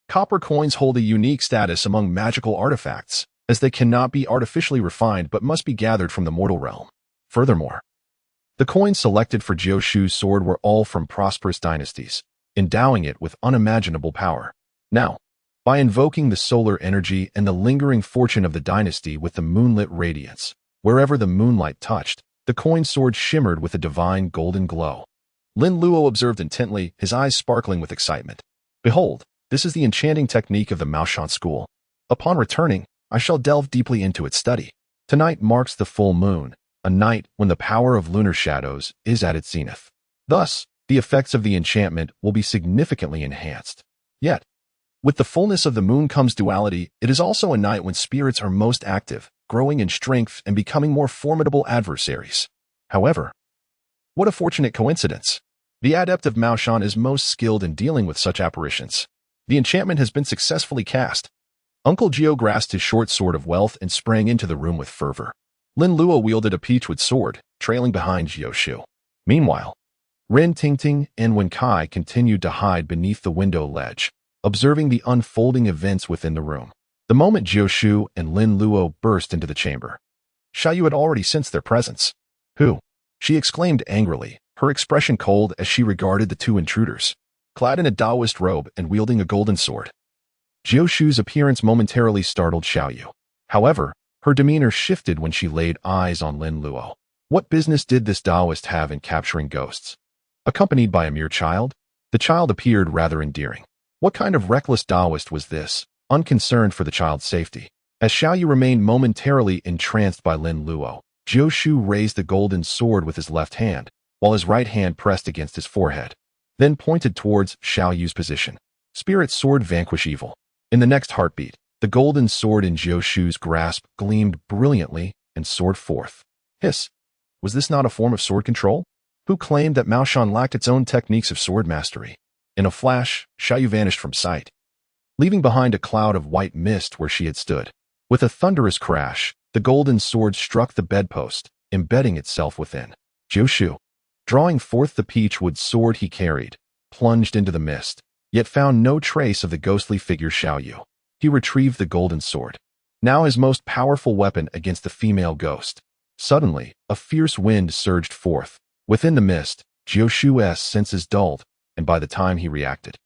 copper coins hold a unique status among magical artifacts, as they cannot be artificially refined but must be gathered from the mortal realm. Furthermore, the coins selected for Jiu's sword were all from prosperous dynasties, endowing it with unimaginable power. Now, by invoking the solar energy and the lingering fortune of the dynasty with the moonlit radiance, wherever the moonlight touched, the coin sword shimmered with a divine golden glow. Lin Luo observed intently, his eyes sparkling with excitement. Behold, this is the enchanting technique of the Maoshan school. Upon returning, I shall delve deeply into its study. Tonight marks the full moon, a night when the power of lunar shadows is at its zenith. Thus, the effects of the enchantment will be significantly enhanced. Yet, with the fullness of the moon comes duality. It is also a night when spirits are most active, growing in strength and becoming more formidable adversaries. However, what a fortunate coincidence. The adept of Maoshan is most skilled in dealing with such apparitions. The enchantment has been successfully cast. Uncle Jiu grasped his short sword of wealth and sprang into the room with fervor. Lin Luo wielded a peachwood sword, trailing behind Jiu. Meanwhile, Ren Tingting and Wen Kai continued to hide beneath the window ledge, observing the unfolding events within the room. The moment Jiu and Lin Luo burst into the chamber, Xiaoyu had already sensed their presence. Who? She exclaimed angrily, her expression cold as she regarded the two intruders, clad in a Taoist robe and wielding a golden sword. Jiu's appearance momentarily startled Xiaoyu. However, her demeanor shifted when she laid eyes on Lin Luo. What business did this Taoist have in capturing ghosts? Accompanied by a mere child? The child appeared rather endearing. What kind of reckless Taoist was this, unconcerned for the child's safety? As Xiaoyu remained momentarily entranced by Lin Luo, Jiu raised the golden sword with his left hand, while his right hand pressed against his forehead, then pointed towards Xiaoyu's position. Spirit sword vanquish evil. In the next heartbeat, the golden sword in Jiu's grasp gleamed brilliantly and soared forth. Hiss! Was this not a form of sword control? Who claimed that Maoshan lacked its own techniques of sword mastery? In a flash, Xiaoyu vanished from sight, leaving behind a cloud of white mist where she had stood. With a thunderous crash, the golden sword struck the bedpost, embedding itself within. Jiu, drawing forth the peachwood sword he carried, plunged into the mist, yet found no trace of the ghostly figure Xiaoyu. He retrieved the golden sword, now his most powerful weapon against the female ghost. Suddenly, a fierce wind surged forth. Within the mist, Jiu's senses dulled, and by the time he reacted,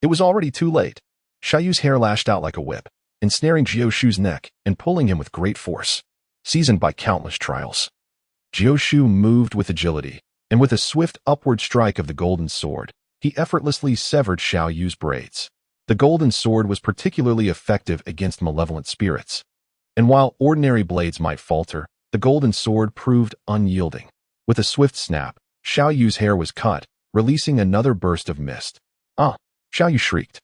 It was already too late. Xiaoyu's hair lashed out like a whip, ensnaring Jiu Shu's neck and pulling him with great force. Seasoned by countless trials, Jiu Shu moved with agility, and with a swift upward strike of the golden sword, he effortlessly severed Xiaoyu's braids. The golden sword was particularly effective against malevolent spirits, and while ordinary blades might falter, the golden sword proved unyielding. With a swift snap, Xiaoyu's hair was cut, releasing another burst of mist. Ah! Xiaoyu shrieked,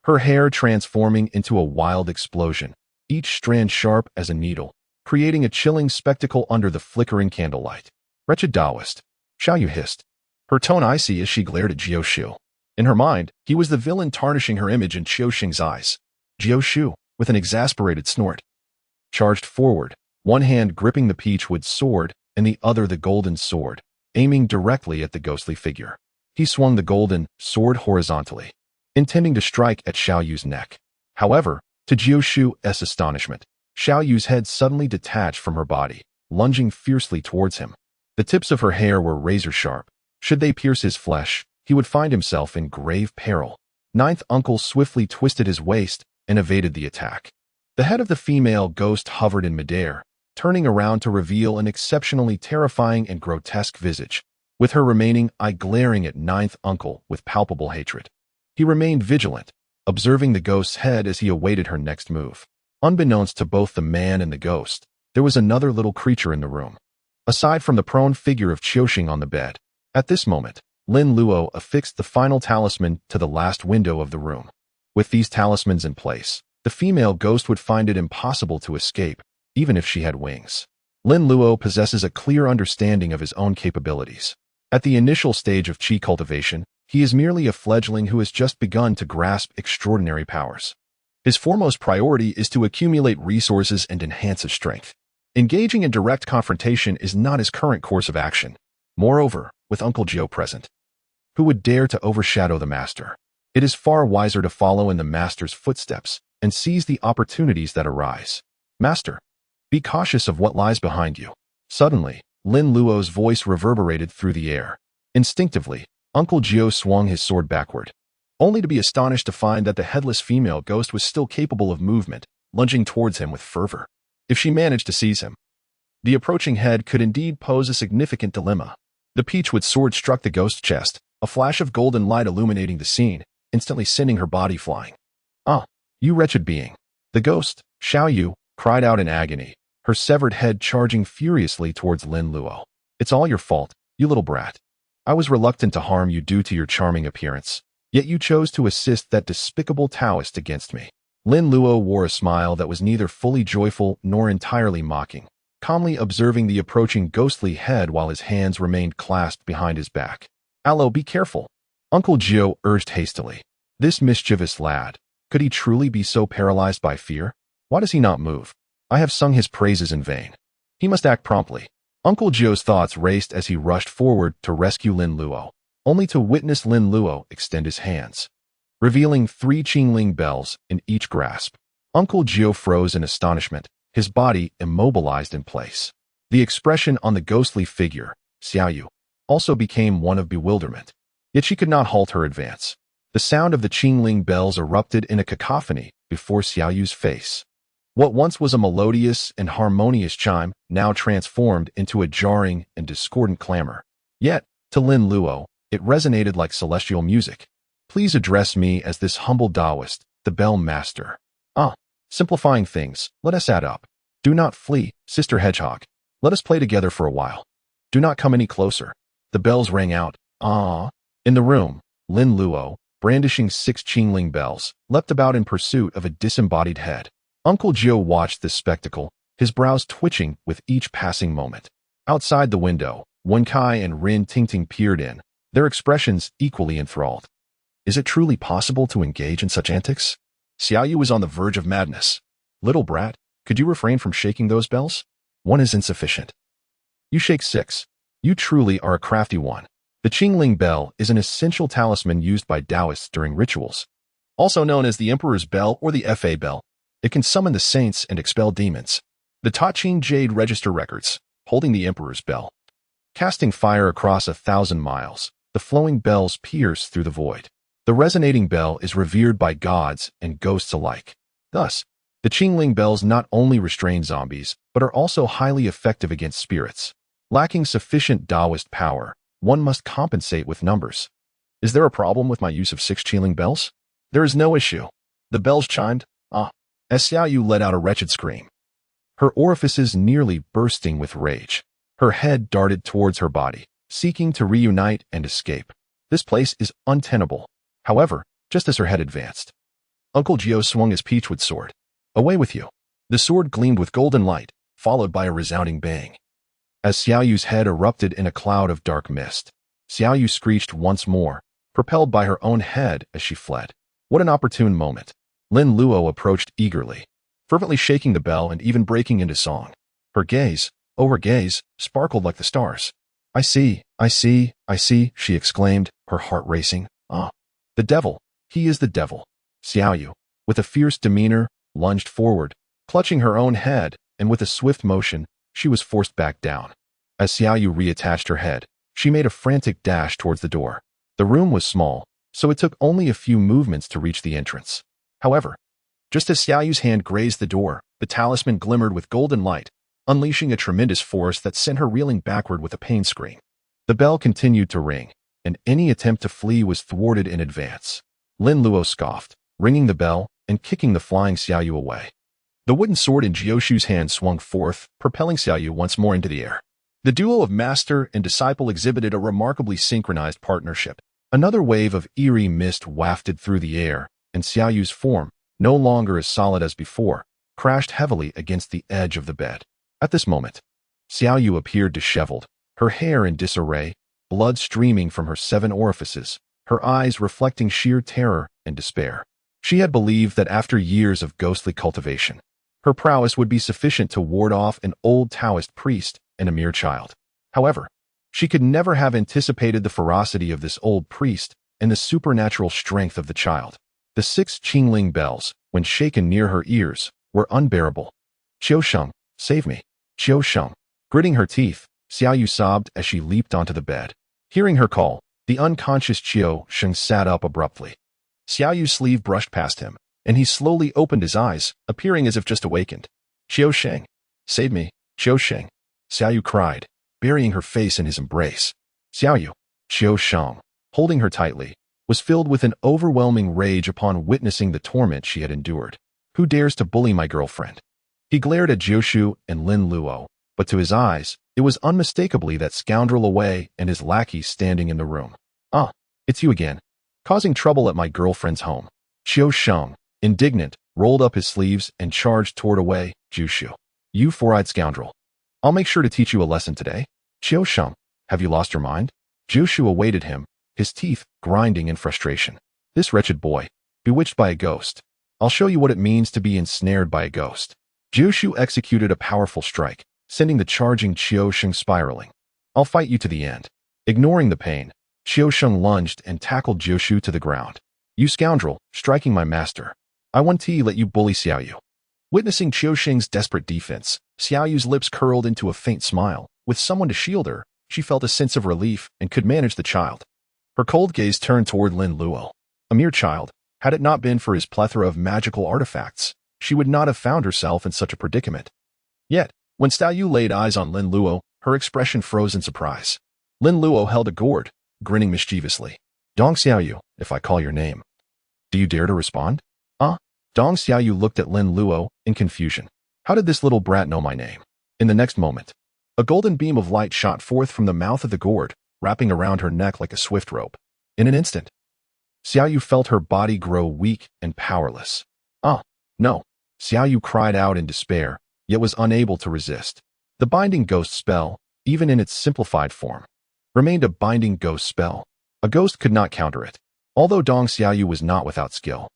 her hair transforming into a wild explosion, each strand sharp as a needle, creating a chilling spectacle under the flickering candlelight. Wretched Taoist, Xiaoyu hissed, her tone icy as she glared at Jiu Shu. In her mind, he was the villain tarnishing her image in Qiu Xing's eyes. Jiu Shu, with an exasperated snort, charged forward, one hand gripping the peachwood sword and the other the golden sword, aiming directly at the ghostly figure. He swung the golden sword horizontally, intending to strike at Xiaoyu's neck. However, to Jiu Shu's astonishment, Xiaoyu's head suddenly detached from her body, lunging fiercely towards him. The tips of her hair were razor-sharp. Should they pierce his flesh, he would find himself in grave peril. Ninth Uncle swiftly twisted his waist and evaded the attack. The head of the female ghost hovered in midair, turning around to reveal an exceptionally terrifying and grotesque visage, with her remaining eye glaring at Ninth Uncle with palpable hatred. He remained vigilant, observing the ghost's head as he awaited her next move. Unbeknownst to both the man and the ghost, there was another little creature in the room. Aside from the prone figure of Qiuxing on the bed, at this moment, Lin Luo affixed the final talisman to the last window of the room. With these talismans in place, the female ghost would find it impossible to escape, even if she had wings. Lin Luo possesses a clear understanding of his own capabilities. At the initial stage of Qi cultivation, he is merely a fledgling who has just begun to grasp extraordinary powers. His foremost priority is to accumulate resources and enhance his strength. Engaging in direct confrontation is not his current course of action. Moreover, with Uncle Jiu present, who would dare to overshadow the master? It is far wiser to follow in the master's footsteps and seize the opportunities that arise. Master, be cautious of what lies behind you. Suddenly, Lin Luo's voice reverberated through the air. Instinctively, Uncle Jiu swung his sword backward, only to be astonished to find that the headless female ghost was still capable of movement, lunging towards him with fervor. If she managed to seize him, the approaching head could indeed pose a significant dilemma. The peachwood sword struck the ghost's chest, a flash of golden light illuminating the scene, instantly sending her body flying. Ah, you wretched being! The ghost, Xiaoyu, cried out in agony, her severed head charging furiously towards Lin Luo. It's all your fault, you little brat. I was reluctant to harm you due to your charming appearance, yet you chose to assist that despicable Taoist against me. Lin Luo wore a smile that was neither fully joyful nor entirely mocking, calmly observing the approaching ghostly head while his hands remained clasped behind his back. Allo, be careful, Uncle Jiu urged hastily. This mischievous lad, could he truly be so paralyzed by fear? Why does he not move? I have sung his praises in vain. He must act promptly. Uncle Jiu's thoughts raced as he rushed forward to rescue Lin Luo, only to witness Lin Luo extend his hands, revealing 3 Qingling bells in each grasp. Uncle Jiu froze in astonishment, his body immobilized in place. The expression on the ghostly figure, Xiaoyu, also became one of bewilderment. Yet she could not halt her advance. The sound of the Qingling bells erupted in a cacophony before Xiaoyu's face. What once was a melodious and harmonious chime now transformed into a jarring and discordant clamor. Yet, to Lin Luo, it resonated like celestial music. Please address me as this humble Taoist, the bell master. Ah, simplifying things, let us add up. Do not flee, Sister Hedgehog. Let us play together for a while. Do not come any closer. The bells rang out. Ah. In the room, Lin Luo, brandishing 6 Qingling bells, leapt about in pursuit of a disembodied head. Uncle Jiu watched this spectacle, his brows twitching with each passing moment. Outside the window, Wen Kai and Rin Tingting peered in, their expressions equally enthralled. Is it truly possible to engage in such antics? Xiaoyu was on the verge of madness. Little brat, could you refrain from shaking those bells? 1 is insufficient. You shake 6. You truly are a crafty one. The Qingling bell is an essential talisman used by Taoists during rituals, also known as the Emperor's Bell or the Fa Bell. It can summon the saints and expel demons. The Ta Qing Jade register records, holding the Emperor's Bell. Casting fire across 1,000 miles, the flowing bells pierce through the void. The resonating bell is revered by gods and ghosts alike. Thus, the Qingling bells not only restrain zombies, but are also highly effective against spirits. Lacking sufficient Taoist power, one must compensate with numbers. Is there a problem with my use of 6 Qingling bells? There is no issue. The bells chimed, as Xiaoyu let out a wretched scream. Her orifices nearly bursting with rage. Her head darted towards her body, seeking to reunite and escape. This place is untenable. However, just as her head advanced, Uncle Jiu swung his peachwood sword. Away with you. The sword gleamed with golden light, followed by a resounding bang. As Xiaoyu's head erupted in a cloud of dark mist, Xiaoyu screeched once more, propelled by her own head as she fled. What an opportune moment. Lin Luo approached eagerly, fervently shaking the bell and even breaking into song. Her gaze, sparkled like the stars. I see, she exclaimed, her heart racing. The devil. He is the devil. Xiaoyu, with a fierce demeanor, lunged forward, clutching her own head, and with a swift motion, she was forced back down. As Xiaoyu reattached her head, she made a frantic dash towards the door. The room was small, so it took only a few movements to reach the entrance. However, just as Xiaoyu's hand grazed the door, the talisman glimmered with golden light, unleashing a tremendous force that sent her reeling backward with a pain scream. The bell continued to ring, and any attempt to flee was thwarted in advance. Lin Luo scoffed, ringing the bell and kicking the flying Xiaoyu away. The wooden sword in Jiushu's hand swung forth, propelling Xiaoyu once more into the air. The duo of master and disciple exhibited a remarkably synchronized partnership. Another wave of eerie mist wafted through the air, and Xiaoyu's form, no longer as solid as before, crashed heavily against the edge of the bed. At this moment, Xiaoyu appeared disheveled, her hair in disarray, blood streaming from her 7 orifices, her eyes reflecting sheer terror and despair. She had believed that after years of ghostly cultivation, her prowess would be sufficient to ward off an old Taoist priest and a mere child. However, she could never have anticipated the ferocity of this old priest and the supernatural strength of the child. The 6 Qingling bells, when shaken near her ears, were unbearable. Qiusheng, save me. Qiusheng. Gritting her teeth, Xiaoyu sobbed as she leaped onto the bed. Hearing her call, the unconscious Qiusheng sat up abruptly. Xiaoyu's sleeve brushed past him, and he slowly opened his eyes, appearing as if just awakened. Qiusheng, save me, Qiusheng. Xiaoyu cried, burying her face in his embrace. Xiaoyu, Qiusheng, holding her tightly, was filled with an overwhelming rage upon witnessing the torment she had endured. Who dares to bully my girlfriend? He glared at Jiushu and Lin Luo, but to his eyes, it was unmistakably that scoundrel away and his lackey standing in the room. It's you again, causing trouble at my girlfriend's home. Qiusheng, indignant, rolled up his sleeves and charged toward away, Jiushu. You 4-eyed scoundrel. I'll make sure to teach you a lesson today. Qiusheng, have you lost your mind? Jiushu awaited him, his teeth grinding in frustration. This wretched boy, bewitched by a ghost. I'll show you what it means to be ensnared by a ghost. Jiushu executed a powerful strike, sending the charging Qiusheng spiraling. I'll fight you to the end. Ignoring the pain, Qiusheng lunged and tackled Jiushu to the ground. You scoundrel, striking my master. I won't let you bully Xiaoyu. Witnessing Qiusheng's desperate defense, Xiaoyu's lips curled into a faint smile. With someone to shield her, she felt a sense of relief and could manage the child. Her cold gaze turned toward Lin Luo. A mere child, had it not been for his plethora of magical artifacts, she would not have found herself in such a predicament. Yet, when Xiaoyu laid eyes on Lin Luo, her expression froze in surprise. Lin Luo held a gourd, grinning mischievously. Dong Xiaoyu, if I call your name. Do you dare to respond? Dong Xiaoyu looked at Lin Luo in confusion. How did this little brat know my name? In the next moment, a golden beam of light shot forth from the mouth of the gourd, wrapping around her neck like a swift rope. In an instant, Xiaoyu felt her body grow weak and powerless. No. Xiaoyu cried out in despair, yet was unable to resist. The binding ghost spell, even in its simplified form, remained a binding ghost spell. A ghost could not counter it. Although Dong Xiaoyu was not without skill,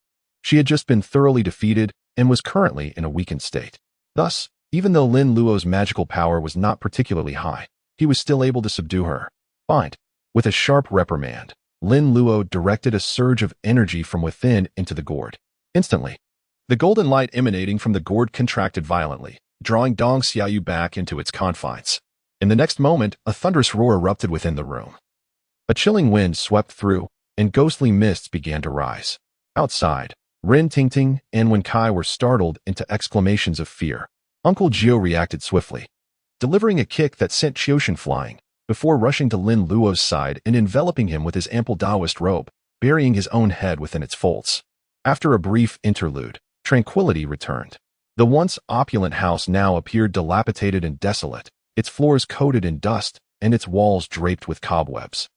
she had just been thoroughly defeated and was currently in a weakened state. Thus, even though Lin Luo's magical power was not particularly high, he was still able to subdue her. Bind. With a sharp reprimand, Lin Luo directed a surge of energy from within into the gourd. Instantly, the golden light emanating from the gourd contracted violently, drawing Dong Xiaoyu back into its confines. In the next moment, a thunderous roar erupted within the room. A chilling wind swept through, and ghostly mists began to rise. Outside, Rin Tingting and Wen Kai were startled into exclamations of fear. Uncle Jiu reacted swiftly, delivering a kick that sent Qiusheng flying, before rushing to Lin Luo's side and enveloping him with his ample Taoist robe, burying his own head within its folds. After a brief interlude, tranquility returned. The once opulent house now appeared dilapidated and desolate, its floors coated in dust and its walls draped with cobwebs,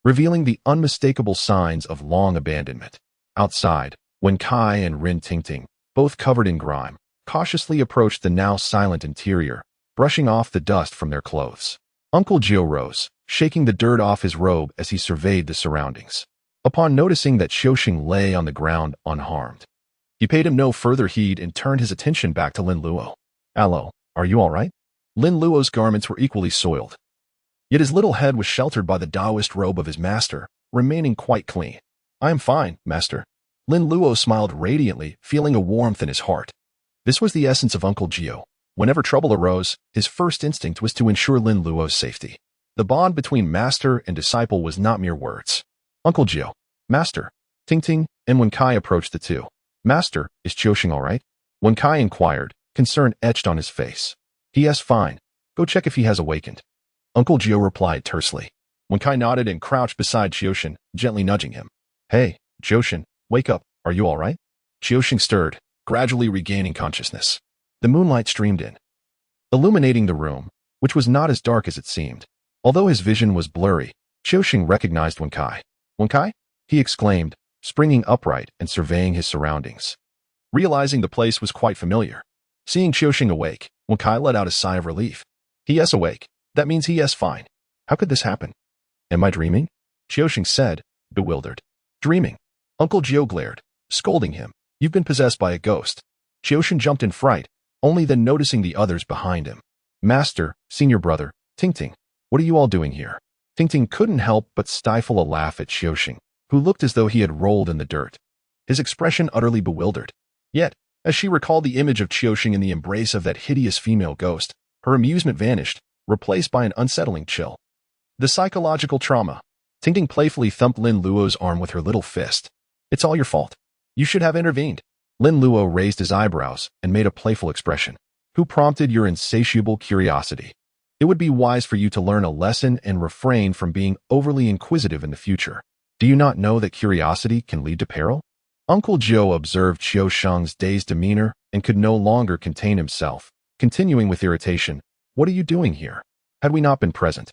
revealing the unmistakable signs of long abandonment. Outside, Wen Kai and Rin Tingting, both covered in grime, cautiously approached the now silent interior, brushing off the dust from their clothes. Uncle Jiu rose, shaking the dirt off his robe as he surveyed the surroundings. Upon noticing that Qiusheng lay on the ground unharmed, he paid him no further heed and turned his attention back to Lin Luo. "Hello, are you all right?" Lin Luo's garments were equally soiled, yet his little head was sheltered by the Taoist robe of his master, remaining quite clean. "I am fine, master." Lin Luo smiled radiantly, feeling a warmth in his heart. This was the essence of Uncle Jiu. Whenever trouble arose, his first instinct was to ensure Lin Luo's safety. The bond between master and disciple was not mere words. "Uncle Jiu, master." Tingting and Wen Kai approached the two. "Master, is Qiusheng all right?" Wen Kai inquired, concern etched on his face. "He is fine. Go check if he has awakened." Uncle Jiu replied tersely. Wen Kai nodded and crouched beside Qiusheng, gently nudging him. "Hey, Qiusheng, wake up. Are you all right?" Qiusheng stirred, gradually regaining consciousness. The moonlight streamed in, illuminating the room, which was not as dark as it seemed. Although his vision was blurry, Qiusheng recognized Wen Kai. "Wen Kai?" he exclaimed, springing upright and surveying his surroundings. Realizing the place was quite familiar. Seeing Qiusheng awake, Wen Kai let out a sigh of relief. "He is awake. That means he is fine. How could this happen?" "Am I dreaming?" Qiusheng said, bewildered. "Dreaming?" Uncle Jiu glared, scolding him. "You've been possessed by a ghost." Qiusheng jumped in fright, only then noticing the others behind him. "Master, senior brother, Tingting, what are you all doing here?" Tingting couldn't help but stifle a laugh at Qiusheng, who looked as though he had rolled in the dirt, his expression utterly bewildered. Yet, as she recalled the image of Qiusheng in the embrace of that hideous female ghost, her amusement vanished, replaced by an unsettling chill. The psychological trauma. Tingting playfully thumped Lin Luo's arm with her little fist. "It's all your fault. You should have intervened." Lin Luo raised his eyebrows and made a playful expression. "Who prompted your insatiable curiosity? It would be wise for you to learn a lesson and refrain from being overly inquisitive in the future. Do you not know that curiosity can lead to peril?" Uncle Jiu observed Qiusheng's dazed demeanor and could no longer contain himself, continuing with irritation. "What are you doing here? Had we not been present,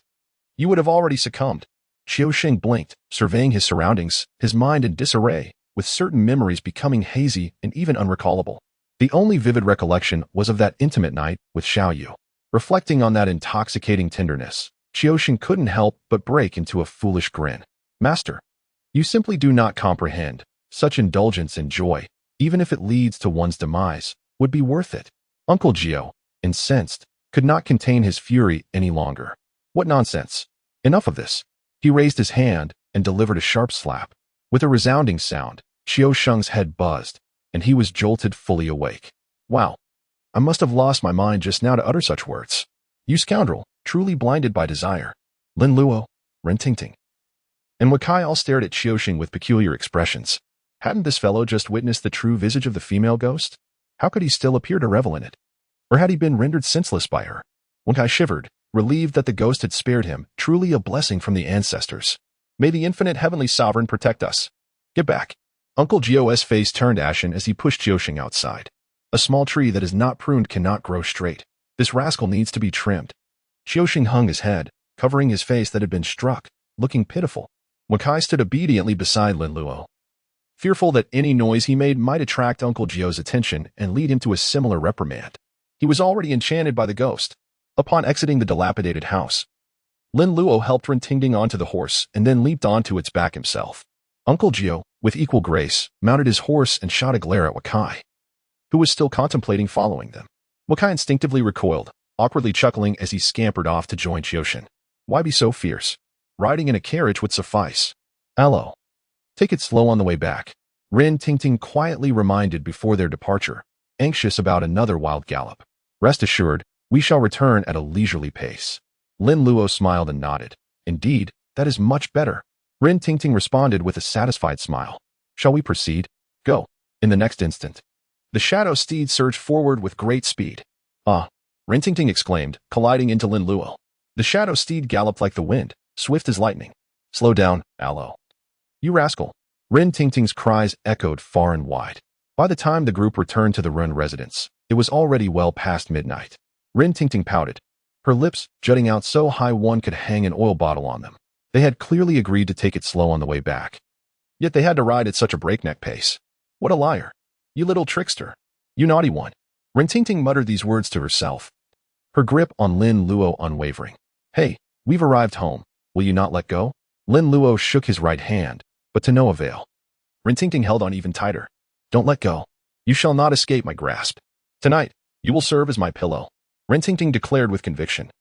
you would have already succumbed." Qiusheng blinked, surveying his surroundings, his mind in disarray, with certain memories becoming hazy and even unrecallable. The only vivid recollection was of that intimate night with Xiaoyu. Reflecting on that intoxicating tenderness, Qiusheng couldn't help but break into a foolish grin. "Master, you simply do not comprehend. Such indulgence and joy, even if it leads to one's demise, would be worth it." Uncle Jiu, incensed, could not contain his fury any longer. "What nonsense! Enough of this." He raised his hand and delivered a sharp slap. With a resounding sound, Qiusheng's head buzzed, and he was jolted fully awake. "Wow, I must have lost my mind just now to utter such words. You scoundrel, truly blinded by desire." Lin Luo, Rin Tingting, and Wen Kai all stared at Qiusheng with peculiar expressions. Hadn't this fellow just witnessed the true visage of the female ghost? How could he still appear to revel in it? Or had he been rendered senseless by her? Wen Kai shivered, relieved that the ghost had spared him, truly a blessing from the ancestors. "May the infinite heavenly sovereign protect us. Get back." Uncle Jiu's face turned ashen as he pushed Qiusheng outside. "A small tree that is not pruned cannot grow straight. This rascal needs to be trimmed." Qiusheng hung his head, covering his face that had been struck, looking pitiful. Wen Kai stood obediently beside Lin Luo, fearful that any noise he made might attract Uncle Jiu's attention and lead him to a similar reprimand. He was already enchanted by the ghost. Upon exiting the dilapidated house, Lin Luo helped Rin Tingting onto the horse and then leaped onto its back himself. Uncle Jiu, with equal grace, mounted his horse and shot a glare at Wen Kai, who was still contemplating following them. Wen Kai instinctively recoiled, awkwardly chuckling as he scampered off to join Qiusheng. Why be so fierce? Riding in a carriage would suffice. "Hello. Take it slow on the way back," Rin Tingting quietly reminded before their departure, anxious about another wild gallop. "Rest assured, we shall return at a leisurely pace." Lin Luo smiled and nodded. "Indeed, that is much better." Rin Tingting responded with a satisfied smile. Shall we proceed? Go. In the next instant, the shadow steed surged forward with great speed. Ah! Rin Tingting exclaimed, colliding into Lin Luo. The shadow steed galloped like the wind, swift as lightning. Slow down, Alo. You rascal. Rin Tingting's cries echoed far and wide. By the time the group returned to the Run residence, it was already well past midnight. Rin Tingting pouted, her lips jutting out so high one could hang an oil bottle on them. They had clearly agreed to take it slow on the way back. Yet they had to ride at such a breakneck pace. What a liar. You little trickster. You naughty one. Rin Tingting muttered these words to herself, her grip on Lin Luo unwavering. Hey, we've arrived home. Will you not let go? Lin Luo shook his right hand, but to no avail. Rin Tingting held on even tighter. Don't let go. You shall not escape my grasp. Tonight, you will serve as my pillow. Rin Tingting declared with conviction.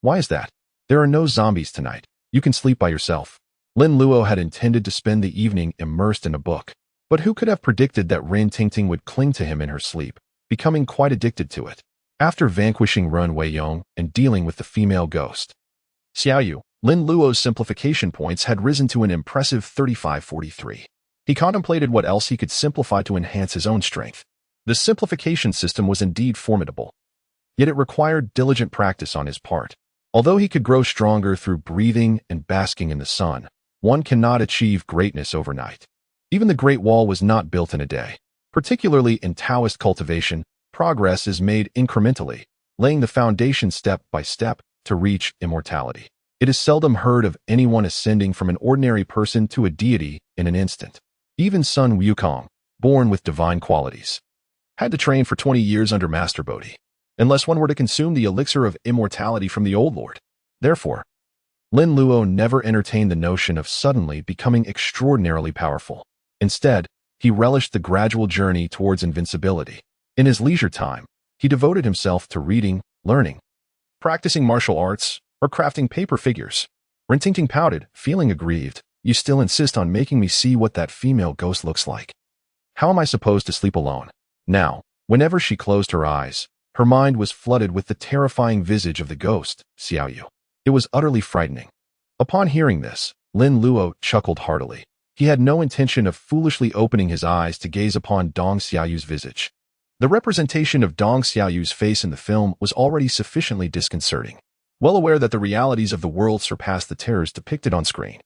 Why is that? There are no zombies tonight. You can sleep by yourself. Lin Luo had intended to spend the evening immersed in a book, but who could have predicted that Rin Tingting would cling to him in her sleep, becoming quite addicted to it, after vanquishing Run Weiyong and dealing with the female ghost. Xiaoyu, Lin Luo's simplification points had risen to an impressive 3543. He contemplated what else he could simplify to enhance his own strength. The simplification system was indeed formidable, yet it required diligent practice on his part. Although he could grow stronger through breathing and basking in the sun, one cannot achieve greatness overnight. Even the Great Wall was not built in a day. Particularly in Taoist cultivation, progress is made incrementally, laying the foundation step by step to reach immortality. It is seldom heard of anyone ascending from an ordinary person to a deity in an instant. Even Sun Wukong, born with divine qualities, had to train for 20 years under Master Bodhi, unless one were to consume the elixir of immortality from the old lord. Therefore, Lin Luo never entertained the notion of suddenly becoming extraordinarily powerful. Instead, he relished the gradual journey towards invincibility. In his leisure time, he devoted himself to reading, learning, practicing martial arts, or crafting paper figures. Rin Tingting pouted, feeling aggrieved. You still insist on making me see what that female ghost looks like. How am I supposed to sleep alone? Now, whenever she closed her eyes, her mind was flooded with the terrifying visage of the ghost, Xiaoyu. It was utterly frightening. Upon hearing this, Lin Luo chuckled heartily. He had no intention of foolishly opening his eyes to gaze upon Dong Xiaoyu's visage. The representation of Dong Xiaoyu's face in the film was already sufficiently disconcerting. Well aware that the realities of the world surpassed the terrors depicted on screen,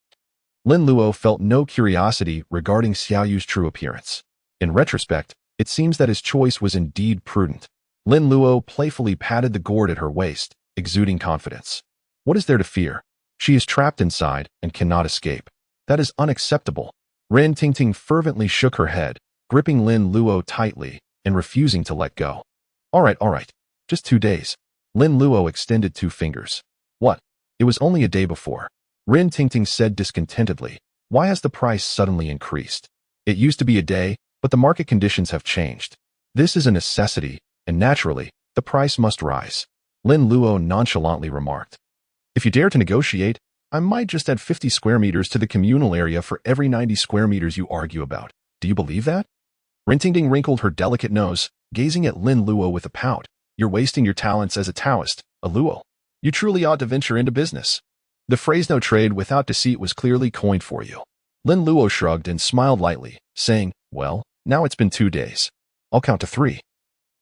Lin Luo felt no curiosity regarding Xiaoyu's true appearance. In retrospect, it seems that his choice was indeed prudent. Lin Luo playfully patted the gourd at her waist, exuding confidence. What is there to fear? She is trapped inside and cannot escape. That is unacceptable. Rin Tingting fervently shook her head, gripping Lin Luo tightly and refusing to let go. All right. Just 2 days. Lin Luo extended 2 fingers. What? It was only a day before. Rin Tingting said discontentedly. Why has the price suddenly increased? It used to be a day, but the market conditions have changed. This is a necessity, and naturally, the price must rise. Lin Luo nonchalantly remarked. If you dare to negotiate, I might just add 50 square meters to the communal area for every 90 square meters you argue about. Do you believe that? Rin Tingting wrinkled her delicate nose, gazing at Lin Luo with a pout. You're wasting your talents as a Taoist, a Luo. You truly ought to venture into business. The phrase no trade without deceit was clearly coined for you. Lin Luo shrugged and smiled lightly, saying, well, now it's been 2 days. I'll count to 3.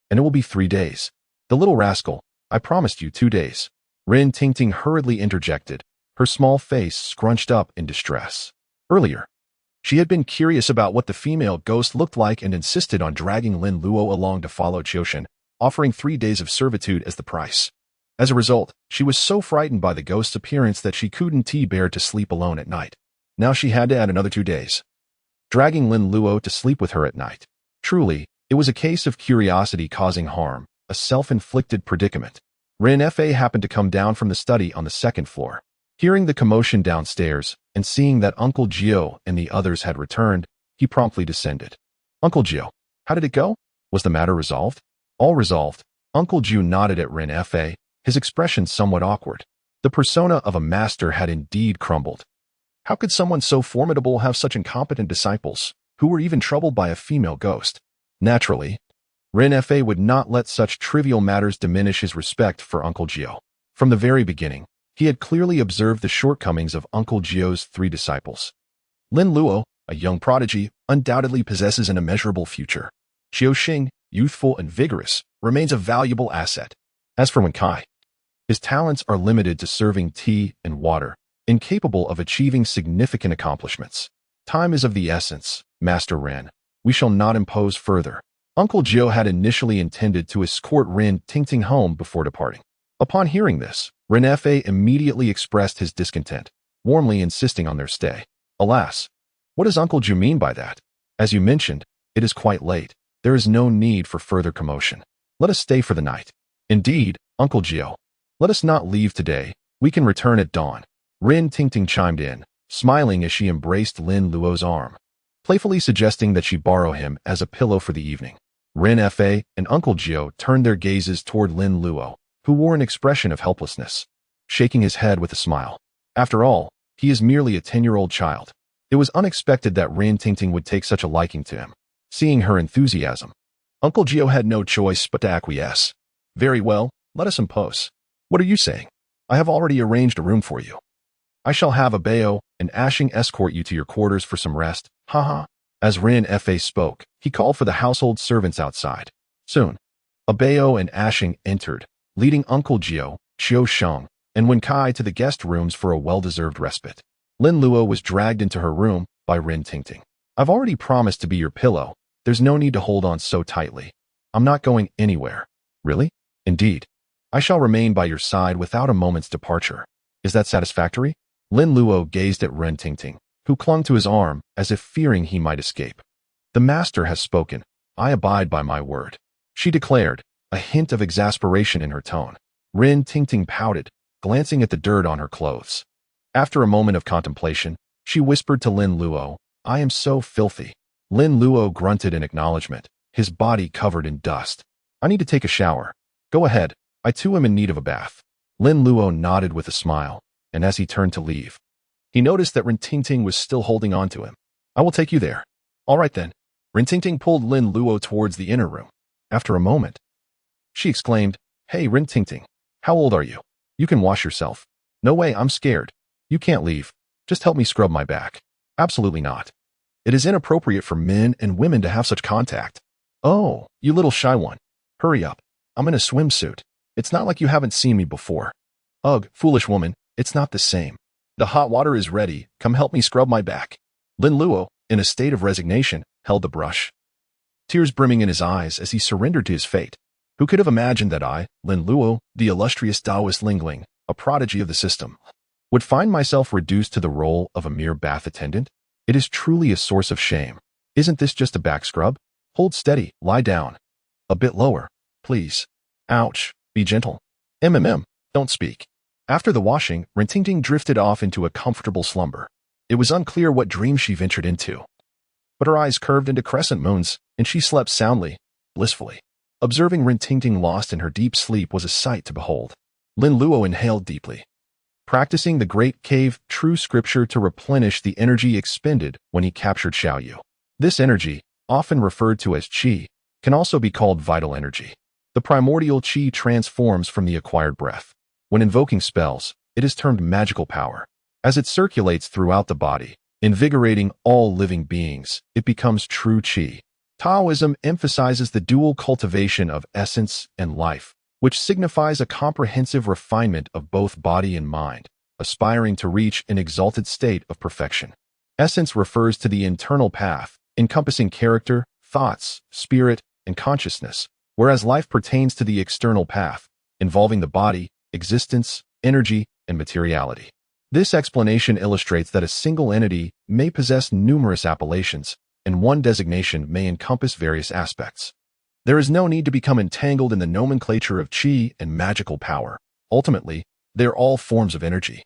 And it will be 3 days. The little rascal, I promised you 2 days. Rin Tingting hurriedly interjected, her small face scrunched up in distress. Earlier, she had been curious about what the female ghost looked like and insisted on dragging Lin Luo along to follow Qiushan, offering 3 days of servitude as the price. As a result, she was so frightened by the ghost's appearance that she couldn't bear to sleep alone at night. Now she had to add another 2 days, dragging Lin Luo to sleep with her at night. Truly, it was a case of curiosity causing harm, a self-inflicted predicament. Rin Fa happened to come down from the study on the 2nd floor. Hearing the commotion downstairs and seeing that Uncle Jiu and the others had returned, he promptly descended. Uncle Jiu, how did it go? Was the matter resolved? All resolved. Uncle Jiu nodded at Rin Fa, his expression somewhat awkward. The persona of a master had indeed crumbled. How could someone so formidable have such incompetent disciples, who were even troubled by a female ghost? Naturally, Rin Fa would not let such trivial matters diminish his respect for Uncle Jiu. From the very beginning, He had clearly observed the shortcomings of Uncle Jiu's 3 disciples. Lin Luo, a young prodigy, undoubtedly possesses an immeasurable future. Jiu Xing, youthful and vigorous, remains a valuable asset. As for Wen Kai, his talents are limited to serving tea and water, incapable of achieving significant accomplishments. Time is of the essence, Master Ren. We shall not impose further. Uncle Jiu had initially intended to escort Ren Tingting home before departing. Upon hearing this, Ren Fa immediately expressed his discontent, warmly insisting on their stay. Alas, what does Uncle Jiu mean by that? As you mentioned, it is quite late. There is no need for further commotion. Let us stay for the night. Indeed, Uncle Jiu. Let us not leave today. We can return at dawn. Ren Tingting chimed in, smiling as she embraced Lin Luo's arm, playfully suggesting that she borrow him as a pillow for the evening. Ren Fa and Uncle Jiu turned their gazes toward Lin Luo, who wore an expression of helplessness, shaking his head with a smile. After all, he is merely a 10-year-old child. It was unexpected that Ren Tingting would take such a liking to him. Seeing her enthusiasm, Uncle Jiu had no choice but to acquiesce. Very well, let us impose. What are you saying? I have already arranged a room for you. I shall have a Bao and Ashing escort you to your quarters for some rest. Haha. As Ren Fa spoke, he called for the household servants outside. Soon, a Bao and Ashing entered, leading Uncle Jiu, Qiu Sheng, and Wen Kai to the guest rooms for a well-deserved respite. Lin Luo was dragged into her room by Ren Tingting. I've already promised to be your pillow. There's no need to hold on so tightly. I'm not going anywhere. Really? Indeed. I shall remain by your side without a moment's departure. Is that satisfactory? Lin Luo gazed at Ren Tingting, who clung to his arm as if fearing he might escape. The master has spoken. I abide by my word, she declared, a hint of exasperation in her tone. Ren Tingting pouted, glancing at the dirt on her clothes. After a moment of contemplation, she whispered to Lin Luo, I am so filthy. Lin Luo grunted in acknowledgement, his body covered in dust. I need to take a shower. Go ahead, I too am in need of a bath. Lin Luo nodded with a smile, and as he turned to leave, he noticed that Ren Tingting was still holding on to him. I will take you there. All right then. Ren Tingting pulled Lin Luo towards the inner room. After a moment, she exclaimed, Hey Ren Tingting, how old are you? You can wash yourself. No way, I'm scared. You can't leave. Just help me scrub my back. Absolutely not. It is inappropriate for men and women to have such contact. Oh, you little shy one. Hurry up. I'm in a swimsuit. It's not like you haven't seen me before. Ugh, foolish woman, it's not the same. The hot water is ready. Come help me scrub my back. Lin Luo, in a state of resignation, held the brush, tears brimming in his eyes as he surrendered to his fate. Who could have imagined that I, Lin Luo, the illustrious Taoist Lingling, a prodigy of the system, would find myself reduced to the role of a mere bath attendant? It is truly a source of shame. Isn't this just a back scrub? Hold steady, lie down. A bit lower, please. Ouch, be gentle. Don't speak. After the washing, Ren Tingting drifted off into a comfortable slumber. It was unclear what dream she ventured into, but her eyes curved into crescent moons, and she slept soundly, blissfully. Observing Ren Tingting lost in her deep sleep was a sight to behold. Lin Luo inhaled deeply, practicing the great cave true scripture to replenish the energy expended when he captured Xiaoyu. This energy, often referred to as qi, can also be called vital energy. The primordial qi transforms from the acquired breath. When invoking spells, it is termed magical power. As it circulates throughout the body, invigorating all living beings, it becomes true qi. Taoism emphasizes the dual cultivation of essence and life, which signifies a comprehensive refinement of both body and mind, aspiring to reach an exalted state of perfection. Essence refers to the internal path, encompassing character, thoughts, spirit, and consciousness, whereas life pertains to the external path, involving the body, existence, energy, and materiality. This explanation illustrates that a single entity may possess numerous appellations, and one designation may encompass various aspects. There is no need to become entangled in the nomenclature of qi and magical power. Ultimately, they are all forms of energy,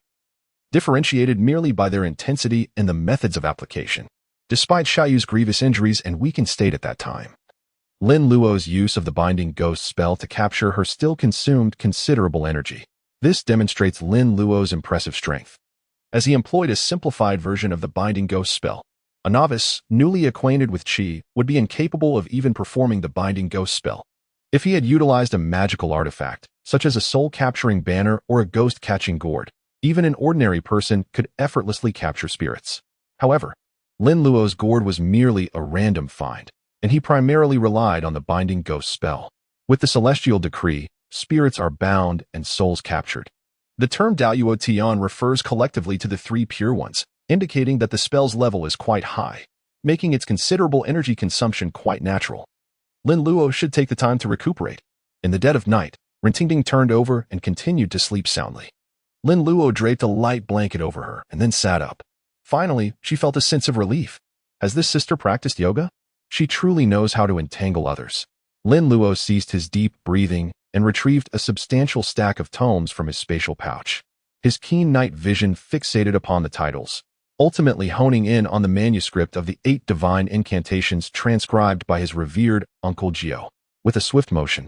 differentiated merely by their intensity and the methods of application. Despite Xiaoyu's grievous injuries and weakened state at that time, Lin Luo's use of the Binding Ghost spell to capture her still consumed considerable energy. This demonstrates Lin Luo's impressive strength, as he employed a simplified version of the Binding Ghost spell. A novice, newly acquainted with qi, would be incapable of even performing the Binding Ghost spell. If he had utilized a magical artifact, such as a soul-capturing banner or a ghost-catching gourd, Even an ordinary person could effortlessly capture spirits. However, Lin Luo's gourd was merely a random find, and he primarily relied on the binding ghost spell. With the celestial decree, spirits are bound and souls captured. The term Daoyuo Tian refers collectively to the three pure ones, indicating that the spell's level is quite high, making its considerable energy consumption quite natural. Lin Luo should take the time to recuperate. In the dead of night, Rintingting turned over and continued to sleep soundly. Lin Luo draped a light blanket over her and then sat up. Finally, she felt a sense of relief. Has this sister practiced yoga? She truly knows how to entangle others. Lin Luo ceased his deep breathing and retrieved a substantial stack of tomes from his spatial pouch. His keen night vision fixated upon the titles, ultimately honing in on the manuscript of the 8 divine incantations transcribed by his revered Uncle Jiu. With a swift motion,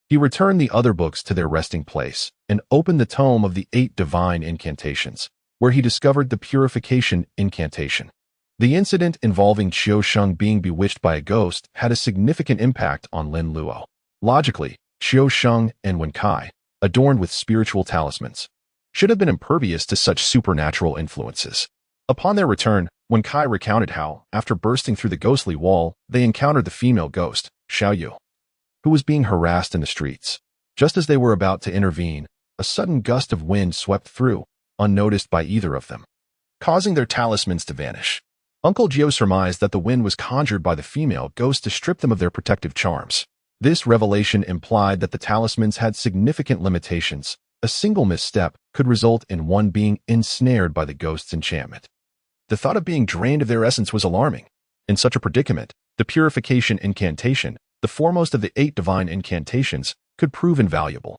he returned the other books to their resting place and opened the tome of the 8 divine incantations, where he discovered the purification incantation. The incident involving Qiu Sheng being bewitched by a ghost had a significant impact on Lin Luo. Logically, Qiu Sheng and Wen Kai, adorned with spiritual talismans, should have been impervious to such supernatural influences. Upon their return, Wen Kai recounted how, after bursting through the ghostly wall, they encountered the female ghost, Xiaoyu, who was being harassed in the streets. Just as they were about to intervene, a sudden gust of wind swept through, unnoticed by either of them, causing their talismans to vanish. Uncle Jiu surmised that the wind was conjured by the female ghost to strip them of their protective charms. This revelation implied that the talismans had significant limitations. A single misstep could result in one being ensnared by the ghost's enchantment. The thought of being drained of their essence was alarming. In such a predicament, the purification incantation, the foremost of the 8 divine incantations, could prove invaluable.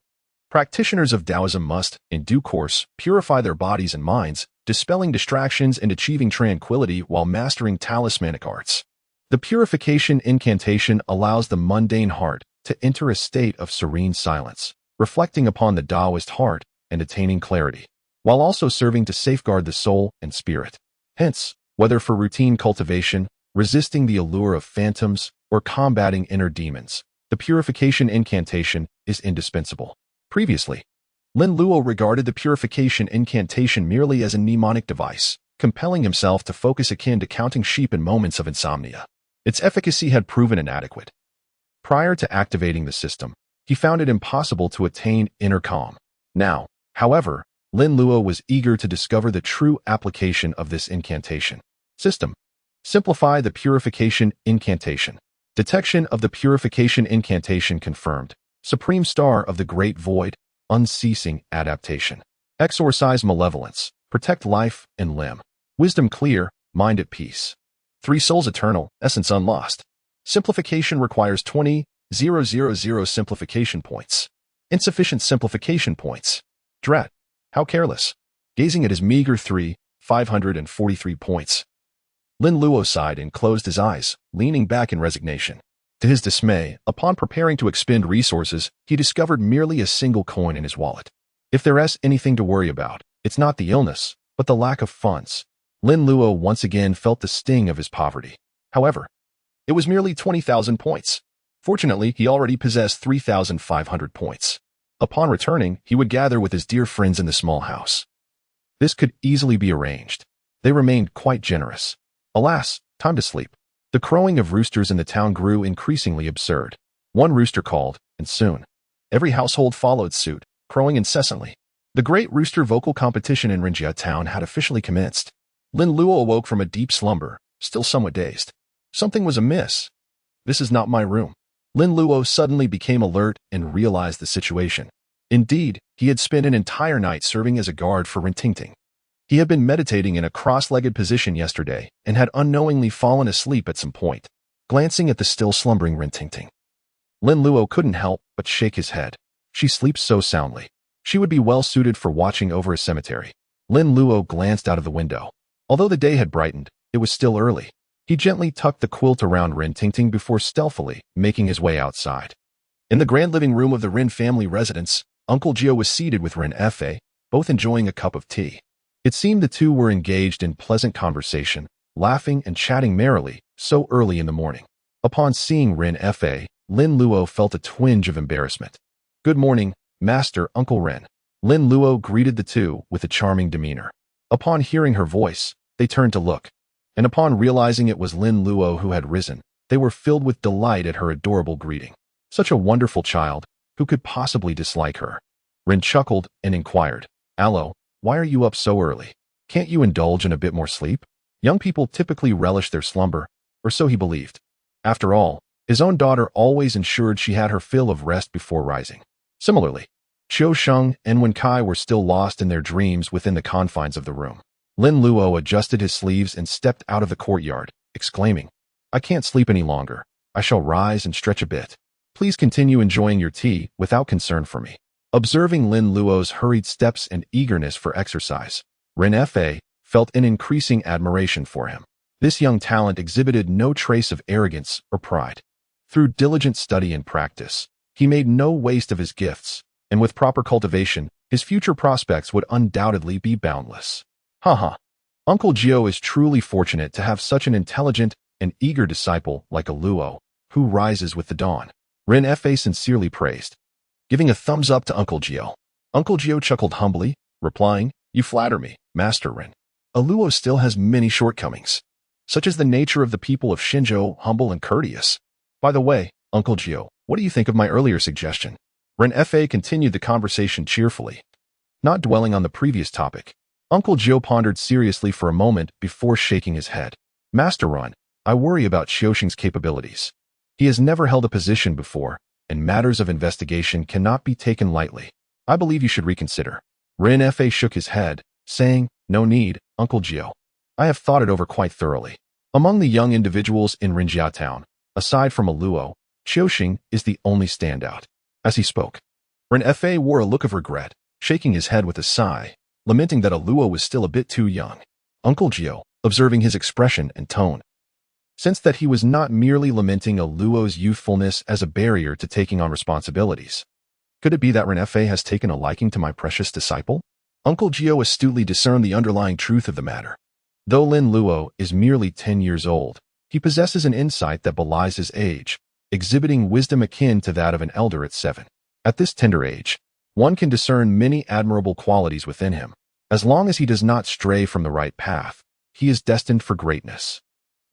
Practitioners of Taoism must, in due course, purify their bodies and minds, dispelling distractions and achieving tranquility while mastering talismanic arts. The purification incantation allows the mundane heart to enter a state of serene silence, reflecting upon the Taoist heart and attaining clarity, while also serving to safeguard the soul and spirit. Hence, whether for routine cultivation, resisting the allure of phantoms, or combating inner demons, the purification incantation is indispensable. Previously, Lin Luo regarded the purification incantation merely as a mnemonic device, compelling himself to focus akin to counting sheep in moments of insomnia. Its efficacy had proven inadequate. Prior to activating the system, he found it impossible to attain inner calm. Now, however, Lin Luo was eager to discover the true application of this incantation. System. Simplify the purification incantation. Detection of the purification incantation confirmed. Supreme Star of the Great Void, unceasing adaptation. Exorcise malevolence. Protect life and limb. Wisdom clear, mind at peace. 3 souls eternal, essence unlost. Simplification requires 20,000 simplification points. Insufficient simplification points. Drat. How careless. Gazing at his meager 543 points. Lin Luo sighed and closed his eyes, leaning back in resignation. To his dismay, upon preparing to expend resources, he discovered merely a single coin in his wallet. If there's anything to worry about, it's not the illness, but the lack of funds. Lin Luo once again felt the sting of his poverty. However, it was merely 20,000 points. Fortunately, he already possessed 3,500 points. Upon returning, he would gather with his dear friends in the small house. This could easily be arranged. They remained quite generous. Alas, time to sleep. The crowing of roosters in the town grew increasingly absurd. One rooster called, and soon, every household followed suit, crowing incessantly. The great rooster vocal competition in Rinjia town had officially commenced. Lin Luo awoke from a deep slumber, still somewhat dazed. Something was amiss. This is not my room. Lin Luo suddenly became alert and realized the situation. Indeed, he had spent an entire night serving as a guard for Rintingting. He had been meditating in a cross-legged position yesterday and had unknowingly fallen asleep at some point, glancing at the still slumbering Rintingting. Lin Luo couldn't help but shake his head. She sleeps so soundly. She would be well suited for watching over a cemetery. Lin Luo glanced out of the window. Although the day had brightened, it was still early. He gently tucked the quilt around Rintingting before stealthily making his way outside. In the grand living room of the Rin family residence, Uncle Jiu was seated with Rin Fa, both enjoying a cup of tea. It seemed the two were engaged in pleasant conversation, laughing and chatting merrily, so early in the morning. Upon seeing Rin Fa, Lin Luo felt a twinge of embarrassment. "Good morning, Master Uncle Rin." Lin Luo greeted the two with a charming demeanor. Upon hearing her voice, they turned to look, and upon realizing it was Lin Luo who had risen, they were filled with delight at her adorable greeting. Such a wonderful child, who could possibly dislike her? Rin chuckled and inquired, "Allo, why are you up so early? Can't you indulge in a bit more sleep?" Young people typically relish their slumber, or so he believed. After all, his own daughter always ensured she had her fill of rest before rising. Similarly, Qiu Sheng and Wen Kai were still lost in their dreams within the confines of the room. Lin Luo adjusted his sleeves and stepped out of the courtyard, exclaiming, "I can't sleep any longer. I shall rise and stretch a bit. Please continue enjoying your tea without concern for me." Observing Lin Luo's hurried steps and eagerness for exercise, Ren Fa felt an increasing admiration for him. This young talent exhibited no trace of arrogance or pride. Through diligent study and practice, he made no waste of his gifts, and with proper cultivation, his future prospects would undoubtedly be boundless. Haha. Uncle Jiu is truly fortunate to have such an intelligent and eager disciple like a Luo, who rises with the dawn. Ren Fa sincerely praised, giving a thumbs up to Uncle Jiu. Uncle Jiu chuckled humbly, replying, "You flatter me, Master Ren. A Luo still has many shortcomings, such as the nature of the people of Xinzhou, humble and courteous. By the way, Uncle Jiu, what do you think of my earlier suggestion?" Ren Fa continued the conversation cheerfully. Not dwelling on the previous topic, Uncle Jiu pondered seriously for a moment before shaking his head. "Master Ren, I worry about Xiuxing's capabilities. He has never held a position before, and matters of investigation cannot be taken lightly. I believe you should reconsider." Ren Fa shook his head, saying, "No need, Uncle Jiu. I have thought it over quite thoroughly. Among the young individuals in Rinjia town, aside from a Luo, Xiuxing is the only standout." As he spoke, Ren Fa wore a look of regret, shaking his head with a sigh, lamenting that a Luo was still a bit too young. Uncle Jiu, observing his expression and tone, sensed that he was not merely lamenting a Luo's youthfulness as a barrier to taking on responsibilities. Could it be that Ren Fa has taken a liking to my precious disciple? Uncle Jiu astutely discerned the underlying truth of the matter. Though Lin Luo is merely 10 years old, he possesses an insight that belies his age, exhibiting wisdom akin to that of an elder at 7. At this tender age, one can discern many admirable qualities within him. As long as he does not stray from the right path, he is destined for greatness.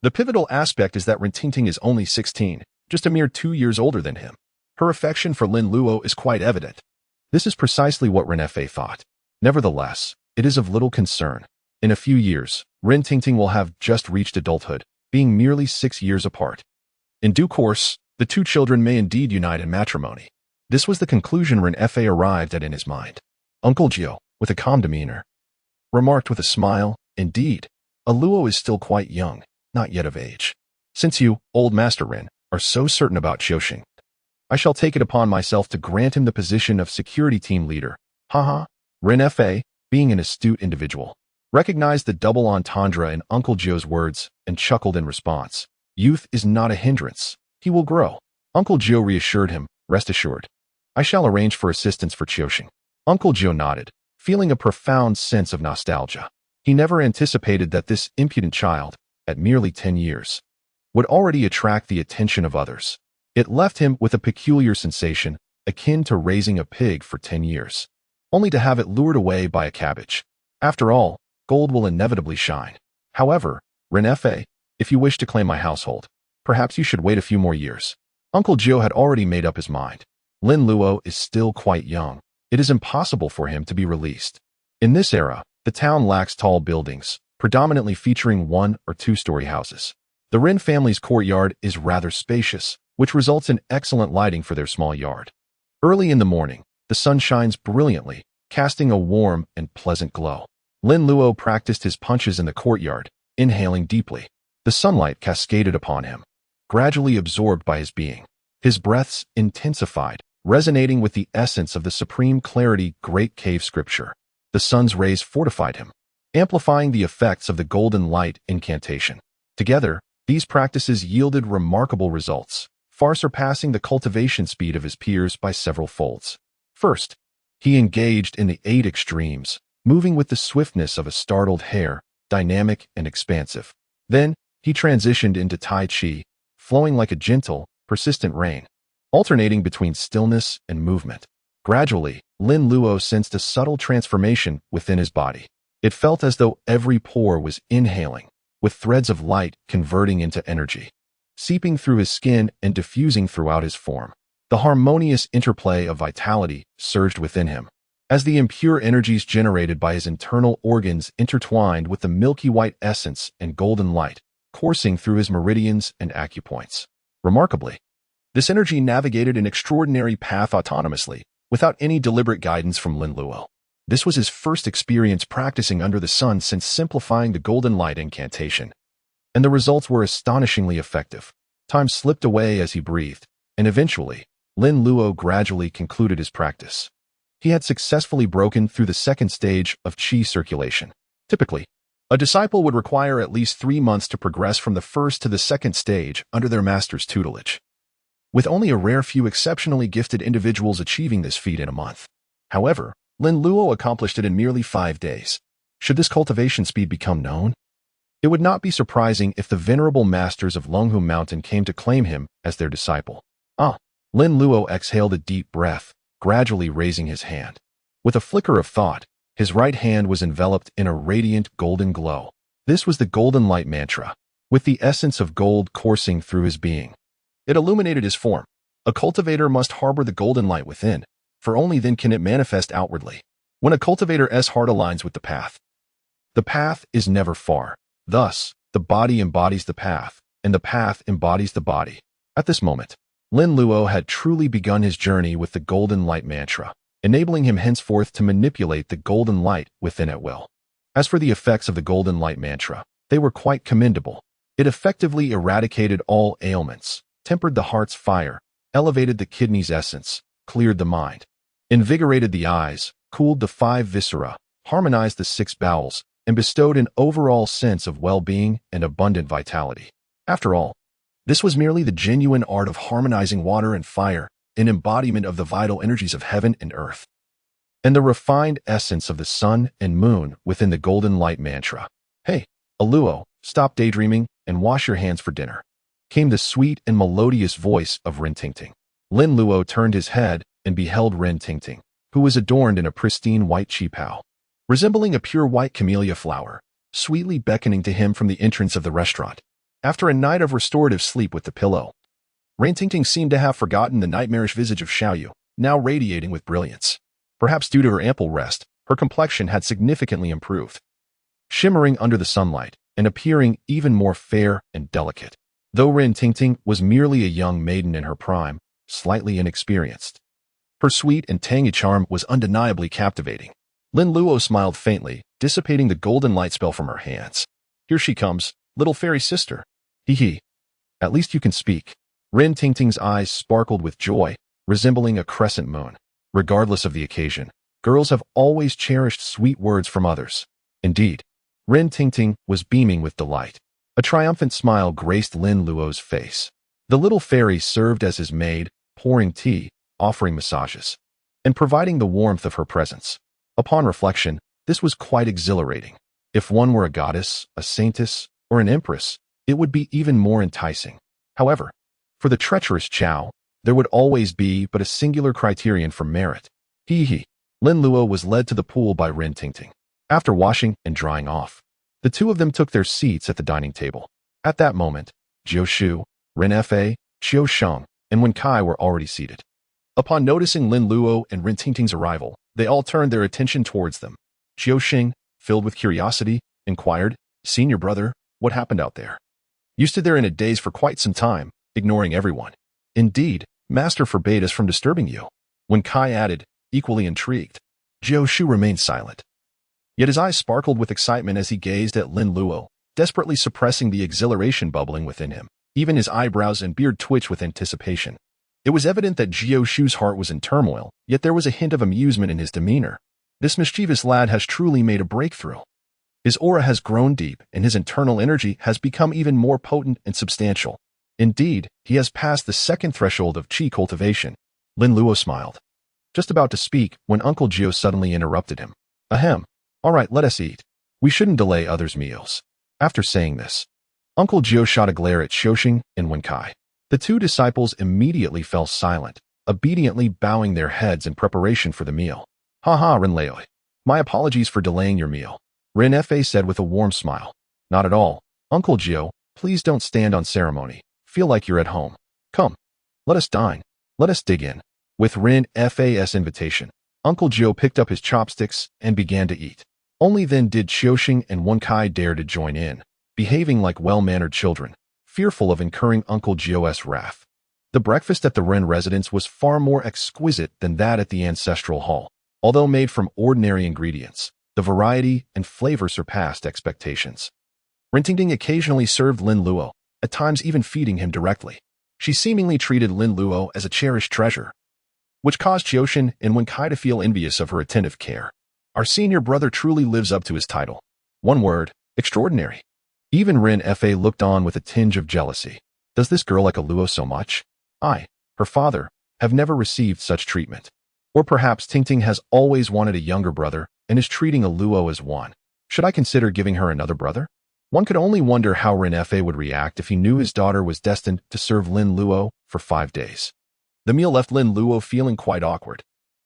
The pivotal aspect is that Ren Tingting is only 16, just a mere 2 years older than him. Her affection for Lin Luo is quite evident. This is precisely what Ren Fa thought. Nevertheless, it is of little concern. In a few years, Ren Tingting will have just reached adulthood, being merely 6 years apart. In due course, the two children may indeed unite in matrimony. This was the conclusion Ren Fa arrived at in his mind. Uncle Jiu, with a calm demeanor, remarked with a smile, "Indeed, a Luo is still quite young, not yet of age. Since you, old Master Ren, are so certain about Xiuxing, I shall take it upon myself to grant him the position of security team leader." Haha. Ren Fa, being an astute individual, recognized the double entendre in Uncle Jiu's words and chuckled in response. "Youth is not a hindrance. He will grow." Uncle Jiu reassured him, "Rest assured. I shall arrange for assistance for Xiuxing." Uncle Jiu nodded, feeling a profound sense of nostalgia. He never anticipated that this impudent child, at merely 10 years, would already attract the attention of others. It left him with a peculiar sensation, akin to raising a pig for 10 years, only to have it lured away by a cabbage. After all, gold will inevitably shine. However, Ren Fa, if you wish to claim my household, perhaps you should wait a few more years. Uncle Jiu had already made up his mind. Lin Luo is still quite young. It is impossible for him to be released. In this era, the town lacks tall buildings, predominantly featuring 1- or 2-story houses. The Ren family's courtyard is rather spacious, which results in excellent lighting for their small yard. Early in the morning, the sun shines brilliantly, casting a warm and pleasant glow. Lin Luo practiced his punches in the courtyard, inhaling deeply. The sunlight cascaded upon him, gradually absorbed by his being. His breaths intensified, resonating with the essence of the supreme clarity Great Cave Scripture. The sun's rays fortified him, amplifying the effects of the golden light incantation. Together, these practices yielded remarkable results, far surpassing the cultivation speed of his peers by several folds. First, he engaged in the 8 extremes, moving with the swiftness of a startled hare, dynamic and expansive. Then, he transitioned into Tai Chi, flowing like a gentle, persistent rain, alternating between stillness and movement. Gradually, Lin Luo sensed a subtle transformation within his body. It felt as though every pore was inhaling, with threads of light converting into energy, seeping through his skin and diffusing throughout his form. The harmonious interplay of vitality surged within him, as the impure energies generated by his internal organs intertwined with the milky white essence and golden light, coursing through his meridians and acupoints. Remarkably, this energy navigated an extraordinary path autonomously, without any deliberate guidance from Lin Luo. This was his first experience practicing under the sun since simplifying the golden light incantation, and the results were astonishingly effective. Time slipped away as he breathed, and eventually, Lin Luo gradually concluded his practice. He had successfully broken through the second stage of qi circulation. Typically, a disciple would require at least 3 months to progress from the first to the second stage under their master's tutelage, with only a rare few exceptionally gifted individuals achieving this feat in a month. However, Lin Luo accomplished it in merely 5 days. Should this cultivation speed become known, it would not be surprising if the venerable masters of Longhu Mountain came to claim him as their disciple. Lin Luo exhaled a deep breath, gradually raising his hand. With a flicker of thought, his right hand was enveloped in a radiant golden glow. This was the golden light mantra, with the essence of gold coursing through his being. It illuminated his form. A cultivator must harbor the golden light within, for only then can it manifest outwardly. When a cultivator's heart aligns with the path is never far. Thus, the body embodies the path, and the path embodies the body. At this moment, Lin Luo had truly begun his journey with the golden light mantra, enabling him henceforth to manipulate the golden light within at will. As for the effects of the golden light mantra, they were quite commendable. It effectively eradicated all ailments, tempered the heart's fire, elevated the kidney's essence, cleared the mind, invigorated the eyes, cooled the 5 viscera, harmonized the 6 bowels, and bestowed an overall sense of well-being and abundant vitality. After all, this was merely the genuine art of harmonizing water and fire, an embodiment of the vital energies of heaven and earth, and the refined essence of the sun and moon within the golden light mantra. "Hey, Luo, stop daydreaming and wash your hands for dinner," came the sweet and melodious voice of Rin Tingting. Lin Luo turned his head and beheld Rin Tingting, who was adorned in a pristine white qipao, resembling a pure white camellia flower, sweetly beckoning to him from the entrance of the restaurant. After a night of restorative sleep with the pillow, Rin Tingting seemed to have forgotten the nightmarish visage of Xiaoyu, now radiating with brilliance. Perhaps due to her ample rest, her complexion had significantly improved, shimmering under the sunlight and appearing even more fair and delicate. Though Rin Tingting was merely a young maiden in her prime, slightly inexperienced, her sweet and tangy charm was undeniably captivating. Lin Luo smiled faintly, dissipating the golden light spell from her hands. "Here she comes, little fairy sister. Hee. At least you can speak." Rin Tingting's eyes sparkled with joy, resembling a crescent moon. Regardless of the occasion, girls have always cherished sweet words from others. Indeed, Rin Tingting was beaming with delight. A triumphant smile graced Lin Luo's face. The little fairy served as his maid, pouring tea, offering massages, and providing the warmth of her presence. Upon reflection, this was quite exhilarating. If one were a goddess, a saintess, or an empress, it would be even more enticing. However, for the treacherous Chow, there would always be but a singular criterion for merit. Lin Luo was led to the pool by Rin Tingting. After washing and drying off, the two of them took their seats at the dining table. At that moment, Jiu Shu, Rin Fa, Qiu Sheng, and Wen Kai were already seated. Upon noticing Lin Luo and Rin Tingting's arrival, they all turned their attention towards them. Qiu Sheng, filled with curiosity, inquired, "Senior brother, what happened out there?" "You stood there in a daze for quite some time, ignoring everyone." "Indeed, Master forbade us from disturbing you." Wen Kai added, equally intrigued. Jiu Shu remained silent, yet his eyes sparkled with excitement as he gazed at Lin Luo, desperately suppressing the exhilaration bubbling within him. Even his eyebrows and beard twitched with anticipation. It was evident that Jiu Shu's heart was in turmoil, yet there was a hint of amusement in his demeanor. This mischievous lad has truly made a breakthrough. His aura has grown deep, and his internal energy has become even more potent and substantial. Indeed, he has passed the second threshold of qi cultivation. Lin Luo smiled, just about to speak when Uncle Jiu suddenly interrupted him. "Ahem. All right, let us eat. We shouldn't delay others' meals." After saying this, Uncle Jiu shot a glare at Xiuxing and Wen Kai. The two disciples immediately fell silent, obediently bowing their heads in preparation for the meal. Haha, Lin Luo. My apologies for delaying your meal, Lin Fa said with a warm smile. Not at all, Uncle Jiu, please don't stand on ceremony. Feel like you're at home. Come, let us dine. Let us dig in. With Lin Fa's invitation, Uncle Jiu picked up his chopsticks and began to eat. Only then did Qiusheng and Wenkai dare to join in, behaving like well-mannered children, fearful of incurring Uncle Jiu's wrath. The breakfast at the Lin residence was far more exquisite than that at the ancestral hall. Although made from ordinary ingredients, the variety and flavor surpassed expectations. Rin Tingting occasionally served Lin Luo, at times even feeding him directly. She seemingly treated Lin Luo as a cherished treasure, which caused Qiusheng and Wenkai to feel envious of her attentive care. Our senior brother truly lives up to his title. One word, extraordinary. Even Lin Fa looked on with a tinge of jealousy. Does this girl like a Luo so much? I, her father, have never received such treatment. Or perhaps Tingting has always wanted a younger brother and is treating a Luo as one. Should I consider giving her another brother? One could only wonder how Lin Fa would react if he knew his daughter was destined to serve Lin Luo for 5 days. The meal left Lin Luo feeling quite awkward.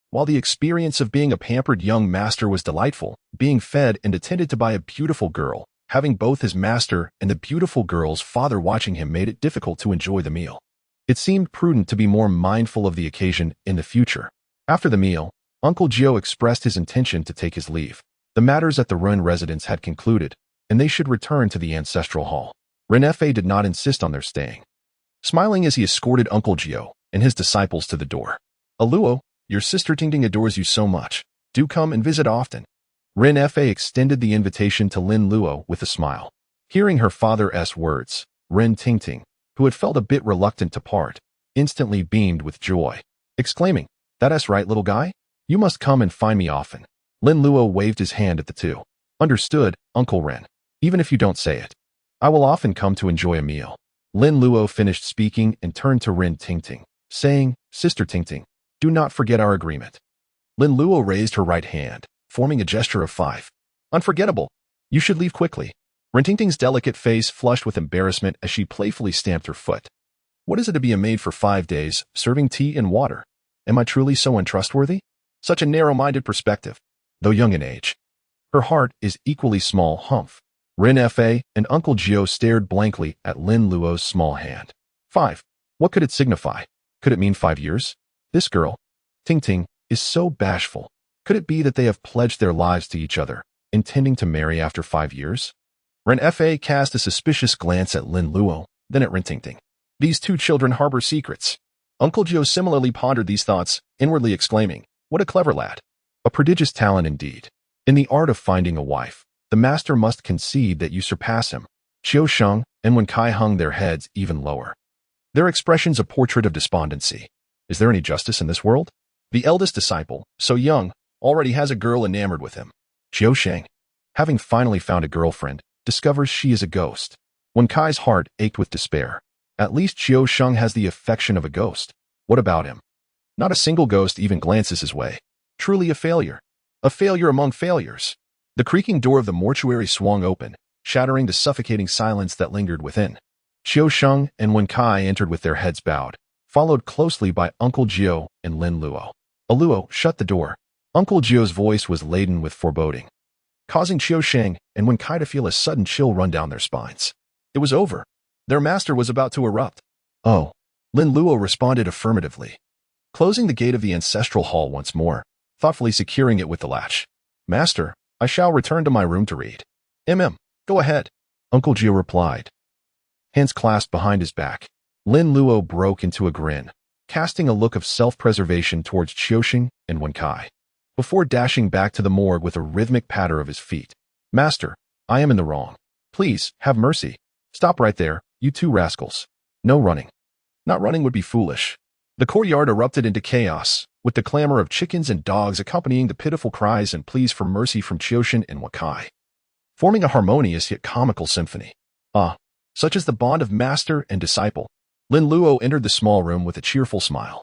While the experience of being a pampered young master was delightful, being fed and attended to by a beautiful girl, having both his master and the beautiful girl's father watching him made it difficult to enjoy the meal. It seemed prudent to be more mindful of the occasion in the future. After the meal, Uncle Jiu expressed his intention to take his leave. The matters at the Lin residence had concluded, and they should return to the ancestral hall. Lin Fa did not insist on their staying. Smiling as he escorted Uncle Jiu and his disciples to the door. Luo, your sister Tingting adores you so much. Do come and visit often. Lin Fa extended the invitation to Lin Luo with a smile. Hearing her father's words, Lin Tingting, who had felt a bit reluctant to part, instantly beamed with joy, exclaiming, "That's right, little guy. You must come and find me often." Lin Luo waved his hand at the two. Understood, Uncle Ren. Even if you don't say it. I will often come to enjoy a meal. Lin Luo finished speaking and turned to Lin Tingting, saying, Sister Tingting, do not forget our agreement. Lin Luo raised her right hand, forming a gesture of 5. Unforgettable. You should leave quickly. Lin Tingting's delicate face flushed with embarrassment as she playfully stamped her foot. What is it to be a maid for 5 days, serving tea and water? Am I truly so untrustworthy? Such a narrow-minded perspective. Though young in age, her heart is equally small. Humph. Lin Fa and Uncle Jiu stared blankly at Lin Luo's small hand. 5. What could it signify? Could it mean 5 years? This girl, Tingting, is so bashful. Could it be that they have pledged their lives to each other, intending to marry after 5 years? Lin Fa cast a suspicious glance at Lin Luo, then at Lin Tingting. These two children harbor secrets. Uncle Jiu similarly pondered these thoughts, inwardly exclaiming, what a clever lad. A prodigious talent indeed. In the art of finding a wife, the master must concede that you surpass him. Qiusheng and Wenkai hung their heads even lower. Their expressions a portrait of despondency. Is there any justice in this world? The eldest disciple, so young, already has a girl enamored with him. Qiusheng, having finally found a girlfriend, discovers she is a ghost. Wenkai's heart ached with despair. At least Qiusheng has the affection of a ghost. What about him? Not a single ghost even glances his way. Truly a failure. A failure among failures. The creaking door of the mortuary swung open, shattering the suffocating silence that lingered within. Qiusheng and Wenkai entered with their heads bowed, followed closely by Uncle Jiu and Lin Luo. Luo, shut the door. Uncle Jiu's voice was laden with foreboding, causing Qiusheng and Wenkai to feel a sudden chill run down their spines. It was over. Their master was about to erupt. Oh. Lin Luo responded affirmatively, closing the gate of the ancestral hall once more, thoughtfully securing it with the latch. Master, I shall return to my room to read. Go ahead. Uncle Jiu replied, hands clasped behind his back. Lin Luo broke into a grin, casting a look of self-preservation towards Qiusheng and Wenkai, before dashing back to the morgue with a rhythmic patter of his feet. Master, I am in the wrong. Please, have mercy. Stop right there, you two rascals. No running. Not running would be foolish. The courtyard erupted into chaos, with the clamor of chickens and dogs accompanying the pitiful cries and pleas for mercy from Qiusheng and Wenkai, forming a harmonious yet comical symphony. Such is the bond of master and disciple. Lin Luo entered the small room with a cheerful smile.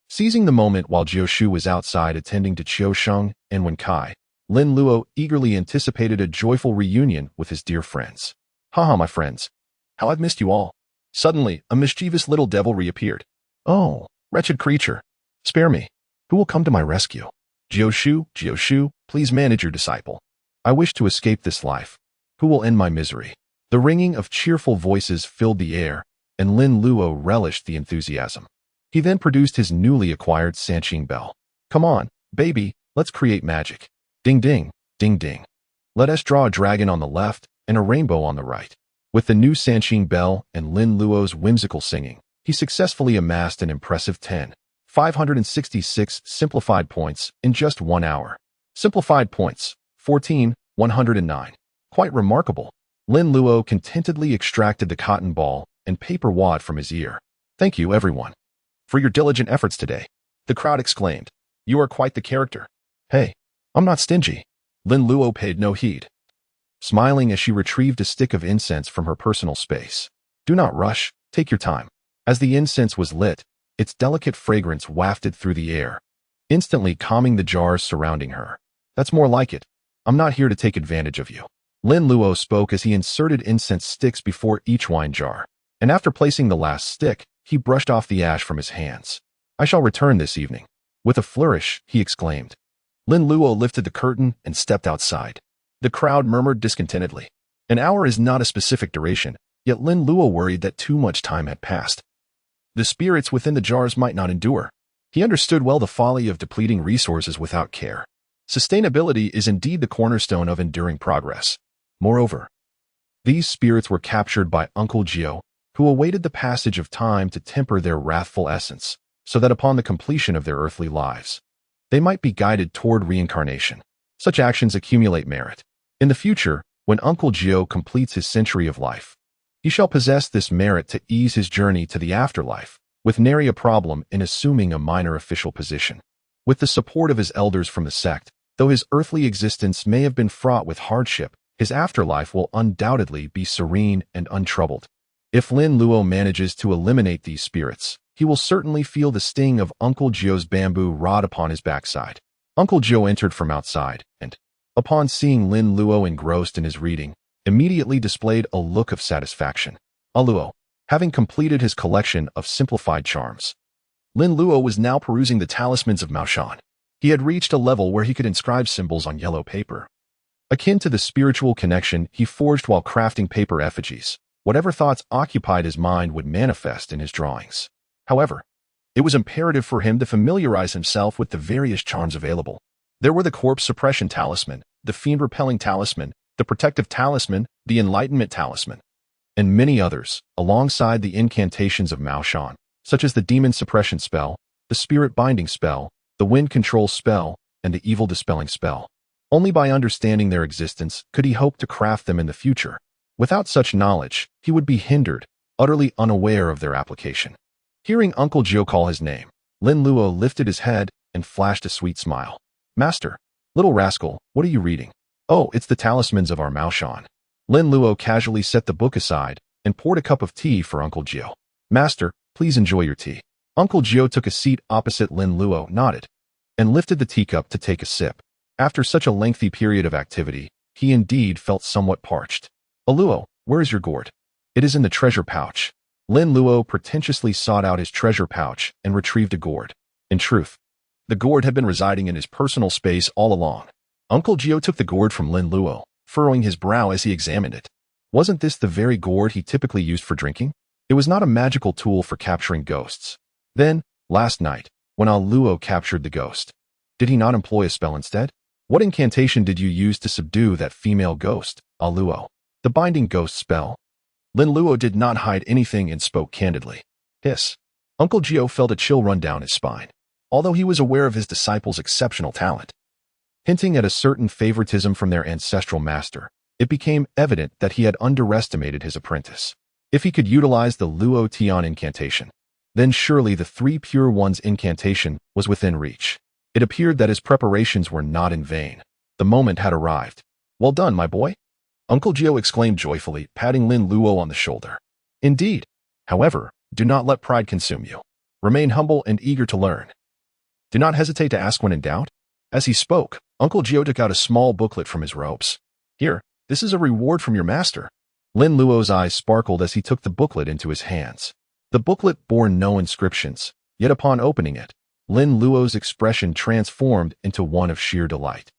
Seizing the moment while Jiu was outside attending to Qiusheng and Wenkai, Lin Luo eagerly anticipated a joyful reunion with his dear friends. Haha, my friends. How I've missed you all. Suddenly, a mischievous little devil reappeared. Oh, wretched creature. Spare me. Who will come to my rescue? Jiu, please manage your disciple. I wish to escape this life. Who will end my misery? The ringing of cheerful voices filled the air, and Lin Luo relished the enthusiasm. He then produced his newly acquired Sanqing bell. Come on, baby, let's create magic. Ding ding, ding ding. Let us draw a dragon on the left and a rainbow on the right. With the new Sanqing bell and Lin Luo's whimsical singing, he successfully amassed an impressive 10,566 simplified points in just 1 hour. Simplified points, 14,109. Quite remarkable. Lin Luo contentedly extracted the cotton ball and paper wad from his ear. Thank you, everyone, for your diligent efforts today. The crowd exclaimed. You are quite the character. Hey, I'm not stingy. Lin Luo paid no heed, smiling as she retrieved a stick of incense from her personal space. Do not rush, take your time. As the incense was lit, its delicate fragrance wafted through the air, instantly calming the jars surrounding her. That's more like it. I'm not here to take advantage of you. Lin Luo spoke as he inserted incense sticks before each wine jar, and after placing the last stick, he brushed off the ash from his hands. I shall return this evening. With a flourish, he exclaimed. Lin Luo lifted the curtain and stepped outside. The crowd murmured discontentedly. An hour is not a specific duration, yet Lin Luo worried that too much time had passed. The spirits within the jars might not endure. He understood well the folly of depleting resources without care. Sustainability is indeed the cornerstone of enduring progress. Moreover, these spirits were captured by Uncle Jiu, who awaited the passage of time to temper their wrathful essence, so that upon the completion of their earthly lives, they might be guided toward reincarnation. Such actions accumulate merit. In the future, when Uncle Jiu completes his century of life, he shall possess this merit to ease his journey to the afterlife, with nary a problem in assuming a minor official position. With the support of his elders from the sect, though his earthly existence may have been fraught with hardship, his afterlife will undoubtedly be serene and untroubled. If Lin Luo manages to eliminate these spirits, he will certainly feel the sting of Uncle Jiu's bamboo rod upon his backside. Uncle Jiu entered from outside, and, upon seeing Lin Luo engrossed in his reading, immediately displayed a look of satisfaction. Luo, having completed his collection of simplified charms, Lin Luo was now perusing the talismans of Maoshan. He had reached a level where he could inscribe symbols on yellow paper, akin to the spiritual connection he forged while crafting paper effigies. Whatever thoughts occupied his mind would manifest in his drawings. However, it was imperative for him to familiarize himself with the various charms available. There were the corpse suppression talisman, the fiend repelling talisman, the protective talisman, the enlightenment talisman, and many others, alongside the incantations of Maoshan, such as the demon suppression spell, the spirit binding spell, the wind control spell, and the evil dispelling spell. Only by understanding their existence could he hope to craft them in the future. Without such knowledge, he would be hindered, utterly unaware of their application. Hearing Uncle Jiu call his name, Lin Luo lifted his head and flashed a sweet smile. Master, little rascal, what are you reading? Oh, it's the talismans of our Maoshan. Lin Luo casually set the book aside and poured a cup of tea for Uncle Jiu. Master, please enjoy your tea. Uncle Jiu took a seat opposite Lin Luo, nodded, and lifted the teacup to take a sip. After such a lengthy period of activity, he indeed felt somewhat parched. Luo, where is your gourd? It is in the treasure pouch. Lin Luo pretentiously sought out his treasure pouch and retrieved a gourd. In truth, the gourd had been residing in his personal space all along. Uncle Jiu took the gourd from Lin Luo, furrowing his brow as he examined it. Wasn't this the very gourd he typically used for drinking? It was not a magical tool for capturing ghosts. Then, last night, when Luo captured the ghost, did he not employ a spell instead? What incantation did you use to subdue that female ghost, Luo? The binding ghost spell. Lin Luo did not hide anything and spoke candidly. Hiss. Uncle Jiu felt a chill run down his spine, although he was aware of his disciple's exceptional talent. Hinting at a certain favoritism from their ancestral master, it became evident that he had underestimated his apprentice. If he could utilize the Luo Tian incantation, then surely the Three Pure Ones incantation was within reach. It appeared that his preparations were not in vain. The moment had arrived. Well done, my boy. Uncle Jiu exclaimed joyfully, patting Lin Luo on the shoulder. Indeed. However, do not let pride consume you. Remain humble and eager to learn. Do not hesitate to ask when in doubt. As he spoke, Uncle Jiu took out a small booklet from his robes. Here, this is a reward from your master. Lin Luo's eyes sparkled as he took the booklet into his hands. The booklet bore no inscriptions, yet upon opening it, Lin Luo's expression transformed into one of sheer delight.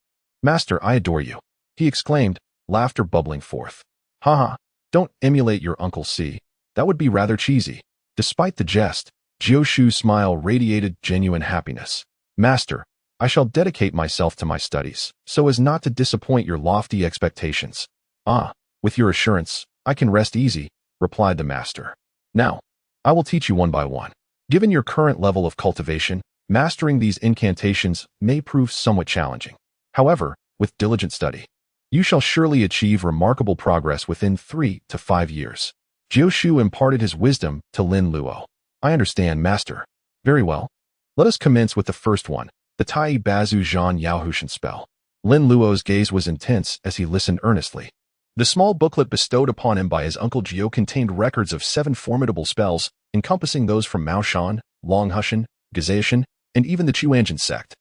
"Master, I adore you," he exclaimed, laughter bubbling forth. "Haha, don't emulate your Uncle C. That would be rather cheesy." Despite the jest, Jiu smile radiated genuine happiness. "Master, I shall dedicate myself to my studies, so as not to disappoint your lofty expectations." "Ah, with your assurance, I can rest easy," replied the master. "Now, I will teach you one by one. Given your current level of cultivation, mastering these incantations may prove somewhat challenging. However, with diligent study, you shall surely achieve remarkable progress within 3 to 5 years. Jiu imparted his wisdom to Lin Luo. "I understand, master." "Very well. Let us commence with the first one, the Tai Bazu Zhan Yaohushan spell." Lin Luo's gaze was intense as he listened earnestly. The small booklet bestowed upon him by his uncle Jiu contained records of 7 formidable spells, encompassing those from Mao Shan, Longhushan, Gazation, and even the Chuanjin sect.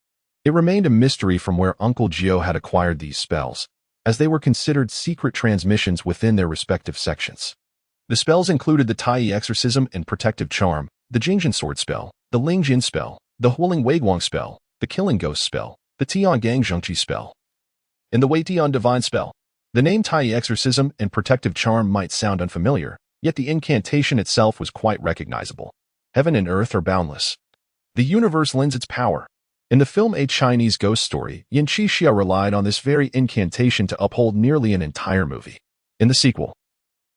It remained a mystery from where Uncle Jiu had acquired these spells, as they were considered secret transmissions within their respective sections. The spells included the Tai Exorcism and Protective Charm, the Jingjin Sword spell, the Lingjin spell, the Huling Weiguang spell, the Killing Ghost spell, the Tian Gang Zhengqi spell, and the Wei Tian Divine spell. The name Tai Exorcism and Protective Charm might sound unfamiliar, yet the incantation itself was quite recognizable. Heaven and earth are boundless. The universe lends its power. In the film A Chinese Ghost Story, Yin Qixia relied on this very incantation to uphold nearly an entire movie. In the sequel,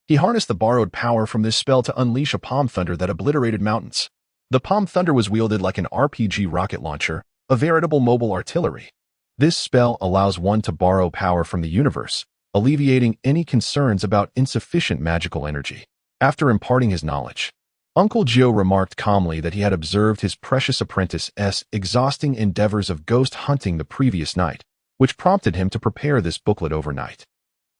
he harnessed the borrowed power from this spell to unleash a palm thunder that obliterated mountains. The palm thunder was wielded like an RPG rocket launcher, a veritable mobile artillery. This spell allows one to borrow power from the universe, alleviating any concerns about insufficient magical energy. After imparting his knowledge, Uncle Jiu remarked calmly that he had observed his precious apprentice's exhausting endeavors of ghost hunting the previous night, which prompted him to prepare this booklet overnight.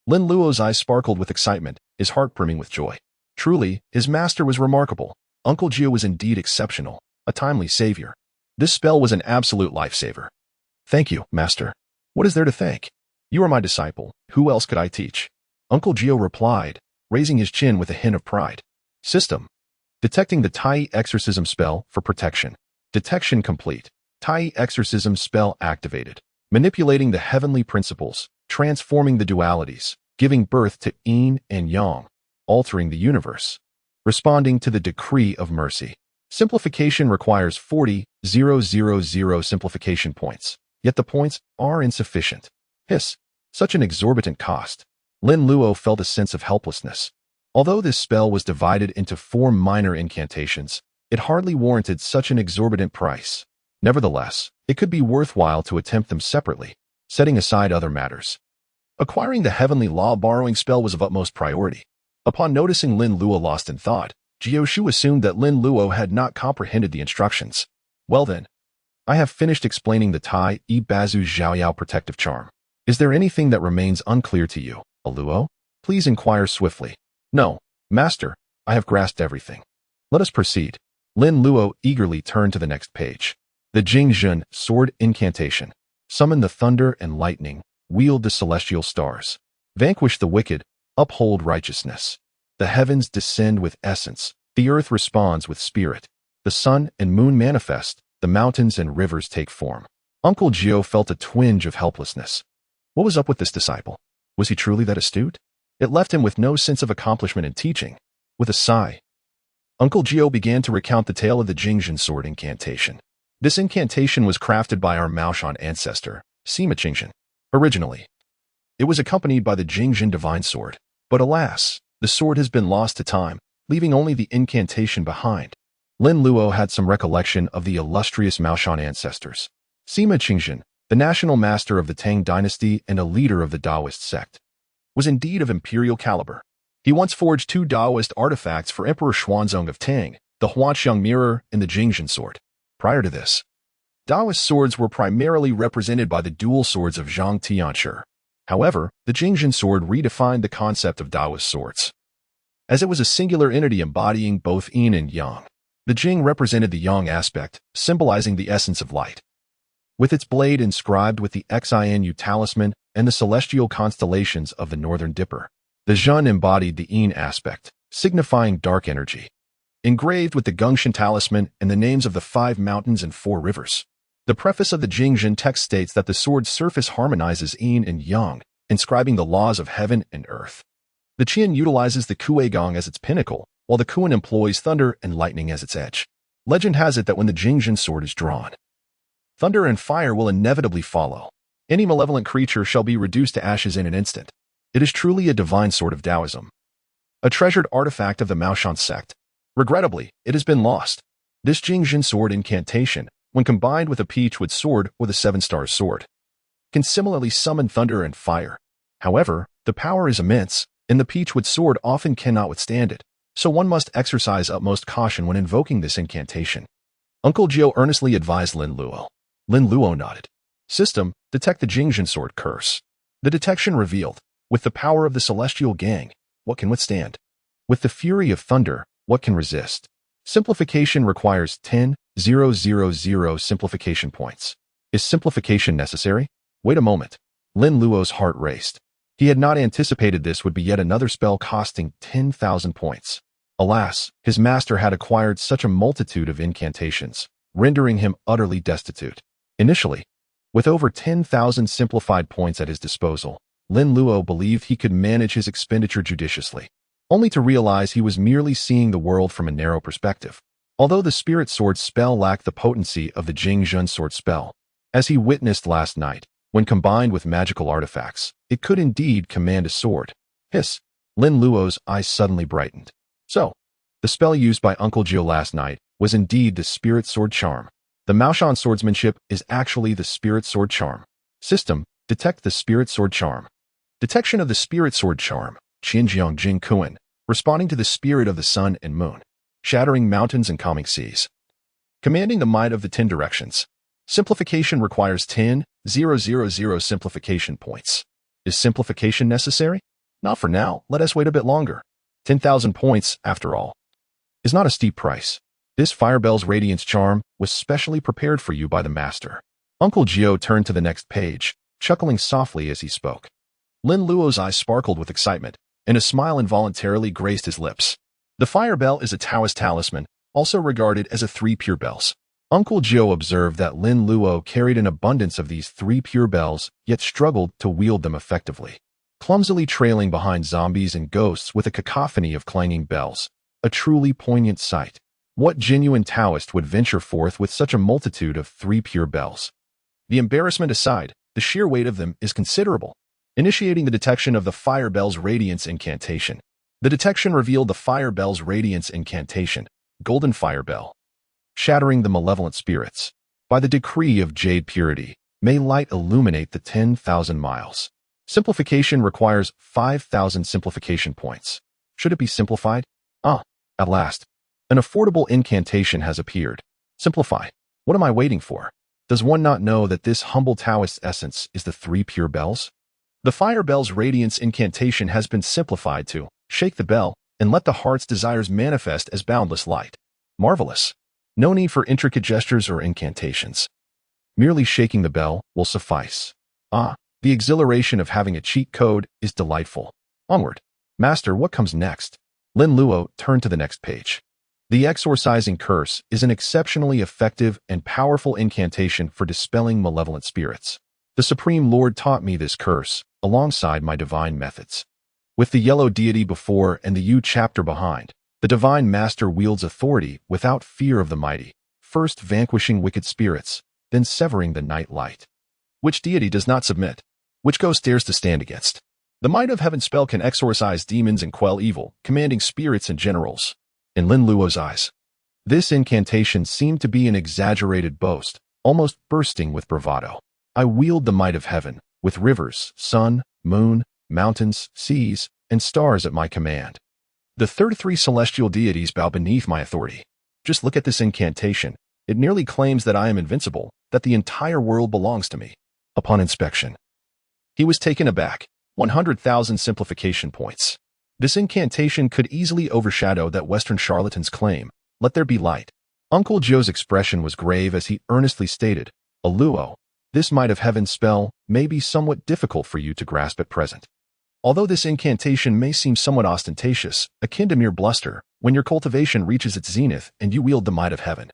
Lin Luo's eyes sparkled with excitement, his heart brimming with joy. Truly, his master was remarkable. Uncle Jiu was indeed exceptional, a timely savior. This spell was an absolute lifesaver. "Thank you, master. What is there to thank? You are my disciple. Who else could I teach?" Uncle Jiu replied, raising his chin with a hint of pride. System: detecting the Tai Exorcism spell for protection. Detection complete. Tai Exorcism spell activated. Manipulating the heavenly principles, transforming the dualities, giving birth to yin and yang, altering the universe. Responding to the decree of mercy. Simplification requires 40,000 simplification points, yet the points are insufficient. Hiss, such an exorbitant cost. Lin Luo felt a sense of helplessness. Although this spell was divided into 4 minor incantations, it hardly warranted such an exorbitant price. Nevertheless, it could be worthwhile to attempt them separately, setting aside other matters. Acquiring the heavenly law borrowing spell was of utmost priority. Upon noticing Lin Luo lost in thought, Jiu assumed that Lin Luo had not comprehended the instructions. "Well then, I have finished explaining the Tai Bazu Zhaoyao protective charm. Is there anything that remains unclear to you, Luo? Please inquire swiftly." "No, master, I have grasped everything." "Let us proceed." Lin Luo eagerly turned to the next page. The Jingjin sword incantation. Summon the thunder and lightning, wield the celestial stars. Vanquish the wicked, uphold righteousness. The heavens descend with essence, the earth responds with spirit. The sun and moon manifest, the mountains and rivers take form. Uncle Jiu felt a twinge of helplessness. What was up with this disciple? Was he truly that astute? It left him with no sense of accomplishment in teaching. With a sigh, Uncle Jiu began to recount the tale of the Jingjin sword incantation. This incantation was crafted by our Maoshan ancestor, Sima Qingxin. Originally, it was accompanied by the Jingjin divine sword, but alas, the sword has been lost to time, leaving only the incantation behind. Lin Luo had some recollection of the illustrious Maoshan ancestors. Sima Qingxin, the national master of the Tang dynasty and a leader of the Taoist sect, was indeed of imperial caliber. He once forged 2 Taoist artifacts for Emperor Xuanzong of Tang, the Huanxiang mirror and the Jingjin sword. Prior to this, Taoist swords were primarily represented by the dual swords of Zhang Tianshi. However, the Jingjin sword redefined the concept of Taoist swords, as it was a singular entity embodying both yin and yang. The Jing represented the yang aspect, symbolizing the essence of light, with its blade inscribed with the Xinu talisman and the celestial constellations of the Northern Dipper. The Zhen embodied the yin aspect, signifying dark energy. engraved with the Gungshan talisman and the names of the 5 mountains and 4 rivers. The preface of the Jingzhen text states that the sword's surface harmonizes yin and yang, inscribing the laws of heaven and earth. The Qian utilizes the Kuei-gong as its pinnacle, while the Kuan employs thunder and lightning as its edge. Legend has it that when the Jingzhen sword is drawn, thunder and fire will inevitably follow. Any malevolent creature shall be reduced to ashes in an instant. It is truly a divine sword of Taoism, a treasured artifact of the Maoshan sect. Regrettably, it has been lost. This Jingzhen sword incantation, when combined with a Peachwood sword or the 7-star sword, can similarly summon thunder and fire. However, the power is immense, and the Peachwood sword often cannot withstand it, so one must exercise utmost caution when invoking this incantation. Uncle Jiu earnestly advised Lin Luo. Lin Luo nodded. System, detect the Jingzhen sword curse. The detection revealed, with the power of the celestial gang, what can withstand? With the fury of thunder, what can resist? Simplification requires 10,000 simplification points. Is simplification necessary? Wait a moment. Lin Luo's heart raced. He had not anticipated this would be yet another spell costing 10,000 points. Alas, his master had acquired such a multitude of incantations, rendering him utterly destitute. Initially, with over 10,000 simplified points at his disposal, Lin Luo believed he could manage his expenditure judiciously, only to realize he was merely seeing the world from a narrow perspective. Although the Spirit Sword spell lacked the potency of the Jingzhen Sword spell, as he witnessed last night, when combined with magical artifacts, it could indeed command a sword. Hiss! Lin Luo's eyes suddenly brightened. So, the spell used by Uncle Jiu last night was indeed the Spirit Sword Charm. The Maoshan swordsmanship is actually the Spirit Sword Charm. System, detect the Spirit Sword Charm. Detection of the Spirit Sword Charm, Qinjiang Jing Kuan, responding to the spirit of the sun and moon, shattering mountains and calming seas, commanding the might of the 10 directions. Simplification requires 10,000 simplification points. Is simplification necessary? Not for now. Let us wait a bit longer. 10,000 points, after all, is not a steep price. This Firebell's Radiance Charm was specially prepared for you by the Master. Uncle Jiu turned to the next page, chuckling softly as he spoke. Lin Luo's eyes sparkled with excitement, and a smile involuntarily graced his lips. The Firebell is a Taoist talisman, also regarded as a 3 pure bells. Uncle Jiu observed that Lin Luo carried an abundance of these 3 pure bells, yet struggled to wield them effectively, clumsily trailing behind zombies and ghosts with a cacophony of clanging bells. A truly poignant sight. What genuine Taoist would venture forth with such a multitude of 3 pure bells? The embarrassment aside, the sheer weight of them is considerable. Initiating the detection of the Firebell's Radiance incantation. The detection revealed the Firebell's Radiance incantation, Golden Firebell, shattering the malevolent spirits. By the decree of Jade Purity, may light illuminate the 10,000 miles. Simplification requires 5,000 simplification points. Should it be simplified? At last, an affordable incantation has appeared. Simplify. What am I waiting for? Does one not know that this humble Taoist essence is the 3 pure bells? The Firebell's Radiance incantation has been simplified to shake the bell and let the heart's desires manifest as boundless light. Marvelous. No need for intricate gestures or incantations. Merely shaking the bell will suffice. The exhilaration of having a cheat code is delightful. Onward. Master, what comes next? Lin Luo turned to the next page. The Exorcising Curse is an exceptionally effective and powerful incantation for dispelling malevolent spirits. The Supreme Lord taught me this curse, alongside my divine methods. With the yellow deity before and the Yu chapter behind, the Divine Master wields authority without fear of the mighty, first vanquishing wicked spirits, then severing the night light. Which deity does not submit? Which ghost dares to stand against? The Might of Heaven spell can exorcise demons and quell evil, commanding spirits and generals. In Lin Luo's eyes, this incantation seemed to be an exaggerated boast, almost bursting with bravado. I wield the Might of Heaven, with rivers, sun, moon, mountains, seas, and stars at my command. The 33 celestial deities bow beneath my authority. Just look at this incantation. It nearly claims that I am invincible, that the entire world belongs to me. Upon inspection, he was taken aback. 100,000 simplification points. This incantation could easily overshadow that Western charlatan's claim. Let there be light. Uncle Joe's expression was grave as he earnestly stated, Luo, this Might of Heaven spell may be somewhat difficult for you to grasp at present. Although this incantation may seem somewhat ostentatious, akin to mere bluster, when your cultivation reaches its zenith and you wield the might of heaven,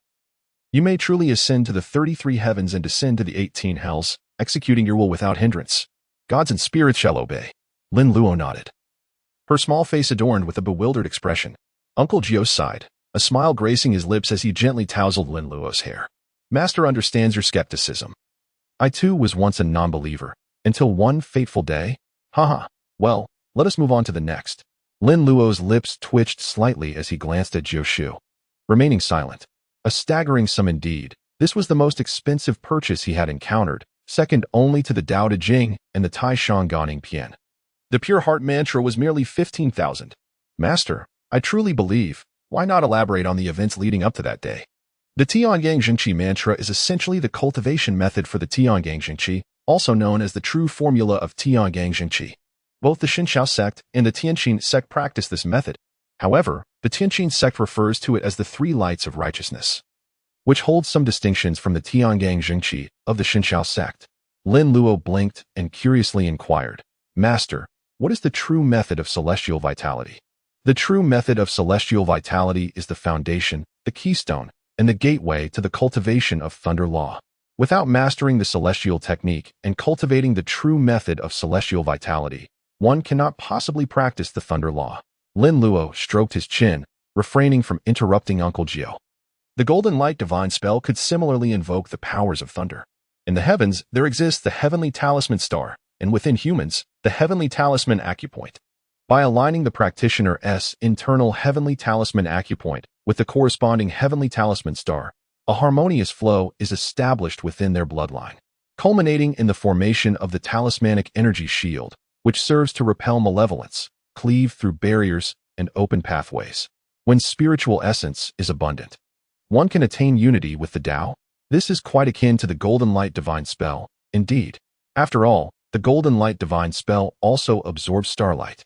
you may truly ascend to the 33 heavens and descend to the 18 hells, executing your will without hindrance. Gods and spirits shall obey. Lin Luo nodded, her small face adorned with a bewildered expression. Uncle Jiu sighed, a smile gracing his lips as he gently tousled Lin Luo's hair. Master understands your skepticism. I too was once a non-believer, until one fateful day. Haha, well, let us move on to the next. Lin Luo's lips twitched slightly as he glanced at Jiu Shu, remaining silent. A staggering sum indeed. This was the most expensive purchase he had encountered, second only to the Dao De Jing and the Tai Shan Ganing Pian. The pure heart mantra was merely 15,000. Master, I truly believe. Why not elaborate on the events leading up to that day? The Tianyang Jingqi mantra is essentially the cultivation method for the Tianyang Jingqi, also known as the true formula of Tianyang Jingqi. Both the Xinxiao sect and the Tianqin sect practice this method. However, the Tianqin sect refers to it as the three lights of righteousness, which holds some distinctions from the Tianyang Jingqi of the Xinxiao sect. Lin Luo blinked and curiously inquired, Master, what is the true method of celestial vitality? The true method of celestial vitality is the foundation, the keystone, and the gateway to the cultivation of thunder law. Without mastering the celestial technique and cultivating the true method of celestial vitality, one cannot possibly practice the thunder law. Lin Luo stroked his chin, refraining from interrupting Uncle Jiu. The golden light divine spell could similarly invoke the powers of thunder. In the heavens, there exists the heavenly talisman star, and within humans, the heavenly talisman acupoint. By aligning the practitioner's internal heavenly talisman acupoint with the corresponding heavenly talisman star, a harmonious flow is established within their bloodline, culminating in the formation of the talismanic energy shield, which serves to repel malevolence, cleave through barriers, and open pathways. When spiritual essence is abundant, one can attain unity with the Tao. This is quite akin to the golden light divine spell. Indeed, after all, the golden light divine spell also absorbs starlight.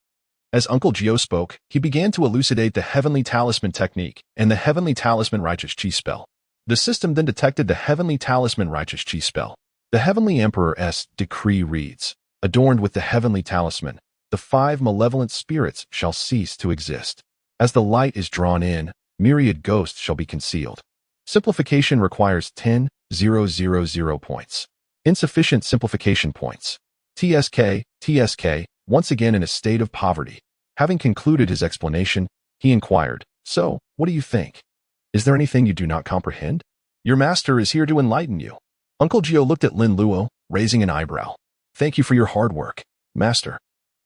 As Uncle Jiu spoke, he began to elucidate the heavenly talisman technique and the heavenly talisman righteous chi spell. The system then detected the heavenly talisman righteous chi spell. The heavenly emperor's decree reads, adorned with the heavenly talisman, the 5 malevolent spirits shall cease to exist. As the light is drawn in, myriad ghosts shall be concealed. Simplification requires 10,000 points. Insufficient simplification points. TSK, once again in a state of poverty. Having concluded his explanation, he inquired, so, what do you think? Is there anything you do not comprehend? Your master is here to enlighten you. Uncle Jiu looked at Lin Luo, raising an eyebrow. Thank you for your hard work, master.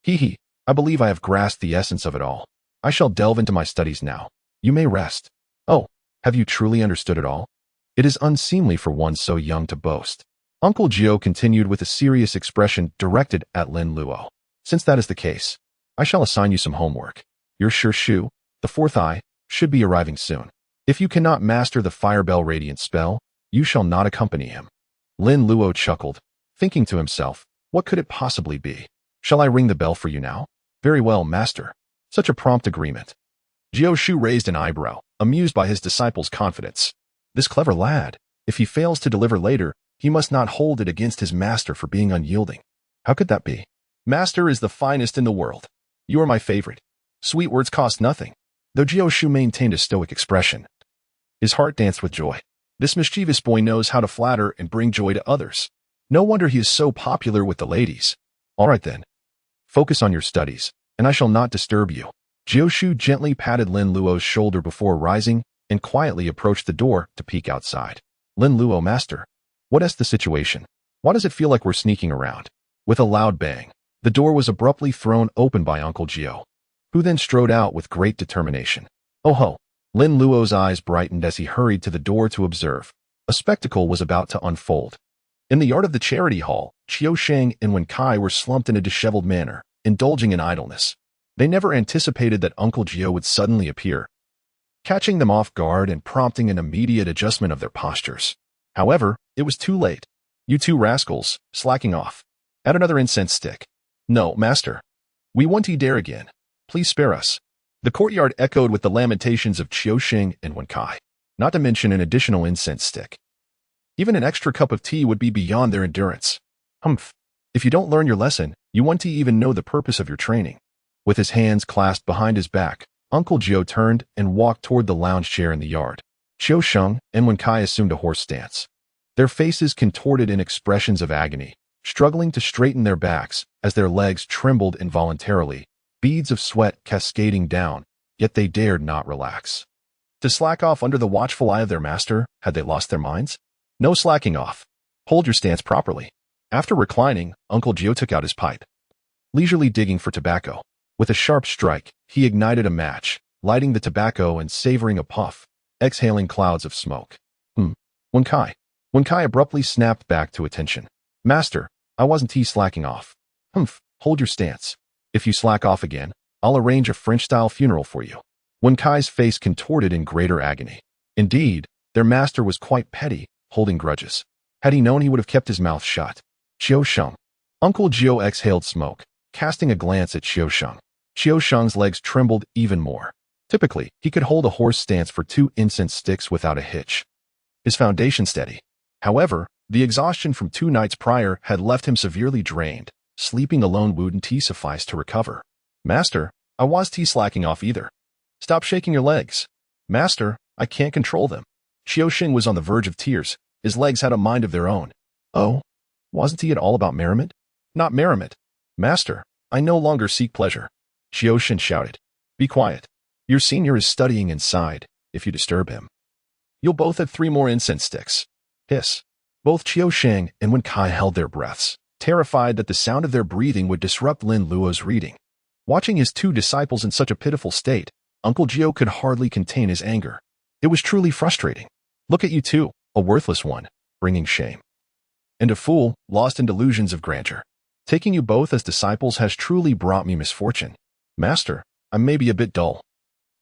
I believe I have grasped the essence of it all. I shall delve into my studies now. You may rest. Oh, have you truly understood it all? It is unseemly for one so young to boast. Uncle Jiu continued with a serious expression directed at Lin Luo. Since that is the case, I shall assign you some homework. Your Shu, the fourth eye, should be arriving soon. If you cannot master the Firebell Radiant spell, you shall not accompany him. Lin Luo chuckled, thinking to himself, what could it possibly be? Shall I ring the bell for you now? Very well, master. Such a prompt agreement. Jiu Shu raised an eyebrow, amused by his disciple's confidence. This clever lad, if he fails to deliver later, he must not hold it against his master for being unyielding. How could that be? Master is the finest in the world. You are my favorite. Sweet words cost nothing. Though Jiu Shu maintained a stoic expression, his heart danced with joy. This mischievous boy knows how to flatter and bring joy to others. No wonder he is so popular with the ladies. All right then. Focus on your studies, and I shall not disturb you. Jiu Shu gently patted Lin Luo's shoulder before rising and quietly approached the door to peek outside. Lin Luo, master. What is the situation? Why does it feel like we're sneaking around? With a loud bang, the door was abruptly thrown open by Uncle Jiu, who then strode out with great determination. Oh ho! Lin Luo's eyes brightened as he hurried to the door to observe. A spectacle was about to unfold. In the yard of the charity hall, Qiu Sheng and Wen Kai were slumped in a disheveled manner, indulging in idleness. They never anticipated that Uncle Jiu would suddenly appear, catching them off guard and prompting an immediate adjustment of their postures. However, it was too late. You two rascals, slacking off. Add another incense stick. No, master. We won't dare again. Please spare us. The courtyard echoed with the lamentations of Qiu Sheng and Wen Kai, not to mention an additional incense stick. Even an extra cup of tea would be beyond their endurance. Humph. If you don't learn your lesson, You want to even know the purpose of your training. With his hands clasped behind his back, Uncle Jiu turned and walked toward the lounge chair in the yard. Qiu Sheng and Wen Kai assumed a horse stance. Their faces contorted in expressions of agony, struggling to straighten their backs as their legs trembled involuntarily, beads of sweat cascading down, yet they dared not relax. To slack off under the watchful eye of their master, had they lost their minds? No slacking off. Hold your stance properly. After reclining, Uncle Jiu took out his pipe, leisurely digging for tobacco. With a sharp strike, he ignited a match, lighting the tobacco and savoring a puff, exhaling clouds of smoke. Wen Kai. Wen Kai abruptly snapped back to attention. Master, I wasn't slacking off. Hold your stance. If you slack off again, I'll arrange a French-style funeral for you. Wen Kai's face contorted in greater agony. Indeed, their master was quite petty, holding grudges. Had he known, he would have kept his mouth shut. Qiu Sheng. Uncle Jiu exhaled smoke, casting a glance at Qiu Sheng. Qiu Sheng's legs trembled even more. Typically, he could hold a horse stance for 2 incense sticks without a hitch. His foundation steady. However, the exhaustion from 2 nights prior had left him severely drained. Sleeping alone wouldn't suffice to recover. Master, I was slacking off either. Stop shaking your legs. Master, I can't control them. Qiu Sheng was on the verge of tears. His legs had a mind of their own. Oh, wasn't he at all about merriment? Not merriment. Master, I no longer seek pleasure. Qiu Sheng shouted. Be quiet. Your senior is studying inside. If you disturb him, you'll both have 3 more incense sticks. Hiss. Both Qiu Sheng and Wen Kai held their breaths, terrified that the sound of their breathing would disrupt Lin Luo's reading. Watching his 2 disciples in such a pitiful state, Uncle Jiu could hardly contain his anger. It was truly frustrating. Look at you two, a worthless one, bringing shame. And a fool, lost in delusions of grandeur. Taking you both as disciples has truly brought me misfortune. Master, I may be a bit dull,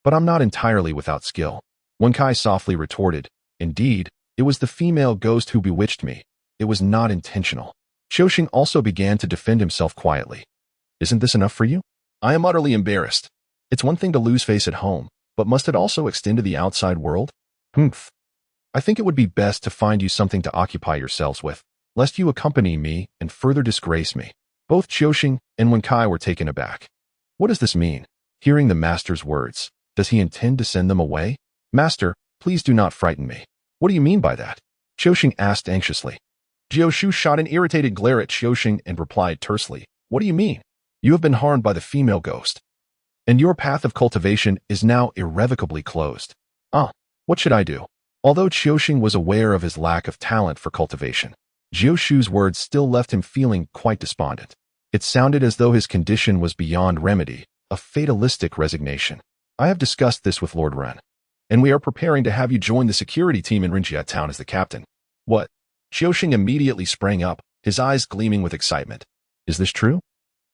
but I'm not entirely without skill. Wen Kai softly retorted. Indeed, it was the female ghost who bewitched me. It was not intentional. Qiu Sheng also began to defend himself quietly. Isn't this enough for you? I am utterly embarrassed. It's one thing to lose face at home, but must it also extend to the outside world? I think it would be best to find you something to occupy yourselves with, lest you accompany me and further disgrace me. Both Qiu Sheng and Wen Kai were taken aback. What does this mean? Hearing the master's words, does he intend to send them away? Master, please do not frighten me. What do you mean by that? Qiu Sheng asked anxiously. Jiu Shu shot an irritated glare at Qiu Sheng and replied tersely. What do you mean? You have been harmed by the female ghost, and your path of cultivation is now irrevocably closed. What should I do? Although Qiu Sheng was aware of his lack of talent for cultivation, Jiu Shu's words still left him feeling quite despondent. It sounded as though his condition was beyond remedy, a fatalistic resignation. I have discussed this with Lord Ren, and we are preparing to have you join the security team in Rinjia town as the captain. What? Qiu Sheng immediately sprang up, his eyes gleaming with excitement. Is this true?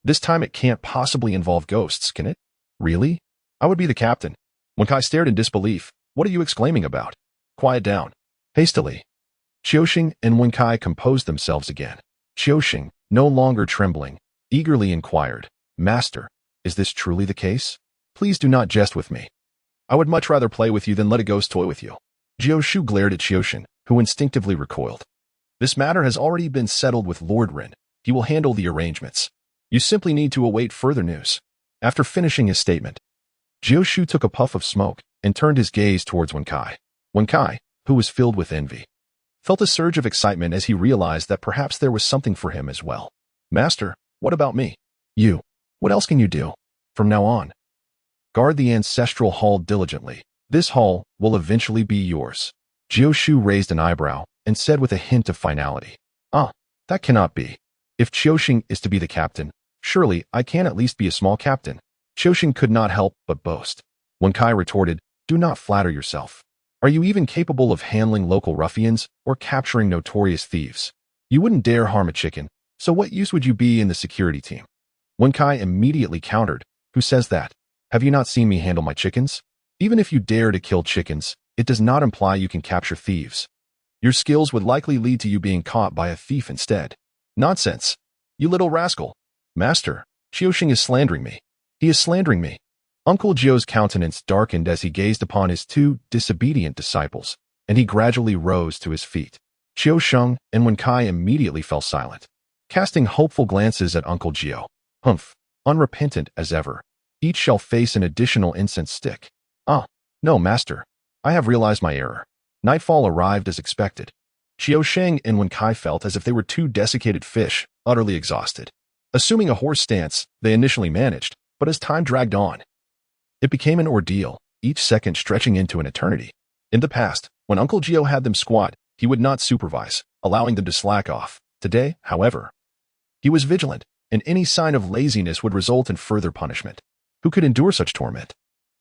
This time it can't possibly involve ghosts, can it? Really? I would be the captain. Wen Kai stared in disbelief. What are you exclaiming about? Quiet down. Hastily, Qiu Sheng and Wen Kai composed themselves again. Qiu Sheng, no longer trembling, eagerly inquired, Master, is this truly the case? Please do not jest with me. I would much rather play with you than let a ghost toy with you. Jiu Shu glared at Qiu Sheng, who instinctively recoiled. This matter has already been settled with Lord Ren. He will handle the arrangements. You simply need to await further news. After finishing his statement, Jiu Shu took a puff of smoke and turned his gaze towards Wen Kai. Wen Kai, who was filled with envy, felt a surge of excitement as he realized that perhaps there was something for him as well. Master, what about me? You. What else can you do? From now on, guard the ancestral hall diligently. This hall will eventually be yours. Jiu Shu raised an eyebrow and said with a hint of finality. That cannot be. If Qiu Sheng is to be the captain, surely I can at least be a small captain. Qiu Sheng could not help but boast. Wen Kai retorted, do not flatter yourself. Are you even capable of handling local ruffians or capturing notorious thieves? You wouldn't dare harm a chicken, so what use would you be in the security team? Wen Kai immediately countered, who says that? Have you not seen me handle my chickens? Even if you dare to kill chickens, it does not imply you can capture thieves. Your skills would likely lead to you being caught by a thief instead. Nonsense. You little rascal. Master, Qiu Sheng is slandering me. He is slandering me. Uncle Jiu's countenance darkened as he gazed upon his 2 disobedient disciples, and he gradually rose to his feet. Qiu Sheng and Wen Kai immediately fell silent. casting hopeful glances at Uncle Jiu. Humph, unrepentant as ever. Each shall face an additional incense stick. Ah, no, master. I have realized my error. Nightfall arrived as expected. Qiu Sheng and Wen Kai felt as if they were two desiccated fish, utterly exhausted. Assuming a horse stance, they initially managed, but as time dragged on, it became an ordeal, each second stretching into an eternity. In the past, when Uncle Jiu had them squat, he would not supervise, allowing them to slack off. Today, however, he was vigilant, and any sign of laziness would result in further punishment. Who could endure such torment?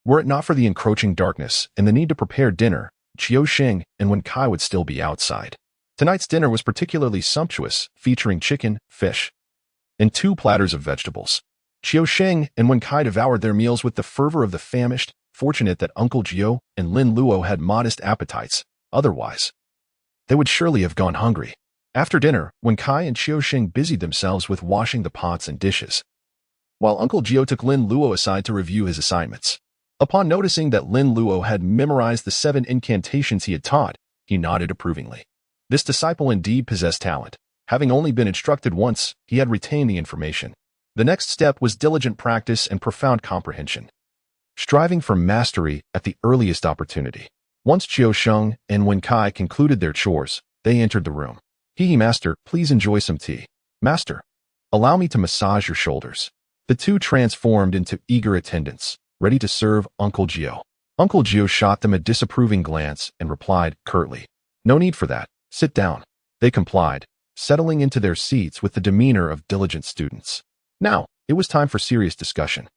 Were it not for the encroaching darkness and the need to prepare dinner, Qiu Sheng and Wen Kai would still be outside. Tonight's dinner was particularly sumptuous, featuring chicken, fish, and 2 platters of vegetables. Qiu Sheng and Wen Kai devoured their meals with the fervor of the famished, fortunate that Uncle Jiu and Lin Luo had modest appetites. Otherwise, they would surely have gone hungry. After dinner, Wen Kai and Qiu Sheng busied themselves with washing the pots and dishes, while Uncle Jiu took Lin Luo aside to review his assignments. Upon noticing that Lin Luo had memorized the 7 incantations he had taught, he nodded approvingly. This disciple indeed possessed talent. Having only been instructed once, he had retained the information. The next step was diligent practice and profound comprehension, striving for mastery at the earliest opportunity. Once Qiu Sheng and Wen Kai concluded their chores, they entered the room. Master, please enjoy some tea. Master, allow me to massage your shoulders. The two transformed into eager attendants, ready to serve Uncle Jiu. Uncle Jiu shot them a disapproving glance and replied curtly, "No need for that. Sit down." They complied, settling into their seats with the demeanor of diligent students. Now, it was time for serious discussion.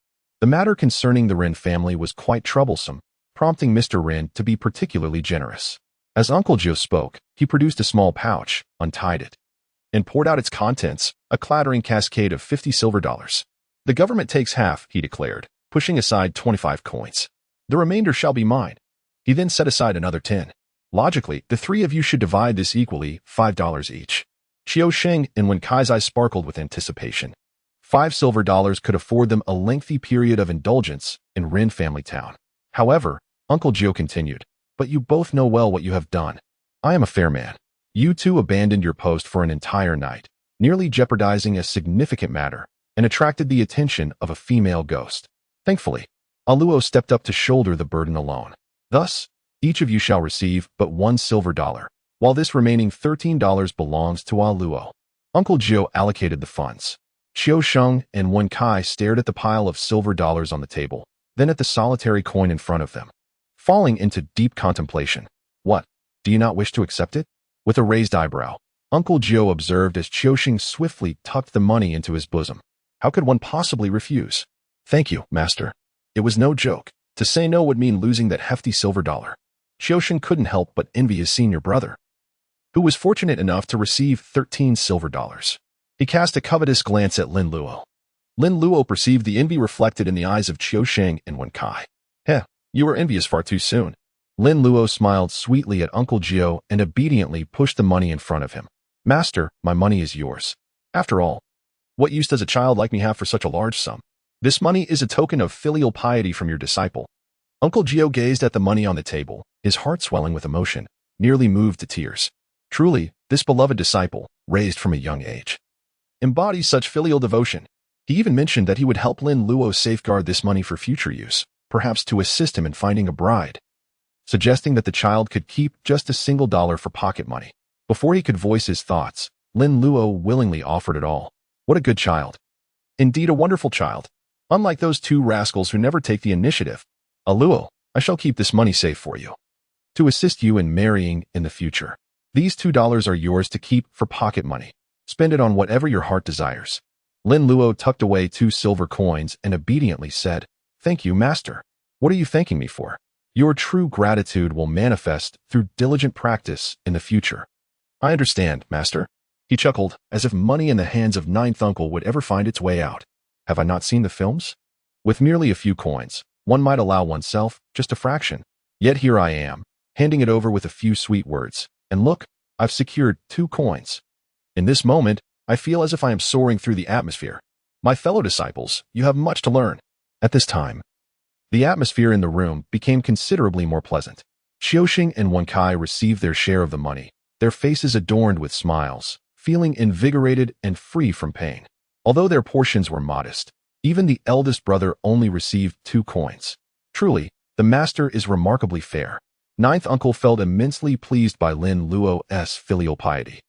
The matter concerning the Ren family was quite troublesome, prompting Mr. Ren to be particularly generous. As Uncle Jiu spoke, he produced a small pouch, untied it, and poured out its contents, a clattering cascade of 50 silver dollars. "The government takes half," he declared, pushing aside 25 coins. "The remainder shall be mine." He then set aside another 10. Logically, the 3 of you should divide this equally, $5 each. Qiu Sheng and Wen Kai's eyes sparkled with anticipation. 5 silver dollars could afford them a lengthy period of indulgence in Ren family town. However, Uncle Jiu continued, "But you both know well what you have done. I am a fair man. You two abandoned your post for an entire night, nearly jeopardizing a significant matter, and attracted the attention of a female ghost. Thankfully, Luo stepped up to shoulder the burden alone. Thus, each of you shall receive but 1 silver dollar, while this remaining $13 belongs to Luo." Uncle Jiu allocated the funds. Qiu Sheng and Wen Kai stared at the pile of silver dollars on the table, then at the solitary coin in front of them, falling into deep contemplation. "What? Do you not wish to accept it?" With a raised eyebrow, Uncle Jiu observed as Qiu Sheng swiftly tucked the money into his bosom. How could one possibly refuse? "Thank you, master." It was no joke. To say no would mean losing that hefty silver dollar. Qiu Sheng couldn't help but envy his senior brother, who was fortunate enough to receive 13 silver dollars. He cast a covetous glance at Lin Luo. Lin Luo perceived the envy reflected in the eyes of Qiu Sheng and Wen Kai. You were envious far too soon." Lin Luo smiled sweetly at Uncle Jiu and obediently pushed the money in front of him. "Master, my money is yours. After all, what use does a child like me have for such a large sum? This money is a token of filial piety from your disciple." Uncle Jiu gazed at the money on the table, his heart swelling with emotion, nearly moved to tears. Truly, this beloved disciple, raised from a young age, embodies such filial devotion. He even mentioned that he would help Lin Luo safeguard this money for future use, perhaps to assist him in finding a bride, suggesting that the child could keep just a single dollar for pocket money. Before he could voice his thoughts, Lin Luo willingly offered it all. What a good child. Indeed, a wonderful child. Unlike those 2 rascals who never take the initiative. Luo, I shall keep this money safe for you, to assist you in marrying in the future. These $2 are yours to keep for pocket money. Spend it on whatever your heart desires." Lin Luo tucked away 2 silver coins and obediently said, "Thank you, master. What are you thanking me for? Your true gratitude will manifest through diligent practice in the future." "I understand, master." He chuckled, as if money in the hands of Ninth Uncle would ever find its way out. Have I not seen the films? With merely a few coins, one might allow oneself just a fraction. Yet here I am, handing it over with a few sweet words. And look, I've secured 2 coins. In this moment, I feel as if I am soaring through the atmosphere. My fellow disciples, you have much to learn. At this time, the atmosphere in the room became considerably more pleasant. Qiu Sheng and Wen Kai received their share of the money, their faces adorned with smiles, feeling invigorated and free from pain. Although their portions were modest, even the eldest brother only received 2 coins. Truly, the master is remarkably fair. Ninth uncle felt immensely pleased by Lin Luo's filial piety,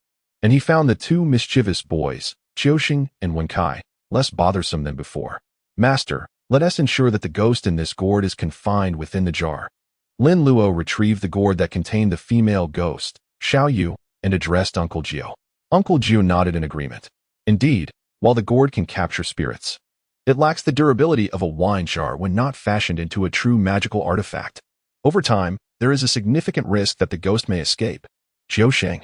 and he found the 2 mischievous boys, Qiuxing and Wenkai, less bothersome than before. Master, let us ensure that the ghost in this gourd is confined within the jar. Lin Luo retrieved the gourd that contained the female ghost, Xiaoyu, and addressed Uncle Jiu. Uncle Jiu nodded in agreement. Indeed, while the gourd can capture spirits, it lacks the durability of a wine jar when not fashioned into a true magical artifact. Over time, there is a significant risk that the ghost may escape. Qiusheng.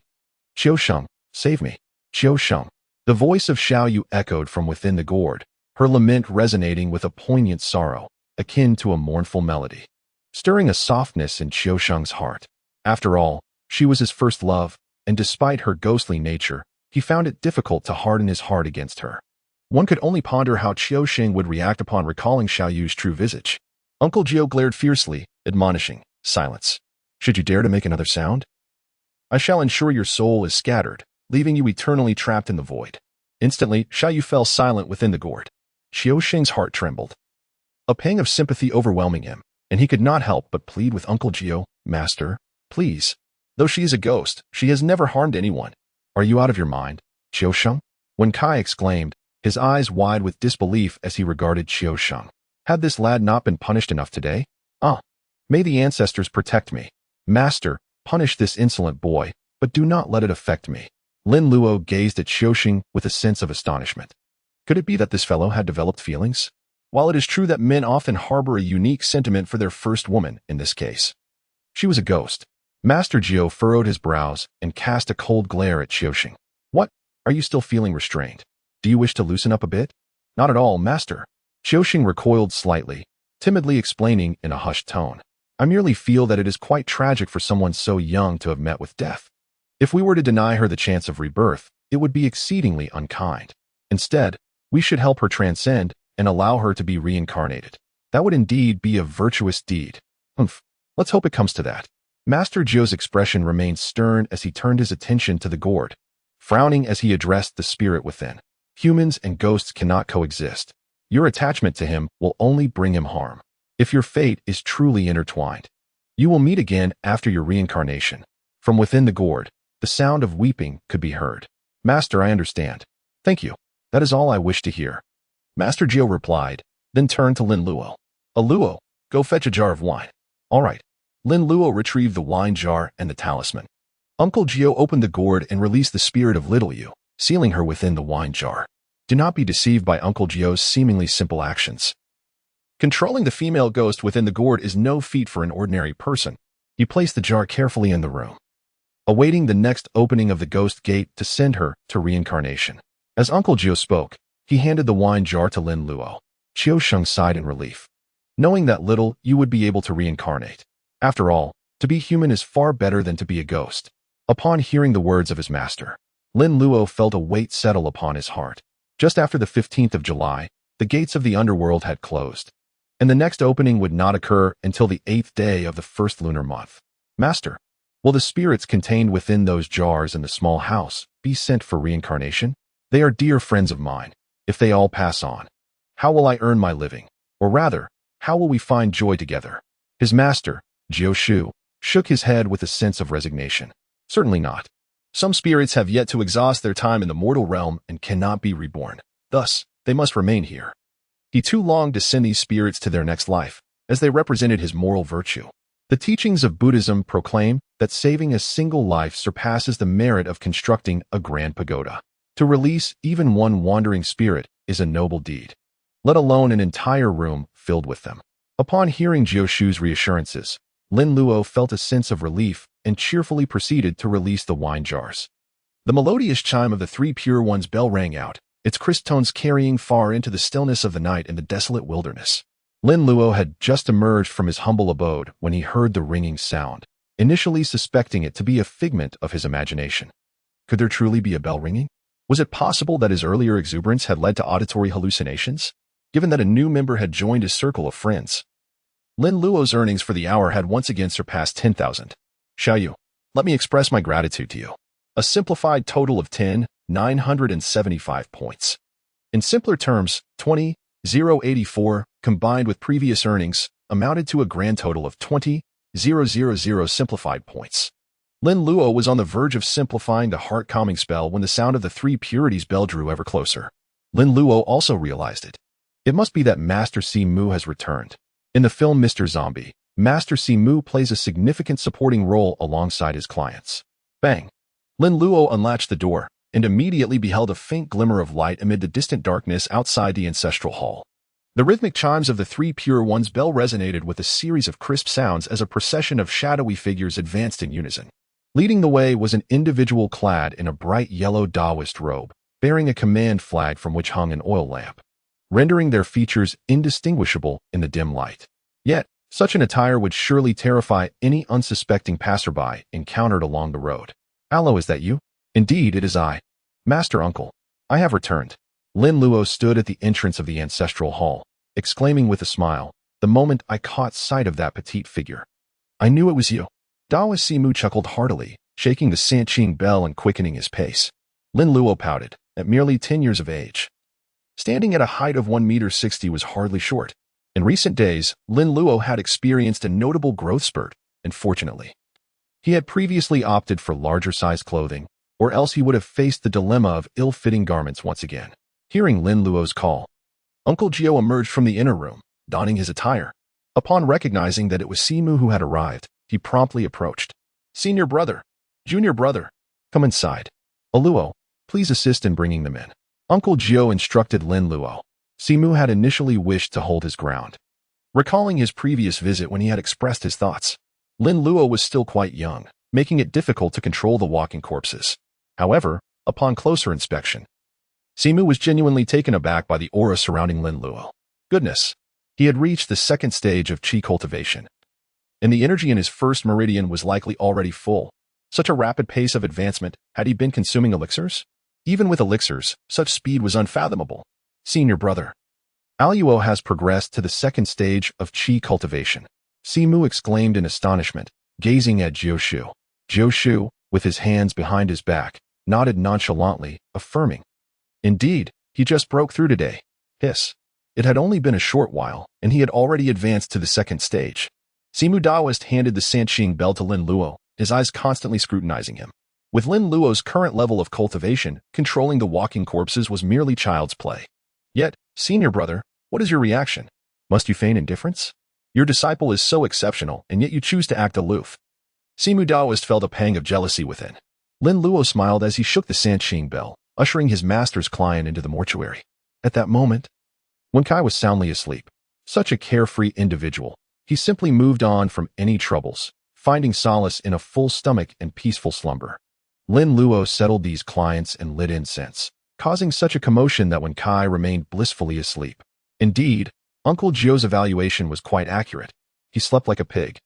Qiusheng, save me. Qiusheng. The voice of Xiaoyu echoed from within the gourd, her lament resonating with a poignant sorrow, akin to a mournful melody, stirring a softness in Qiusheng's heart. After all, she was his first love, and despite her ghostly nature, he found it difficult to harden his heart against her. One could only ponder how Qiusheng would react upon recalling Xiaoyu's true visage. Uncle Jiu glared fiercely, admonishing, "Silence. Should you dare to make another sound, I shall ensure your soul is scattered, leaving you eternally trapped in the void." Instantly, Xiaoyu fell silent within the gourd. Qiusheng's heart trembled, a pang of sympathy overwhelming him, and he could not help but plead with Uncle Jiu, "Master, please. Though she is a ghost, she has never harmed anyone." "Are you out of your mind, Qiusheng?" Wenkai exclaimed, his eyes wide with disbelief as he regarded Qiusheng. Had this lad not been punished enough today? May the ancestors protect me. Master, punish this insolent boy, but do not let it affect me. Lin Luo gazed at Qiusheng with a sense of astonishment. Could it be that this fellow had developed feelings? While it is true that men often harbor a unique sentiment for their first woman, in this case, she was a ghost. Master Jiu furrowed his brows and cast a cold glare at Qiusheng. "What? Are you still feeling restrained? Do you wish to loosen up a bit?" "Not at all, master." Qiusheng recoiled slightly, timidly explaining in a hushed tone. "I merely feel that it is quite tragic for someone so young to have met with death. If we were to deny her the chance of rebirth, it would be exceedingly unkind. Instead, we should help her transcend and allow her to be reincarnated. That would indeed be a virtuous deed." Let's hope it comes to that." Master Jiu's expression remained stern as he turned his attention to the gourd, frowning as he addressed the spirit within. "Humans and ghosts cannot coexist. Your attachment to him will only bring him harm. If your fate is truly intertwined, you will meet again after your reincarnation." From within the gourd, the sound of weeping could be heard. "Master, I understand. Thank you. That is all I wish to hear." Master Jiu replied, then turned to Lin Luo. "Luo, go fetch a jar of wine." "All right." Lin Luo retrieved the wine jar and the talisman. Uncle Jiu opened the gourd and released the spirit of Little Yu, sealing her within the wine jar. Do not be deceived by Uncle Jiu's seemingly simple actions. Controlling the female ghost within the gourd is no feat for an ordinary person. He placed the jar carefully in the room, awaiting the next opening of the ghost gate to send her to reincarnation. As Uncle Jiu spoke, he handed the wine jar to Lin Luo. Qiusheng sighed in relief, knowing that Little Yu would be able to reincarnate. After all, to be human is far better than to be a ghost. Upon hearing the words of his master, Lin Luo felt a weight settle upon his heart. Just after the 15th of July, the gates of the underworld had closed, and the next opening would not occur until the 8th day of the first lunar month. "Master, will the spirits contained within those jars in the small house be sent for reincarnation? They are dear friends of mine. If they all pass on, how will I earn my living? Or rather, how will we find joy together?" His master, Jiu Shu, shook his head with a sense of resignation. "Certainly not. Some spirits have yet to exhaust their time in the mortal realm and cannot be reborn. Thus, they must remain here. He too longed to send these spirits to their next life, as they represented his moral virtue. The teachings of Buddhism proclaim that saving a single life surpasses the merit of constructing a grand pagoda. To release even one wandering spirit is a noble deed, let alone an entire room filled with them." Upon hearing Jiu Shu's reassurances, Lin Luo felt a sense of relief and cheerfully proceeded to release the wine jars. The melodious chime of the Three Pure Ones bell rang out, its crisp tones carrying far into the stillness of the night in the desolate wilderness. Lin Luo had just emerged from his humble abode when he heard the ringing sound, initially suspecting it to be a figment of his imagination. Could there truly be a bell ringing? Was it possible that his earlier exuberance had led to auditory hallucinations, given that a new member had joined his circle of friends? Lin Luo's earnings for the hour had once again surpassed 10,000. "Xiaoyu, let me express my gratitude to you. A simplified total of 10, 975 points. In simpler terms, 20,084 combined with previous earnings amounted to a grand total of 20,000 simplified points. Lin Luo was on the verge of simplifying the heart-calming spell when the sound of the three purities bell drew ever closer. Lin Luo also realized it. It must be that Master Jiu has returned. In the film Mr. Zombie, Master Jiu plays a significant supporting role alongside his clients. Bang! Lin Luo unlatched the door and immediately beheld a faint glimmer of light amid the distant darkness outside the ancestral hall. The rhythmic chimes of the three pure ones bell resonated with a series of crisp sounds as a procession of shadowy figures advanced in unison. Leading the way was an individual clad in a bright yellow Taoist robe, bearing a command flag from which hung an oil lamp, rendering their features indistinguishable in the dim light. Yet, such an attire would surely terrify any unsuspecting passerby encountered along the road. "Hello, is that you?" "Indeed, it is I. Master Uncle, I have returned." Lin Luo stood at the entrance of the ancestral hall, exclaiming with a smile, the moment I caught sight of that petite figure. "I knew it was you." Taoist Simu chuckled heartily, shaking the Sanqing bell and quickening his pace. Lin Luo pouted, at merely 10 years of age. Standing at a height of 1.60 m was hardly short. In recent days, Lin Luo had experienced a notable growth spurt, and fortunately, he had previously opted for larger-sized clothing, or else he would have faced the dilemma of ill-fitting garments once again. Hearing Lin Luo's call, Uncle Jiu emerged from the inner room, donning his attire. Upon recognizing that it was Simu who had arrived, he promptly approached. "Senior brother, junior brother, come inside. Luo, please assist in bringing them in." Uncle Jiu instructed Lin Luo. Simu had initially wished to hold his ground, recalling his previous visit when he had expressed his thoughts. Lin Luo was still quite young, making it difficult to control the walking corpses. However, upon closer inspection, Simu was genuinely taken aback by the aura surrounding Lin Luo. Goodness, he had reached the second stage of Qi cultivation, and the energy in his first meridian was likely already full. Such a rapid pace of advancement, had he been consuming elixirs? Even with elixirs, such speed was unfathomable. "Senior brother, Luo has progressed to the second stage of Qi cultivation," Simu exclaimed in astonishment, gazing at Jiu. Jiu, with his hands behind his back, nodded nonchalantly, affirming, "Indeed, he just broke through today." Hiss. It had only been a short while, and he had already advanced to the second stage. Simu Taoist handed the Sanqing bell to Lin Luo, his eyes constantly scrutinizing him. With Lin Luo's current level of cultivation, controlling the walking corpses was merely child's play. Yet, "Senior brother, what is your reaction? Must you feign indifference? Your disciple is so exceptional, and yet you choose to act aloof." Simu Taoist felt a pang of jealousy within. Lin Luo smiled as he shook the Sanqing bell, ushering his master's client into the mortuary. At that moment, when Kai was soundly asleep, such a carefree individual, he simply moved on from any troubles, finding solace in a full stomach and peaceful slumber. Lin Luo settled these clients and lit incense, causing such a commotion that when Kai remained blissfully asleep. Indeed, Uncle Jiu's evaluation was quite accurate. He slept like a pig,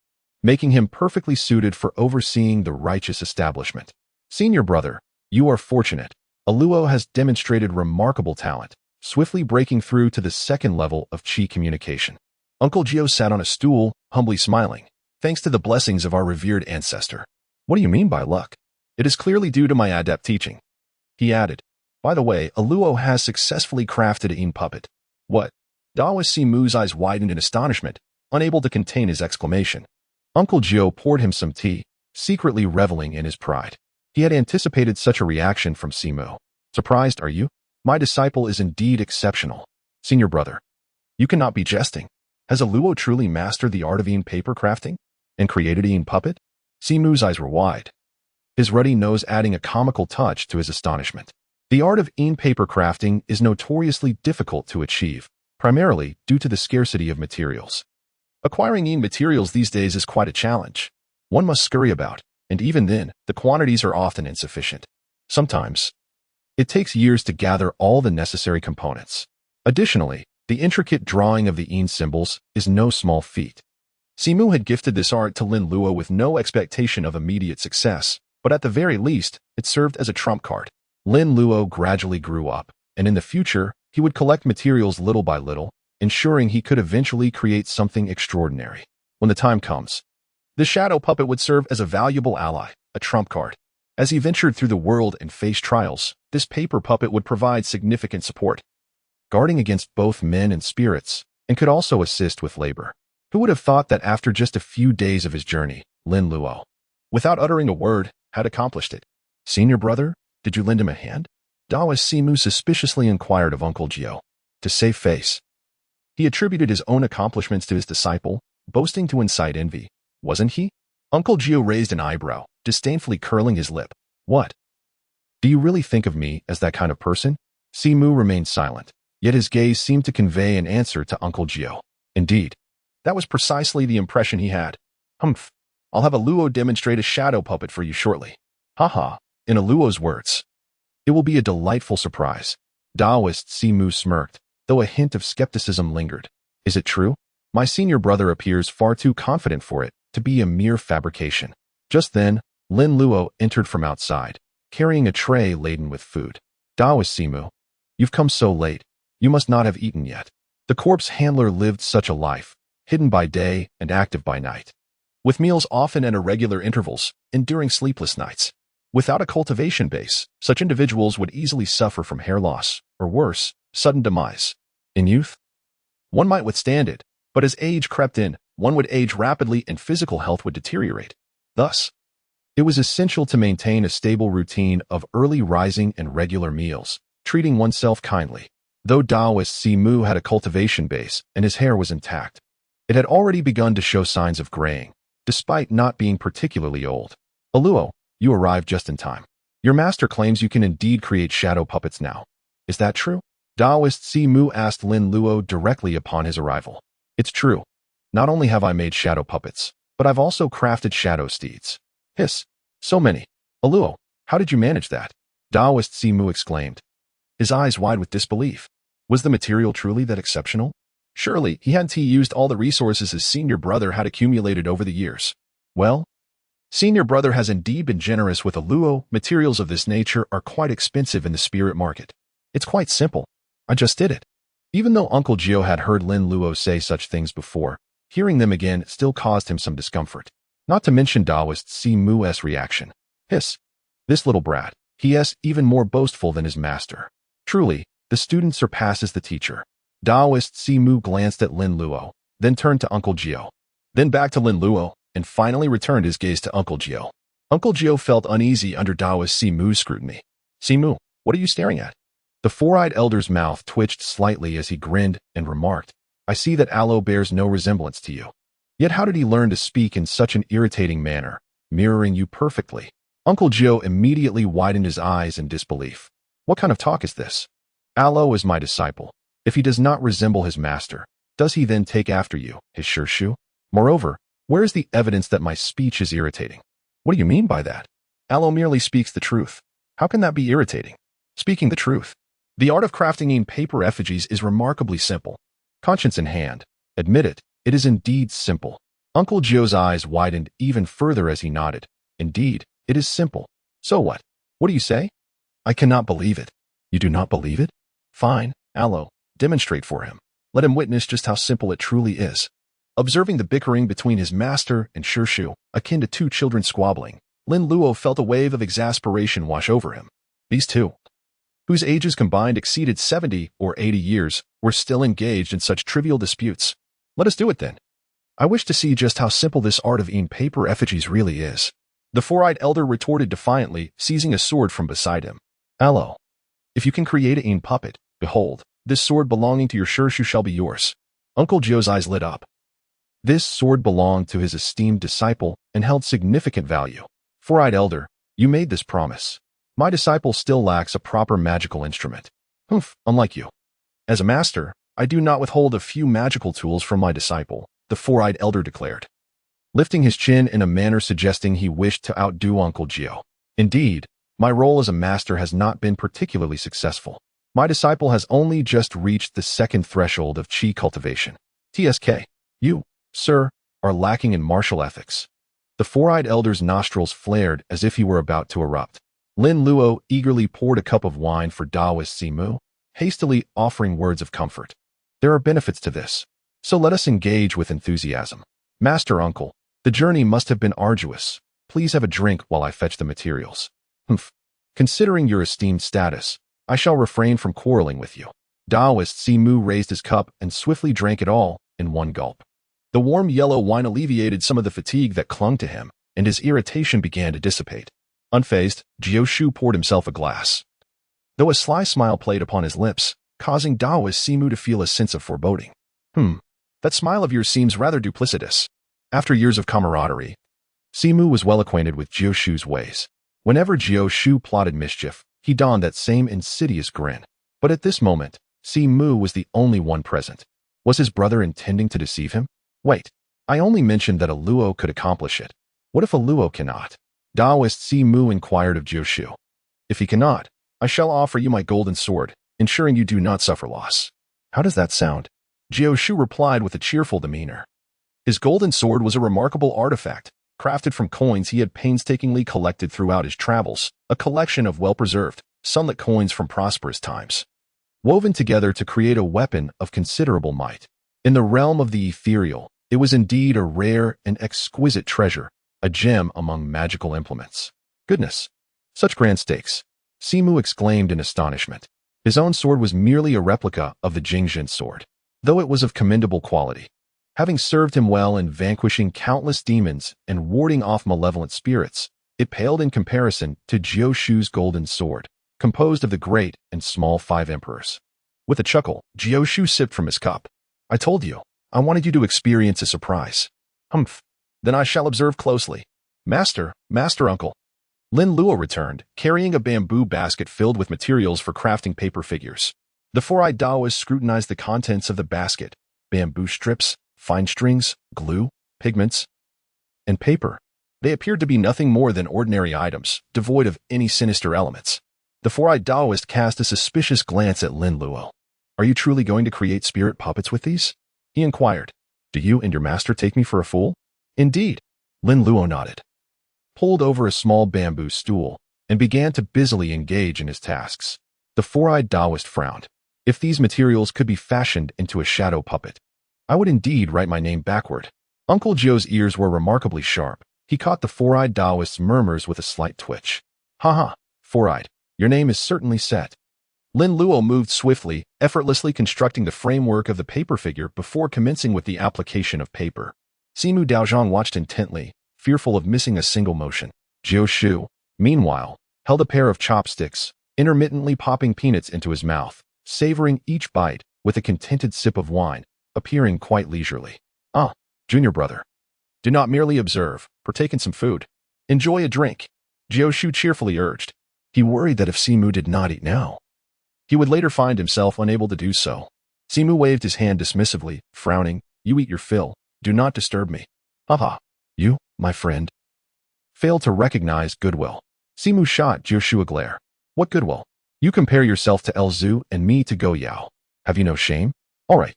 making him perfectly suited for overseeing the righteous establishment. "Senior brother, you are fortunate. Luo has demonstrated remarkable talent, swiftly breaking through to the second level of Qi communication." Uncle Jiu sat on a stool, humbly smiling. "Thanks to the blessings of our revered ancestor." "What do you mean by luck?" "It is clearly due to my adept teaching." He added, "By the way, Luo has successfully crafted a puppet." "What?" Taoist Simu's eyes widened in astonishment, unable to contain his exclamation. Uncle Jiu poured him some tea, secretly reveling in his pride. He had anticipated such a reaction from Simu. "Surprised, are you? My disciple is indeed exceptional." "Senior brother, you cannot be jesting. Has Luo truly mastered the art of paper crafting and created a puppet?" Simu's eyes were wide, his ruddy nose adding a comical touch to his astonishment. The art of paper crafting is notoriously difficult to achieve, primarily due to the scarcity of materials. Acquiring materials these days is quite a challenge. One must scurry about, and even then, the quantities are often insufficient. Sometimes, it takes years to gather all the necessary components. Additionally, the intricate drawing of the symbols is no small feat. Simu had gifted this art to Lin Luo with no expectation of immediate success, but at the very least, it served as a trump card. Lin Luo gradually grew up, and in the future, he would collect materials little by little, ensuring he could eventually create something extraordinary. When the time comes, the shadow puppet would serve as a valuable ally, a trump card. As he ventured through the world and faced trials, this paper puppet would provide significant support, guarding against both men and spirits, and could also assist with labor. Who would have thought that after just a few days of his journey, Lin Luo, without uttering a word, had accomplished it? Senior brother, did you lend him a hand? Daoist Simu suspiciously inquired of Uncle Jiu. To save face, he attributed his own accomplishments to his disciple, boasting to incite envy, wasn't he? Uncle Jiu raised an eyebrow, disdainfully curling his lip. What? Do you really think of me as that kind of person? Simu remained silent, yet his gaze seemed to convey an answer to Uncle Jiu. Indeed, that was precisely the impression he had. Humph, I'll have a Luo demonstrate a shadow puppet for you shortly. Haha, in a Luo's words. It will be a delightful surprise. Daoist Simu smirked, though a hint of skepticism lingered. Is it true? My senior brother appears far too confident for it to be a mere fabrication. Just then, Lin Luo entered from outside, carrying a tray laden with food. Daoist Simu, you've come so late. You must not have eaten yet. The corpse handler lived such a life, hidden by day and active by night, with meals often at irregular intervals, enduring sleepless nights. Without a cultivation base, such individuals would easily suffer from hair loss, or worse, sudden demise. In youth, one might withstand it, but as age crept in, one would age rapidly and physical health would deteriorate. Thus, it was essential to maintain a stable routine of early rising and regular meals, treating oneself kindly. Though Daoist Simu had a cultivation base and his hair was intact, it had already begun to show signs of graying, despite not being particularly old. Luo, you arrived just in time. Your master claims you can indeed create shadow puppets now. Is that true? Daoist Simu asked Lin Luo directly upon his arrival. It's true. Not only have I made shadow puppets, but I've also crafted shadow steeds. Hiss, so many. Luo, how did you manage that? Daoist Simu exclaimed, his eyes wide with disbelief. Was the material truly that exceptional? Surely he hadn't used all the resources his senior brother had accumulated over the years. Well, senior brother has indeed been generous with Luo. Materials of this nature are quite expensive in the spirit market. It's quite simple. I just did it. Even though Uncle Jiu had heard Lin Luo say such things before, hearing them again still caused him some discomfort. Not to mention Daoist Simu's reaction. Hiss. This little brat. He is even more boastful than his master. Truly, the student surpasses the teacher. Daoist Simu glanced at Lin Luo, then turned to Uncle Jiu, then back to Lin Luo, and finally returned his gaze to Uncle Jiu. Uncle Jiu felt uneasy under Daoist Simu's scrutiny. Simu, what are you staring at? The four-eyed elder's mouth twitched slightly as he grinned and remarked, I see that Aloe bears no resemblance to you. Yet how did he learn to speak in such an irritating manner, mirroring you perfectly? Uncle Jiu immediately widened his eyes in disbelief. What kind of talk is this? Aloe is my disciple. If he does not resemble his master, does he then take after you, his shirshu? Moreover, where is the evidence that my speech is irritating? What do you mean by that? Aloe merely speaks the truth. How can that be irritating? Speaking the truth. The art of crafting in paper effigies is remarkably simple. Conscience in hand. Admit it, it is indeed simple. Uncle Jiu's eyes widened even further as he nodded. Indeed, it is simple. So what? What do you say? I cannot believe it. You do not believe it? Fine, Aloe, demonstrate for him. Let him witness just how simple it truly is. Observing the bickering between his master and shirshu, akin to two children squabbling, Lin Luo felt a wave of exasperation wash over him. These two, whose ages combined exceeded 70 or 80 years, were still engaged in such trivial disputes. Let us do it then. I wish to see just how simple this art of in paper effigies really is. The four-eyed elder retorted defiantly, seizing a sword from beside him. Aloe, if you can create a in puppet, behold, this sword belonging to your shirshu shall be yours. Uncle Jiu's eyes lit up. This sword belonged to his esteemed disciple and held significant value. Four-eyed elder, you made this promise. My disciple still lacks a proper magical instrument. Humph, unlike you. As a master, I do not withhold a few magical tools from my disciple, the four-eyed elder declared, lifting his chin in a manner suggesting he wished to outdo Uncle Jiu. Indeed, my role as a master has not been particularly successful. My disciple has only just reached the second threshold of chi cultivation. TSK, you, sir, are lacking in martial ethics. The four-eyed elder's nostrils flared as if he were about to erupt. Lin Luo eagerly poured a cup of wine for Daoist Simu, hastily offering words of comfort. There are benefits to this, so let us engage with enthusiasm. Master Uncle, the journey must have been arduous. Please have a drink while I fetch the materials. Humph. Considering your esteemed status, I shall refrain from quarreling with you. Taoist Simu raised his cup and swiftly drank it all in one gulp. The warm yellow wine alleviated some of the fatigue that clung to him, and his irritation began to dissipate. Unfazed, Jiu poured himself a glass. Though a sly smile played upon his lips, causing Taoist Simu to feel a sense of foreboding. That smile of yours seems rather duplicitous. After years of camaraderie, Simu was well acquainted with Jiu ways. Whenever Jiu plotted mischief, he donned that same insidious grin. But at this moment, Simu was the only one present. Was his brother intending to deceive him? Wait, I only mentioned that a Luo could accomplish it. What if a Luo cannot? Taoist Simu inquired of Jiu. If he cannot, I shall offer you my golden sword, ensuring you do not suffer loss. How does that sound? Jiu replied with a cheerful demeanor. His golden sword was a remarkable artifact, crafted from coins he had painstakingly collected throughout his travels, a collection of well-preserved, sunlit coins from prosperous times, woven together to create a weapon of considerable might. In the realm of the ethereal, it was indeed a rare and exquisite treasure, a gem among magical implements. Goodness! Such grand stakes! Simu exclaimed in astonishment. His own sword was merely a replica of the Jingjin sword, though it was of commendable quality. Having served him well in vanquishing countless demons and warding off malevolent spirits, it paled in comparison to Jiu golden sword, composed of the great and small 5 emperors. With a chuckle, Jiu sipped from his cup. I told you, I wanted you to experience a surprise. Humph. Then I shall observe closely. Master uncle. Lin Luo returned, carrying a bamboo basket filled with materials for crafting paper figures. The four-eyed Taoist scrutinized the contents of the basket: bamboo strips, fine strings, glue, pigments, and paper. They appeared to be nothing more than ordinary items, devoid of any sinister elements. The four-eyed Taoist cast a suspicious glance at Lin Luo. Are you truly going to create spirit puppets with these? He inquired. Do you and your master take me for a fool? Indeed. Lin Luo nodded, pulled over a small bamboo stool, and began to busily engage in his tasks. The four-eyed Taoist frowned. If these materials could be fashioned into a shadow puppet, I would indeed write my name backward. Uncle Jiu's ears were remarkably sharp. He caught the four-eyed Taoist's murmurs with a slight twitch. Ha, four-eyed, your name is certainly set. Lin Luo moved swiftly, effortlessly constructing the framework of the paper figure before commencing with the application of paper. Simu Daozhang watched intently, fearful of missing a single motion. Jiu, meanwhile, held a pair of chopsticks, intermittently popping peanuts into his mouth, savoring each bite with a contented sip of wine, appearing quite leisurely. Junior brother. Do not merely observe, partake in some food. Enjoy a drink, Jiu cheerfully urged. He worried that if Simu did not eat now, he would later find himself unable to do so. Simu waved his hand dismissively, frowning. You eat your fill. Do not disturb me. You, my friend, failed to recognize goodwill. Simu shot Jiu a glare. What goodwill? You compare yourself to El Zhu and me to Go Yao. Have you no shame? All right.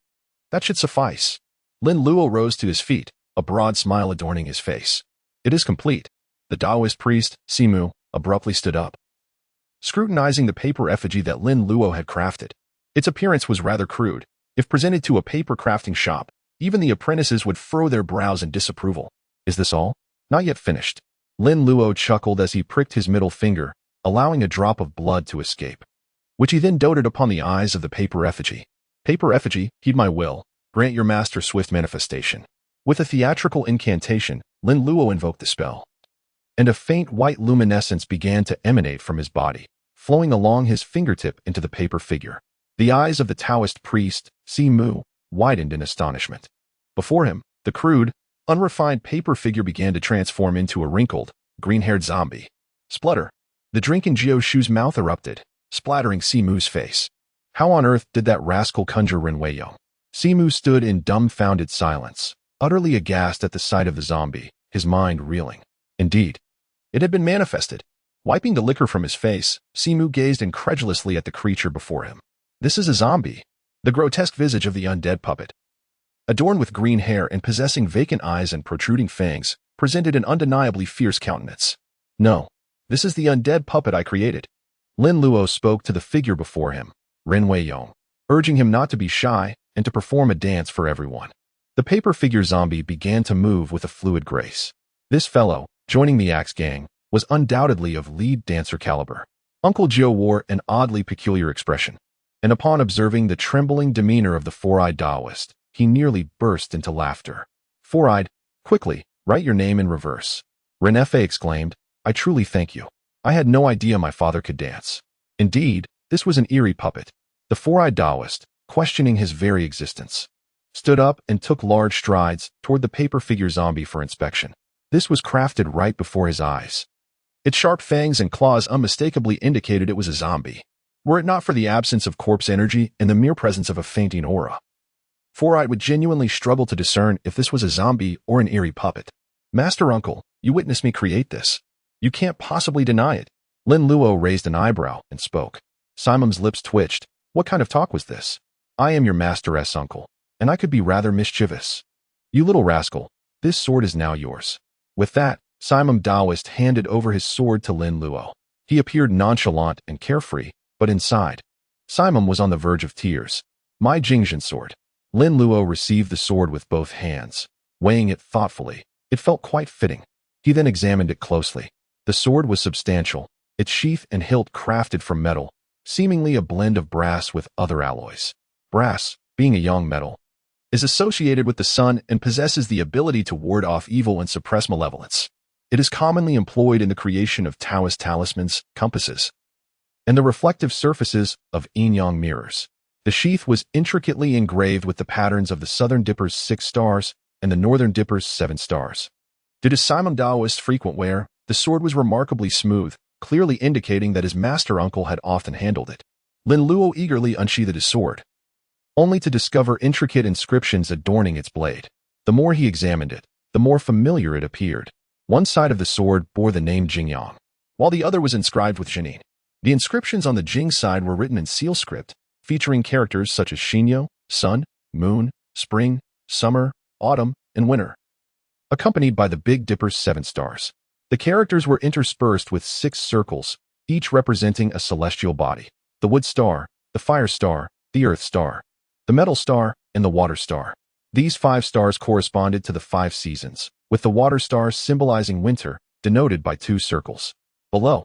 That should suffice. Lin Luo rose to his feet, a broad smile adorning his face. It is complete. The Taoist priest, Simu, abruptly stood up, scrutinizing the paper effigy that Lin Luo had crafted. Its appearance was rather crude. If presented to a paper crafting shop, even the apprentices would furrow their brows in disapproval. Is this all? Not yet finished. Lin Luo chuckled as he pricked his middle finger, allowing a drop of blood to escape, which he then doted upon the eyes of the paper effigy. Paper effigy, heed my will. Grant your master swift manifestation. With a theatrical incantation, Lin Luo invoked the spell, and a faint white luminescence began to emanate from his body, flowing along his fingertip into the paper figure. The eyes of the Taoist priest, Simu, widened in astonishment. Before him, the crude, unrefined paper figure began to transform into a wrinkled, green-haired zombie. Splutter! The drink in Jiu mouth erupted, splattering Simu's face. How on earth did that rascal conjure Ren Weiyong? Simu stood in dumbfounded silence, utterly aghast at the sight of the zombie, his mind reeling. Indeed, it had been manifested. Wiping the liquor from his face, Simu gazed incredulously at the creature before him. This is a zombie. The grotesque visage of the undead puppet, adorned with green hair and possessing vacant eyes and protruding fangs, presented an undeniably fierce countenance. No, this is the undead puppet I created. Lin Luo spoke to the figure before him, Ren Weiyong, urging him not to be shy and to perform a dance for everyone. The paper figure zombie began to move with a fluid grace. This fellow, joining the axe gang, was undoubtedly of lead dancer caliber. Uncle Jiu wore an oddly peculiar expression, and upon observing the trembling demeanor of the four-eyed Taoist, he nearly burst into laughter. Four-eyed, quickly, write your name in reverse. Renefe exclaimed, I truly thank you. I had no idea my father could dance. Indeed, this was an eerie puppet. The four-eyed Taoist, questioning his very existence, stood up and took large strides toward the paper figure zombie for inspection. This was crafted right before his eyes. Its sharp fangs and claws unmistakably indicated it was a zombie, were it not for the absence of corpse energy and the mere presence of a fainting aura. Four-eyed would genuinely struggle to discern if this was a zombie or an eerie puppet. Master Uncle, you witnessed me create this. You can't possibly deny it. Lin Luo raised an eyebrow and spoke. Simon's lips twitched. What kind of talk was this? I am your master's uncle, and I could be rather mischievous. You little rascal, this sword is now yours. With that, Simon Taoist handed over his sword to Lin Luo. He appeared nonchalant and carefree, but inside, Simon was on the verge of tears. My Jingzhen sword. Lin Luo received the sword with both hands, weighing it thoughtfully. It felt quite fitting. He then examined it closely. The sword was substantial, its sheath and hilt crafted from metal, seemingly a blend of brass with other alloys. Brass, being a young metal, is associated with the sun and possesses the ability to ward off evil and suppress malevolence. It is commonly employed in the creation of Taoist talismans, compasses, and the reflective surfaces of yin-yang mirrors. The sheath was intricately engraved with the patterns of the Southern Dipper's 6 stars and the Northern Dipper's 7 stars. Due to Simon Taoist's frequent wear, the sword was remarkably smooth, clearly indicating that his master uncle had often handled it. Lin Luo eagerly unsheathed his sword, only to discover intricate inscriptions adorning its blade. The more he examined it, the more familiar it appeared. One side of the sword bore the name Jingyang, while the other was inscribed with Jinin. The inscriptions on the Jing side were written in seal script, featuring characters such as Xinyo, sun, moon, spring, summer, autumn, and winter, accompanied by the Big Dipper's 7 stars. The characters were interspersed with 6 circles, each representing a celestial body: the wood star, the fire star, the earth star, the metal star, and the water star. These 5 stars corresponded to the 5 seasons, with the water star symbolizing winter, denoted by 2 circles. Below,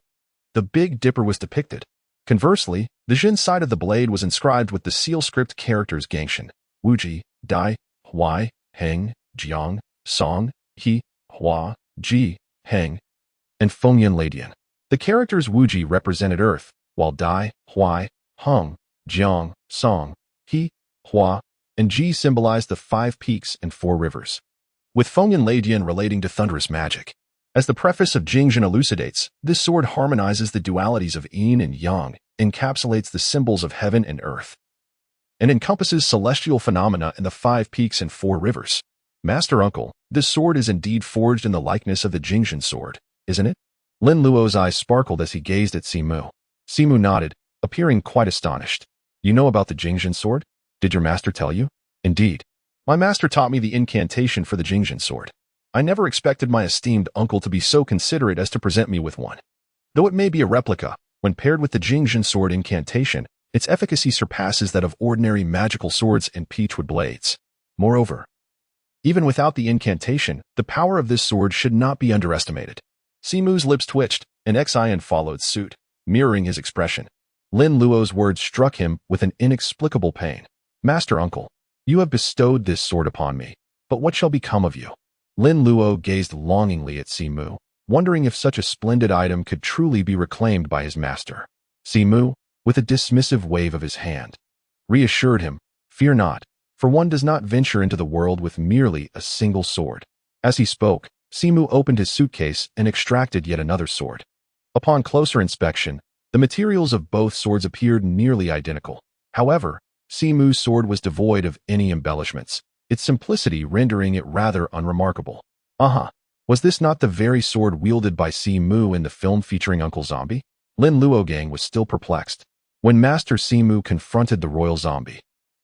the Big Dipper was depicted. Conversely, the Jin side of the blade was inscribed with the seal script characters Gangshan, Wuji, Dai, Huai, Heng, Jiang, Song, He, Hua, Ji, Heng, and Fengyan Ladian. The characters Wuji represented Earth, while Dai, Huai, Heng, Jiang, Song, He, Hua, and Ji symbolized the 5 peaks and 4 rivers, with Fengyan Ladian relating to thunderous magic. As the preface of Jingzhen elucidates, this sword harmonizes the dualities of yin and yang, encapsulates the symbols of heaven and earth, and encompasses celestial phenomena in the 5 peaks and 4 rivers. Master Uncle, this sword is indeed forged in the likeness of the Jingzhen sword, isn't it? Lin Luo's eyes sparkled as he gazed at Simu. Simu nodded, appearing quite astonished. You know about the Jingzhen sword? Did your master tell you? Indeed. My master taught me the incantation for the Jingzhen sword. I never expected my esteemed uncle to be so considerate as to present me with one. Though it may be a replica, when paired with the Jingzhen sword incantation, its efficacy surpasses that of ordinary magical swords and peachwood blades. Moreover, even without the incantation, the power of this sword should not be underestimated. Simu's lips twitched, and Xian followed suit, mirroring his expression. Lin Luo's words struck him with an inexplicable pain. Master Uncle, you have bestowed this sword upon me, but what shall become of you? Lin Luo gazed longingly at Simu, wondering if such a splendid item could truly be reclaimed by his master. Simu, with a dismissive wave of his hand, reassured him, Fear not, for one does not venture into the world with merely a single sword. As he spoke, Simu opened his suitcase and extracted yet another sword. Upon closer inspection, the materials of both swords appeared nearly identical. However, Simu's sword was devoid of any embellishments, its simplicity rendering it rather unremarkable. Was this not the very sword wielded by Simu in the film featuring Uncle Zombie? Lin Luo Gang was still perplexed. When Master Simu confronted the royal zombie,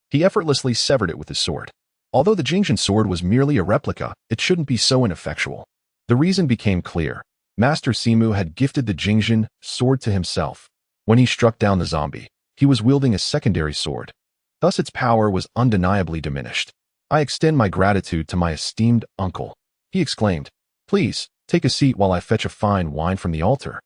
he effortlessly severed it with his sword. Although the Jingzhen sword was merely a replica, it shouldn't be so ineffectual. The reason became clear. Master Simu had gifted the Jingzhen sword to himself. When he struck down the zombie, he was wielding a secondary sword. Thus its power was undeniably diminished. I extend my gratitude to my esteemed uncle, he exclaimed. Please, Take a seat while I fetch a fine wine from the altar."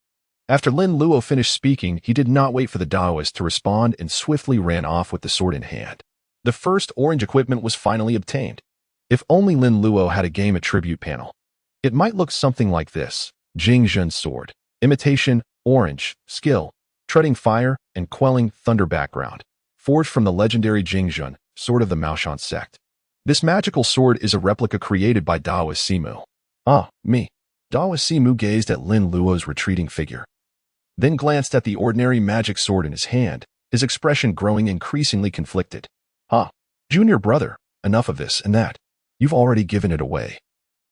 After Lin Luo finished speaking, he did not wait for the Taoist to respond and swiftly ran off with the sword in hand. The first orange equipment was finally obtained. If only Lin Luo had a game attribute panel. It might look something like this: Jingjun sword, imitation, orange, skill, treading fire, and quelling thunder background, forged from the legendary Jingjun, sword of the Maoshan sect. This magical sword is a replica created by Taoist Simu. Ah, me. Taoist Simu gazed at Lin Luo's retreating figure, then glanced at the ordinary magic sword in his hand, his expression growing increasingly conflicted. "Ah, junior brother, enough of this and that. You've already given it away.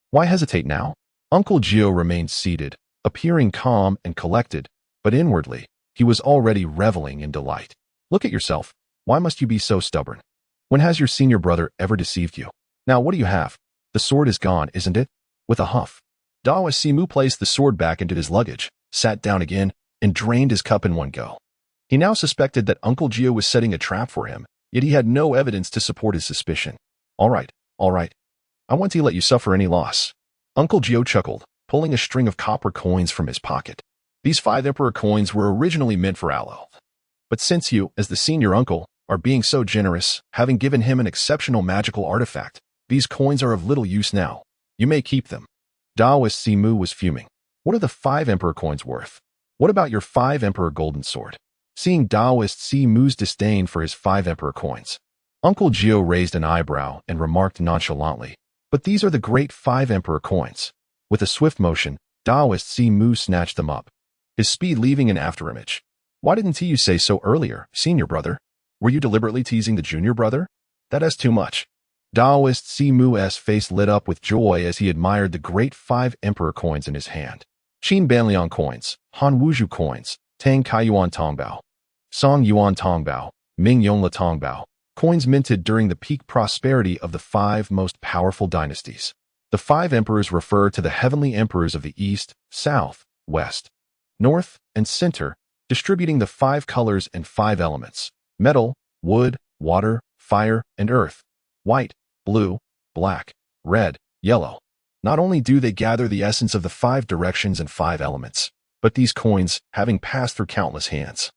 Why hesitate now?" Uncle Jiu remained seated, appearing calm and collected, but inwardly, he was already reveling in delight. "Look at yourself. Why must you be so stubborn? When has your senior brother ever deceived you? Now what do you have? The sword is gone, isn't it?" With a huff, Taoist Simu placed the sword back into his luggage, sat down again, and drained his cup in one go. He now suspected that Uncle Jiu was setting a trap for him, yet he had no evidence to support his suspicion. All right. I won't let you suffer any loss." Uncle Jiu chuckled, pulling a string of copper coins from his pocket. These 5 emperor coins were originally meant for Alo. But since you, as the senior uncle, are being so generous, having given him an exceptional magical artifact, these coins are of little use now. You may keep them. Taoist Simu was fuming. What are the 5 emperor coins worth? What about your 5 emperor golden sword? Seeing Taoist Simu's disdain for his 5 emperor coins, Uncle Jiu raised an eyebrow and remarked nonchalantly, "But these are the great 5 emperor coins." With a swift motion, Taoist Simu snatched them up, his speed leaving an afterimage. "Why didn't you say so earlier, senior brother? Were you deliberately teasing the junior brother? That is too much." Taoist Simu's face lit up with joy as he admired the great 5 emperor coins in his hand. Qin Banliang coins, Han Wuzhu coins, Tang Kaiyuan Tongbao, Song Yuan Tongbao, Ming Yonla Tongbao, coins minted during the peak prosperity of the 5 most powerful dynasties. The 5 emperors refer to the heavenly emperors of the East, South, West, North, and Center, distributing the 5 colors and 5 elements: metal, wood, water, fire, and earth, white, blue, black, red, yellow. Not only do they gather the essence of the 5 directions and 5 elements, but these coins, having passed through countless hands,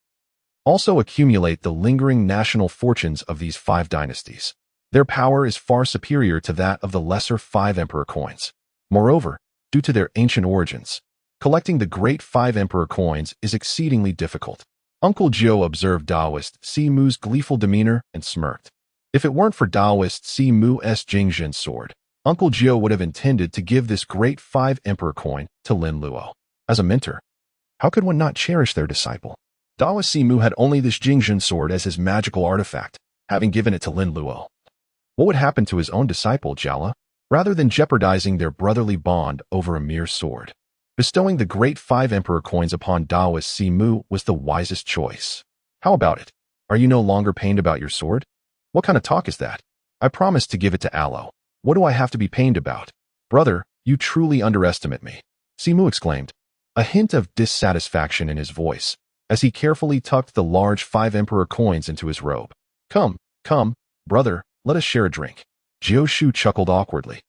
also accumulate the lingering national fortunes of these 5 dynasties. Their power is far superior to that of the lesser 5 emperor coins. Moreover, due to their ancient origins, collecting the great 5 emperor coins is exceedingly difficult. Uncle Jiu observed Taoist Simu's gleeful demeanor and smirked. If it weren't for Taoist Simu's Jingjun sword, Uncle Jiu would have intended to give this great 5 emperor coin to Lin Luo as a mentor. How could one not cherish their disciple? Taoist Simu had only this Jingjun sword as his magical artifact, having given it to Lin Luo. What would happen to his own disciple, Jiala? Rather than jeopardizing their brotherly bond over a mere sword, bestowing the great 5 emperor coins upon Taoist Simu was the wisest choice. How about it? Are you no longer pained about your sword? What kind of talk is that? I promised to give it to Alo. What do I have to be pained about? Brother, you truly underestimate me, Simu exclaimed, a hint of dissatisfaction in his voice, as he carefully tucked the large 5 emperor coins into his robe. Come, brother, let us share a drink. Jiu chuckled awkwardly,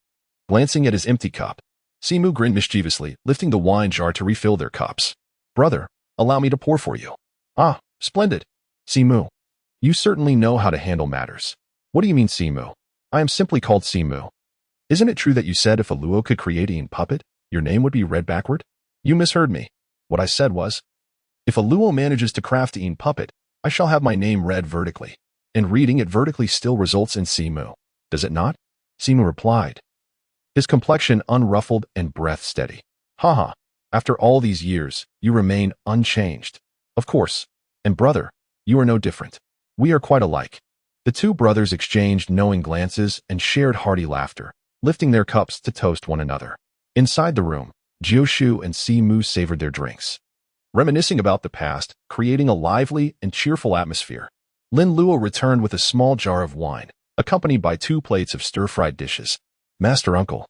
glancing at his empty cup. Simu grinned mischievously, lifting the wine jar to refill their cups. Brother, allow me to pour for you. Ah, splendid. Simu, you certainly know how to handle matters. What do you mean, Simu? I am simply called Simu. Isn't it true that you said if a Luo could create a puppet, your name would be read backward? You misheard me. What I said was, if a Luo manages to craft a puppet, I shall have my name read vertically. And reading it vertically still results in Simu, does it not? Simu replied, his complexion unruffled and breath steady. Haha, after all these years, you remain unchanged. Of course. And brother, you are no different. We are quite alike. The 2 brothers exchanged knowing glances and shared hearty laughter, lifting their cups to toast one another. Inside the room, Jiu and Simu savored their drinks, reminiscing about the past, creating a lively and cheerful atmosphere. Lin Luo returned with a small jar of wine, accompanied by 2 plates of stir-fried dishes. Master Uncle,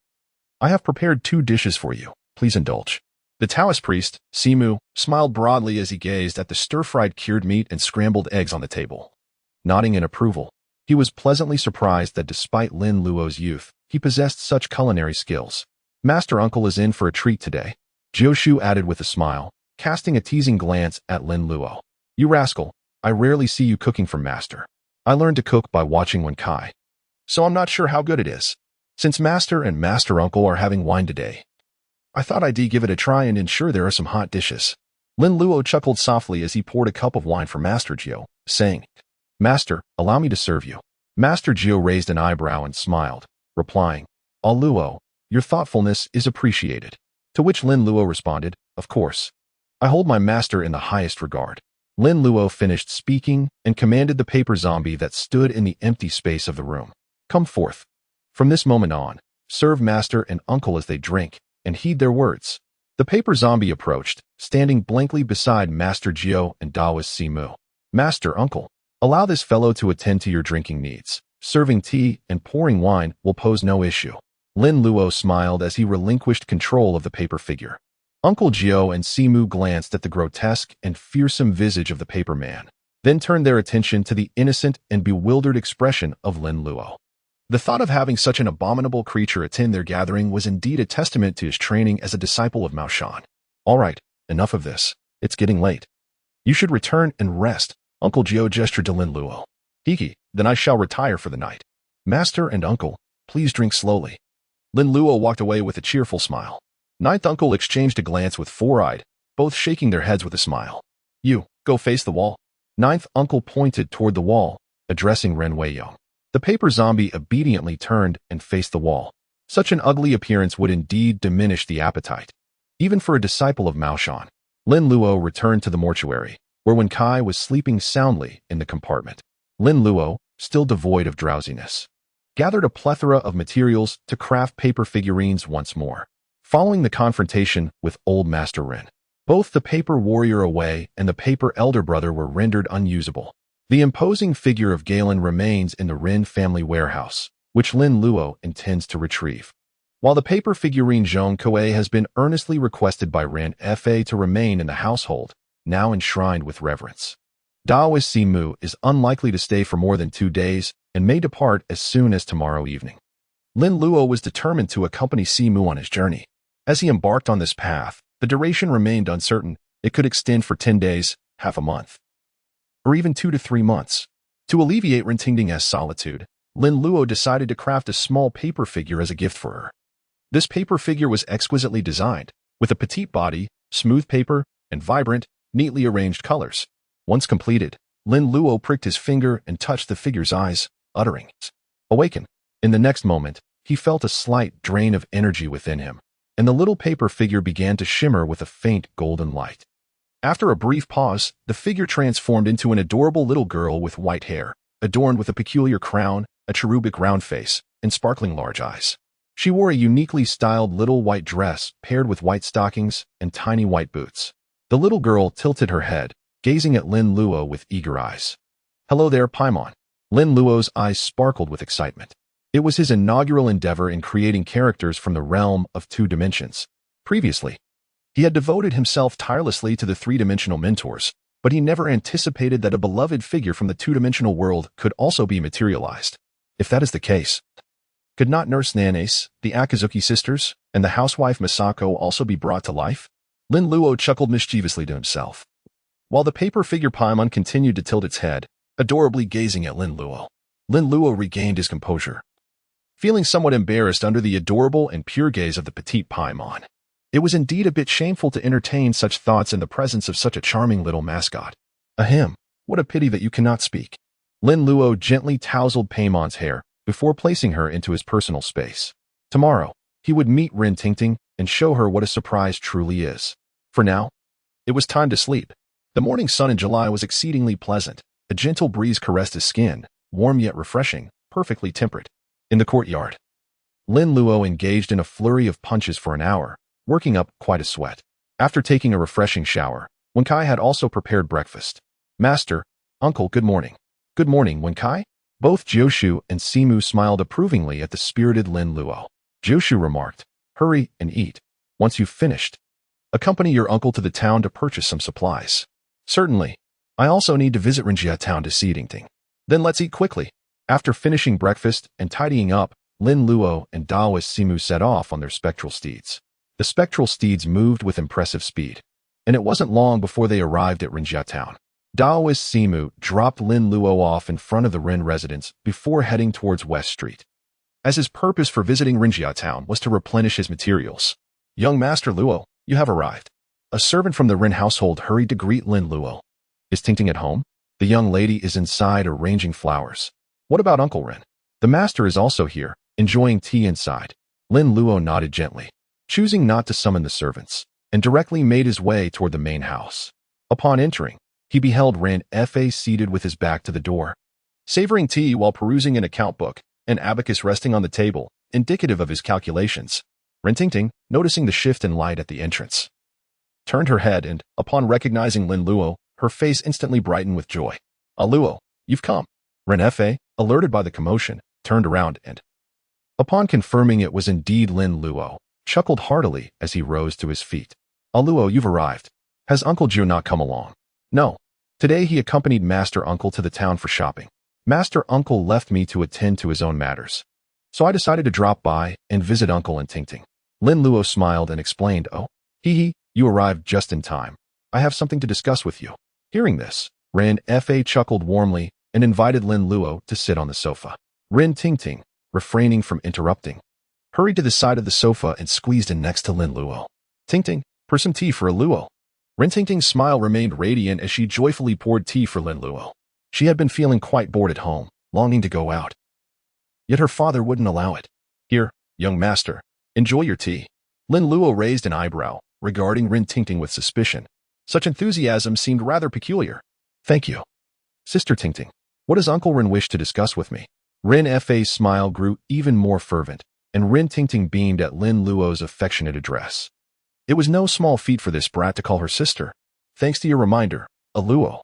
I have prepared 2 dishes for you. Please indulge. The Taoist priest, Simu, smiled broadly as he gazed at the stir-fried cured meat and scrambled eggs on the table. Nodding in approval, he was pleasantly surprised that despite Lin Luo's youth, he possessed such culinary skills. Master Uncle is in for a treat today, Jiu added with a smile, casting a teasing glance at Lin Luo. You rascal, I rarely see you cooking for Master. I learned to cook by watching Wen Kai, so I'm not sure how good it is. Since Master and Master Uncle are having wine today, I thought I'd give it a try and ensure there are some hot dishes. Lin Luo chuckled softly as he poured a cup of wine for Master Jiu, saying, Master, allow me to serve you. Master Jiu raised an eyebrow and smiled, replying, Luo, your thoughtfulness is appreciated. To which Lin Luo responded, Of course. I hold my master in the highest regard. Lin Luo finished speaking and commanded the paper zombie that stood in the empty space of the room. Come forth. From this moment on, serve Master and Uncle as they drink, and heed their words. The paper zombie approached, standing blankly beside Master Jiu and Daoist Simu. Master Uncle, allow this fellow to attend to your drinking needs. Serving tea and pouring wine will pose no issue. Lin Luo smiled as he relinquished control of the paper figure. Uncle Jiu and Simu glanced at the grotesque and fearsome visage of the paper man, then turned their attention to the innocent and bewildered expression of Lin Luo. The thought of having such an abominable creature attend their gathering was indeed a testament to his training as a disciple of Mao Shan. All right, enough of this. It's getting late. You should return and rest, Uncle Jiu gestured to Lin Luo. Hiki, then I shall retire for the night. Master and Uncle, please drink slowly. Lin Luo walked away with a cheerful smile. Ninth Uncle exchanged a glance with Four-Eyed, both shaking their heads with a smile. You, go face the wall. Ninth Uncle pointed toward the wall, addressing Ren Weiyong. The paper zombie obediently turned and faced the wall. Such an ugly appearance would indeed diminish the appetite, even for a disciple of Mao Shan. Lin Luo returned to the mortuary, where Wen Kai was sleeping soundly in the compartment. Lin Luo, still devoid of drowsiness, gathered a plethora of materials to craft paper figurines once more. Following the confrontation with old Master Ren, both the paper warrior Away and the paper elder brother were rendered unusable. The imposing figure of Galen remains in the Ren family warehouse, which Lin Luo intends to retrieve. While the paper figurine Zhong Koei has been earnestly requested by Ren Fa to remain in the household, now enshrined with reverence. Daoist Simu is unlikely to stay for more than 2 days and may depart as soon as tomorrow evening. Lin Luo was determined to accompany Simu on his journey. As he embarked on this path, the duration remained uncertain. It could extend for 10 days, half a month, or even 2 to 3 months. To alleviate Rentingding's solitude, Lin Luo decided to craft a small paper figure as a gift for her. This paper figure was exquisitely designed, with a petite body, smooth paper, and vibrant, neatly arranged colors. Once completed, Lin Luo pricked his finger and touched the figure's eyes, uttering, Awaken. In the next moment, he felt a slight drain of energy within him, and the little paper figure began to shimmer with a faint golden light. After a brief pause, the figure transformed into an adorable little girl with white hair, adorned with a peculiar crown, a cherubic round face, and sparkling large eyes. She wore a uniquely styled little white dress paired with white stockings and tiny white boots. The little girl tilted her head, gazing at Lin Luo with eager eyes. Hello there, Paimon. Lin Luo's eyes sparkled with excitement. It was his inaugural endeavor in creating characters from the realm of 2 dimensions. Previously, he had devoted himself tirelessly to the 3-dimensional mentors, but he never anticipated that a beloved figure from the 2-dimensional world could also be materialized. If that is the case, could not Nurse Nanase, the Akazuki sisters, and the housewife Misako also be brought to life? Lin Luo chuckled mischievously to himself, while the paper figure Paimon continued to tilt its head, adorably gazing at Lin Luo. Lin Luo regained his composure, feeling somewhat embarrassed under the adorable and pure gaze of the petite Paimon. It was indeed a bit shameful to entertain such thoughts in the presence of such a charming little mascot. Ahem, what a pity that you cannot speak. Lin Luo gently tousled Paimon's hair before placing her into his personal space. Tomorrow, he would meet Ren Tingting and show her what a surprise truly is. For now, it was time to sleep. The morning sun in July was exceedingly pleasant. A gentle breeze caressed his skin, warm yet refreshing, perfectly temperate. In the courtyard, Lin Luo engaged in a flurry of punches for an hour, working up quite a sweat. After taking a refreshing shower, Wen Kai had also prepared breakfast. Master, Uncle, good morning. Good morning, Wen Kai. Both Jiu and Simu smiled approvingly at the spirited Lin Luo. Jiu remarked, Hurry and eat. Once you've finished, accompany your uncle to the town to purchase some supplies. Certainly. I also need to visit Renjia town to see Dingting. Then let's eat quickly. After finishing breakfast and tidying up, Lin Luo and Daoist Simu set off on their spectral steeds. The spectral steeds moved with impressive speed, and it wasn't long before they arrived at Rinjia town. Daoist Simu dropped Lin Luo off in front of the Rin residence before heading towards West Street, as his purpose for visiting Rinjia town was to replenish his materials. "Young Master Luo, you have arrived." A servant from the Rin household hurried to greet Lin Luo. "Is Tingting at home?" "The young lady is inside arranging flowers." "What about Uncle Rin?" "The master is also here, enjoying tea inside." Lin Luo nodded gently, choosing not to summon the servants, and directly made his way toward the main house. Upon entering, he beheld Rin Fa seated with his back to the door, savoring tea while perusing an account book, an abacus resting on the table, indicative of his calculations. Rin Tingting, noticing the shift in light at the entrance, turned her head and, upon recognizing Lin Luo, her face instantly brightened with joy. "Ah, Luo, you've come." Rin Fa, alerted by the commotion, turned around and, upon confirming it was indeed Lin Luo, chuckled heartily as he rose to his feet. "Ah, Luo, you've arrived. Has Uncle Jiu not come along?" "No. Today he accompanied Master Uncle to the town for shopping. Master Uncle left me to attend to his own matters, so I decided to drop by and visit Uncle and Tingting." Lin Luo smiled and explained, "Oh, you arrived just in time. I have something to discuss with you." Hearing this, Rin Fa chuckled warmly and invited Lin Luo to sit on the sofa. Rin Tingting, refraining from interrupting, hurried to the side of the sofa and squeezed in next to Lin Luo. "Tingting, pour some tea for a Luo." Rin Tingting's smile remained radiant as she joyfully poured tea for Lin Luo. She had been feeling quite bored at home, longing to go out. Yet her father wouldn't allow it. "Here, young master, enjoy your tea." Lin Luo raised an eyebrow, regarding Rin Tingting with suspicion. Such enthusiasm seemed rather peculiar. "Thank you. Sister Tingting, what does Uncle Rin wish to discuss with me?" Rin Fa's smile grew even more fervent, and Rin Tingting beamed at Lin Luo's affectionate address. It was no small feat for this brat to call her sister. "Thanks to your reminder, a Luo."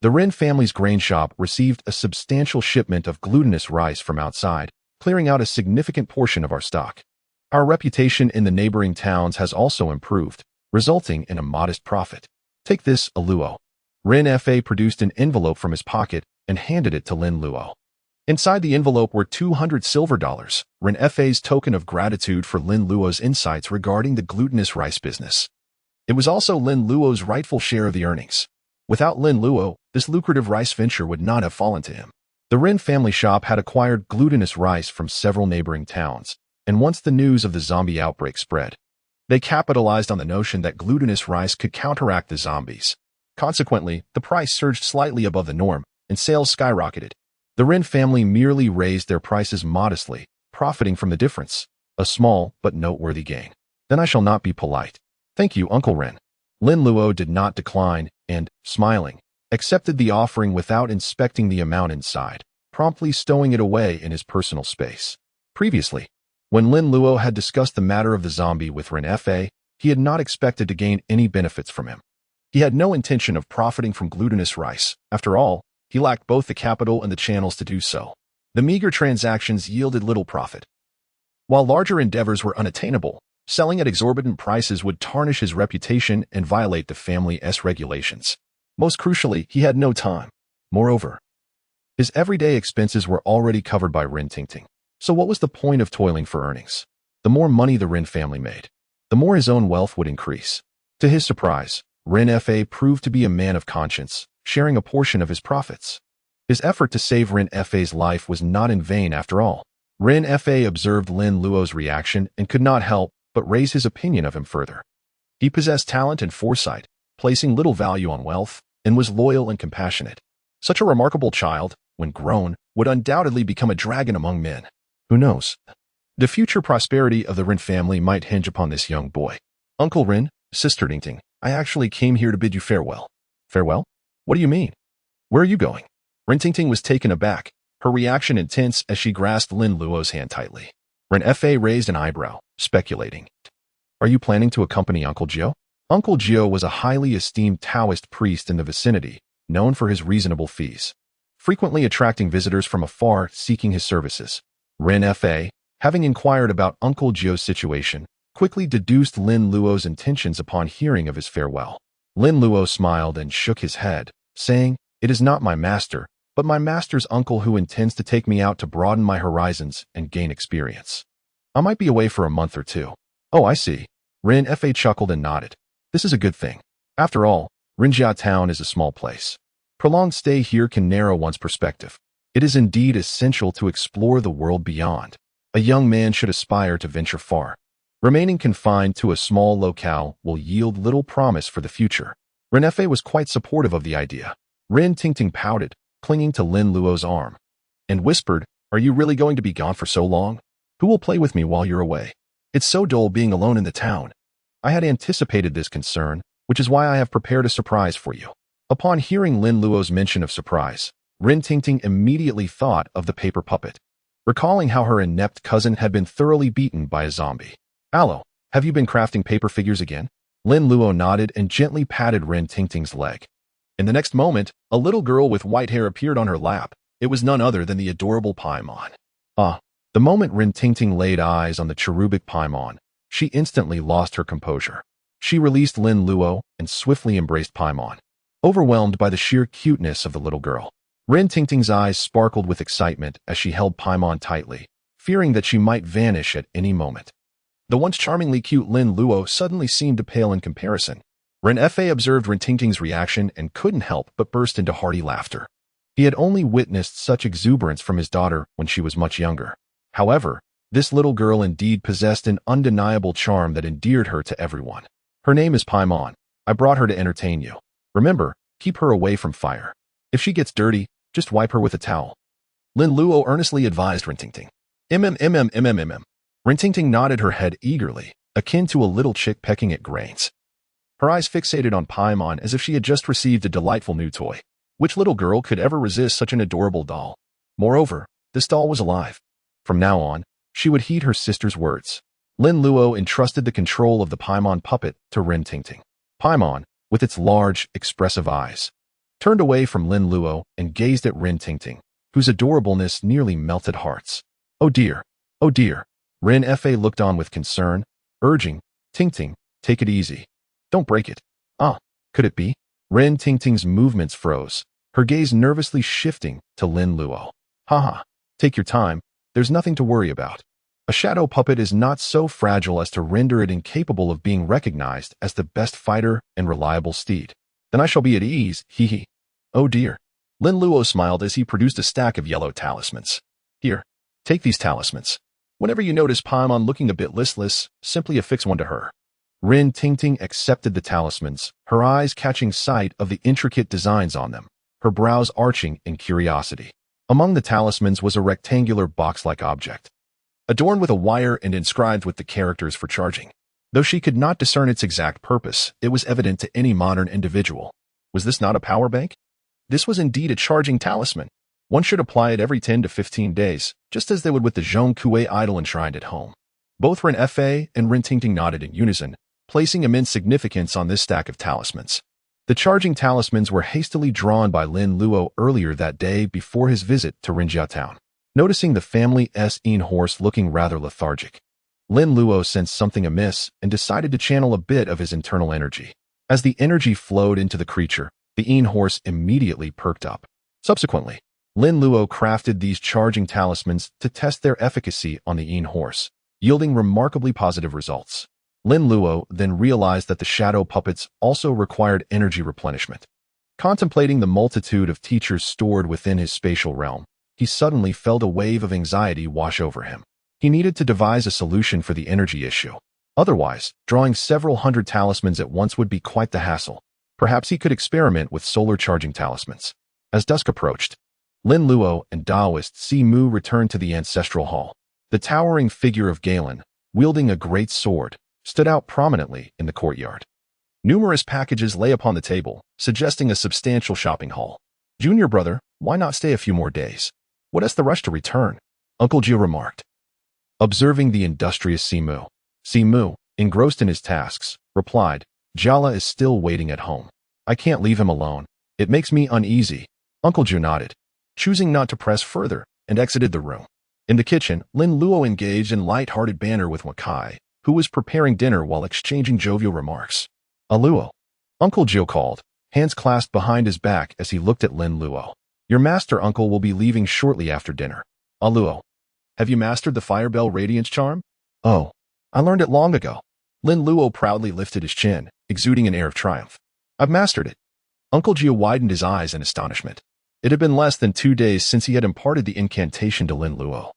The Rin family's grain shop received a substantial shipment of glutinous rice from outside, clearing out a significant portion of our stock. Our reputation in the neighboring towns has also improved, resulting in a modest profit. "Take this, a Luo." Rin Fa produced an envelope from his pocket and handed it to Lin Luo. Inside the envelope were 200 silver dollars, Rin Fa's token of gratitude for Lin Luo's insights regarding the glutinous rice business. It was also Lin Luo's rightful share of the earnings. Without Lin Luo, this lucrative rice venture would not have fallen to him. The Rin family shop had acquired glutinous rice from several neighboring towns, and once the news of the zombie outbreak spread, they capitalized on the notion that glutinous rice could counteract the zombies. Consequently, the price surged slightly above the norm, and sales skyrocketed. The Rin family merely raised their prices modestly, profiting from the difference, a small but noteworthy gain. "Then I shall not be polite. Thank you, Uncle Rin." Lin Luo did not decline and, smiling, accepted the offering without inspecting the amount inside, promptly stowing it away in his personal space. Previously, when Lin Luo had discussed the matter of the zombie with Rin Fa, he had not expected to gain any benefits from him. He had no intention of profiting from glutinous rice. After all, he lacked both the capital and the channels to do so. The meager transactions yielded little profit. While larger endeavors were unattainable, selling at exorbitant prices would tarnish his reputation and violate the family's regulations. Most crucially, he had no time. Moreover, his everyday expenses were already covered by Rin Tingting. So what was the point of toiling for earnings? The more money the Rin family made, the more his own wealth would increase. To his surprise, Rin Fa proved to be a man of conscience, sharing a portion of his profits. His effort to save Rin Fa's life was not in vain after all. Rin Fa observed Lin Luo's reaction and could not help but raise his opinion of him further. He possessed talent and foresight, placing little value on wealth, and was loyal and compassionate. Such a remarkable child, when grown, would undoubtedly become a dragon among men. Who knows? The future prosperity of the Rin family might hinge upon this young boy. "Uncle Rin, Sister Tingting, I actually came here to bid you farewell." "Farewell? What do you mean? Where are you going?" Rin Tingting was taken aback, her reaction intense as she grasped Lin Luo's hand tightly. Rin Fa raised an eyebrow, speculating. "Are you planning to accompany Uncle Jiu?" Uncle Jiu was a highly esteemed Taoist priest in the vicinity, known for his reasonable fees, frequently attracting visitors from afar seeking his services. Rin Fa, having inquired about Uncle Jiu's situation, quickly deduced Lin Luo's intentions upon hearing of his farewell. Lin Luo smiled and shook his head, saying, "It is not my master, but my master's uncle who intends to take me out to broaden my horizons and gain experience. I might be away for a month or two. Oh, I see. Rin Fa chuckled and nodded. This is a good thing. After all, Rinjia Town is a small place. Prolonged stay here can narrow one's perspective. It is indeed essential to explore the world beyond. A young man should aspire to venture far. Remaining confined to a small locale will yield little promise for the future. Rin Fa was quite supportive of the idea. Rin Tingting pouted, clinging to Lin Luo's arm, and whispered, "Are you really going to be gone for so long? Who will play with me while you're away? It's so dull being alone in the town." I had anticipated this concern, which is why I have prepared a surprise for you. Upon hearing Lin Luo's mention of surprise, Rin Tingting immediately thought of the paper puppet, recalling how her inept cousin had been thoroughly beaten by a zombie. "Allo, have you been crafting paper figures again?" Lin Luo nodded and gently patted Rin Tingting's leg. In the next moment, a little girl with white hair appeared on her lap. It was none other than the adorable Paimon. The moment Rin Tingting laid eyes on the cherubic Paimon, she instantly lost her composure. She released Lin Luo and swiftly embraced Paimon, overwhelmed by the sheer cuteness of the little girl. Rin Tingting's eyes sparkled with excitement as she held Paimon tightly, fearing that she might vanish at any moment. The once charmingly cute Lin Luo suddenly seemed to pale in comparison. Rin Fa observed Rin Tingting's reaction and couldn't help but burst into hearty laughter. He had only witnessed such exuberance from his daughter when she was much younger. However, this little girl indeed possessed an undeniable charm that endeared her to everyone. "Her name is Paimon. I brought her to entertain you. Remember, keep her away from fire. If she gets dirty, just wipe her with a towel." Lin Luo earnestly advised Rin Tingting. Rin Tingting nodded her head eagerly, akin to a little chick pecking at grains. Her eyes fixated on Paimon as if she had just received a delightful new toy. Which little girl could ever resist such an adorable doll? Moreover, this doll was alive. From now on, she would heed her sister's words. Lin Luo entrusted the control of the Paimon puppet to Rin Tingting. Paimon, with its large, expressive eyes, turned away from Lin Luo and gazed at Rin Tingting, whose adorableness nearly melted hearts. "Oh dear, oh dear." Rin Fa looked on with concern, urging, "Tingting, take it easy. Don't break it." Could it be? Rin Tingting's movements froze, her gaze nervously shifting to Lin Luo. "Haha, take your time. There's nothing to worry about. A shadow puppet is not so fragile as to render it incapable of being recognized as the best fighter and reliable steed. Then I shall be at ease, hee." "Oh dear." Lin Luo smiled as he produced a stack of yellow talismans. "Here, take these talismans. Whenever you notice Paimon looking a bit listless, simply affix one to her." Rin Tingting accepted the talismans, her eyes catching sight of the intricate designs on them, her brows arching in curiosity. Among the talismans was a rectangular box-like object, adorned with a wire and inscribed with the characters for charging. Though she could not discern its exact purpose, it was evident to any modern individual. Was this not a power bank? This was indeed a charging talisman. One should apply it every 10 to 15 days, just as they would with the Zhong Kuei idol enshrined at home. Both Rin Fa and Rin Tingting nodded in unison, placing immense significance on this stack of talismans. The charging talismans were hastily drawn by Lin Luo earlier that day before his visit to Rinjia Town. Noticing the family's horse looking rather lethargic, Lin Luo sensed something amiss and decided to channel a bit of his internal energy. As the energy flowed into the creature, the horse immediately perked up. Subsequently, Lin Luo crafted these charging talismans to test their efficacy on the horse, yielding remarkably positive results. Lin Luo then realized that the shadow puppets also required energy replenishment. Contemplating the multitude of teachers stored within his spatial realm, he suddenly felt a wave of anxiety wash over him. He needed to devise a solution for the energy issue. Otherwise, drawing several hundred talismans at once would be quite the hassle. Perhaps he could experiment with solar charging talismans. As dusk approached, Lin Luo and Taoist Si Mu returned to the ancestral hall. The towering figure of Galen, wielding a great sword, stood out prominently in the courtyard. Numerous packages lay upon the table, suggesting a substantial shopping haul. "Junior brother, why not stay a few more days? What is the rush to return?" Uncle Jiu remarked. Observing the industrious Si Mu, engrossed in his tasks, replied, "Jala is still waiting at home. I can't leave him alone. It makes me uneasy." Uncle Jiu nodded, choosing not to press further, and exited the room. In the kitchen, Lin Luo engaged in light-hearted banter with Wakai, who was preparing dinner while exchanging jovial remarks. "Luo," Uncle Jiu called, hands clasped behind his back as he looked at Lin Luo. Your master uncle will be leaving shortly after dinner. Luo, have you mastered the Fire Bell Radiance charm? Oh, I learned it long ago. Lin Luo proudly lifted his chin, exuding an air of triumph. I've mastered it. Uncle Jiu widened his eyes in astonishment. It had been less than 2 days since he had imparted the incantation to Lin Luo.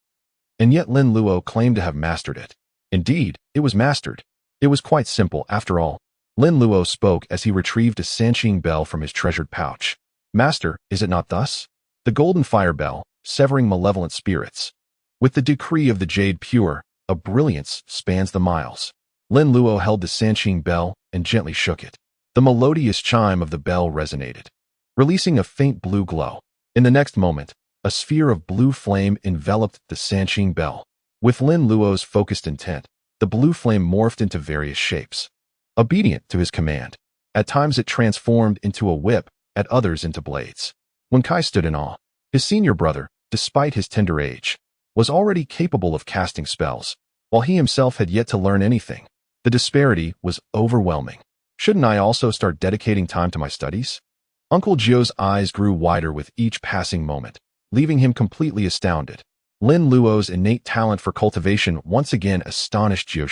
And yet Lin Luo claimed to have mastered it. Indeed, it was mastered. It was quite simple, after all. Lin Luo spoke as he retrieved a Sanqing bell from his treasured pouch. Master, is it not thus? The golden fire bell, severing malevolent spirits. With the decree of the jade pure, a brilliance spans the miles. Lin Luo held the Sanqing bell and gently shook it. The melodious chime of the bell resonated, releasing a faint blue glow. In the next moment, a sphere of blue flame enveloped the Sanqing bell. With Lin Luo's focused intent, the blue flame morphed into various shapes. Obedient to his command, at times it transformed into a whip, at others into blades. Wen Kai stood in awe. His senior brother, despite his tender age, was already capable of casting spells, while he himself had yet to learn anything. The disparity was overwhelming. Shouldn't I also start dedicating time to my studies? Uncle Jiu's eyes grew wider with each passing moment, leaving him completely astounded. Lin Luo's innate talent for cultivation once again astonished Jiu.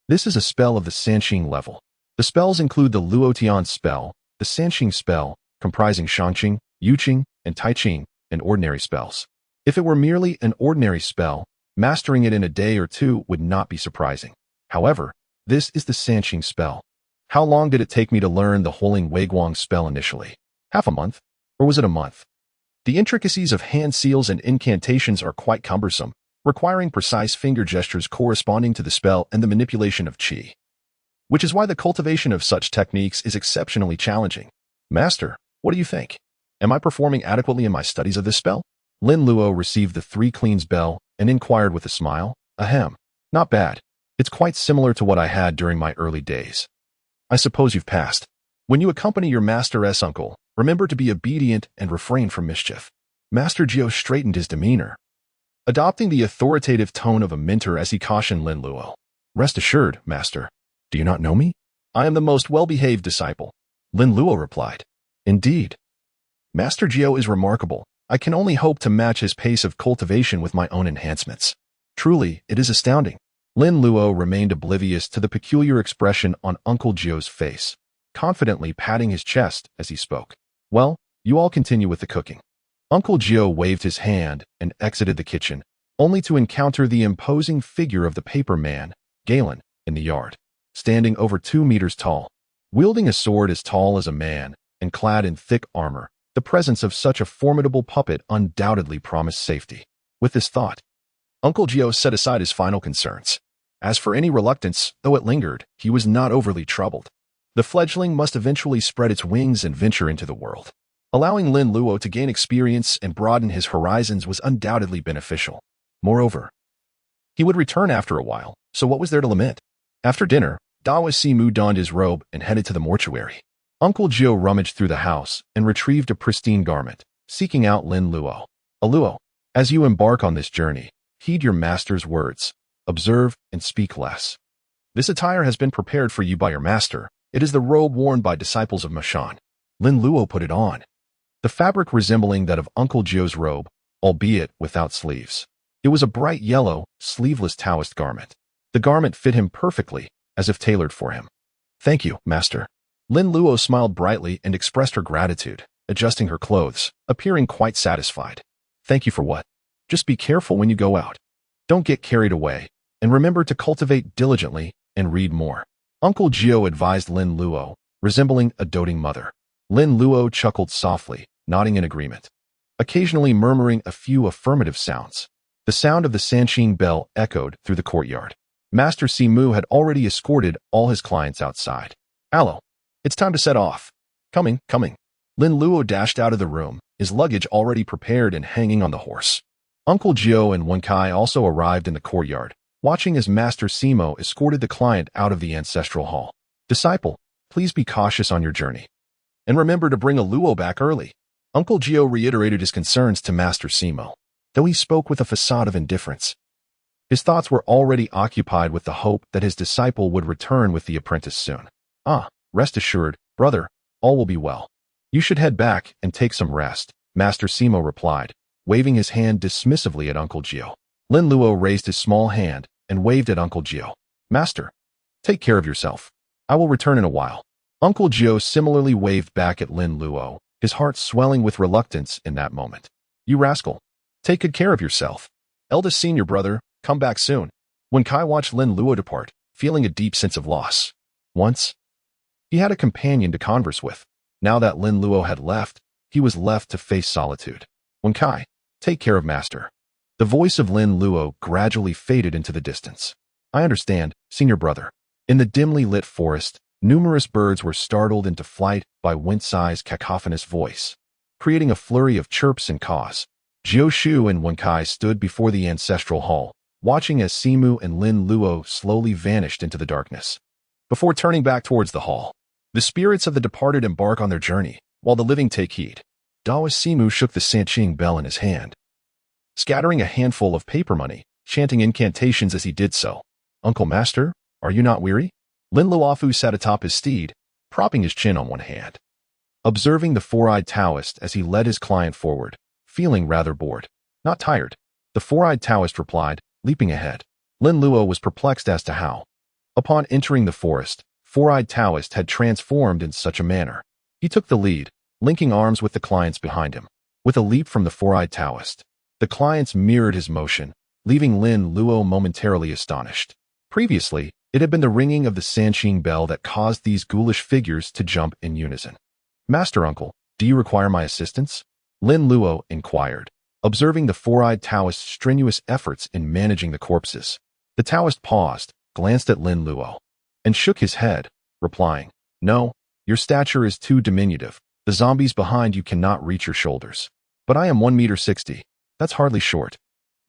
This is a spell of the Sanqing level. The spells include the Luo Tian spell, the Sanqing spell, comprising Shangqing, Yuqing, and Taiqing, and ordinary spells. If it were merely an ordinary spell, mastering it in a day or two would not be surprising. However, this is the Sanqing spell. How long did it take me to learn the Holing Weiguang spell initially? Half a month? Or was it a month? The intricacies of hand seals and incantations are quite cumbersome, requiring precise finger gestures corresponding to the spell and the manipulation of qi. Which is why the cultivation of such techniques is exceptionally challenging. Master, what do you think? Am I performing adequately in my studies of this spell? Lin Luo received the 3 cleans bell and inquired with a smile. Ahem. Not bad. It's quite similar to what I had during my early days. I suppose you've passed. When you accompany your master's uncle, remember to be obedient and refrain from mischief. Master Jiu straightened his demeanor, adopting the authoritative tone of a mentor as he cautioned Lin Luo. Rest assured, master. Do you not know me? I am the most well-behaved disciple. Lin Luo replied. Indeed. Master Jiu is remarkable. I can only hope to match his pace of cultivation with my own enhancements. Truly, it is astounding. Lin Luo remained oblivious to the peculiar expression on Uncle Jiu's face, confidently patting his chest as he spoke. Well, you all continue with the cooking. Uncle Jiu waved his hand and exited the kitchen, only to encounter the imposing figure of the paper man, Galen, in the yard, standing over 2 meters tall. Wielding a sword as tall as a man and clad in thick armor, the presence of such a formidable puppet undoubtedly promised safety. With this thought, Uncle Jiu set aside his final concerns. As for any reluctance, though it lingered, he was not overly troubled. The fledgling must eventually spread its wings and venture into the world. Allowing Lin Luo to gain experience and broaden his horizons was undoubtedly beneficial. Moreover, he would return after a while, so what was there to lament? After dinner, Dawa Simu donned his robe and headed to the mortuary. Uncle Jiu rummaged through the house and retrieved a pristine garment, seeking out Lin Luo. Luo, as you embark on this journey, heed your master's words. Observe and speak less. This attire has been prepared for you by your master. It is the robe worn by disciples of Mashan. Lin Luo put it on. The fabric resembling that of Uncle Jiu's robe, albeit without sleeves. It was a bright yellow, sleeveless Taoist garment. The garment fit him perfectly, as if tailored for him. Thank you, master. Lin Luo smiled brightly and expressed her gratitude, adjusting her clothes, appearing quite satisfied. Thank you for what? Just be careful when you go out. Don't get carried away, and remember to cultivate diligently and read more. Uncle Jiu advised Lin Luo, resembling a doting mother. Lin Luo chuckled softly, nodding in agreement, occasionally murmuring a few affirmative sounds. The sound of the Sanqing bell echoed through the courtyard. Master Simu had already escorted all his clients outside. Allo, it's time to set off. Coming. Lin Luo dashed out of the room, his luggage already prepared and hanging on the horse. Uncle Jiu and Wen Kai also arrived in the courtyard, watching as Master Simo escorted the client out of the ancestral hall. Disciple, please be cautious on your journey. And remember to bring a Luo back early. Uncle Jiu reiterated his concerns to Master Simo, though he spoke with a facade of indifference. His thoughts were already occupied with the hope that his disciple would return with the apprentice soon. Rest assured, brother, all will be well. You should head back and take some rest. Master Simo replied, waving his hand dismissively at Uncle Jiu. Lin Luo raised his small hand and waved at Uncle Jiu. Master, take care of yourself. I will return in a while. Uncle Jiu similarly waved back at Lin Luo, his heart swelling with reluctance in that moment. You rascal. Take good care of yourself. Eldest senior brother, come back soon. When Kai watched Lin Luo depart, feeling a deep sense of loss. Once, he had a companion to converse with. Now that Lin Luo had left, he was left to face solitude. When Kai, take care of Master. The voice of Lin Luo gradually faded into the distance. I understand, senior brother. In the dimly lit forest, numerous birds were startled into flight by Wen-Sai's cacophonous voice, creating a flurry of chirps and caws. Jiu Shu and Wen Kai stood before the ancestral hall, watching as Simu and Lin Luo slowly vanished into the darkness. Before turning back towards the hall, the spirits of the departed embark on their journey, while the living take heed. Daoist Simu shook the Sanqing bell in his hand, scattering a handful of paper money, chanting incantations as he did so. Uncle Master, are you not weary? Lin Luofu sat atop his steed, propping his chin on one hand, observing the four-eyed Taoist as he led his client forward, feeling rather bored. Not tired, the four-eyed Taoist replied, leaping ahead. Lin Luo was perplexed as to how. Upon entering the forest, four-eyed Taoist had transformed in such a manner. He took the lead, linking arms with the clients behind him. With a leap from the four-eyed Taoist, the clients mirrored his motion, leaving Lin Luo momentarily astonished. Previously, it had been the ringing of the Sanqing bell that caused these ghoulish figures to jump in unison. Master Uncle, do you require my assistance? Lin Luo inquired, observing the four-eyed Taoist's strenuous efforts in managing the corpses. The Taoist paused, glanced at Lin Luo, and shook his head, replying, No, your stature is too diminutive. The zombies behind you cannot reach your shoulders. But I am 1.60 meters. That's hardly short.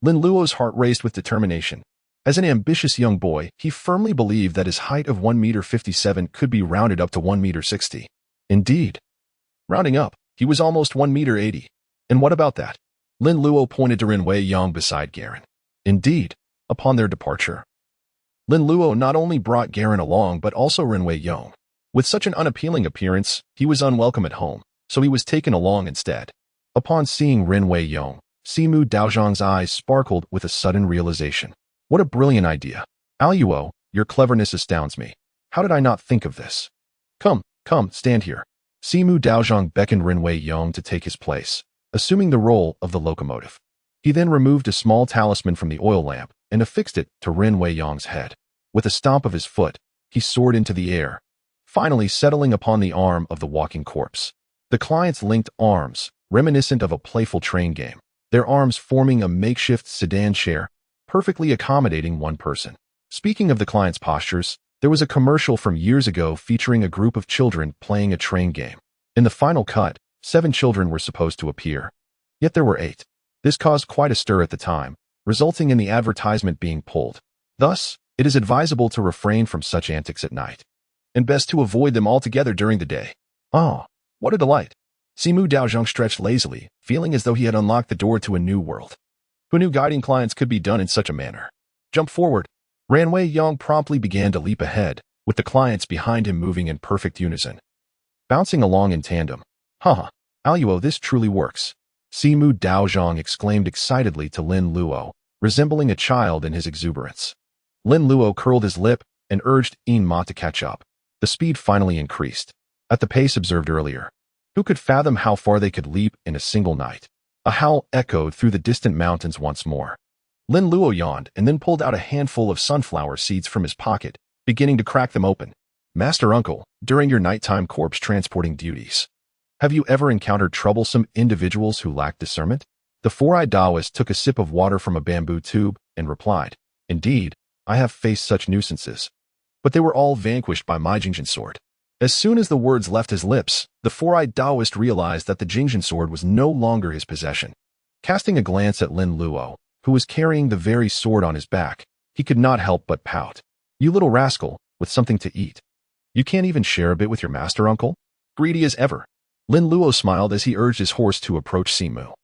Lin Luo's heart raced with determination. As an ambitious young boy, he firmly believed that his height of 1.57 meters could be rounded up to 1.60 meters. Indeed. Rounding up, he was almost 1.80 meters. And what about that? Lin Luo pointed to Ren Wei Yong beside Garen. Indeed, upon their departure, Lin Luo not only brought Garen along but also Ren Wei Yong. With such an unappealing appearance, he was unwelcome at home, so he was taken along instead. Upon seeing Ren Wei Yong, Simu Daozhang's eyes sparkled with a sudden realization. What a brilliant idea. Aluo, your cleverness astounds me. How did I not think of this? Come, stand here. Simu Daozhang beckoned Ren Wei Yong to take his place, assuming the role of the locomotive. He then removed a small talisman from the oil lamp and affixed it to Ren Wei Yong's head. With a stomp of his foot, he soared into the air, finally settling upon the arm of the walking corpse. The clients linked arms, reminiscent of a playful train game, their arms forming a makeshift sedan chair, perfectly accommodating one person. Speaking of the clients' postures, there was a commercial from years ago featuring a group of children playing a train game. In the final cut, 7 children were supposed to appear. Yet there were 8. This caused quite a stir at the time, resulting in the advertisement being pulled. Thus, it is advisable to refrain from such antics at night, and best to avoid them altogether during the day. Ah, what a delight. Simu Daozhang stretched lazily, feeling as though he had unlocked the door to a new world. Who knew guiding clients could be done in such a manner? Jump forward. Ren Wei Yong promptly began to leap ahead, with the clients behind him moving in perfect unison, bouncing along in tandem. Haha, Aluo, this truly works. Simu Daozhang exclaimed excitedly to Lin Luo, resembling a child in his exuberance. Lin Luo curled his lip and urged Yin Ma to catch up. The speed finally increased, at the pace observed earlier. Who could fathom how far they could leap in a single night? A howl echoed through the distant mountains once more. Lin Luo yawned and then pulled out a handful of sunflower seeds from his pocket, beginning to crack them open. Master Uncle, during your nighttime corpse transporting duties, have you ever encountered troublesome individuals who lack discernment? The four-eyed Taoist took a sip of water from a bamboo tube and replied, Indeed, I have faced such nuisances, but they were all vanquished by my Jingjin sword. As soon as the words left his lips, the four-eyed Taoist realized that the Jingjin sword was no longer his possession. Casting a glance at Lin Luo, who was carrying the very sword on his back, he could not help but pout. You little rascal, with something to eat. You can't even share a bit with your master, uncle? Greedy as ever. Lin Luo smiled as he urged his horse to approach Simu,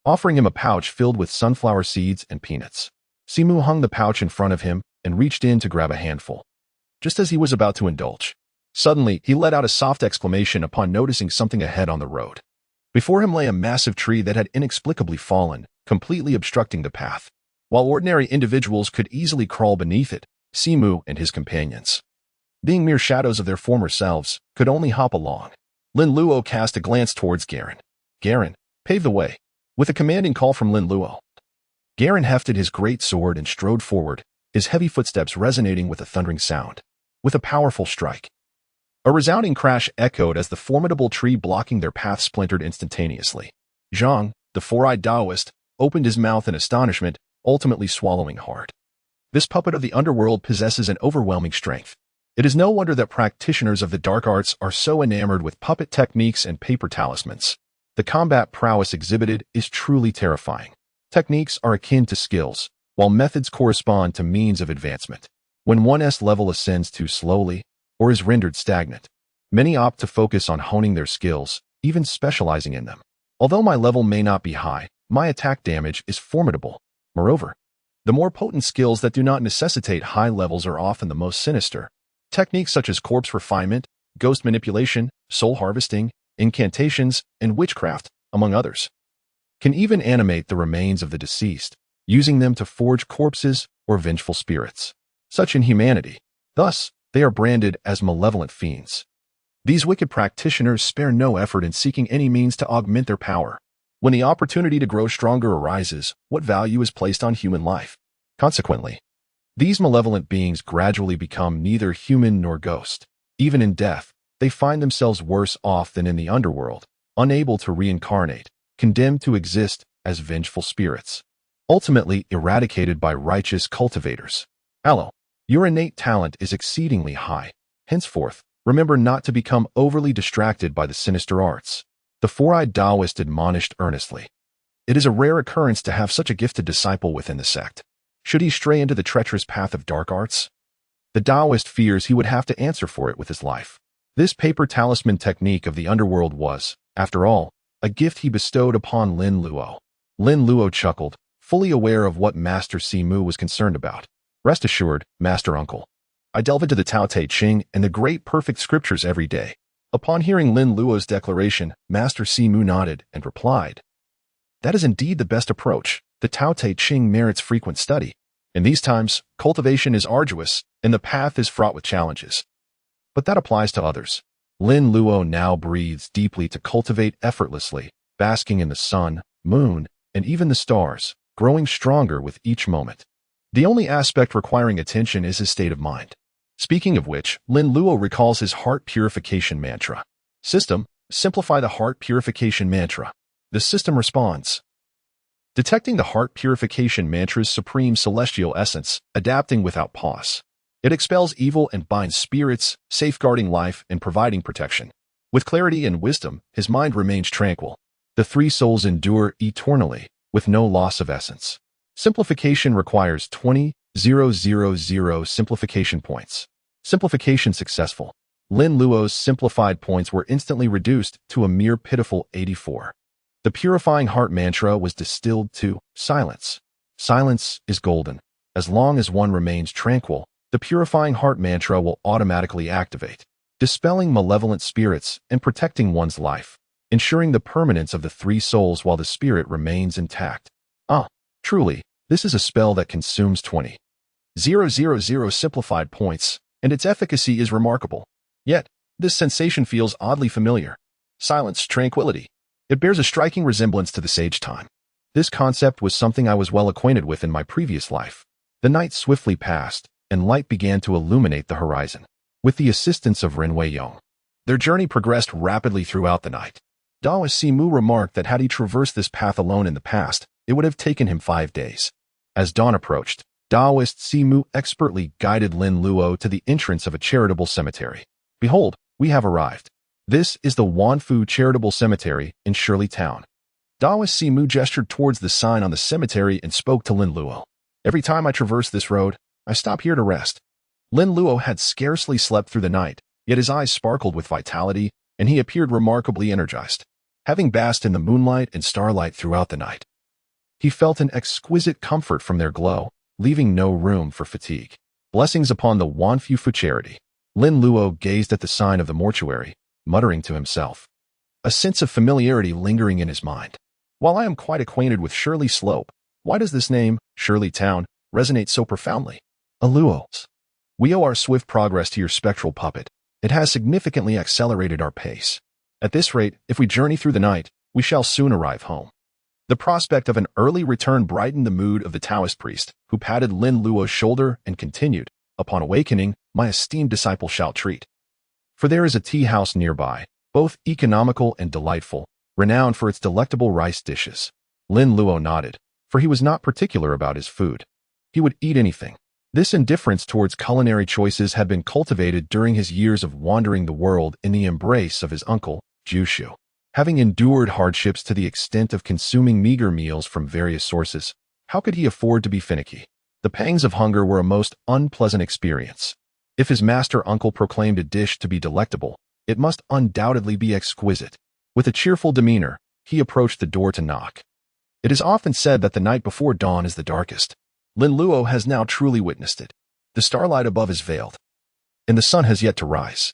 offering him a pouch filled with sunflower seeds and peanuts. Simu hung the pouch in front of him and reached in to grab a handful. Just as he was about to indulge, suddenly he let out a soft exclamation upon noticing something ahead on the road. Before him lay a massive tree that had inexplicably fallen, completely obstructing the path. While ordinary individuals could easily crawl beneath it, Simu and his companions, being mere shadows of their former selves, could only hop along. Lin Luo cast a glance towards Garen. Garen, pave the way. With a commanding call from Lin Luo, Garen hefted his great sword and strode forward, his heavy footsteps resonating with a thundering sound. With a powerful strike, a resounding crash echoed as the formidable tree blocking their path splintered instantaneously. Zhang, the four-eyed Taoist, opened his mouth in astonishment, ultimately swallowing hard. This puppet of the underworld possesses an overwhelming strength. It is no wonder that practitioners of the dark arts are so enamored with puppet techniques and paper talismans. The combat prowess exhibited is truly terrifying. Techniques are akin to skills, while methods correspond to means of advancement. When one's level ascends too slowly, or is rendered stagnant, many opt to focus on honing their skills, even specializing in them. Although my level may not be high, my attack damage is formidable. Moreover, the more potent skills that do not necessitate high levels are often the most sinister. Techniques such as corpse refinement, ghost manipulation, soul harvesting, incantations, and witchcraft, among others, can even animate the remains of the deceased, using them to forge corpses or vengeful spirits. Such inhumanity. Thus, they are branded as malevolent fiends. These wicked practitioners spare no effort in seeking any means to augment their power. When the opportunity to grow stronger arises, what value is placed on human life? Consequently, these malevolent beings gradually become neither human nor ghost. Even in death, they find themselves worse off than in the underworld, unable to reincarnate, condemned to exist as vengeful spirits, ultimately eradicated by righteous cultivators. Aloe, your innate talent is exceedingly high. Henceforth, remember not to become overly distracted by the sinister arts. The four-eyed Taoist admonished earnestly. It is a rare occurrence to have such a gifted disciple within the sect. Should he stray into the treacherous path of dark arts, the Taoist fears he would have to answer for it with his life. This paper talisman technique of the underworld was, after all, a gift he bestowed upon Lin Luo. Lin Luo chuckled, fully aware of what Master Simu was concerned about. Rest assured, Master Uncle, I delve into the Tao Te Ching and the great perfect scriptures every day. Upon hearing Lin Luo's declaration, Master Simu nodded and replied, that is indeed the best approach. The Tao Te Ching merits frequent study. In these times, cultivation is arduous, and the path is fraught with challenges. But that applies to others. Lin Luo now breathes deeply to cultivate effortlessly, basking in the sun, moon, and even the stars, growing stronger with each moment. The only aspect requiring attention is his state of mind. Speaking of which, Lin Luo recalls his heart purification mantra. System, simplify the heart purification mantra. The system responds, detecting the heart purification mantra's supreme celestial essence, adapting without pause. It expels evil and binds spirits, safeguarding life and providing protection. With clarity and wisdom, his mind remains tranquil. The three souls endure eternally, with no loss of essence. Simplification requires 20,000 simplification points. Simplification successful. Lin Luo's simplified points were instantly reduced to a mere pitiful 84. The purifying heart mantra was distilled to silence. Silence is golden. As long as one remains tranquil, the purifying heart mantra will automatically activate, dispelling malevolent spirits and protecting one's life, ensuring the permanence of the three souls while the spirit remains intact. Truly, this is a spell that consumes 20,000 simplified points, and its efficacy is remarkable. Yet, this sensation feels oddly familiar. Silence, tranquility. It bears a striking resemblance to the sage time. This concept was something I was well acquainted with in my previous life. The night swiftly passed, and light began to illuminate the horizon. With the assistance of Renwei Yong, their journey progressed rapidly throughout the night. Taoist Simu remarked that had he traversed this path alone in the past, it would have taken him 5 days. As dawn approached, Taoist Simu expertly guided Lin Luo to the entrance of a charitable cemetery. Behold, we have arrived. This is the Wanfu Charitable Cemetery in Shirley Town. Taoist Simu gestured towards the sign on the cemetery and spoke to Lin Luo. Every time I traverse this road, I stop here to rest. Lin Luo had scarcely slept through the night, yet his eyes sparkled with vitality, and he appeared remarkably energized. Having basked in the moonlight and starlight throughout the night, he felt an exquisite comfort from their glow, leaving no room for fatigue. Blessings upon the Wanfu charity. Lin Luo gazed at the sign of the mortuary, muttering to himself, a sense of familiarity lingering in his mind. While I am quite acquainted with Shirley Slope, why does this name, Shirley Town, resonate so profoundly? Aluos. We owe our swift progress to your spectral puppet. It has significantly accelerated our pace. At this rate, if we journey through the night, we shall soon arrive home. The prospect of an early return brightened the mood of the Taoist priest, who patted Lin Luo's shoulder and continued, "Upon awakening, my esteemed disciple shall treat. For there is a tea house nearby, both economical and delightful, renowned for its delectable rice dishes." Lin Luo nodded, for he was not particular about his food. He would eat anything. This indifference towards culinary choices had been cultivated during his years of wandering the world in the embrace of his uncle, Jiu. Having endured hardships to the extent of consuming meager meals from various sources, how could he afford to be finicky? The pangs of hunger were a most unpleasant experience. If his master uncle proclaimed a dish to be delectable, it must undoubtedly be exquisite. With a cheerful demeanor, he approached the door to knock. It is often said that the night before dawn is the darkest. Lin Luo has now truly witnessed it. The starlight above is veiled, and the sun has yet to rise.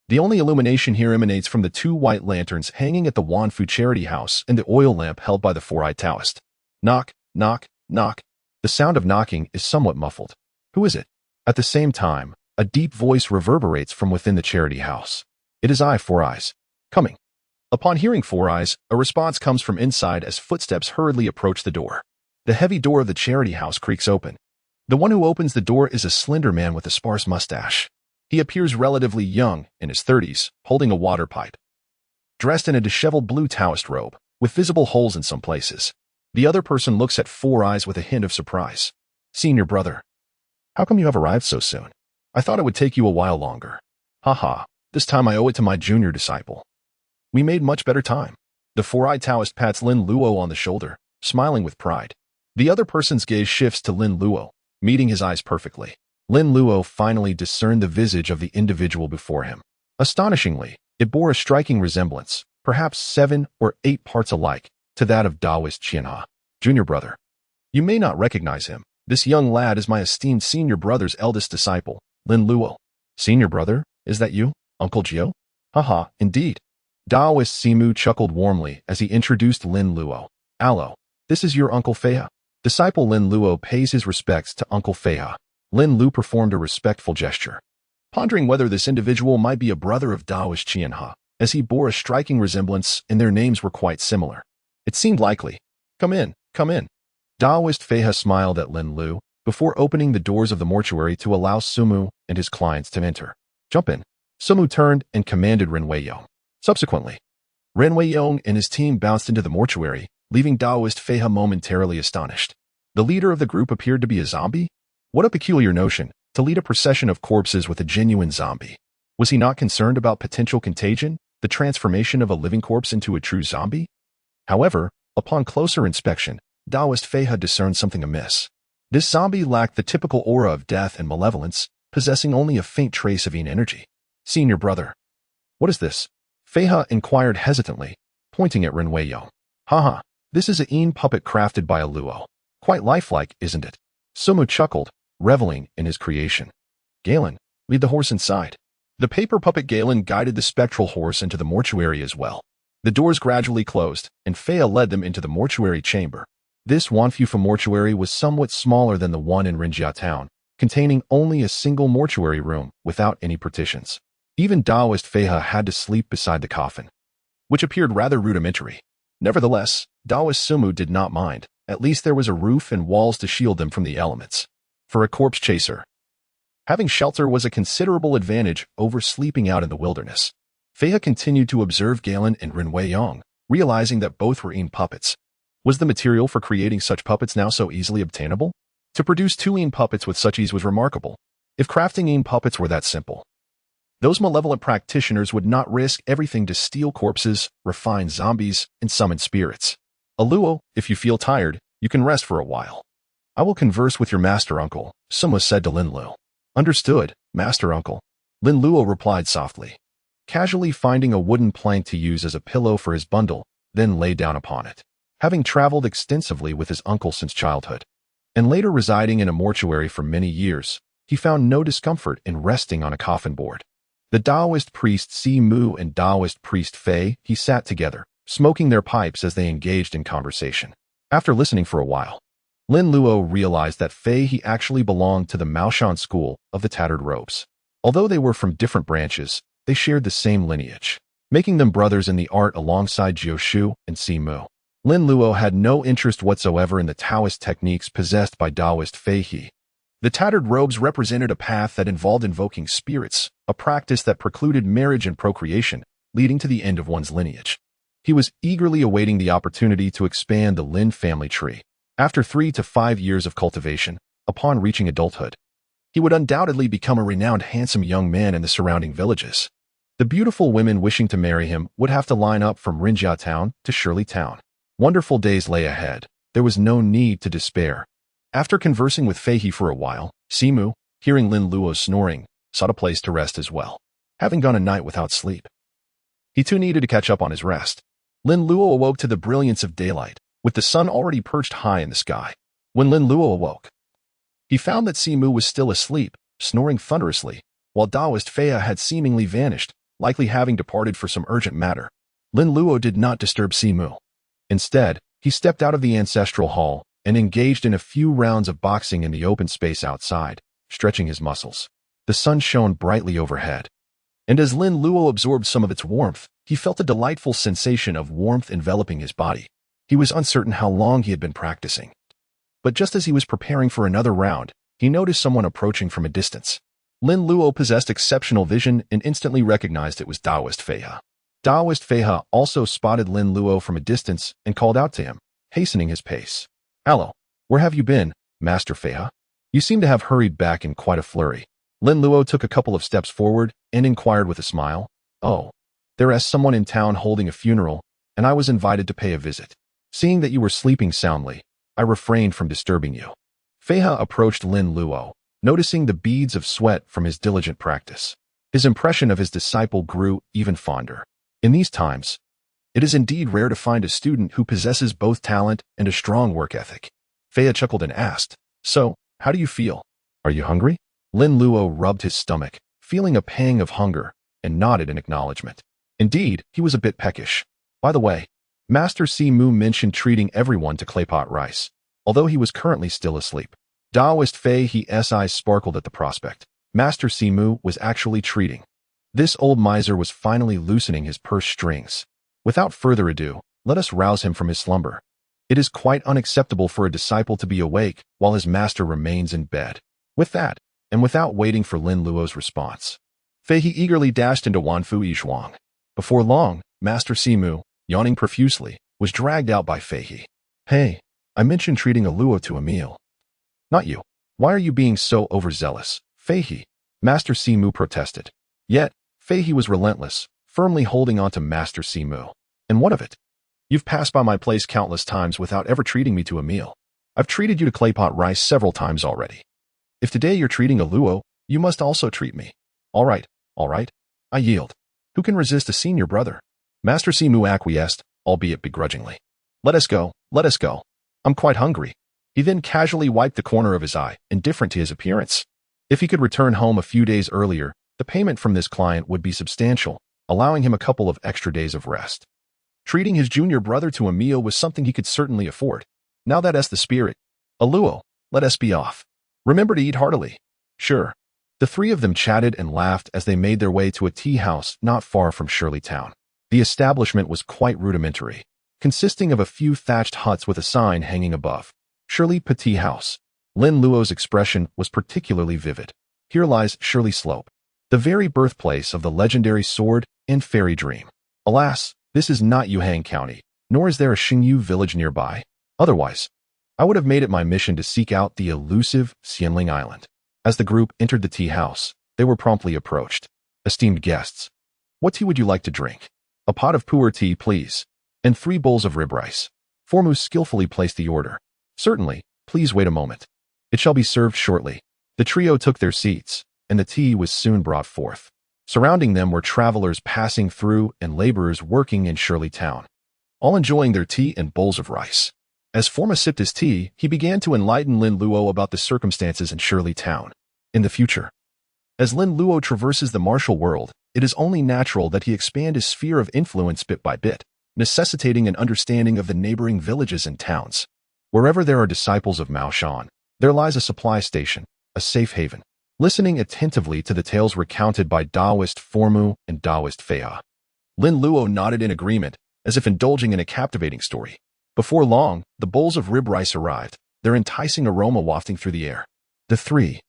The only illumination here emanates from the 2 white lanterns hanging at the Wanfu charity house and the oil lamp held by the 4-eyed Taoist. Knock, knock, knock. The sound of knocking is somewhat muffled. Who is it? At the same time, a deep voice reverberates from within the charity house. It is I, 4 Eyes. Coming. Upon hearing 4 Eyes, a response comes from inside as footsteps hurriedly approach the door. The heavy door of the charity house creaks open. The one who opens the door is a slender man with a sparse mustache. He appears relatively young, in his 30s, holding a water pipe. Dressed in a disheveled blue Taoist robe, with visible holes in some places. The other person looks at 4 Eyes with a hint of surprise. "Senior brother. How come you have arrived so soon? I thought it would take you a while longer." "Haha, this time I owe it to my junior disciple. We made much better time." The 4-eyed Taoist pats Lin Luo on the shoulder, smiling with pride. The other person's gaze shifts to Lin Luo, meeting his eyes perfectly. Lin Luo finally discerned the visage of the individual before him. Astonishingly, it bore a striking resemblance, perhaps 7 or 8 parts alike, to that of Taoist Qianhe. "Junior brother. You may not recognize him. This young lad is my esteemed senior brother's eldest disciple, Lin Luo." "Senior brother? Is that you, Uncle Jiu?" "Haha, indeed." Taoist Simu chuckled warmly as he introduced Lin Luo. "Allo, this is your Uncle Feihe." Disciple Lin Luo pays his respects to Uncle Feihe. Lin Lu performed a respectful gesture, pondering whether this individual might be a brother of Taoist Qianhe, as he bore a striking resemblance and their names were quite similar. It seemed likely. "Come in, come in." Taoist Feihe smiled at Lin Lu before opening the doors of the mortuary to allow Sumu and his clients to enter. "Jump in." Sumu turned and commanded Ren Weiyong. Subsequently, Ren Weiyong and his team bounced into the mortuary, leaving Taoist Feihe momentarily astonished. The leader of the group appeared to be a zombie? What a peculiar notion, to lead a procession of corpses with a genuine zombie. Was he not concerned about potential contagion, the transformation of a living corpse into a true zombie? However, upon closer inspection, Taoist Feihe discerned something amiss. This zombie lacked the typical aura of death and malevolence, possessing only a faint trace of yin energy. "Senior brother. What is this?" Feihe inquired hesitantly, pointing at Ren Weiyong. "Haha, this is a yin puppet crafted by a Luo. Quite lifelike, isn't it?" Sumu chuckled, reveling in his creation. "Galen, lead the horse inside." The paper puppet Galen guided the spectral horse into the mortuary as well. The doors gradually closed, and Feihe led them into the mortuary chamber. This Wanfu mortuary was somewhat smaller than the one in Rinjia town, containing only a single mortuary room without any partitions. Even Taoist Feihe had to sleep beside the coffin, which appeared rather rudimentary. Nevertheless, Taoist Sumu did not mind. At least there was a roof and walls to shield them from the elements. For a corpse chaser, having shelter was a considerable advantage over sleeping out in the wilderness. Feihe continued to observe Galen and Ren Weiyong, realizing that both were yin puppets. Was the material for creating such puppets now so easily obtainable? To produce 2 yin puppets with such ease was remarkable. If crafting yin puppets were that simple, those malevolent practitioners would not risk everything to steal corpses, refine zombies, and summon spirits. "Aluo, if you feel tired, you can rest for a while. I will converse with your master uncle," Suma said to Lin Luo. "Understood, master uncle." Lin Luo replied softly, casually finding a wooden plank to use as a pillow for his bundle, then lay down upon it. Having traveled extensively with his uncle since childhood, and later residing in a mortuary for many years, he found no discomfort in resting on a coffin board. The Taoist priest Simu and Taoist priest Fei He sat together, smoking their pipes as they engaged in conversation. After listening for a while, Lin Luo realized that Fei He actually belonged to the Maoshan school of the tattered robes. Although they were from different branches, they shared the same lineage, making them brothers in the art alongside Jiu and Simu. Lin Luo had no interest whatsoever in the Taoist techniques possessed by Taoist Fei He. The tattered robes represented a path that involved invoking spirits, a practice that precluded marriage and procreation, leading to the end of one's lineage. He was eagerly awaiting the opportunity to expand the Lin family tree. After 3 to 5 years of cultivation, upon reaching adulthood, he would undoubtedly become a renowned handsome young man in the surrounding villages. The beautiful women wishing to marry him would have to line up from Rinjia Town to Shirley Town. Wonderful days lay ahead. There was no need to despair. After conversing with Fei He for a while, Simu, hearing Lin Luo's snoring, sought a place to rest as well. Having gone a night without sleep, he too needed to catch up on his rest. Lin Luo awoke to the brilliance of daylight, with the sun already perched high in the sky. When Lin Luo awoke, he found that Simu was still asleep, snoring thunderously, while Taoist Fei had seemingly vanished, likely having departed for some urgent matter. Lin Luo did not disturb Simu. Instead, he stepped out of the ancestral hall and engaged in a few rounds of boxing in the open space outside, stretching his muscles. The sun shone brightly overhead, and as Lin Luo absorbed some of its warmth, he felt a delightful sensation of warmth enveloping his body. He was uncertain how long he had been practicing. But just as he was preparing for another round, he noticed someone approaching from a distance. Lin Luo possessed exceptional vision and instantly recognized it was Taoist Fei He. Taoist Fei He also spotted Lin Luo from a distance and called out to him, hastening his pace. "Hello, where have you been, Master Fei He? You seem to have hurried back in quite a flurry." Lin Luo took a couple of steps forward and inquired with a smile, "Oh, there is someone in town holding a funeral, and I was invited to pay a visit. Seeing that you were sleeping soundly, I refrained from disturbing you." Fei He approached Lin Luo, noticing the beads of sweat from his diligent practice. His impression of his disciple grew even fonder. In these times, it is indeed rare to find a student who possesses both talent and a strong work ethic. Fei He chuckled and asked, "So, how do you feel? Are you hungry?" Lin Luo rubbed his stomach, feeling a pang of hunger, and nodded in acknowledgement. Indeed, he was a bit peckish. By the way, Master Simu mentioned treating everyone to claypot rice, although he was currently still asleep. Taoist Fei He's eyes sparkled at the prospect. Master Simu was actually treating. This old miser was finally loosening his purse strings. Without further ado, let us rouse him from his slumber. It is quite unacceptable for a disciple to be awake while his master remains in bed. With that, and without waiting for Lin Luo's response, Fei He eagerly dashed into Wanfu Yishuang. Before long, Master Simu, yawning profusely, was dragged out by Fei He. "Hey, I mentioned treating a Luo to a meal." "Not you. Why are you being so overzealous, Fei He?" Master Simu protested. Yet, Fei He was relentless, firmly holding on to Master Simu. "And what of it? You've passed by my place countless times without ever treating me to a meal. I've treated you to claypot rice several times already. If today you're treating a Luo, you must also treat me." All right, I yield. Who can resist a senior brother?" Master Simu acquiesced, albeit begrudgingly. Let us go. I'm quite hungry." He then casually wiped the corner of his eye, indifferent to his appearance. If he could return home a few days earlier, the payment from this client would be substantial, allowing him a couple of extra days of rest. Treating his junior brother to a meal was something he could certainly afford. Now that's the spirit. "A Luo, let us be off. Remember to eat heartily." "Sure." The three of them chatted and laughed as they made their way to a tea house not far from Shirley Town. The establishment was quite rudimentary, consisting of a few thatched huts with a sign hanging above, "Shirley Petit House." Lin Luo's expression was particularly vivid. Here lies Shirley Slope, the very birthplace of the legendary sword and fairy dream. Alas, this is not Yuhang County, nor is there a Xingyu village nearby. Otherwise, I would have made it my mission to seek out the elusive Xianling Island. As the group entered the tea house, they were promptly approached. "Esteemed guests, what tea would you like to drink?" "A pot of pu'er tea, please, and 3 bowls of rib rice." Formu skillfully placed the order. "Certainly, please wait a moment. It shall be served shortly." The trio took their seats, and the tea was soon brought forth. Surrounding them were travelers passing through and laborers working in Shirley Town, all enjoying their tea and bowls of rice. As Forma sipped his tea, he began to enlighten Lin Luo about the circumstances in Shirley Town. In the future, as Lin Luo traverses the martial world, it is only natural that he expand his sphere of influence bit by bit, necessitating an understanding of the neighboring villages and towns. Wherever there are disciples of Mao Shan, there lies a supply station, a safe haven. Listening attentively to the tales recounted by Taoist Formu and Taoist Feiha, Lin Luo nodded in agreement, as if indulging in a captivating story. Before long, the bowls of rib rice arrived, their enticing aroma wafting through the air. The three,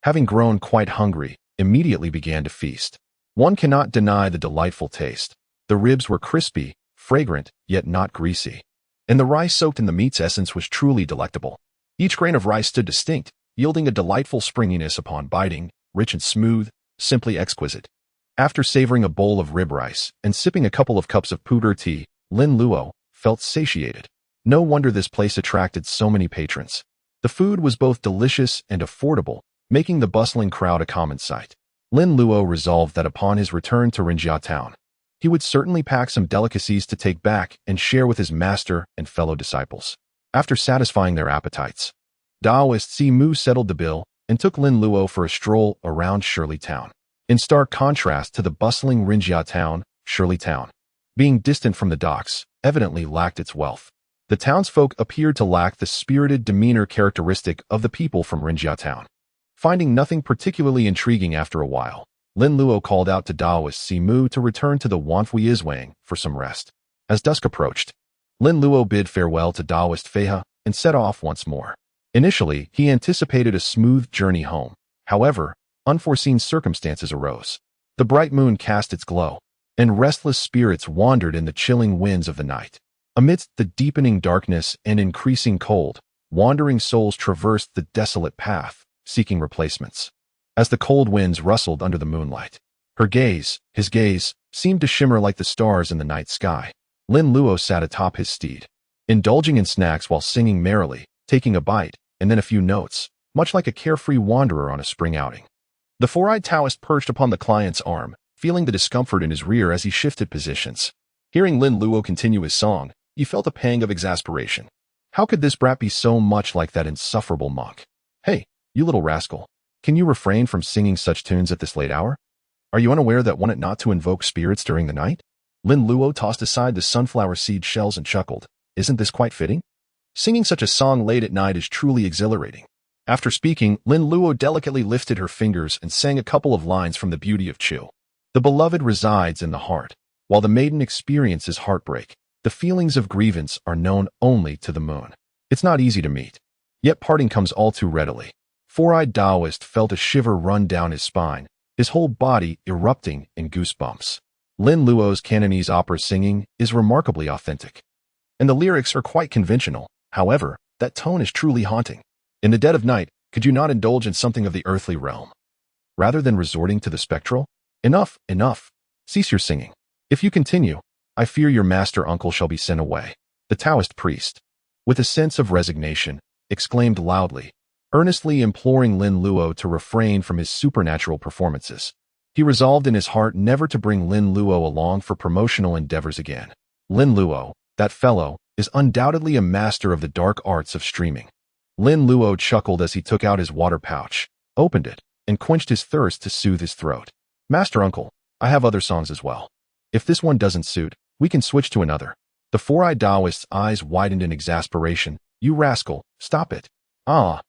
having grown quite hungry, immediately began to feast. One cannot deny the delightful taste. The ribs were crispy, fragrant, yet not greasy. And the rice soaked in the meat's essence was truly delectable. Each grain of rice stood distinct, yielding a delightful springiness upon biting, rich and smooth, simply exquisite. After savoring a bowl of rib rice and sipping a couple of cups of pu'er tea, Lin Luo felt satiated. No wonder this place attracted so many patrons. The food was both delicious and affordable, making the bustling crowd a common sight. Lin Luo resolved that upon his return to Rinjia town, he would certainly pack some delicacies to take back and share with his master and fellow disciples. After satisfying their appetites, Taoist Simu settled the bill and took Lin Luo for a stroll around Shirley Town. In stark contrast to the bustling Rinjia town, Shirley Town, being distant from the docks, evidently lacked its wealth. The townsfolk appeared to lack the spirited demeanor characteristic of the people from Rinjia town. Finding nothing particularly intriguing after a while, Lin Luo called out to Taoist Simu to return to the Wanfui Iswang for some rest. As dusk approached, Lin Luo bid farewell to Taoist Feiha and set off once more. Initially, he anticipated a smooth journey home. However, unforeseen circumstances arose. The bright moon cast its glow, and restless spirits wandered in the chilling winds of the night. Amidst the deepening darkness and increasing cold, wandering souls traversed the desolate path, seeking replacements. As the cold winds rustled under the moonlight, his gaze, seemed to shimmer like the stars in the night sky. Lin Luo sat atop his steed, indulging in snacks while singing merrily, taking a bite, and then a few notes, much like a carefree wanderer on a spring outing. The four-eyed Taoist perched upon the client's arm, feeling the discomfort in his rear as he shifted positions. Hearing Lin Luo continue his song, he felt a pang of exasperation. How could this brat be so much like that insufferable monk? Hey, you little rascal, can you refrain from singing such tunes at this late hour? Are you unaware that one ought not to invoke spirits during the night? Lin Luo tossed aside the sunflower seed shells and chuckled. Isn't this quite fitting? Singing such a song late at night is truly exhilarating. After speaking, Lin Luo delicately lifted her fingers and sang a couple of lines from the Beauty of Chu. The beloved resides in the heart, while the maiden experiences heartbreak. The feelings of grievance are known only to the moon. It's not easy to meet, yet parting comes all too readily. Four-eyed Taoist felt a shiver run down his spine, his whole body erupting in goosebumps. Lin Luo's Cantonese opera singing is remarkably authentic, and the lyrics are quite conventional. However, that tone is truly haunting. In the dead of night, could you not indulge in something of the earthly realm, rather than resorting to the spectral? Enough, enough. Cease your singing. If you continue, I fear your master uncle shall be sent away. The Taoist priest, with a sense of resignation, exclaimed loudly, earnestly imploring Lin Luo to refrain from his supernatural performances. He resolved in his heart never to bring Lin Luo along for promotional endeavors again. Lin Luo, that fellow, is undoubtedly a master of the dark arts of streaming. Lin Luo chuckled as he took out his water pouch, opened it, and quenched his thirst to soothe his throat. Master uncle, I have other songs as well. If this one doesn't suit, we can switch to another. The four-eyed Taoist's eyes widened in exasperation. You rascal, stop it. Ah.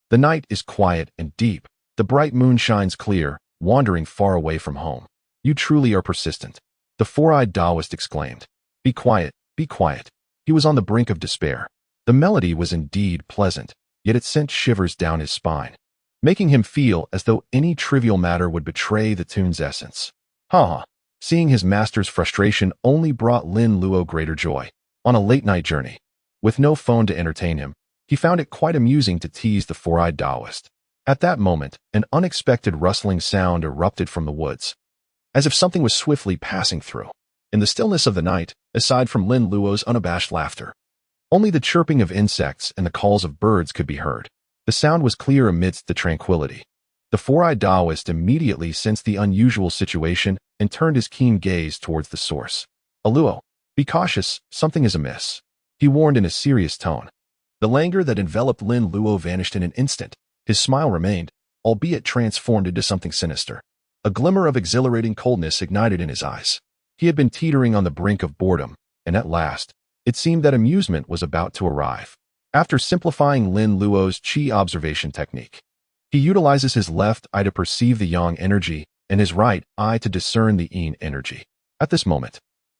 The night is quiet and deep. The bright moon shines clear, wandering far away from home. You truly are persistent. The four-eyed Taoist exclaimed. Be quiet, be quiet. He was on the brink of despair. The melody was indeed pleasant, yet it sent shivers down his spine, making him feel as though any trivial matter would betray the tune's essence. Ha! Seeing his master's frustration only brought Lin Luo greater joy. On a late-night journey, with no phone to entertain him, he found it quite amusing to tease the four-eyed Taoist. At that moment, an unexpected rustling sound erupted from the woods, as if something was swiftly passing through. In the stillness of the night, aside from Lin Luo's unabashed laughter, only the chirping of insects and the calls of birds could be heard. The sound was clear amidst the tranquility. The four-eyed Taoist immediately sensed the unusual situation and turned his keen gaze towards the source. Luo, be cautious, something is amiss, he warned in a serious tone. The languor that enveloped Lin Luo vanished in an instant. His smile remained, albeit transformed into something sinister. A glimmer of exhilarating coldness ignited in his eyes. He had been teetering on the brink of boredom, and at last, it seemed that amusement was about to arrive. After simplifying Lin Luo's Qi observation technique, he utilizes his left eye to perceive the yang energy and his right eye to discern the yin energy. At this moment,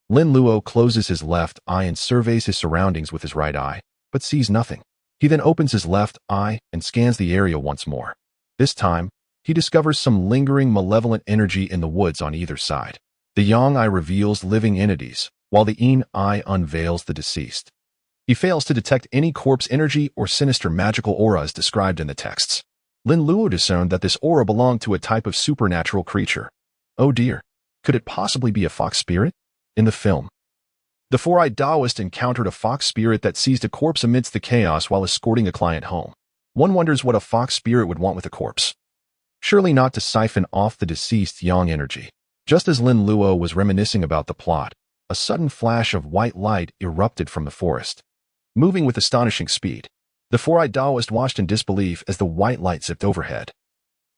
Lin Luo closes his left eye and surveys his surroundings with his right eye, but sees nothing. He then opens his left eye and scans the area once more. This time, he discovers some lingering malevolent energy in the woods on either side. The yang eye reveals living entities, while the yin eye unveils the deceased. He fails to detect any corpse energy or sinister magical auras described in the texts. Lin Luo discerned that this aura belonged to a type of supernatural creature. Oh dear, could it possibly be a fox spirit? In the film, the four-eyed Taoist encountered a fox spirit that seized a corpse amidst the chaos while escorting a client home. One wonders what a fox spirit would want with a corpse. Surely not to siphon off the deceased yang energy. Just as Lin Luo was reminiscing about the plot, a sudden flash of white light erupted from the forest. Moving with astonishing speed, the four-eyed Taoist watched in disbelief as the white light zipped overhead,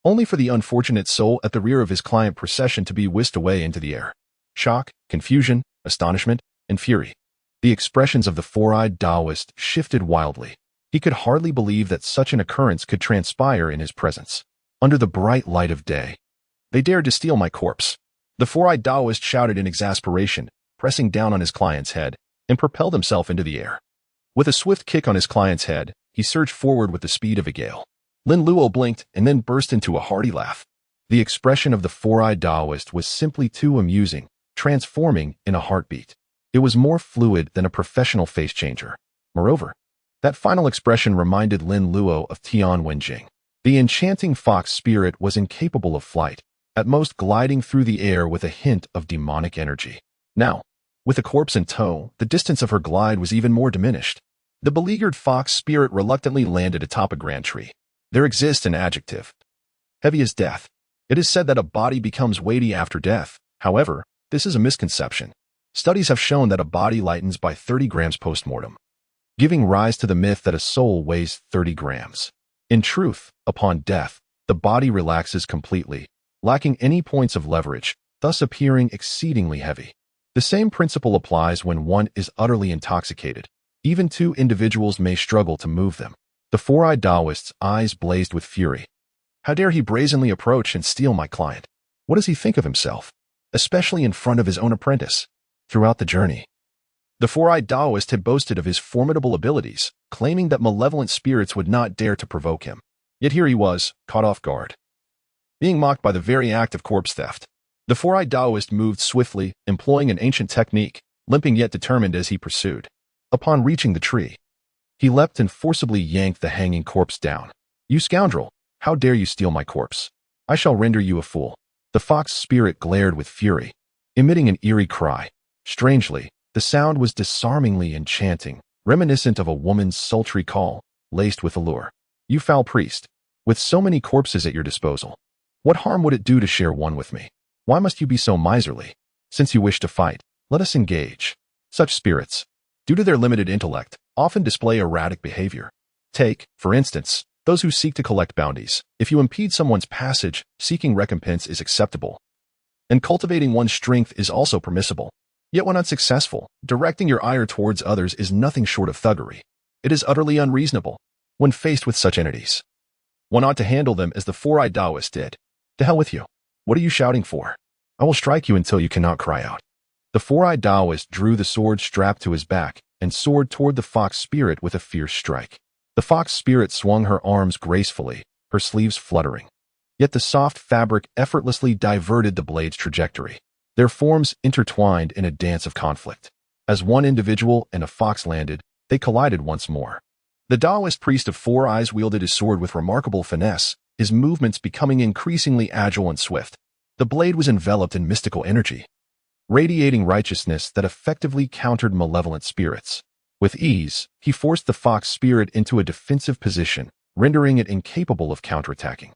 only for the unfortunate soul at the rear of his client procession to be whisked away into the air. Shock, confusion, astonishment, and fury. The expressions of the four-eyed Taoist shifted wildly. He could hardly believe that such an occurrence could transpire in his presence. Under the bright light of day, they dared to steal my corpse. The four-eyed Taoist shouted in exasperation, pressing down on his client's head, and propelled himself into the air. With a swift kick on his client's head, he surged forward with the speed of a gale. Lin Luo blinked and then burst into a hearty laugh. The expression of the four-eyed Taoist was simply too amusing, transforming in a heartbeat. It was more fluid than a professional face changer. Moreover, that final expression reminded Lin Luo of Tian Wenjing. The enchanting fox spirit was incapable of flight, at most gliding through the air with a hint of demonic energy. Now, with a corpse in tow, the distance of her glide was even more diminished. The beleaguered fox spirit reluctantly landed atop a grand tree. There exists an adjective. Heavy as death. It is said that a body becomes weighty after death. However, this is a misconception. Studies have shown that a body lightens by 30 grams post-mortem, giving rise to the myth that a soul weighs 30 grams. In truth, upon death, the body relaxes completely, lacking any points of leverage, thus appearing exceedingly heavy. The same principle applies when one is utterly intoxicated. Even two individuals may struggle to move them. The four-eyed Taoist's eyes blazed with fury. How dare he brazenly approach and steal my client? What does he think of himself? Especially in front of his own apprentice. Throughout the journey, the four-eyed Taoist had boasted of his formidable abilities, claiming that malevolent spirits would not dare to provoke him. Yet here he was, caught off guard, being mocked by the very act of corpse theft. The four-eyed Taoist moved swiftly, employing an ancient technique, limping yet determined as he pursued. Upon reaching the tree, he leapt and forcibly yanked the hanging corpse down. You scoundrel! How dare you steal my corpse? I shall render you a fool. The fox spirit glared with fury, emitting an eerie cry. Strangely, the sound was disarmingly enchanting, reminiscent of a woman's sultry call, laced with allure. You foul priest, with so many corpses at your disposal, what harm would it do to share one with me? Why must you be so miserly? Since you wish to fight, let us engage. Such spirits, due to their limited intellect, often display erratic behavior. Take, for instance, those who seek to collect bounties. If you impede someone's passage, seeking recompense is acceptable, and cultivating one's strength is also permissible. Yet when unsuccessful, directing your ire towards others is nothing short of thuggery. It is utterly unreasonable. When faced with such entities, one ought to handle them as the four-eyed Taoist did. To hell with you. What are you shouting for? I will strike you until you cannot cry out. The four-eyed Taoist drew the sword strapped to his back and soared toward the fox spirit with a fierce strike. The fox spirit swung her arms gracefully, her sleeves fluttering. Yet the soft fabric effortlessly diverted the blade's trajectory. Their forms intertwined in a dance of conflict. As one individual and a fox landed, they collided once more. The Taoist priest of four eyes wielded his sword with remarkable finesse, his movements becoming increasingly agile and swift. The blade was enveloped in mystical energy, radiating righteousness that effectively countered malevolent spirits. With ease, he forced the fox spirit into a defensive position, rendering it incapable of counterattacking.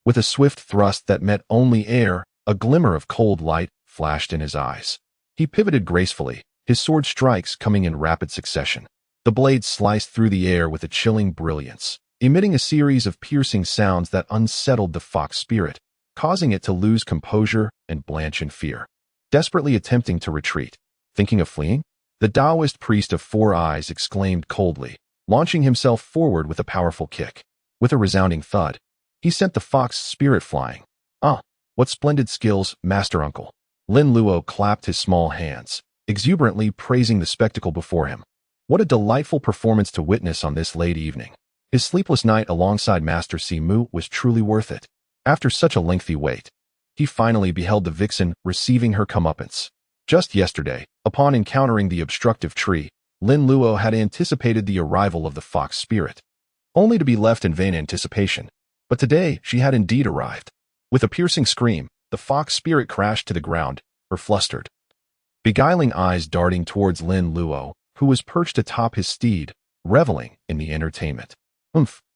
With a swift thrust that met only air, a glimmer of cold light flashed in his eyes. He pivoted gracefully, his sword strikes coming in rapid succession. The blade sliced through the air with a chilling brilliance, emitting a series of piercing sounds that unsettled the fox spirit. causing it to lose composure and blanch in fear. Desperately attempting to retreat, thinking of fleeing, the Taoist priest of 4 eyes exclaimed coldly, launching himself forward with a powerful kick. With a resounding thud, he sent the fox spirit flying. "Ah, what splendid skills, Master Uncle." Lin Luo clapped his small hands, exuberantly praising the spectacle before him. What a delightful performance to witness on this late evening. His sleepless night alongside Master Jiu was truly worth it. After such a lengthy wait, he finally beheld the vixen receiving her comeuppance. Just yesterday, upon encountering the obstructive tree, Lin Luo had anticipated the arrival of the fox spirit, only to be left in vain anticipation. But today she had indeed arrived. With a piercing scream, the fox spirit crashed to the ground, her flustered, beguiling eyes darting towards Lin Luo, who was perched atop his steed, reveling in the entertainment.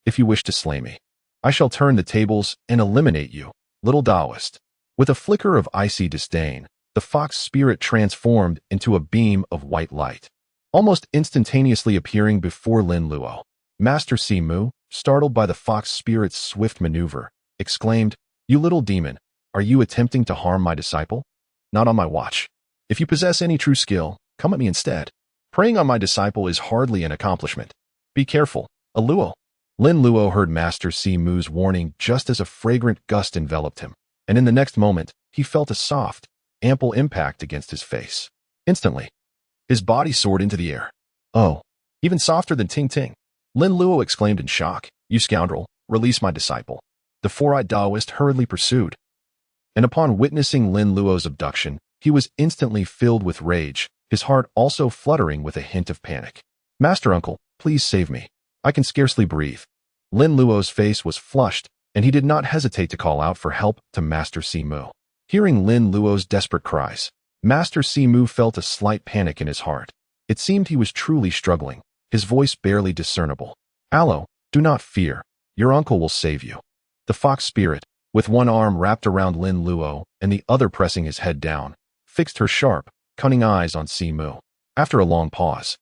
If you wish to slay me, I shall turn the tables and eliminate you, little Taoist." With a flicker of icy disdain, the fox spirit transformed into a beam of white light, almost instantaneously appearing before Lin Luo. Master Jiu, startled by the fox spirit's swift maneuver, exclaimed, "You little demon, are you attempting to harm my disciple? Not on my watch. If you possess any true skill, come at me instead. Preying on my disciple is hardly an accomplishment. Be careful, a Luo." Lin Luo heard Master Jiu's warning just as a fragrant gust enveloped him, and in the next moment, he felt a soft, ample impact against his face. Instantly, his body soared into the air. "Oh, even softer than Ting Ting." Lin Luo exclaimed in shock, "You scoundrel, release my disciple." The 4-eyed Taoist hurriedly pursued, and upon witnessing Lin Luo's abduction, he was instantly filled with rage, his heart also fluttering with a hint of panic. "Master Uncle, please save me. I can scarcely breathe." Lin Luo's face was flushed, and he did not hesitate to call out for help to Master Jiu. Hearing Lin Luo's desperate cries, Master Jiu felt a slight panic in his heart. It seemed he was truly struggling, his voice barely discernible. "Alo, do not fear. Your uncle will save you." The fox spirit, with one arm wrapped around Lin Luo and the other pressing his head down, fixed her sharp, cunning eyes on Jiu. After a long pause,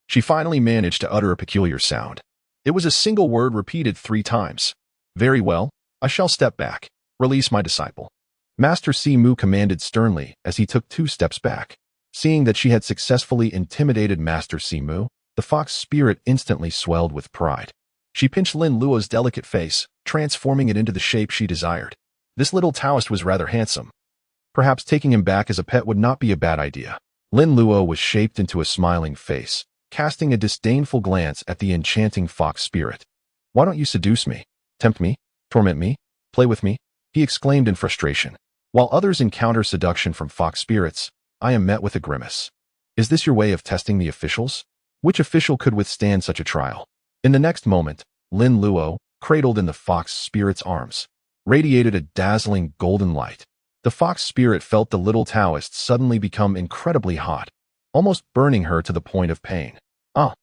she finally managed to utter a peculiar sound. It was a single word repeated 3 times. "Very well, I shall step back. Release my disciple." Master Jiu commanded sternly as he took 2 steps back. Seeing that she had successfully intimidated Master Jiu, the fox spirit instantly swelled with pride. She pinched Lin Luo's delicate face, transforming it into the shape she desired. This little Taoist was rather handsome. Perhaps taking him back as a pet would not be a bad idea. Lin Luo was shaped into a smiling face, casting a disdainful glance at the enchanting fox spirit. "Why don't you seduce me? Tempt me? Torment me? Play with me?" he exclaimed in frustration. While others encounter seduction from fox spirits, I am met with a grimace. Is this your way of testing the officials? Which official could withstand such a trial? In the next moment, Lin Luo, cradled in the fox spirit's arms, radiated a dazzling golden light. The fox spirit felt the little Taoist suddenly become incredibly hot, almost burning her to the point of pain. "Ah!"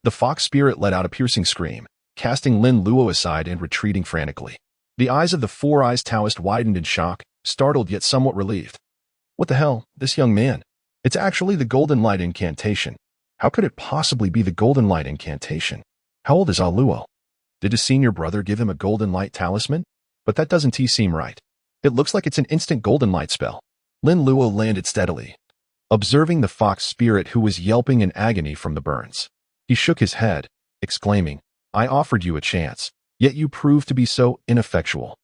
The fox spirit let out a piercing scream, casting Lin Luo aside and retreating frantically. The eyes of the 4-eyed Taoist widened in shock, startled yet somewhat relieved. "What the hell, this young man? It's actually the golden light incantation. How could it possibly be the golden light incantation? How old is Luo? Did his senior brother give him a golden light talisman? But that doesn't seem right. It looks like it's an instant golden light spell." Lin Luo landed steadily, observing the fox spirit who was yelping in agony from the burns. He shook his head, exclaiming, "I offered you a chance, yet you proved to be so ineffectual."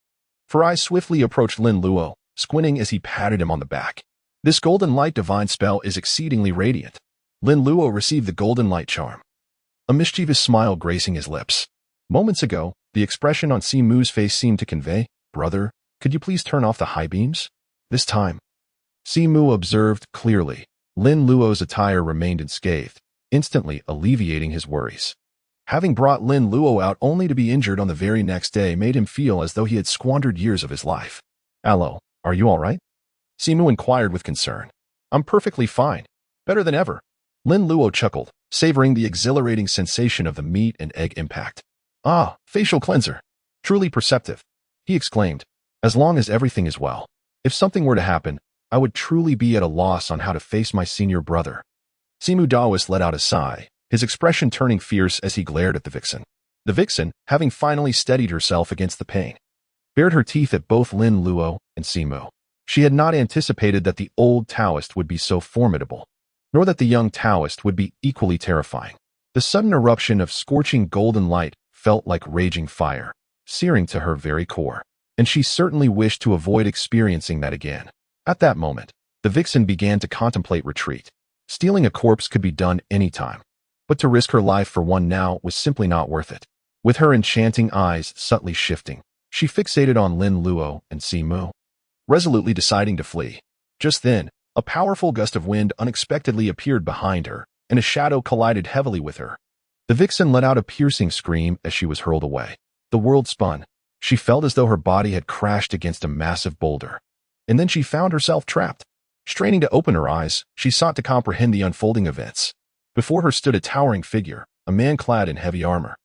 4 eyes swiftly approached Lin Luo, squinting as he patted him on the back. "This golden light divine spell is exceedingly radiant." Lin Luo received the golden light charm, a mischievous smile gracing his lips. Moments ago, the expression on Jiu's face seemed to convey, "Brother, could you please turn off the high beams?" This time, Jiu observed clearly. Lin Luo's attire remained unscathed, instantly alleviating his worries. Having brought Lin Luo out only to be injured on the very next day made him feel as though he had squandered years of his life. "Alo, are you all right?" Jiu inquired with concern. "I'm perfectly fine. Better than ever." Lin Luo chuckled, savoring the exhilarating sensation of the meat and egg impact. "Ah, facial cleanser. Truly perceptive," he exclaimed. "As long as everything is well. If something were to happen, I would truly be at a loss on how to face my senior brother." Jiu Daoist let out a sigh, his expression turning fierce as he glared at the vixen. The vixen, having finally steadied herself against the pain, bared her teeth at both Lin Luo and Simu. She had not anticipated that the old Taoist would be so formidable, nor that the young Taoist would be equally terrifying. The sudden eruption of scorching golden light felt like raging fire, searing to her very core, and she certainly wished to avoid experiencing that again. At that moment, the vixen began to contemplate retreat. Stealing a corpse could be done any time, but to risk her life for one now was simply not worth it. With her enchanting eyes subtly shifting, she fixated on Lin Luo and Simu, resolutely deciding to flee. Just then, a powerful gust of wind unexpectedly appeared behind her, and a shadow collided heavily with her. The vixen let out a piercing scream as she was hurled away. The world spun. She felt as though her body had crashed against a massive boulder. And then she found herself trapped. Straining to open her eyes, she sought to comprehend the unfolding events. Before her stood a towering figure, a man clad in heavy armor.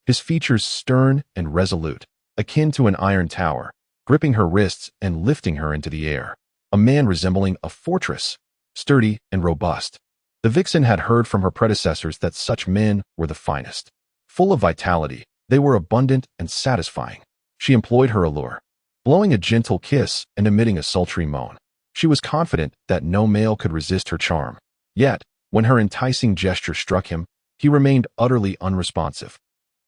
His features stern and resolute, akin to an iron tower, gripping her wrists and lifting her into the air. A man resembling a fortress, sturdy and robust. The vixen had heard from her predecessors that such men were the finest. Full of vitality, they were abundant and satisfying. She employed her allure, blowing a gentle kiss and emitting a sultry moan. She was confident that no male could resist her charm. Yet, when her enticing gesture struck him, he remained utterly unresponsive.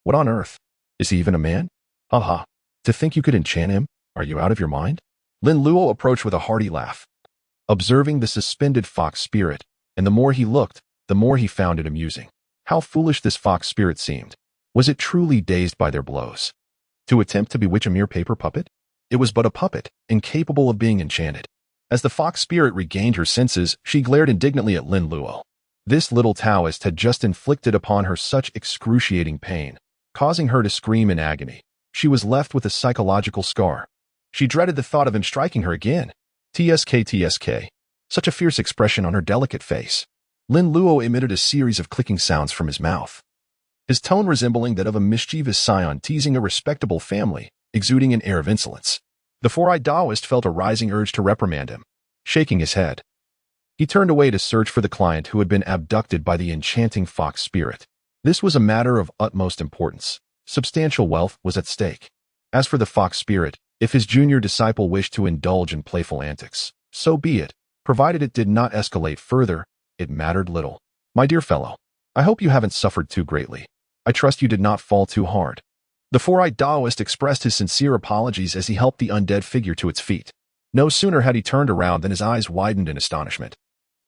What on earth? Is he even a man? Ha! To think you could enchant him? Are you out of your mind? Lin Luo approached with a hearty laugh, observing the suspended fox spirit, and the more he looked, the more he found it amusing. How foolish this fox spirit seemed. Was it truly dazed by their blows? To attempt to bewitch a mere paper puppet? It was but a puppet, incapable of being enchanted. As the fox spirit regained her senses, she glared indignantly at Lin Luo. This little Taoist had just inflicted upon her such excruciating pain, causing her to scream in agony. She was left with a psychological scar. She dreaded the thought of him striking her again. TSK. Such a fierce expression on her delicate face. Lin Luo emitted a series of clicking sounds from his mouth, his tone resembling that of a mischievous scion teasing a respectable family, exuding an air of insolence. The four-eyed Taoist felt a rising urge to reprimand him. Shaking his head, he turned away to search for the client who had been abducted by the enchanting fox spirit. This was a matter of utmost importance. Substantial wealth was at stake. As for the fox spirit, if his junior disciple wished to indulge in playful antics, so be it. Provided it did not escalate further, it mattered little. My dear fellow, I hope you haven't suffered too greatly. I trust you did not fall too hard. The four-eyed Taoist expressed his sincere apologies as he helped the undead figure to its feet. No sooner had he turned around than his eyes widened in astonishment.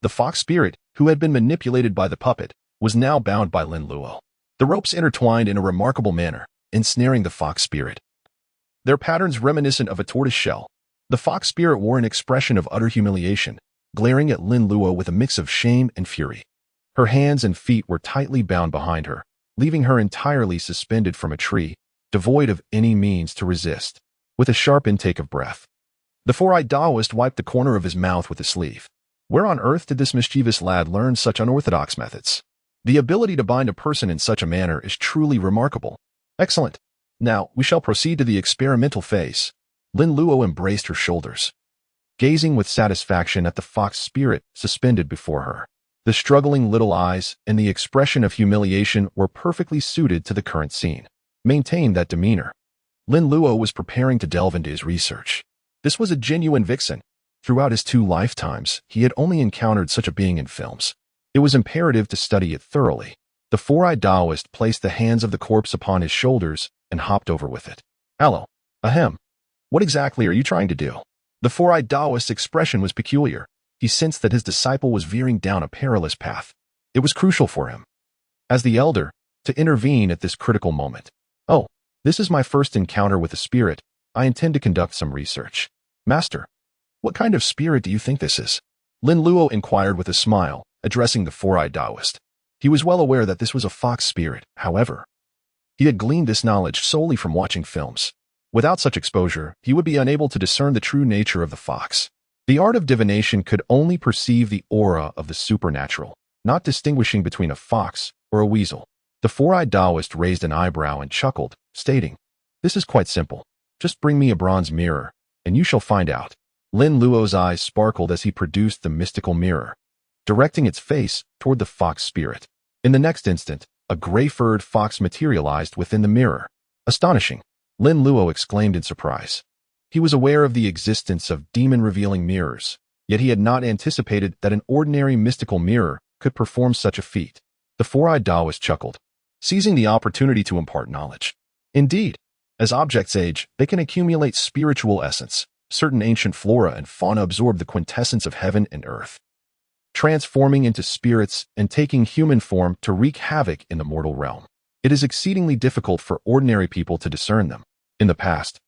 The fox spirit, who had been manipulated by the puppet, was now bound by Lin Luo. The ropes intertwined in a remarkable manner, ensnaring the fox spirit. Their patterns reminiscent of a tortoise shell. The fox spirit wore an expression of utter humiliation, glaring at Lin Luo with a mix of shame and fury. Her hands and feet were tightly bound behind her, leaving her entirely suspended from a tree, devoid of any means to resist. With a sharp intake of breath, the four-eyed Taoist wiped the corner of his mouth with his sleeve. Where on earth did this mischievous lad learn such unorthodox methods? The ability to bind a person in such a manner is truly remarkable. Excellent. Now, we shall proceed to the experimental phase. Lin Luo embraced her shoulders, gazing with satisfaction at the fox spirit suspended before her. The struggling little eyes and the expression of humiliation were perfectly suited to the current scene. Maintain that demeanor. Lin Luo was preparing to delve into his research. This was a genuine vixen. Throughout his 2 lifetimes, he had only encountered such a being in films. It was imperative to study it thoroughly. The four-eyed Taoist placed the hands of the corpse upon his shoulders and hopped over with it. Hello. Ahem. What exactly are you trying to do? The four-eyed Taoist's expression was peculiar. He sensed that his disciple was veering down a perilous path. It was crucial for him, as the elder, to intervene at this critical moment. Oh, this is my first encounter with a spirit. I intend to conduct some research. Master, what kind of spirit do you think this is? Lin Luo inquired with a smile, addressing the four-eyed Taoist. He was well aware that this was a fox spirit, however. He had gleaned this knowledge solely from watching films. Without such exposure, he would be unable to discern the true nature of the fox. The art of divination could only perceive the aura of the supernatural, not distinguishing between a fox or a weasel. The four-eyed Taoist raised an eyebrow and chuckled, stating, "This is quite simple. Just bring me a bronze mirror, and you shall find out." Lin Luo's eyes sparkled as he produced the mystical mirror, directing its face toward the fox spirit. In the next instant, a gray-furred fox materialized within the mirror. Astonishing. Lin Luo exclaimed in surprise. He was aware of the existence of demon-revealing mirrors, yet he had not anticipated that an ordinary mystical mirror could perform such a feat. The four-eyed Taoist chuckled, seizing the opportunity to impart knowledge. Indeed, as objects age, they can accumulate spiritual essence. Certain ancient flora and fauna absorb the quintessence of heaven and earth, transforming into spirits and taking human form to wreak havoc in the mortal realm. It is exceedingly difficult for ordinary people to discern them. In the past,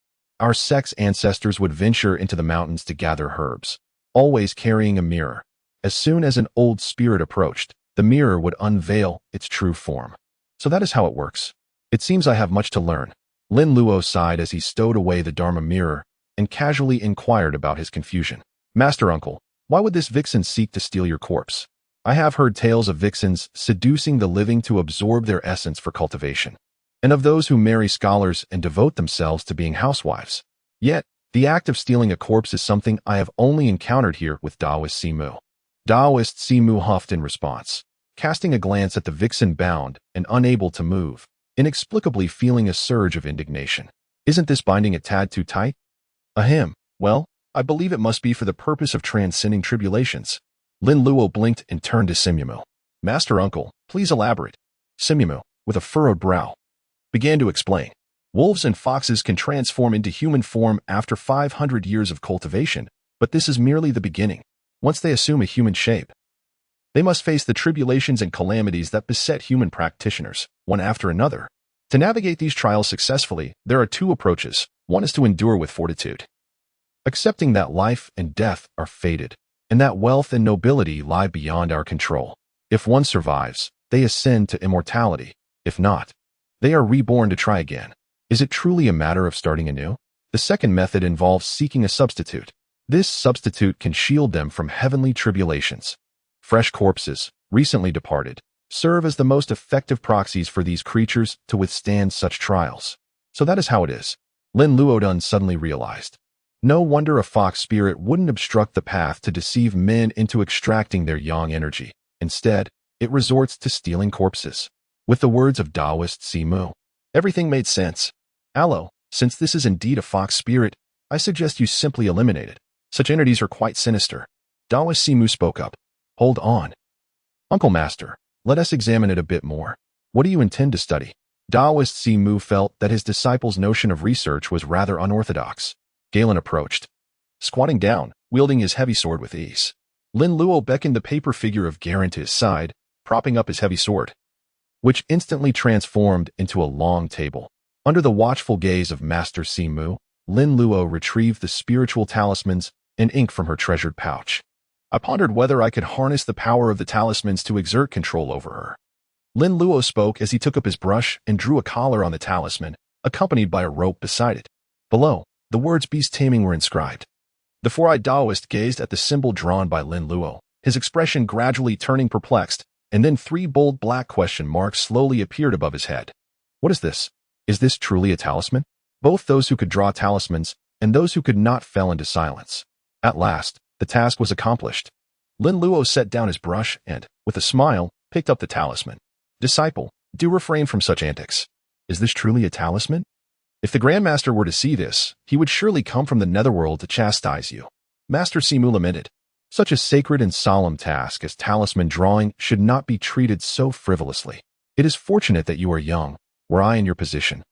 our sect's ancestors would venture into the mountains to gather herbs, always carrying a mirror. As soon as an old spirit approached, the mirror would unveil its true form. So that is how it works. It seems I have much to learn. Lin Luo sighed as he stowed away the Dharma mirror and casually inquired about his confusion. Master Uncle, why would this vixen seek to steal your corpse? I have heard tales of vixens seducing the living to absorb their essence for cultivation, and of those who marry scholars and devote themselves to being housewives. Yet, the act of stealing a corpse is something I have only encountered here with Taoist Simu. Taoist Simu huffed in response, casting a glance at the vixen bound and unable to move, inexplicably feeling a surge of indignation. Isn't this binding a tad too tight? Ahem. Well, I believe it must be for the purpose of transcending tribulations. Lin Luo blinked and turned to Simu. Master Uncle, please elaborate. Simu, with a furrowed brow, began to explain. Wolves and foxes can transform into human form after 500 years of cultivation, but this is merely the beginning. Once they assume a human shape, they must face the tribulations and calamities that beset human practitioners, one after another. To navigate these trials successfully, there are two approaches. One is to endure with fortitude, accepting that life and death are fated, and that wealth and nobility lie beyond our control. If one survives, they ascend to immortality. If not, they are reborn to try again. Is it truly a matter of starting anew? The second method involves seeking a substitute. This substitute can shield them from heavenly tribulations. Fresh corpses, recently departed, serve as the most effective proxies for these creatures to withstand such trials. So that is how it is. Lin Luo suddenly realized. No wonder a fox spirit wouldn't obstruct the path to deceive men into extracting their yang energy. Instead, it resorts to stealing corpses. With the words of Taoist Simu, everything made sense. Aloe, since this is indeed a fox spirit, I suggest you simply eliminate it. Such entities are quite sinister. Taoist Simu spoke up. Hold on. Uncle Master, let us examine it a bit more. What do you intend to study? Taoist Simu felt that his disciple's notion of research was rather unorthodox. Galen approached, squatting down, wielding his heavy sword with ease. Lin Luo beckoned the paper figure of Garen to his side, propping up his heavy sword, which instantly transformed into a long table. Under the watchful gaze of Master Simu, Lin Luo retrieved the spiritual talismans and ink from her treasured pouch. I pondered whether I could harness the power of the talismans to exert control over her. Lin Luo spoke as he took up his brush and drew a collar on the talisman, accompanied by a rope beside it. Below, the words beast taming were inscribed. The four-eyed Taoist gazed at the symbol drawn by Lin Luo, his expression gradually turning perplexed, and then 3 bold black question marks slowly appeared above his head. What is this? Is this truly a talisman? Both those who could draw talismans and those who could not fell into silence. At last, the task was accomplished. Lin Luo set down his brush and, with a smile, picked up the talisman. Disciple, do refrain from such antics. Is this truly a talisman? If the Grandmaster were to see this, he would surely come from the netherworld to chastise you. Master Simu lamented. Such a sacred and solemn task as talisman drawing should not be treated so frivolously. It is fortunate that you are young. Were I in your position,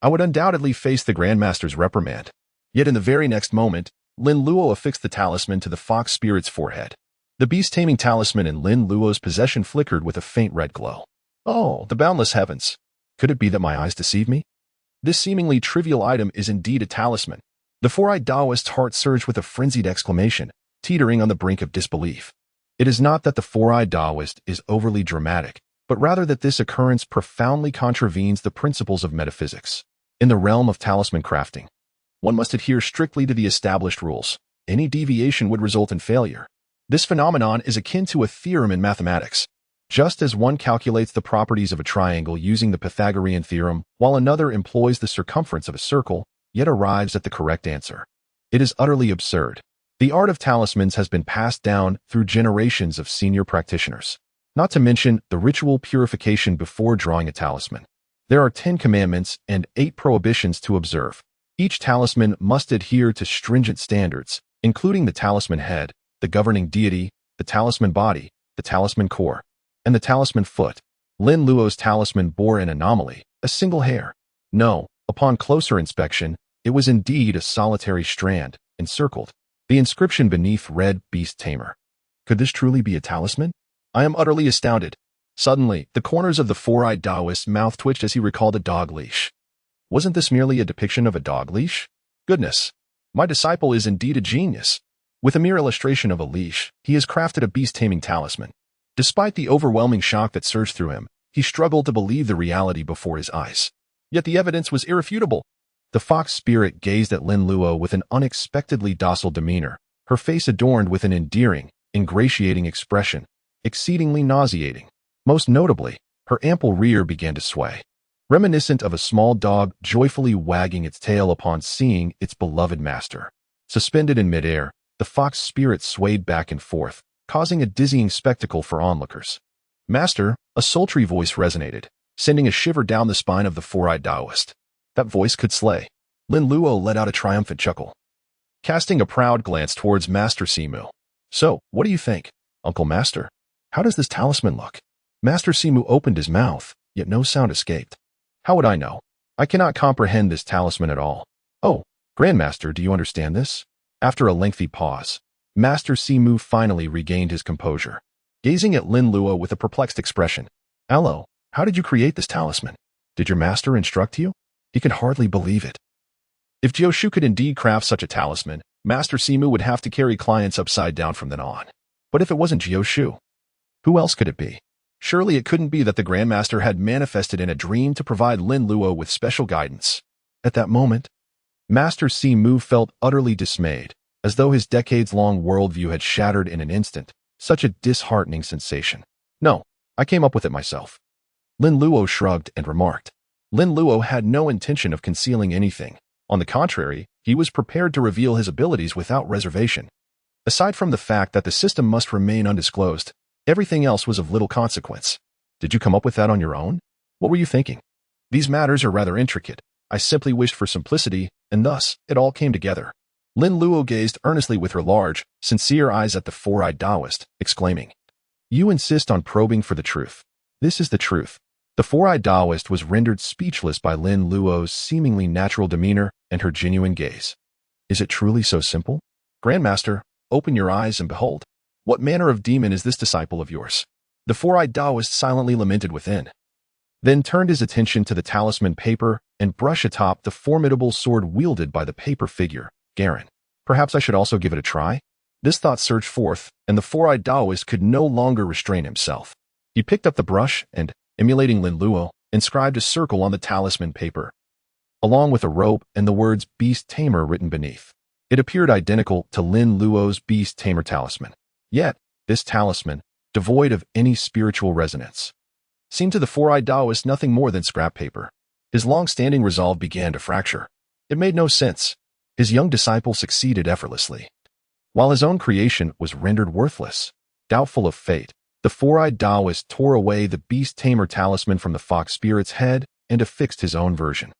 I would undoubtedly face the Grandmaster's reprimand. Yet in the very next moment, Lin Luo affixed the talisman to the fox spirit's forehead. The beast-taming talisman in Lin Luo's possession flickered with a faint red glow. Oh, the boundless heavens! Could it be that my eyes deceive me? This seemingly trivial item is indeed a talisman. The four-eyed Taoist's heart surged with a frenzied exclamation, teetering on the brink of disbelief. It is not that the four-eyed Taoist is overly dramatic, but rather that this occurrence profoundly contravenes the principles of metaphysics. In the realm of talisman crafting, one must adhere strictly to the established rules. Any deviation would result in failure. This phenomenon is akin to a theorem in mathematics. Just as one calculates the properties of a triangle using the Pythagorean theorem, while another employs the circumference of a circle, yet arrives at the correct answer. It is utterly absurd. The art of talismans has been passed down through generations of senior practitioners. Not to mention the ritual purification before drawing a talisman. There are 10 commandments and 8 prohibitions to observe. Each talisman must adhere to stringent standards, including the talisman head, the governing deity, the talisman body, the talisman core, and the talisman foot. Lin Luo's talisman bore an anomaly, a single hair. No, upon closer inspection, it was indeed a solitary strand, encircled. The inscription beneath read Beast Tamer. Could this truly be a talisman? I am utterly astounded. Suddenly, the corners of the four-eyed Taoist's mouth twitched as he recalled a dog leash. Wasn't this merely a depiction of a dog leash? Goodness, my disciple is indeed a genius. With a mere illustration of a leash, he has crafted a beast-taming talisman. Despite the overwhelming shock that surged through him, he struggled to believe the reality before his eyes. Yet the evidence was irrefutable. The fox spirit gazed at Lin Luo with an unexpectedly docile demeanor, her face adorned with an endearing, ingratiating expression, exceedingly nauseating. Most notably, her ample rear began to sway, reminiscent of a small dog joyfully wagging its tail upon seeing its beloved master. Suspended in midair, the fox spirit swayed back and forth, causing a dizzying spectacle for onlookers. Master, a sultry voice resonated, sending a shiver down the spine of the four-eyed Taoist. That voice could slay. Lin Luo let out a triumphant chuckle, casting a proud glance towards Master Simu. So, what do you think, Uncle Master? How does this talisman look? Master Simu opened his mouth, yet no sound escaped. How would I know? I cannot comprehend this talisman at all. Oh, Grandmaster, do you understand this? After a lengthy pause, Master Simu finally regained his composure, gazing at Lin Luo with a perplexed expression. Allo, how did you create this talisman? Did your master instruct you? He could hardly believe it. If Jiu could indeed craft such a talisman, Master Simu would have to carry clients upside down from then on. But if it wasn't Jiu, who else could it be? Surely it couldn't be that the Grandmaster had manifested in a dream to provide Lin Luo with special guidance. At that moment, Master Simu felt utterly dismayed, as though his decades-long worldview had shattered in an instant. Such a disheartening sensation. No, I came up with it myself. Lin Luo shrugged and remarked. Lin Luo had no intention of concealing anything. On the contrary, he was prepared to reveal his abilities without reservation. Aside from the fact that the system must remain undisclosed, everything else was of little consequence. Did you come up with that on your own? What were you thinking? These matters are rather intricate. I simply wished for simplicity, and thus, it all came together. Lin Luo gazed earnestly with her large, sincere eyes at the four-eyed Taoist, exclaiming, You insist on probing for the truth. This is the truth. The four-eyed Taoist was rendered speechless by Lin Luo's seemingly natural demeanor and her genuine gaze. Is it truly so simple? Grandmaster, open your eyes and behold. What manner of demon is this disciple of yours? The four-eyed Taoist silently lamented within, then turned his attention to the talisman paper and brush atop the formidable sword wielded by the paper figure, Garen. Perhaps I should also give it a try? This thought surged forth, and the four-eyed Taoist could no longer restrain himself. He picked up the brush and, emulating Lin Luo, inscribed a circle on the talisman paper, along with a rope and the words Beast Tamer written beneath. It appeared identical to Lin Luo's Beast Tamer talisman. Yet, this talisman, devoid of any spiritual resonance, seemed to the four-eyed Taoist nothing more than scrap paper. His long-standing resolve began to fracture. It made no sense. His young disciple succeeded effortlessly, while his own creation was rendered worthless. Doubtful of fate, the four-eyed Taoist tore away the Beast Tamer talisman from the fox spirit's head and affixed his own version.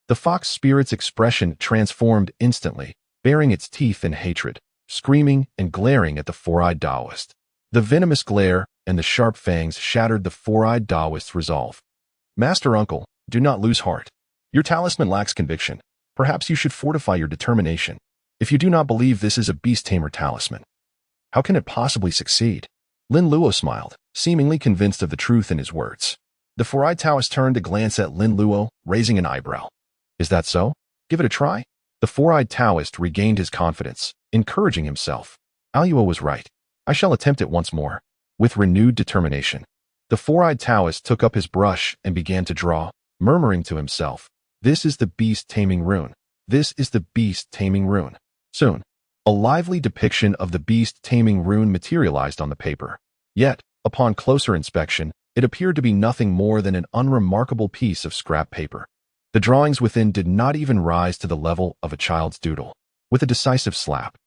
The fox spirit's expression transformed instantly, baring its teeth in hatred, screaming and glaring at the four-eyed Taoist. The venomous glare and the sharp fangs shattered the four-eyed Taoist's resolve. Master Uncle, do not lose heart. Your talisman lacks conviction. Perhaps you should fortify your determination. If you do not believe this is a Beast Tamer talisman, how can it possibly succeed? Lin Luo smiled, seemingly convinced of the truth in his words. The four-eyed Taoist turned to glance at Lin Luo, raising an eyebrow. Is that so? Give it a try. The four-eyed Taoist regained his confidence, encouraging himself. Luo was right. I shall attempt it once more. With renewed determination, the four-eyed Taoist took up his brush and began to draw, murmuring to himself, This is the beast-taming rune. This is the beast-taming rune. Soon, a lively depiction of the beast-taming rune materialized on the paper. Yet, upon closer inspection, it appeared to be nothing more than an unremarkable piece of scrap paper. The drawings within did not even rise to the level of a child's doodle. With a decisive slap,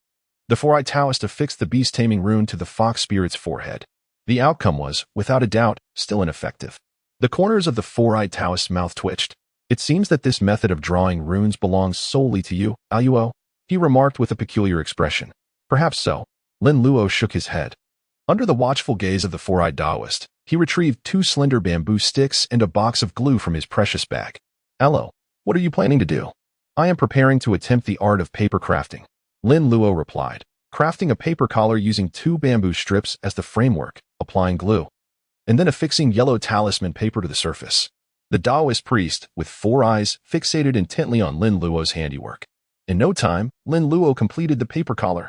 the four-eyed Taoist affixed the beast-taming rune to the fox spirit's forehead. The outcome was, without a doubt, still ineffective. The corners of the four-eyed Taoist's mouth twitched. It seems that this method of drawing runes belongs solely to you, Luo, he remarked with a peculiar expression. Perhaps so. Lin Luo shook his head. Under the watchful gaze of the four-eyed Taoist, he retrieved 2 slender bamboo sticks and a box of glue from his precious bag. Hello, what are you planning to do? I am preparing to attempt the art of paper crafting. Lin Luo replied, crafting a paper collar using 2 bamboo strips as the framework, applying glue, and then affixing yellow talisman paper to the surface. The Taoist priest, with 4 eyes, fixated intently on Lin Luo's handiwork. In no time, Lin Luo completed the paper collar.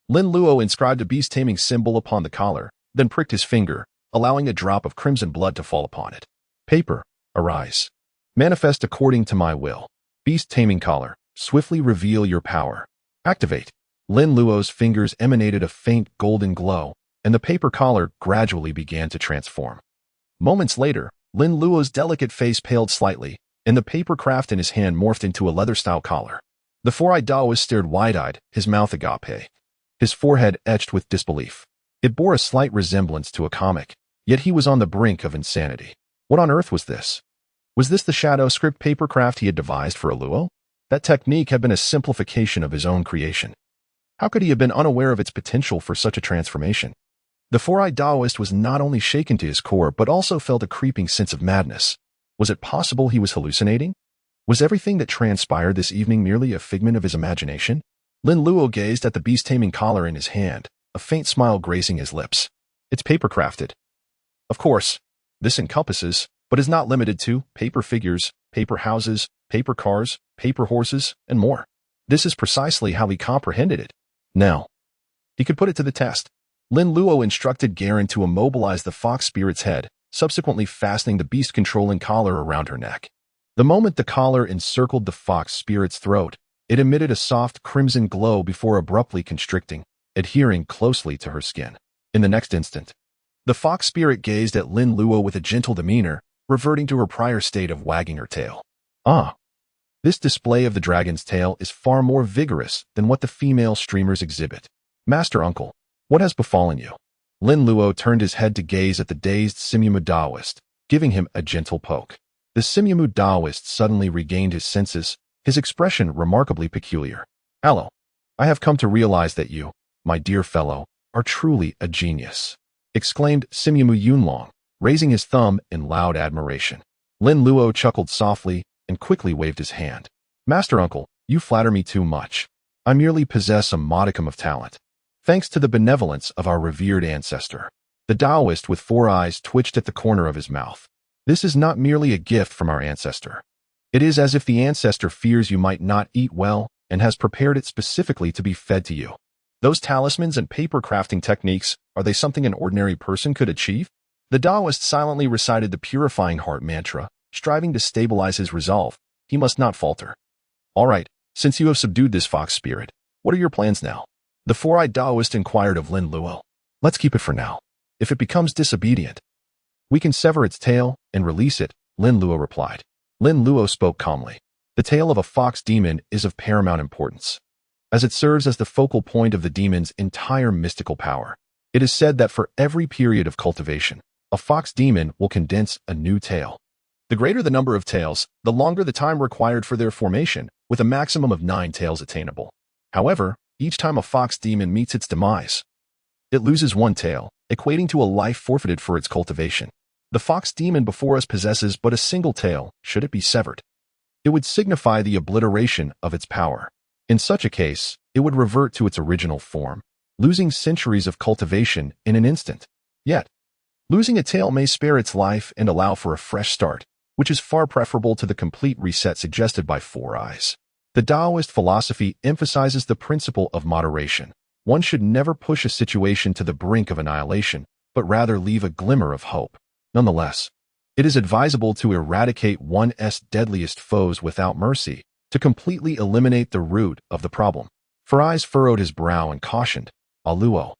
Lin Luo inscribed a beast-taming symbol upon the collar, then pricked his finger, allowing a drop of crimson blood to fall upon it. Paper, arise. Manifest according to my will. Beast-taming collar, swiftly reveal your power. Activate. Lin Luo's fingers emanated a faint golden glow, and the paper collar gradually began to transform. Moments later, Lin Luo's delicate face paled slightly, and the paper craft in his hand morphed into a leather-style collar. The four-eyed Taoist stared wide-eyed, his mouth agape, his forehead etched with disbelief. It bore a slight resemblance to a comic, yet he was on the brink of insanity. What on earth was this? Was this the shadow script paper craft he had devised for Luo? That technique had been a simplification of his own creation. How could he have been unaware of its potential for such a transformation? The four-eyed Taoist was not only shaken to his core but also felt a creeping sense of madness. Was it possible he was hallucinating? Was everything that transpired this evening merely a figment of his imagination? Lin Luo gazed at the beast-taming collar in his hand, a faint smile gracing his lips. It's paper-crafted. Of course, this encompasses, but is not limited to, paper figures, paper houses, paper cars, paper horses, and more. This is precisely how he comprehended it. Now, he could put it to the test. Lin Luo instructed Garen to immobilize the fox spirit's head, subsequently fastening the beast-controlling collar around her neck. The moment the collar encircled the fox spirit's throat, it emitted a soft crimson glow before abruptly constricting, adhering closely to her skin. In the next instant, the fox spirit gazed at Lin Luo with a gentle demeanor, reverting to her prior state of wagging her tail. Ah, this display of the dragon's tail is far more vigorous than what the female streamers exhibit. Master Uncle, what has befallen you? Lin Luo turned his head to gaze at the dazed Simyamu Taoist, giving him a gentle poke. The Simyamu Taoist suddenly regained his senses, his expression remarkably peculiar. Hello, I have come to realize that you, my dear fellow, are truly a genius, exclaimed Simyamu Yunlong, raising his thumb in loud admiration. Lin Luo chuckled softly and quickly waved his hand. Master Uncle, you flatter me too much. I merely possess a modicum of talent. Thanks to the benevolence of our revered ancestor. The Taoist with 4 eyes twitched at the corner of his mouth. This is not merely a gift from our ancestor. It is as if the ancestor fears you might not eat well and has prepared it specifically to be fed to you. Those talismans and paper crafting techniques, are they something an ordinary person could achieve? The Taoist silently recited the purifying heart mantra, striving to stabilize his resolve. He must not falter. All right, since you have subdued this fox spirit, what are your plans now? The four-eyed Taoist inquired of Lin Luo. Let's keep it for now. If it becomes disobedient, we can sever its tail and release it, Lin Luo replied. Lin Luo spoke calmly. The tail of a fox demon is of paramount importance, as it serves as the focal point of the demon's entire mystical power. It is said that for every period of cultivation, a fox demon will condense a new tail. The greater the number of tails, the longer the time required for their formation, with a maximum of 9 tails attainable. However, each time a fox demon meets its demise, it loses 1 tail, equating to a life forfeited for its cultivation. The fox demon before us possesses but a single tail, should it be severed. It would signify the obliteration of its power. In such a case, it would revert to its original form, losing centuries of cultivation in an instant. Yet, losing a tail may spare its life and allow for a fresh start, which is far preferable to the complete reset suggested by 4 eyes. The Taoist philosophy emphasizes the principle of moderation. One should never push a situation to the brink of annihilation, but rather leave a glimmer of hope. Nonetheless, it is advisable to eradicate one's deadliest foes without mercy, to completely eliminate the root of the problem. 4 eyes furrowed his brow and cautioned, Luo.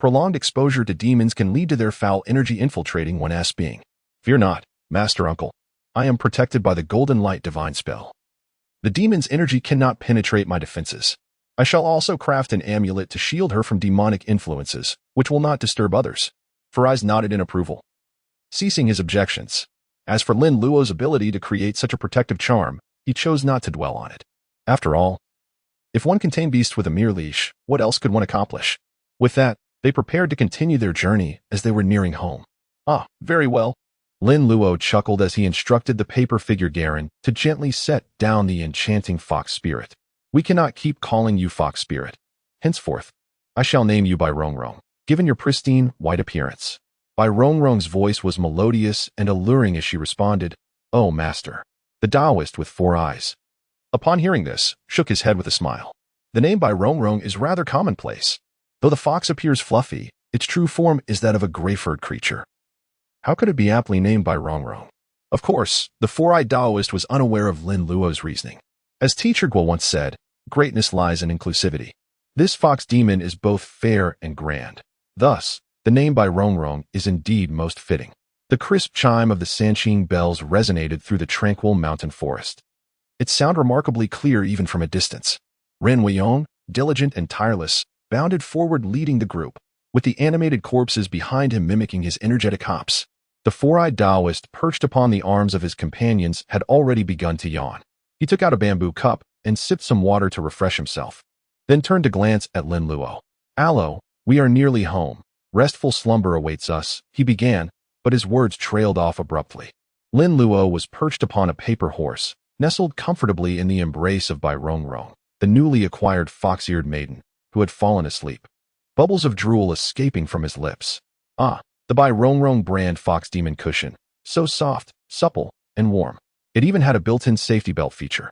Prolonged exposure to demons can lead to their foul energy infiltrating one's being. Fear not, Master Uncle. I am protected by the golden light divine spell. The demon's energy cannot penetrate my defenses. I shall also craft an amulet to shield her from demonic influences, which will not disturb others. 4 eyes nodded in approval. Ceasing his objections, As for Lin Luo's ability to create such a protective charm, he chose not to dwell on it. After all, if one can tame beasts with a mere leash, what else could one accomplish? With that, they prepared to continue their journey as they were nearing home. Ah, very well. Lin Luo chuckled as he instructed the paper figure Garen to gently set down the enchanting fox spirit. We cannot keep calling you fox spirit. Henceforth, I shall name you by Rongrong, given your pristine, white appearance. Bai Rongrong's voice was melodious and alluring as she responded, "Oh, master." The Taoist with 4 eyes. Upon hearing this, shook his head with a smile. The name Bai Rongrong is rather commonplace. Though the fox appears fluffy, its true form is that of a gray-furred creature. How could it be aptly named Bai Rongrong? Of course, the 4-eyed Taoist was unaware of Lin Luo's reasoning. As Teacher Guo once said, greatness lies in inclusivity. This fox demon is both fair and grand. Thus, the name Bai Rongrong is indeed most fitting. The crisp chime of the Sanqing bells resonated through the tranquil mountain forest. Its sound remarkably clear even from a distance. Ren Weiyong, diligent and tireless, bounded forward leading the group, with the animated corpses behind him mimicking his energetic hops. The 4-eyed Taoist, perched upon the arms of his companions, had already begun to yawn. He took out a bamboo cup and sipped some water to refresh himself, then turned to glance at Lin Luo. "Allo, we are nearly home. Restful slumber awaits us," he began, but his words trailed off abruptly. Lin Luo was perched upon a paper horse, nestled comfortably in the embrace of Bai Rongrong, the newly acquired fox-eared maiden, who had fallen asleep. Bubbles of drool escaping from his lips. Ah, the Bai Rongrong brand fox demon cushion, so soft, supple, and warm. It even had a built-in safety belt feature.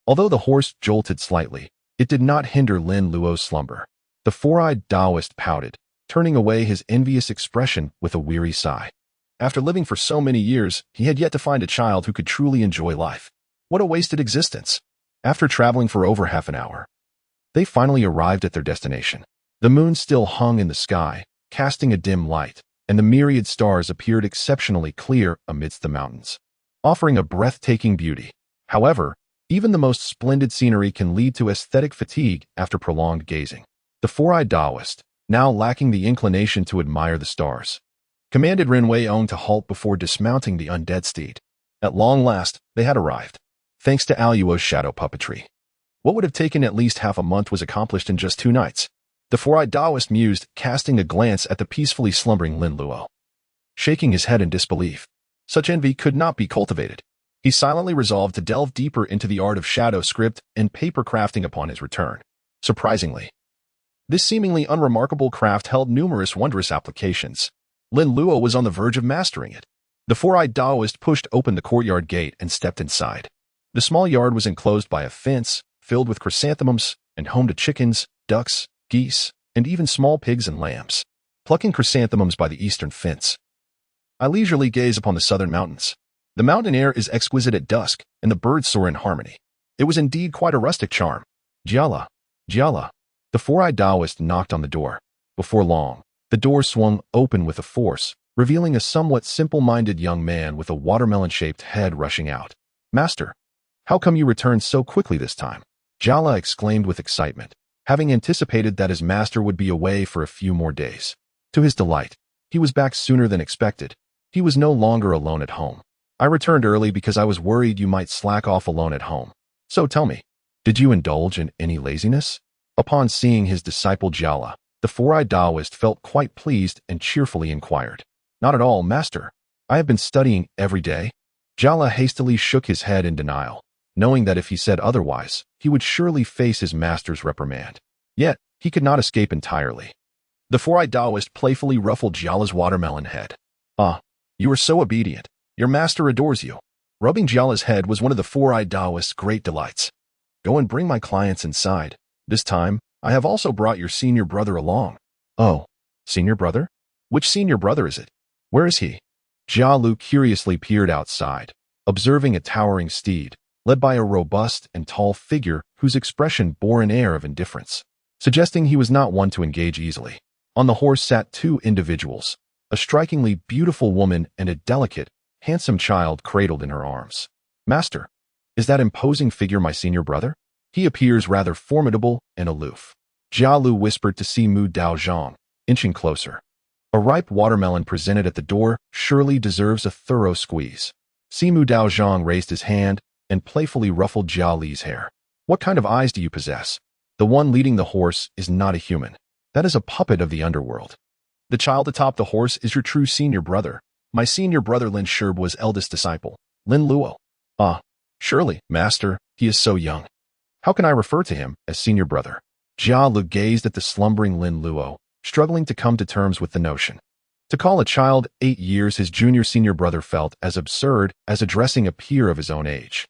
Although the horse jolted slightly, it did not hinder Lin Luo's slumber. The 4-eyed Taoist pouted, turning away his envious expression with a weary sigh. After living for so many years, he had yet to find a child who could truly enjoy life. What a wasted existence. After traveling for over half an hour, they finally arrived at their destination. The moon still hung in the sky, casting a dim light, and the myriad stars appeared exceptionally clear amidst the mountains, offering a breathtaking beauty. However, even the most splendid scenery can lead to aesthetic fatigue after prolonged gazing. The 4-eyed Taoist, now lacking the inclination to admire the stars, commanded Ren Weiyong to halt before dismounting the undead steed. At long last, they had arrived. Thanks to Aluo's shadow puppetry, what would have taken at least half a month was accomplished in just 2 nights. The 4-eyed Taoist mused, casting a glance at the peacefully slumbering Lin Luo. Shaking his head in disbelief, such envy could not be cultivated. He silently resolved to delve deeper into the art of shadow script and paper crafting upon his return. Surprisingly, this seemingly unremarkable craft held numerous wondrous applications. Lin Luo was on the verge of mastering it. The 4-eyed Taoist pushed open the courtyard gate and stepped inside. The small yard was enclosed by a fence filled with chrysanthemums and home to chickens, ducks, geese, and even small pigs and lambs. Plucking chrysanthemums by the eastern fence, I leisurely gaze upon the southern mountains. The mountain air is exquisite at dusk, and the birds soar in harmony. It was indeed quite a rustic charm. Jiala, Jiala. The 4-eyed Taoist knocked on the door. Before long, the door swung open with a force, revealing a somewhat simple-minded young man with a watermelon-shaped head rushing out. "Master, how come you returned so quickly this time?" Jiala exclaimed with excitement, having anticipated that his master would be away for a few more days. To his delight, he was back sooner than expected. He was no longer alone at home. "I returned early because I was worried you might slack off alone at home. So tell me, did you indulge in any laziness?" Upon seeing his disciple Jiala, the 4-eyed Taoist felt quite pleased and cheerfully inquired. "Not at all, master. I have been studying every day." Jiala hastily shook his head in denial, knowing that if he said otherwise, he would surely face his master's reprimand. Yet, he could not escape entirely. The 4-eyed Taoist playfully ruffled Jiala's watermelon head. "Ah, you are so obedient. Your master adores you." Rubbing Jiala's head was one of the 4-eyed Taoist's great delights. "Go and bring my clients inside. This time, I have also brought your senior brother along." "Oh, senior brother? Which senior brother is it? Where is he?" Jia Lu curiously peered outside, observing a towering steed, led by a robust and tall figure whose expression bore an air of indifference, suggesting he was not one to engage easily. On the horse sat 2 individuals, a strikingly beautiful woman and a delicate, handsome child cradled in her arms. "Master, is that imposing figure my senior brother? He appears rather formidable and aloof." Jia Lu whispered to see Mu Daozhong, inching closer. A ripe watermelon presented at the door surely deserves a thorough squeeze. Simu Daozhang raised his hand and playfully ruffled Jia Li's hair. What kind of eyes do you possess? The one leading the horse is not a human. That is a puppet of the underworld. The child atop the horse is your true senior brother. My senior brother Lin Shurb was eldest disciple, Lin Luo. Ah, surely, master, he is so young. How can I refer to him as senior brother? Jia Li gazed at the slumbering Lin Luo, struggling to come to terms with the notion. To call a child 8 years his junior senior brother felt as absurd as addressing a peer of his own age.